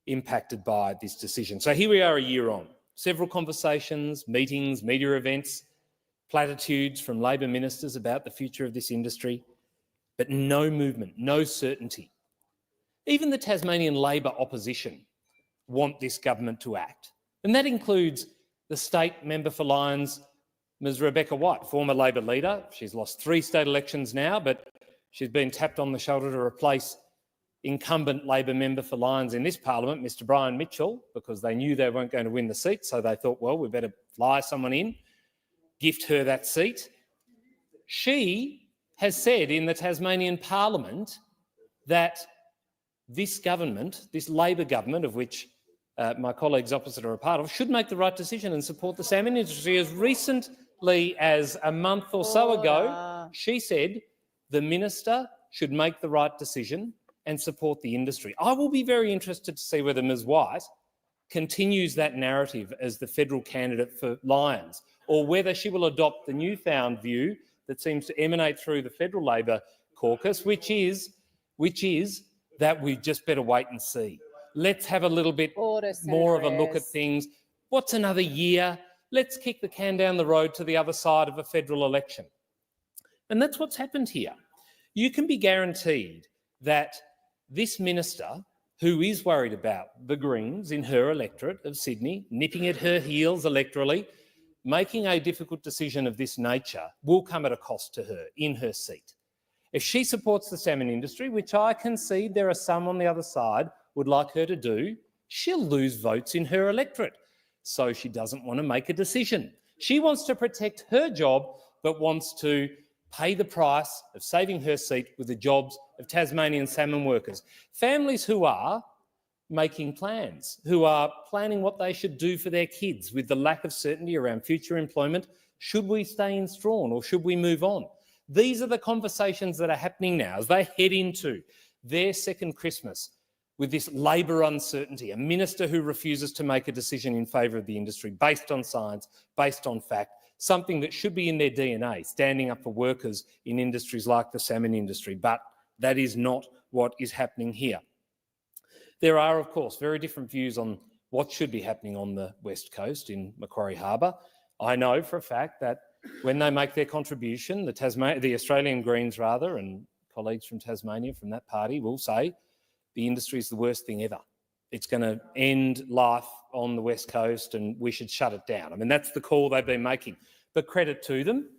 impacted by this decision. So here we are a year on. Several conversations, meetings, media events, platitudes from Labor ministers about the future of this industry, but no movement, no certainty. Even the Tasmanian Labor opposition want this government to act. And that includes the state member for Lyons, Ms Rebecca White, former Labor leader. She's lost 3 state elections now, but she's been tapped on the shoulder to replace incumbent Labor member for Lyons in this parliament, Mr Brian Mitchell, because they knew they weren't going to win the seat, so they thought, well, we better fly someone in, gift her that seat. She has said in the Tasmanian Parliament that this government, this Labor government, of which my colleagues opposite are a part of, should make the right decision and support the salmon industry. As recently as a month or so ago, she said the minister should make the right decision and support the industry. I will be very interested to see whether Ms White continues that narrative as the federal candidate for Lyons, or whether she will adopt the newfound view that seems to emanate through the federal Labor caucus, which is that we just better wait and see. Let's have a little bit more of a look at things. What's another year? Let's kick the can down the road to the other side of a federal election. And that's what's happened here. You can be guaranteed that this minister, who is worried about the Greens in her electorate of Sydney, nipping at her heels electorally, making a difficult decision of this nature, will come at a cost to her in her seat. If she supports the salmon industry, which I concede there are some on the other side would like her to do, she'll lose votes in her electorate. So she doesn't want to make a decision. She wants to protect her job, but wants to pay the price of saving her seat with the jobs of Tasmanian salmon workers. Families who are making plans, who are planning what they should do for their kids with the lack of certainty around future employment. Should we stay in Strawn or should we move on? These are the conversations that are happening now as they head into their second Christmas with this Labor uncertainty, a minister who refuses to make a decision in favour of the industry based on science, based on fact, something that should be in their DNA, standing up for workers in industries like the salmon industry. But that is not what is happening here. There are, of course, very different views on what should be happening on the West Coast in Macquarie Harbour. I know for a fact that when they make their contribution, the Australian Greens rather, and colleagues from Tasmania from that party will say the industry is the worst thing ever. It's going to end life on the West Coast and we should shut it down. I mean, that's the call they've been making. But credit to them,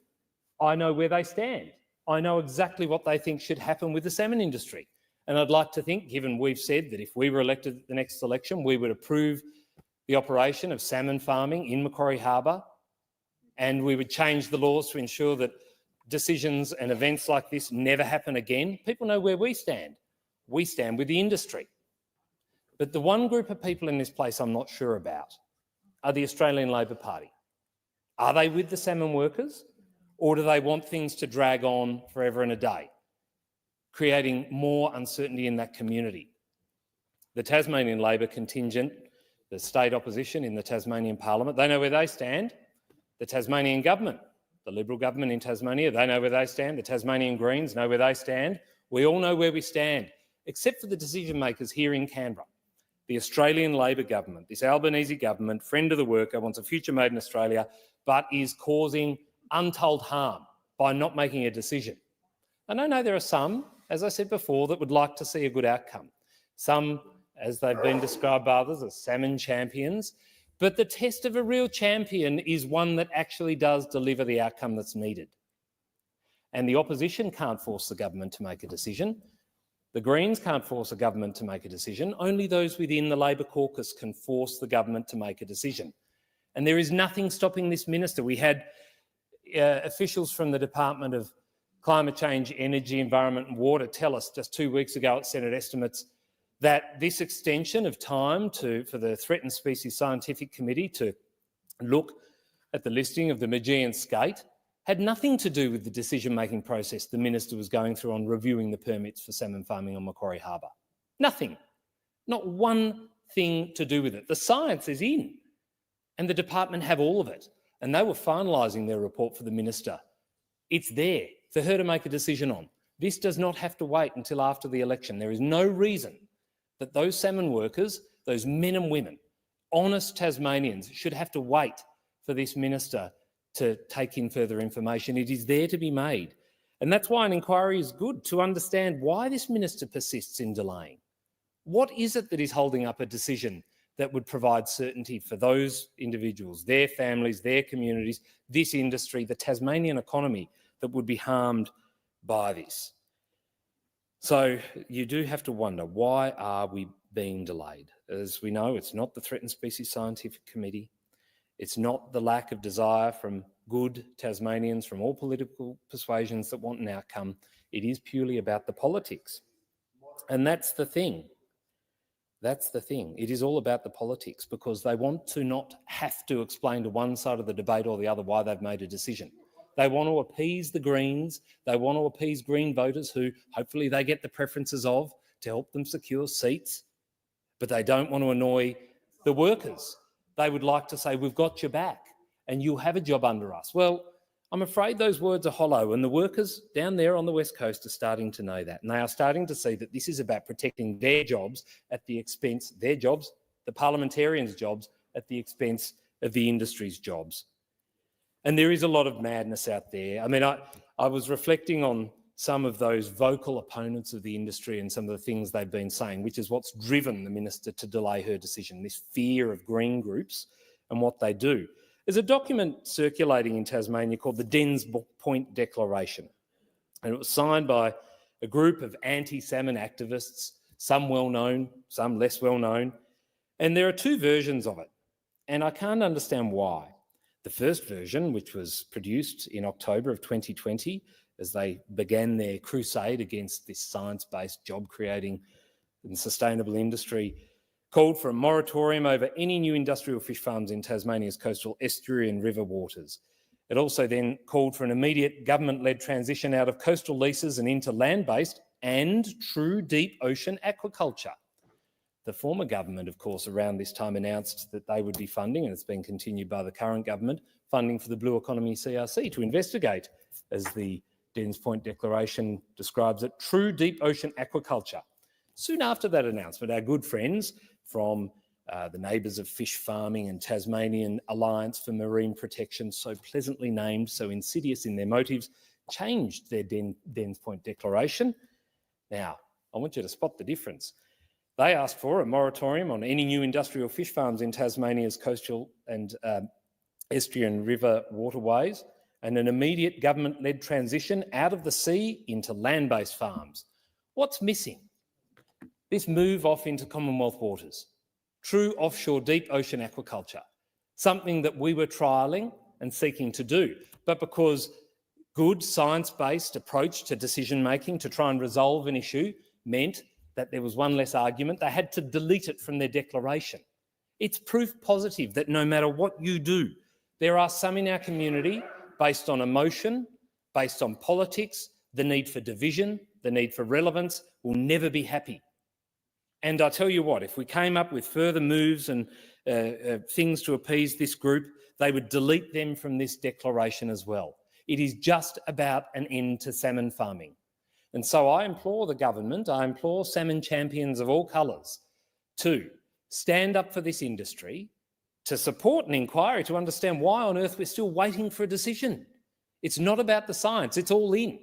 I know where they stand. I know exactly what they think should happen with the salmon industry. And I'd like to think, given we've said that if we were elected at the next election, we would approve the operation of salmon farming in Macquarie Harbour, and we would change the laws to ensure that decisions and events like this never happen again. People know where we stand. We stand with the industry. But the one group of people in this place I'm not sure about are the Australian Labor Party. Are they with the salmon workers, or do they want things to drag on forever and a day? creating more uncertainty in that community. The Tasmanian Labor contingent, the state opposition in the Tasmanian Parliament, they know where they stand. The Tasmanian government, the Liberal government in Tasmania, they know where they stand. The Tasmanian Greens know where they stand. We all know where we stand, except for the decision makers here in Canberra. The Australian Labor government, this Albanese government, friend of the worker, wants a future made in Australia, but is causing untold harm by not making a decision. And I know there are some, as I said before, that would like to see a good outcome. Some, as they've been described by others, as salmon champions. But the test of a real champion is one that actually does deliver the outcome that's needed. And the opposition can't force the government to make a decision. The Greens can't force a government to make a decision. Only those within the Labor caucus can force the government to make a decision. And there is nothing stopping this minister. We had officials from the Department of Climate Change, Energy, Environment and Water tell us just 2 weeks ago at Senate estimates that this extension of time for the Threatened Species Scientific Committee to look at the listing of the Maugean skate had nothing to do with the decision-making process the minister was going through on reviewing the permits for salmon farming on Macquarie Harbour. Nothing. Not one thing to do with it. The science is in, and the department have all of it. And they were finalising their report for the minister. It's there for her to make a decision on. This does not have to wait until after the election. There is no reason that those salmon workers, those men and women, honest Tasmanians, should have to wait for this minister to take in further information. It is there to be made. And that's why an inquiry is good, to understand why this minister persists in delaying. What is it that is holding up a decision that would provide certainty for those individuals, their families, their communities, this industry, the Tasmanian economy that would be harmed by this? So you do have to wonder, why are we being delayed? As we know, it's not the Threatened Species Scientific Committee. It's not the lack of desire from good Tasmanians from all political persuasions that want an outcome. It is purely about the politics. And that's the thing. That's the thing. It is all about the politics, because they want to not have to explain to one side of the debate or the other why they've made a decision. They want to appease the Greens. They want to appease Green voters who hopefully they get the preferences of to help them secure seats, but they don't want to annoy the workers. They would like to say, we've got your back and you'll have a job under us. Well, I'm afraid those words are hollow, and the workers down there on the West Coast are starting to know that. And they are starting to see that this is about protecting their jobs at the expense, their jobs, the parliamentarians' jobs, at the expense of the industry's jobs. And there is a lot of madness out there. I mean, I was reflecting on some of those vocal opponents of the industry and some of the things they've been saying, which is what's driven the minister to delay her decision, this fear of green groups and what they do. There's a document circulating in Tasmania called the Dens Point Declaration, and it was signed by a group of anti-salmon activists, some well-known, some less well-known, and there are two versions of it, and I can't understand why. The first version, which was produced in October of 2020, as they began their crusade against this science-based, job-creating and sustainable industry, called for a moratorium over any new industrial fish farms in Tasmania's coastal estuary and river waters. It also then called for an immediate government-led transition out of coastal leases and into land-based and true deep ocean aquaculture. The former government, of course, around this time announced that they would be funding, and it's been continued by the current government, funding for the Blue Economy CRC to investigate, as the Dens Point Declaration describes it, true deep ocean aquaculture. Soon after that announcement, our good friends from the Neighbours of Fish Farming and Tasmanian Alliance for Marine Protection, so pleasantly named, so insidious in their motives, changed their Dens Point Declaration. Now, I want you to spot the difference. They asked for a moratorium on any new industrial fish farms in Tasmania's coastal and estuary and river waterways, and an immediate government-led transition out of the sea into land-based farms. What's missing? This move off into Commonwealth waters, true offshore deep ocean aquaculture, something that we were trialling and seeking to do, but because good science-based approach to decision-making to try and resolve an issue meant that there was one less argument, they had to delete it from their declaration. It's proof positive that no matter what you do, there are some in our community based on emotion, based on politics, the need for division, the need for relevance, will never be happy. And I tell you what, if we came up with further moves and things to appease this group, they would delete them from this declaration as well. It is just about an end to salmon farming. And so I implore the government, I implore salmon champions of all colours to stand up for this industry, to support an inquiry, to understand why on earth we're still waiting for a decision. It's not about the science, it's all in.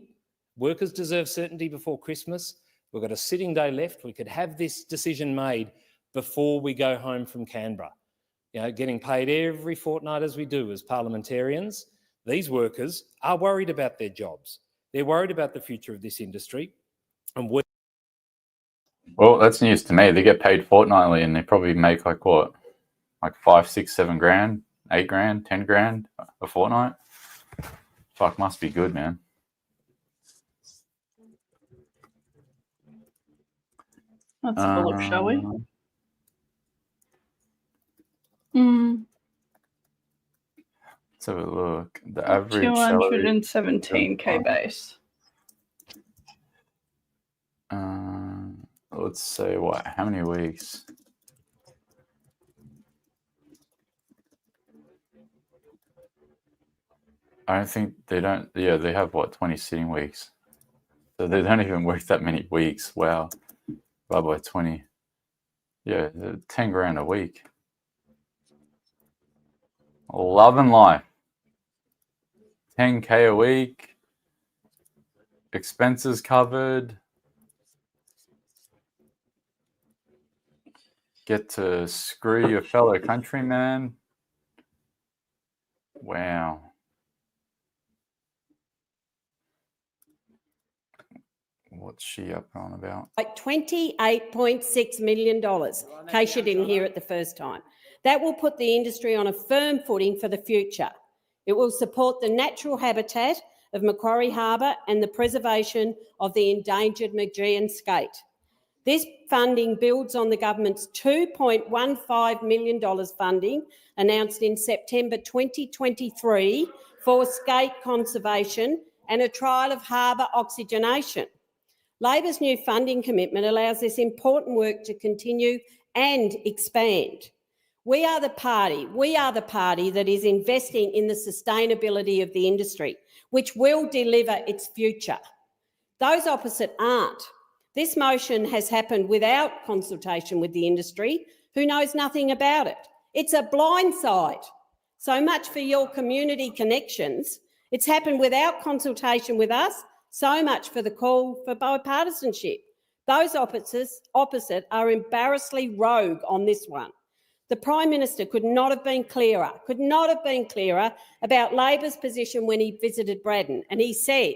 Workers deserve certainty before Christmas. We've got a sitting day left. We could have this decision made before we go home from Canberra. You know, getting paid every fortnight as we do as parliamentarians. These workers are worried about their jobs. They're worried about the future of this industry. And Well, that's news to me. They get paid fortnightly and they probably make like what? Like 5, 6, 7 grand, 8 grand, 10 grand a fortnight? Fuck, must be good, man. Let's have a look, shall we? Let's have a look. The average salary. 217k base. Let's say what? How many weeks? I don't think they don't. Yeah, they have what, 20 sitting weeks. So they don't even work that many weeks. Wow. By 20. Yeah, 10 grand a week. Love and life. 10k a week. Expenses covered. Get to screw your fellow countryman. Wow. What's she up on about? Like $28.6 million, in case you didn't hear it the first time. That will put the industry on a firm footing for the future. It will support the natural habitat of Macquarie Harbour and the preservation of the endangered Maugean skate. This funding builds on the government's $2.15 million funding announced in September 2023 for skate conservation and a trial of harbour oxygenation. Labor's new funding commitment allows this important work to continue and expand. We are the party that is investing in the sustainability of the industry, which will deliver its future. Those opposite aren't. This motion has happened without consultation with the industry, who knows nothing about it. It's a blindside. So much for your community connections. It's happened without consultation with us. So much for the call for bipartisanship. Those opposite are embarrassingly rogue on this one. The Prime Minister could not have been clearer about Labor's position when he visited Braddon. And he said,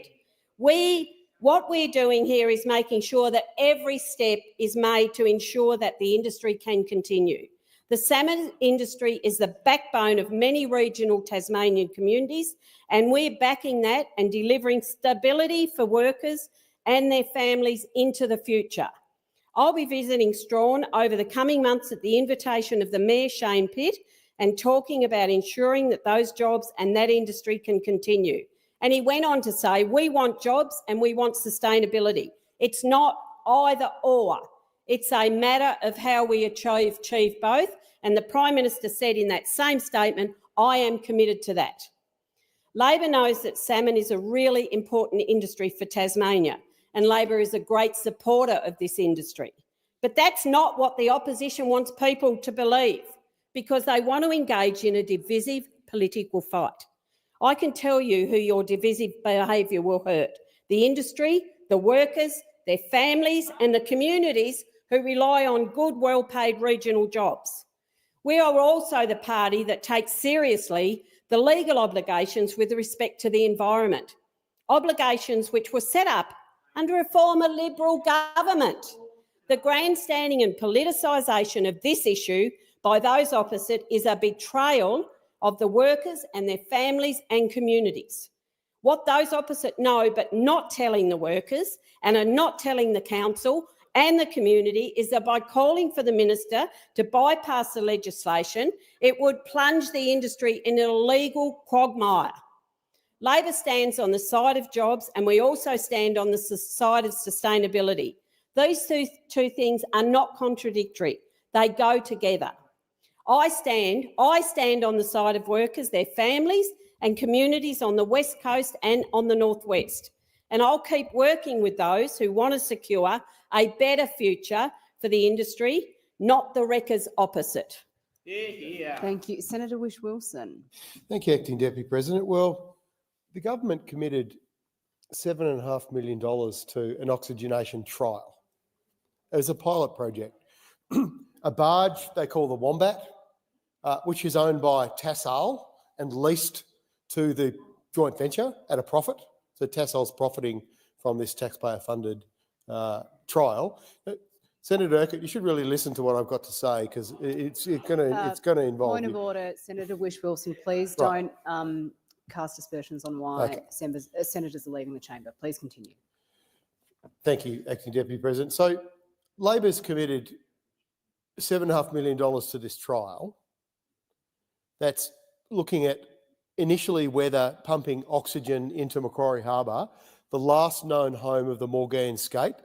what we're doing here is making sure that every step is made to ensure that the industry can continue. The salmon industry is the backbone of many regional Tasmanian communities, and we're backing that and delivering stability for workers and their families into the future. I'll be visiting Strawn over the coming months at the invitation of the Mayor Shane Pitt and talking about ensuring that those jobs and that industry can continue. And he went on to say, we want jobs and we want sustainability. It's not either or. It's a matter of how we achieve both. And the Prime Minister said in that same statement, I am committed to that. Labor knows that salmon is a really important industry for Tasmania, and Labor is a great supporter of this industry. But that's not what the opposition wants people to believe, because they want to engage in a divisive political fight. I can tell you who your divisive behaviour will hurt: the industry, the workers, their families and the communities who rely on good, well-paid regional jobs. We are also the party that takes seriously the legal obligations with respect to the environment, obligations which were set up under a former Liberal government. The grandstanding and politicisation of this issue by those opposite is a betrayal of the workers and their families and communities. What those opposite know but not telling the workers and are not telling the council and the community is that by calling for the minister to bypass the legislation, it would plunge the industry in a legal quagmire. Labor stands on the side of jobs, and we also stand on the side of sustainability. These two things are not contradictory. They go together. I stand on the side of workers, their families and communities on the West Coast and on the Northwest. And I'll keep working with those who want to secure a better future for the industry, not the wreckers opposite. Thank you. Senator Whish-Wilson. Thank you, Acting Deputy President. Well, the government committed $7.5 million to an oxygenation trial as a pilot project. A barge they call the Wombat, which is owned by Tassal and leased to the joint venture at a profit. So Tassal's profiting from this taxpayer-funded trial. Senator Urquhart, you should really listen to what I've got to say because it's going to involve Point of you. order, Senator Whish-Wilson, please Right. don't cast aspersions on why Okay. senators are leaving the chamber. Please continue. Thank you, Acting Deputy President. So Labor's committed $7.5 million to this trial. That's looking at initially whether pumping oxygen into Macquarie Harbour, the last known home of the Maugean skate,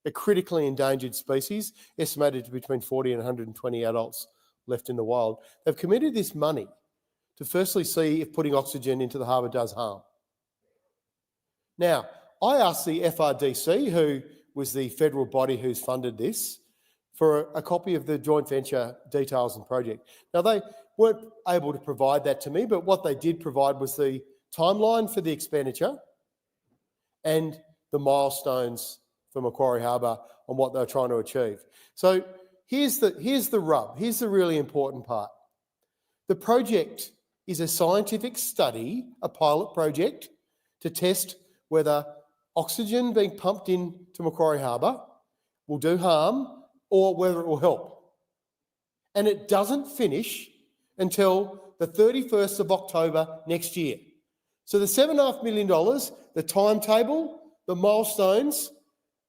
a critically endangered species, estimated to be between 40 and 120 adults left in the wild. They've committed this money to firstly see if putting oxygen into the harbour does harm. Now, I asked the FRDC, who was the federal body who's funded this, for a copy of the joint venture details and project. Now, they weren't able to provide that to me, but what they did provide was the timeline for the expenditure and the milestones for Macquarie Harbour on what they're trying to achieve. So here's the rub. Here's the really important part. The project is a scientific study, a pilot project, to test whether oxygen being pumped into Macquarie Harbour will do harm or whether it will help. And it doesn't finish until the 31st of October next year. So the $7.5 million, the timetable, the milestones,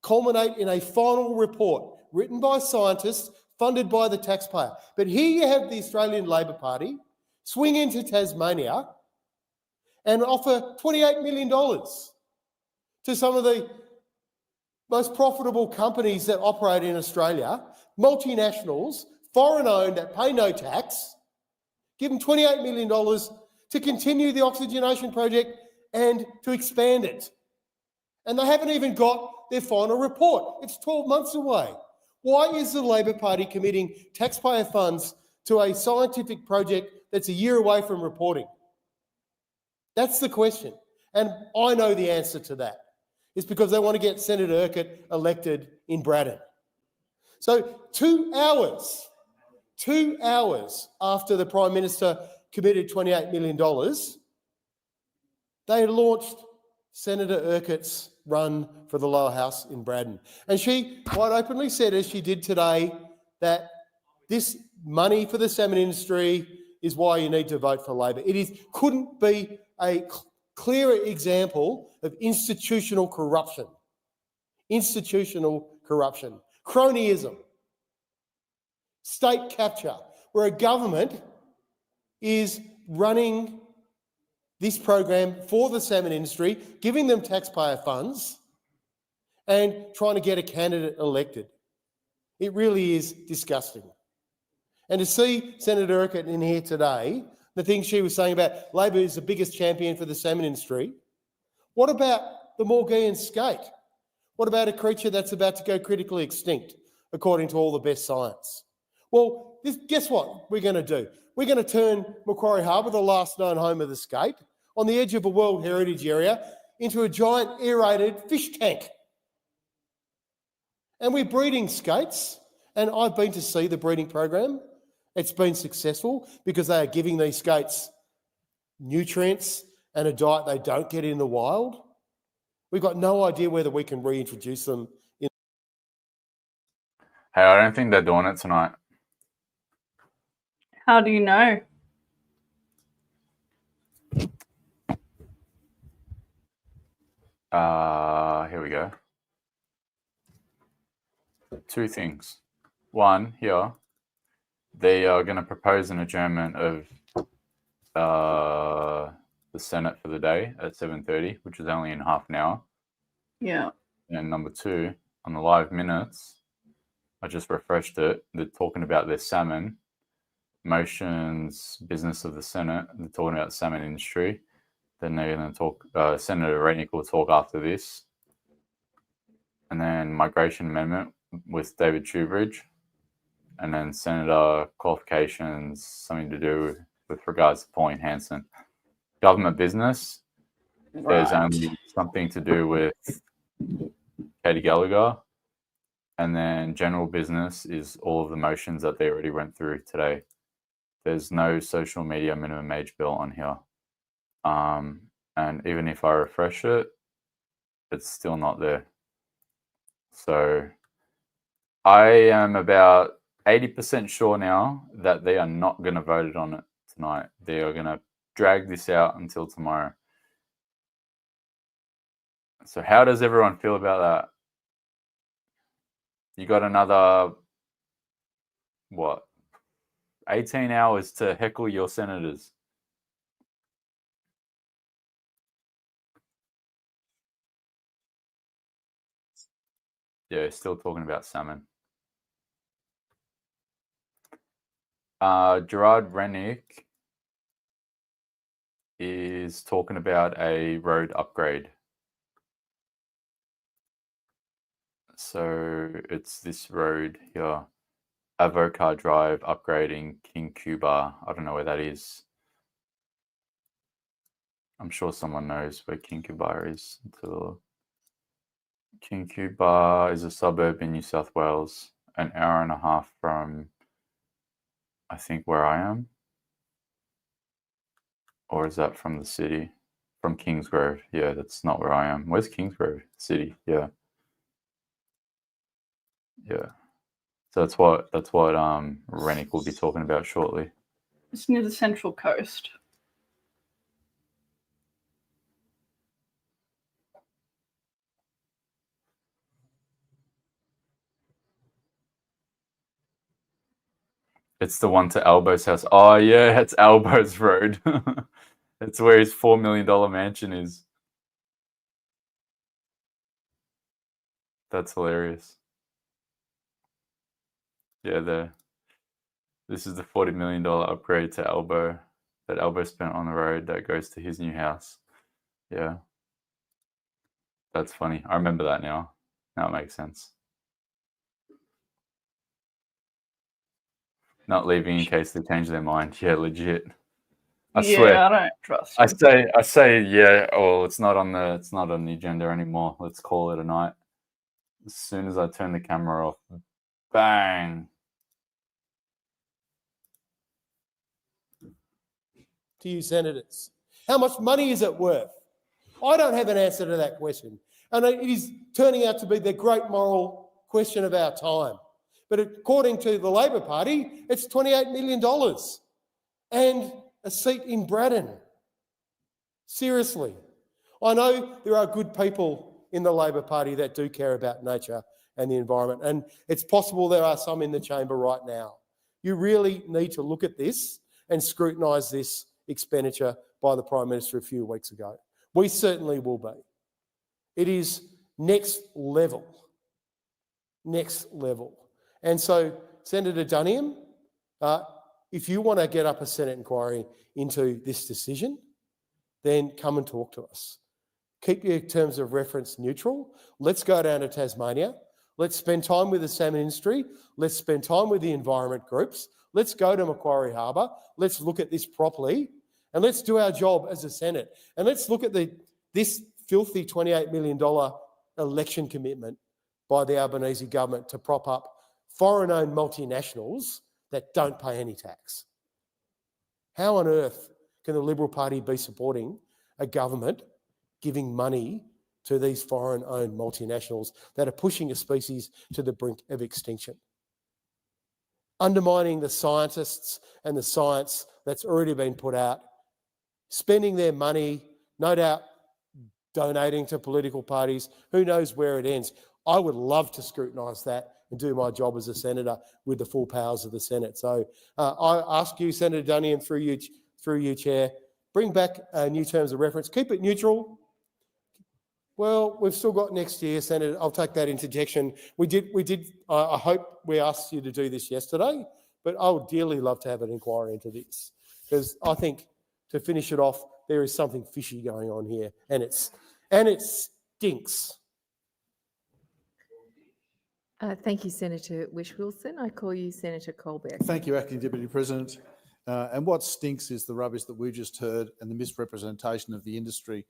culminate in a final report written by scientists, funded by the taxpayer. But here you have the Australian Labor Party swing into Tasmania and offer $28 million to some of the most profitable companies that operate in Australia, multinationals, foreign-owned that pay no tax, give them $28 million to continue the oxygenation project and to expand it. And they haven't even got their final report. It's 12 months away. Why is the Labor Party committing taxpayer funds to a scientific project that's a year away from reporting? That's the question. And I know the answer to that. It's because they want to get Senator Urquhart elected in Braddon. So 2 hours after the Prime Minister committed $28 million, they launched Senator Urquhart's run for the lower house in Braddon. And she quite openly said, as she did today, that this money for the salmon industry is why you need to vote for Labor. Couldn't be a clearer example of institutional corruption. Institutional corruption. Cronyism. State capture, where a government is running this program for the salmon industry, giving them taxpayer funds and trying to get a candidate elected. It really is disgusting. And to see Senator Urquhart in here today, the things she was saying about Labor is the biggest champion for the salmon industry. What about the Maugean skate? What about a creature that's about to go critically extinct, according to all the best science? Well, guess what we're going to do? We're going to turn Macquarie Harbour, the last known home of the skate, on the edge of a World Heritage Area, into a giant aerated fish tank. And we're breeding skates, and I've been to see the breeding program. It's been successful because they are giving these skates nutrients and a diet they don't get in the wild. We've got no idea whether we can reintroduce them. Hey, I don't think they're doing it tonight. How do you know? Here we go. Two things. One, here, they are going to propose an adjournment of the Senate for the day at 7:30, which is only in half an hour. Yeah. And number two, on the live minutes, I just refreshed it. They're talking about their salmon motions, business of the Senate. They're talking about the salmon industry. Then they're going to talk, Senator Renick will talk after this. And then migration amendment with David Shoebridge. And then Senator qualifications, something to do with regards to Pauline Hanson. Government business, there's only something to do with Katie Gallagher. And then general business is all of the motions that they already went through today. There's no social media minimum age bill on here. And even if I refresh it, it's still not there. So I am about 80% sure now that they are not going to vote on it tonight. They are going to drag this out until tomorrow. So how does everyone feel about that? You got another, what, 18 hours to heckle your senators. Yeah, still talking about salmon. Gerard Rennick is talking about a road upgrade. So it's this road here, Avoca Drive, upgrading King Cuba. I don't know where that is. I'm sure someone knows where King Cuba is. King Cuba is a suburb in New South Wales, an hour and a half from, I think, where I am. Or is that from the city? From Kingsgrove. Yeah, that's not where I am. Where's Kingsgrove City? Yeah. Yeah. So that's what Rennick will be talking about shortly. It's near the Central Coast. It's the one to Albo's house. Oh yeah, it's Albo's road. It's where his $4 million mansion is. That's hilarious. Yeah, this is the $40 million upgrade to Albo that Albo spent on the road that goes to his new house. Yeah. That's funny. I remember that now. Now it makes sense. Not leaving in case they change their mind. Yeah, legit. I swear. I don't trust you. I say yeah, well, it's not on the agenda anymore. Let's call it a night. As soon as I turn the camera off, bang. To you senators, how much money is it worth? I don't have an answer to that question. And it is turning out to be the great moral question of our time. But according to the Labor Party, it's $28 million and a seat in Braddon. Seriously. I know there are good people in the Labor Party that do care about nature and the environment, and it's possible there are some in the chamber right now. You really need to look at this and scrutinise this expenditure by the Prime Minister a few weeks ago. We certainly will be. It is next level. Next level. And so, Senator Duniam, if you want to get up a Senate inquiry into this decision, then come and talk to us. Keep your terms of reference neutral. Let's go down to Tasmania. Let's spend time with the salmon industry. Let's spend time with the environment groups. Let's go to Macquarie Harbour. Let's look at this properly and let's do our job as a Senate. And let's look at this filthy $28 million election commitment by the Albanese government to prop up foreign-owned multinationals that don't pay any tax. How on earth can the Liberal Party be supporting a government giving money to these foreign-owned multinationals that are pushing a species to the brink of extinction? Undermining the scientists and the science that's already been put out, spending their money, no doubt donating to political parties, who knows where it ends. I would love to scrutinise that and do my job as a senator with the full powers of the Senate. So I ask you, Senator Duniam, through you, Chair, bring back new terms of reference, keep it neutral. Well, we've still got next year, Senator. I'll take that interjection. I hope we asked you to do this yesterday, but I would dearly love to have an inquiry into this, because I think, to finish it off, there is something fishy going on here, and it stinks. Thank you, Senator Whish-Wilson. I call you Senator Colbeck. Thank you, Acting Deputy President. And what stinks is the rubbish that we just heard and the misrepresentation of the industry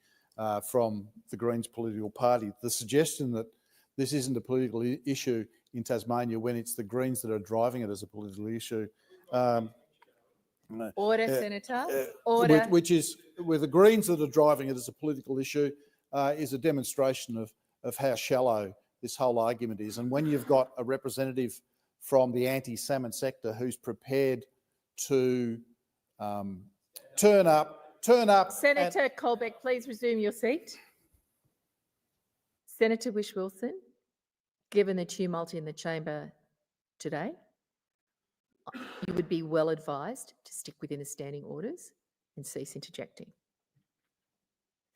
from the Greens political party. The suggestion that this isn't a political issue in Tasmania when it's the Greens that are driving it as a political issue. Order, Senator. Order. Which is, where the Greens that are driving it as a political issue is a demonstration of how shallow this whole argument is. And when you've got a representative from the anti-salmon sector who's prepared to turn up. Senator Colbeck, please resume your seat. Senator Whish-Wilson, given the tumult in the chamber today, you would be well advised to stick within the standing orders and cease interjecting.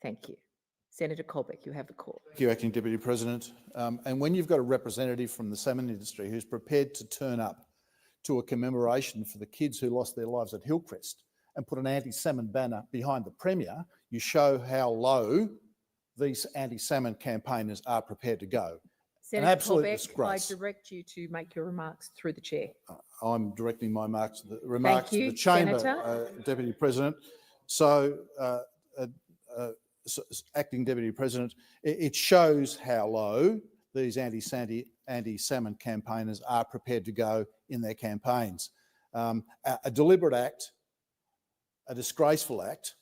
Thank you. Senator Colbeck, you have the call. Thank you, Acting Deputy President. And when you've got a representative from the salmon industry who's prepared to turn up to a commemoration for the kids who lost their lives at Hillcrest and put an anti-salmon banner behind the Premier, you show how low these anti-salmon campaigners are prepared to go. Senator An absolute Colbeck, disgrace. I direct you to make your remarks through the chair. I'm directing my remarks to you, the chamber, Senator. Deputy President. So, Acting Deputy President, it shows how low these anti-salmon campaigners are prepared to go in their campaigns. A deliberate act, a disgraceful act,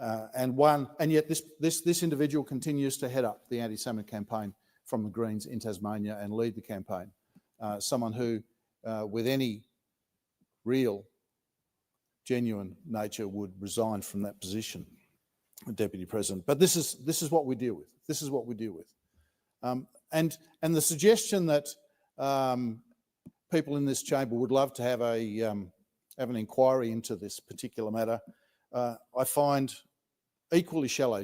and yet this individual continues to head up the anti-salmon campaign from the Greens in Tasmania and lead the campaign. Someone who, with any real, genuine nature, would resign from that position, Deputy President. But this is what we deal with. This is what we deal with. And the suggestion that people in this chamber would love to have an inquiry into this particular matter, I find equally shallow,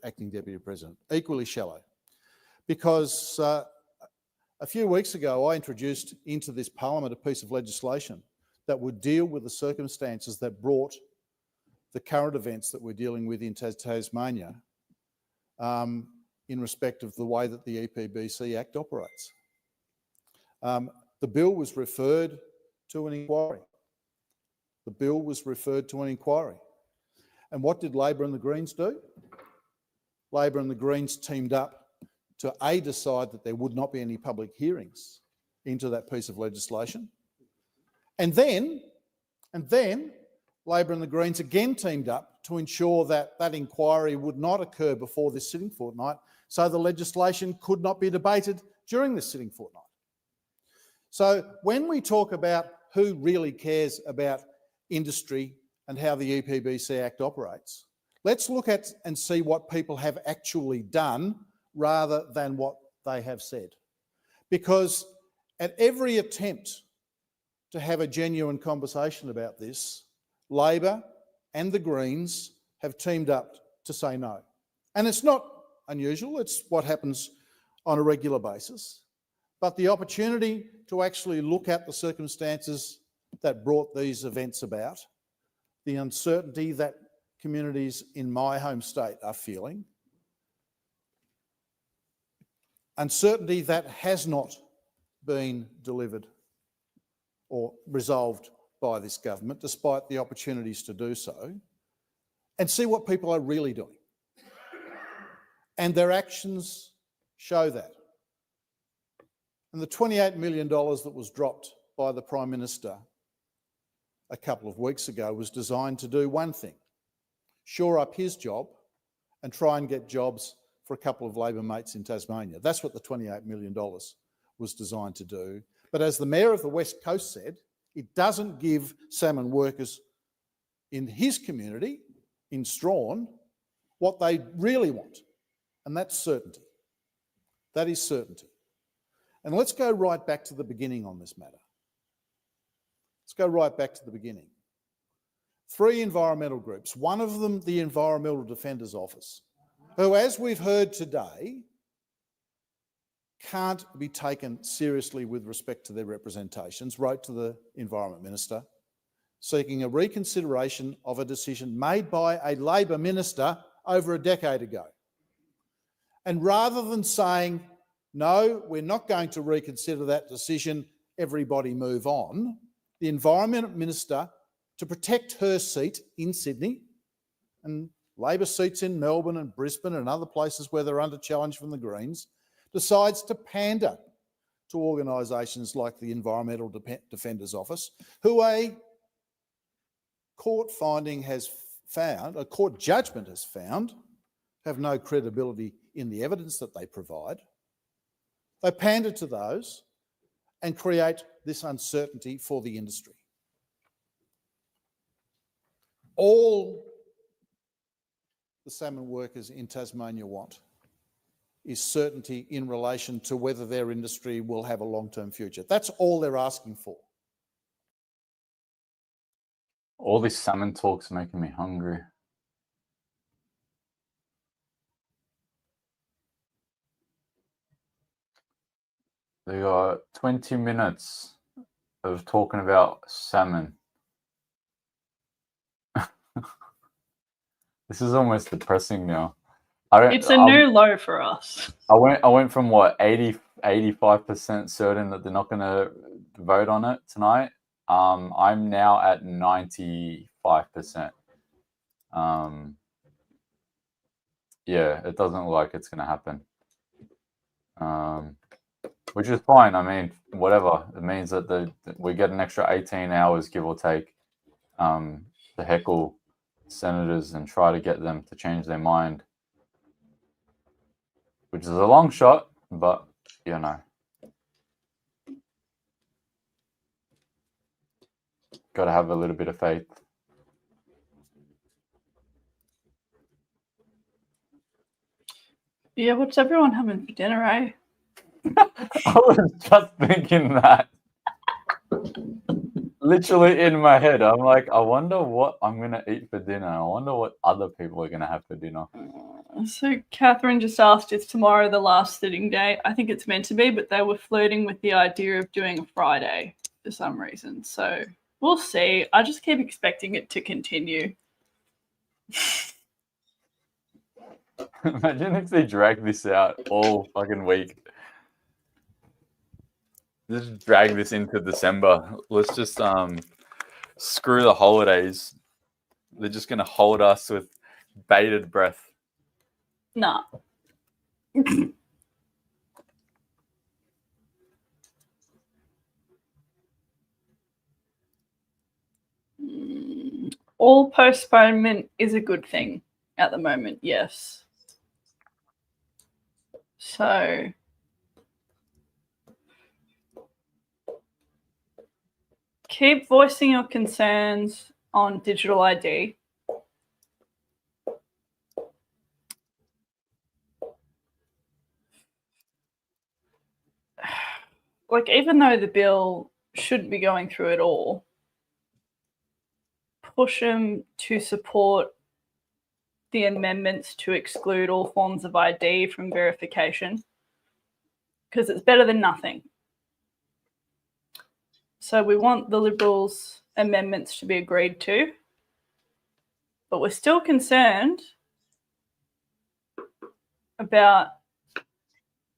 Acting Deputy President, equally shallow. Because a few weeks ago, I introduced into this parliament a piece of legislation that would deal with the circumstances that brought the current events that we're dealing with in Tasmania in respect of the way that the EPBC Act operates. The bill was referred to an inquiry. The bill was referred to an inquiry. And what did Labor and the Greens do? Labor and the Greens teamed up to decide that there would not be any public hearings into that piece of legislation. And then Labor and the Greens again teamed up to ensure that that inquiry would not occur before this sitting fortnight, so the legislation could not be debated during this sitting fortnight. So when we talk about who really cares about industry and how the EPBC Act operates, let's look at and see what people have actually done rather than what they have said. Because at every attempt to have a genuine conversation about this, Labor and the Greens have teamed up to say no. And it's not unusual, it's what happens on a regular basis. But the opportunity to actually look at the circumstances that brought these events about, the uncertainty that communities in my home state are feeling, uncertainty that has not been delivered or resolved by this government, despite the opportunities to do so, and see what people are really doing. And their actions show that. And the $28 million that was dropped by the Prime Minister a couple of weeks ago was designed to do one thing: shore up his job and try and get jobs for a couple of Labor mates in Tasmania. That's what the $28 million was designed to do. But as the Mayor of the West Coast said, it doesn't give salmon workers in his community, in Strahan, what they really want, and that's certainty. That is certainty. And let's go right back to the beginning on this matter. Let's go right back to the beginning. 3 environmental groups, one of them the Environmental Defenders Office, who, as we've heard today, can't be taken seriously with respect to their representations, wrote to the Environment Minister, seeking a reconsideration of a decision made by a Labor minister over a decade ago. And rather than saying, no, we're not going to reconsider that decision, everybody move on, the Environment Minister, to protect her seat in Sydney and Labor seats in Melbourne and Brisbane and other places where they're under challenge from the Greens, decides to pander to organisations like the Environmental Defenders Office, who a court finding has found, a court judgment has found, have no credibility in the evidence that they provide. They pander to those and create this uncertainty for the industry. All the salmon workers in Tasmania want is certainty in relation to whether their industry will have a long-term future. That's all they're asking for. All this salmon talk's making me hungry. They got 20 minutes of talking about salmon. This is almost depressing now. It's a new low for us. I went from what 85% certain that they're not going to vote on it tonight. I'm now at 95%. Yeah, it doesn't look like it's going to happen. Which is fine. I mean, whatever. It means that we get an extra 18 hours, give or take, to heckle senators and try to get them to change their mind. Which is a long shot, but, you know. Got to have a little bit of faith. Yeah, what's everyone having for dinner, eh? I was just thinking that. Literally in my head. I'm like, I wonder what I'm going to eat for dinner. I wonder what other people are going to have for dinner. So Catherine just asked, is tomorrow the last sitting day? I think it's meant to be, but they were flirting with the idea of doing a Friday for some reason. So we'll see. I just keep expecting it to continue. Imagine if they drag this out all fucking week. Just drag this into December. Let's just screw the holidays. They're just going to hold us with bated breath. Nah. All postponement is a good thing at the moment, yes. So keep voicing your concerns on digital ID. Like, even though the bill shouldn't be going through at all, push them to support the amendments to exclude all forms of ID from verification, because it's better than nothing. So we want the Liberals' amendments to be agreed to, but we're still concerned about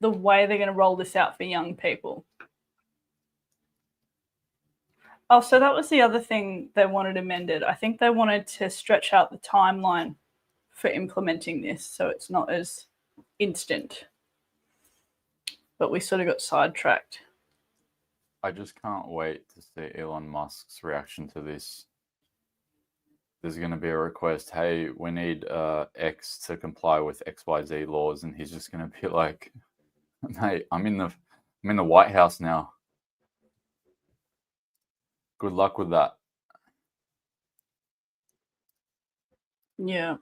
the way they're going to roll this out for young people. Oh, so that was the other thing they wanted amended. I think they wanted to stretch out the timeline for implementing this so it's not as instant. But we sort of got sidetracked. I just can't wait to see Elon Musk's reaction to this. There's going to be a request, hey, we need X to comply with XYZ laws, and he's just going to be like, mate, I'm in the White House now. Good luck with that. Yeah.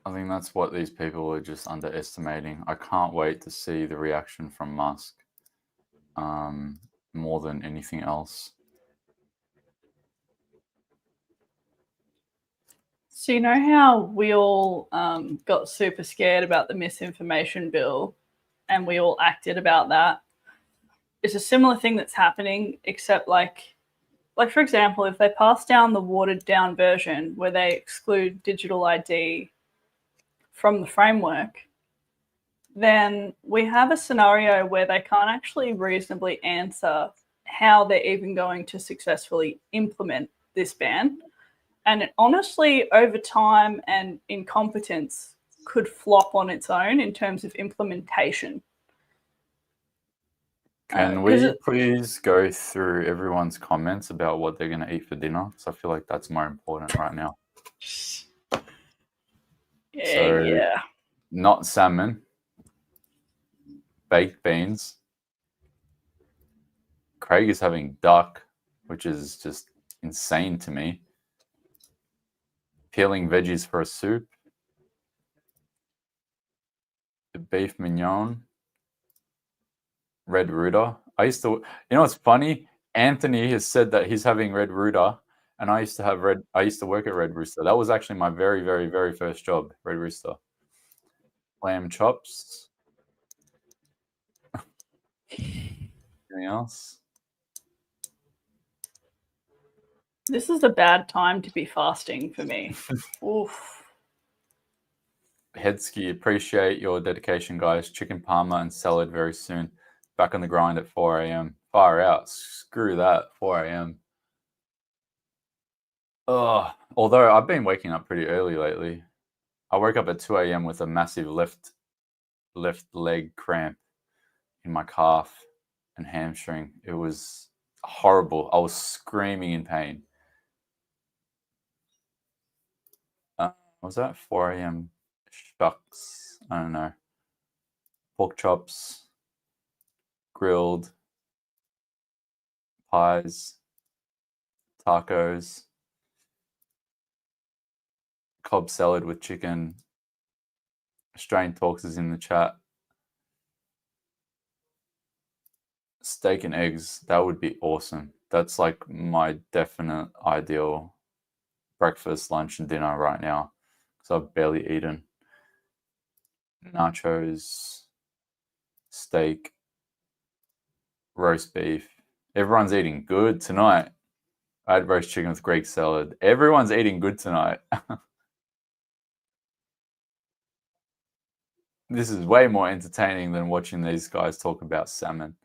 I think that's what these people are just underestimating. I can't wait to see the reaction from Musk. more than anything else. So you know how we all got super scared about the misinformation bill and we all acted about that? It's a similar thing that's happening, except like for example, if they pass down the watered down version where they exclude digital ID from the framework, then we have a scenario where they can't actually reasonably answer how they're even going to successfully implement this ban. And it honestly, over time and incompetence, could flop on its own in terms of implementation. Can we please go through everyone's comments about what they're going to eat for dinner? Because I feel like that's more important right now. Yeah. Not salmon, baked beans. Craig is having duck, which is just insane to me. Peeling veggies for a soup. Beef mignon. Red Rooter. I used to, you know what's funny? Anthony has said that he's having Red Rooter, and I used to work at Red Rooster. That was actually my very, very, very first job, Red Rooster. Lamb chops. Anything else? This is a bad time to be fasting for me. Oof. Headsky, appreciate your dedication, guys. Chicken parma and salad very soon. Back on the grind at 4 a.m. Far out. Screw that. 4 a.m. Ugh. Although I've been waking up pretty early lately. I woke up at 2 a.m. with a massive left leg cramp in my calf and hamstring. It was horrible. I was screaming in pain. Was that 4 a.m.? Shucks. I don't know. Pork chops. Grilled. Pies. Tacos. Cobb salad with chicken. Australian Talks is in the chat. Steak and eggs, that would be awesome. That's like my definite ideal breakfast, lunch, and dinner right now. Because I've barely eaten. Nachos, steak, roast beef. Everyone's eating good tonight. I had roast chicken with Greek salad. Everyone's eating good tonight. This is way more entertaining than watching these guys talk about salmon.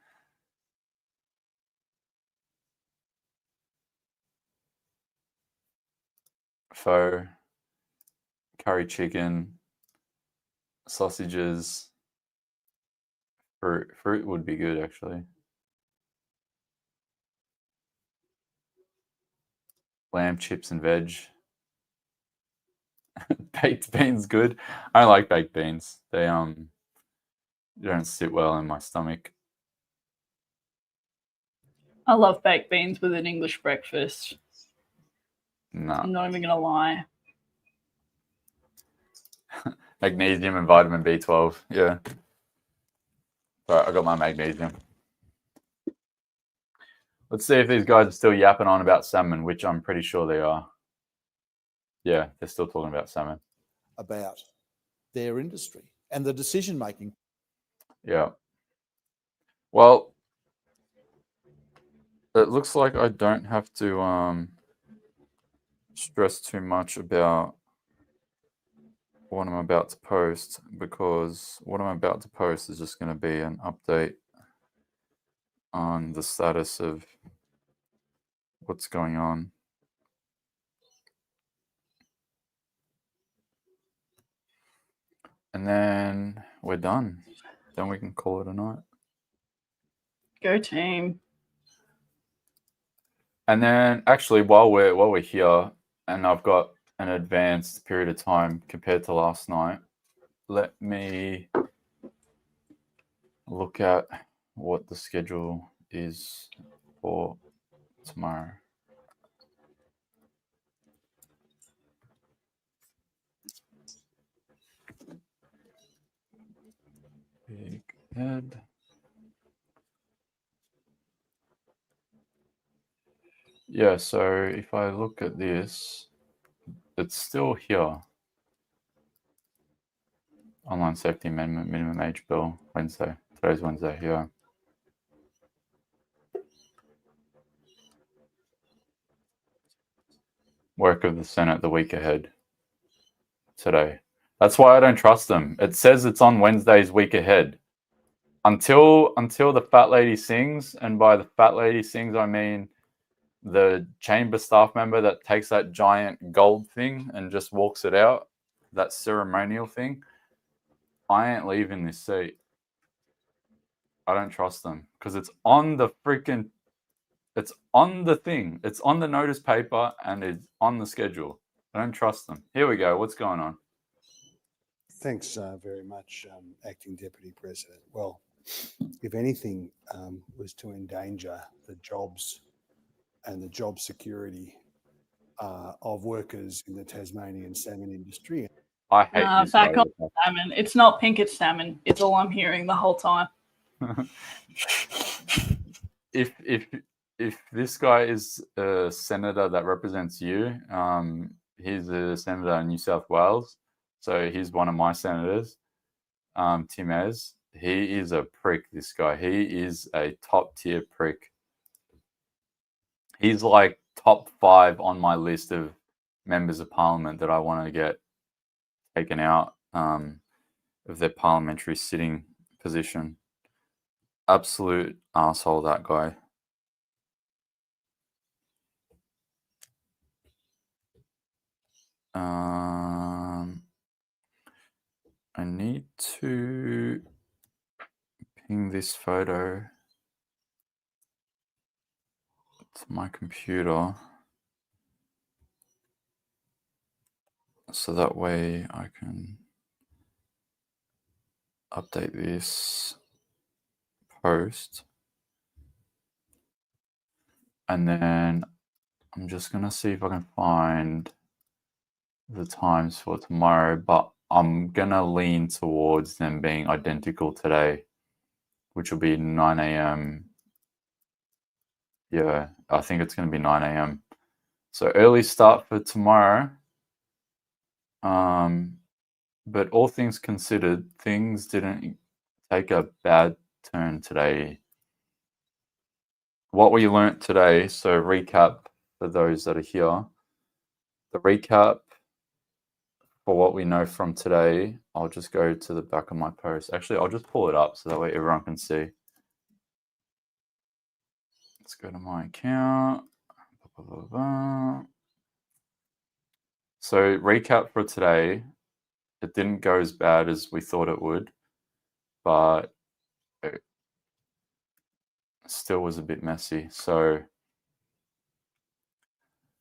Pho, curry chicken, sausages, fruit. Fruit would be good, actually. Lamb, chips, and veg. Baked beans, good. I don't like baked beans. They don't sit well in my stomach. I love baked beans with an English breakfast. No. I'm not even going to lie. Magnesium and vitamin B12. Yeah. All right, I got my magnesium. Let's see if these guys are still yapping on about salmon, which I'm pretty sure they are. Yeah, they're still talking about salmon. About their industry and the decision making. Yeah. Well, it looks like I don't have to stress too much about what I'm about to post, because what I'm about to post is just going to be an update on the status of what's going on. And then we're done. Then we can call it a night. Go team. And then actually while we're here and I've got an advanced period of time compared to last night, let me look at what the schedule is for tomorrow. Big Ed. Yeah, so if I look at this, it's still here. Online Safety Amendment Minimum Age Bill, Wednesday. Today's Wednesday, yeah. Work of the Senate the week ahead today. That's why I don't trust them. It says it's on Wednesday's week ahead. Until the fat lady sings, and by the fat lady sings, I mean the chamber staff member that takes that giant gold thing and just walks it out, that ceremonial thing. I ain't leaving this seat. I don't trust them because it's on the freaking, it's on the thing. It's on the notice paper and it's on the schedule. I don't trust them. Here we go. What's going on? Thanks very much, Acting Deputy President. Well, if anything was to endanger the jobs and the job security of workers in the Tasmanian salmon industry. I hate this back guy. on salmon. It's not pink, it's salmon. It's all I'm hearing the whole time. If this guy is a senator that represents you, he's a senator in New South Wales, so he's one of my senators, Tim Ez. He is a prick, this guy. He is a top tier prick. He's like top 5 on my list of members of parliament that I want to get taken out of their parliamentary sitting position. Absolute asshole, that guy. I need to ping this photo to my computer so that way I can update this post, and then I'm just gonna see if I can find the times for tomorrow, but I'm gonna lean towards them being identical today, which will be 9 a.m. Yeah, I think it's gonna be 9 a.m. So early start for tomorrow. But all things considered, things didn't take a bad turn today. What we learnt today, so recap for those that are here. The recap for what we know from today, I'll just go to the back of my post. Actually, I'll just pull it up so that way everyone can see. Let's go to my account. So recap for today, it didn't go as bad as we thought it would, but it still was a bit messy. So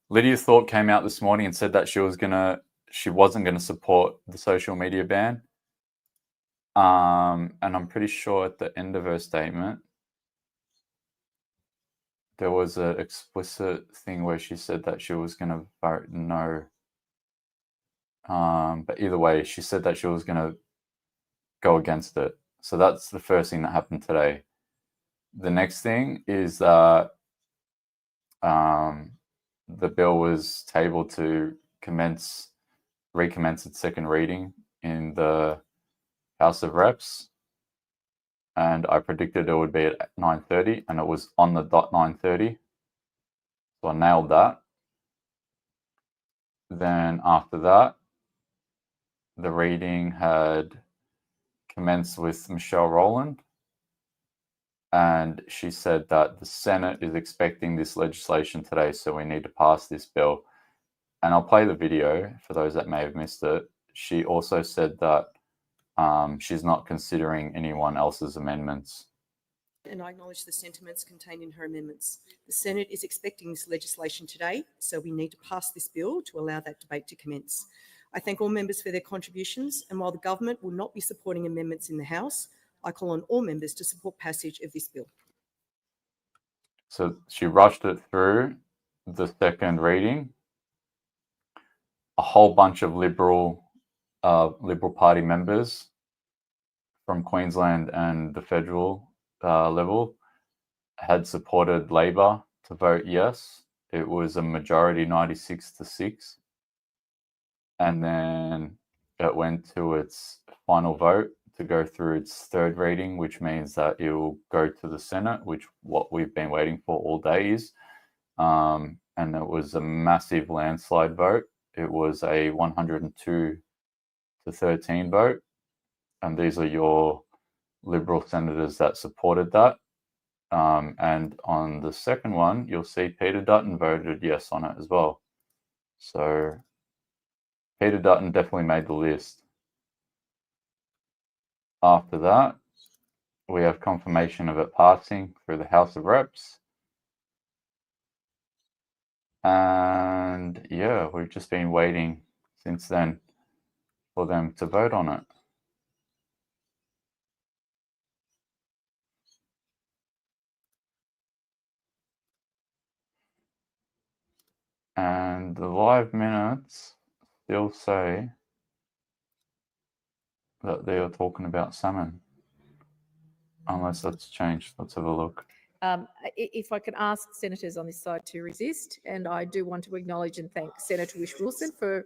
Lydia Thorpe came out this morning and said that she wasn't gonna support the social media ban. And I'm pretty sure at the end of her statement, there was an explicit thing where she said that she was gonna vote no. But either way, she said that she was going to go against it. So that's the first thing that happened today. The next thing is that the bill was tabled to recommence its second reading in the House of Reps. And I predicted it would be at 9:30, and it was on the dot 9:30. So I nailed that. Then after that, the reading had commenced with Michelle Rowland, and she said that the Senate is expecting this legislation today, so we need to pass this bill. And I'll play the video for those that may have missed it. She also said that she's not considering anyone else's amendments. And I acknowledge the sentiments contained in her amendments. The Senate is expecting this legislation today, so we need to pass this bill to allow that debate to commence. I thank all members for their contributions, and while the government will not be supporting amendments in the House, I call on all members to support passage of this bill. So she rushed it through the second reading. A whole bunch of Liberal Party members from Queensland and the federal level had supported Labor to vote yes. it was a majority 96-6. And then it went to its final vote to go through its third reading, which means that it will go to the Senate, which what we've been waiting for all day is. And it was a massive landslide vote. It was a 102-13 vote. And these are your Liberal senators that supported that. And on the second one, you'll see Peter Dutton voted yes on it as well. So Peter Dutton definitely made the list. After that, we have confirmation of it passing through the House of Reps. And yeah, we've just been waiting since then for them to vote on it. And the live minutes still say that they are talking about salmon. Unless that's changed. Let's have a look. If I can ask senators on this side to resist, and I do want to acknowledge and thank Senator Whish-Wilson for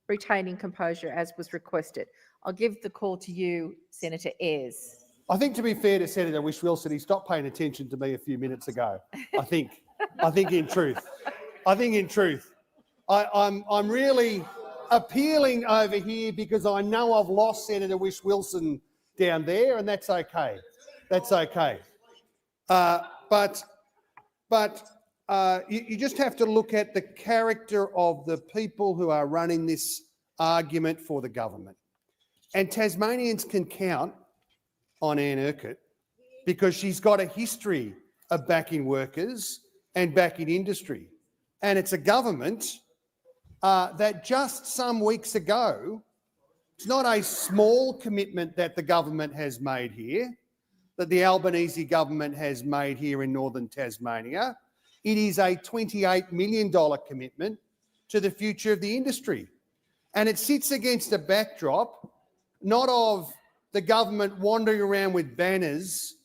retaining composure as was requested. I'll give the call to you, Senator Ayres. I think, to be fair to Senator Whish-Wilson, he stopped paying attention to me a few minutes ago. I think in truth, I'm really appealing over here because I know I've lost Senator Whish-Wilson down there, and that's okay. That's okay. But you just have to look at the character of the people who are running this argument for the government. And Tasmanians can count on Anne Urquhart because she's got a history of backing workers and backing industry. And it's a government that just some weeks ago, it's not a small commitment that the government has made here, that the Albanese government has made here in northern Tasmania. It is a $28 million commitment to the future of the industry. And it sits against a backdrop not of the government wandering around with banners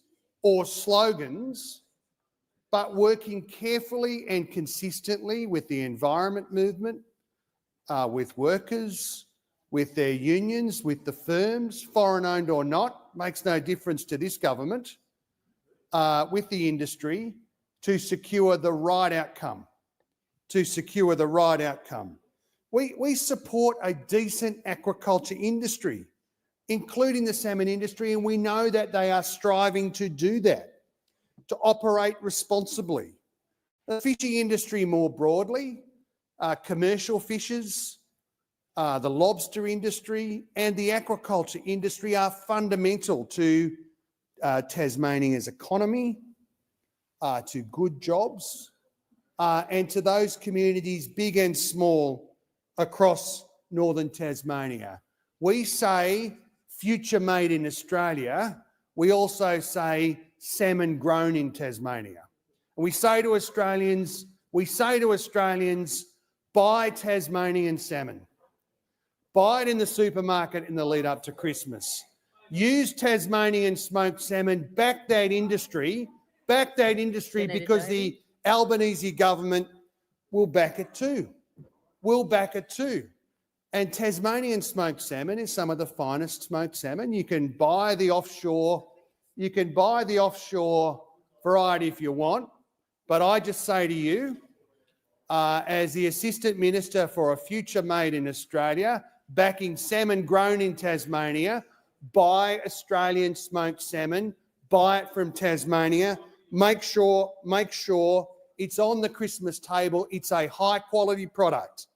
or slogans, but working carefully and consistently with the environment movement, with workers, with their unions, with the firms, foreign-owned or not, makes no difference to this government, with the industry, to secure the right outcome, We support a decent aquaculture industry, including the salmon industry, and we know that they are striving to do that, to operate responsibly. The fishing industry more broadly, commercial fishers, the lobster industry and the aquaculture industry are fundamental to Tasmania's economy, to good jobs, and to those communities, big and small, across northern Tasmania. We say future made in Australia. We also say salmon grown in Tasmania. And we say to Australians, buy Tasmanian salmon. Buy it in the supermarket in the lead up to Christmas. Use Tasmanian smoked salmon, back that industry because the Albanese government will back it too. And Tasmanian smoked salmon is some of the finest smoked salmon. You can buy the offshore variety if you want, but I just say to you, as the Assistant Minister for a Future Made in Australia, backing salmon grown in Tasmania, buy Australian smoked salmon, buy it from Tasmania, make sure it's on the Christmas table. It's a high quality product.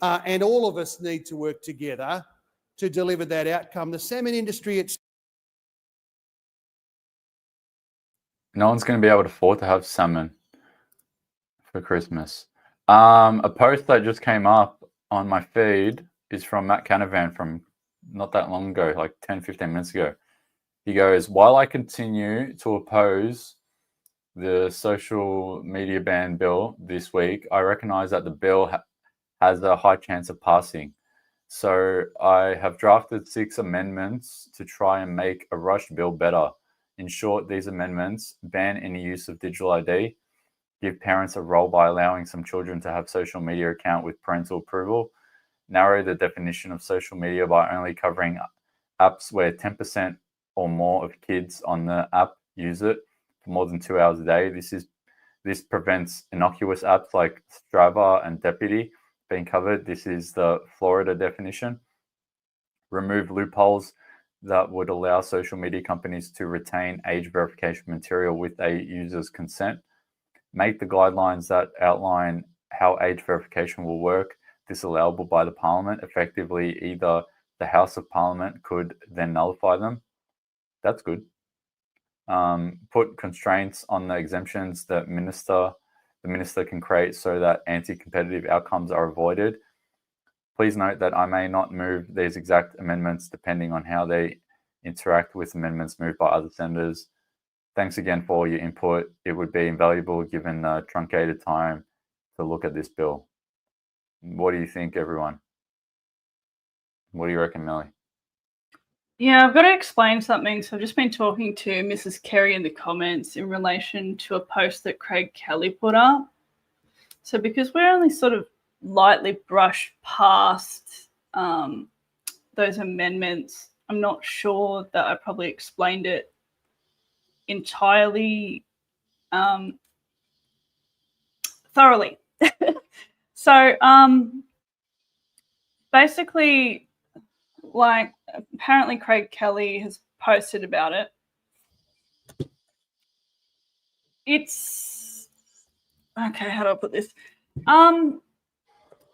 And all of us need to work together to deliver that outcome. The salmon industry, No one's going to be able to afford to have salmon for Christmas. A post that just came up on my feed is from Matt Canavan from not that long ago, like 10, 15 minutes ago. He goes, while I continue to oppose the social media ban bill this week, I recognise that the bill has a high chance of passing. So I have drafted 6 amendments to try and make a rushed bill better. In short, these amendments ban any use of digital ID, give parents a role by allowing some children to have social media account with parental approval, narrow the definition of social media by only covering apps where 10% or more of kids on the app use it for more than 2 hours a day. This prevents innocuous apps like Strava and Deputy being covered. This is the Florida definition. Remove loopholes that would allow social media companies to retain age verification material with a user's consent. Make the guidelines that outline how age verification will work disallowable by the Parliament. Effectively, either the House of Parliament could then nullify them. That's good. Put constraints on the exemptions that the minister can create so that anti-competitive outcomes are avoided. Please note that I may not move these exact amendments depending on how they interact with amendments moved by other senators. Thanks again for all your input. It would be invaluable given the truncated time to look at this bill. What do you think, everyone? What do you reckon, Melly? Yeah, I've got to explain something. So I've just been talking to Mrs. Kerry in the comments in relation to a post that Craig Kelly put up. So because we're only sort of lightly brushed past those amendments, I'm not sure that I probably explained it entirely thoroughly. So basically, like, apparently Craig Kelly has posted about it. It's okay, how do I put this?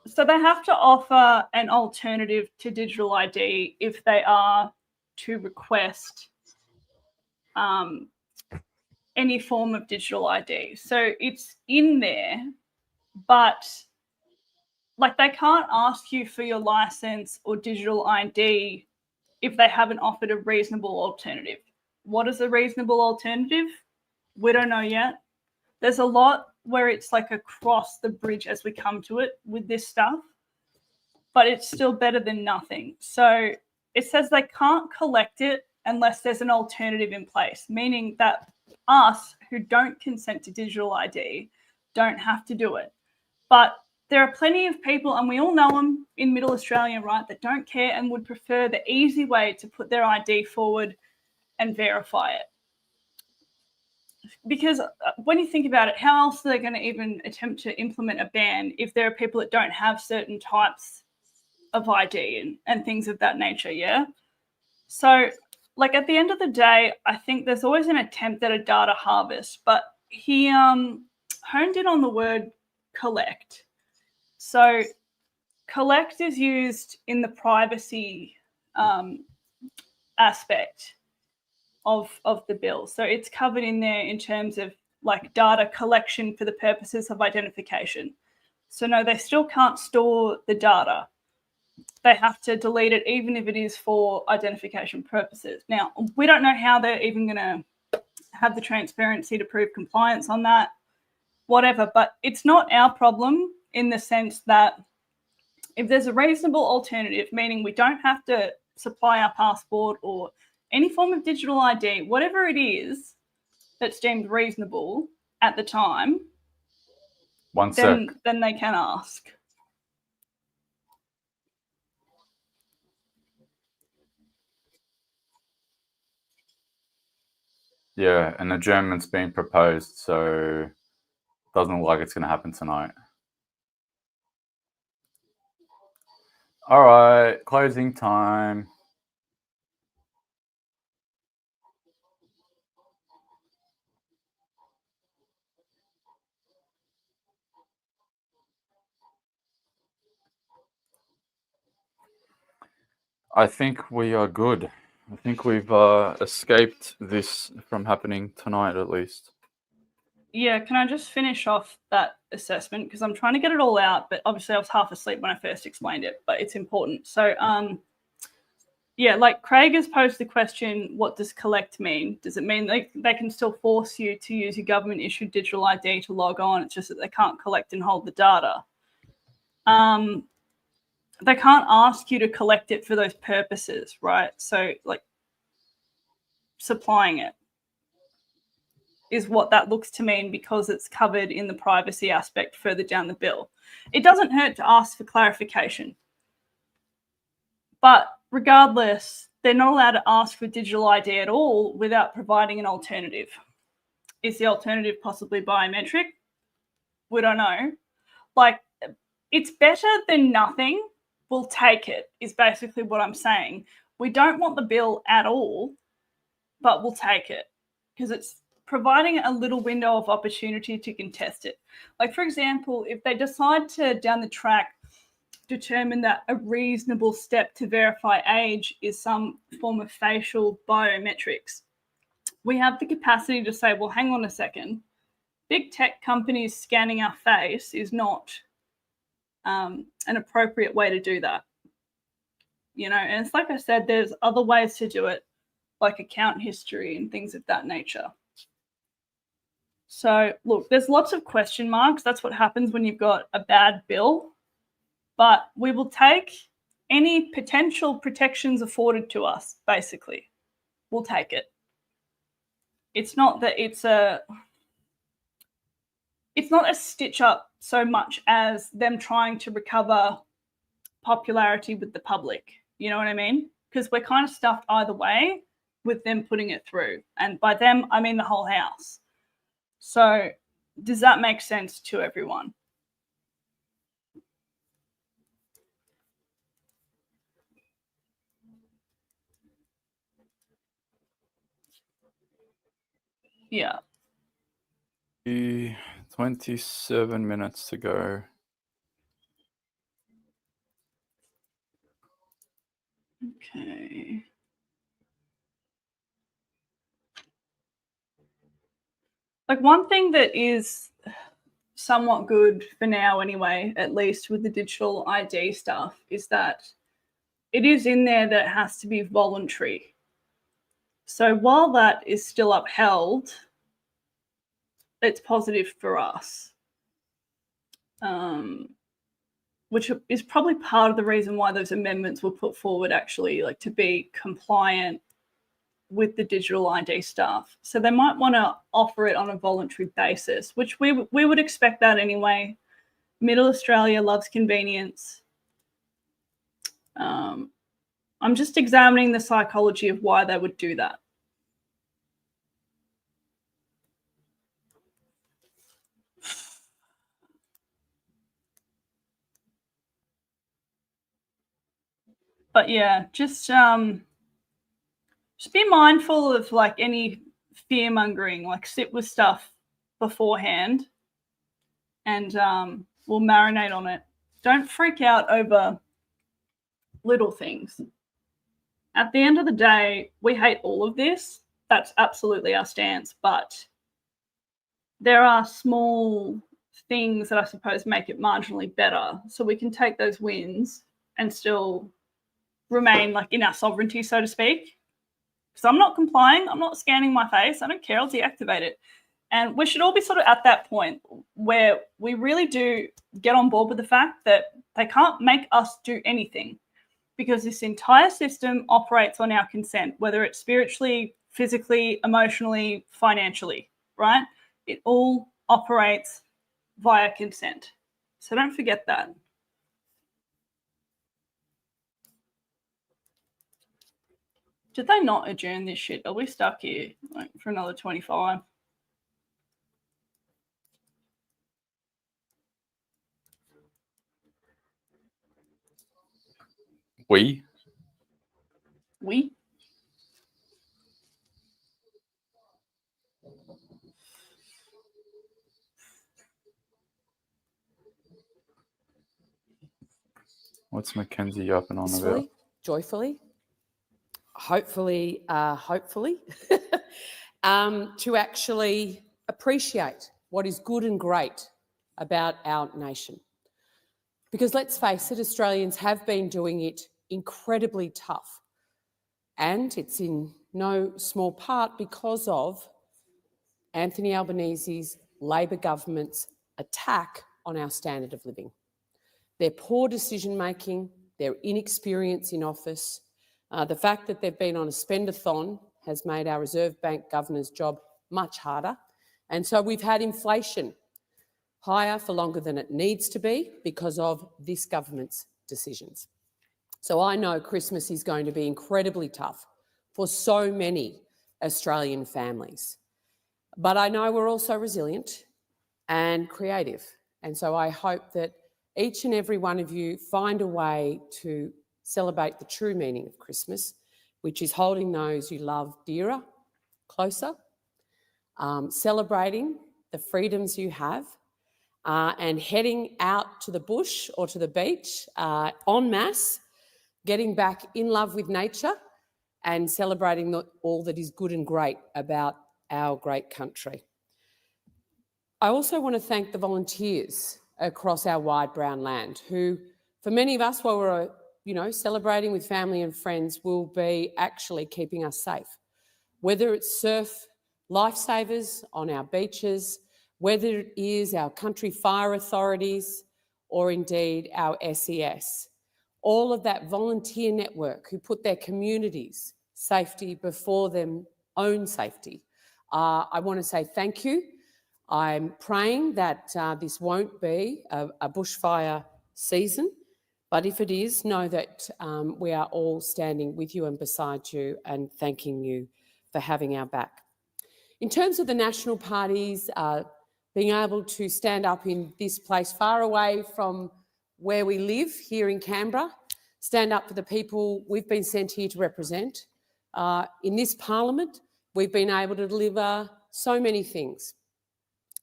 So they have to offer an alternative to digital ID if they are to request any form of digital ID. So it's in there, but like they can't ask you for your license or digital ID if they haven't offered a reasonable alternative. What is a reasonable alternative? We don't know yet. There's a lot where it's like across the bridge as we come to it with this stuff, but it's still better than nothing. So it says they can't collect it unless there's an alternative in place, meaning that us who don't consent to digital ID don't have to do it. But there are plenty of people, and we all know them in Middle Australia, right, that don't care and would prefer the easy way to put their ID forward and verify it. Because when you think about it, how else are they going to even attempt to implement a ban if there are people that don't have certain types of ID and things of that nature, yeah? So, like, at the end of the day, I think there's always an attempt at a data harvest, but he honed in on the word collect. So collect is used in the privacy aspect of the bill. So it's covered in there in terms of like data collection for the purposes of identification. So no, they still can't store the data. They have to delete it even if it is for identification purposes. Now, we don't know how they're even going to have the transparency to prove compliance on that, whatever, but it's not our problem in the sense that if there's a reasonable alternative, meaning we don't have to supply our passport or any form of digital ID, whatever it is that's deemed reasonable at the time, then they can ask. Yeah, an adjournment's being proposed, so doesn't look like it's going to happen tonight. All right, closing time. I think we are good. I think we've escaped this from happening tonight, at least. Yeah, can I just finish off that assessment? Because I'm trying to get it all out, but obviously I was half asleep when I first explained it, but it's important. So, yeah, like Craig has posed the question, what does collect mean? Does it mean they can still force you to use your government-issued digital ID to log on? It's just that they can't collect and hold the data. They can't ask you to collect it for those purposes, right? So, like, supplying it. is what that looks to mean because it's covered in the privacy aspect further down the bill. It doesn't hurt to ask for clarification. But regardless, they're not allowed to ask for digital ID at all without providing an alternative. Is the alternative possibly biometric? We don't know. Like, it's better than nothing. We'll take it, is basically what I'm saying. We don't want the bill at all, but we'll take it because it's providing a little window of opportunity to contest it. Like, for example, if they decide to, down the track, determine that a reasonable step to verify age is some form of facial biometrics, we have the capacity to say, well, hang on a second. Big tech companies scanning our face is not an appropriate way to do that. You know, and it's like I said, there's other ways to do it, like account history and things of that nature. So look, there's lots of question marks. That's what happens when you've got a bad bill. But we will take any potential protections afforded to us, basically. We'll take it. It's not that it's not a stitch up so much as them trying to recover popularity with the public. You know what I mean? Because we're kind of stuffed either way with them putting it through. And by them, I mean the whole house. So does that make sense to everyone? Yeah. 27 minutes to go. Okay. Like, one thing that is somewhat good for now anyway, at least with the digital ID stuff, is that it is in there that it has to be voluntary. So while that is still upheld, it's positive for us, which is probably part of the reason why those amendments were put forward, actually, like to be compliant with the digital ID stuff. So they might want to offer it on a voluntary basis, which we would expect that anyway. Middle Australia loves convenience. I'm just examining the psychology of why they would do that. But yeah, just be mindful of like any fear mongering, like sit with stuff beforehand and we'll marinate on it. Don't freak out over little things. At the end of the day, we hate all of this. That's absolutely our stance, but there are small things that I suppose make it marginally better. So we can take those wins and still remain like in our sovereignty, so to speak. Because I'm not complying, I'm not scanning my face, I don't care, I'll deactivate it. And we should all be sort of at that point where we really do get on board with the fact that they can't make us do anything, because this entire system operates on our consent, whether it's spiritually, physically, emotionally, financially, right? It all operates via consent. So don't forget that. Did they not adjourn this shit? Are we stuck here like for another 25? We? What's Mackenzie up and on about? Peacefully, joyfully, hopefully, to actually appreciate what is good and great about our nation. Because let's face it, Australians have been doing it incredibly tough. And it's in no small part because of Anthony Albanese's Labor government's attack on our standard of living. Their poor decision-making, their inexperience in office, the fact that they've been on a spend-a-thon has made our Reserve Bank Governor's job much harder, And so we've had inflation higher for longer than it needs to be because of this government's decisions. So I know Christmas is going to be incredibly tough for so many Australian families. But I know we're also resilient and creative. And so I hope that each and every one of you find a way to celebrate the true meaning of Christmas, which is holding those you love dearer, closer, celebrating the freedoms you have, and heading out to the bush or to the beach en masse, getting back in love with nature and celebrating all that is good and great about our great country. I also want to thank the volunteers across our wide brown land who, for many of us, while we're celebrating with family and friends, will be actually keeping us safe. Whether it's surf lifesavers on our beaches, whether it is our country fire authorities or indeed our SES, all of that volunteer network who put their communities' safety before their own safety. I want to say thank you. I'm praying that this won't be a bushfire season, but if it is, know that we are all standing with you and beside you and thanking you for having our back. In terms of the national parties being able to stand up in this place far away from where we live here in Canberra, stand up for the people we've been sent here to represent. In this parliament, we've been able to deliver so many things.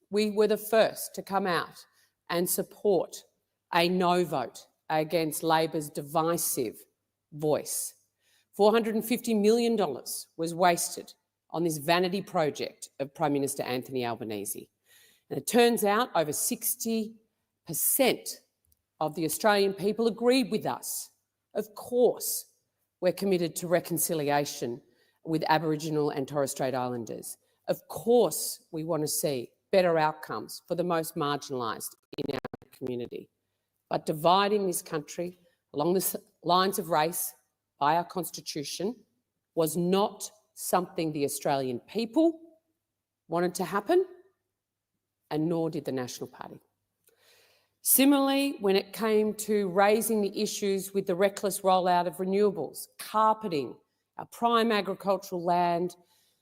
We were the first to come out and support a no vote against Labor's divisive voice. $450 million was wasted on this vanity project of Prime Minister Anthony Albanese. And it turns out over 60% of the Australian people agreed with us. Of course, we're committed to reconciliation with Aboriginal and Torres Strait Islanders. Of course, we want to see better outcomes for the most marginalised in our community. But dividing this country along the lines of race by our Constitution was not something the Australian people wanted to happen, and nor did the National Party. Similarly, when it came to raising the issues with the reckless rollout of renewables, carpeting our prime agricultural land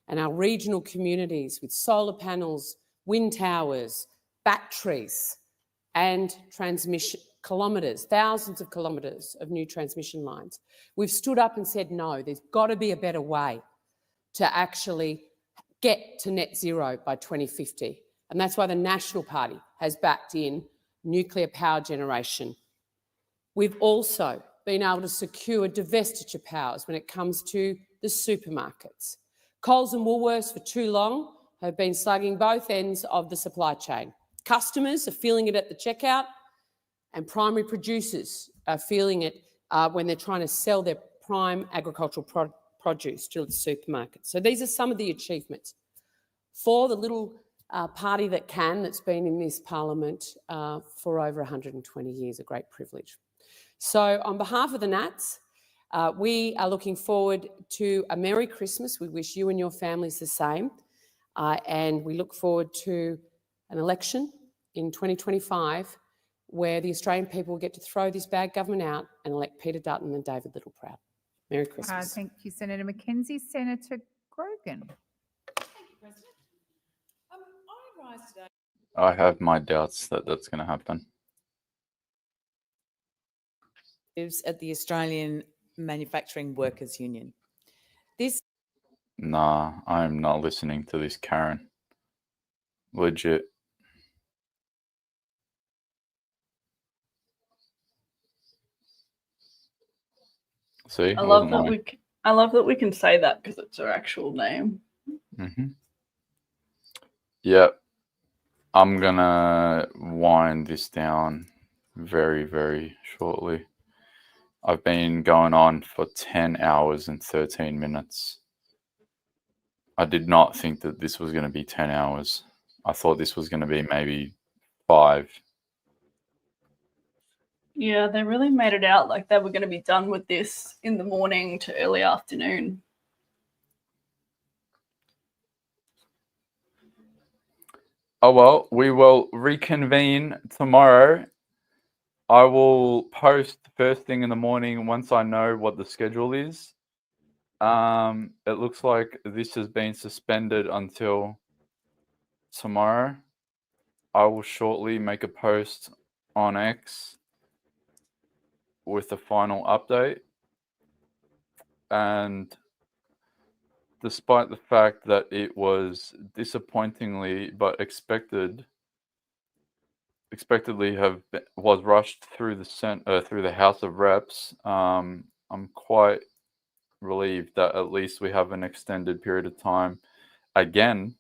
and our regional communities with solar panels, wind towers, batteries and transmission kilometres, thousands of kilometres of new transmission lines, we've stood up and said, no, there's got to be a better way to actually get to net zero by 2050. And that's why the National Party has backed in nuclear power generation. We've also been able to secure divestiture powers when it comes to the supermarkets. Coles and Woolworths for too long have been slugging both ends of the supply chain. Customers are feeling it at the checkout and primary producers are feeling it when they're trying to sell their prime agricultural produce to the supermarkets. So these are some of the achievements for the little party that's been in this parliament for over 120 years, a great privilege. So on behalf of the Nats, we are looking forward to a Merry Christmas. We wish you and your families the same. And we look forward to an election in 2025 where the Australian people will get to throw this bad government out and elect Peter Dutton and David Littleproud. Merry Christmas. Thank you, Senator McKenzie. Senator Grogan. I have my doubts that that's going to happen. At the Australian Manufacturing Workers Union. Nah, I'm not listening to this Karen. Legit. See, I love that we can say that because it's her actual name. Yep. I'm gonna wind this down very, very shortly. I've been going on for 10 hours and 13 minutes. I did not think that this was going to be 10 hours. I thought this was going to be maybe 5. Yeah, they really made it out like they were going to be done with this in the morning to early afternoon. Oh, well, we will reconvene tomorrow. I will post first thing in the morning once I know what the schedule is. It looks like this has been suspended until tomorrow. I will shortly make a post on X with the final update. And despite the fact that it was disappointingly but expectedly was rushed through the House of Reps, I'm quite relieved that at least we have an extended period of time again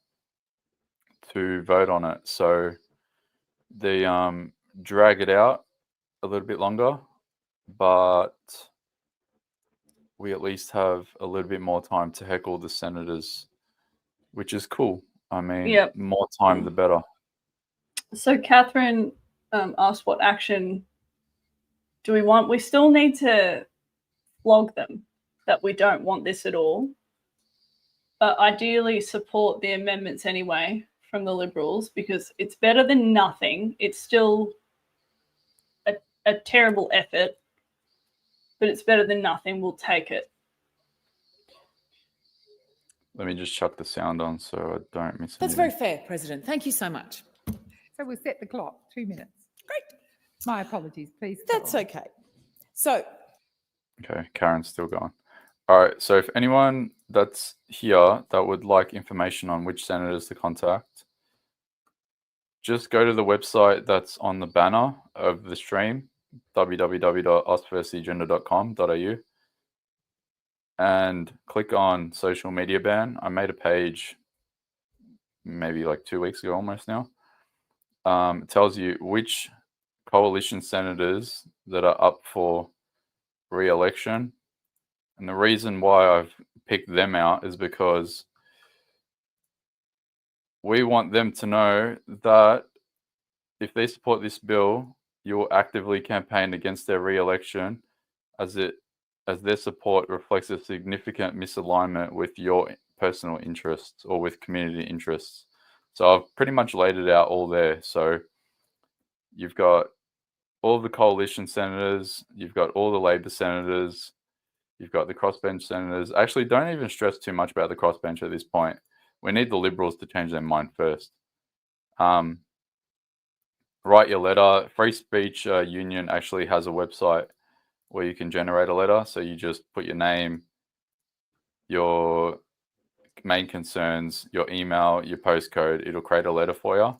to vote on it. So they drag it out a little bit longer, but we at least have a little bit more time to heckle the senators, which is cool. I mean, Yep. more time the better. So Catherine asked what action do we want? We still need to flog them that we don't want this at all, but ideally support the amendments anyway from the Liberals because it's better than nothing. It's still a terrible effort, but it's better than nothing. We'll take it. Let me just chuck the sound on so I don't miss That's anything. very fair, President. Thank you so much. So we'll set the clock, 2 minutes. Great. My apologies, please. That's okay. So, Okay, Karen's still going. All right, so if anyone that's here that would like information on which senators to contact, just go to the website that's on the banner of the stream, www.usversusagenda.com.au, and click on social media ban. I made a page maybe like 2 weeks ago almost now. It tells you which coalition senators that are up for re-election. And the reason why I've picked them out is because we want them to know that if they support this bill, you will actively campaign against their re-election as their support reflects a significant misalignment with your personal interests or with community interests. So I've pretty much laid it out all there. So you've got all of the coalition senators, you've got all the Labor senators, you've got the crossbench senators. Actually, don't even stress too much about the crossbench at this point. We need the Liberals to change their mind first. Write your letter. Free Speech Union actually has a website where you can generate a letter. So you just put your name, your main concerns, your email, your postcode. It'll create a letter for you.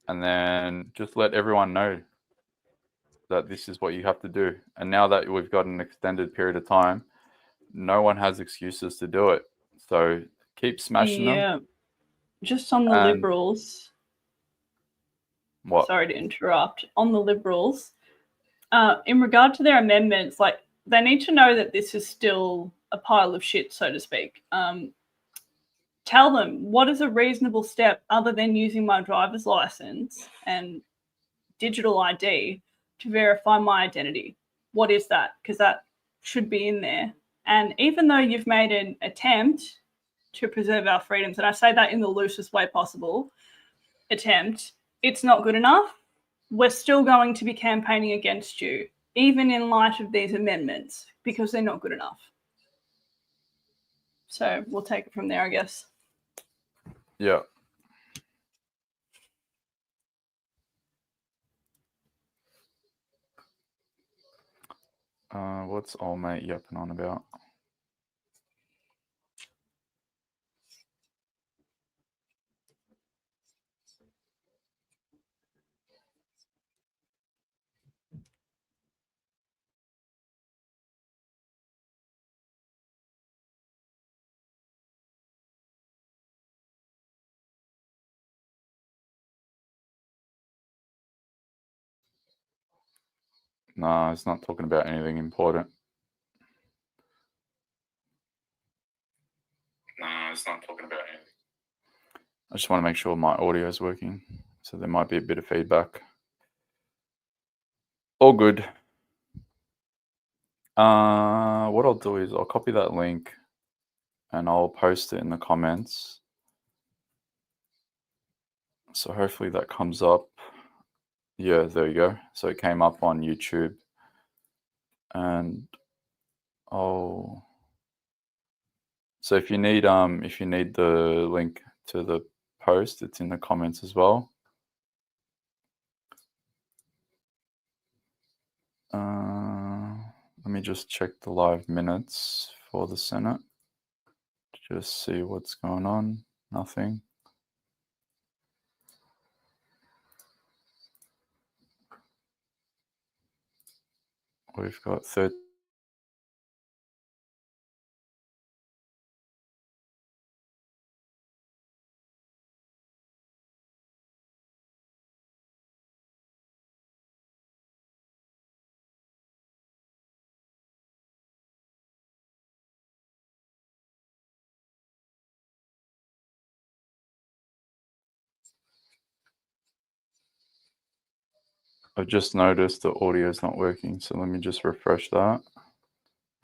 And then just let everyone know that this is what you have to do. And now that we've got an extended period of time, no one has excuses to do it. So keep smashing them. Yeah. Just on the And- Liberals. What? Sorry to interrupt. On the Liberals, in regard to their amendments, like they need to know that this is still a pile of shit, so to speak. Tell them what is a reasonable step other than using my driver's license and digital ID to verify my identity. What is that? Because that should be in there. And even though you've made an attempt to preserve our freedoms, and I say that in the loosest way possible, attempt, it's not good enough. We're still going to be campaigning against you, even in light of these amendments, because they're not good enough. So we'll take it from there, I guess. Yeah. What's old mate yapping on about? No, it's not talking about anything important. No, it's not talking about anything. I just want to make sure my audio is working. So there might be a bit of feedback. All good. What I'll do is I'll copy that link and I'll post it in the comments. So hopefully that comes up. Yeah, there you go. So it came up on YouTube. And so if you need the link to the post, it's in the comments as well. Let me just check the live minutes for the Senate. Just see what's going on. Nothing. We've got 30. I've just noticed the audio is not working, so let me just refresh that.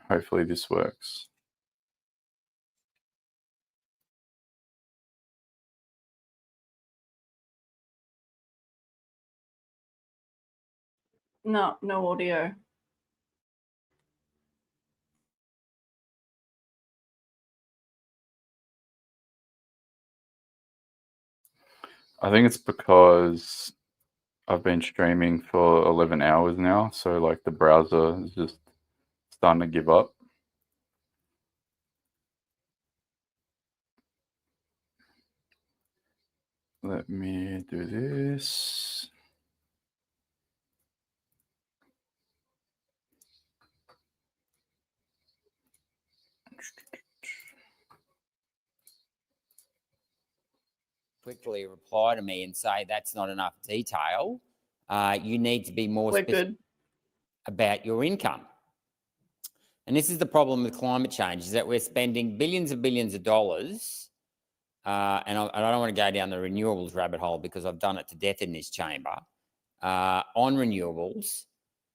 Hopefully this works. No, no audio. I think it's because I've been streaming for 11 hours now, so like the browser is just starting to give up. Let me do this. Quickly reply to me and say that's not enough detail. You need to be more We're specific good. about your income. And this is the problem with climate change, is that we're spending billions of dollars, and I don't want to go down the renewables rabbit hole because I've done it to death in this chamber, on renewables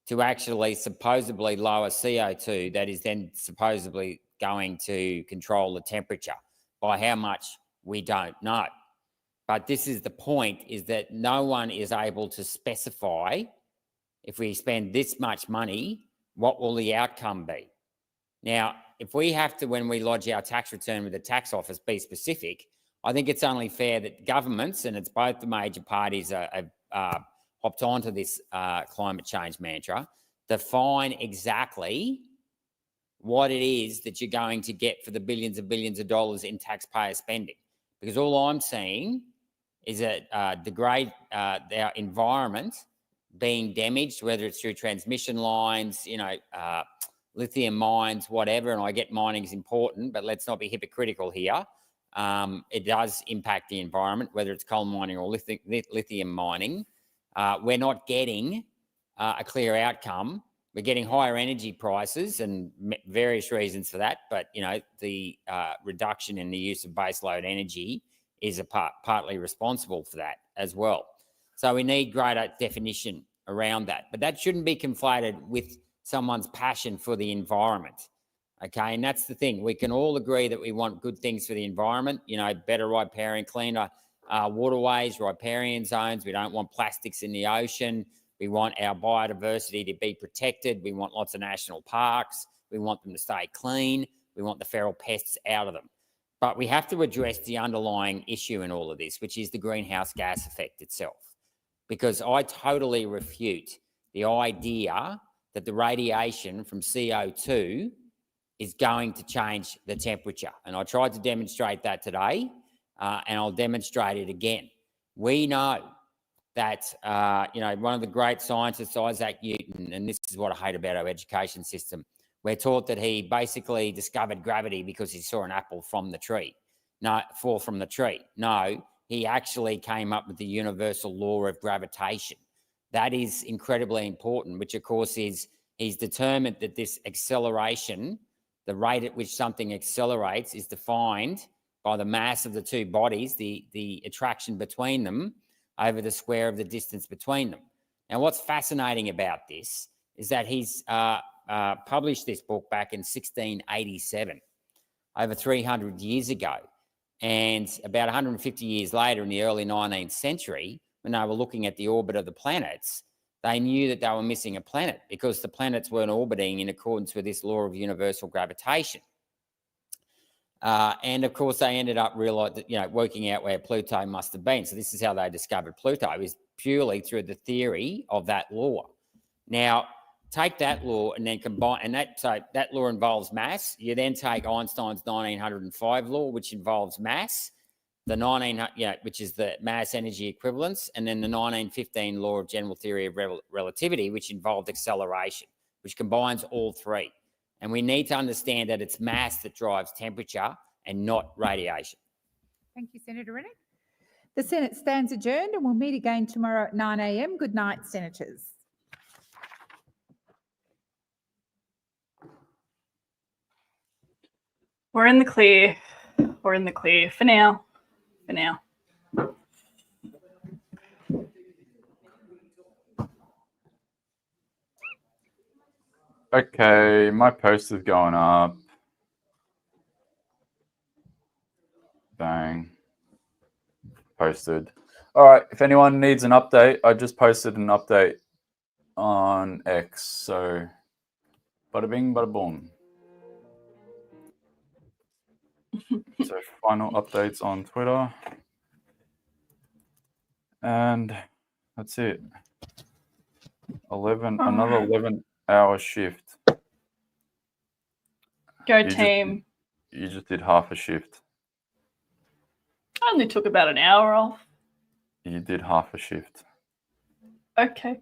to actually supposedly lower CO2 that is then supposedly going to control the temperature. By how much, we don't know. But this is the point, is that no one is able to specify, if we spend this much money, what will the outcome be? Now, if we have to, when we lodge our tax return with the tax office, be specific, I think it's only fair that governments, and it's both the major parties have hopped onto this climate change mantra, define exactly what it is that you're going to get for the billions of dollars in taxpayer spending. Because all I'm seeing is that degrade our environment being damaged, whether it's through transmission lines, lithium mines, whatever. And I get mining is important, but let's not be hypocritical here. It does impact the environment, whether it's coal mining or lithium mining. We're not getting a clear outcome. We're getting higher energy prices and various reasons for that. But, the reduction in the use of baseload energy is partly responsible for that as well. So we need greater definition around that. But that shouldn't be conflated with someone's passion for the environment. Okay, and that's the thing. We can all agree that we want good things for the environment, better riparian, cleaner waterways, riparian zones. We don't want plastics in the ocean. We want our biodiversity to be protected. We want lots of national parks. We want them to stay clean. We want the feral pests out of them. But we have to address the underlying issue in all of this, which is the greenhouse gas effect itself. Because I totally refute the idea that the radiation from CO2 is going to change the temperature. And I tried to demonstrate that today, and I'll demonstrate it again. We know that, one of the great scientists, Isaac Newton, and this is what I hate about our education system, we're taught that he basically discovered gravity because he saw an apple fall from the tree. No, he actually came up with the universal law of gravitation. That is incredibly important, which of course is he's determined that this acceleration, the rate at which something accelerates, is defined by the mass of the two bodies, the attraction between them, over the square of the distance between them. Now, what's fascinating about this is that he's published this book back in 1687, over 300 years ago. And about 150 years later, in the early 19th century, when they were looking at the orbit of the planets, they knew that they were missing a planet because the planets weren't orbiting in accordance with this law of universal gravitation. And of course, they ended up working out where Pluto must have been. So this is how they discovered Pluto, is purely through the theory of that law. Now, take that law and then combine, and that law involves mass. You then take Einstein's 1905 law, which involves mass, which is the mass energy equivalence, and then the 1915 law of general theory of relativity, which involved acceleration, which combines all three. And we need to understand that it's mass that drives temperature and not radiation. Thank you, Senator Rennick. The Senate stands adjourned and we'll meet again tomorrow at 9 a.m. Good night, Senators. We're in the clear. We're in the clear for now. For now. Okay, my post is going up. Bang. Posted. All right, if anyone needs an update, I just posted an update on X. So, bada bing, bada boom. So, final updates on Twitter. And that's it. Another 11-hour shift. Go team. You just did half a shift. I only took about an hour off. You did half a shift. Okay.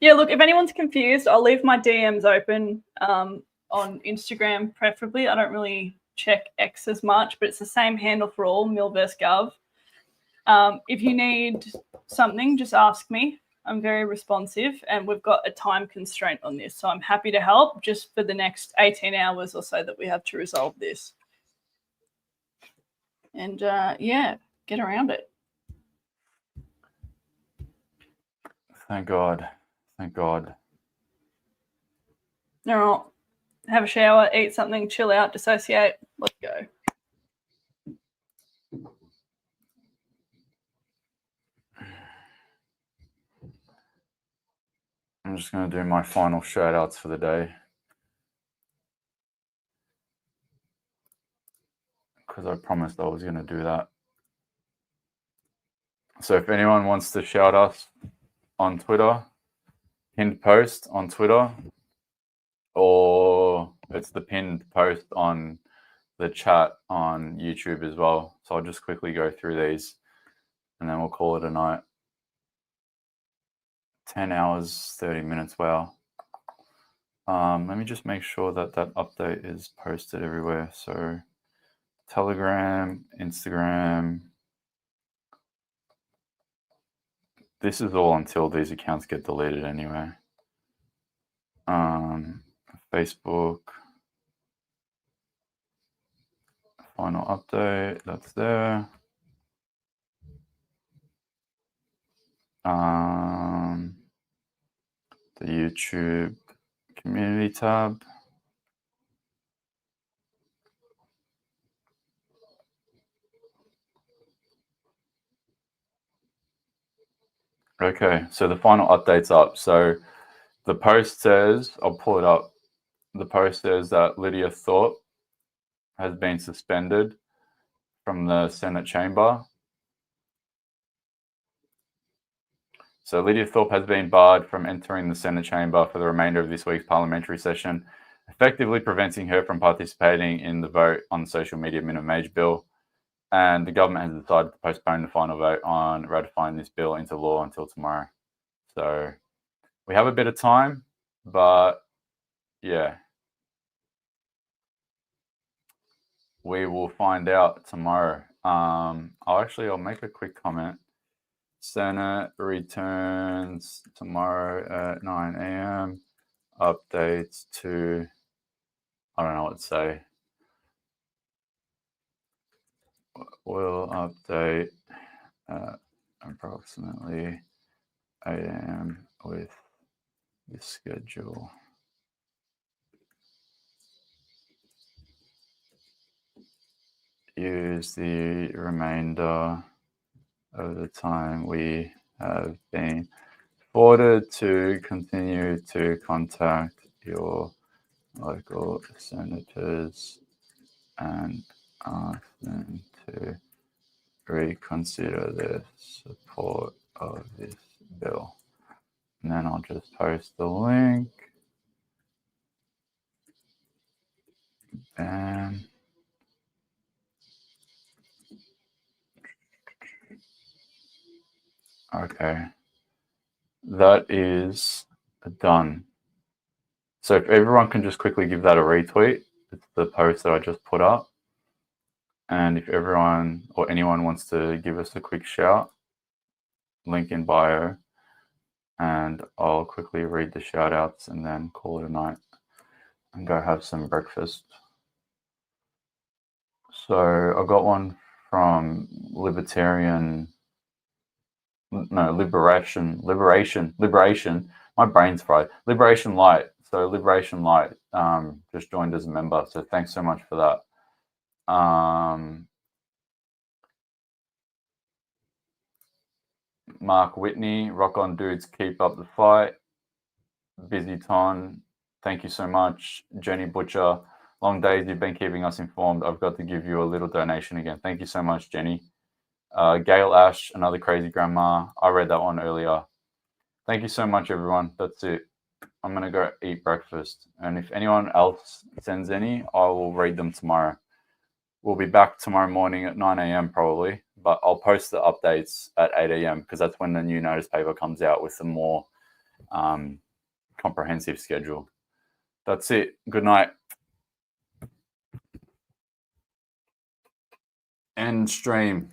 Yeah, look, if anyone's confused, I'll leave my DMs open on Instagram, preferably. I don't really check X as much, but it's the same handle for all, mil-gov. If you need something, just ask me. I'm very responsive, and we've got a time constraint on this, so I'm happy to help just for the next 18 hours or so that we have to resolve this. And yeah, get around it. Thank God. Thank God. All right. Have a shower, eat something, chill out, dissociate. Let's go. I'm just going to do my final shout outs for the day. Because I promised I was going to do that. So if anyone wants to shout us on Twitter, pinned post on Twitter, or it's the pinned post on the chat on YouTube as well. So I'll just quickly go through these and then we'll call it a night. 10 hours, 30 minutes. Wow. Let me just make sure that that update is posted everywhere. So Telegram, Instagram. This is all until these accounts get deleted anyway. Facebook. Final update, that's there. The YouTube community tab. Okay, so the final update's up. So the post says, I'll pull it up. The post says that Lydia Thorpe has been suspended from the Senate chamber. So Lydia Thorpe has been barred from entering the Senate chamber for the remainder of this week's parliamentary session, effectively preventing her from participating in the vote on the social media minimum wage bill. And the government has decided to postpone the final vote on ratifying this bill into law until tomorrow. So we have a bit of time, but yeah. We will find out tomorrow. I'll make a quick comment. Senate returns tomorrow at 9 a.m. Updates to, I don't know what to say. We'll update at approximately 8 a.m. with the schedule. use the remainder of the time we have been ordered to continue to contact your local senators and ask them to reconsider their support of this bill. And then I'll just post the link. And okay, that is done. So if everyone can just quickly give that a retweet, it's the post that I just put up. And if everyone or anyone wants to give us a quick shout, link in bio, and I'll quickly read the shout outs and then call it a night and go have some breakfast. So I got one from Liberation. My brain's fried. Liberation Light. So Liberation Light just joined as a member. So thanks so much for that. Mark Whitney, rock on dudes, keep up the fight. Busy Ton, thank you so much. Jenny Butcher, long days, you've been keeping us informed. I've got to give you a little donation again. Thank you so much, Jenny. Gail Ash, another crazy grandma. I read that one earlier. Thank you so much, everyone. That's it. I'm going to go eat breakfast. And if anyone else sends any, I will read them tomorrow. We'll be back tomorrow morning at 9 a.m. probably, but I'll post the updates at 8 a.m. because that's when the new notice paper comes out with a more comprehensive schedule. That's it. Good night. End stream.